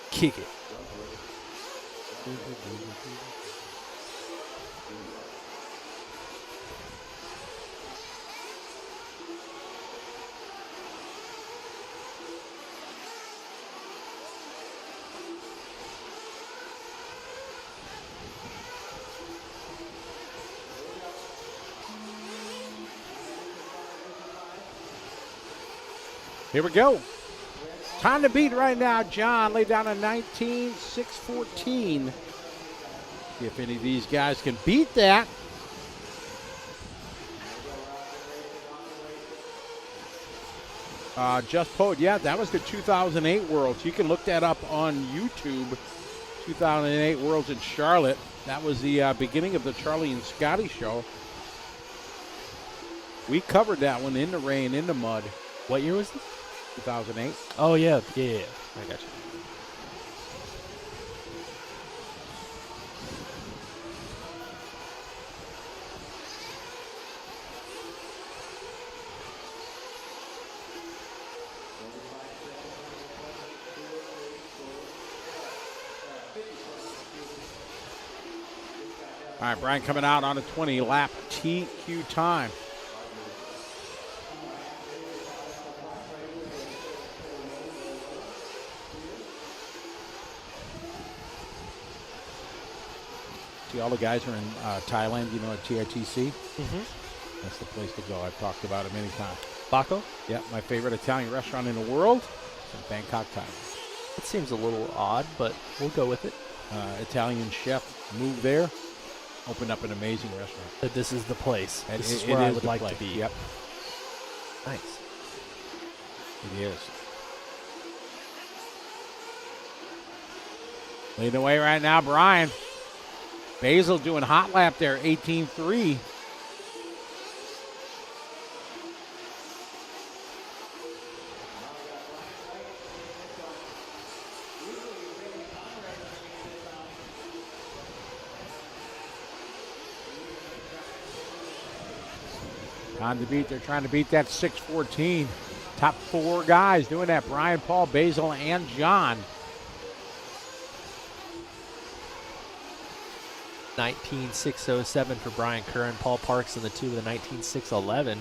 Kick it. Here we go. Time to beat right now. John laid down a 19.614. See if any of these guys can beat that. Just Poet, yeah, that was the 2008 Worlds. You can look that up on YouTube. 2008 Worlds in Charlotte. That was the beginning of the Charlie and Scotty show. We covered that one in the rain, in the mud. What year was this? 2008. Oh, yeah. Yeah. I got you. All right, Brian coming out on a 20-lap TQ time. See, all the guys are in Thailand, you know, at TITC. Mm-hmm. That's the place to go. I've talked about it many times. Baco? Yeah, my favorite Italian restaurant in the world is in Bangkok, Thailand. It seems a little odd, but we'll go with it. Italian chef moved there, opened up an amazing restaurant. That this is the place. And This is it where I is would the like place. to be. Yep, Nice. it is. Leading the way right now, Brian. Basil doing hot lap there, 18.3. Time to beat. They're trying to beat that 6:14. Top four guys doing that: Brian, Paul, Basil, and John. 19.607 for Brian Curran. Paul Parks in the 2 with a 19.611.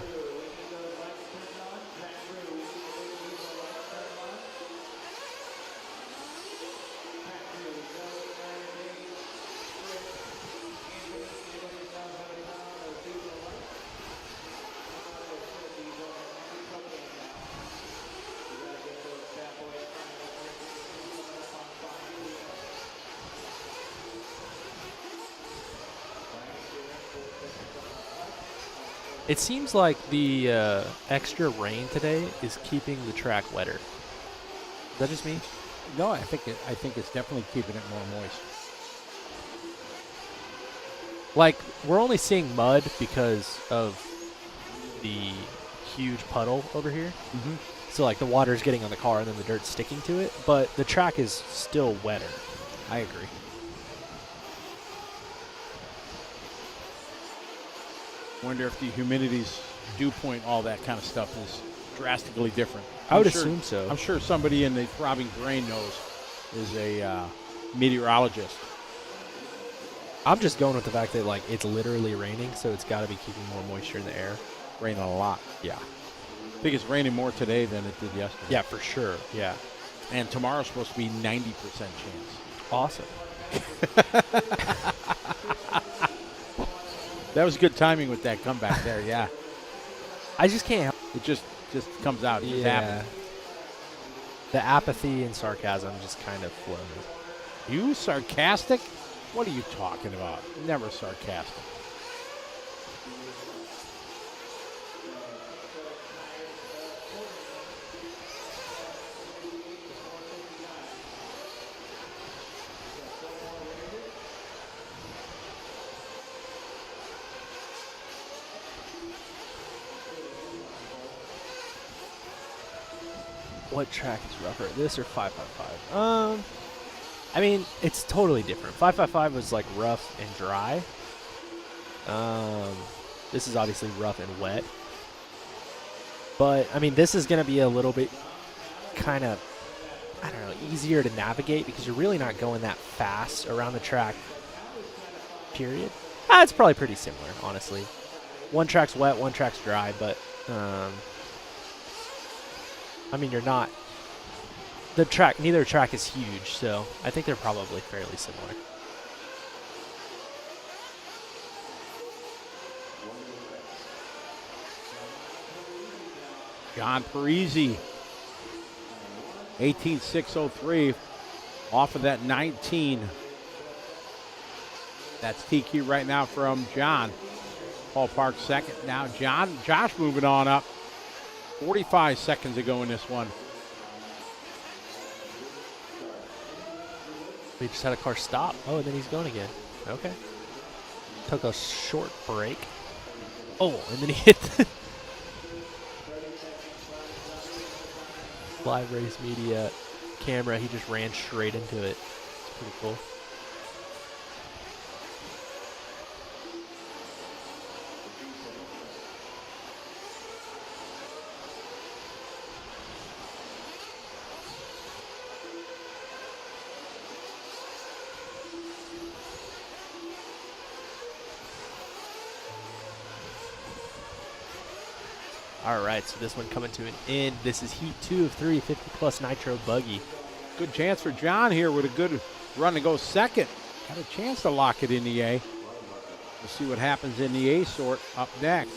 It seems like the extra rain today is keeping the track wetter. Is that just me? No, I think it's definitely keeping it more moist. Like, we're only seeing mud because of the huge puddle over here. Mm-hmm. So, like, the water's getting on the car and then the dirt's sticking to it. But the track is still wetter. I agree. Wonder if the humidities, dew point, all that kind of stuff is drastically different. I would I'm sure- assume so. I'm sure somebody in the throbbing brain knows, is a meteorologist. I'm just going with the fact that, like, it's literally raining, so it's got to be keeping more moisture in the air. Raining a lot. Yeah. I think it's raining more today than it did yesterday. Yeah, for sure. Yeah. And tomorrow's supposed to be 90% chance. Awesome. That was good timing with that comeback there, yeah. I just can't help. It just comes out. It just Yeah. happens. The apathy and sarcasm just kind of flows. You sarcastic? What are you talking about? Never sarcastic. What track is rougher, this or 555? I mean, it's totally different. 555 was like rough and dry. This is obviously rough and wet. But, I mean, this is going to be a little bit kind of, I don't know, easier to navigate because you're really not going that fast around the track, period. It's probably pretty similar, honestly. One track's wet, one track's dry, but, I mean, you're not, neither track is huge, so I think they're probably fairly similar. John Parisi, 18.603, off of that 19. That's TQ right now from John. Paul Parks second. Now Josh moving on up. 45 seconds ago in this one. We just had a car stop. Oh, and then he's going again. Okay. Took a short break. Oh, and then he hit live race media camera. He just ran straight into it. It's pretty cool. All right, so this one coming to an end. This is heat 2 of 3, 50-plus nitro buggy. Good chance for John here with a good run to go second. Got a chance to lock it in the A. We'll see what happens in the A sort up next.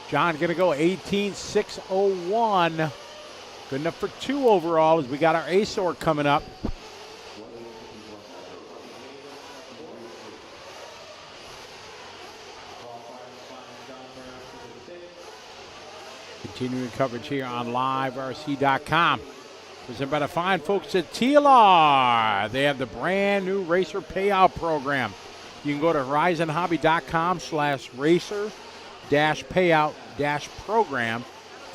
John going to go 18.601. Good enough for 2 overall as we got our A sort coming up. Continuing coverage here on LiveRC.com. Presented by the fine folks at TLR. They have the brand new Racer Payout Program. You can go to horizonhobby.com/racer-payout-program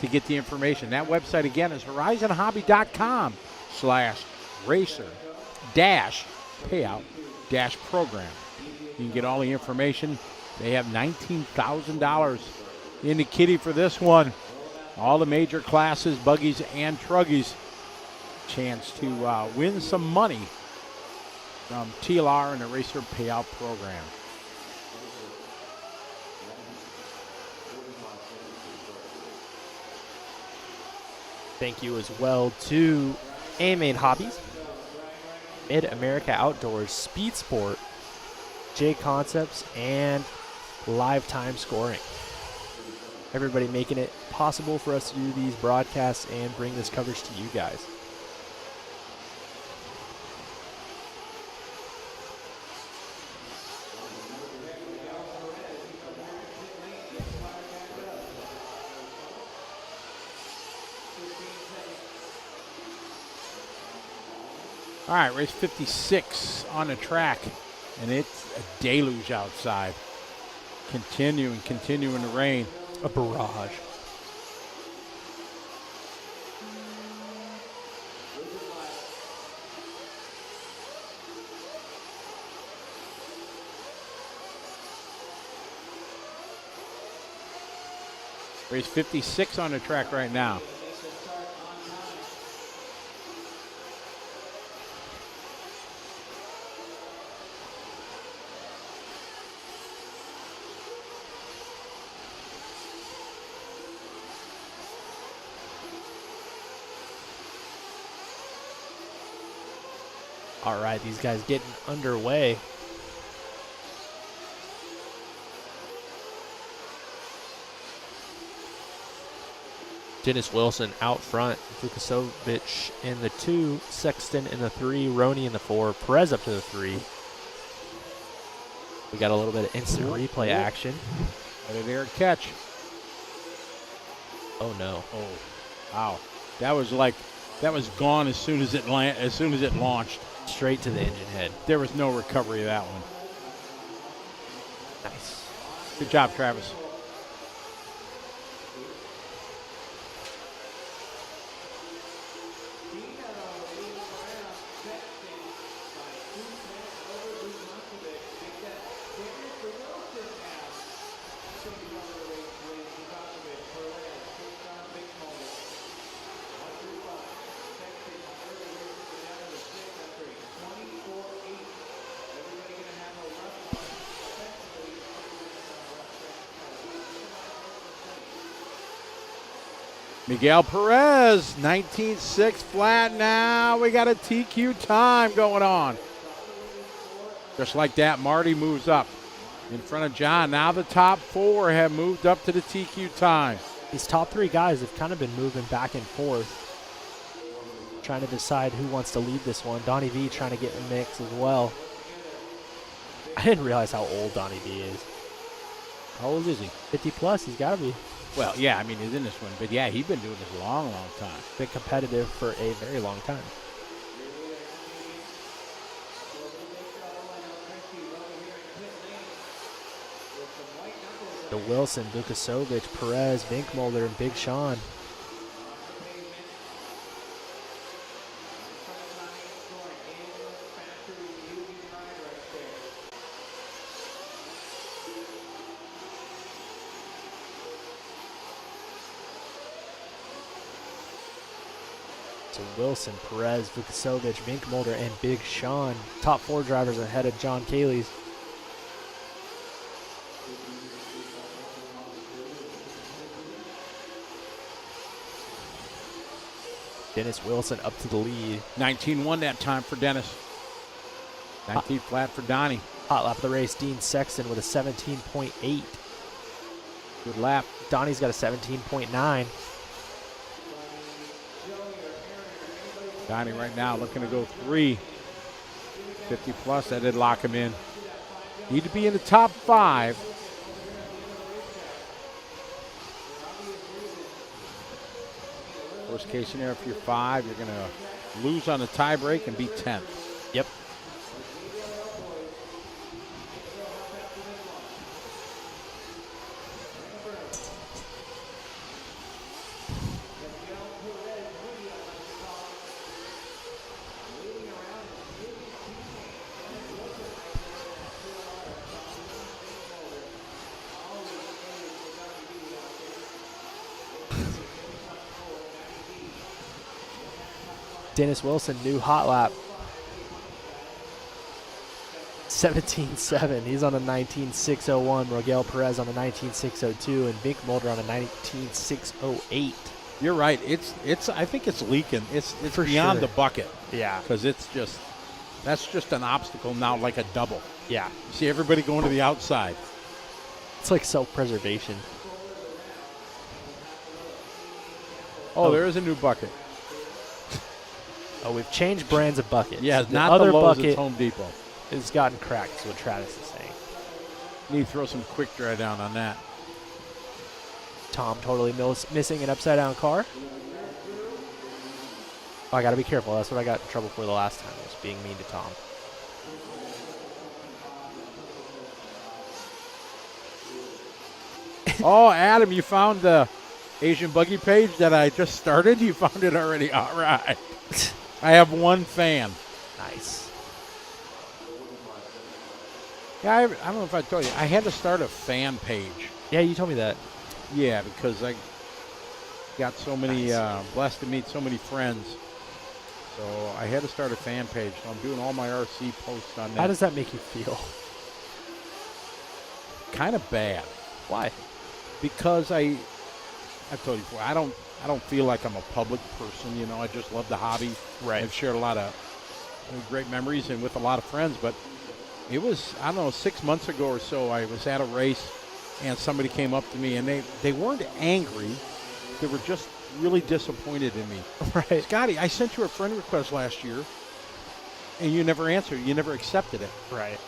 to get the information. That website again is horizonhobby.com/racer-payout-program. You can get all the information. They have $19,000 in the kitty for this one. All the major classes, buggies and truggies. Chance to win some money from TLR and the Racer Payout Program. Thank you as well to A-Main Hobbies, Mid-America Outdoors, Speed Sport, J Concepts, and Lifetime Scoring. Everybody making it possible for us to do these broadcasts and bring this coverage to you guys. All right, race 56 on the track, and it's a deluge outside. Continuing to rain. A barrage. Race 56 on the track right now. All right, these guys getting underway. Dennis Wilson out front, Vukasovich in the 2, Sexton in the 3, Roney in the 4, Perez up to the 3. We got a little bit of instant replay action. What an air catch. Oh no. Oh, wow. That was gone as soon as it launched. Straight to the engine head. There was no recovery of that one. Nice. Good job, Travis. Miguel Perez, 19.6 flat. Now we got a TQ time going on. Just like that, Marty moves up in front of John. Now the top 4 have moved up to the TQ time. These top 3 guys have kind of been moving back and forth, trying to decide who wants to lead this one. Donnie V trying to get in the mix as well. I didn't realize how old Donnie V is. How old is he? 50 plus, he's got to be. Well, yeah, I mean, he's in this one. But, yeah, he's been doing this a long, long time. Been competitive for a very long time. The Wilson, Vukasovic, Perez, Vinkmolder, and Big Sean. So Wilson, Perez, Vukasovic, Vinkmolder, and Big Sean. Top 4 drivers ahead of John Cayley's. Dennis Wilson up to the lead. 19.1 that time for Dennis. 19 flat for Donnie. Hot lap of the race, Dean Sexton with a 17.8. Good lap. Donnie's got a 17.9. Donnie right now looking to go 3. 50 plus, that did lock him in. Need to be in the top 5. Worst case scenario, if you're 5, you're going to lose on the tie break and be 10th. Yep. Dennis Wilson, new hot lap. 17.7. He's on a 19.601. Miguel Perez on a 19.602, and Vinkmolder on a 19.608. You're right. It's. I think it's leaking. It's For beyond sure. the bucket. Yeah. Because that's just an obstacle now, like a double. Yeah. You see everybody going to the outside. It's like self-preservation. Oh, there is a new bucket. Oh, we've changed brands of buckets. Yeah, the not other the Lowe's, bucket it's Home Depot. has gotten cracked, is what Travis is saying. Need to throw some quick dry down on that. Tom totally missing an upside-down car. Oh, I got to be careful. That's what I got in trouble for the last time, was being mean to Tom. Oh, Adam, you found the Asian Buggy page that I just started? You found it already? All right. I have 1 fan. Nice. Yeah, I don't know if I told you. I had to start a fan page. Yeah, you told me that. Yeah, because I got so many, blessed to meet so many friends. So I had to start a fan page. So I'm doing all my RC posts on that. How does that make you feel? Kind of bad. Why? Because I've told you before, I don't feel like I'm a public person. You know, I just love the hobby. Right. I've shared a lot of great memories and with a lot of friends. But it was, I don't know, 6 months ago or so, I was at a race and somebody came up to me and they weren't angry. They were just really disappointed in me. Right. Scotty, I sent you a friend request last year and you never answered. You never accepted it. Right.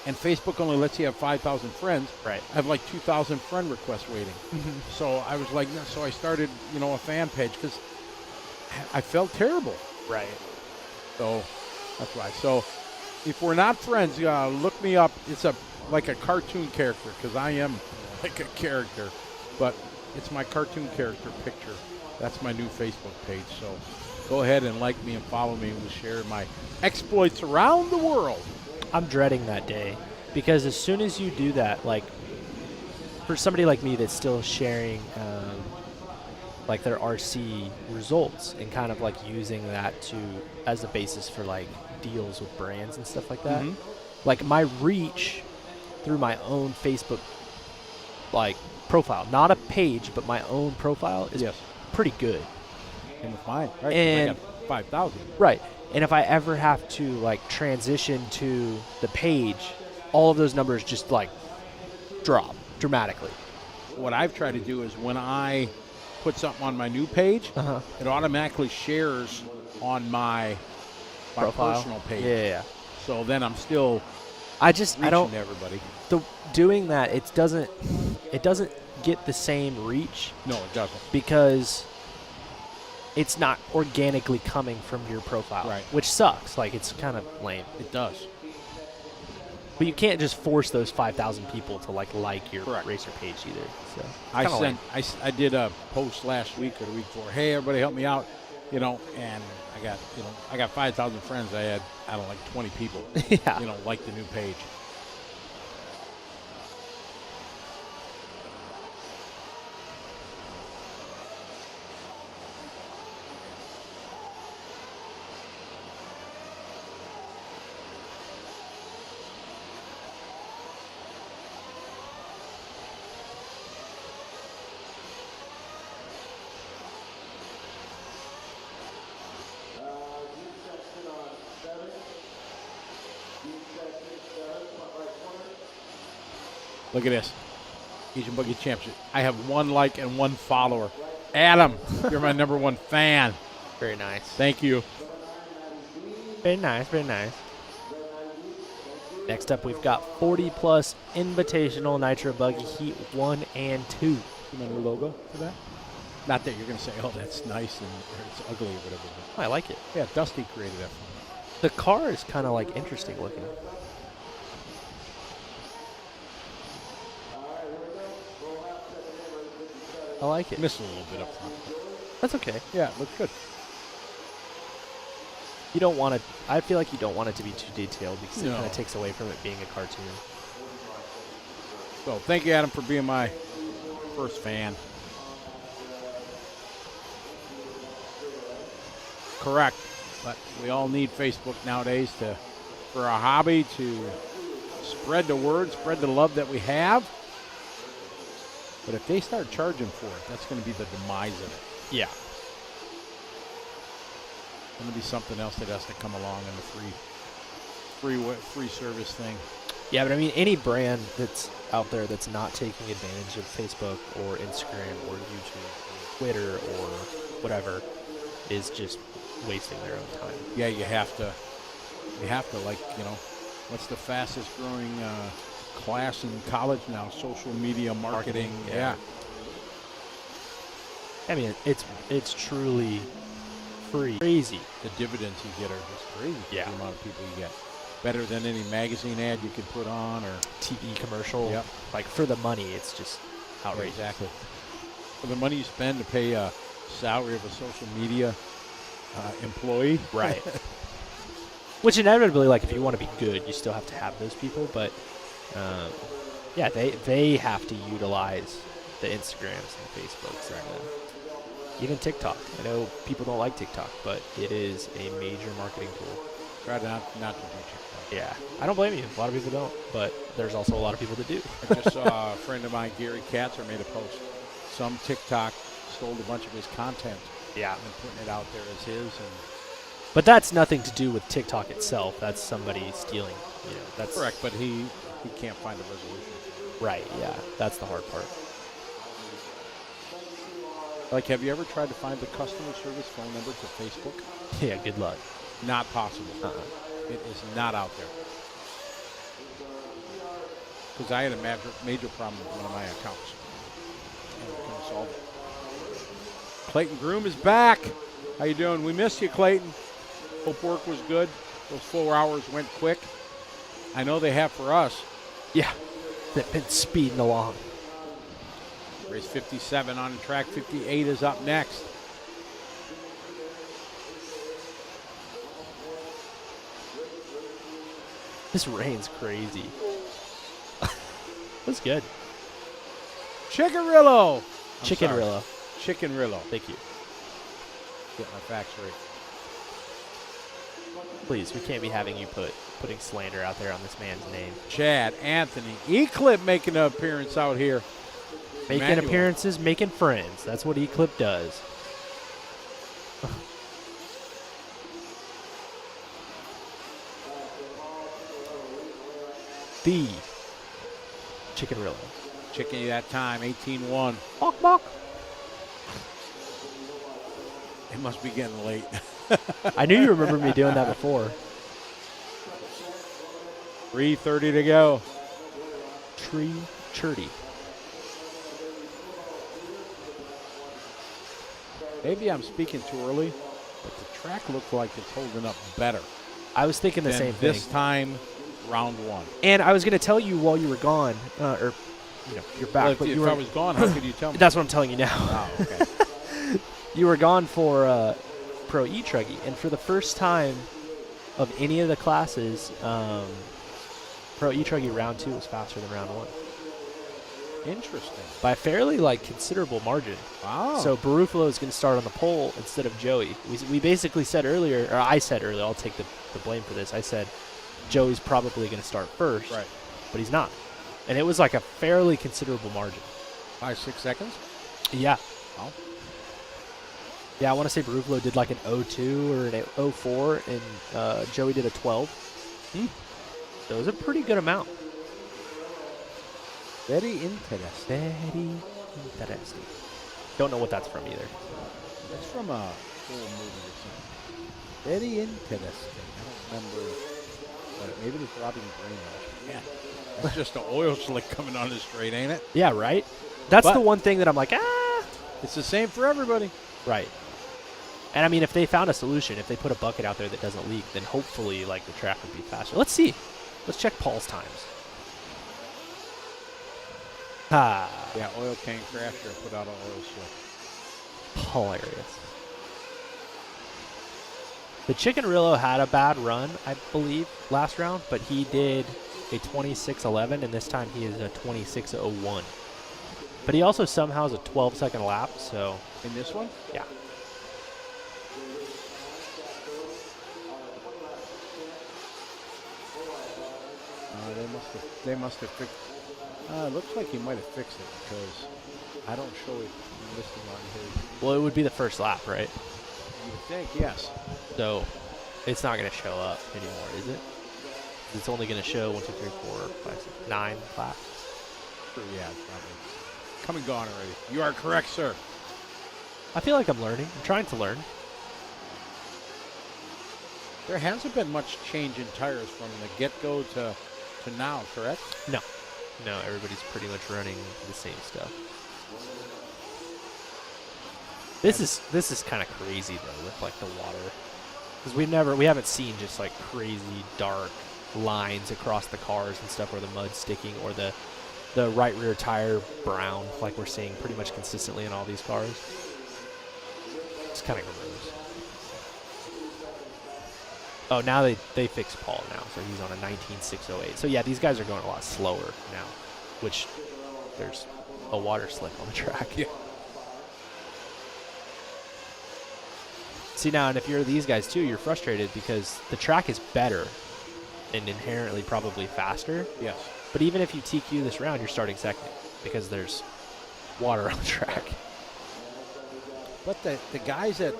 And Facebook only lets you have 5,000 friends. Right. I have like 2,000 friend requests waiting. So I was like, so I started, a fan page because I felt terrible. Right. So that's why. So if we're not friends, look me up. It's like a cartoon character because I am like a character, but it's my cartoon character picture. That's my new Facebook page. So go ahead and like me and follow me. We'll share my exploits around the world. I'm dreading that day because as soon as you do that, like for somebody like me that's still sharing like their RC results and kind of like using that as a basis for like deals with brands and stuff like that, like my reach through my own Facebook like profile, not a page, but my own profile is pretty good. And with mine, right? 'cause And- I got 5,000. Right. And if I ever have to like transition to the page, all of those numbers just like drop dramatically. What I've tried to do is when I put something on my new page, it automatically shares on my Profile. personal page. Yeah. So then I'm still I reaching don't everybody. doing that. It doesn't get the same reach No, it doesn't. because it's not organically coming from your profile, Right. which sucks. Like it's kind of lame. It does. But you can't just force those 5,000 people to like your Correct. racer page either. So I kinda lame. I did a post last week or the week before. Hey, everybody, help me out. And I got 5,000 friends. I had like 20 people. Yeah. Like the new page. Look at this. Asian Buggy Championship. I have 1 like and 1 follower. Adam, you're my number 1 fan. Very nice. Thank you. Very nice. Very nice. Next up, we've got 40-plus Invitational Nitro Buggy Heat 1 and 2. See my new logo for that? Not that you're going to say, oh, that's nice and or it's ugly or whatever. But I like it. yeah, Dusty created that for me. The car is kind of like interesting looking. I like it. Missed a little bit up front. That's okay. Yeah, it looks good. You don't want it. I feel like you don't want it to be too detailed because it No. kind of takes away from it being a cartoon. So thank you, Adam, for being my first fan. Correct. But we all need Facebook nowadays for a hobby to spread the word, spread the love that we have. But if they start charging for it, that's going to be the demise of it. Yeah. It's going to be something else that has to come along in the free service thing. Yeah, but I mean, any brand that's out there that's not taking advantage of Facebook or Instagram or YouTube or Twitter or whatever is just wasting their own time. Yeah, you have to like, what's the fastest growing class in college now? Social media marketing. Yeah. I mean, it's truly free. Crazy. The dividends you get are just crazy. Yeah. The amount of people you get. Better than any magazine ad you could put on or TV commercial. Yep. Like for the money, it's just outrageous. Exactly. For the money you spend to pay a salary of a social media employee. Right. Which inevitably, like if you want to be good, you still have to have those people. But yeah, they have to utilize the Instagrams and Facebooks and even TikTok. I know people don't like TikTok, but it is a major marketing tool. Try not to do TikTok. Yeah, I don't blame you. A lot of people don't, but there's also a lot of people that do. I just saw a friend of mine, Gary Katzer, made a post. Some TikTok stole a bunch of his content. Yeah. And putting it out there as his. And But that's nothing to do with TikTok itself. That's somebody stealing. That's correct, but he can't find a resolution. Right, yeah. That's the hard part. Like, have you ever tried to find the customer service phone number to Facebook? Yeah, good luck. Not possible. It is not out there. Because I had a major problem with one of my accounts. And we couldn't solve it. Clayton Groom is back. How you doing? We missed you, Clayton. Hope work was good. Those 4 hours went quick. I know they have for us. Yeah, they've been speeding along. Race 57 on track 58 is up next. This rain's crazy. That's good. Chickarillo. Chickenrillo. Chickenrillo. Thank you. Get my facts right. Please, we can't be having you putting slander out there on this man's name. Chad Anthony Eclipse making an appearance out here. Making Emmanuel. appearances, making friends. That's what Eclipse does. the Chickenrillo. Chicken that time, 18-1. Bok, bok. It must be getting late. I knew you remembered me doing that before. 3:30 to go. Tree Churdy. Maybe I'm speaking too early, but the track looks like it's holding up better I was thinking the than same thing. this time, round one. And I was going to tell you while you were gone, or you're back. Well, but if you were, I was gone, how could you tell me? That's what I'm telling you now. Oh, okay. You were gone for Pro E-Truggy, and for the first time of any of the classes, Pro E-Truggy round 2 was faster than round 1 Interesting. by a fairly considerable margin. Wow. So Barufalo is going to start on the pole instead of Joey. We basically said earlier, or I said earlier, I'll take the blame for this. I said Joey's probably going to start first, right, but he's not. And it was like a fairly considerable margin. 5-6 seconds? Yeah. Oh. Yeah, I want to say Barufalo did like an 0.2 or an 0.04, and Joey did a 12. So it was a pretty good amount. Very interesting. Very interesting. Don't know what that's from either. That's from a old movie or something. Very interesting. I don't remember. But maybe it's robbing brainwash. Yeah. That's just an oil slick coming on the straight, ain't it? Yeah, right? That's But- the one thing that I'm like, It's the same for everybody. Right. And I mean, if they found a solution, if they put a bucket out there that doesn't leak, then hopefully the track would be faster. Let's see. Let's check Paul's times. Yeah, oil can crasher put out an oil slick. Hilarious. The Chickenrillo had a bad run, I believe, last round, but he did a 26.11, and this time he is a 26.01. But he also somehow has a 12-second lap, so... In this one? Yeah. They must have fixed. It looks like he might have fixed it because I don't show it listing on his. Well, it would be the first lap, right? You would think, yes. So it's not going to show up anymore, is it? It's only going to show 1, 2, 3, 4, 5, 6, 9 laps. Sure, yeah, it's probably come and gone already. You are correct, sir. I feel like I'm learning. I'm trying to learn. There hasn't been much change in tires from the get-go to now, correct? No. No, everybody's pretty much running the same stuff. This is kind of crazy though with the water, because we haven't seen just crazy dark lines across the cars and stuff where the mud's sticking or the right rear tire brown like we're seeing pretty much consistently in all these cars. It's kind of gross. Oh, now they fixed Paul now, so he's on a 19.608. So yeah, these guys are going a lot slower now, which there's a water slick on the track. Yeah. See now, and if you're these guys too, you're frustrated because the track is better and inherently probably faster. Yes. But even if you TQ this round, you're starting second because there's water on the track. But the guys that,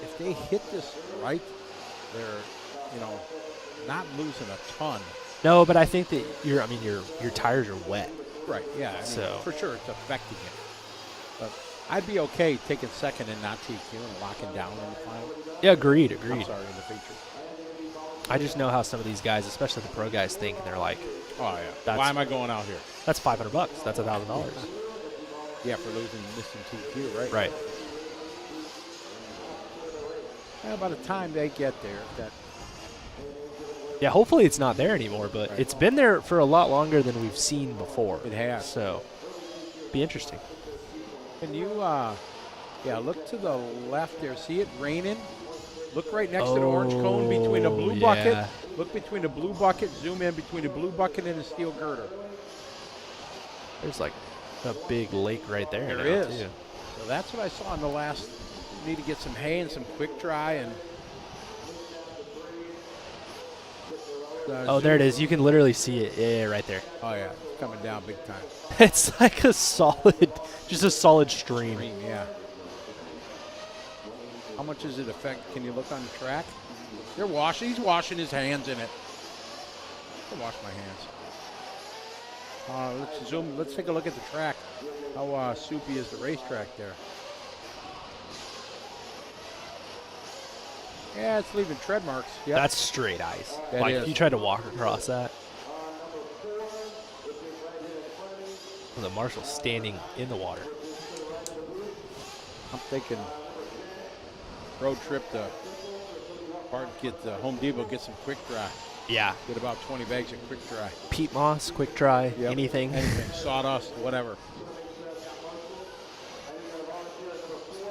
if they hit this right, they're, not losing a ton. No, but I think that your tires are wet. Right, yeah. I mean, So- for sure it's affecting it. But I'd be okay taking second and not TQ and locking down in the final. Yeah, agreed. I'm sorry, in the feature. I just know how some of these guys, especially the pro guys, think, and they're like, Oh, yeah. That's- Why am I going out here? that's $500. That's $1,000. Yeah, for missing TQ, right? Right. Well, by the time they get there, that Yeah, hopefully it's not there anymore, but Right. it's been there for a lot longer than we've seen before. It has. So, be interesting. Can you, look to the left there. See it raining? Look right next to the orange cone between the blue bucket. yeah. Look between the blue bucket. Zoom in between the blue bucket and the steel girder. There's a big lake right there. There now, is. too. So that's what I saw in the last. Need to get some hay and some quick dry and. Oh, there it is. You can literally see it. Yeah, right there. Oh yeah, it's coming down big time. It's like a solid, just a solid stream. Green, yeah. How much does it affect? Can you look on the track? They're washing. He's washing his hands in it. I wash my hands. Let's zoom. Let's take a look at the track. How soupy is the racetrack there? Yeah, it's leaving tread marks. Yep. That's straight ice. That like, is. if you tried to walk across that. The marshal's standing in the water. I'm thinking road trip to Home Depot, get some quick dry. Yeah. Get about 20 bags of quick dry. Peat moss, quick dry, Yep. anything. Anything. Sawdust, whatever.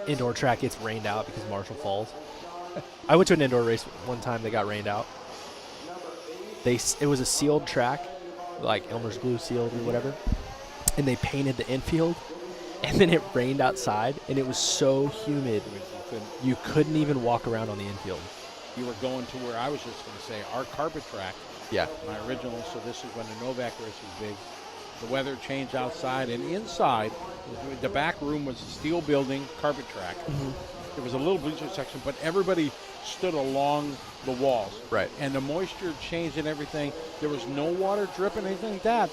Indoor track gets rained out because Marshall falls. I went to an indoor race one time that got rained out. It was a sealed track, like Elmer's Glue sealed or whatever, and they painted the infield, and then it rained outside, and it was so humid you couldn't even walk around on the infield. You were going to where I was just going to say, our carpet track, Yeah. my original, so this is when the Novak race was big. The weather changed outside, and inside, the back room was a steel building, carpet track. There was a little bleacher section, but everybody stood along the walls. Right. And the moisture changed and everything. There was no water dripping, anything like that.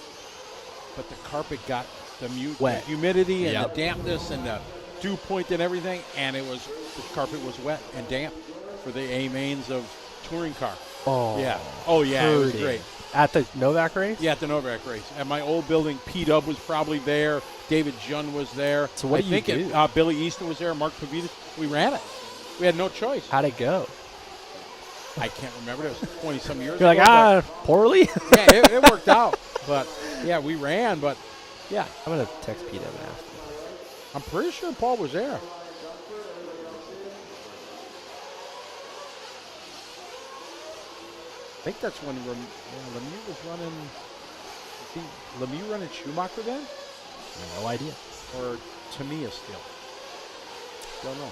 But the carpet got the Wet. humidity and Yep. the dampness and the dew point and everything, and the carpet was wet and damp for the A mains of touring car. Oh. Yeah. Oh, yeah, it was hurting. great. At the Novak race? Yeah, at the Novak race. At my old building, P-Dub was probably there. David Jun was there. So what I do you think do? Billy Easton was there. Mark Pavitas. We ran it. We had no choice. How'd it go? I can't remember. It was 20-some years You're ago. like, poorly? but- yeah, it worked out. But, yeah, we ran. But, yeah, I'm going to text Pete and ask him. I'm pretty sure Paul was there. I think that's when Lemieux was running. Was Lemieux running Schumacher then? No idea. Or Tamiya still? Don't know.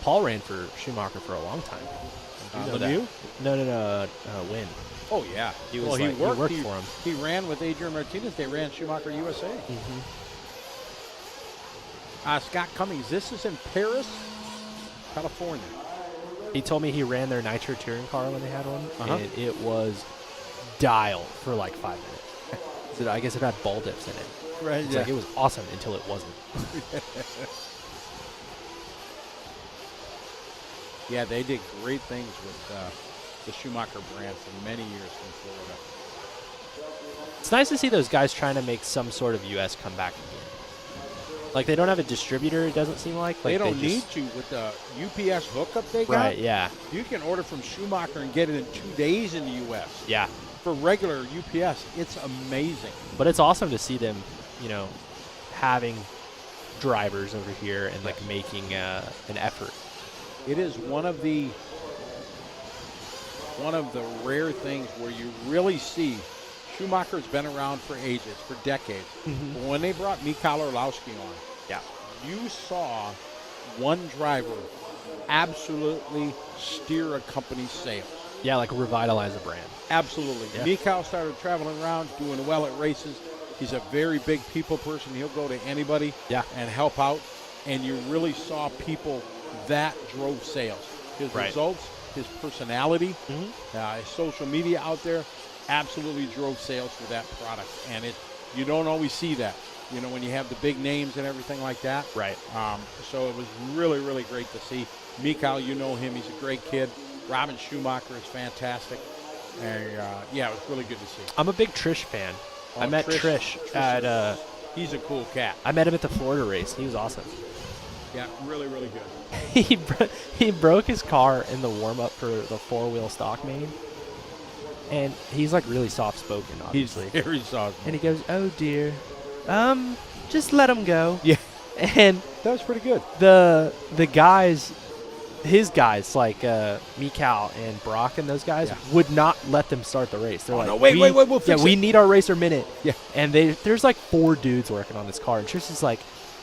Paul ran for Schumacher for a long time. I do know that. Lemieux? No, Win. Oh, yeah. He was well, like- he worked for him. He ran with Adrian Martinez. They ran Schumacher USA. Scott Cummings. This is in Paris, California. He told me he ran their nitro touring car when they had one, Uh-huh. and it was dialed for like 5 minutes. So I guess it had ball dips in it. Right, It's like it was awesome until it wasn't. Yeah, they did great things with the Schumacher brand for many years in Florida. It's nice to see those guys trying to make some sort of U.S. comeback again. Like, they don't have a distributor, it doesn't seem like. They Like, don't need just- to with the UPS hookup they got. Right, yeah. You can order from Schumacher and get it in 2 days in the U.S. Yeah. For regular UPS, it's amazing. But it's awesome to see them, having drivers over here and, like, making an effort. It is one of the rare things where you really see Schumacher's been around for ages, for decades. But when they brought Mikhail Orlowski on, you saw one driver absolutely steer a company's sales. Yeah, like revitalize a brand. Absolutely. Yeah. Mikhail started traveling around, doing well at races. He's a very big people person. He'll go to anybody and help out. And you really saw people that drove sales. His results, his personality, his social media out there absolutely drove sales for that product. And you don't always see that, when you have the big names and everything like that. Right. So it was really, really great to see. Mikhail, you know him. He's a great kid. Robin Schumacher is fantastic. And, it was really good to see. I'm a big Trish fan. I met Trish at... he's a cool cat. I met him at the Florida race. He was awesome. Yeah, really, really good. He broke his car in the warm-up for the four-wheel stock main. And he's, like, really soft-spoken, obviously. He's very soft. And he goes, "Oh, dear. Just let him go." Yeah. And that was pretty good. The guys, his guys, like Mikhail and Brock and those guys, would not let them start the race. They're like, no, wait, we'll fix we it." need our racer minute. Yeah. And there's like 4 dudes working on this car. And Trish is like,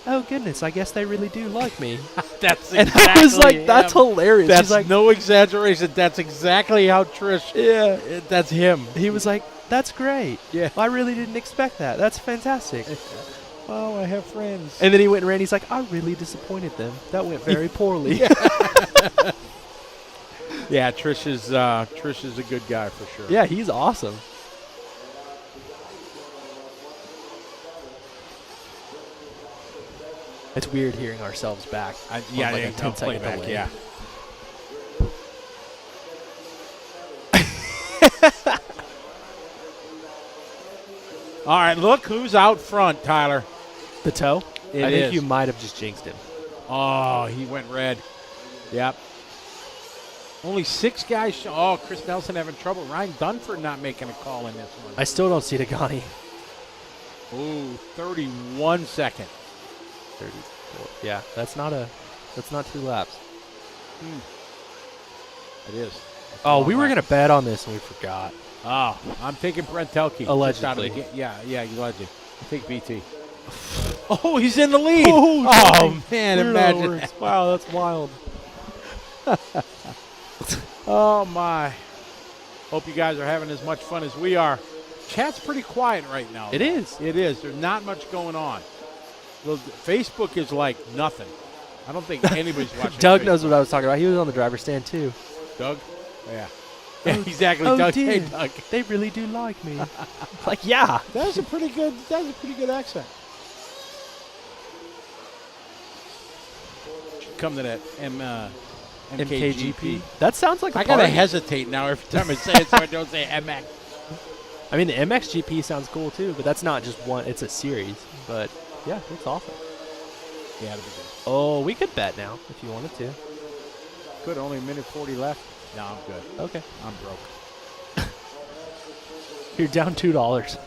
"Oh, goodness, I guess they really do like me." That's and I was like, that's hilarious. That's He's like, no exaggeration. That's exactly how Trish. Yeah. That's him. He was like, "That's great. Yeah. I really didn't expect that. That's fantastic." Oh, I have friends. And then he went and ran. He's like, "I really disappointed them. That went very poorly." Yeah, Trish is a good guy for sure. Yeah, he's awesome. It's weird hearing ourselves back. Yeah, like yeah, a 10-second playback. delay. Yeah. All right, look who's out front, Tyler. The toe? It I think is. you might have just jinxed him. Oh, he went red. Yep. Only 6 guys. Oh, Chris Nelson having trouble. Ryan Dunford not making a call in this one. I still don't see Dagani. Ooh, 31 seconds. 34. Yeah, that's not 2 laps. It is. Oh, we were going to bet on this and we forgot. Oh, I'm taking Brent Telke. Allegedly. Yeah, allegedly. I'll take BT. Oh, he's in the lead. Oh, man, imagine that. Wow, that's wild. Oh, my. Hope you guys are having as much fun as we are. Chat's pretty quiet right now. It is. It is. There's not much going on. Well, Facebook is like nothing. I don't think anybody's watching. Doug Facebook. knows what I was talking about. He was on the driver's stand, too. Doug? Yeah. Yeah, exactly. Oh, Doug. dear. Hey, Doug. They really do like me. Like, yeah. That was a pretty good accent. Should come to that MKGP. That sounds like a I gotta party. hesitate now every time I say it, so I don't say MX. I mean, the MXGP sounds cool, too, but that's not just one. It's a series. But, yeah, it's awesome. Yeah, that'd be good. Oh, we could bet now if you wanted to. Good. Only a minute 40 left. No, I'm good. Okay. I'm broke. You're down $2.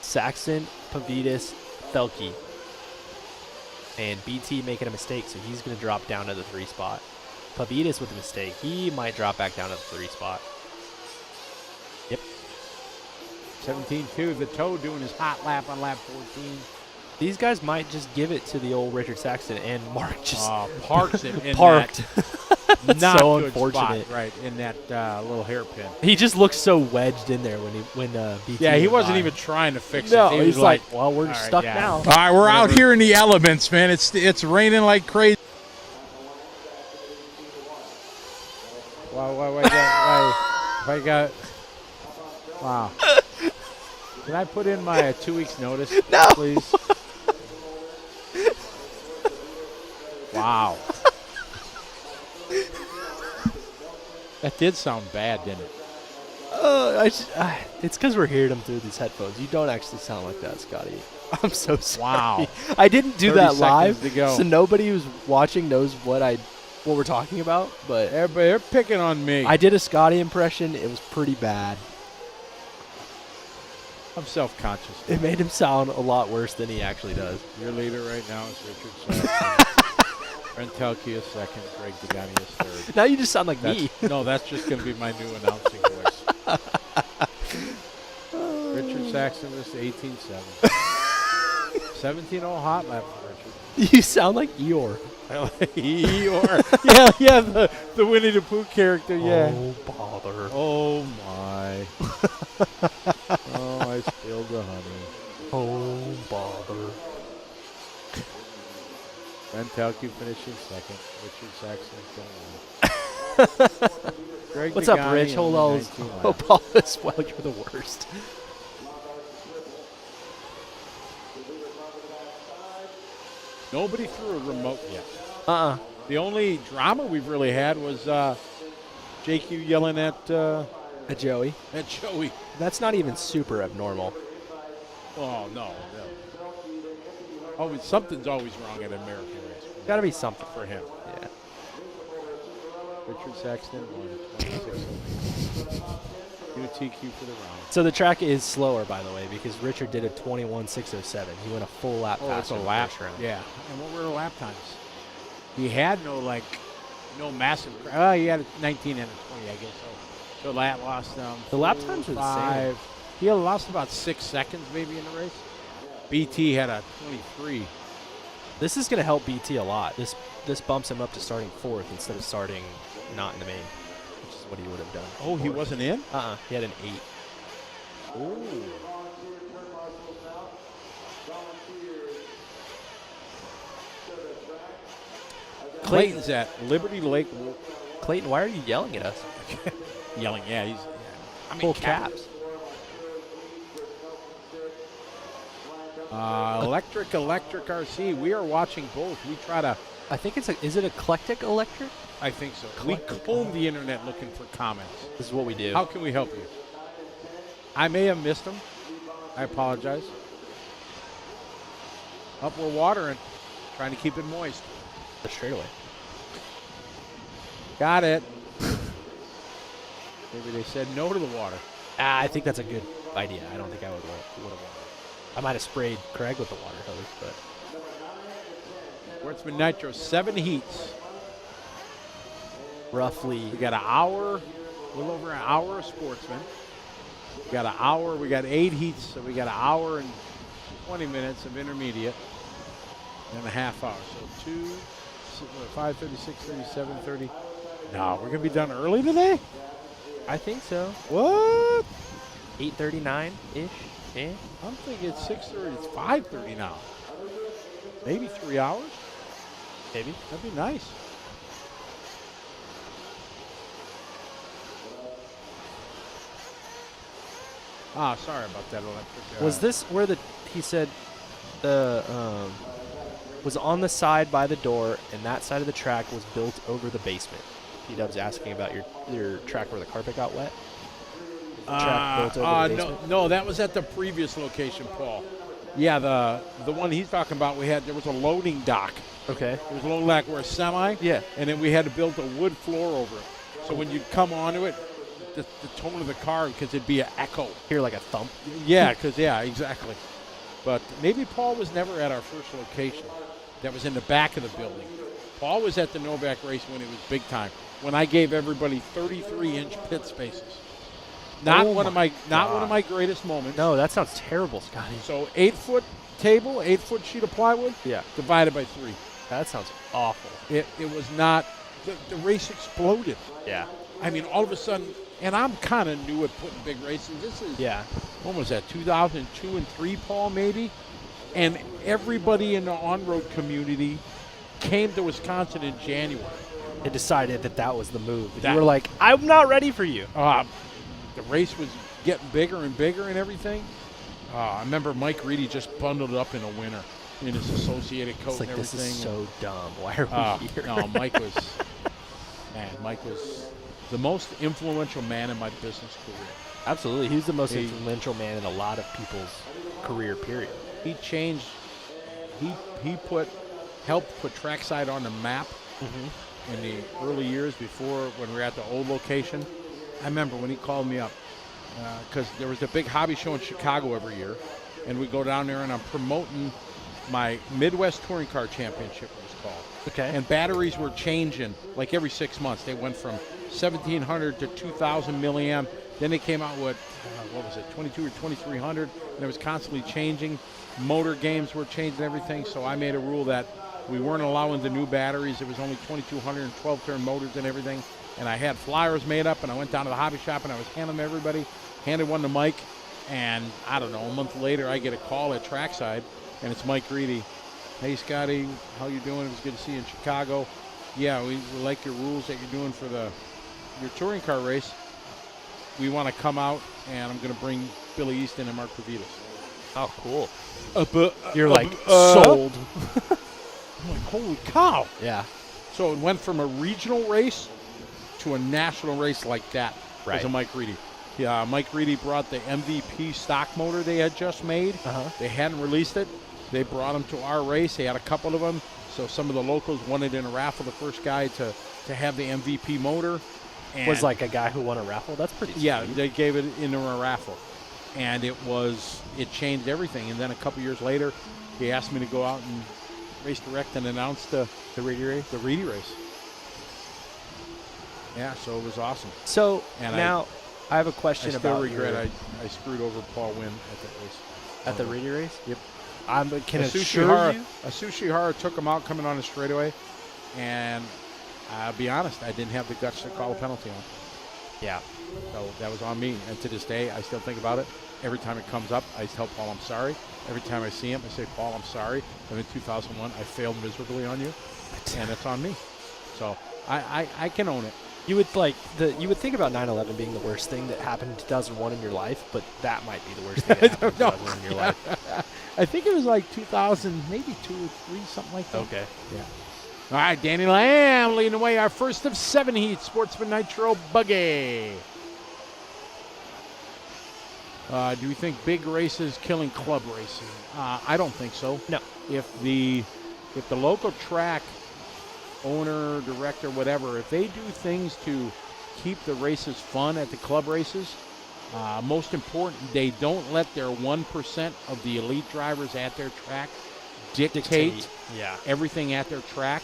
Saxon, Pavidis, Thelke. And BT making a mistake, so he's going to drop down to the 3 spot. Pavidis with a mistake. He might drop back down to the 3 spot. Yep. 17-2. The toe doing his hot lap on lap 14. These guys might just give it to the old Richard Saxton, and Mark just parks it in parked. That not so good unfortunate. Spot, right, in that little hairpin. He just looks so wedged in there when BT. Yeah, he went wasn't by. even trying to fix No, it. He he's was like, well, we're all right, stuck yeah. now. All right, we're out here in the elements, man. It's raining like crazy. Wow, wow. Can I put in my 2 weeks notice, please? Wow. That did sound bad, didn't it? It's because we're hearing them through these headphones. You don't actually sound like that, Scotty. I'm so sorry. Wow. I didn't do 30 that live, seconds to go. so nobody who's watching knows what we're talking about. But They're picking on me. I did a Scotty impression. It was pretty bad. I'm self-conscious. It made him sound a lot worse than he actually does. Your leader right now is Richard Saxton. Brent Telke is second. Greg Degani is third. Now you just sound like me. No, that's just going to be my new announcing voice. Richard Saxton was 18-7. 17-0 hot lap for Richard. You sound like Eeyore. yeah, the Winnie the Pooh character, yeah. Oh, bother. Oh, my. Oh, I spilled the honey. Oh, bother. Brent Telke finishing second. Richard Saxton going on. Greg What's up, Degani Rich? Hold only on. 19 laps. Hope all is well. You're the worst. Nobody threw a remote yet. Uh-uh. The only drama we've really had was JQ yelling at Joey. Joey. That's not even super abnormal. Oh, no. Always, something's always wrong at an American race. Got to be something. For him. Yeah. Richard Saxton won 26. New TQ for the round. So the track is slower, by the way, because Richard did a 21.607. He went a full lap Oh, faster. it's a in the lap. first round. Yeah. And what were the lap times? He had no massive. He had a 19 and a 20, I guess. So that lost The lap times are the 5. same. He had lost about 6 seconds maybe in the race. BT had a 23. This is going to help BT a lot. This bumps him up to starting 4th instead of starting not in the main, which is what he would have done. Oh, he wasn't in? Uh-uh. He had an 8. Oh. Clayton's at Liberty Lake. Clayton, why are you yelling at us? Yelling, yeah, he's Full caps. Electric RC. We are watching both. We try to. I think is it Eclectic Electric? I think so. We comb the internet looking for comments. This is what we do. How can we help you? I may have missed them. I apologize. Up, we're watering, trying to keep it moist. The straightaway. Got it. Maybe they said no to the water. I think that's a good idea. I don't think I would have wanted. I might have sprayed Craig with the water hose, but. Sportsman Nitro, 7 heats. Roughly. We got an hour, a little over an hour of Sportsman. We got an hour, we got 8 heats, so we got an hour and 20 minutes of intermediate and a half hour. So 2, 5:30, 6:30, 7:30. No, we're going to be done early today? I think so. What? 8:39-ish. Eh? I'm thinking it's 6:30. It's 5:30 now. Maybe 3 hours? Maybe. That'd be nice. Ah, sorry about that electric. Was this where he said was on the side by the door, and that side of the track was built over the basement? P-Dub's asking about your track where the carpet got wet. Track built over the basement? No, that was at the previous location, Paul. Yeah, the one he's talking about, there was a loading dock. Okay. There was a loading dock where a semi. Yeah. And then we had to build a wood floor over it. So when you'd come onto it, the tone of the car, because it'd be an echo. Hear like a thump. Yeah, exactly. But maybe Paul was never at our first location. That was in the back of the building. Paul was at the Novak race when it was big time. When I gave everybody 33-inch pit spaces. Not one of my greatest moments. No, that sounds terrible, Scotty. So 8-foot table, 8-foot sheet of plywood. Yeah. Divided by 3. That sounds awful. It was not. The race exploded. Yeah. I mean, all of a sudden, and I'm kind of new at putting big races. This is, when was that, 2002 and 3, Paul, maybe? And everybody in the on-road community came to Wisconsin in January. They decided that was the move. You were like, I'm not ready for you. The race was getting bigger and bigger and everything. I remember Mike Reedy just bundled up in a winter in his associated coat and everything. This is so dumb. Why are we here? No, Mike was the most influential man in my business career. Absolutely. He was the most influential man in a lot of people's career, period. He changed. He helped put trackside on the map in the early years before when we were at the old location. I remember when he called me up because there was a big hobby show in Chicago every year, and we go down there and I'm promoting my Midwest Touring Car Championship, it was called. Okay. And batteries were changing like every 6 months. They went from 1,700 to 2,000 milliamp. Then they came out with, 22 or 2,300, and it was constantly changing. Motor games were changing everything, so I made a rule that we weren't allowing the new batteries. It was only 2,200 and 12-turn motors and everything. And I had flyers made up, and I went down to the hobby shop, and I was handing them to everybody, handed one to Mike, and I don't know, a month later, I get a call at trackside, and it's Mike Reedy. Hey, Scotty, how you doing? It was good to see you in Chicago. Yeah, we like your rules that you're doing for your touring car race. We want to come out, and I'm going to bring Billy Easton and Mark Pavitas. Oh, cool. You're like, sold. I'm like, holy cow. Yeah. So it went from a regional race to a national race like that. Right. As a Mike Reedy. Yeah, Mike Reedy brought the MVP stock motor they had just made. They hadn't released it. They brought them to our race. They had a couple of them. So some of the locals wanted in a raffle the first guy to have the MVP motor. And was like a guy who won a raffle? That's pretty sweet. Yeah, they gave it into a raffle. And it changed everything. And then a couple years later, he asked me to go out and race direct and announce the Reedy race. The Reedy race. Yeah, so it was awesome. So and now I have a question about. I still regret I screwed over Paul Wynn at that race. At the Reedy race? Yep. Can assure you? Asushi Hara took him out coming on the straightaway, and I'll be honest, I didn't have the guts to call a penalty on him. Yeah. So that was on me, and to this day, I still think about it. Every time it comes up, I tell Paul I'm sorry. Every time I see him, I say, Paul, I'm sorry. And in 2001, I failed miserably on you, and it's on me. So I can own it. You would you would think about 9/11 being the worst thing that happened in 2001 in your life, but that might be the worst thing that happened in 2001 in your life. I think it was like 2000, maybe 2 or 3, something like that. Okay. Yeah. All right, Danny Lamb leading away our first of 7 heats, Sportsman Nitro buggy. Do you think big races killing club racing? I don't think so. No. If the local track owner, director, whatever, if they do things to keep the races fun at the club races, most important, they don't let their 1% of the elite drivers at their track dictate everything at their track,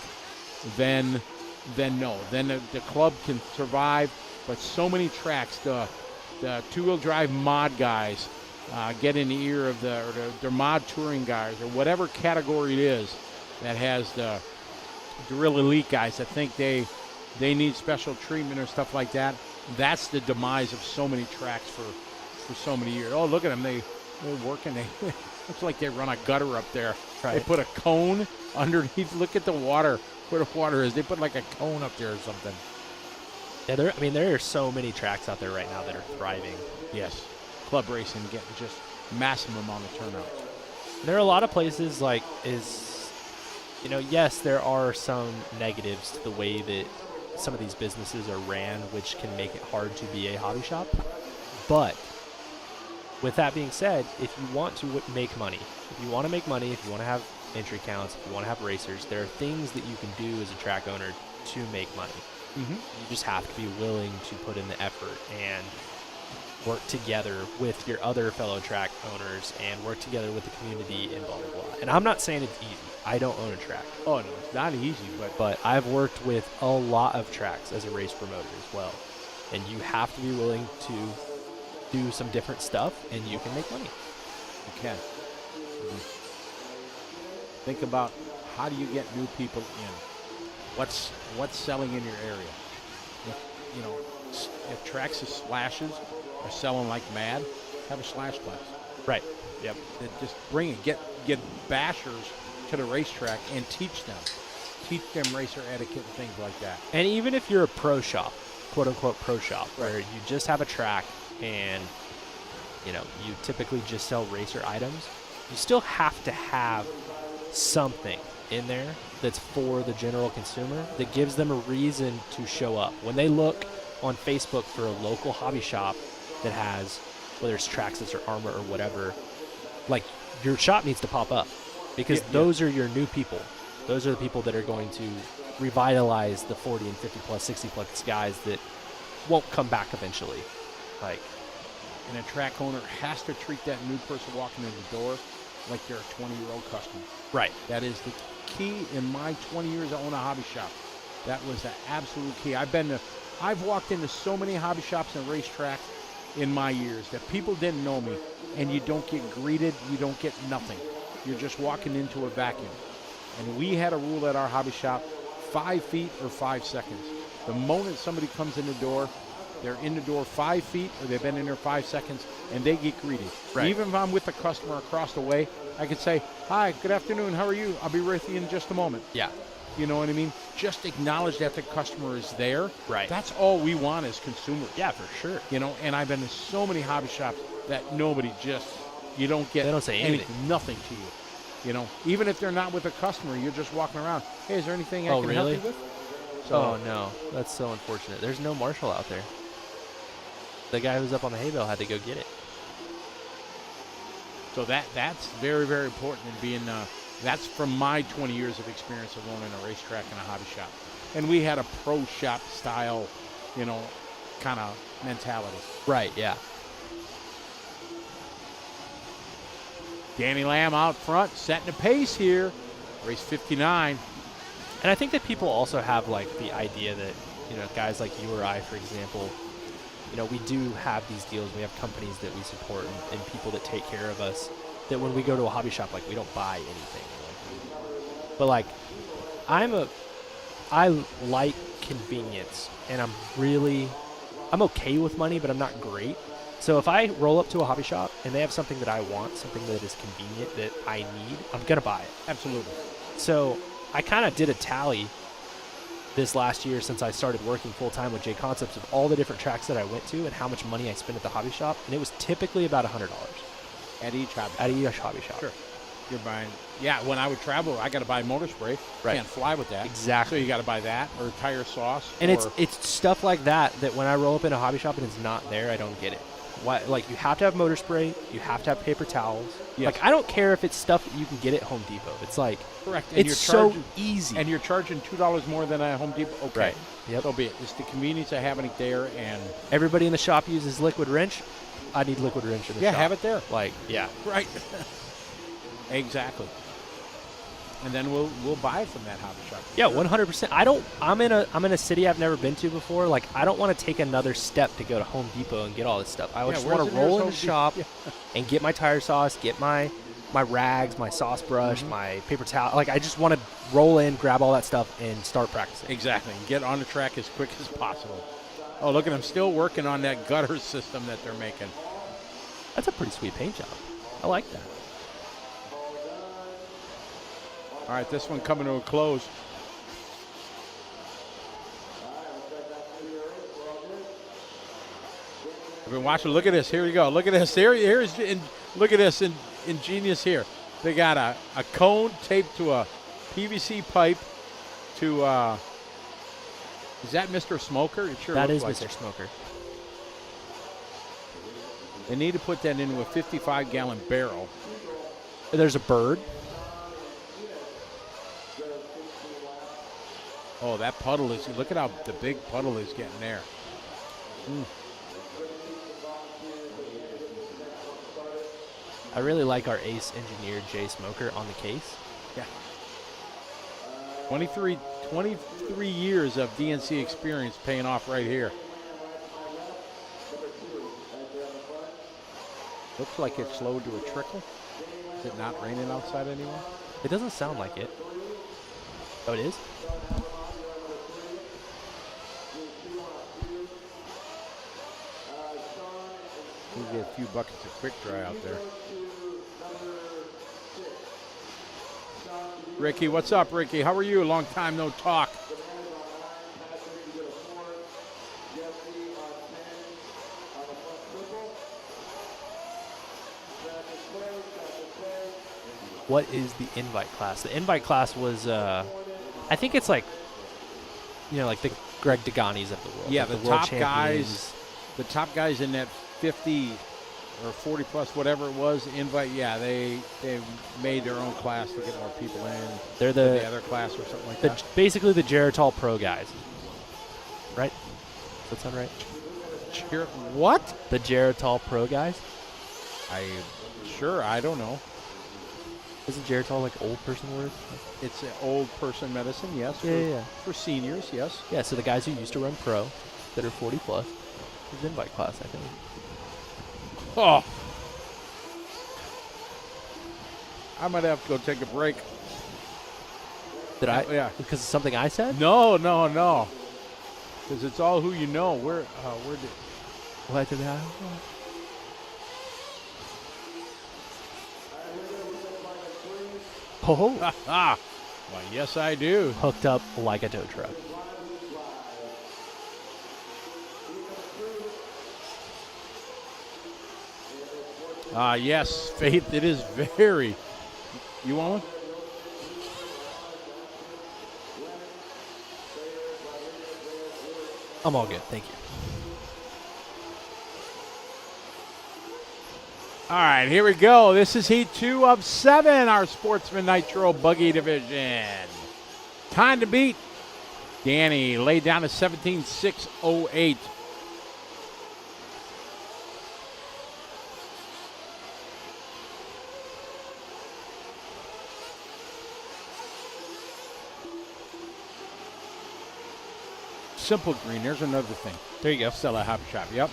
then no. Then the club can survive. But so many tracks, the two-wheel drive mod guys get in the ear of the mod touring guys or whatever category it is that has the real elite guys that think they need special treatment or stuff like that. That's the demise of so many tracks for so many years. Oh, look at them. They're working. Looks like they run a gutter up there. Right. They put a cone underneath. Look at the water, where the water is. They put like a cone up there or something. Yeah, there are so many tracks out there right now that are thriving. Yes. Club racing getting just massive amount of turnout. There are a lot of places yes, there are some negatives to the way that some of these businesses are ran, which can make it hard to be a hobby shop. But with that being said, if you want to make money, if you want to have entry counts, if you want to have racers, there are things that you can do as a track owner to make money. Mm-hmm. You just have to be willing to put in the effort and work together with your other fellow track owners and work together with the community and blah, blah, blah. And I'm not saying it's easy. I don't own a track. Oh, no, it's not easy, But I've worked with a lot of tracks as a race promoter as well. And you have to be willing to do some different stuff, and you can make money. You can. Mm-hmm. Think about how do you get new people in? What's selling in your area? If tracks of slashes are selling like mad, have a slash class. Right. Yep. Just bring it. Get bashers to the racetrack and teach them racer etiquette and things like that. And even if you're a pro shop, quote unquote pro shop, right, where you just have a track and you typically just sell racer items, you still have to have something in there that's for the general consumer that gives them a reason to show up. When they look on Facebook for a local hobby shop that has, whether it's Traxxas or Armor or whatever, like your shop needs to pop up because those are your new people. Those are the people that are going to revitalize the 40 and 50 plus, 60 plus guys that won't come back eventually. And a track owner has to treat that new person walking in the door like they're a 20-year-old customer. Right. That is the key in my 20 years I own a hobby shop. That was the absolute key. I've walked into so many hobby shops and racetracks in my years that people didn't know me, and you don't get greeted, you don't get nothing. You're just walking into a vacuum. And we had a rule at our hobby shop, 5 feet or 5 seconds. The moment somebody comes in the door, they're in the door 5 feet or they've been in there 5 seconds, and they get greeted. Right. Even if I'm with the customer across the way, I could say, "Hi, good afternoon, how are you? I'll be with you in just a moment." Yeah. You know what I mean? Just acknowledge that the customer is there. Right. That's all we want as consumers. Yeah, for sure. And I've been to so many hobby shops that nobody you don't get they don't say anything. Nothing to you. Even if they're not with a customer, you're just walking around. Hey, is there anything I can help you with? Oh, no. That's so unfortunate. There's no marshal out there. The guy who's up on the hay bale had to go get it. So that's very, very important in being, that's from my 20 years of experience of owning a racetrack and a hobby shop. And we had a pro shop style, kind of mentality. Right, yeah. Danny Lamb out front, setting the pace here. Race 59. And I think that people also have, the idea that, guys like you or I, for example, we do have these deals. We have companies that we support and people that take care of us, that when we go to a hobby shop, we don't buy anything. But, I like convenience, and I'm okay with money, but I'm not great. So if I roll up to a hobby shop and they have something that I want, something that is convenient that I need, I'm going to buy it. Absolutely. So I kind of did a tally this last year since I started working full-time with J Concepts of all the different tracks that I went to and how much money I spent at the hobby shop, and it was typically about $100 At each hobby at each hobby shop. Sure. You're buying. Yeah, when I would travel, I got to buy motor spray. Right. Can't fly with that. Exactly. So you got to buy that or tire sauce. And or it's stuff like that when I roll up in a hobby shop and it's not there, I don't get it. Why? Like, you have to have motor spray, you have to have paper towels. Yes. Like, I don't care if it's stuff that you can get at Home Depot. It's like, correct. And it's you're so charging, easy. And you're charging $2 more than at Home Depot. Okay. Right. Yep. So be it. It's the convenience of having it there, and Everybody in the shop uses liquid wrench. I need liquid wrench in the shop. have it there. Like, yeah. Right. Exactly. And then we'll buy from that hobby shop. Yeah, 100%. I'm in a city I've never been to before. Like, I don't want to take another step to go to Home Depot and get all this stuff. I just where's want to the nearest roll in Home the Depot? shop Yeah. and get my tire sauce, get my rags, my sauce brush, my paper towel. Like, I just want to roll in, grab all that stuff, and start practicing. Exactly. And get on the track as quick as possible. Oh, look at them still working on that gutter system that they're making. That's a pretty sweet paint job. I like that. All right, this one coming to a close. I've been watching. Look at this. Here we go. Look at this. Look at this. Ingenious here. They got a cone taped to a PVC pipe to, is that Mr. Smoker? It sure That looks is like Mr. Smoker. They need to put that into a 55-gallon barrel. There's a bird. Oh, that puddle is, look at how the big puddle is getting there. I really like our ace engineer, Jay Smoker, on the case. Yeah. 23 years of DNC experience paying off right here. Looks like it slowed to a trickle. Is it not raining outside anymore? It doesn't sound like it. Oh, it is? We get a few buckets of quick dry out there. Ricky, what's up, Ricky? How are you? Long time no talk. What is the invite class? The invite class was, I think it's like, like the Greg Deganis of the world. Yeah, like the world top champions. guys. The top guys in that 50 or 40 plus, whatever it was, invite. Yeah, they made their own class to get more people in. They're the other class or something like that. Basically the Geritol Pro guys, right? Does that sound right? What? The Geritol Pro guys. I don't know. Isn't Geritol like old person word? It's an old person medicine, yes. Yeah. For seniors, yes. Yeah, so the guys who used to run pro that are 40 plus, is invite class, I think. Oh. I might have to go take a break. Did I? Yeah. Because of something I said? No. Because it's all who you know. Where did? What did I? Oh, Why, yes, I do. hooked up like a tow truck. Yes, Faith, it is very. You want one? I'm all good, thank you. All right, here we go. This is Heat 2 of 7, our Sportsman Nitro Buggy Division. Time to beat. Danny laid down a 17.608. Simple green. There's another thing. There you go. Sell a hobby shop. Yep.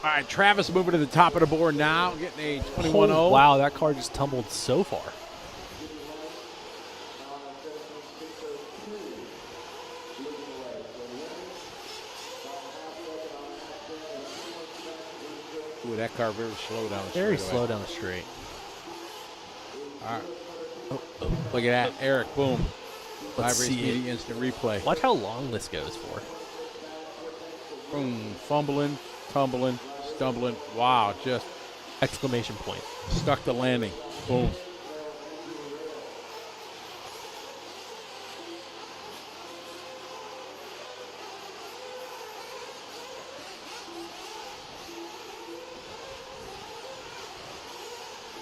All right, Travis moving to the top of the board now, getting a 21-0. Oh, wow, that car just tumbled so far. Ooh, that car very slow down the street. Very slow down the straight. All right. Look at that. Eric, boom. Let's Live Race see it. Media instant replay. Watch how long this goes for. Boom. Fumbling, tumbling, stumbling. Wow, just Exclamation point. stuck the landing. Boom.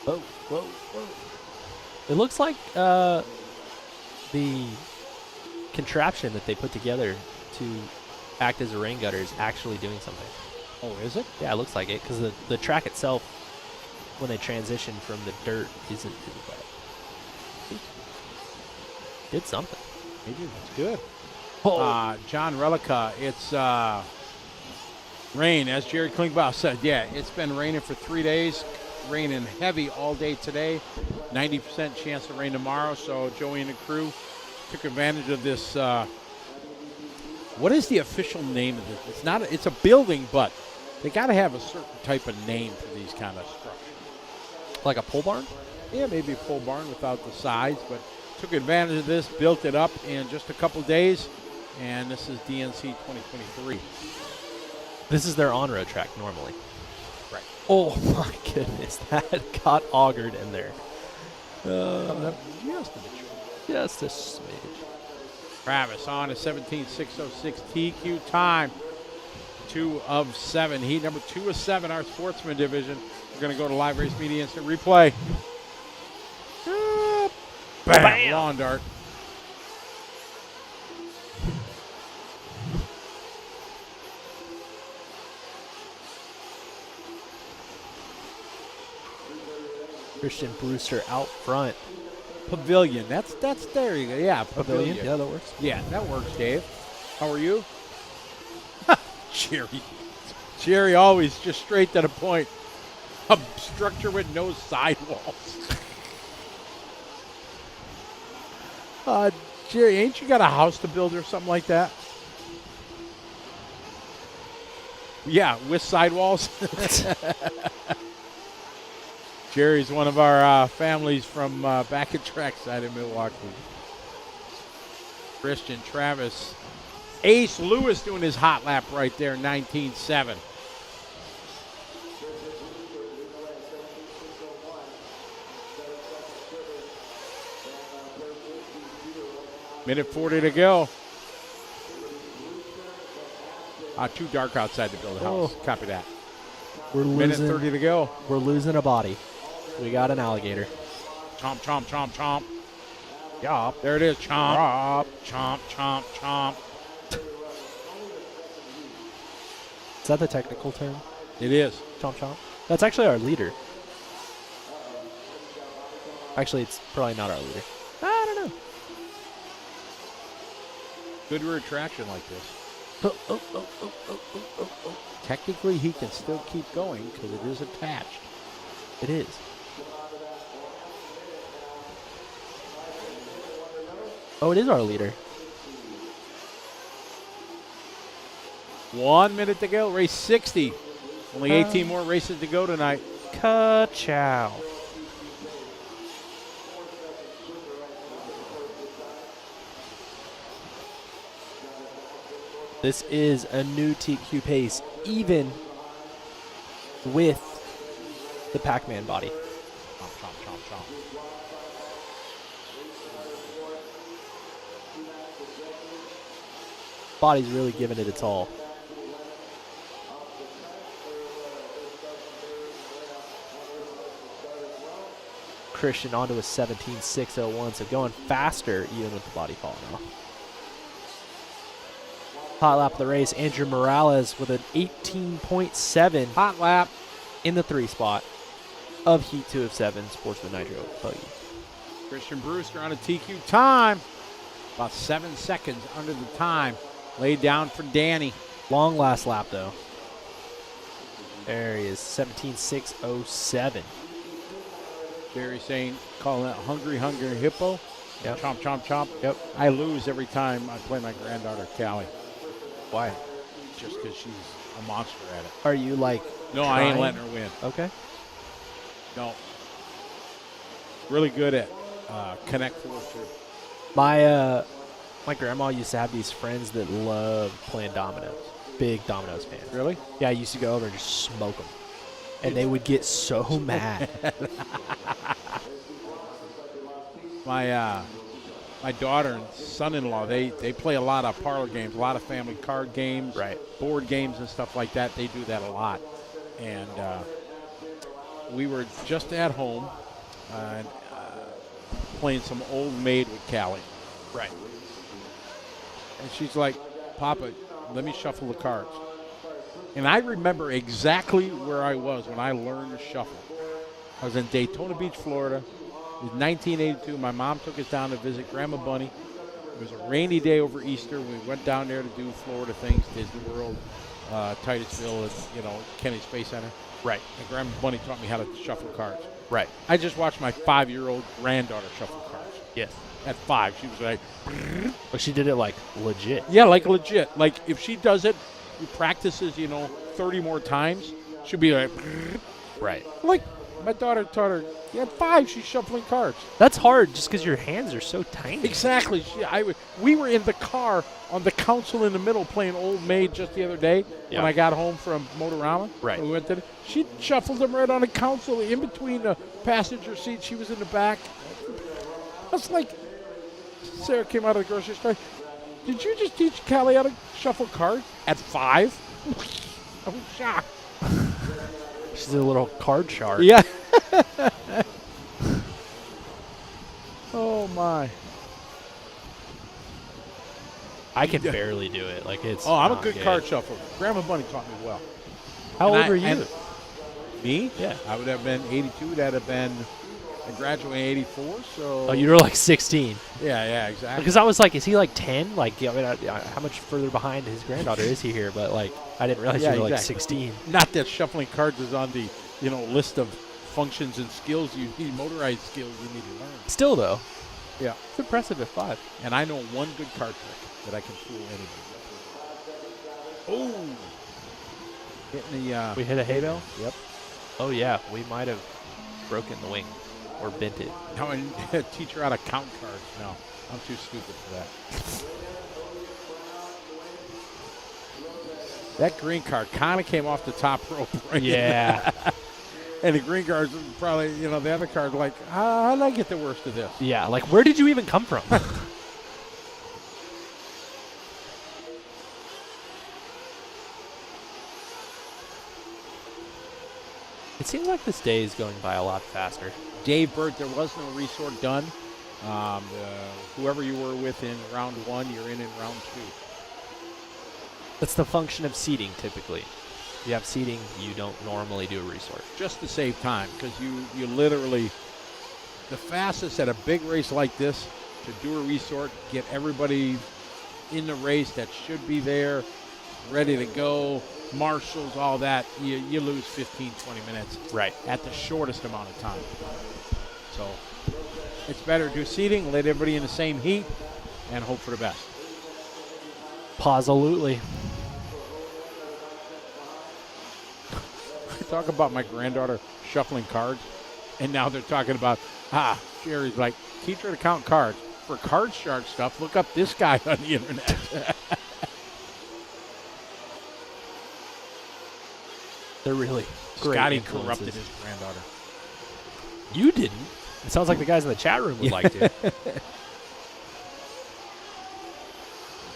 Whoa, whoa, whoa. It looks like the contraption that they put together to act as a rain gutter is actually doing something. Oh, is it? Yeah, it looks like it, because the track itself, when they transition from the dirt, isn't too bad. Did something. Maybe it's good. Oh. John Relica, it's rain, as Jerry Klingbaugh said. Yeah, it's been raining for 3 days. Raining heavy all day today. 90% chance of rain tomorrow. So Joey and the crew took advantage of this. What is the official name of this? It's not. It's a building, but they got to have a certain type of name for these kind of structures. Like a pole barn? Yeah, maybe a pole barn without the sides, but took advantage of this, built it up in just a couple days, and this is DNC 2023. This is their on-road track normally. Right. Oh my goodness, that got augured in there. Coming up just a bit short. Just a smidge. Travis on a 17.606 TQ time. 2 of 7. Heat number 2 of 7, our Sportsman division. We're going to go to Live Race Media instant replay. Bam! Bam! Lawn dart. Christian Brewster out front. Pavilion. That's there you go. Yeah, pavilion. Yeah, that works. Yeah, that works, Dave. How are you? Jerry always just straight to the point. A structure with no sidewalls. Jerry, ain't you got a house to build or something like that? Yeah, with sidewalls. Jerry's one of our families from back at trackside in Milwaukee. Christian, Travis, Ace Lewis doing his hot lap right there, 19.7. Minute 40 to go. Too dark outside to build a house. Oh. Copy that. We're Minute losing. 30 to go. We're losing a body. We got an alligator. Chomp, chomp, chomp, chomp. Yeah, there it is. Chomp, chomp, chomp, chomp. Is that the technical term? It is. Chomp chomp. That's actually our leader. Actually, it's probably not our leader. I don't know. Good retraction like this. Technically, he can still keep going because it is attached. It is. Oh, it is our leader. 1 minute to go. Race 60. Only 18 more races to go tonight. Ka-chow. This is a new TQ pace, even with the Pac-Man body. Chomp, chomp, chomp, chomp. Body's really giving it its all. Christian onto a 17.601, so going faster even with the body falling off. Hot lap of the race, Andrew Morales with an 18.7 Hot lap. in the 3 spot of Heat 2 of 7, Sportsman Nitro buggy. Christian Brewster on a TQ time. About 7 seconds under the time. Laid down for Danny. Long last lap though. There he is, 17.607. Jerry saying, calling that hungry hippo. Yep. Chomp, chomp, chomp. Yep. I lose every time I play my granddaughter, Callie. Why? Just because she's a monster at it. Are you like No, I ain't trying? letting her win. Okay. No. Really good at Connect 4 too. My grandma used to have these friends that loved playing dominoes. Big dominoes fans. Really? Yeah, I used to go over and just smoke them. And they would get so mad. My daughter and son-in-law, they play a lot of parlor games, a lot of family card games, Right. board games and stuff like that. They do that a lot. And we were just at home playing some Old Maid with Callie. Right. And she's like, Papa, let me shuffle the cards. And I remember exactly where I was when I learned to shuffle. I was in Daytona Beach, Florida. It was 1982. My mom took us down to visit Grandma Bunny. It was a rainy day over Easter. We went down there to do Florida things, Disney World, Titusville, and Kennedy Space Center. Right. And Grandma Bunny taught me how to shuffle cards. Right. I just watched my 5-year-old granddaughter shuffle cards. Yes. At 5, she was like, But she did it like legit. yeah, like legit. Like if she does it, practices, 30 more times, she'll be like, Right. like my daughter taught her. At 5, she's shuffling cards. That's hard just because your hands are so tiny. Exactly. We were in the car on the console in the middle playing Old Maid just the other day when I got home from Motorama. Right. We went to she shuffled them right on the console in between the passenger seat. She was in the back. I was like, Sarah came out of the grocery store. Did you just teach Callie how to shuffle cards at 5? I was shocked. She's a little card shark. Yeah. Oh my. I can barely do it. Like it's. Oh, I'm a not good card shuffler. Grandma Bunny taught me well. How And old I- were you? and Me? Yeah. I would have been 82. That'd have been, I graduated in 84, so. Oh, you were like 16. Yeah, exactly. Because I was like, is he like 10? Like, I mean, how much further behind his granddaughter is he here? But like, I didn't realize Yeah, you were like exactly. 16. Not that shuffling cards is on the, list of functions and skills you need, motorized skills you need to learn. Still though, Yeah. it's impressive at 5. And I know one good card trick that I can fool anybody. Oh. Hitting the, We hit a hay bale. Yep. Oh yeah, we might have broken the wing or bent it. Now I teach her how to count cards. No, I'm too stupid for that. That green card kind of came off the top rope. Right? Yeah. And the green card's probably, the other card, like, how did I get the worst of this? Yeah. Like, where did you even come from? It seems like this day is going by a lot faster. Dave Bird, there was no resort done. Whoever you were with in round 1, you're in round 2. That's the function of seating, typically. If you have seating, you don't normally do a resort. Just to save time, because you literally, the fastest at a big race like this to do a resort, get everybody in the race that should be there, ready to go, marshals, all that, you lose 15, 20 minutes. Right. At the shortest amount of time. So it's better to do seating, let everybody in the same heat, and hope for the best. Absolutely. Talk about my granddaughter shuffling cards, and now they're talking about, Sherry's like, teach her to count cards. For card shark stuff, look up this guy on the internet. They're really great Scotty influences. corrupted his granddaughter. You didn't. It sounds like the guys in the chat room would like to.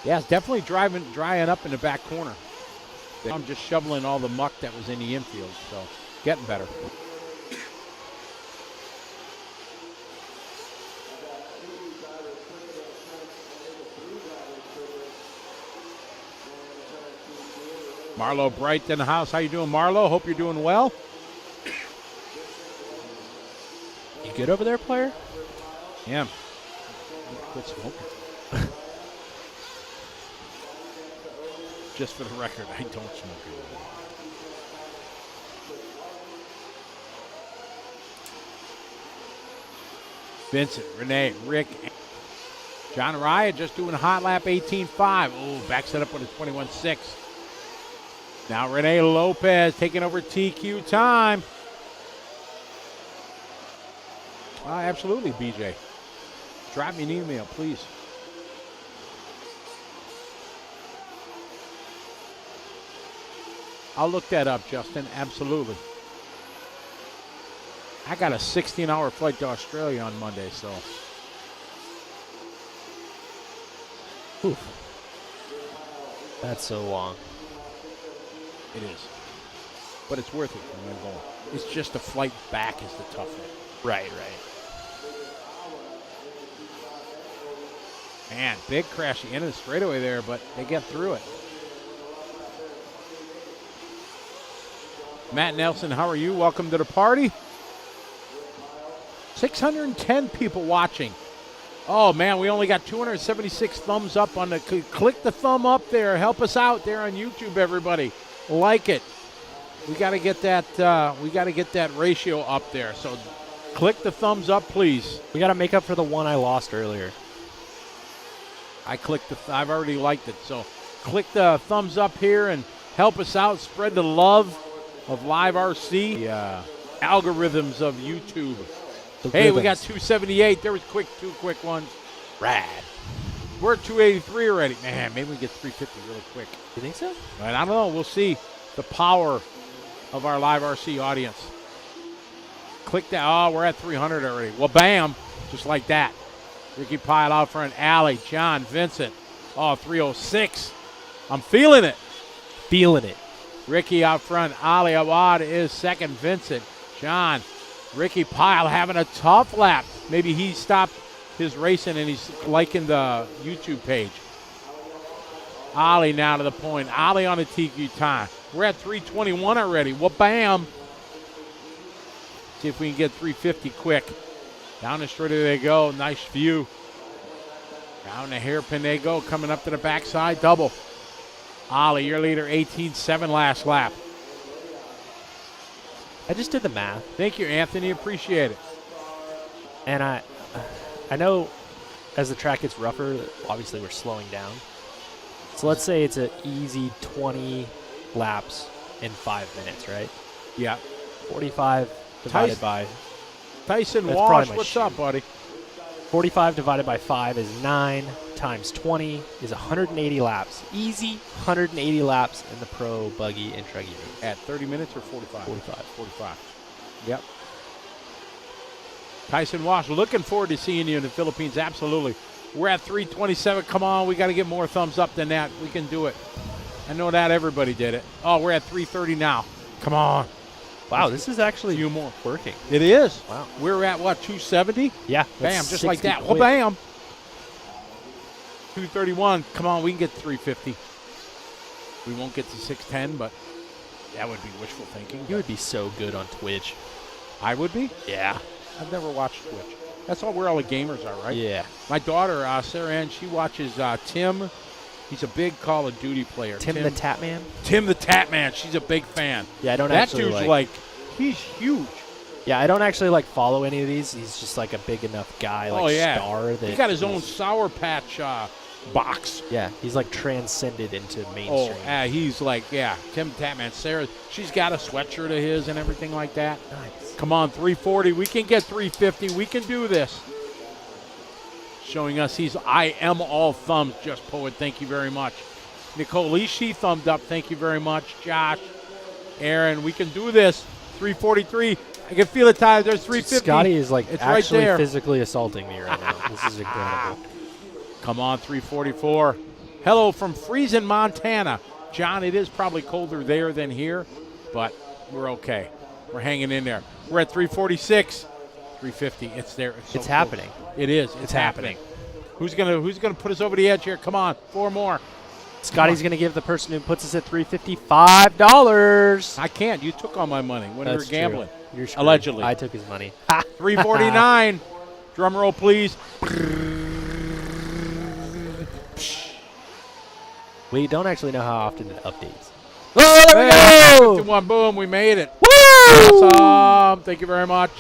Yeah, it's definitely drying up in the back corner. I'm just shoveling all the muck that was in the infield, so getting better. Marlo Bright in the house. How you doing, Marlo? Hope you're doing well. You good over there, player? Yeah. Quit smoking. Just for the record, I don't smoke anymore. Vincent, Renee, Rick, John Araya just doing a hot lap 18.5. Oh, backs it up with a 21.6. Now Renee Lopez taking over TQ time. Absolutely, BJ. Drop me an email, please. I'll look that up, Justin. Absolutely. I got a 16-hour flight to Australia on Monday, so. Oof. That's so long. It is. But it's worth it when I'm going. It's just the flight back is the tough one. Right. Man, big crashing into the straightaway there, but they get through it. Matt Nelson, how are you? Welcome to the party. 610 people watching. Oh, man, we only got 276 thumbs up on the. Click the thumb up there. Help us out there on YouTube, everybody. Like it. We got to get that. We got to get that ratio up there. So, click the thumbs up, please. We got to make up for the one I lost earlier. I clicked the. I've already liked it. So, click the thumbs up here and help us out. Spread the love of LiveRC. The algorithms of YouTube. Hey, we got 278. There was two quick ones. Rad. We're at 283 already. Man, maybe we get 350 really quick. You think so? I don't know. We'll see the power of our LiveRC audience. Click that. Oh, we're at 300 already. Well, bam. Just like that. Ricky Pyle out front. Allie, John, Vincent. Oh, 306. I'm feeling it. Feeling it. Ricky out front. Ali Awad is second. Vincent, John, Ricky Pyle having a tough lap. Maybe he stopped his racing and he's liking the YouTube page. Ali now to the point. Ali on the TQ time. We're at 321 already. Well, bam. See if we can get 350 quick. Down the straightaway they go. Nice view. Down the hairpin they go. Coming up to the backside. Double. Ali, your leader, 18.7 last lap. I just did the math. Thank you, Anthony. Appreciate it. And I know as the track gets rougher, obviously we're slowing down. So let's say it's an easy 20 laps in 5 minutes, right? Yeah. 45 divided by... Tyson that's Walsh, my what's up, buddy? 45 divided by 5 is 9 times 20 is 180 laps. Easy 180 laps in the pro buggy and truggy race. At 30 minutes or 45? 45. Yep. Tyson Walsh, looking forward to seeing you in the Philippines. Absolutely. We're at 327. Come on, we got to get more thumbs up than that. We can do it. I know not everybody did it. Oh, we're at 330 now. Come on. Wow, this is actually a few more working. It is. Wow. We're at, what, 270? Yeah. Bam, just like that. Well, bam. 231. Come on, we can get 350. We won't get to 610, but that would be wishful thinking. You would be so good on Twitch. I would be? Yeah. I've never watched Twitch. That's where all the gamers are, right? Yeah. My daughter, Sarah Ann, she watches Tim. He's a big Call of Duty player. Tim the Tatman? Tim the Tatman. She's a big fan. Yeah, I don't that actually dude's like, he's huge. Yeah, I don't actually follow any of these. He's just a big enough guy, star. That he got his own Sour Patch box. Yeah, he's transcended into mainstream. Oh, he's Tim Tatman. Sarah, she's got a sweatshirt of his and everything like that. Nice. Come on, 340. We can get 350. We can do this. Showing us I am all thumbs, Just Poet. Thank you very much. Nicole Ishii, thumbed up. Thank you very much. Josh, Aaron, we can do this. 343. I can feel it, Tyler. There's 350. Scotty is it's actually right physically assaulting me right now. This is incredible. Come on, 344. Hello from Friesen, Montana. John, it is probably colder there than here, but we're okay. We're hanging in there. We're at 346. 350. It's there. It's happening. It is. It's happening. Who's gonna put us over the edge here? Come on, 4 more. Scotty's gonna give the person who puts us at $350 $5. I can't. You took all my money when we were gambling. You're screwed. Allegedly. I took his money. 349. Drum roll, please. We don't actually know how often it updates. Oh, there we go. 51. Boom. We made it. Woo! Awesome. Thank you very much.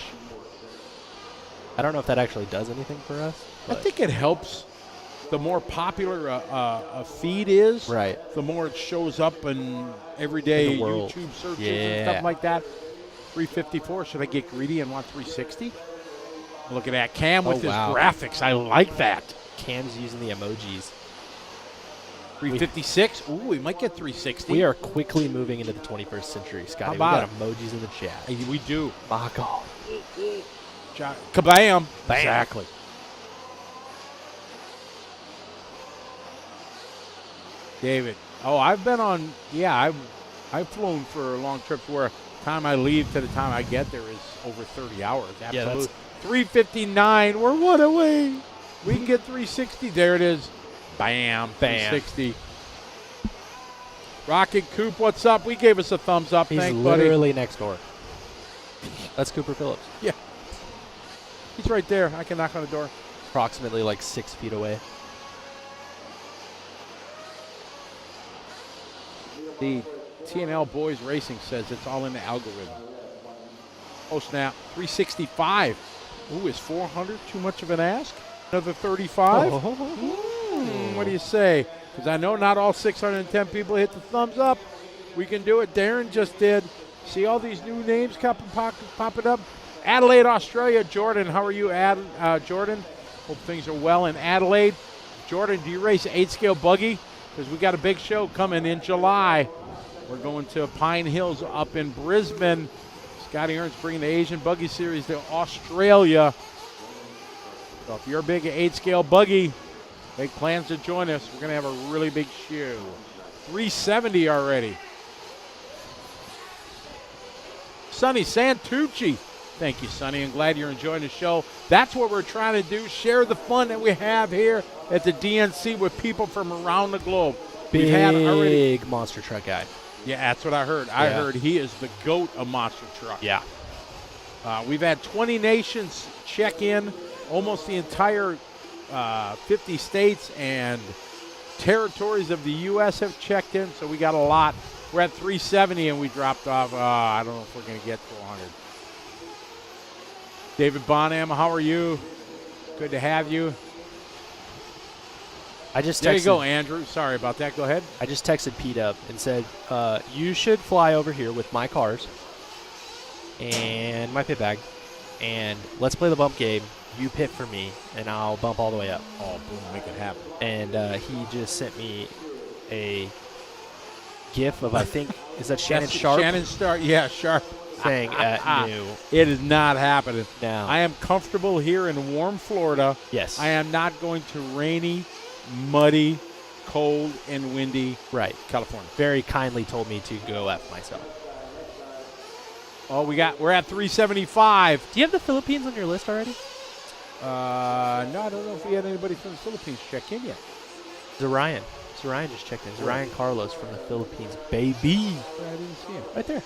I don't know if that actually does anything for us. I think it helps the more popular a feed is, Right. the more it shows up in everyday In the world. YouTube searches and Yeah. stuff like that. 354. Should I get greedy and want 360? Look at that. Cam with his wow. graphics. I like that. Cam's using the emojis. 356. Ooh, we might get 360. We are quickly moving into the 21st century, Scotty. We about got emojis in the chat. Hey, we do. My God. Kabam. Bam. Exactly. David. Oh, I've been on, I've flown for long trips where time I leave to the time I get there is over 30 hours. Yeah, Absolutely. 359. We're one away. We can get 360. There it is. Bam. Bam. 360. Rocket Coop, what's up? We gave us a thumbs up. He's Thanks, buddy. literally next door. That's Cooper Phillips. Yeah. He's right there. I can knock on the door. Approximately like 6 feet away. The TNL Boys Racing says it's all in the algorithm. Oh, snap. 365. Ooh, is 400 too much of an ask? Another 35? What do you say? Because I know not all 610 people hit the thumbs up. We can do it. Darren just did. See all these new names popping up? Adelaide, Australia. Jordan, how are you, Jordan? Hope things are well in Adelaide. Jordan, do you race 8-scale buggy? Because we got a big show coming in July. We're going to Pine Hills up in Brisbane. Scotty Ernst bringing the Asian Buggy Series to Australia. So if you're a big 8-scale buggy, make plans to join us. We're going to have a really big show. 370 already. Sonny Santucci. Thank you, Sonny. I'm glad you're enjoying the show. That's what we're trying to do, share the fun that we have here at the DNC with people from around the globe. We've had already. Big monster truck guy. Yeah, that's what I heard. I heard he is the GOAT of monster truck. Yeah. We've had 20 nations check in, almost the entire 50 states and territories of the U.S. have checked in, so we got a lot. We're at 370 and we dropped off. I don't know if we're going to get 400. David Bonham, how are you? Good to have you. I just There texted, you go, Andrew. Sorry about that. Go ahead. I just texted Pete up and said, you should fly over here with my cars and my pit bag, and let's play the bump game. You pit for me, and I'll bump all the way up. Oh, boom, make it happen. And he just sent me a GIF of, I think, is that Shannon Sharp? Shannon Sharp, yeah, Sharp. Saying, no. It is not happening. No. I am comfortable here in warm Florida. Yes. I am not going to rainy, muddy, cold, and windy Right. California. Very kindly told me to go F myself. Oh, we're at 375. Do you have the Philippines on your list already? No, I don't know if we had anybody from the Philippines check in yet. Zarian. Zarian just checked in. Zarian Carlos from the Philippines. Baby. I didn't see him. Right there.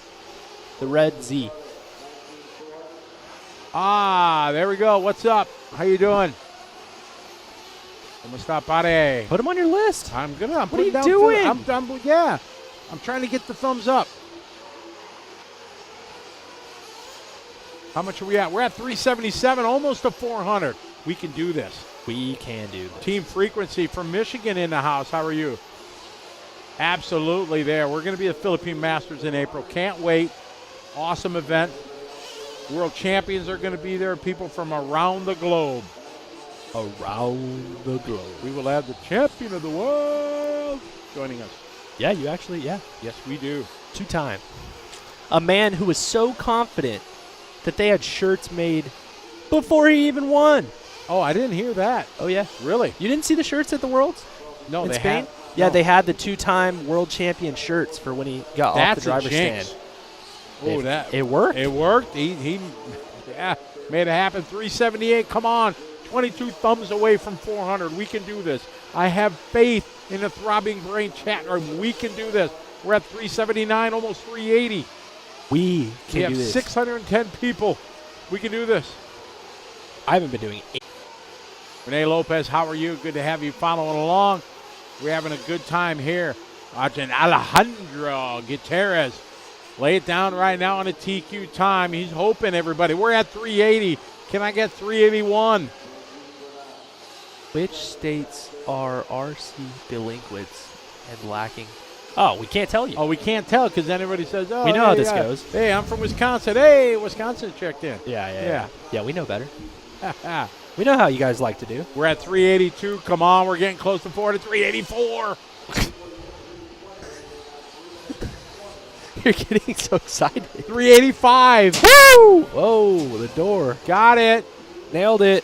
The red Z. There we go. What's up? How you doing? Kumusta, pare? Put him on your list. I'm good. I'm What are you putting down doing? I'm trying to get the thumbs up. How much are we at? We're at 377, almost to 400. We can do this. We can do this. Team Frequency from Michigan in the house. How are you? Absolutely there. We're going to be at Philippine Masters in April. Can't wait. Awesome event. World champions are going to be there. People from around the globe. Around the globe. We will have the champion of the world joining us. Yeah, you actually, yeah. Yes, we do. 2-time. A man who was so confident that they had shirts made before he even won. Oh, I didn't hear that. Oh, yeah. Really? You didn't see the shirts at the Worlds? No, in they Spain? had. Yeah, no. they had the 2-time world champion shirts for when he got off the driver's stand. Oh, It worked. It worked. He made it happen. 378. Come on. 22 thumbs away from 400. We can do this. I have faith in the Throbbing Brain chat room. We can do this. We're at 379, almost 380. We can have do this. 610 people. We can do this. I haven't been doing it. Renee Lopez, how are you? Good to have you following along. We're having a good time here. Watching Alejandro Gutierrez lay it down right now on a TQ time. He's hoping, everybody. We're at 380. Can I get 381? Which states are RC delinquents and lacking? Oh, we can't tell you. Oh, we can't tell because then everybody says, oh, We know hey, how this goes. Hey, I'm from Wisconsin. Hey, Wisconsin checked in. Yeah, we know better. We know how you guys like to do. We're at 382. Come on, we're getting close to 384. You're getting so excited. 385. Woo! Whoa, the door. Got it. Nailed it.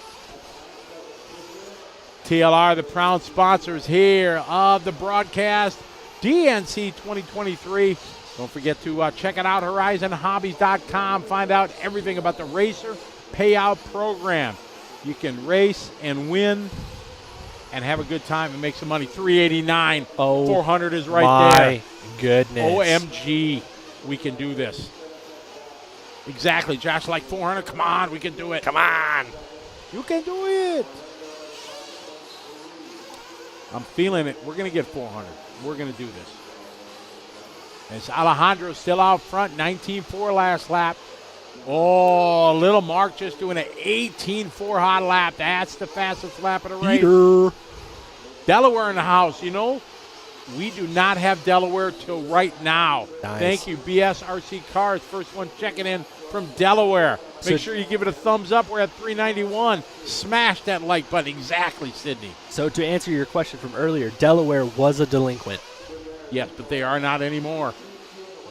TLR, the proud sponsors here of the broadcast. DNC 2023. Don't forget to check it out, horizonhobbies.com. Find out everything about the Racer Payout Program. You can race and win and have a good time and make some money. 389. Oh, 400 is right there. My goodness. OMG. We can do this. Exactly. Josh, like 400. Come on. We can do it. Come on. You can do it. I'm feeling it. We're going to get 400. We're going to do this. It's Alejandro still out front. 19.4 last lap. Oh, little Mark just doing an 18.4 hot lap. That's the fastest lap of the race. Peter. Delaware in the house. You know, we do not have Delaware till right now. Nice. Thank you, BSRC Cars. First one checking in from Delaware. Make sure you give it a thumbs up. We're at 391. Smash that like button. Exactly, Sydney. So to answer your question from earlier, Delaware was a delinquent. Yes, but they are not anymore.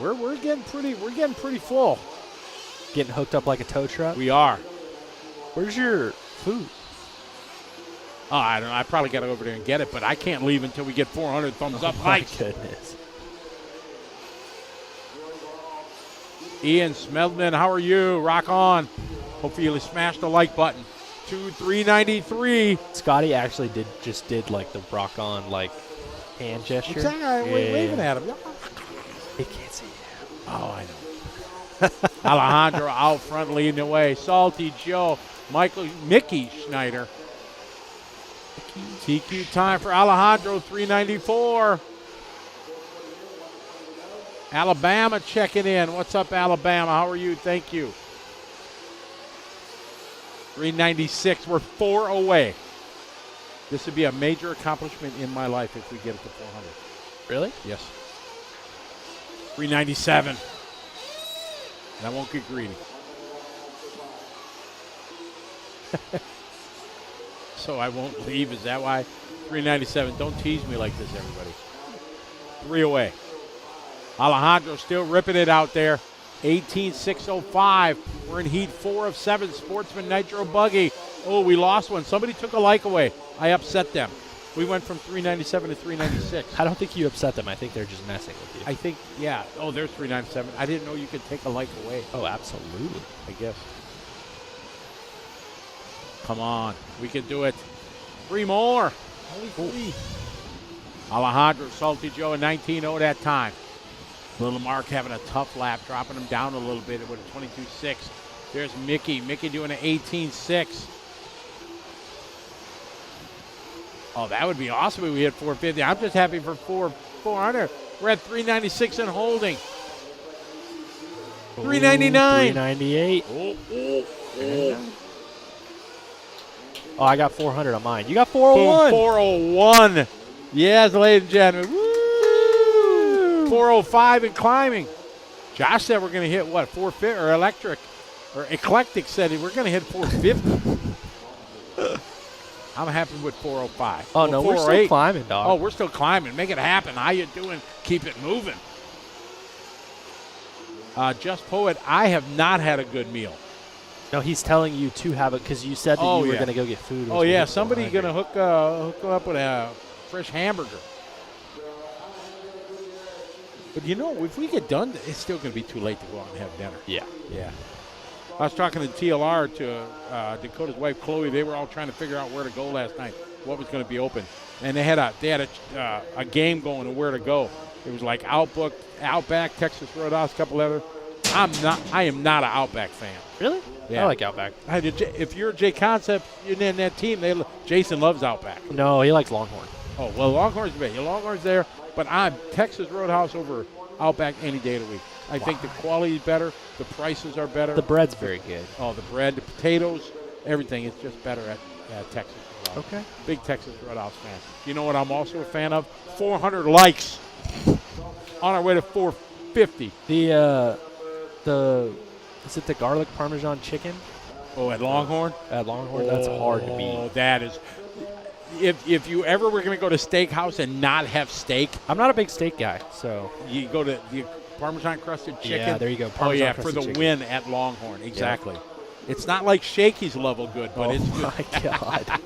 We're getting pretty full. Getting hooked up like a tow truck. We are. Where's your food? Oh, I don't know. I probably got to go over there and get it, but I can't leave until we get 400 thumbs up. My Likes. goodness. Ian Smeldman, how are you? Rock on. Hopefully you smash the like button. 393. Scotty actually did like the rock on like hand gesture. Exactly. Waving at him. They can't see you. Oh, I know. Alejandro out front leading the way. Salty Joe. Mickey Schneider. TQ time for Alejandro, 394. Alabama checking in. What's up, Alabama? How are you? Thank you. 396. We're 4 away. This would be a major accomplishment in my life if we get it to 400. Really? Yes. 397. And I won't get greedy. So I won't leave. Is that why? 397. Don't tease me like this, everybody. 3 away. Alejandro still ripping it out there. 18.605. We're in heat 4 of 7. Sportsman Nitro buggy. Oh, we lost one. Somebody took a like away. I upset them. We went from 397 to 396. I don't think you upset them. I think they're just messing with you. I think, yeah. Oh, there's 397. I didn't know you could take a like away. Oh, absolutely. I guess. Come on. We can do it. 3 more. Only 3. Alejandro, Salty Joe, a 19.0 that time. Little Mark having a tough lap, dropping him down a little bit with a 22.6. There's Mickey. Mickey doing an 18.6. Oh, that would be awesome if we hit 450. I'm just happy for 400. We're at 396 and holding. 399. 398. Oh. Oh, I got 400 on mine. You got 401. 401. Yes, ladies and gentlemen. Woo! 405 and climbing. Josh said we're going to hit, what, 450 or electric? Or Eclectic said we're going to hit 450. I'm happy with 405. Oh, no, we're still climbing, dog. Oh, we're still climbing. Make it happen. How you doing? Keep it moving. Just Poet, I have not had a good meal. No, he's telling you to have it because you said that you were going to go get food. Oh, yeah. Somebody going to hook up with a fresh hamburger. But, you know, if we get done, it's still going to be too late to go out and have dinner. Yeah. Yeah. I was talking to TLR, to Dakota's wife, Chloe. They were all trying to figure out where to go last night, what was going to be open. And they had a game going of where to go. It was like Outback, Texas Roadhouse, a couple other. I am not an Outback fan. Really? Yeah. I like Outback. If you're a J Concept, you're in that team. Jason loves Outback. No, he likes Longhorn. Oh, well, Longhorn's great. Longhorn's there, but I'm Texas Roadhouse over Outback any day of the week. I think the quality is better. The prices are better. The bread's very good. Oh, the bread, the potatoes, everything is just better at Texas Roadhouse. Okay. Big Texas Roadhouse fan. You know what I'm also a fan of? 400 likes. On our way to 450. Is it the garlic Parmesan chicken? Oh, at Longhorn? At Longhorn, that's hard to beat. Oh, that is. If you ever were going to go to steakhouse and not have steak, I'm not a big steak guy, so you go to the Parmesan crusted chicken. yeah, there you go. Oh yeah, Parmesan for the crusted chicken. win at Longhorn. Exactly. It's not like Shakey's level good, but it's good. Oh my God.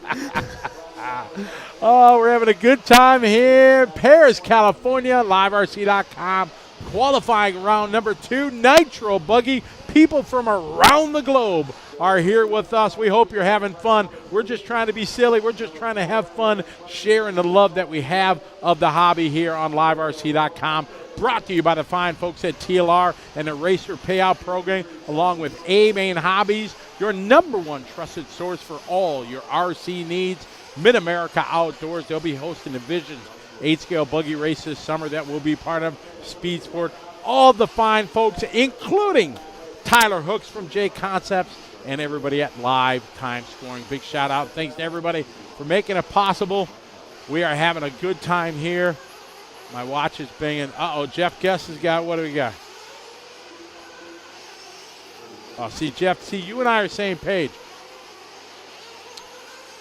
Oh, we're having a good time here. Paris, California, liverc.com. Qualifying round number 2, Nitro Buggy. People from around the globe are here with us. We hope you're having fun. We're just trying to be silly. We're just trying to have fun, sharing the love that we have of the hobby here on liverc.com. Brought to you by the fine folks at TLR and the Racer Payout Program, along with A-Main Hobbies, your #1 trusted source for all your RC needs. Mid-America Outdoors, they'll be hosting the Visions 8-scale buggy race this summer that will be part of Speed Sport. All the fine folks, including Tyler Hooks from J Concepts and everybody at Live Time Scoring. Big shout out. Thanks to everybody for making it possible. We are having a good time here. My watch is banging. Uh-oh, Jeff Guest has got, what do we got? Oh, see, Jeff, you and I are same page.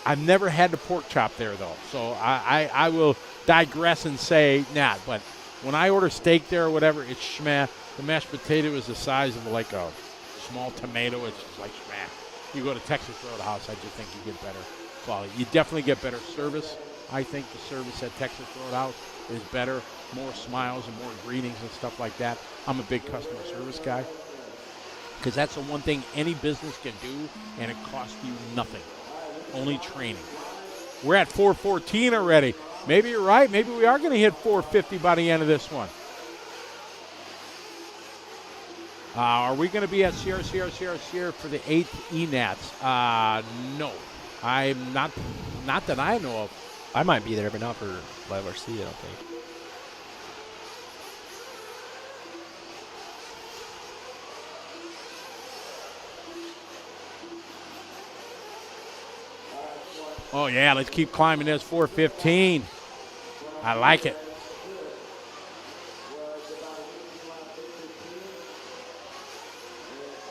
I've never had the pork chop there, though, so I will digress and say, nah, but when I order steak there or whatever, it's schmah. The mashed potato is the size of like a small tomato. It's just like schmah. You go to Texas Roadhouse, I just think you get better quality. You definitely get better service. I think the service at Texas Roadhouse is better, more smiles and more greetings and stuff like that. I'm a big customer service guy because that's the one thing any business can do, and it costs you nothing. Only training. We're at 414 already. Maybe you're right. Maybe we are going to hit 450 by the end of this one. Are we going to be at Sierra for the 8th ENATs? No. I'm not that I know of. I might be there, but not for Live RC, I don't think. Oh, yeah, let's keep climbing this 415. I like it.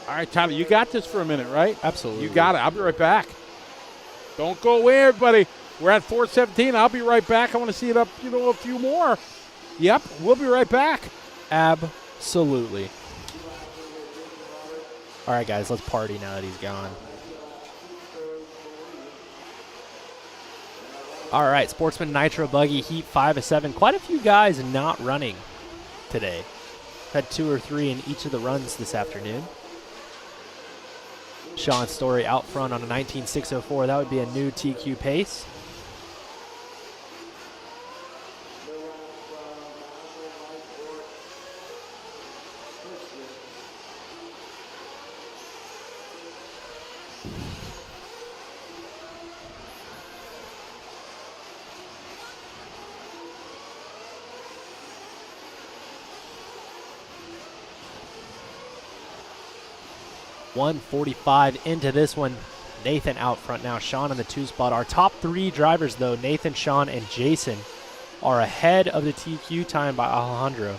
All right, Tyler, you got this for a minute, right? Absolutely. You got it. I'll be right back. Don't go away, everybody. We're at 417. I'll be right back. I want to see it up, a few more. Yep, we'll be right back. Absolutely. All right, guys, let's party now that he's gone. All right, Sportsman Nitro Buggy Heat 5 of 7. Quite a few guys not running today. Had 2 or 3 in each of the runs this afternoon. Sean Story out front on a 19.604. That would be a new TQ pace. .145 into this one. Nathan out front now. Sean in the 2 spot. Our top 3 drivers, though, Nathan, Sean, and Jason, are ahead of the TQ time by Alejandro.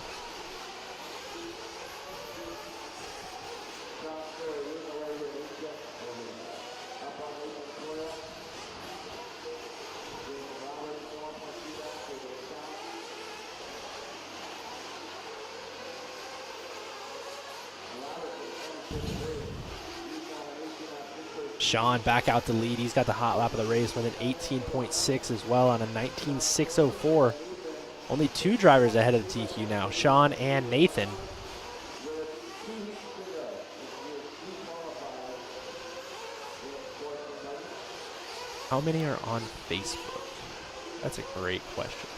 Sean back out to lead. He's got the hot lap of the race with an 18.6 as well on a 19.604. Only 2 drivers ahead of the TQ now, Sean and Nathan. How many are on Facebook? That's a great question.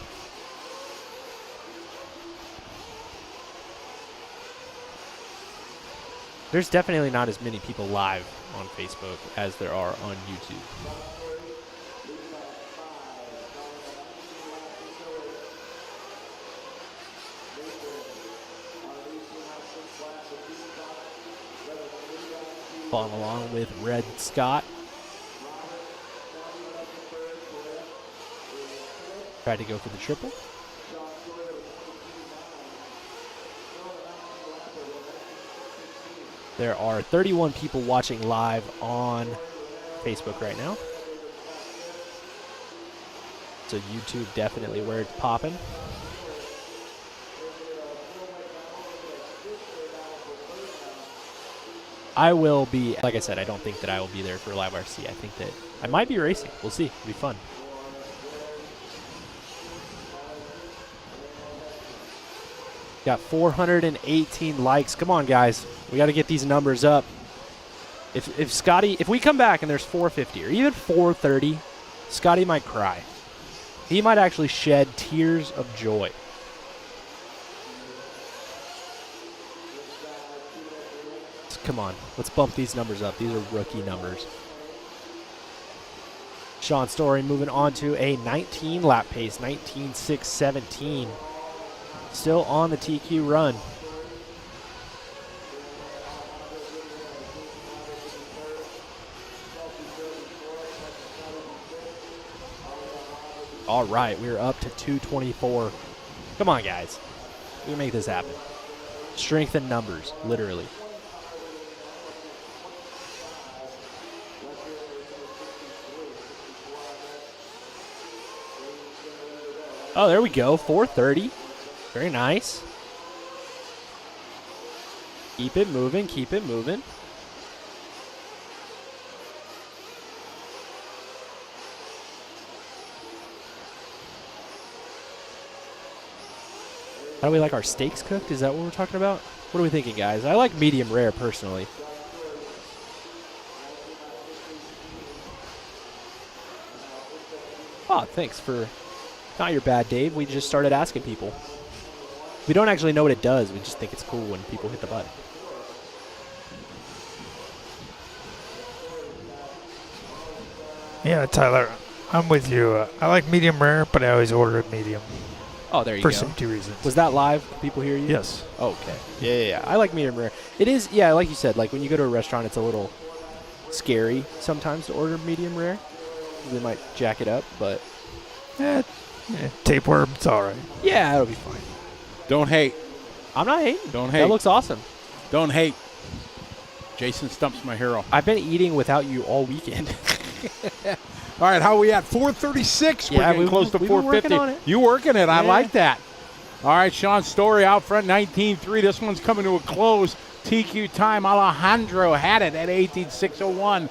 There's definitely not as many people live on Facebook as there are on YouTube. Following along with Red Scott. Tried to go for the triple. There are 31 people watching live on Facebook right now. So YouTube definitely where it's popping. I will be, like I said, I don't think that I will be there for Live RC. I think that I might be racing. We'll see. It'll be fun. Got 418 likes. Come on, guys. We got to get these numbers up. If Scotty, if we come back and there's 450 or even 430, Scotty might cry. He might actually shed tears of joy. Come on, let's bump these numbers up. These are rookie numbers. Sean Story moving on to a 19 lap pace, 19.617. Still on the TQ run. All right, we're up to 224. Come on, guys. We can make this happen. Strength in numbers, literally. Oh, there we go. 430. Very nice. Keep it moving. Keep it moving. How do we like our steaks cooked? Is that what we're talking about? What are we thinking, guys? I like medium rare personally. Oh, thanks for... Not your bad, Dave. We just started asking people. We don't actually know what it does. We just think it's cool when people hit the button. Yeah, Tyler, I'm with you. I like medium rare, but I always order it medium. Oh, there you for go. safety reasons. Was that live? Can people hear you? Yes. Okay. Yeah. I like medium rare. It is, yeah, like you said, like when you go to a restaurant, it's a little scary sometimes to order medium rare. They might jack it up, but... Tapeworm, it's all right. Yeah, it'll be fine. Don't hate. I'm not hating. Don't hate. That looks awesome. Don't hate. Jason Stump's my hero. I've been eating without you all weekend. All right, how are we at? 436. Yeah, We're getting close to we've been 450. working on it. You working it. I Yeah. like that. All right, Sean Story out front, 19.3. This one's coming to a close. TQ time. Alejandro had it at 18.601.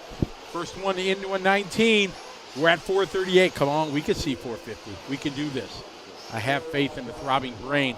First one into a 19. We're at 438. Come on, we can see 450. We can do this. I have faith in the throbbing brain.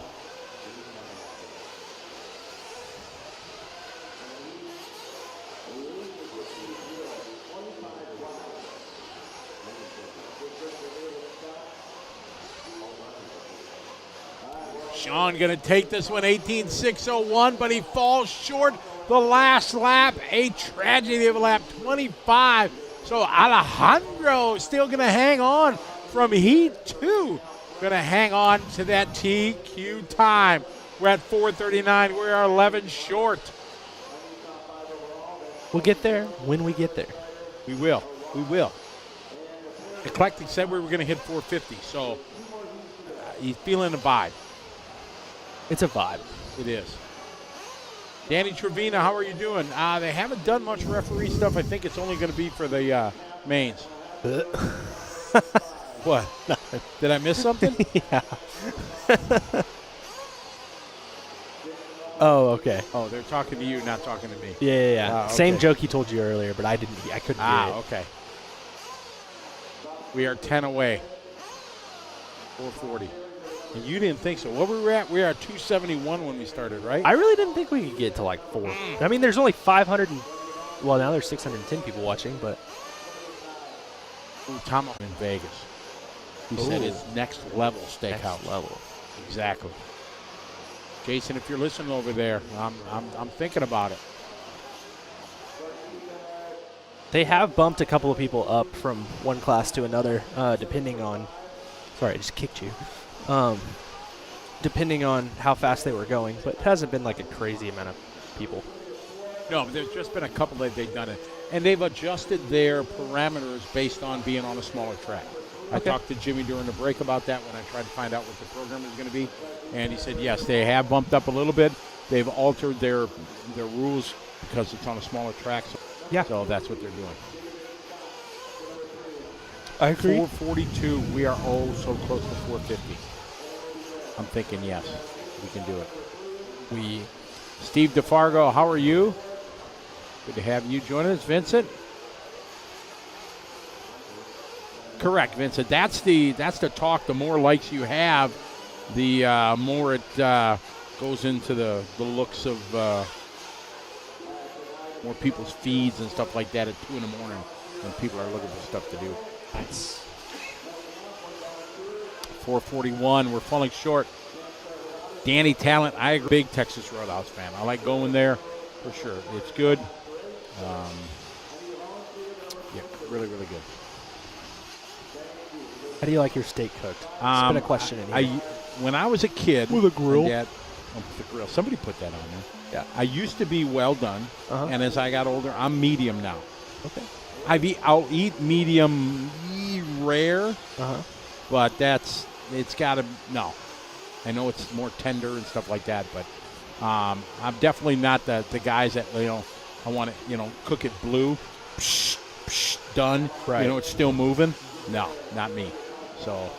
Sean going to take this one, 18.601, but he falls short the last lap. A tragedy of a lap, 25. So Alejandro still going to hang on from heat 2. Going to hang on to that TQ time. We're at 4:39. We are 11 short. We'll get there when we get there. We will. We will. Eclectic said we were going to hit 450, so he's feeling the vibe. It's a vibe. It is. Danny Trevina, how are you doing? They haven't done much referee stuff. I think it's only going to be for the mains. What? Nothing. Did I miss something? Yeah. Oh, okay. Oh, they're talking to you, not talking to me. Yeah. Okay. Same joke he told you earlier, but I couldn't hear it. Okay. We are 10 away. 440. And you didn't think so. What were we at? We were at 271 when we started, right? I really didn't think we could get to like 4. I mean, there's only 500 well, now there's 610 people watching, but Tom in Vegas. He said it's next level steakhouse. next level. Exactly. Jason, if you're listening over there, I'm thinking about it. They have bumped a couple of people up from one class to another, depending on. Sorry, I just kicked you. Depending on how fast they were going, but it hasn't been like a crazy amount of people. No, but there's just been a couple that they've done it. And they've adjusted their parameters based on being on a smaller track. I talked to Jimmy during the break about that when I tried to find out what the program is going to be, and he said yes, they have bumped up a little bit. They've altered their rules because it's on a smaller track. So that's what they're doing. I agree. 442. We are so close to 450. I'm thinking yes, we can do it. Steve DeFargo, how are you? Good to have you join us, Vincent. Correct, Vincent. That's the talk. The more likes you have, the more it goes into the looks of more people's feeds and stuff like that at 2 in the morning when people are looking for stuff to do. Nice. 441. We're falling short. Danny Talent. I agree. Big Texas Roadhouse fan. I like going there for sure. It's good. Yeah, really, really good. How do you like your steak cooked? It's been a question in here. When I was a kid. With a grill? With the grill. Somebody put that on there. Yeah. I used to be well done, and as I got older, I'm medium now. Okay. I'll eat medium rare, but it's got to, no. I know it's more tender and stuff like that, but I'm definitely not the guys that, I want to, cook it blue, done, right. It's still moving. No, not me. So,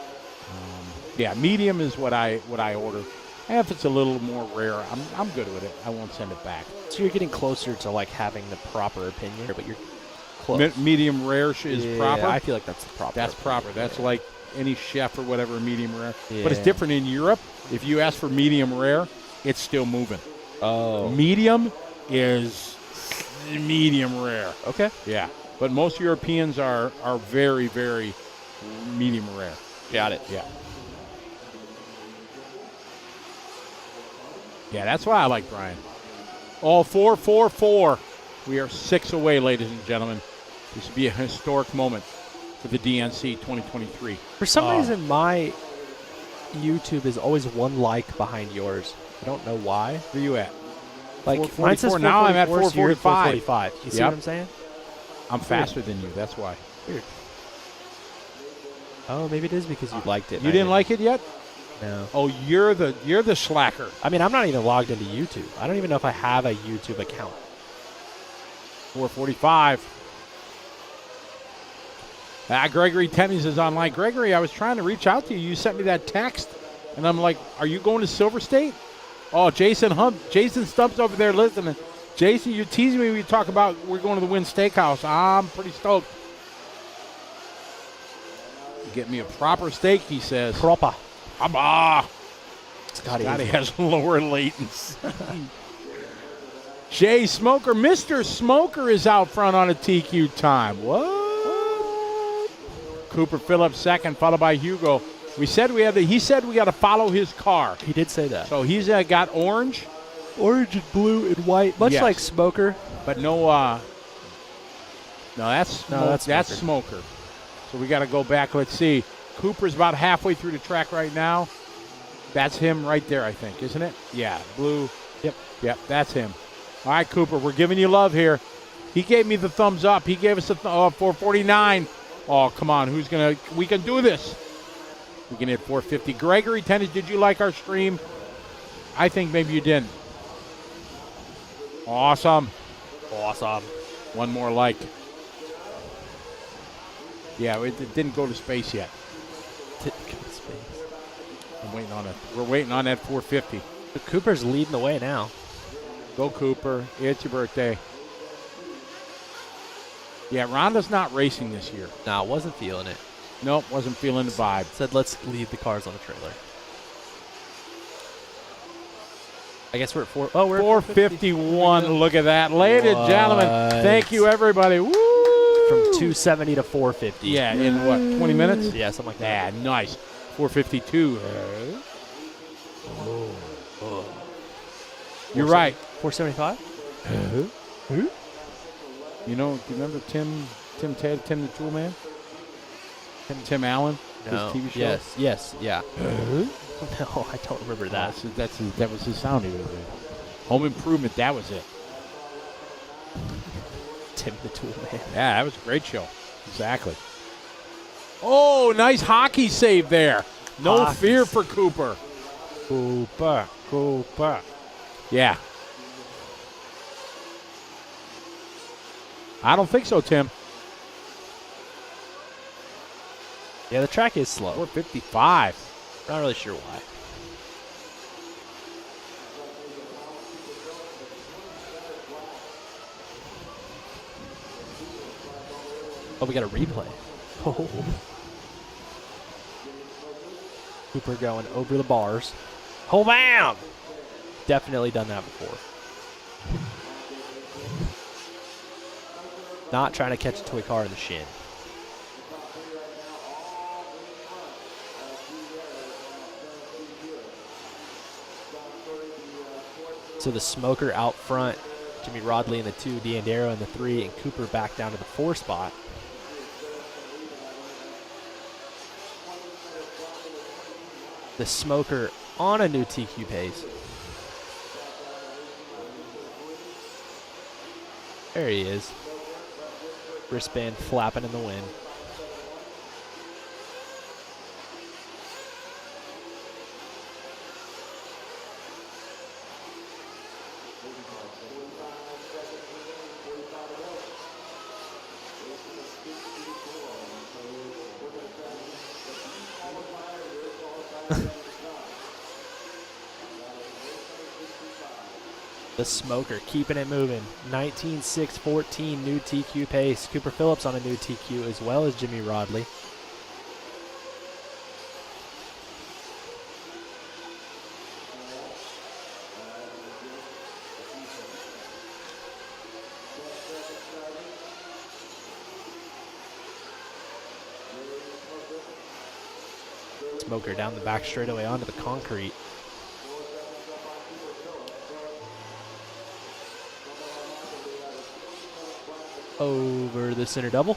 yeah, medium is what I order. And if it's a little more rare, I'm good with it. I won't send it back. So you're getting closer to like having the proper opinion, but you're close. Medium rare is proper. I feel like that's the proper. That's opinion. proper. That's like any chef or whatever, medium rare. Yeah. But it's different in Europe. If you ask for medium rare, it's still moving. Oh. Medium is medium rare. Okay. Yeah. But most Europeans are very, very medium rare. Got it. Yeah. Yeah, that's why I like Brian. 4-4-4. We are 6 away, ladies and gentlemen. This would be a historic moment for the DNC 2023. For some reason, my YouTube is always one like behind yours. I don't know why. Where you at? Like mine says 444. Now I'm at 445. 445. You see what I'm saying? I'm faster than you. That's why. Weird. Oh, maybe it is because you liked it. You didn't like it yet? No. Oh, you're the slacker. I mean, I'm not even logged into YouTube. I don't even know if I have a YouTube account. 445. Gregory Tennings is online. Gregory, I was trying to reach out to you. You sent me that text, and I'm like, are you going to Silver State? Oh, Jason Stump's over there listening. Jason, you teasing me when you talk about we're going to the Wynn Steakhouse. I'm pretty stoked. Get me a proper steak, he says. Proper. Scotty has lower latency. Jay Smoker, Mr. Smoker is out front on a TQ time. What? Cooper Phillips second, followed by Hugo. He said we got to follow his car. He did say that. So he's got orange. Orange and blue and white, much like Smoker. But that's Smoker. So we got to go back. Let's see. Cooper's about halfway through the track right now. That's him right there, I think, isn't it? Yeah, blue. Yep, that's him. All right, Cooper, we're giving you love here. He gave me the thumbs up. He gave us a 449. Oh, come on. We can do this. We can hit 450. Gregory Tennis, did you like our stream? I think maybe you didn't. Awesome. One more like. Yeah, it didn't go to space yet. I'm waiting on it. We're waiting on that 450. Cooper's leading the way now. Go, Cooper. It's your birthday. Yeah, Rhonda's not racing this year. Nah, wasn't feeling it. Nope, wasn't feeling the vibe. Said let's leave the cars on the trailer. I guess we're at 451. Look at that. Ladies and gentlemen, thank you, everybody. Woo! From 270 to 450. Yeah, in what, 20 minutes? Yeah, something like that. Yeah, nice. 452. You're right. 475? Who? You know, do you remember Tim the Tool Man? Tim Allen? No. His TV show? Yes, yeah. No, I don't remember that. That was his sound he was in. Home Improvement, that was it. Tim the Tool Man. Yeah, that was a great show. Exactly. Oh, nice hockey save there. No Hockey fear save. for Cooper. Cooper. Yeah. I don't think so, Tim. Yeah, the track is slow. 4:55. Not really sure why. Oh, we got a replay. Oh. Cooper going over the bars. Oh, bam! Definitely done that before. Not trying to catch a toy car in the shin. So the smoker out front, Jimmy Rodley in the 2, D'Andero in the 3, and Cooper back down to the 4 spot. The smoker on a new TQ pace. There he is. Wristband flapping in the wind. The smoker keeping it moving. 19.614 new TQ pace. Cooper Phillips on a new TQ as well as Jimmy Rodley. Smoker down the back straightaway onto the concrete. Over the center double.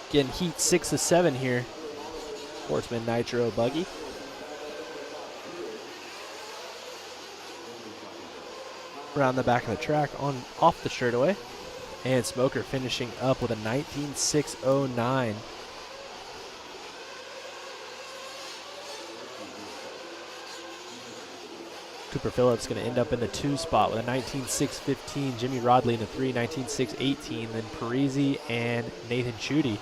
Getting heat 6 of 7 here. Sportsman Nitro buggy. Around the back of the track on off the straightaway. And Smoker finishing up with a 19.609. Cooper Phillips going to end up in the 2 spot with a 19.615. Jimmy Rodley in the 3, 19.618. Then Parisi and Nathan Chudy.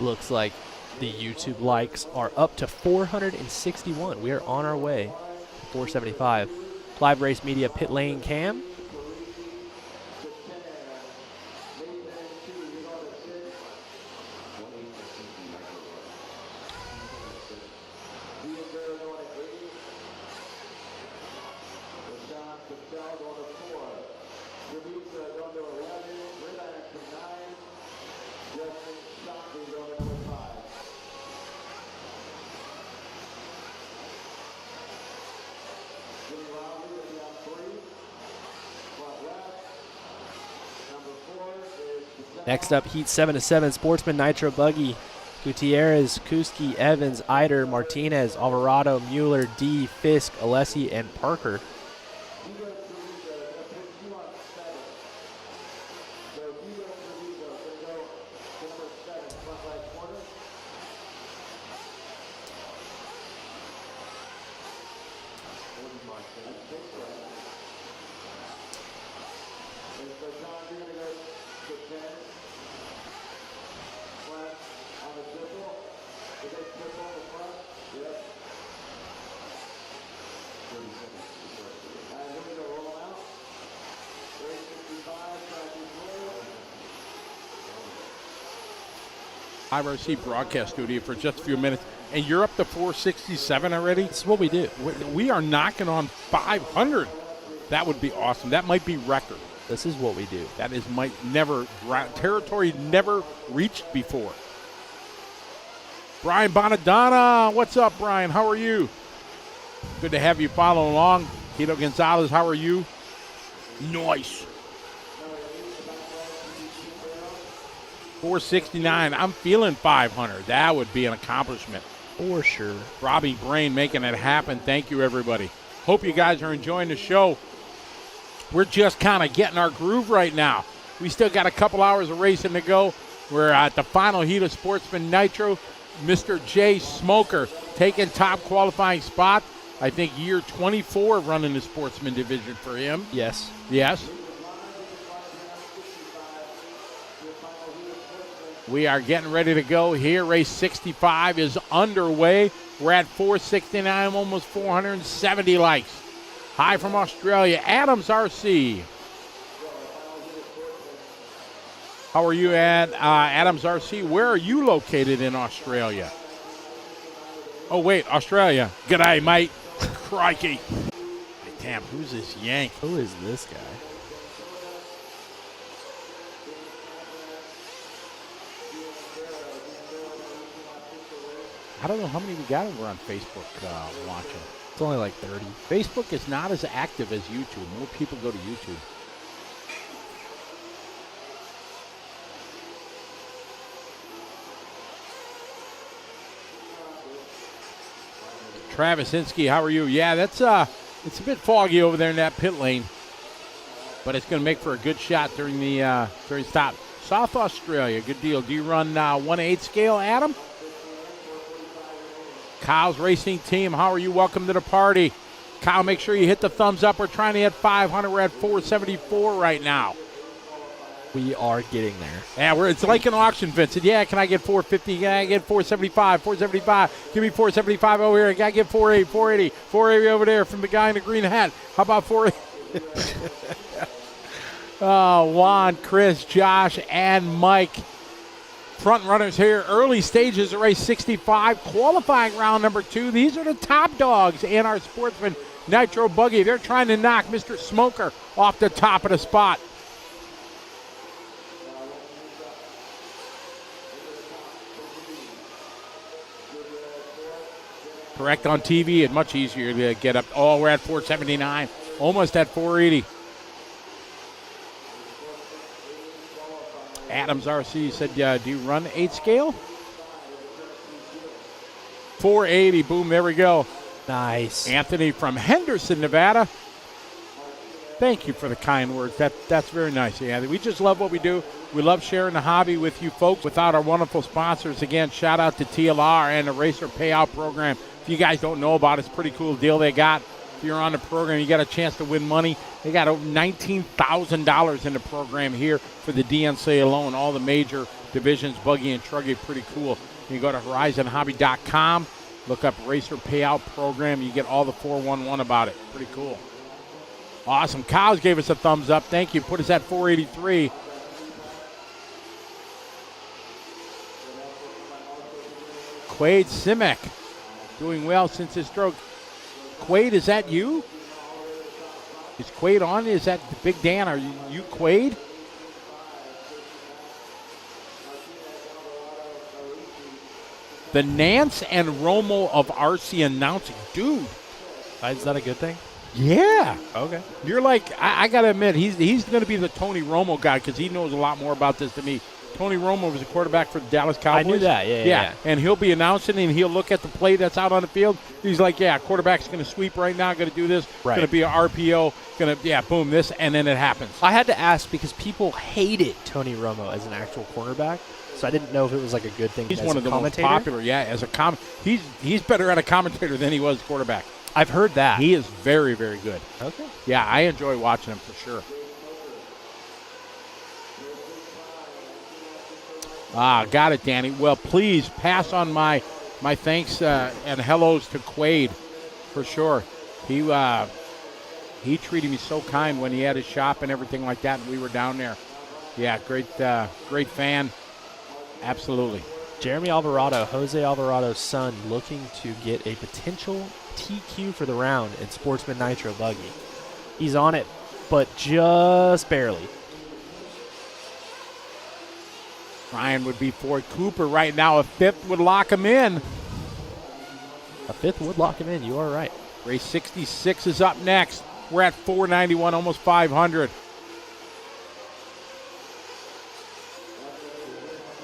Looks like the YouTube likes are up to 461. We are on our way to 475. Live Race Media pit lane cam. Next up, heat 7 of 7, Sportsman Nitro buggy. Gutierrez, Kuski, Evans, Eider, Martinez, Alvarado, Mueller, D, Fisk, Alessi, and Parker. IRC broadcast studio for just a few minutes, and you're up to 467 already? This is what we do. We are knocking on 500. That would be awesome. That might be record. This is what we do. That is territory never reached before. Brian Bonadonna, what's up, Brian? How are you? Good to have you follow along. Tito Gonzalez, how are you? Nice. 469. I'm feeling 500. That would be an accomplishment. For sure. Robbie Brain making it happen. Thank you, everybody. Hope you guys are enjoying the show. We're just kind of getting our groove right now. We still got a couple hours of racing to go. We're at the final heat of Sportsman Nitro. Mr. J. Smoker taking top qualifying spot. I think year 24 running the Sportsman division for him. Yes. Yes. We are getting ready to go here. Race 65 is underway. We're at 469, almost 470 likes. Hi from Australia, Adams RC. How are you at Adams RC? Where are you located in Australia? Oh, wait, Australia. G'day, mate. Crikey. Damn, who's this yank? Who is this guy? I don't know how many we got over on Facebook watching. It's only like 30. Facebook is not as active as YouTube. More people go to YouTube. Travis Hinsky, how are you? Yeah, that's it's a bit foggy over there in that pit lane, but it's going to make for a good shot during the stop. South Australia, good deal. Do you run 1/8 scale, Adam? Kyle's racing team, how are you? Welcome to the party. Kyle, make sure you hit the thumbs up. We're trying to hit 500. We're at 474 right now. We are getting there. Yeah, it's like an auction, Vincent. Yeah, can I get 450? Can I get 475? 475. Give me 475 over here. I got to get 480, 480. 480 over there from the guy in the green hat. How about 480? Juan, Chris, Josh, and Mike. Front runners here. Early stages of race 65. Qualifying round number 2. These are the top dogs in our Sportsman Nitro buggy. They're trying to knock Mr. Smoker off the top of the spot. Correct on TV, it's much easier to get up. Oh, we're at 479, almost at 480. Adams RC said, do you run 8 scale? 480, boom, there we go. Nice. Anthony from Henderson, Nevada. Thank you for the kind words. That's very nice, Anthony. We just love what we do. We love sharing the hobby with you folks. Without our wonderful sponsors, again, shout out to TLR and the Racer Payout Program. If you guys don't know about it, it's a pretty cool deal they got. If you're on the program, you got a chance to win money. They got over $19,000 in the program here for the DNC alone. All the major divisions, buggy and truggy, pretty cool. You go to horizonhobby.com, look up Racer Payout Program. You get all the 411 about it. Pretty cool. Awesome. Cows gave us a thumbs up. Thank you. Put us at 483. Quaid Simic doing well since his stroke. Quaid, is that you? Is Quaid on? Is that Big Dan? Are you Quaid? The Nance and Romo of RC announcing. Dude. Is that a good thing? Yeah. Okay. You're like, I got to admit, he's going to be the Tony Romo guy because he knows a lot more about this than me. Tony Romo was a quarterback for the Dallas Cowboys. I knew that, yeah. And he'll be announcing, and he'll look at the play that's out on the field. He's like, yeah, quarterback's going to sweep right now, going to do this, going to be an RPO, boom, this, and then it happens. I had to ask because people hated Tony Romo as an actual cornerback, so I didn't know if it was like a good thing. He's as one of the most popular, as a he's better at a commentator than he was quarterback. I've heard that. He is very, very good. Okay. Yeah, I enjoy watching him for sure. Got it, Danny. Well, please pass on my thanks and hellos to Quaid for sure. He treated me so kind when he had his shop and everything like that, and we were down there. Yeah, great fan. Absolutely. Jeremy Alvarado, Jose Alvarado's son, looking to get a potential TQ for the round in Sportsman Nitro buggy. He's on it, but just barely. Ryan would be for Cooper right now. A fifth would lock him in. A fifth would lock him in. You are right. Race 66 is up next. We're at 491, almost 500.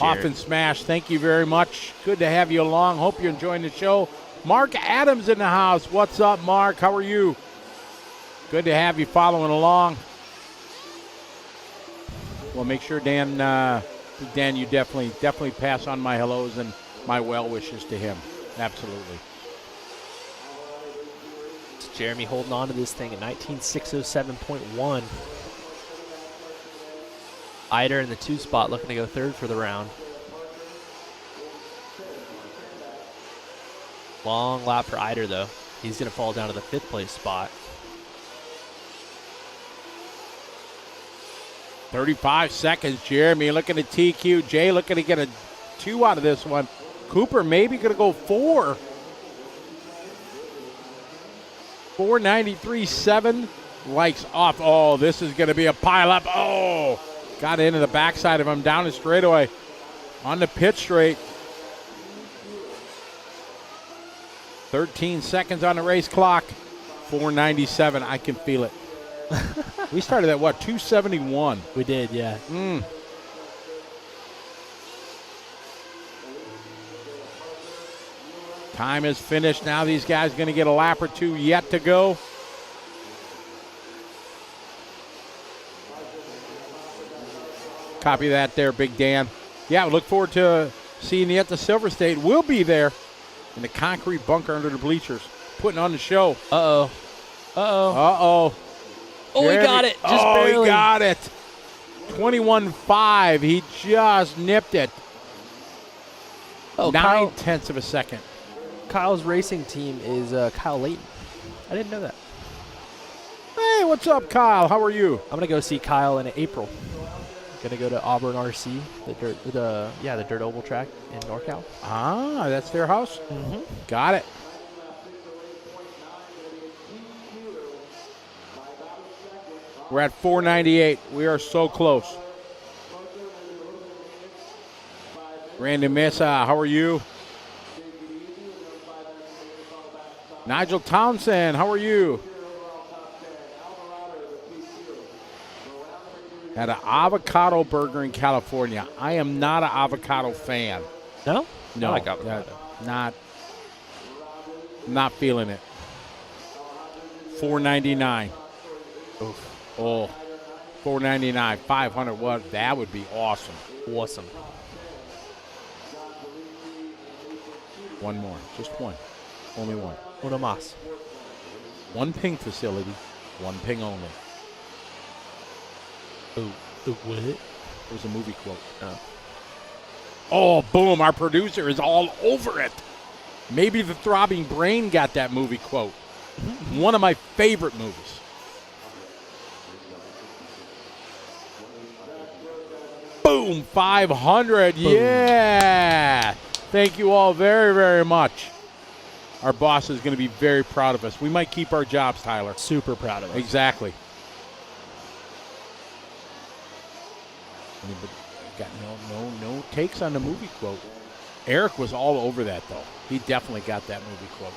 Off and smash. Thank you very much. Good to have you along. Hope you're enjoying the show. Mark Adams in the house. What's up, Mark? How are you? Good to have you following along. Well, make sure Dan, you definitely pass on my hellos and my well wishes to him. Absolutely. It's Jeremy holding on to this thing at 19,607.1. Eider in the 2 spot, looking to go 3rd for the round. Long lap for Eider, though. He's going to fall down to the 5th place spot. 35 seconds, Jeremy looking at TQ. Jay looking to get a 2 out of this one. Cooper maybe going to go 4. 493.7. Likes off. Oh, this is going to be a pileup. Oh, got into the backside of him down the straightaway on the pit straight. 13 seconds on the race clock. 497. I can feel it. We started at what, 271? We did, yeah. Time is finished. Now these guys going to get a lap or 2 yet to go. Copy that there, Big Dan. Yeah, we look forward to seeing you at the Silver State. We'll be there in the concrete bunker under the bleachers, putting on the show. Uh-oh. Uh-oh. Uh-oh. Oh, he got it. Just barely. He got it. 21.5. He just nipped it. Oh, 9/10 of a second. Kyle's racing team is Kyle Layton. I didn't know that. Hey, what's up, Kyle? How are you? I'm gonna go see Kyle in April. Gonna go to Auburn RC, the dirt oval track in NorCal. Ah, that's their house? Mm-hmm. Got it. We're at 498. We are so close. Randy Mesa, how are you? Nigel Townsend, how are you? At an avocado burger in California. I am not an avocado fan. No? No. I like avocado. Not feeling it. 499. Oof. Oh, 499, 500. What? That would be awesome. Awesome. One more. Just one. Only one. Uno más. One ping facility. One ping only. Oh, the what? There's a movie quote. Oh, boom. Our producer is all over it. Maybe the Throbbing Brain got that movie quote. One of my favorite movies. Boom, 500. Boom. Yeah. Thank you all very, very much. Our boss is going to be very proud of us. We might keep our jobs, Tyler. Super proud of us. Exactly. Anybody got no takes on the movie quote. Eric was all over that, though. He definitely got that movie quote.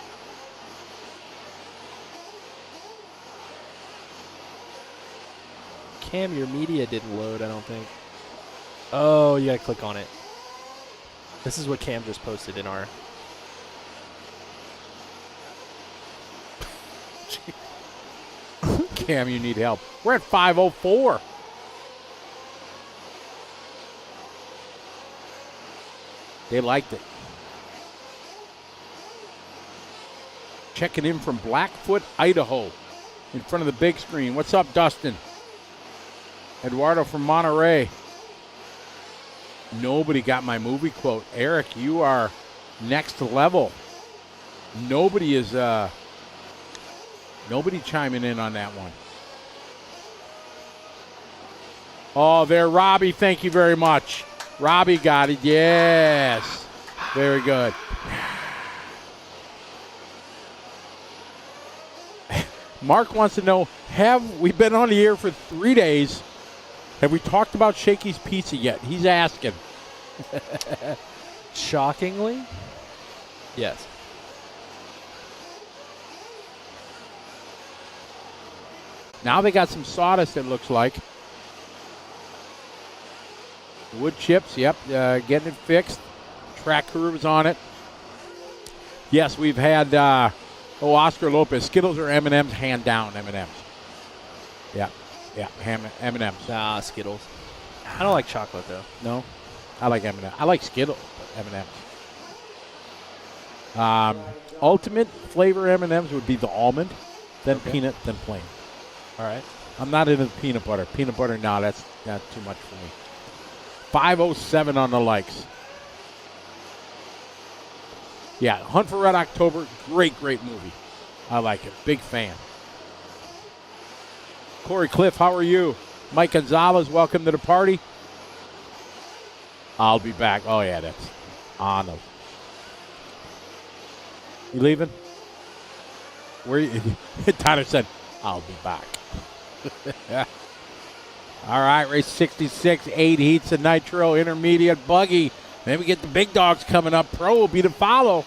Cam, your media didn't load, I don't think. Oh, you gotta click on it. This is what Cam just posted in our... Cam, you need help. We're at 504. They liked it. Checking in from Blackfoot, Idaho, in front of the big screen. What's up, Dustin? Eduardo from Monterey. Nobody got my movie quote. Eric, you are next level. Nobody is nobody chiming in on that one. Oh, there, Robbie. Thank you very much. Robbie got it. Yes. Very good. Mark wants to know, have we been on the air for 3 days? Have we talked about Shakey's Pizza yet? He's asking. Shockingly, yes. Now they got some sawdust, it looks like. Wood chips, yep, getting it fixed. Track curves on it. Yes, we've had Oscar Lopez. Skittles or M&M's, hand down M&M's. Yeah, M&M's. Nah, Skittles. I don't like chocolate, though. No? I like M&M's. I like Skittles, but M&M's. Ultimate flavor M&M's would be the almond, then peanut, then plain. All right. I'm not into the peanut butter. Peanut butter, no, that's not too much for me. 507 on the likes. Yeah, Hunt for Red October, great movie. I like it. Big fan. Corey Cliff, how are you? Mike Gonzalez, welcome to the party. I'll be back. Oh, yeah, that's on them. You leaving? Where you? Tyler said, I'll be back. All right, race 66, 8 heats of Nitro, intermediate buggy. Then we get the big dogs coming up. Pro will be to follow.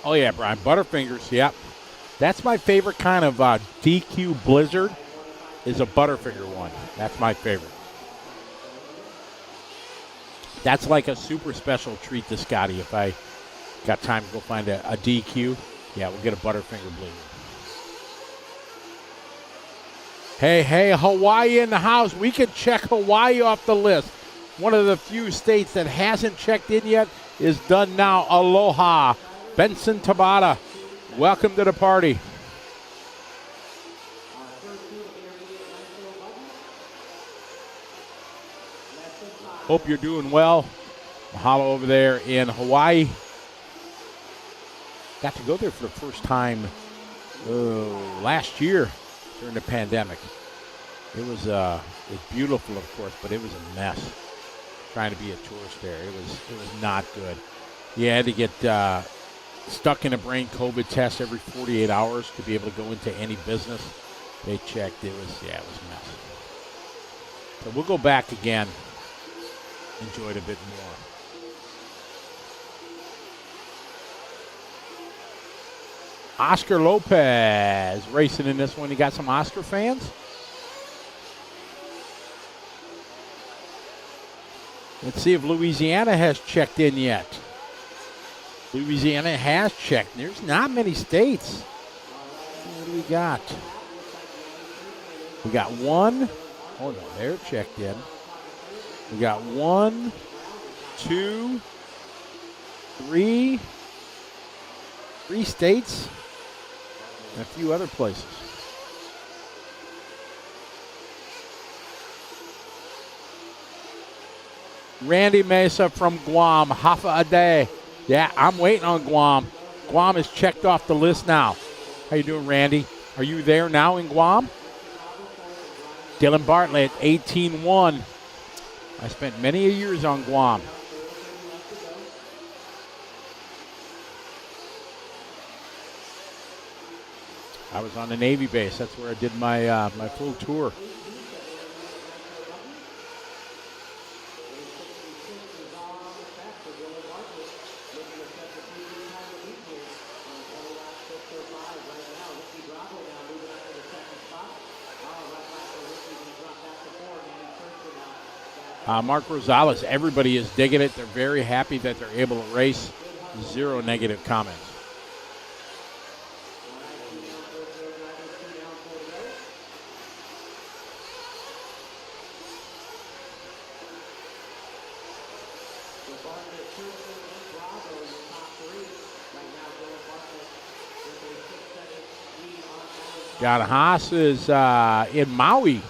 Oh, yeah, Brian. Butterfingers, yep. That's my favorite kind of DQ Blizzard is a Butterfinger one. That's my favorite. That's like a super special treat to Scotty. If I got time to go find a DQ, yeah, we'll get a Butterfinger Blizzard. Hey, Hawaii in the house. We can check Hawaii off the list. One of the few states that hasn't checked in yet is done now. Aloha. Benson Tabata, welcome to the party. Hope you're doing well. Mahalo over there in Hawaii. Got to go there for the first time last year during the pandemic. It was beautiful, of course, but it was a mess trying to be a tourist there. It was not good. You had to get stuck in a brain COVID test every 48 hours to be able to go into any business. They checked. It was a mess. So we'll go back again. Enjoy it a bit more. Oscar Lopez racing in this one. You got some Oscar fans? Let's see if Louisiana has checked in yet. Louisiana has checked. There's not many states. What do we got? We got one. Oh, no, they're checked in. We got 1, 2, 3. 3 states and a few other places. Randy Mesa from Guam. Hafa Ade. Yeah, I'm waiting on Guam. Guam is checked off the list now. How you doing, Randy? Are you there now in Guam? Dylan Bartlett, 18-1. I spent many years on Guam. I was on the Navy base. That's where I did my my full tour. Mark Rosales, everybody is digging it. They're very happy that they're able to race. 0 negative comments. John Haas is in Maui.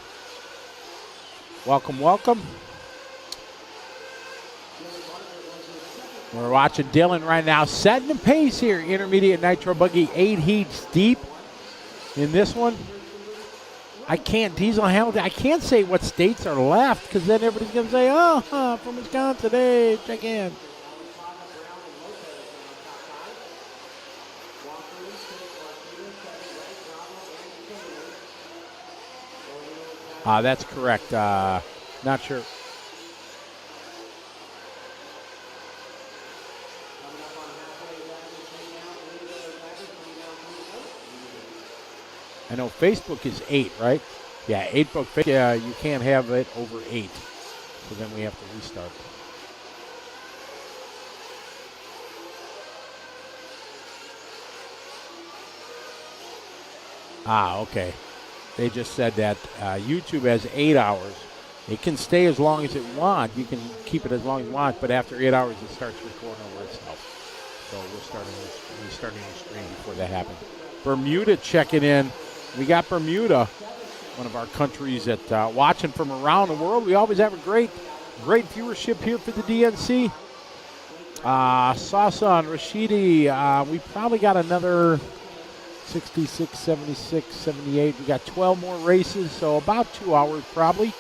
Welcome, welcome. We're watching Dylan right now setting the pace here. Intermediate Nitro Buggy, 8 heats deep in this one. I can't say what states are left because then everybody's going to say, oh, from Wisconsin, hey, check in. That's correct. Not sure. I know Facebook is 8, right? Yeah, 8 book. Yeah, you can't have it over 8. So then we have to restart. Okay. They just said that YouTube has 8 hours. It can stay as long as it wants. You can keep it as long as you want, but after 8 hours, it starts recording over itself. So we're starting the stream before that happens. Bermuda checking in. We got Bermuda, one of our countries that watching from around the world. We always have a great viewership here for the DNC. Sasa and Rashidi, we probably got another 66, 76, 78. We got 12 more races, so about 2 hours probably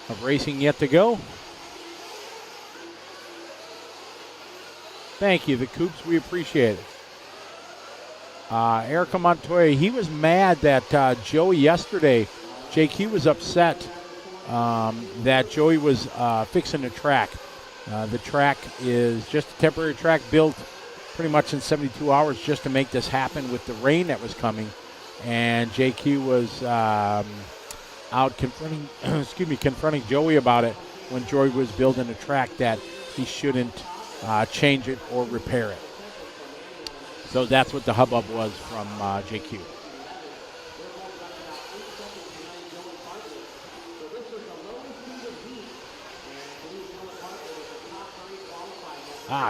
of racing yet to go. Thank you, the Coops. We appreciate it. Erica Montoya, he was mad that Joey yesterday, JQ was upset that Joey was fixing the track. The track is just a temporary track built pretty much in 72 hours just to make this happen with the rain that was coming. And JQ was out confronting Joey about it when Joey was building a track that he shouldn't change it or repair it. So that's what the hubbub was from JQ.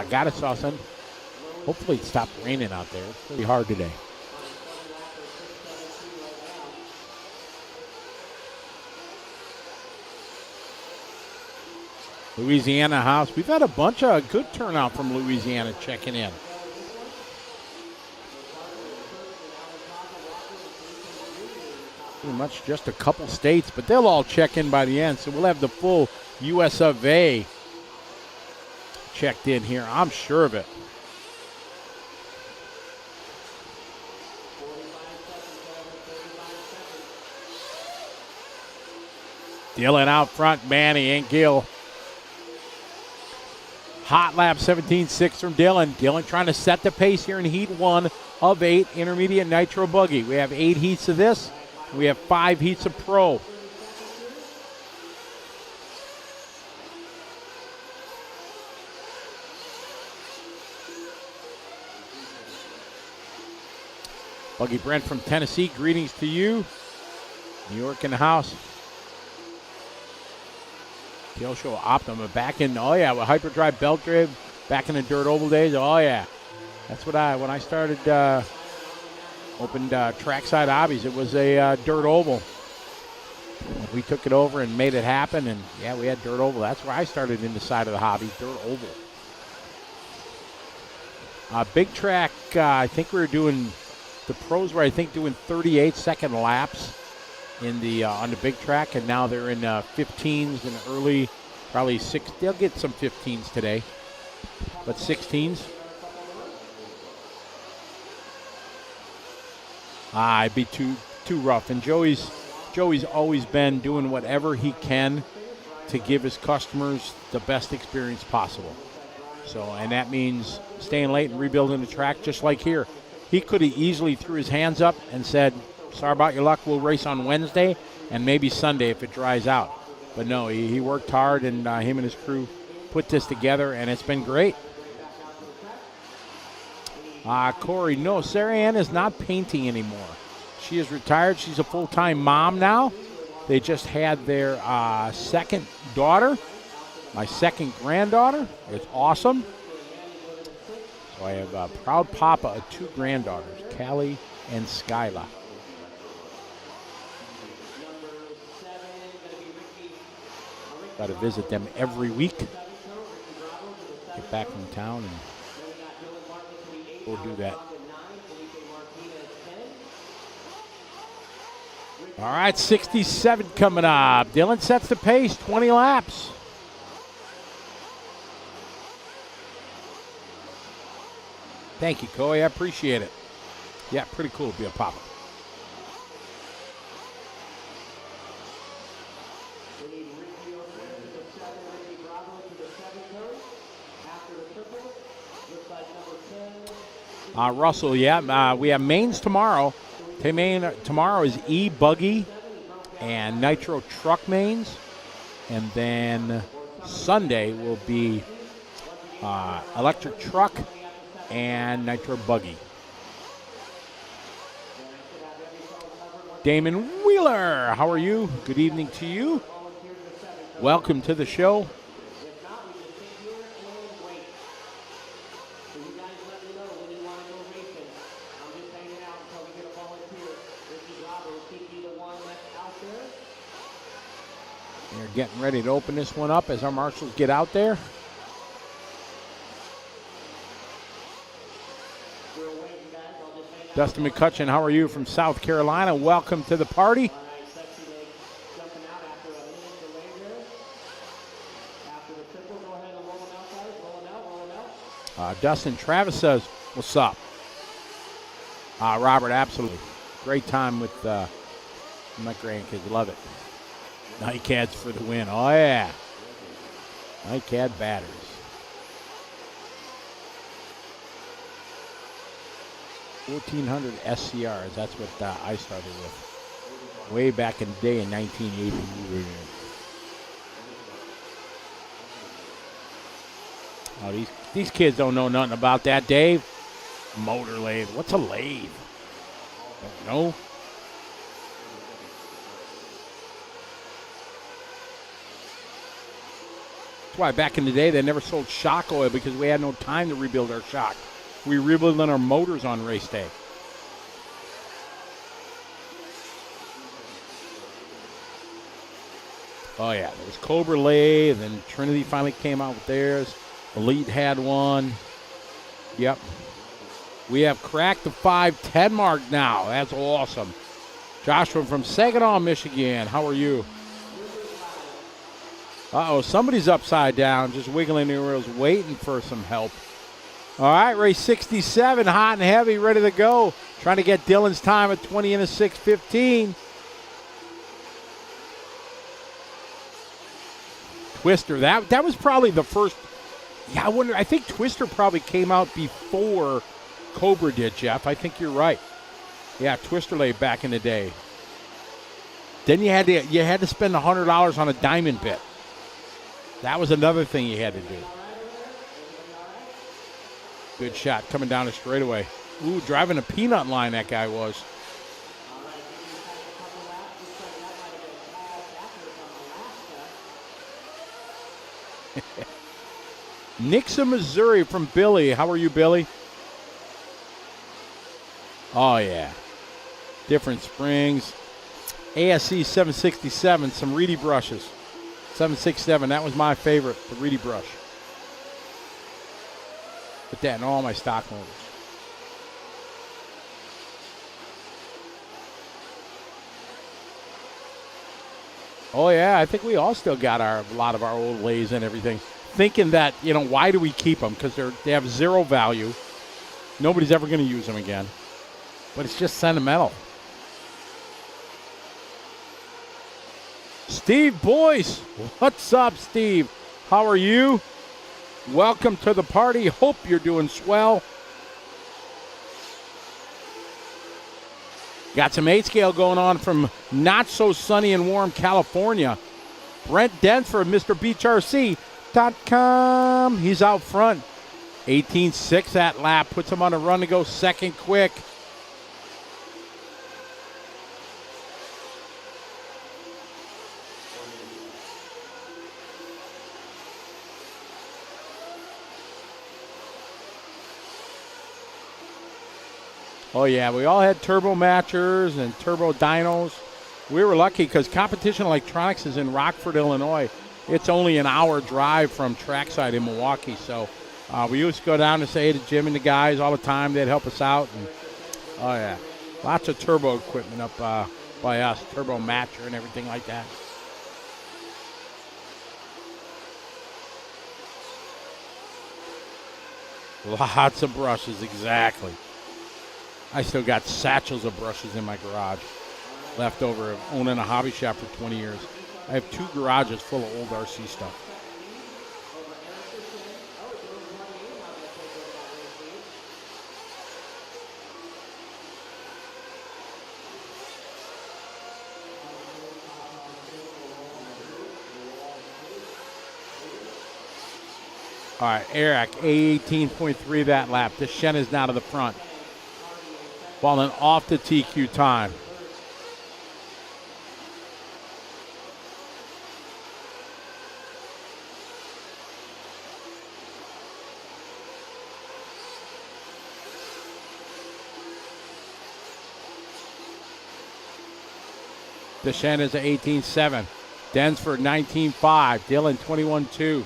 Got it, Sauson. Hopefully it stopped raining out there. It's pretty hard today. Louisiana house. We've had a bunch of good turnout from Louisiana checking in. Pretty much just a couple states, but they'll all check in by the end. So we'll have the full US of A checked in here. I'm sure of it. Dylan out front, Manny and Gill. Hot lap 17.6 from Dylan. Dylan trying to set the pace here in heat 1 of 8 intermediate Nitro Buggy. We have 8 heats of this. We have 5 heats of Pro. Buggy Brent from Tennessee, greetings to you. New York in the house. Tail Show Optima back in, with Hyperdrive Belt Drive, back in the Dirt Oval days. Oh, yeah. That's what when I started, opened Trackside Hobbies, it was a Dirt Oval. We took it over and made it happen, and, yeah, we had Dirt Oval. That's where I started in the side of the hobby, Dirt Oval. Big Track, I think we were doing, the pros were, doing 38-second laps in the on the big track, and now they're in 15s and early, probably 6. They'll get some 15s today, but 16s. It'd be too rough. And Joey's always been doing whatever he can to give his customers the best experience possible. So, and that means staying late and rebuilding the track, just like here. He could have easily threw his hands up and said, sorry about your luck, we'll race on Wednesday and maybe Sunday if it dries out. But no, he worked hard, and him and his crew put this together, and it's been great. Corey, no, Sarah Ann is not painting anymore. She is retired. She's a full-time mom now. They just had their second daughter, my second granddaughter. It's awesome. So I have a proud papa of 2 granddaughters, Callie and Skyla. Got to visit them every week. Get back from town and go do that. All right, 67 coming up. Dylan sets the pace, 20 laps. Thank you, Coy. I appreciate it. Yeah, pretty cool to be a papa. Russell, yeah, we have mains tomorrow. Tomorrow is e-buggy and nitro truck mains. And then Sunday will be electric truck and nitro buggy. Damon Wheeler, how are you? Good evening to you. Welcome to the show. They're getting ready to open this one up as our marshals get out there. Dustin McCutcheon, how are you from South Carolina? Welcome to the party. Dustin Travis says, what's up? Robert, absolutely. Great time with my grandkids. Love it. Nightcats for the win. Oh, yeah. Nightcat batters. $1,400 SCRs. That's what I started with. Way back in the day in 1980. Oh, these kids don't know nothing about that, Dave. Motor lathe. What's a lathe? Don't know. That's why back in the day they never sold shock oil, because we had no time to rebuild our shock. We rebuild our motors on race day. Oh yeah, there was Cobra lathe, and Trinity finally came out with theirs. Elite had one. Yep. We have cracked the 5:10 mark now. That's awesome. Joshua from Saginaw, Michigan. How are you? Uh-oh, somebody's upside down, just wiggling their wheels, waiting for some help. All right, race 67, hot and heavy, ready to go. Trying to get Dylan's time at 20 and a 6:15. Twister, that was probably the first. Yeah, I think Twister probably came out before Cobra did, Jeff. I think you're right. Yeah, Twister lay back in the day. Then you had to spend $100 on a diamond bit. That was another thing you had to do. Good shot coming down the straightaway. Ooh, driving a peanut line that guy was. Nixa, Missouri from Billy. How are you, Billy? Oh, yeah. Different springs. ASC 767, some Reedy brushes. 767, that was my favorite, the Reedy brush. Put that in all my stock motors. Oh, yeah, I think we all still got a lot of our old lathes and everything. Thinking that, why do we keep them? Because they have zero value. Nobody's ever going to use them again. But it's just sentimental. Steve Boyce, what's up, Steve? How are you? Welcome to the party. Hope you're doing swell. Got some 8 scale going on from not so sunny and warm California. Brent Densford of MrBeachRC.com. He's out front. 18.6 that lap. Puts him on a run to go second quick. Oh, yeah, we all had turbo matchers and turbo dynos. We were lucky because Competition Electronics is in Rockford, Illinois. It's only an hour drive from trackside in Milwaukee. So we used to go down to say to Jim and the guys all the time. They'd help us out. And, oh, yeah, lots of turbo equipment up by us, turbo matcher and everything like that. Lots of brushes, exactly. I still got satchels of brushes in my garage, left over of owning a hobby shop for 20 years. I have 2 garages full of old RC stuff. All right, Eric, A18.3 that lap. The Shen is now to the front. Falling off the TQ time. Deshaun is at 18.7. Densford 19.5. Dylan 21.2.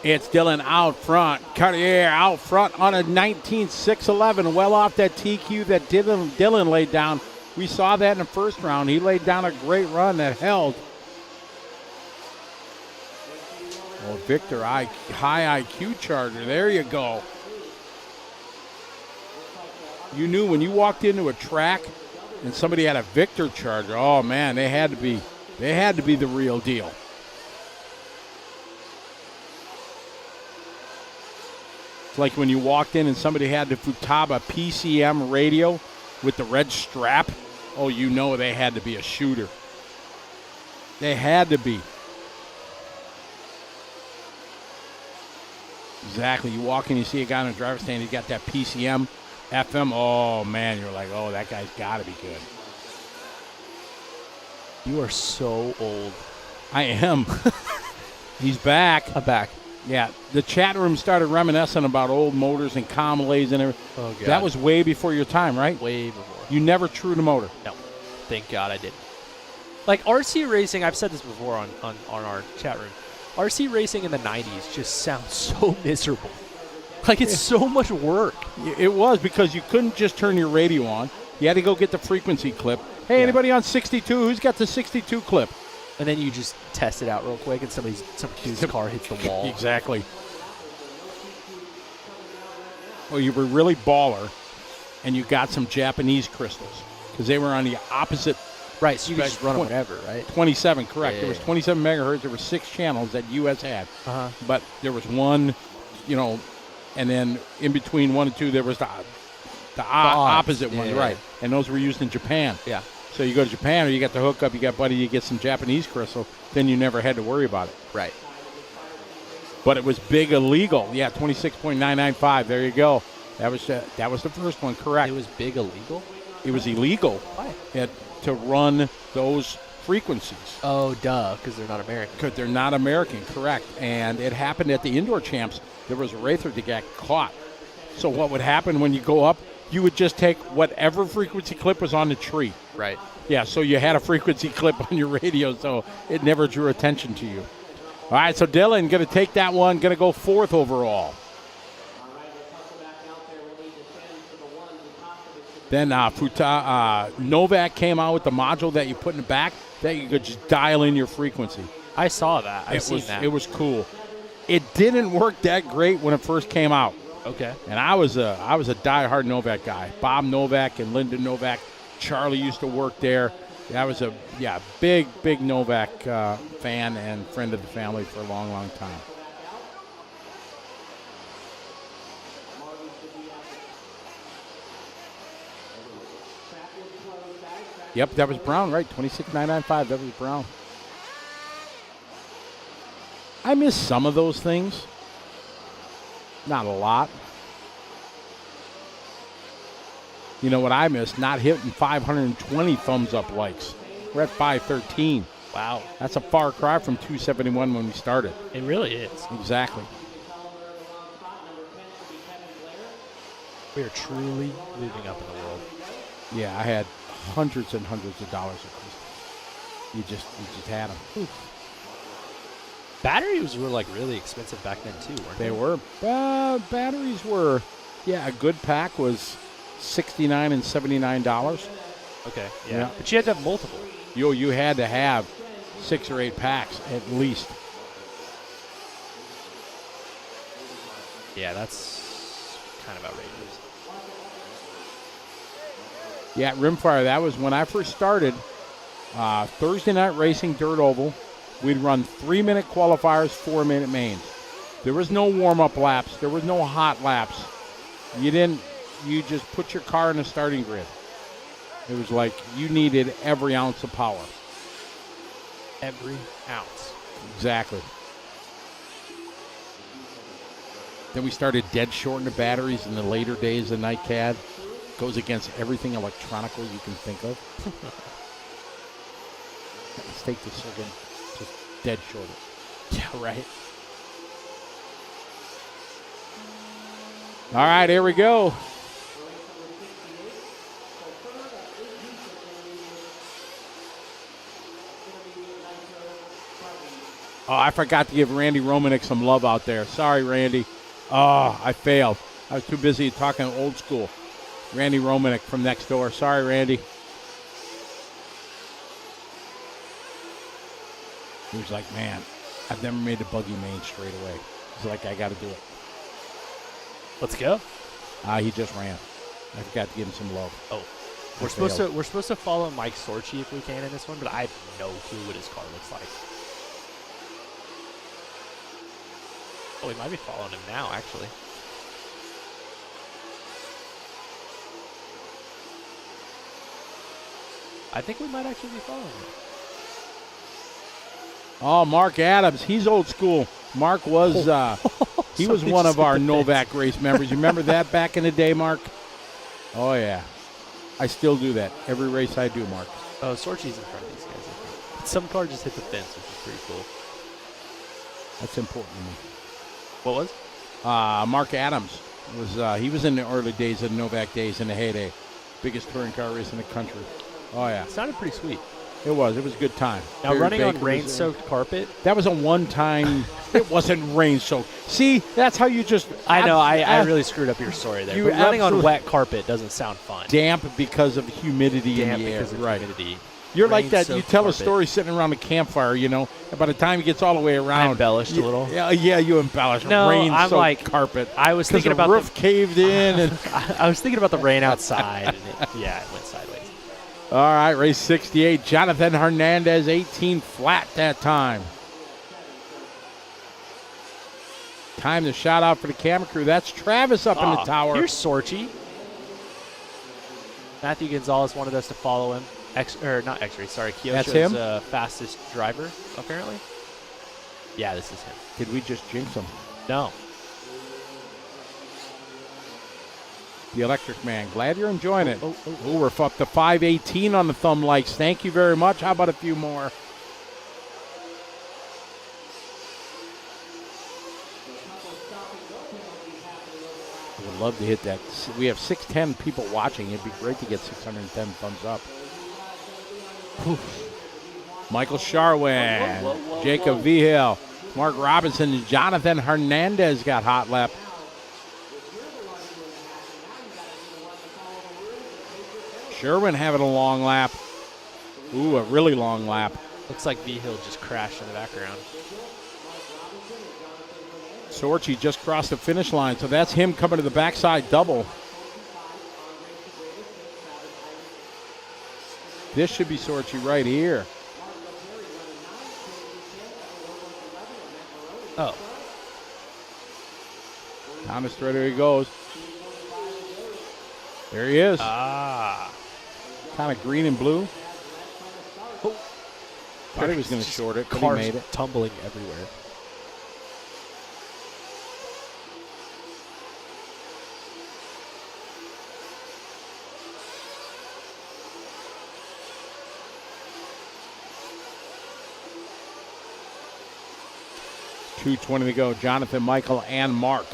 It's Dylan out front. Cartier out front on a 19.611. Well off that TQ that Dylan laid down. We saw that in the first round. He laid down a great run that held. Oh, Victor, high IQ charger. There you go. You knew when you walked into a track and somebody had a Victor charger, oh man, they had to be the real deal. It's like when you walked in and somebody had the Futaba PCM radio with the red strap. Oh, you know they had to be a shooter. They had to be. Exactly. You walk in, you see a guy on the driver's stand, he's got that PCM FM. Oh, man, you're like, oh, that guy's got to be good. You are so old. I am. He's back. I'm back. Yeah, the chat room started reminiscing about old motors and Comelays and everything. Oh, God. That was way before your time, right? Way before. You never trued a motor. No. Thank God I didn't. Like RC racing, I've said this before on our chat room. RC racing in the 90s just sounds so miserable. Like it's so much work. It was because you couldn't just turn your radio on. You had to go get the frequency clip. Hey, anybody on 62? Who's got the 62 clip? And then you just test it out real quick, and some dude's car hits the wall. Exactly. Well, you were really baller, and you got some Japanese crystals because they were on the opposite. Right, so you could just run whatever, right? 27, correct. Yeah, There was 27 megahertz. There were 6 channels that US had. Uh-huh. But there was one, and then in between 1 and 2, there was the opposite ones, right? And those were used in Japan. Yeah. So you go to Japan, or you got the hookup, you got buddy, you get some Japanese crystal, then you never had to worry about it. Right. But it was big illegal. Yeah, 26.995. There you go. That was the first one, correct. It was big illegal? It was illegal. Why? To run those frequencies. Oh, duh, because they're not American. Because they're not American, correct. And it happened at the indoor champs. There was a racer that got caught. So what would happen when you go up, you would just take whatever frequency clip was on the tree. Right. Yeah, so you had a frequency clip on your radio, so it never drew attention to you. All right, so Dylan going to take that one, going to go 4th overall. Then Novak came out with the module that you put in the back that you could just dial in your frequency. I saw that. I've seen that. It was cool. It didn't work that great when it first came out. Okay. And I was a diehard Novak guy. Bob Novak and Lyndon Novak. Charlie used to work there. I was a big Novak fan and friend of the family for a long, long time. Yep, that was Brown, right? 26995. That was Brown. I miss some of those things. Not a lot. You know what I miss? Not hitting 520 thumbs up likes. We're at 513. Wow. That's a far cry from 271 when we started. It really is. Exactly. We are truly moving up in the world. Yeah, I had hundreds and hundreds of dollars at Christmas. You just had them. Batteries were like really expensive back then too, weren't they? They were. Batteries were, a good pack was $69 and $79. Okay, yeah. But you had to have multiple. You had to have 6 or 8 packs at least. Yeah, that's kind of outrageous. Yeah, at Rimfire, that was when I first started. Thursday night racing, dirt oval. We'd run 3-minute qualifiers, 4-minute mains. There was no warm-up laps. There was no hot laps. You just put your car in the starting grid. It was like you needed every ounce of power. Every ounce. Exactly. Then we started dead shorting the batteries in the later days of NightCAD. Goes against everything electronical you can think of. Let's take this second. Just dead short it. Yeah, right. All right, here we go. Oh, I forgot to give Randy Romanek some love out there. Sorry, Randy. Oh, I failed. I was too busy talking old school. Randy Romanek from next door. Sorry, Randy. He was like, man, I've never made the buggy main straight away. He's like, I got to do it. Let's go. He just ran. I forgot to give him some love. Oh, we're supposed to follow Mike Sorchi if we can in this one, but I have no clue what his car looks like. Oh, we might be following him now, actually. I think we might actually be following him. Oh, Mark Adams. He's old school. Mark was he was one of our Novak race members. You remember that back in the day, Mark? Oh, yeah. I still do that. Every race I do, Mark. Oh, Sorchi's in front of these guys, I think. Some car just hit the fence, which is pretty cool. That's important to me. What was? Mark Adams. He was in the early days of the Novak days in the heyday. Biggest touring car race in the country. Oh, yeah. It sounded pretty sweet. It was. It was a good time. Now, Barry running Baker on rain-soaked carpet. That was a one-time. It wasn't rain-soaked. See, that's how you just. I know. I really screwed up your story there. But running on wet carpet doesn't sound fun. Damp because of humidity in the air. Because of humidity. You're like that. You tell a story sitting around a campfire, you know, and by the time it gets all the way around. I embellished a little. Yeah, you embellished. No, I'm like carpet. I was thinking about the roof caved in. And I was thinking about the rain outside. And it went sideways. All right, race 68. Jonathan Hernandez, 18 flat that time. Time to shout out for the camera crew. That's Travis up in the tower. Here's Sorchi. Matthew Gonzalez wanted us to follow him. Not X-Ray, sorry. That's him? Kyosho's fastest driver, apparently. Yeah, this is him. Did we just jinx him? No. The Electric Man. Glad you're enjoying it. We're up to 518 on the thumb likes. Thank you very much. How about a few more? I would love to hit that. We have 610 people watching. It'd be great to get 610 thumbs up. Whew. Michael Charwin, Jacob Vigil, Mark Robinson, and Jonathan Hernandez got hot lap. Sherwin having a long lap. Ooh, a really long lap. Looks like V-Hill just crashed in the background. Sorchi just crossed the finish line, so that's him coming to the backside double. This should be Sorchi right here. Oh. Thomas Threader he goes. There he is. Ah. Kind of green and blue. Thought he was going to short it, but he Cars made it. tumbling everywhere. .220 to go. Jonathan, Michael, and Mark.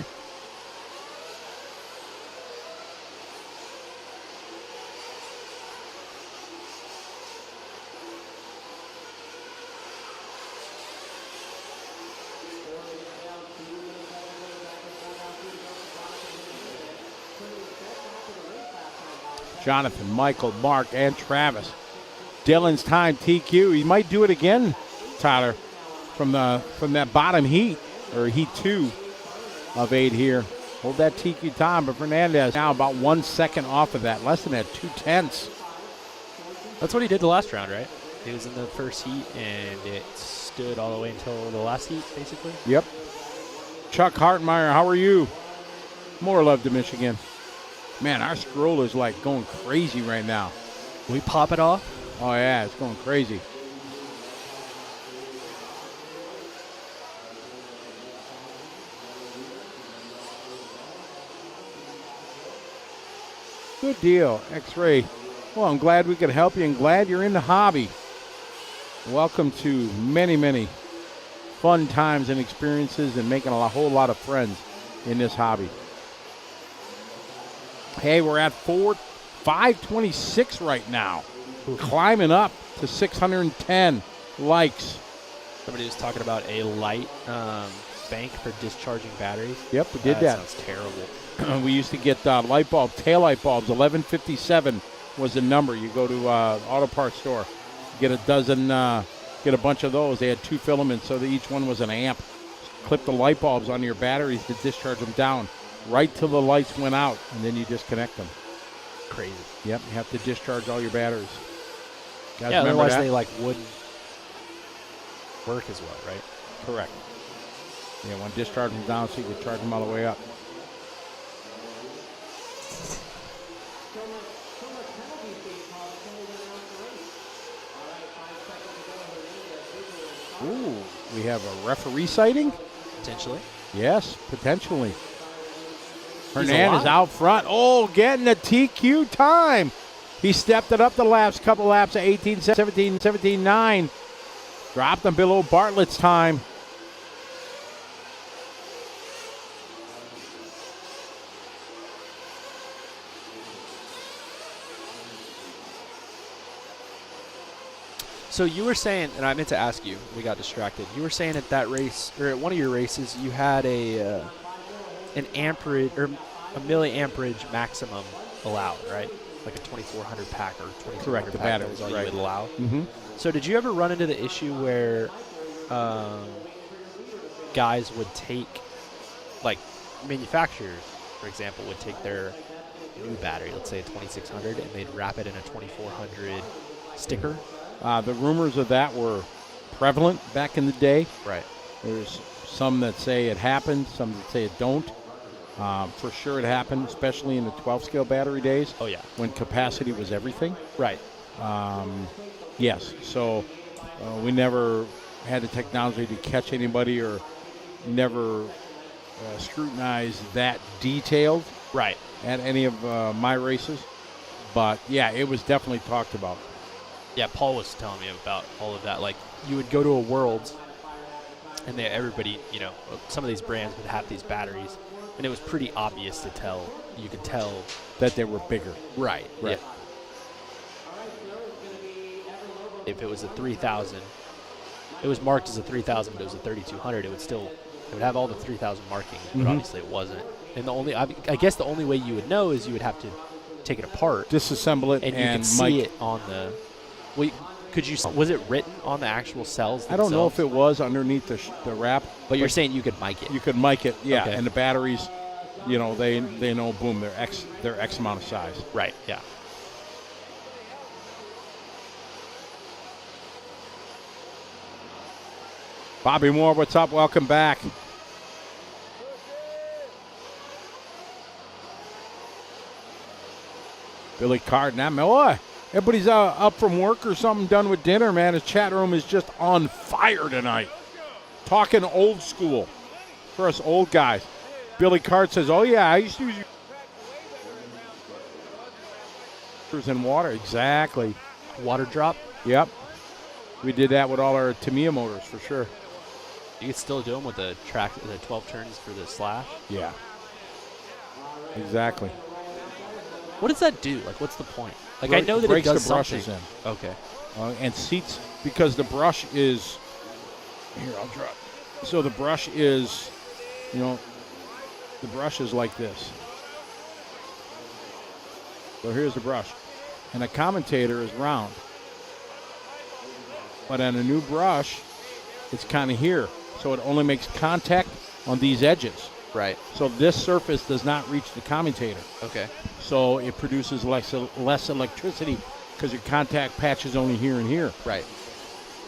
Jonathan, Michael, Mark, and Travis. Dylan's time TQ. He might do it again, Tyler, from that bottom heat, or heat 2 of 8 here. Hold that TQ time, but Fernandez now about 1 second off of that, less than that, 2/10. That's what he did the last round, right? He was in the first heat, and it stood all the way until the last heat, basically. Yep. Chuck Hartmeyer, how are you? More love to Michigan. Man, our scroll is like going crazy right now. Will we pop it off? Oh, yeah, it's going crazy. Good deal, X-Ray. Well, I'm glad we could help you and glad you're in the hobby. Welcome to many, many fun times and experiences and making a whole lot of friends in this hobby. Hey, we're at 526 right now. We're climbing up to 610 likes. Somebody was talking about a light bank for discharging batteries. Yep, we did that. Sounds terrible. We used to get light bulb, taillight bulbs. 1157 was the number. You go to auto parts store, get a dozen, get a bunch of those. They had 2 filaments, so that each one was an amp. Clip the light bulbs on your batteries to discharge them down right till the lights went out, and then you disconnect them. Crazy. Yep, you have to discharge all your batteries. Guys, Yeah, remember otherwise that? they wouldn't work as well, right? Correct. Yeah, want to discharge them down so you can charge them all the way up. Ooh, we have a referee sighting? Potentially. Yes, potentially. He's Hernandez alive. out front. Oh, getting a TQ time. He stepped it up the couple laps of 18, 17, 17, 9. Dropped them below Bartlett's time. So you were saying, and I meant to ask you, we got distracted. You were saying at that race, or at one of your races, you had an amperage or a milliamperage maximum allowed, right? Like a 2400 pack or 2400 Correct, the pack. battery, That was all right. you would allow. Mm-hmm. So did you ever run into the issue where guys would take, like manufacturers, for example, would take their new battery, let's say a 2600, and they'd wrap it in a 2400 sticker? The rumors of that were prevalent back in the day. Right. There's some that say it happened, some that say it don't. For sure it happened, especially in the 12-scale battery days. Oh, yeah. When capacity was everything. Right. Yes, so we never had the technology to catch anybody or never scrutinized that detailed Right. at any of my races. But, yeah, it was definitely talked about. Yeah, Paul was telling me about all of that. Like, you would go to a Worlds, and everybody, some of these brands would have these batteries, And it was pretty obvious to tell. You could tell. that they were bigger. Right. Right. Yeah. If it was a 3,000, it was marked as a 3,000, but it was a 3,200. It would have all the 3,000 markings, but obviously it wasn't. And I guess the only way you would know is you would have to take it apart, Disassemble it, and you could see it on the. Well, was it written on the actual cells themselves? I don't know if it was underneath the wrap. But you're saying you could mic it. You could mic it, yeah. Okay. And the batteries, you know, they know, boom, they're X amount of size. Right. Yeah. Bobby Moore, what's up? Welcome back. Billy Cardin, boy, everybody's up from work or something, done with dinner, man. His chat room is just on fire tonight. Talking old school for us old guys. Billy Card says, oh, yeah, I used to use in water. Exactly. Water drop. Yep. We did that with all our Tamiya motors for sure. You could still do them with the 12 turns for the slash. Yeah. Exactly. What does that do? Like, what's the point? Like, I know that it does the brushes something. in. Okay. And seats, because the brush is, here, I'll drop. So the brush is, you know, the brush is like this. So here's the brush. And a commentator is round. But on a new brush, it's kind of here. So it only makes contact on these edges. Right. So this surface does not reach the commutator. Okay. So it produces less electricity because your contact patch is only here and here. Right.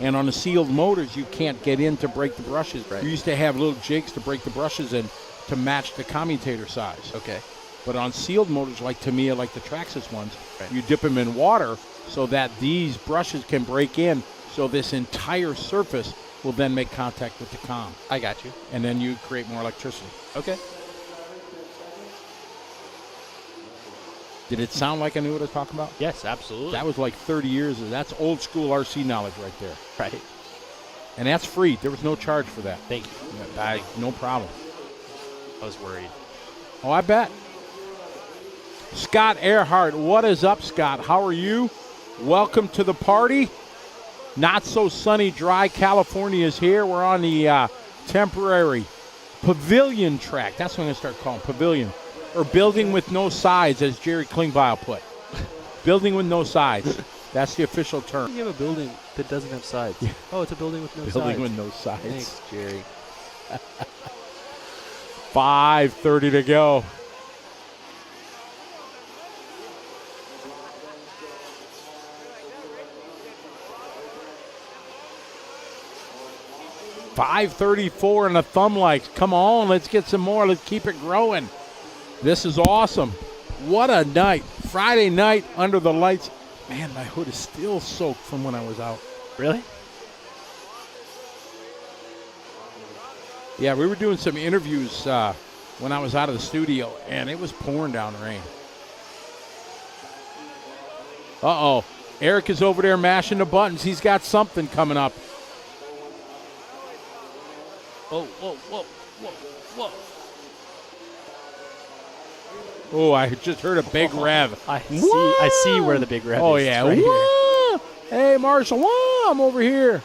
And on the sealed motors, you can't get in to break the brushes. Right. You used to have little jigs to break the brushes in to match the commutator size. Okay. But on sealed motors like Tamiya, like the Traxxas ones, Right. you dip them in water so that these brushes can break in. So this entire surface will then make contact with the comm. I got you. And then you create more electricity. Okay. Did it sound like I knew what I was talking about? Yes, absolutely. That was like 30 years. That's old school RC knowledge right there. Right. And that's free. There was no charge for that. Thank you. No problem. I was worried. Oh, I bet. Scott Earhart, what is up, Scott? How are you? Welcome to the party. Not so sunny, dry California is here. We're on the temporary pavilion track. That's what I'm going to start calling pavilion. Or building with no sides, as Jerry Klingbeil put. Building with no sides. That's the official term. You have a building that doesn't have sides. Yeah. Oh, it's a building with no sides. Building with no sides. Thanks, Jerry. 5:30 to go. $5:34 and a thumb likes. Come on, let's get some more. Let's keep it growing. This is awesome. What a night. Friday night under the lights. Man, my hood is still soaked from when I was out. Really? Yeah, we were doing some interviews when I was out of the studio, and it was pouring down rain. Uh-oh. Eric is over there mashing the buttons. He's got something coming up. Whoa, whoa, whoa, whoa, whoa. Oh, I just heard a big rev. I see where the big rev is. Oh, yeah. Right here. Hey, Marshall. Whoa, I'm over here.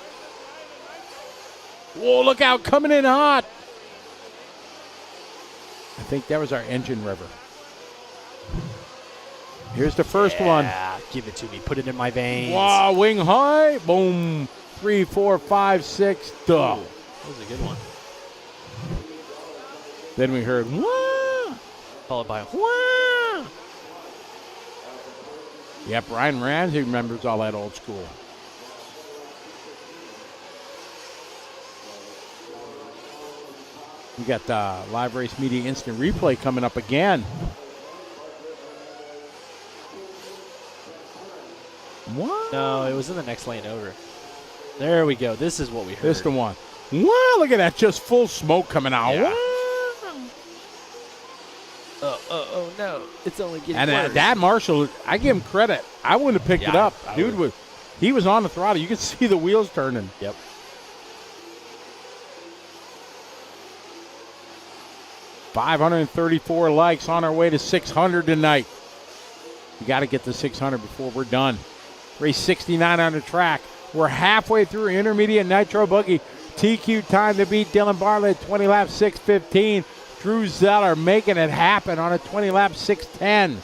Whoa, look out. Coming in hot. I think that was our engine rever. Here's the first one. Yeah, give it to me. Put it in my veins. Wow, wing high. Boom. 3, 4, 5, 6. Duh. That was a good one. Then we heard, wah. Followed by a Wah. Yeah, Brian Ramsey remembers all that old school. We got the Live Race Media Instant Replay coming up again. What? No, it was in the next lane over. There we go. This is what we heard. This the one. Wow, look at that. Just full smoke coming out. Yeah. Wow. Oh, no. It's only getting And worse. that Marshall, I give him credit. I wouldn't have picked it up. I Dude, he was on the throttle. You could see the wheels turning. Yep. 534 likes, on our way to 600 tonight. We got to get to 600 before we're done. Race 69 on the track. We're halfway through intermediate nitro buggy. TQ time to beat Dylan Bartlett, 20 laps, 6:15. Drew Zeller making it happen on a 20 lap, 6:10. I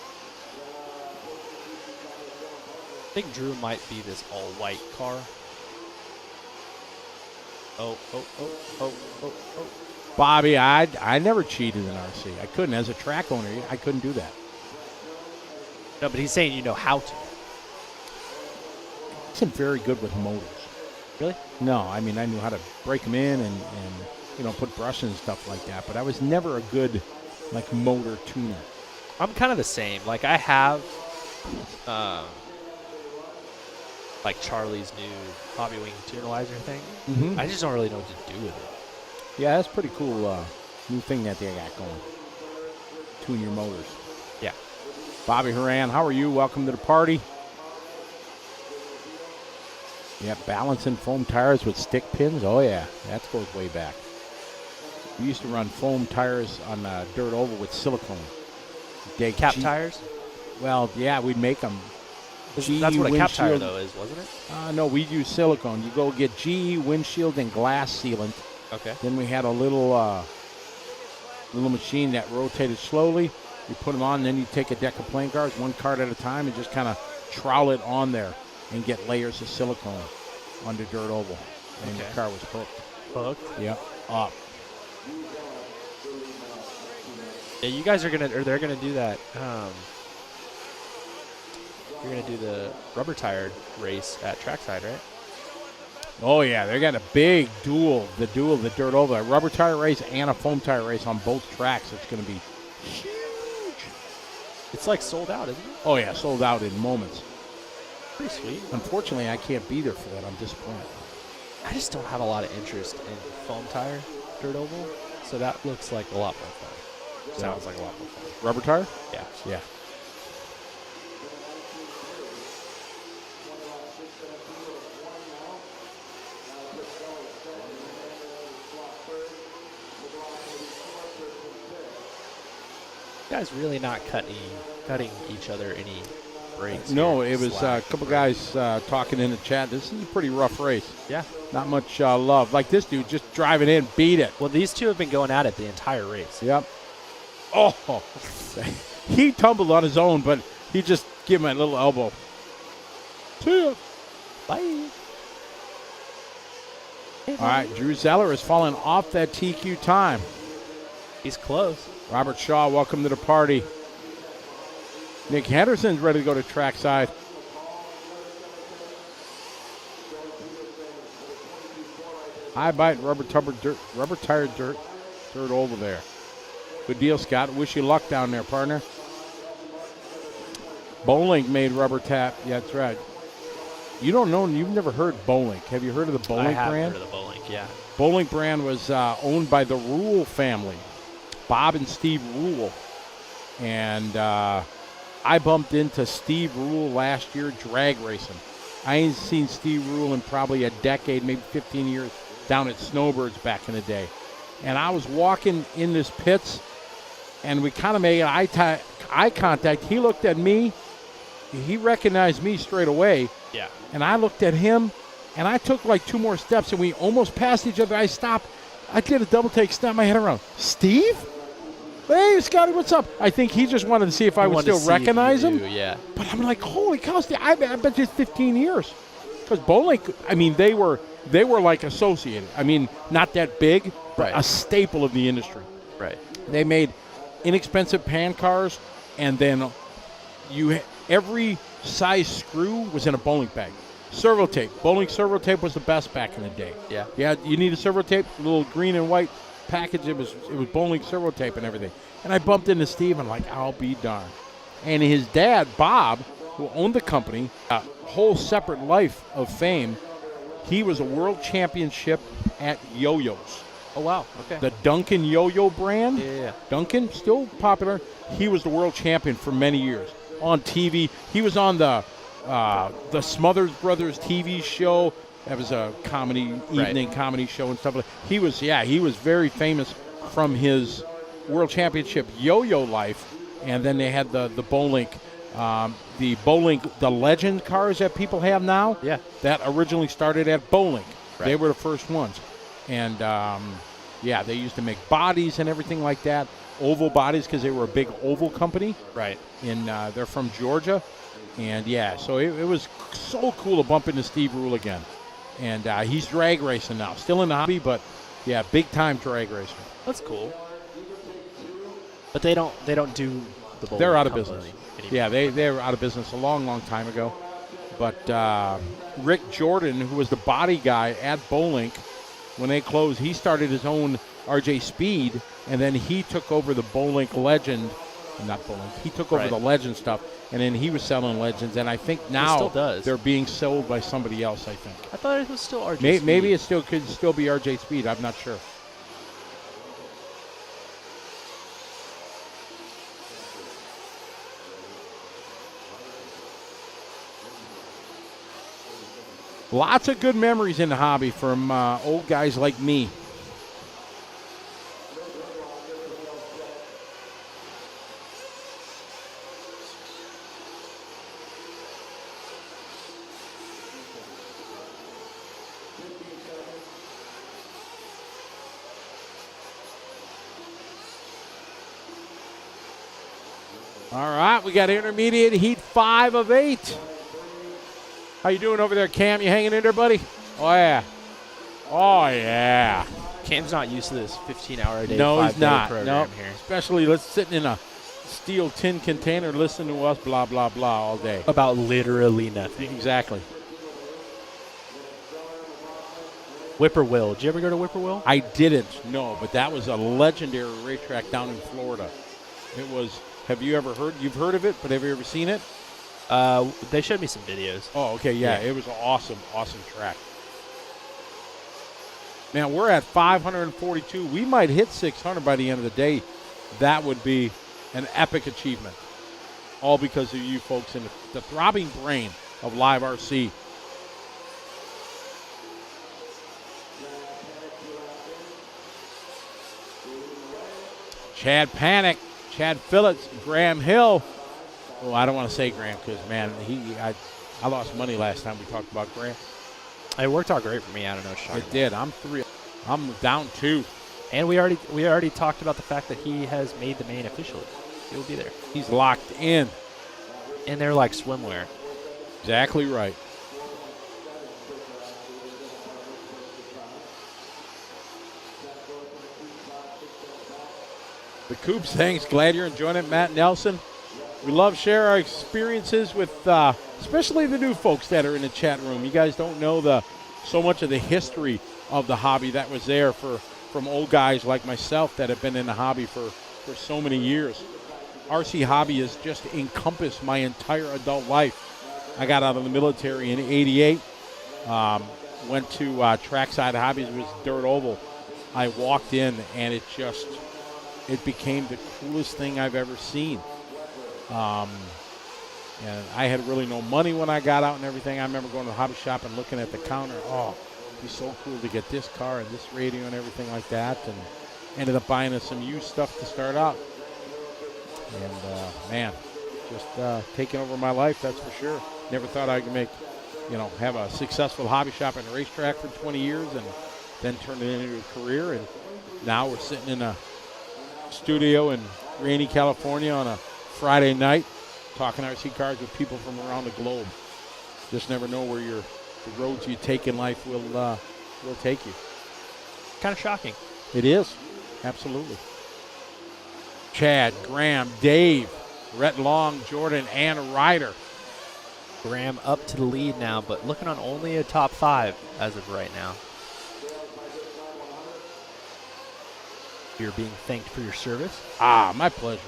think Drew might be this all-white car. Oh. Bobby, I never cheated in RC. I couldn't. As a track owner, I couldn't do that. No, but he's saying you know how to. I wasn't very good with motors. Really? No, I mean, I knew how to break them in and put brushes and stuff like that, but I was never a good, motor tuner. I'm kind of the same. Like, I have, Charlie's new Hobby Wing tunalizer thing. Mm-hmm. I just don't really know what to do with it. Yeah, that's pretty cool new thing that they got going. Tune your motors. Yeah. Bobby Horan, how are you? Welcome to the party. Yeah, balancing foam tires with stick pins. Oh, yeah, that goes way back. We used to run foam tires on dirt oval with silicone. Cap tires? Well, yeah, we'd make them. That's what a cap tire, though, is, wasn't it? No, we'd use silicone. You go get GE windshield and glass sealant. Okay. Then we had a little machine that rotated slowly. You put them on, and then you take a deck of playing cards, one card at a time, and just kind of trowel it on there and get layers of silicone on the dirt oval. And the car was hooked. Hooked? Yep, up. Yeah, you guys are they're gonna do that. You're gonna do the rubber tire race at trackside, right? Oh yeah, they got a big duel, the dirt oval, a rubber tire race and a foam tire race on both tracks. It's gonna be huge. It's sold out, isn't it? Oh yeah, sold out in moments. Pretty sweet. Unfortunately, I can't be there for that. I'm disappointed. I just don't have a lot of interest in foam tire dirt oval, so that looks like a lot more fun. Sounds like a lot more fun. Rubber tire? Yeah. Yeah. You guys really not cutting each other any breaks? No, here? it was a couple guys talking in the chat. This is a pretty rough race. Yeah. Not much love. Like this dude just driving in, beat it. Well, these two have been going at it the entire race. Yep. Oh, he tumbled on his own, but he just gave him a little elbow. See ya. Bye. All right, Drew Zeller has fallen off that TQ time. He's close. Robert Shaw, welcome to the party. Nick Henderson's ready to go to trackside. High bite, rubber tire dirt over there. Good deal, Scott. Wish you luck down there, partner. Bowlink made rubber tap. Yeah, that's right. You don't know, you've never heard Bowlink. Have you heard of the Bowlink brand? I have heard of the Bowlink, yeah. Bowlink brand was owned by the Rule family, Bob and Steve Rule. And I bumped into Steve Rule last year drag racing. I ain't seen Steve Rule in probably a decade, maybe 15 years, down at Snowbirds back in the day. And I was walking in this pits, and we kind of made eye contact. He looked at me. He recognized me straight away. Yeah. And I looked at him, and I took like 2 more steps, and we almost passed each other. I stopped. I did a double take, snapped my head around. Steve? Hey, Scotty, what's up? I think he just wanted to see if I would still recognize him. Yeah. But I'm like, holy cow, Steve, I bet you it's 15 years. Because Bowlink, I mean, they were like associated. I mean, not that big, but a staple of the industry. Right. They made inexpensive pan cars, and then every size screw was in a Bowlink bag. Servo tape. Bowlink servo tape was the best back in the day. Yeah. Yeah, you need a servo tape, a little green and white package. It was Bowlink servo tape and everything. And I bumped into Steve, and I'm like, I'll be darned. And his dad, Bob, who owned the company, a whole separate life of fame, he was a world championship at yo-yos. Oh, wow. Okay. The Duncan yo-yo brand. Yeah. Duncan, still popular. He was the world champion for many years. On TV. He was on the Smothers Brothers TV show. That was a evening comedy show and stuff like that. He was very famous from his World Championship yo-yo life, and then they had the Bowlink, the Legend cars that people have now. Yeah. That originally started at Bowlink. Right. They were the first ones, and they used to make bodies and everything like that, oval bodies, because they were a big oval company. Right. They're from Georgia, and so it was so cool to bump into Steve Rule again, and he's drag racing now, still in the hobby, but big time drag racing. That's cool. But they don't do the bowling. They're out of company business. anymore. Yeah, they were out of business a long, long time ago. But Rick Jordan, who was the body guy at Bowlink, when they closed, he started his own RJ Speed, and then he took over the Bowlink Legend. Not Bowlink. He took over the Legend stuff, and then he was selling Legends. And I think now still does. They're being sold by somebody else, I think. I thought it was still RJ Speed. Maybe it could still be RJ Speed. I'm not sure. Lots of good memories in the hobby from old guys like me. All right, we got intermediate heat 5 of 8. How you doing over there, Cam? You hanging in there, buddy? Oh, yeah. Oh, yeah. Cam's not used to this 15-hour-a-day, No, he's 5-day not. program No, here. especially sitting in a steel tin container listening to us blah, blah, blah all day. About literally nothing. Exactly. Whippoorwill. Did you ever go to Whippoorwill? I didn't, no, but that was a legendary racetrack down in Florida. It was, have you ever heard, you've heard of it, but have you ever seen it? They showed me some videos. Oh, okay, yeah, it was an awesome, awesome track. Man, we're at 542. We might hit 600 by the end of the day. That would be an epic achievement. All because of you folks in the throbbing brain of Live RC. Chad Panic, Chad Phillips, Graham Hill. Oh, I don't want to say Graham because, man, I lost money last time we talked about Graham. It worked out great for me. I don't know. It did. I'm down 2. And we already talked about the fact that he has made the main officially. He will be there. He's locked in. And they're like swimwear. Exactly right. The Coops, thanks. Glad you're enjoying it, Matt Nelson. We love share our experiences with especially the new folks that are in the chat room. You guys don't know so much of the history of the hobby that was there from old guys like myself that have been in the hobby for so many years. RC hobby has just encompassed my entire adult life. I got out of the military in '88. Went to Trackside Hobbies. It was dirt oval. I walked in and it became the coolest thing I've ever seen. And I had really no money when I got out and everything. I remember going to the hobby shop and looking at the counter. Oh, it'd be so cool to get this car and this radio and everything like that. And ended up buying us some used stuff to start out. And, man, just taking over my life, that's for sure. Never thought I could have a successful hobby shop and a racetrack for 20 years and then turn it into a career. And now we're sitting in a studio in rainy California on a Friday night talking RC cars with people from around the globe. Just never know where the roads you take in life will take you. Kind of shocking. It is. Absolutely. Chad, Graham, Dave, Rhett Long, Jordan, and Ryder. Graham up to the lead now, but looking on only a top 5 as of right now. You're being thanked for your service. My pleasure.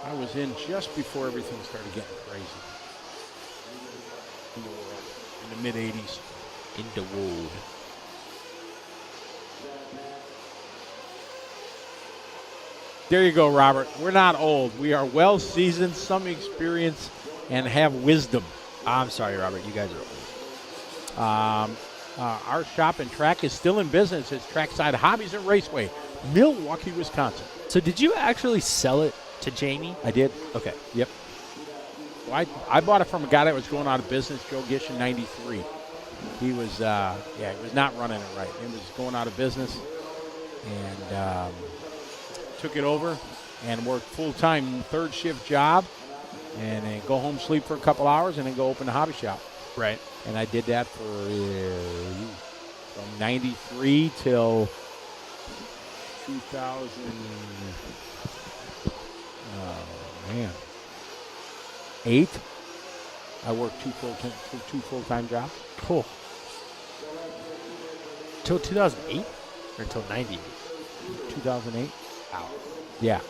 I was in just before everything started getting crazy in the world, in the mid-'80s. In the world. There you go, Robert. We're not old. We are well-seasoned, some experience, and have wisdom. I'm sorry, Robert. You guys are old. our shop and track is still in business. It's Trackside Hobbies and Raceway, Milwaukee, Wisconsin. So did you actually sell it to Jamie? I did. Okay. Yep. Well, I bought it from a guy that was going out of business, Joe Gish, in '93. He was, he was not running it right. He was going out of business, and took it over and worked full-time third shift job, and then go home, sleep for a couple hours, and then go open a hobby shop. Right. And I did that for from '93 till 2000. Oh man. 8. I worked two full-time jobs. Cool. Till 2008 or until 98? 2008. Wow. Yeah.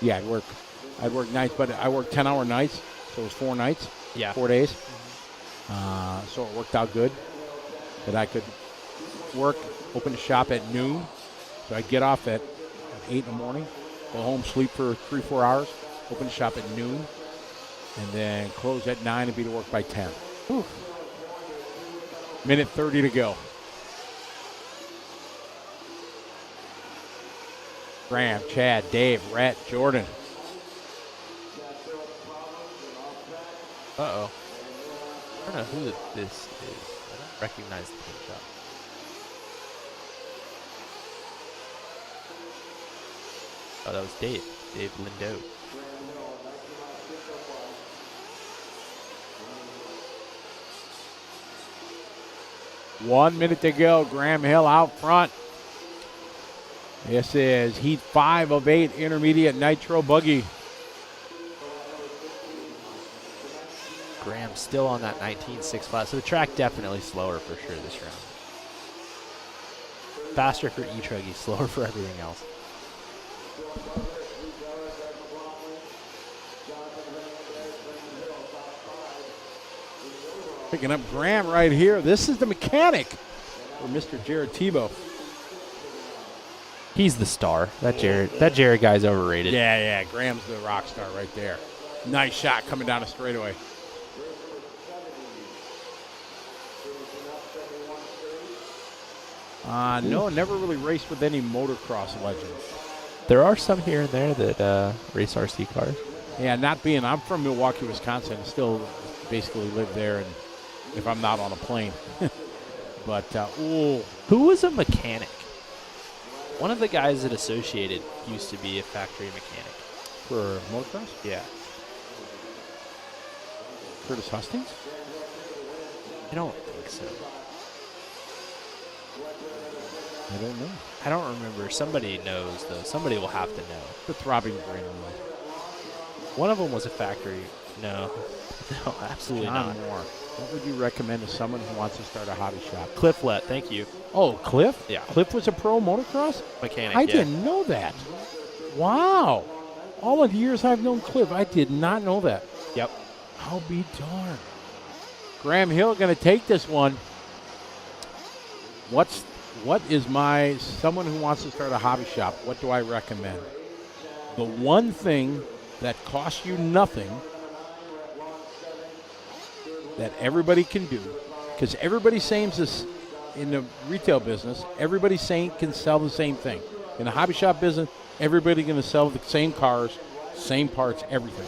Yeah, I'd work nights, but I worked 10-hour nights, so it was 4 nights. Yeah. 4 days. So it worked out good that I could work, open the shop at noon. So I'd get off at 8 in the morning, go home, sleep for 3-4 hours, open the shop at noon, and then close at 9 and be to work by 10. Whew. Minute 30 to go. Graham, Chad, Dave, Rhett, Jordan. Uh-oh. I don't know who this is. I don't recognize the paint shop. Oh, that was Dave. Dave Lindo. One minute to go. Graham Hill out front. This is Heat 5 of 8 Intermediate Nitro Buggy. Graham still on that 19.6 flat, so the track definitely slower for sure this round. Faster for e-truggy, slower for everything else. Picking up Graham right here. This is the mechanic for Mr. Jared Tebow. He's the star. That Jared guy's overrated. Yeah. Graham's the rock star right there. Nice shot coming down a straightaway. No, never really raced with any motocross legends. There are some here and there that race RC cars. Yeah, I'm from Milwaukee, Wisconsin. I still basically live there, and if I'm not on a plane. But, who was a mechanic? One of the guys at Associated used to be a factory mechanic. For motocross? Yeah. Curtis Hustings? I don't think so. I don't know. I don't remember. Somebody knows, though. Somebody will have to know. The throbbing brain on that. One of them was a factory. No. No, absolutely John not. Moore. What would you recommend to someone who wants to start a hobby shop? Cliff Lett, thank you. Oh, Cliff? Yeah. Cliff was a pro motocross? Mechanic, I didn't know that. Wow. All of the years I've known Cliff, I did not know that. Yep. I'll be darned. Graham Hill going to take this one. What is someone who wants to start a hobby shop, what do I recommend? The one thing that costs you nothing that everybody can do, because everybody's saying this in the retail business, everybody can sell the same thing. In the hobby shop business, everybody's going to sell the same cars, same parts, everything.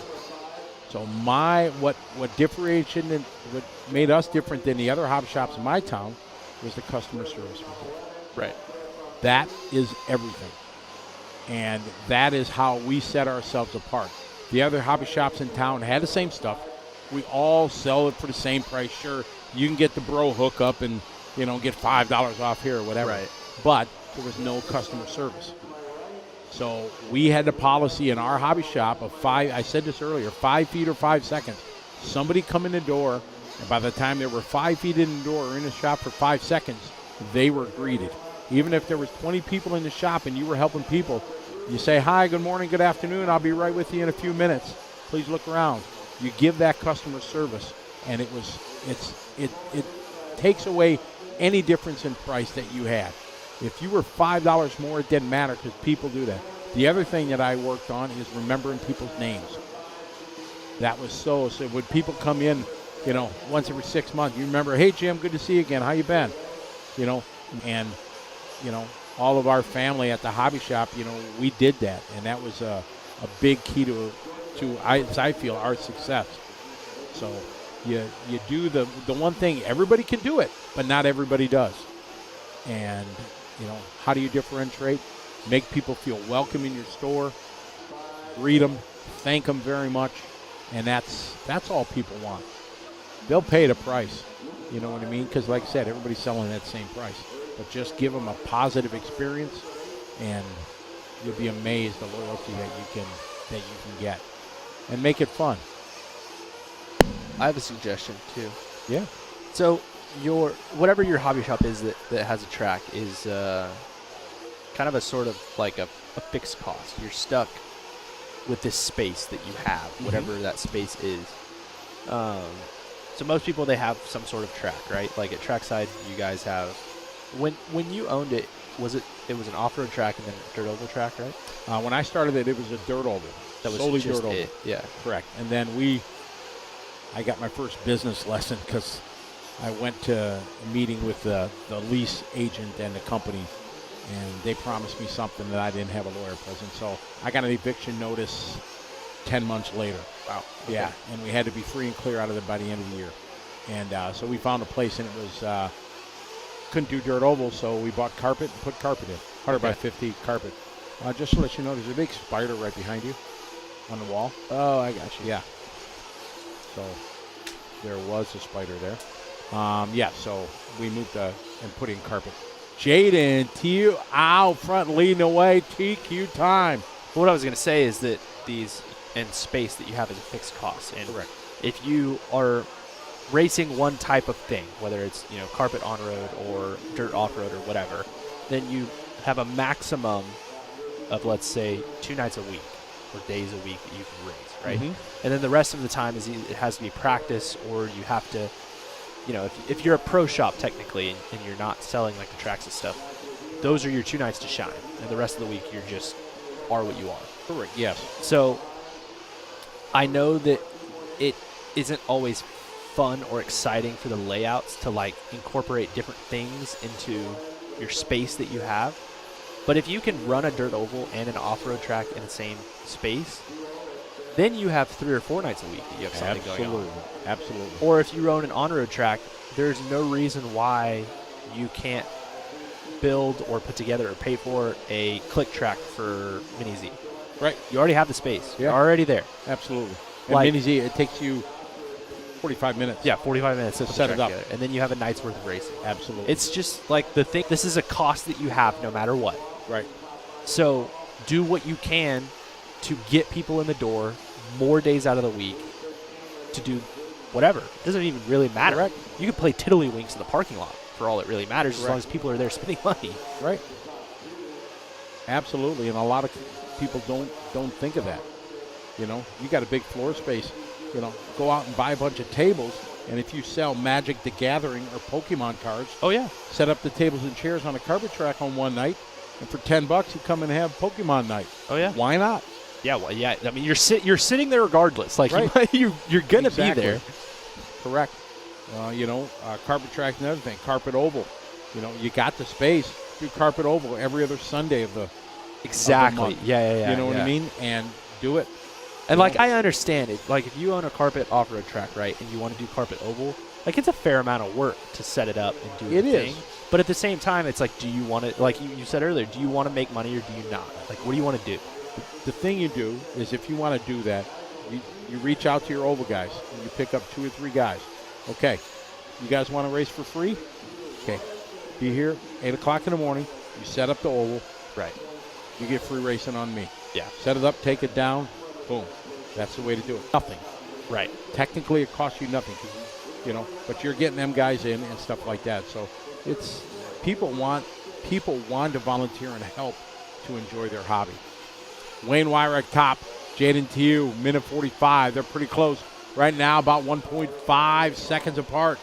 So what differentiated, what made us different than the other hobby shops in my town was the customer service we did. Right. That is everything. And that is how we set ourselves apart. The other hobby shops in town had the same stuff. We all sell it for the same price. Sure, you can get the bro hookup and, get $5 off here or whatever. Right. But there was no customer service. So we had the policy in our hobby shop of 5, I said this earlier, 5 feet or 5 seconds. Somebody come in the door, and by the time they were 5 feet in the door or in the shop for 5 seconds, they were greeted. Even if there was 20 people in the shop and you were helping people, you say, hi, good morning, good afternoon, I'll be right with you in a few minutes. Please look around. You give that customer service, and it takes away any difference in price that you had. If you were $5 more, it didn't matter because people do that. The other thing that I worked on is remembering people's names. That was so when people come in once every 6 months, you remember, hey, Jim, good to see you again. How you been? And, all of our family at the hobby shop, we did that. And that was a big key to as I feel, our success. So you do the one thing, everybody can do it, but not everybody does. And, how do you differentiate? Make people feel welcome in your store, greet them, thank them very much, and that's all people want. They'll pay the price, you know what I mean? Because like I said, everybody's selling at the same price. But just give them a positive experience, and you'll be amazed the loyalty that you can get, and make it fun. I have a suggestion too. Yeah. So whatever your hobby shop is that has a track is kind of a sort of like a fixed cost. You're stuck with this space that you have, whatever that space is. So most people, they have some sort of track, right? Like at Trackside, you guys have. When you owned it, was it was an off-road track and then a dirt oval track, right? When I started it was a dirt oval. That was solely just dirt oval. it. Yeah. Correct. And then I got my first business lesson because I went to a meeting with the lease agent and the company, and they promised me something that I didn't have a lawyer present. So I got an eviction notice 10 months later. Wow. Okay. Yeah, and we had to be free and clear out of it by the end of the year. And so we found a place, and it was couldn't do dirt oval, so we bought carpet and put carpet in, 100 by 50 carpet. Just to let you know, there's a big spider right behind you on the wall. Oh, I got you. Yeah. So there was a spider there. So we moved and put in carpet. Jaden, TQ out front leading away, TQ time. What I was going to say is that these and space that you have is a fixed cost. And correct. If you are racing one type of thing, whether it's carpet on road or dirt off road or whatever, then you have a maximum of, let's say, 2 nights a week or days a week that you can race, right? And then the rest of the time is it has to be practice, or you have to, if you're a pro shop technically and you're not selling like the tracks and stuff, those are your 2 nights to shine, and the rest of the week you're just are what you are. Correct. Yes. So I know that it isn't always fun or exciting for the layouts to like incorporate different things into your space that you have, but if you can run a dirt oval and an off-road track in the same space, then you have 3 or 4 nights a week that you have something going on. Absolutely. Or if you run an on-road track, there's no reason why you can't build or put together or pay for a click track for Mini Z. Right. You already have the space. Yeah. You're already there. Absolutely. And Like- Mini Z, it takes you 45 minutes. Yeah, 45 minutes to put the set it track up. together, and then you have a night's worth of racing. Absolutely. It's just like the thing. This is a cost that you have no matter what. Right. So do what you can to get people in the door more days out of the week to do whatever. It doesn't even really matter. Correct. You can play tiddlywinks in the parking lot for all it really matters, as long as people are there spending money. Right. Absolutely, and a lot of people don't think of that. You got a big floor space. Go out and buy a bunch of tables, and if you sell Magic the Gathering or Pokemon cards, Oh yeah. set up the tables and chairs on a carpet track on one night, and for $10 you come and have Pokemon night. Oh yeah. Why not? Yeah. Well, yeah. I mean, you're sitting there regardless. Like Right. you're gonna Exactly. be there. Correct. Carpet track and everything. Carpet oval. You got the space. Do carpet oval every other Sunday of the Exactly. month. Yeah. You know what I mean? And do it. And like I understand it. Like if you own a carpet off-road track, right, and you want to do carpet oval, like it's a fair amount of work to set it up and do It the is. thing. But at the same time, it's like, do you want to, like you said earlier, do you want to make money or do you not? Like, what do you want to do? The thing you do is, if you want to do that, you reach out to your oval guys and you pick up 2 or 3 guys. Okay, you guys want to race for free? Okay, be here 8 o'clock in the morning. You set up the oval. Right. You get free racing on me. Yeah. Set it up, take it down, boom. That's the way to do it. Nothing. Right. Technically, it costs you nothing, but you're getting them guys in and stuff like that. So it's people want to volunteer and help to enjoy their hobby. Wayne Wyrick top, Jaden TQ, minute 45. They're pretty close right now, about 1.5 seconds apart.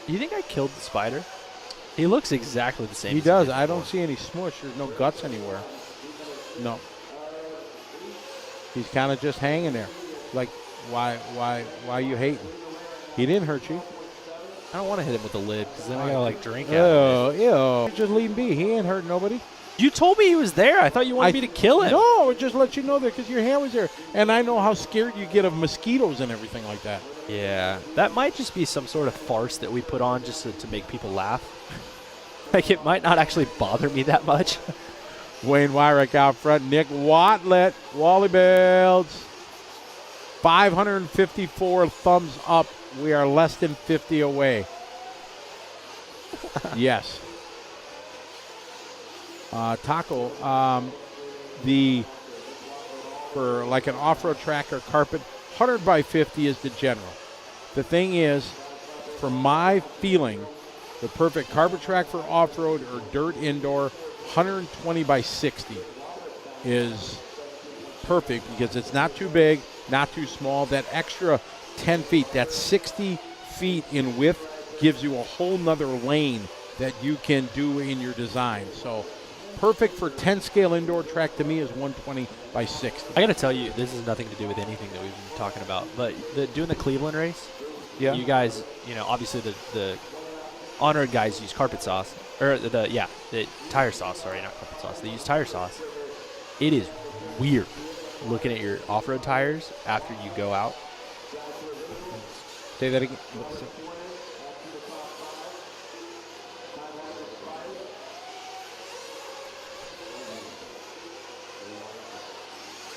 Do you think I killed the spider? He looks exactly the same. He as does. did I don't before. see any smush. There's no guts anywhere. No. He's kind of just hanging there. Like why are you hating? He didn't hurt you. I don't want to hit him with the lid because then I gotta like drink out of it. Ew. Just leave him be. He ain't hurt nobody. You told me he was there. I thought you wanted me to kill him. No, just let you know that because your hand was there, and I know how scared you get of mosquitoes and everything like that. Yeah, that might just be some sort of farce that we put on just to make people laugh. Like it might not actually bother me that much. Wayne Wyrick out front. Nick Watlett, Wally Builds. 554 thumbs up. We are less than 50 away. Yes. Taco, for like an off-road track or carpet, 100 by 50 is the general. The thing is, from my feeling, the perfect carpet track for off-road or dirt indoor, 120 by 60 is perfect because it's not too big, not too small. That extra 10 feet, that 60 feet in width gives you a whole nother lane that you can do in your design. So perfect for 10 scale indoor track to me is 120 by 60. I got to tell you, this has nothing to do with anything that we've been talking about, but doing the Cleveland race, yeah. You guys, obviously the honored guys use carpet sauce, or the tire sauce, sorry, not carpet sauce. They use tire sauce. It is weird looking at your off-road tires after you go out. Say that again.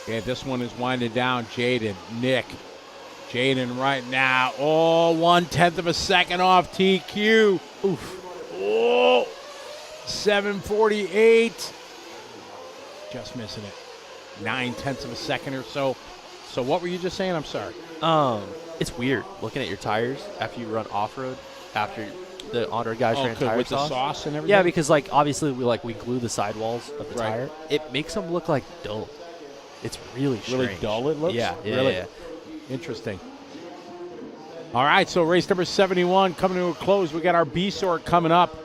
Okay, this one is winding down. Jaden, Nick. Jaden right now. Oh, 1/10 of a second off TQ. Oof. Oh, 7:48. Just missing it. 9/10 of a second or so. So what were you just saying? I'm sorry. It's weird looking at your tires after you run off-road, after the honored guys ran tire with sauce. the sauce and everything? Yeah, because obviously we glue the sidewalls of the tire. It makes them look like dull. It's really strange. Really dull it looks? Yeah, really? Yeah. Interesting. All right, so race number 71 coming to a close. We got our B sort coming up.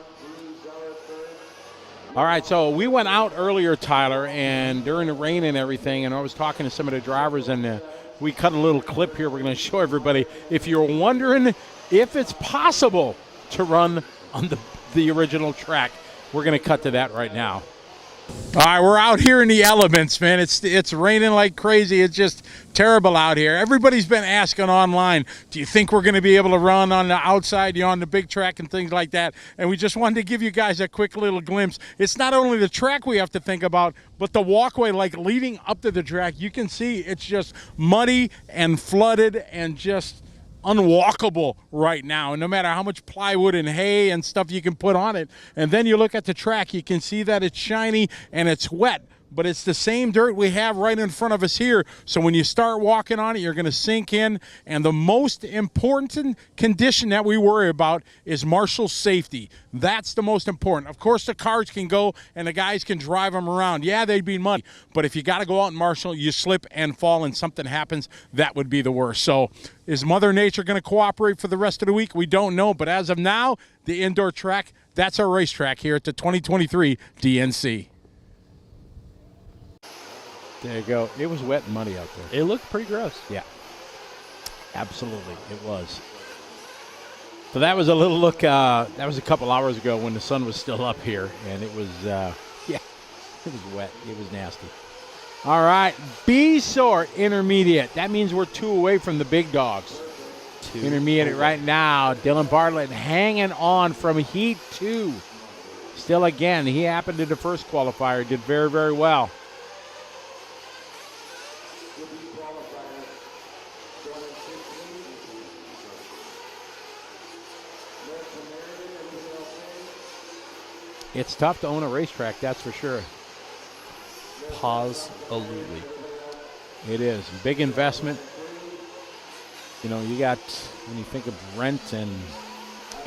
All right, so we went out earlier, Tyler, and during the rain and everything, and I was talking to some of the drivers, and we cut a little clip here we're going to show everybody. If you're wondering if it's possible to run on the original track, we're going to cut to that right now. All right, we're out here in the elements, man. It's raining like crazy. It's just terrible out here. Everybody's been asking online, do you think we're going to be able to run on the outside, on the big track and things like that? And we just wanted to give you guys a quick little glimpse. It's not only the track we have to think about, but the walkway, leading up to the track. You can see it's just muddy and flooded and just unwalkable right now, and no matter how much plywood and hay and stuff you can put on it. And then you look at the track, you can see that it's shiny and it's wet, but it's the same dirt we have right in front of us here. So when you start walking on it, you're going to sink in. And the most important condition that we worry about is Marshall's safety. That's the most important. Of course, the cars can go and the guys can drive them around. Yeah, they'd be muddy, but if you got to go out in Marshall, you slip and fall and something happens, that would be the worst. So is Mother Nature going to cooperate for the rest of the week? We don't know, but as of now, the indoor track, that's our racetrack here at the 2023 DNC. There you go. It was wet and muddy out there. It looked pretty gross. Yeah. Absolutely, it was. So that was a little look. That was a couple hours ago when the sun was still up here, and it was, it was wet. It was nasty. All right, B sort intermediate. That means we're 2 away from the big dogs. Intermediate right now. Dylan Bartlett hanging on from heat 2. Still, again, he happened to the first qualifier. Did very, very well. It's tough to own a racetrack, that's for sure. Absolutely. It is. Big investment. You got, when you think of rent and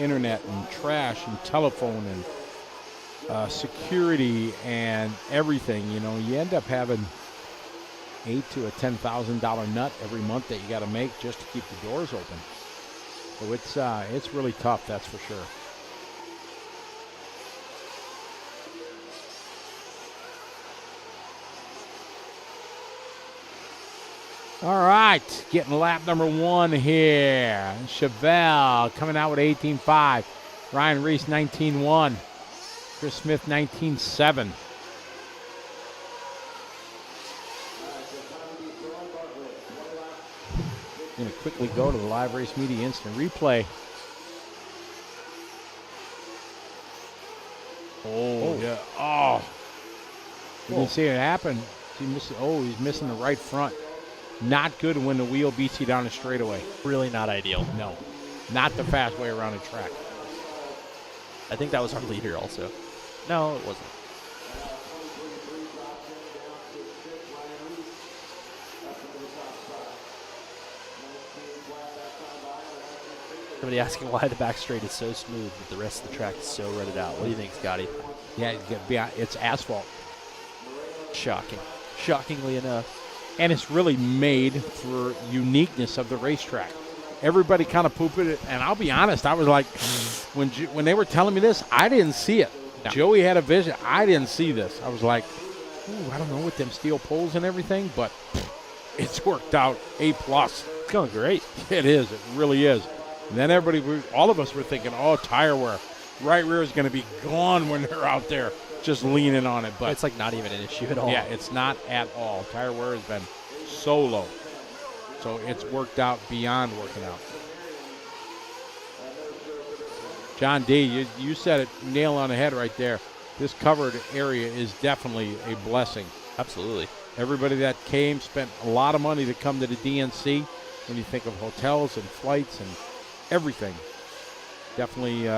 internet and trash and telephone and security and everything, you end up having $8,000 to $10,000 nut every month that you got to make just to keep the doors open. So it's really tough, that's for sure. All right, getting lap number 1 here. Chevelle coming out with 18.5. Ryan Reese 19.1. Chris Smith 19.7. Going to quickly go to the Live Race Media Instant Replay. Oh, yeah. Oh. You can see it happen. He's missing the right front. Not good when the wheel beats you down the straightaway. Really not ideal. No. Not the fast way around a track. I think that was our leader also. No, it wasn't. Somebody asking why the back straight is so smooth, but the rest of the track is so rutted out. What do you think, Scotty? Yeah, it's asphalt. Shocking. Shockingly enough. And it's really made for uniqueness of the racetrack. Everybody kind of pooped it, and I'll be honest, I was like, when they were telling me this, I didn't see it. No. Joey had a vision. I didn't see this. I was like, ooh, I don't know with them steel poles and everything, but it's worked out A+. It's going great. It is. It really is. And then all of us were thinking, oh, tire wear. Right rear is going to be gone when they're out there just leaning on it. But it's like not even an issue at all. Yeah, it's not at all. Tire wear has been so low. So it's worked out beyond working out. John D., you said it, nail on the head right there. This covered area is definitely a blessing. Absolutely. Everybody that came spent a lot of money to come to the DNC. When you think of hotels and flights and everything, definitely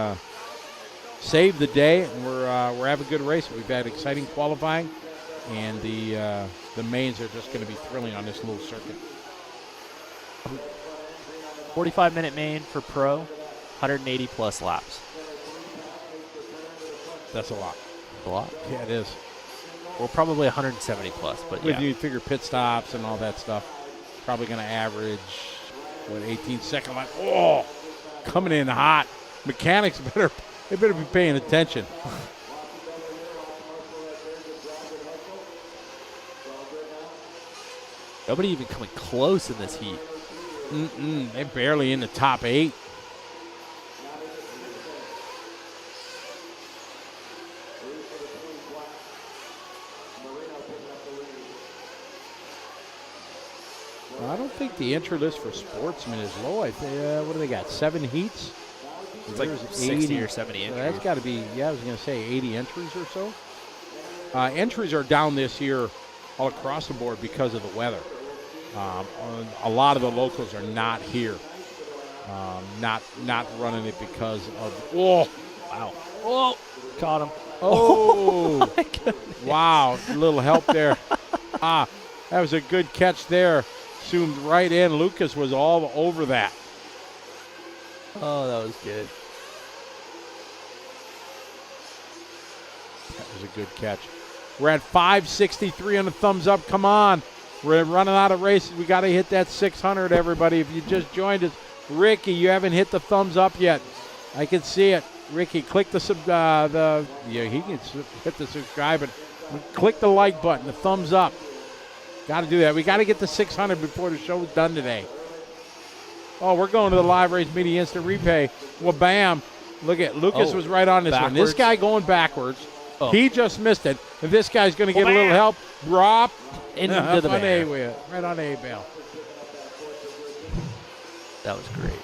saved the day. And we're having a good race. We've had exciting qualifying, and the mains are just going to be thrilling on this little circuit. 45-minute main for pro, 180 plus laps. That's a lot. A lot? Yeah, it is. Well, probably 170 plus, but yeah. If you figure pit stops and all that stuff, probably going to average, 18-second lap. Oh, coming in hot. Mechanics better be paying attention. Nobody even coming close in this heat. They're barely in the top 8. I don't think the entry list for Sportsman is low. I think, what do they got, 7 heats? It's like 60 or 70 entries. So that's got to be, I was going to say 80 entries or so. Entries are down this year all across the board because of the weather. A lot of the locals are not here. Not running it because of, wow. Oh, caught him. Oh, wow, a little help there. That was a good catch there. Zoomed right in. Lucas was all over that. Oh, that was good. That was a good catch. We're at 563 on the thumbs up. Come on. We're running out of races. We got to hit that 600, everybody. If you just joined us, Ricky, you haven't hit the thumbs up yet. I can see it. Ricky, click he can hit the subscribe, but click the like button, the thumbs up. Got to do that. We got to get to 600 before the show's done today. Oh, we're going to the Live Race Media Instant Replay. Well, bam. Look at Lucas was right on this one. This guy going backwards. Oh. He just missed it. And this guy's going to get a little help. Drop. Into the man. Right on A bail. That was great.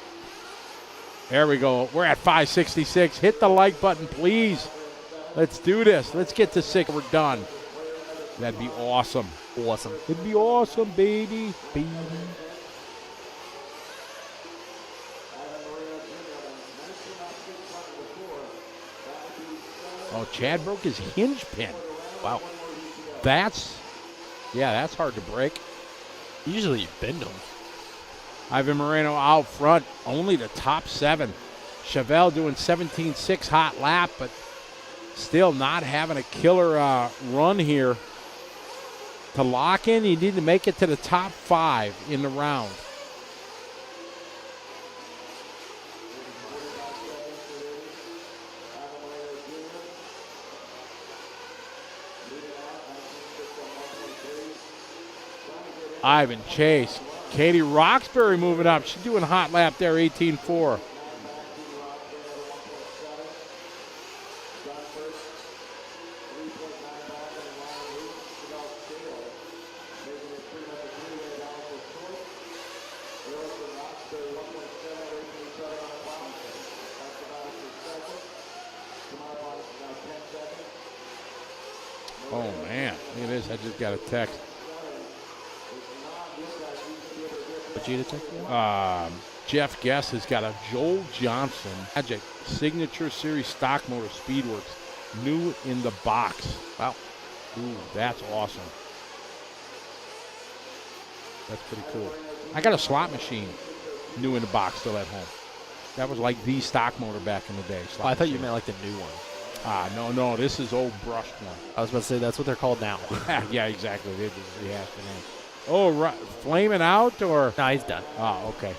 There we go. We're at 566. Hit the like button, please. Let's do this. Let's get to 6. We're done. That'd be awesome. Awesome. It'd be awesome, baby. Oh, Chad broke his hinge pin. Wow. That's hard to break. Usually you bend them. Ivan Moreno out front, only the top 7. Chevelle doing 17.6 hot lap, but still not having a killer run here. To lock in, you need to make it to the top 5 in the round. Ivan Chase Katie Roxbury moving up. She's doing a hot lap there, 18.4. Oh, man. Look at this. I just got a text. What you text me? Jeff Guess has got a Joel Johnson Magic Signature Series Stock Motor Speedworks new in the box. Wow. Ooh, that's awesome. That's pretty cool. I got a slot machine new in the box still at home. That was like the stock motor back in the day. Oh, I thought you meant like the new one. No, this is old brushed one. I was about to say that's what they're called now. Yeah, exactly. They just rehashed the name. Oh, right. Flaming out or? No, he's done. Oh, okay.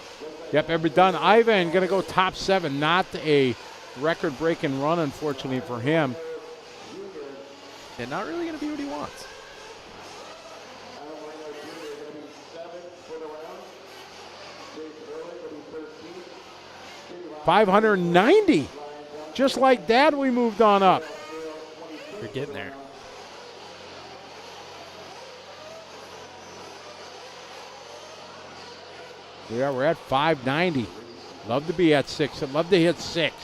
Yep, every done. Ivan going to go top 7. Not a record-breaking run, unfortunately, for him. And not really going to be what he wants. 590. Just like that, we moved on up. You're getting there. Yeah, we're at 590. Love to be at 6. I'd love to hit 6.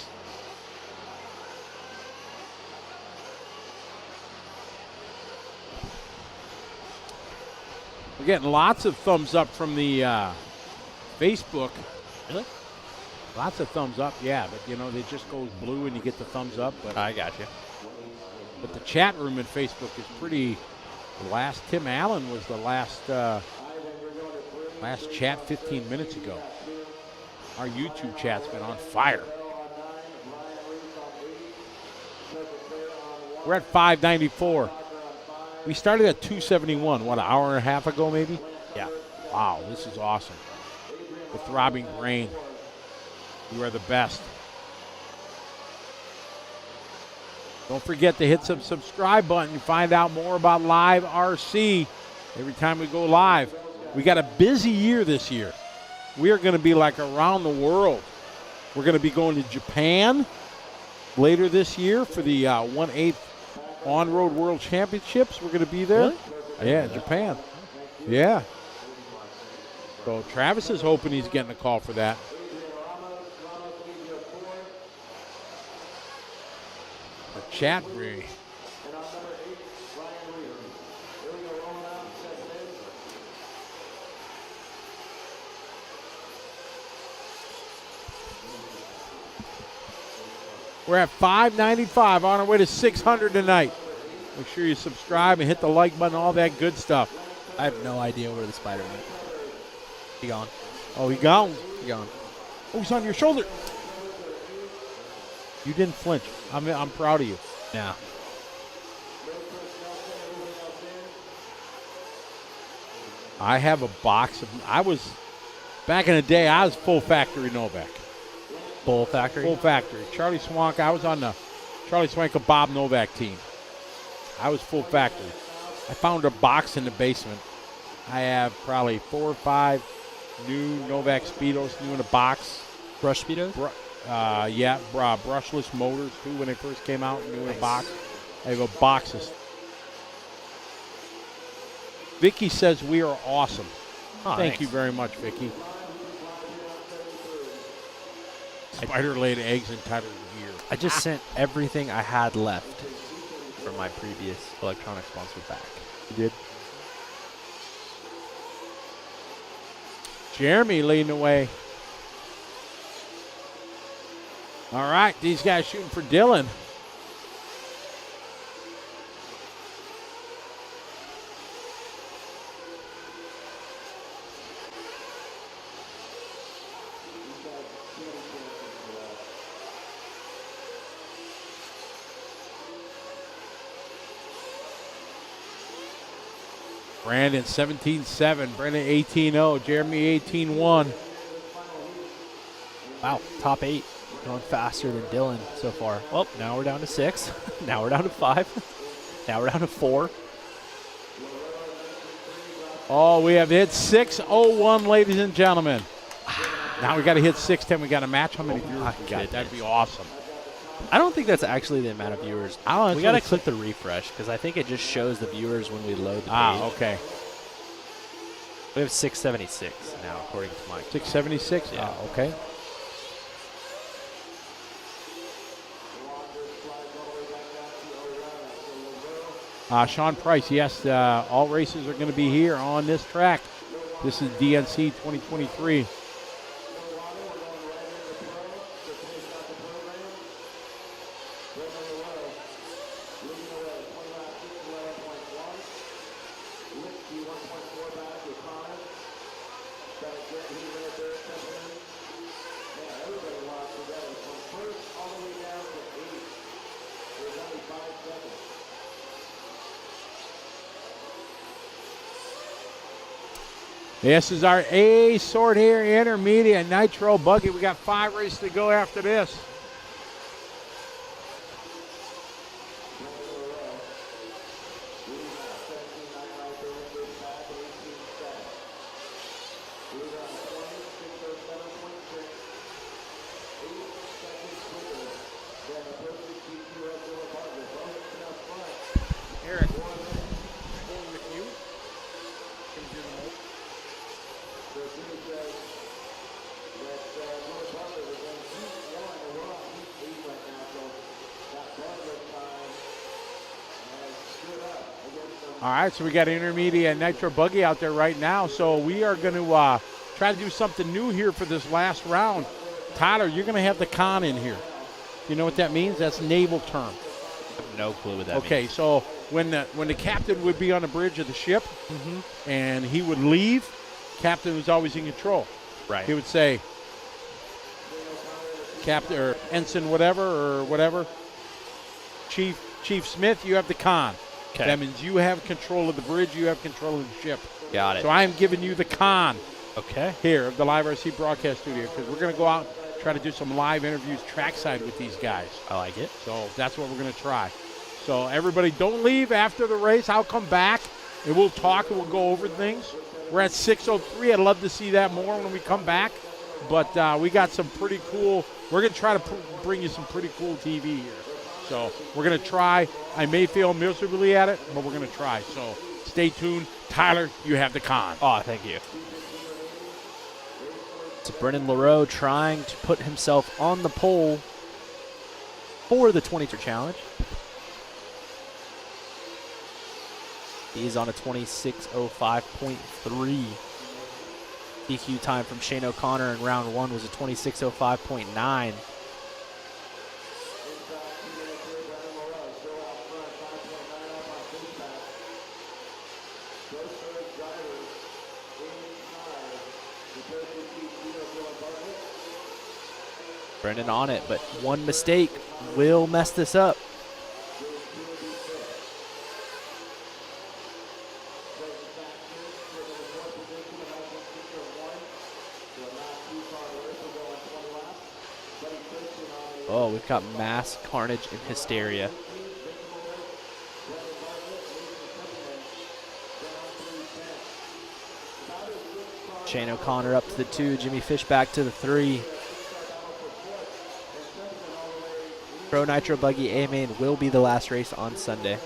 We're getting lots of thumbs up from the Facebook. Really? Lots of thumbs up, yeah. But, you know, it just goes blue and you get the thumbs up. But I got you. But the chat room in Facebook is pretty. Tim Allen was the last chat 15 minutes ago. Our YouTube chat's been on fire. We're at 594. We started at 271, what, an hour and a half ago maybe? Yeah. Wow, this is awesome. The throbbing brain. You are the best. Don't forget to hit some subscribe button and find out more about Live RC every time we go live. We got a busy year this year. We are going to be like around the world. We're going to be going to Japan later this year for the 1/8 On-Road World Championships. We're going to be there. Really? Yeah, Japan. Yeah. So Travis is hoping he's getting a call for that. The chat room. We're at 595 on our way to 600 tonight. Make sure you subscribe and hit the like button, all that good stuff. I have no idea where the spider went. He gone. Oh, he gone. He gone. Oh, he's on your shoulder. You didn't flinch. I'm proud of you. Yeah. I have a box of. Back in the day, I was full factory Novak. Full factory? Full factory. Charlie Swank, I was on the Charlie Swank and Bob Novak team. I was full factory. I found a box in the basement. I have probably 4 or 5 new Novak Speedos, new in a box. Brush Speedos? Brushless motors, too, when they first came out, new in a box. I have a boxes. Vicky says we are awesome. Oh, Thank you very much, Vicky. Spider laid eggs inside of the ear. I just sent everything I had left from my previous electronic sponsor back. You did? Jeremy leading the way. All right, these guys shooting for Dylan. Brandon 17-7, Brandon 18-0, Jeremy 18-1. Wow, top 8. Going faster than Dylan so far. Well, now we're down to 6. Now we're down to 5. Now we're down to 4. Oh, we have hit 6:01, ladies and gentlemen. Now we got to hit 6:10. We got to match how many viewers we got. That'd be awesome. I don't think that's actually the amount of viewers. We got to click the refresh because I think it just shows the viewers when we load the page. Okay. We have 676 now, according to Mike. 676? Yeah. Okay. Sean Price, yes, all races are going to be here on this track. This is DNC 2023. This is our A sort here, intermediate nitro buggy. We got 5 races to go after this. Eric, going with you. Gonna do the most. All right, so we got an intermediate nitro buggy out there right now. So we are going to try to do something new here for this last round. Tyler, you're going to have the con in here. You know what that means? That's naval term. I have no clue what that means. Okay, so when the captain would be on the bridge of the ship and he would leave, captain was always in control. Right. He would say, captain or ensign whatever, Chief Smith, you have the con. Okay. That means you have control of the bridge, you have control of the ship. Got it. So I am giving you the con here of the Live RC broadcast studio because we're going to go out and try to do some live interviews trackside with these guys. I like it. So that's what we're going to try. So everybody don't leave after the race. I'll come back and we'll talk and we'll go over things. We're at 6:03. I'd love to see that more when we come back. But we got some pretty cool, we're going to try to bring you some pretty cool TV here. So we're going to try. I may fail miserably at it, but we're going to try. So stay tuned. Tyler, you have the con. Oh, thank you. So Brennan LaRoe trying to put himself on the pole for the 22 challenge. He's on a 26:05.3. DQ time from Shane O'Connor in round 1 was a 26:05.9. Brennan on it, but one mistake will mess this up. Oh, we've got mass carnage and hysteria. Shane O'Connor up to the 2, Jimmy Fishback to the 3. Pro Nitro Buggy A-Main will be the last race on Sunday.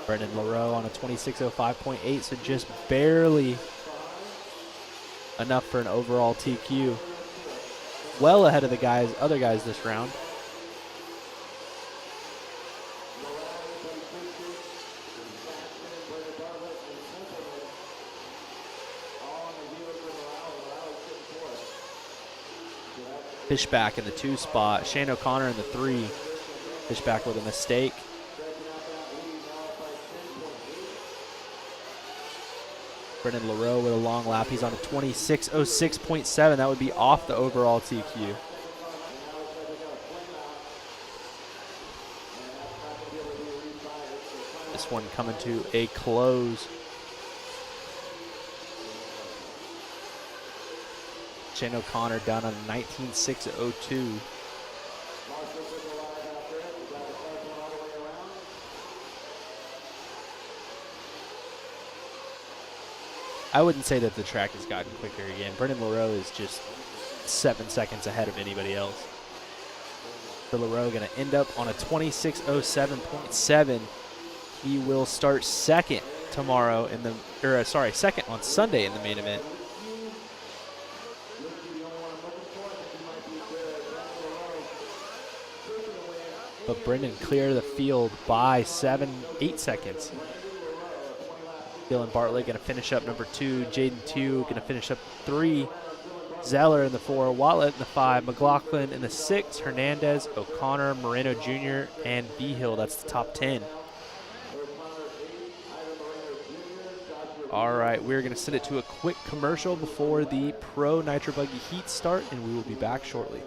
Brendan LaRoe on a 26:05.8, so just barely enough for an overall TQ. Well ahead of the other guys this round. Fishback in the 2 spot, Shane O'Connor in the 3. Fishback with a mistake. Brendan LaRoe with a long lap. He's on a 26:06.7. That would be off the overall TQ. this one coming to a close. Shane O'Connor down on 19.602. I wouldn't say that the track has gotten quicker again. Brendan LaRoe is just 7 seconds ahead of anybody else. For LaRoe, going to end up on a 26:07.7. He will start second tomorrow in the, second on Sunday in the main event. But Brendan cleared the field by 8 seconds. Dylan Bartlett going to finish up number 2. Jaden 2 going to finish up 3. Zeller in the 4. Watlett in the 5. McLaughlin in the 6. Hernandez, O'Connor, Moreno Jr., and Behill. That's the top 10. All right, we're going to send it to a quick commercial before the Pro Nitro Buggy Heat start, and we will be back shortly.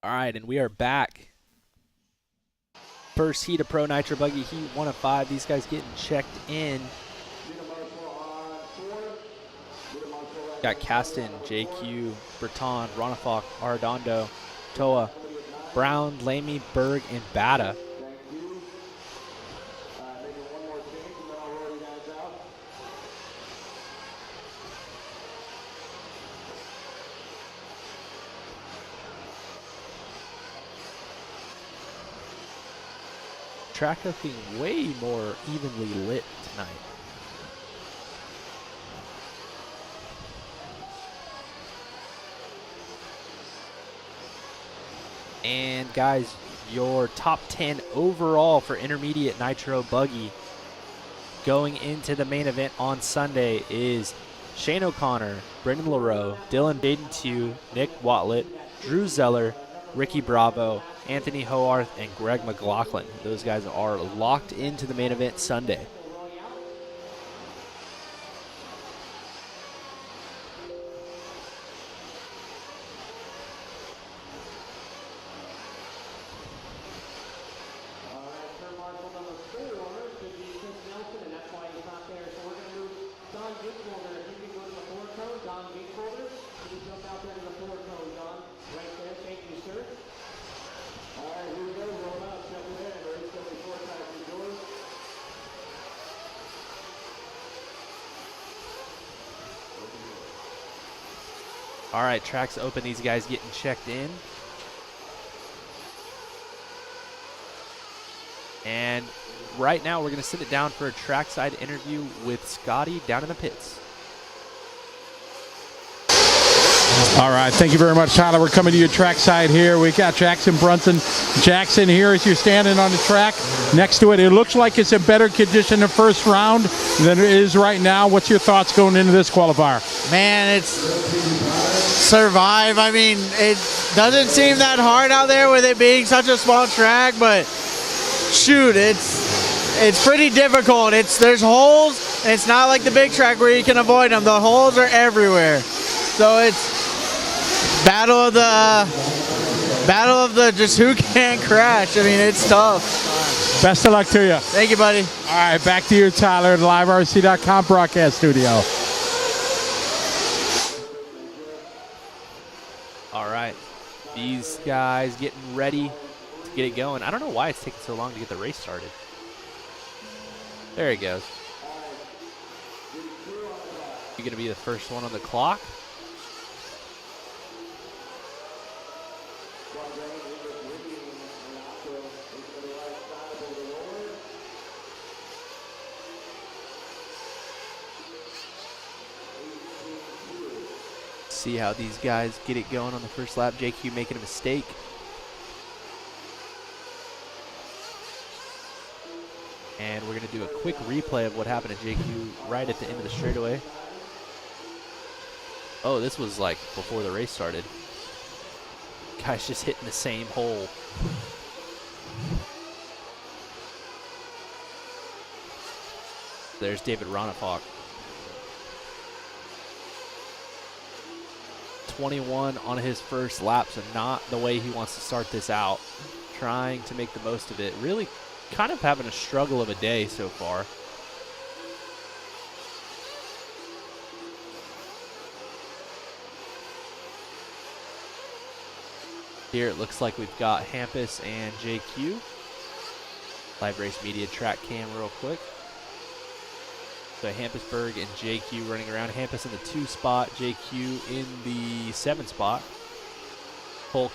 All right, and we are back. First heat of Pro Nitro Buggy Heat 1 of 5. These guys getting checked in. Got Caston, JQ, Breton, Ronafok, Arredondo, Toa, Brown, Lamy, Berg, and Bata. Track looking way more evenly lit tonight. And guys, your top 10 overall for intermediate Nitro Buggy going into the main event on Sunday is Shane O'Connor, Brendan LaRoe, Dylan Baden 2, Nick Watlett, Drew Zeller, Ricky Bravo, Anthony Hoarth, and Greg McLaughlin. Those guys are locked into the main event Sunday. All right, track's open. These guys getting checked in. And right now, we're going to sit it down for a trackside interview with Scotty down in the pits. All right, thank you very much, Tyler. We're coming to you trackside here. We got Jackson Brunson. Jackson here as you're standing on the track next to it. It looks like it's in better condition the first round than it is right now. What's your thoughts going into this qualifier? Man, it's survive. I mean, it doesn't seem that hard out there with it being such a small track, but shoot, it's pretty difficult. There's holes, and it's not like the big track where you can avoid them. The holes are everywhere. So it's battle of the just who can't crash. I mean, it's tough. Best of luck to you. Thank you, buddy. All right, back to you, Tyler, at LiveRC.com broadcast studio. All right, these guys getting ready to get it going. I don't know why it's taking so long to get the race started. There he goes. You're gonna be the first one on the clock. See how these guys get it going on the first lap. JQ making a mistake. And we're going to do a quick replay of what happened to JQ right at the end of the straightaway. Oh, this was like before the race started. Guy's just hitting the same hole. There's David Ronafalk. 21 on his first lap, so not the way he wants to start this out. Trying to make the most of it. Really kind of having a struggle of a day so far. Here it looks like we've got Hampus and JQ. Live Race Media track cam real quick. So Hampusberg and JQ running around. Hampus in the 2 spot, JQ in the 7 spot. Cole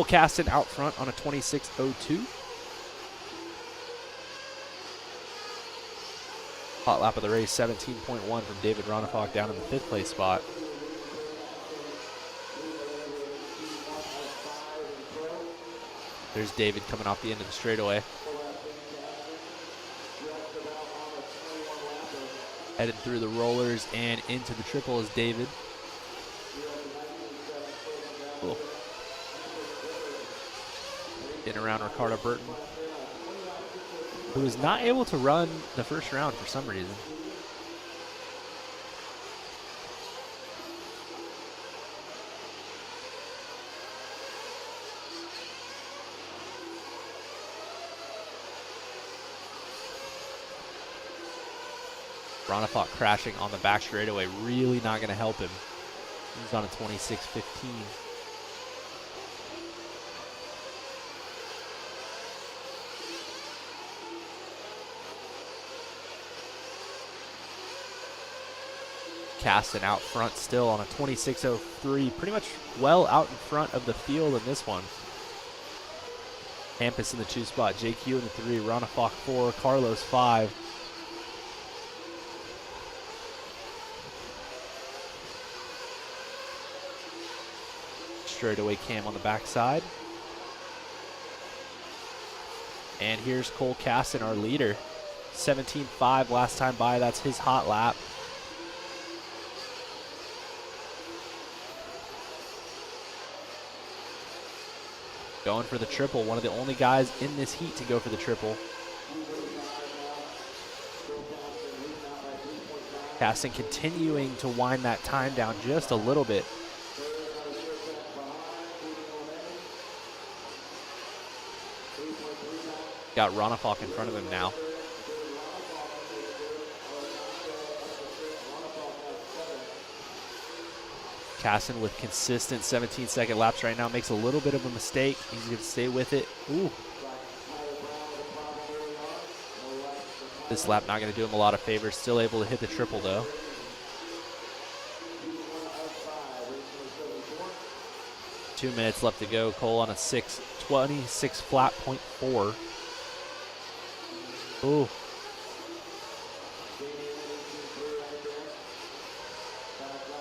Caston out front on a 26.02. Hot lap of the race, 17.1 from David Ronafalk down in the 5th place spot. There's David coming off the end of the straightaway. Headed through the rollers and into the triple is David. Cool. Getting around Ricardo Burton, who was not able to run the first round for some reason. Ronafalk crashing on the back straightaway, really not going to help him. He's on a 26.15. Caston out front still on a 26.03, pretty much well out in front of the field in this one. Hampus in the 2 spot, JQ in the 3, Ronafalk 4, Carlos 5. Straightaway cam on the backside. And here's Cole Caston, our leader. 17.5 last time by, that's his hot lap. Going for the triple, one of the only guys in this heat to go for the triple. Caston continuing to wind that time down just a little bit. Got Ronafalk in front of him now. Caston with consistent 17-second laps right now. Makes a little bit of a mistake. He's going to stay with it. Ooh. This lap not going to do him a lot of favors. Still able to hit the triple, though. Two minutes left to go. Cole on a 6:26 flat, .4. Ooh.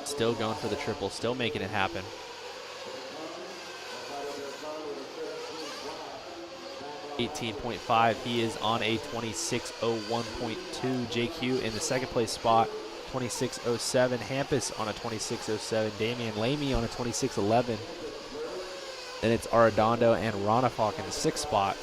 Still going for the triple, still making it happen. $18.5. He is on a 26:01.2. JQ in the second place spot, 26:07. Hampus on a 26:07. Damian Lamy on a 26:11. Then it's Arredondo and Ronafalk in the sixth spot.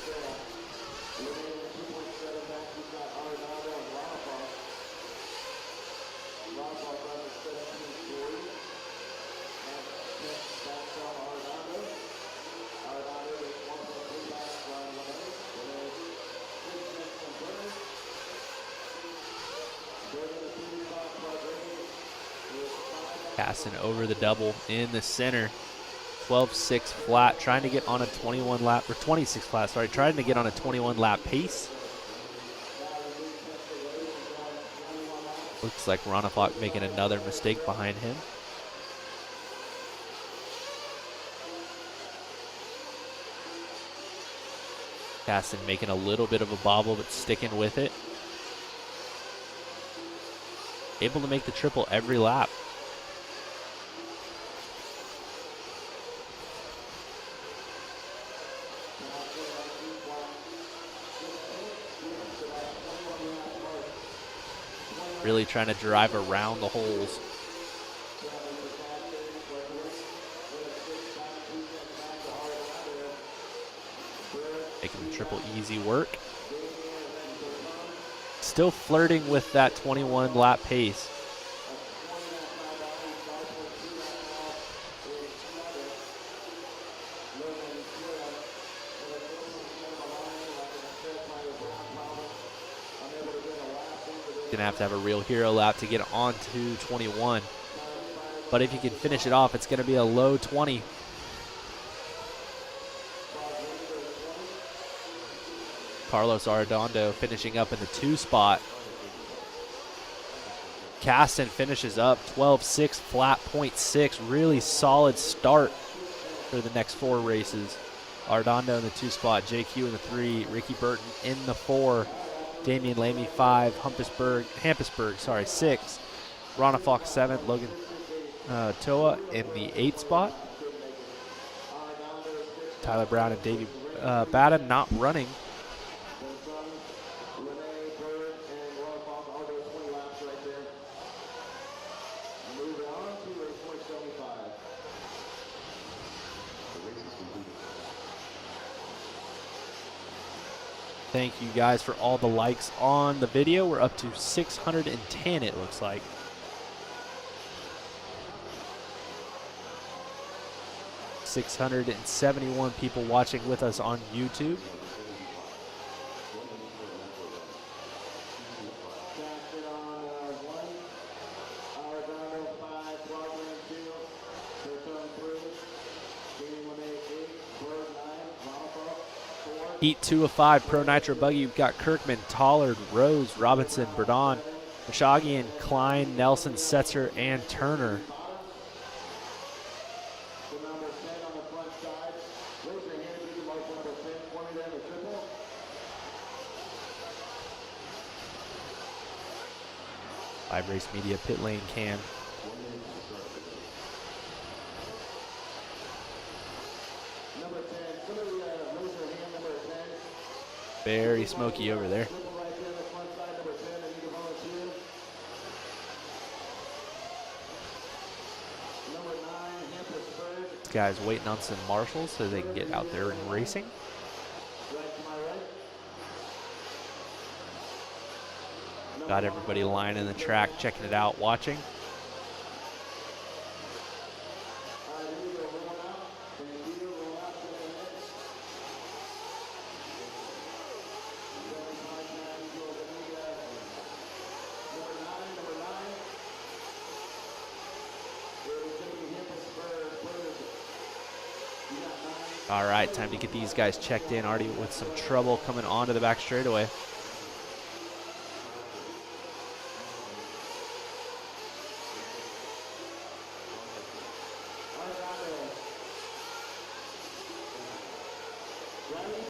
Casson over the double in the center. 12.6 flat, trying to get on a 21 lap, or 26 flat, sorry, trying to get on a 21 lap pace. Looks like Ronafalk making another mistake behind him. Casson making a little bit of a bobble, but sticking with it. Able to make the triple every lap. Really trying to drive around the holes. Making the triple easy work. Still flirting with that 21 lap pace. Gonna have a real hero lap to get on to 21. But if you can finish it off, it's gonna be a low 20. Carlos Arredondo finishing up in the 2 spot. Caston finishes up 12.6 flat, 0.6. Really solid start for the next 4 races. Arredondo in the 2 spot, JQ in the 3, Ricky Burton in the 4. Damian Lamy 5, Hampusberg, 6, Ronafalk 7th, Logan Toa in the 8th spot. Tyler Brown and Davey Batten not running. Thank you guys for all the likes on the video. We're up to 610, it looks like. $671 people watching with us on YouTube. Heat 2 of 5, Pro Nitro Buggy. You've got Kirkman, Tollard, Rose, Robinson, Berdon, Meshagian, Klein, Nelson, Setzer, and Turner. Live Race Media pit lane cam. Very smoky over there. This guy's waiting on some marshals so they can get out there and racing. Got everybody lining the track, checking it out, watching. All right, time to get these guys checked in. Already with some trouble coming onto the back straightaway.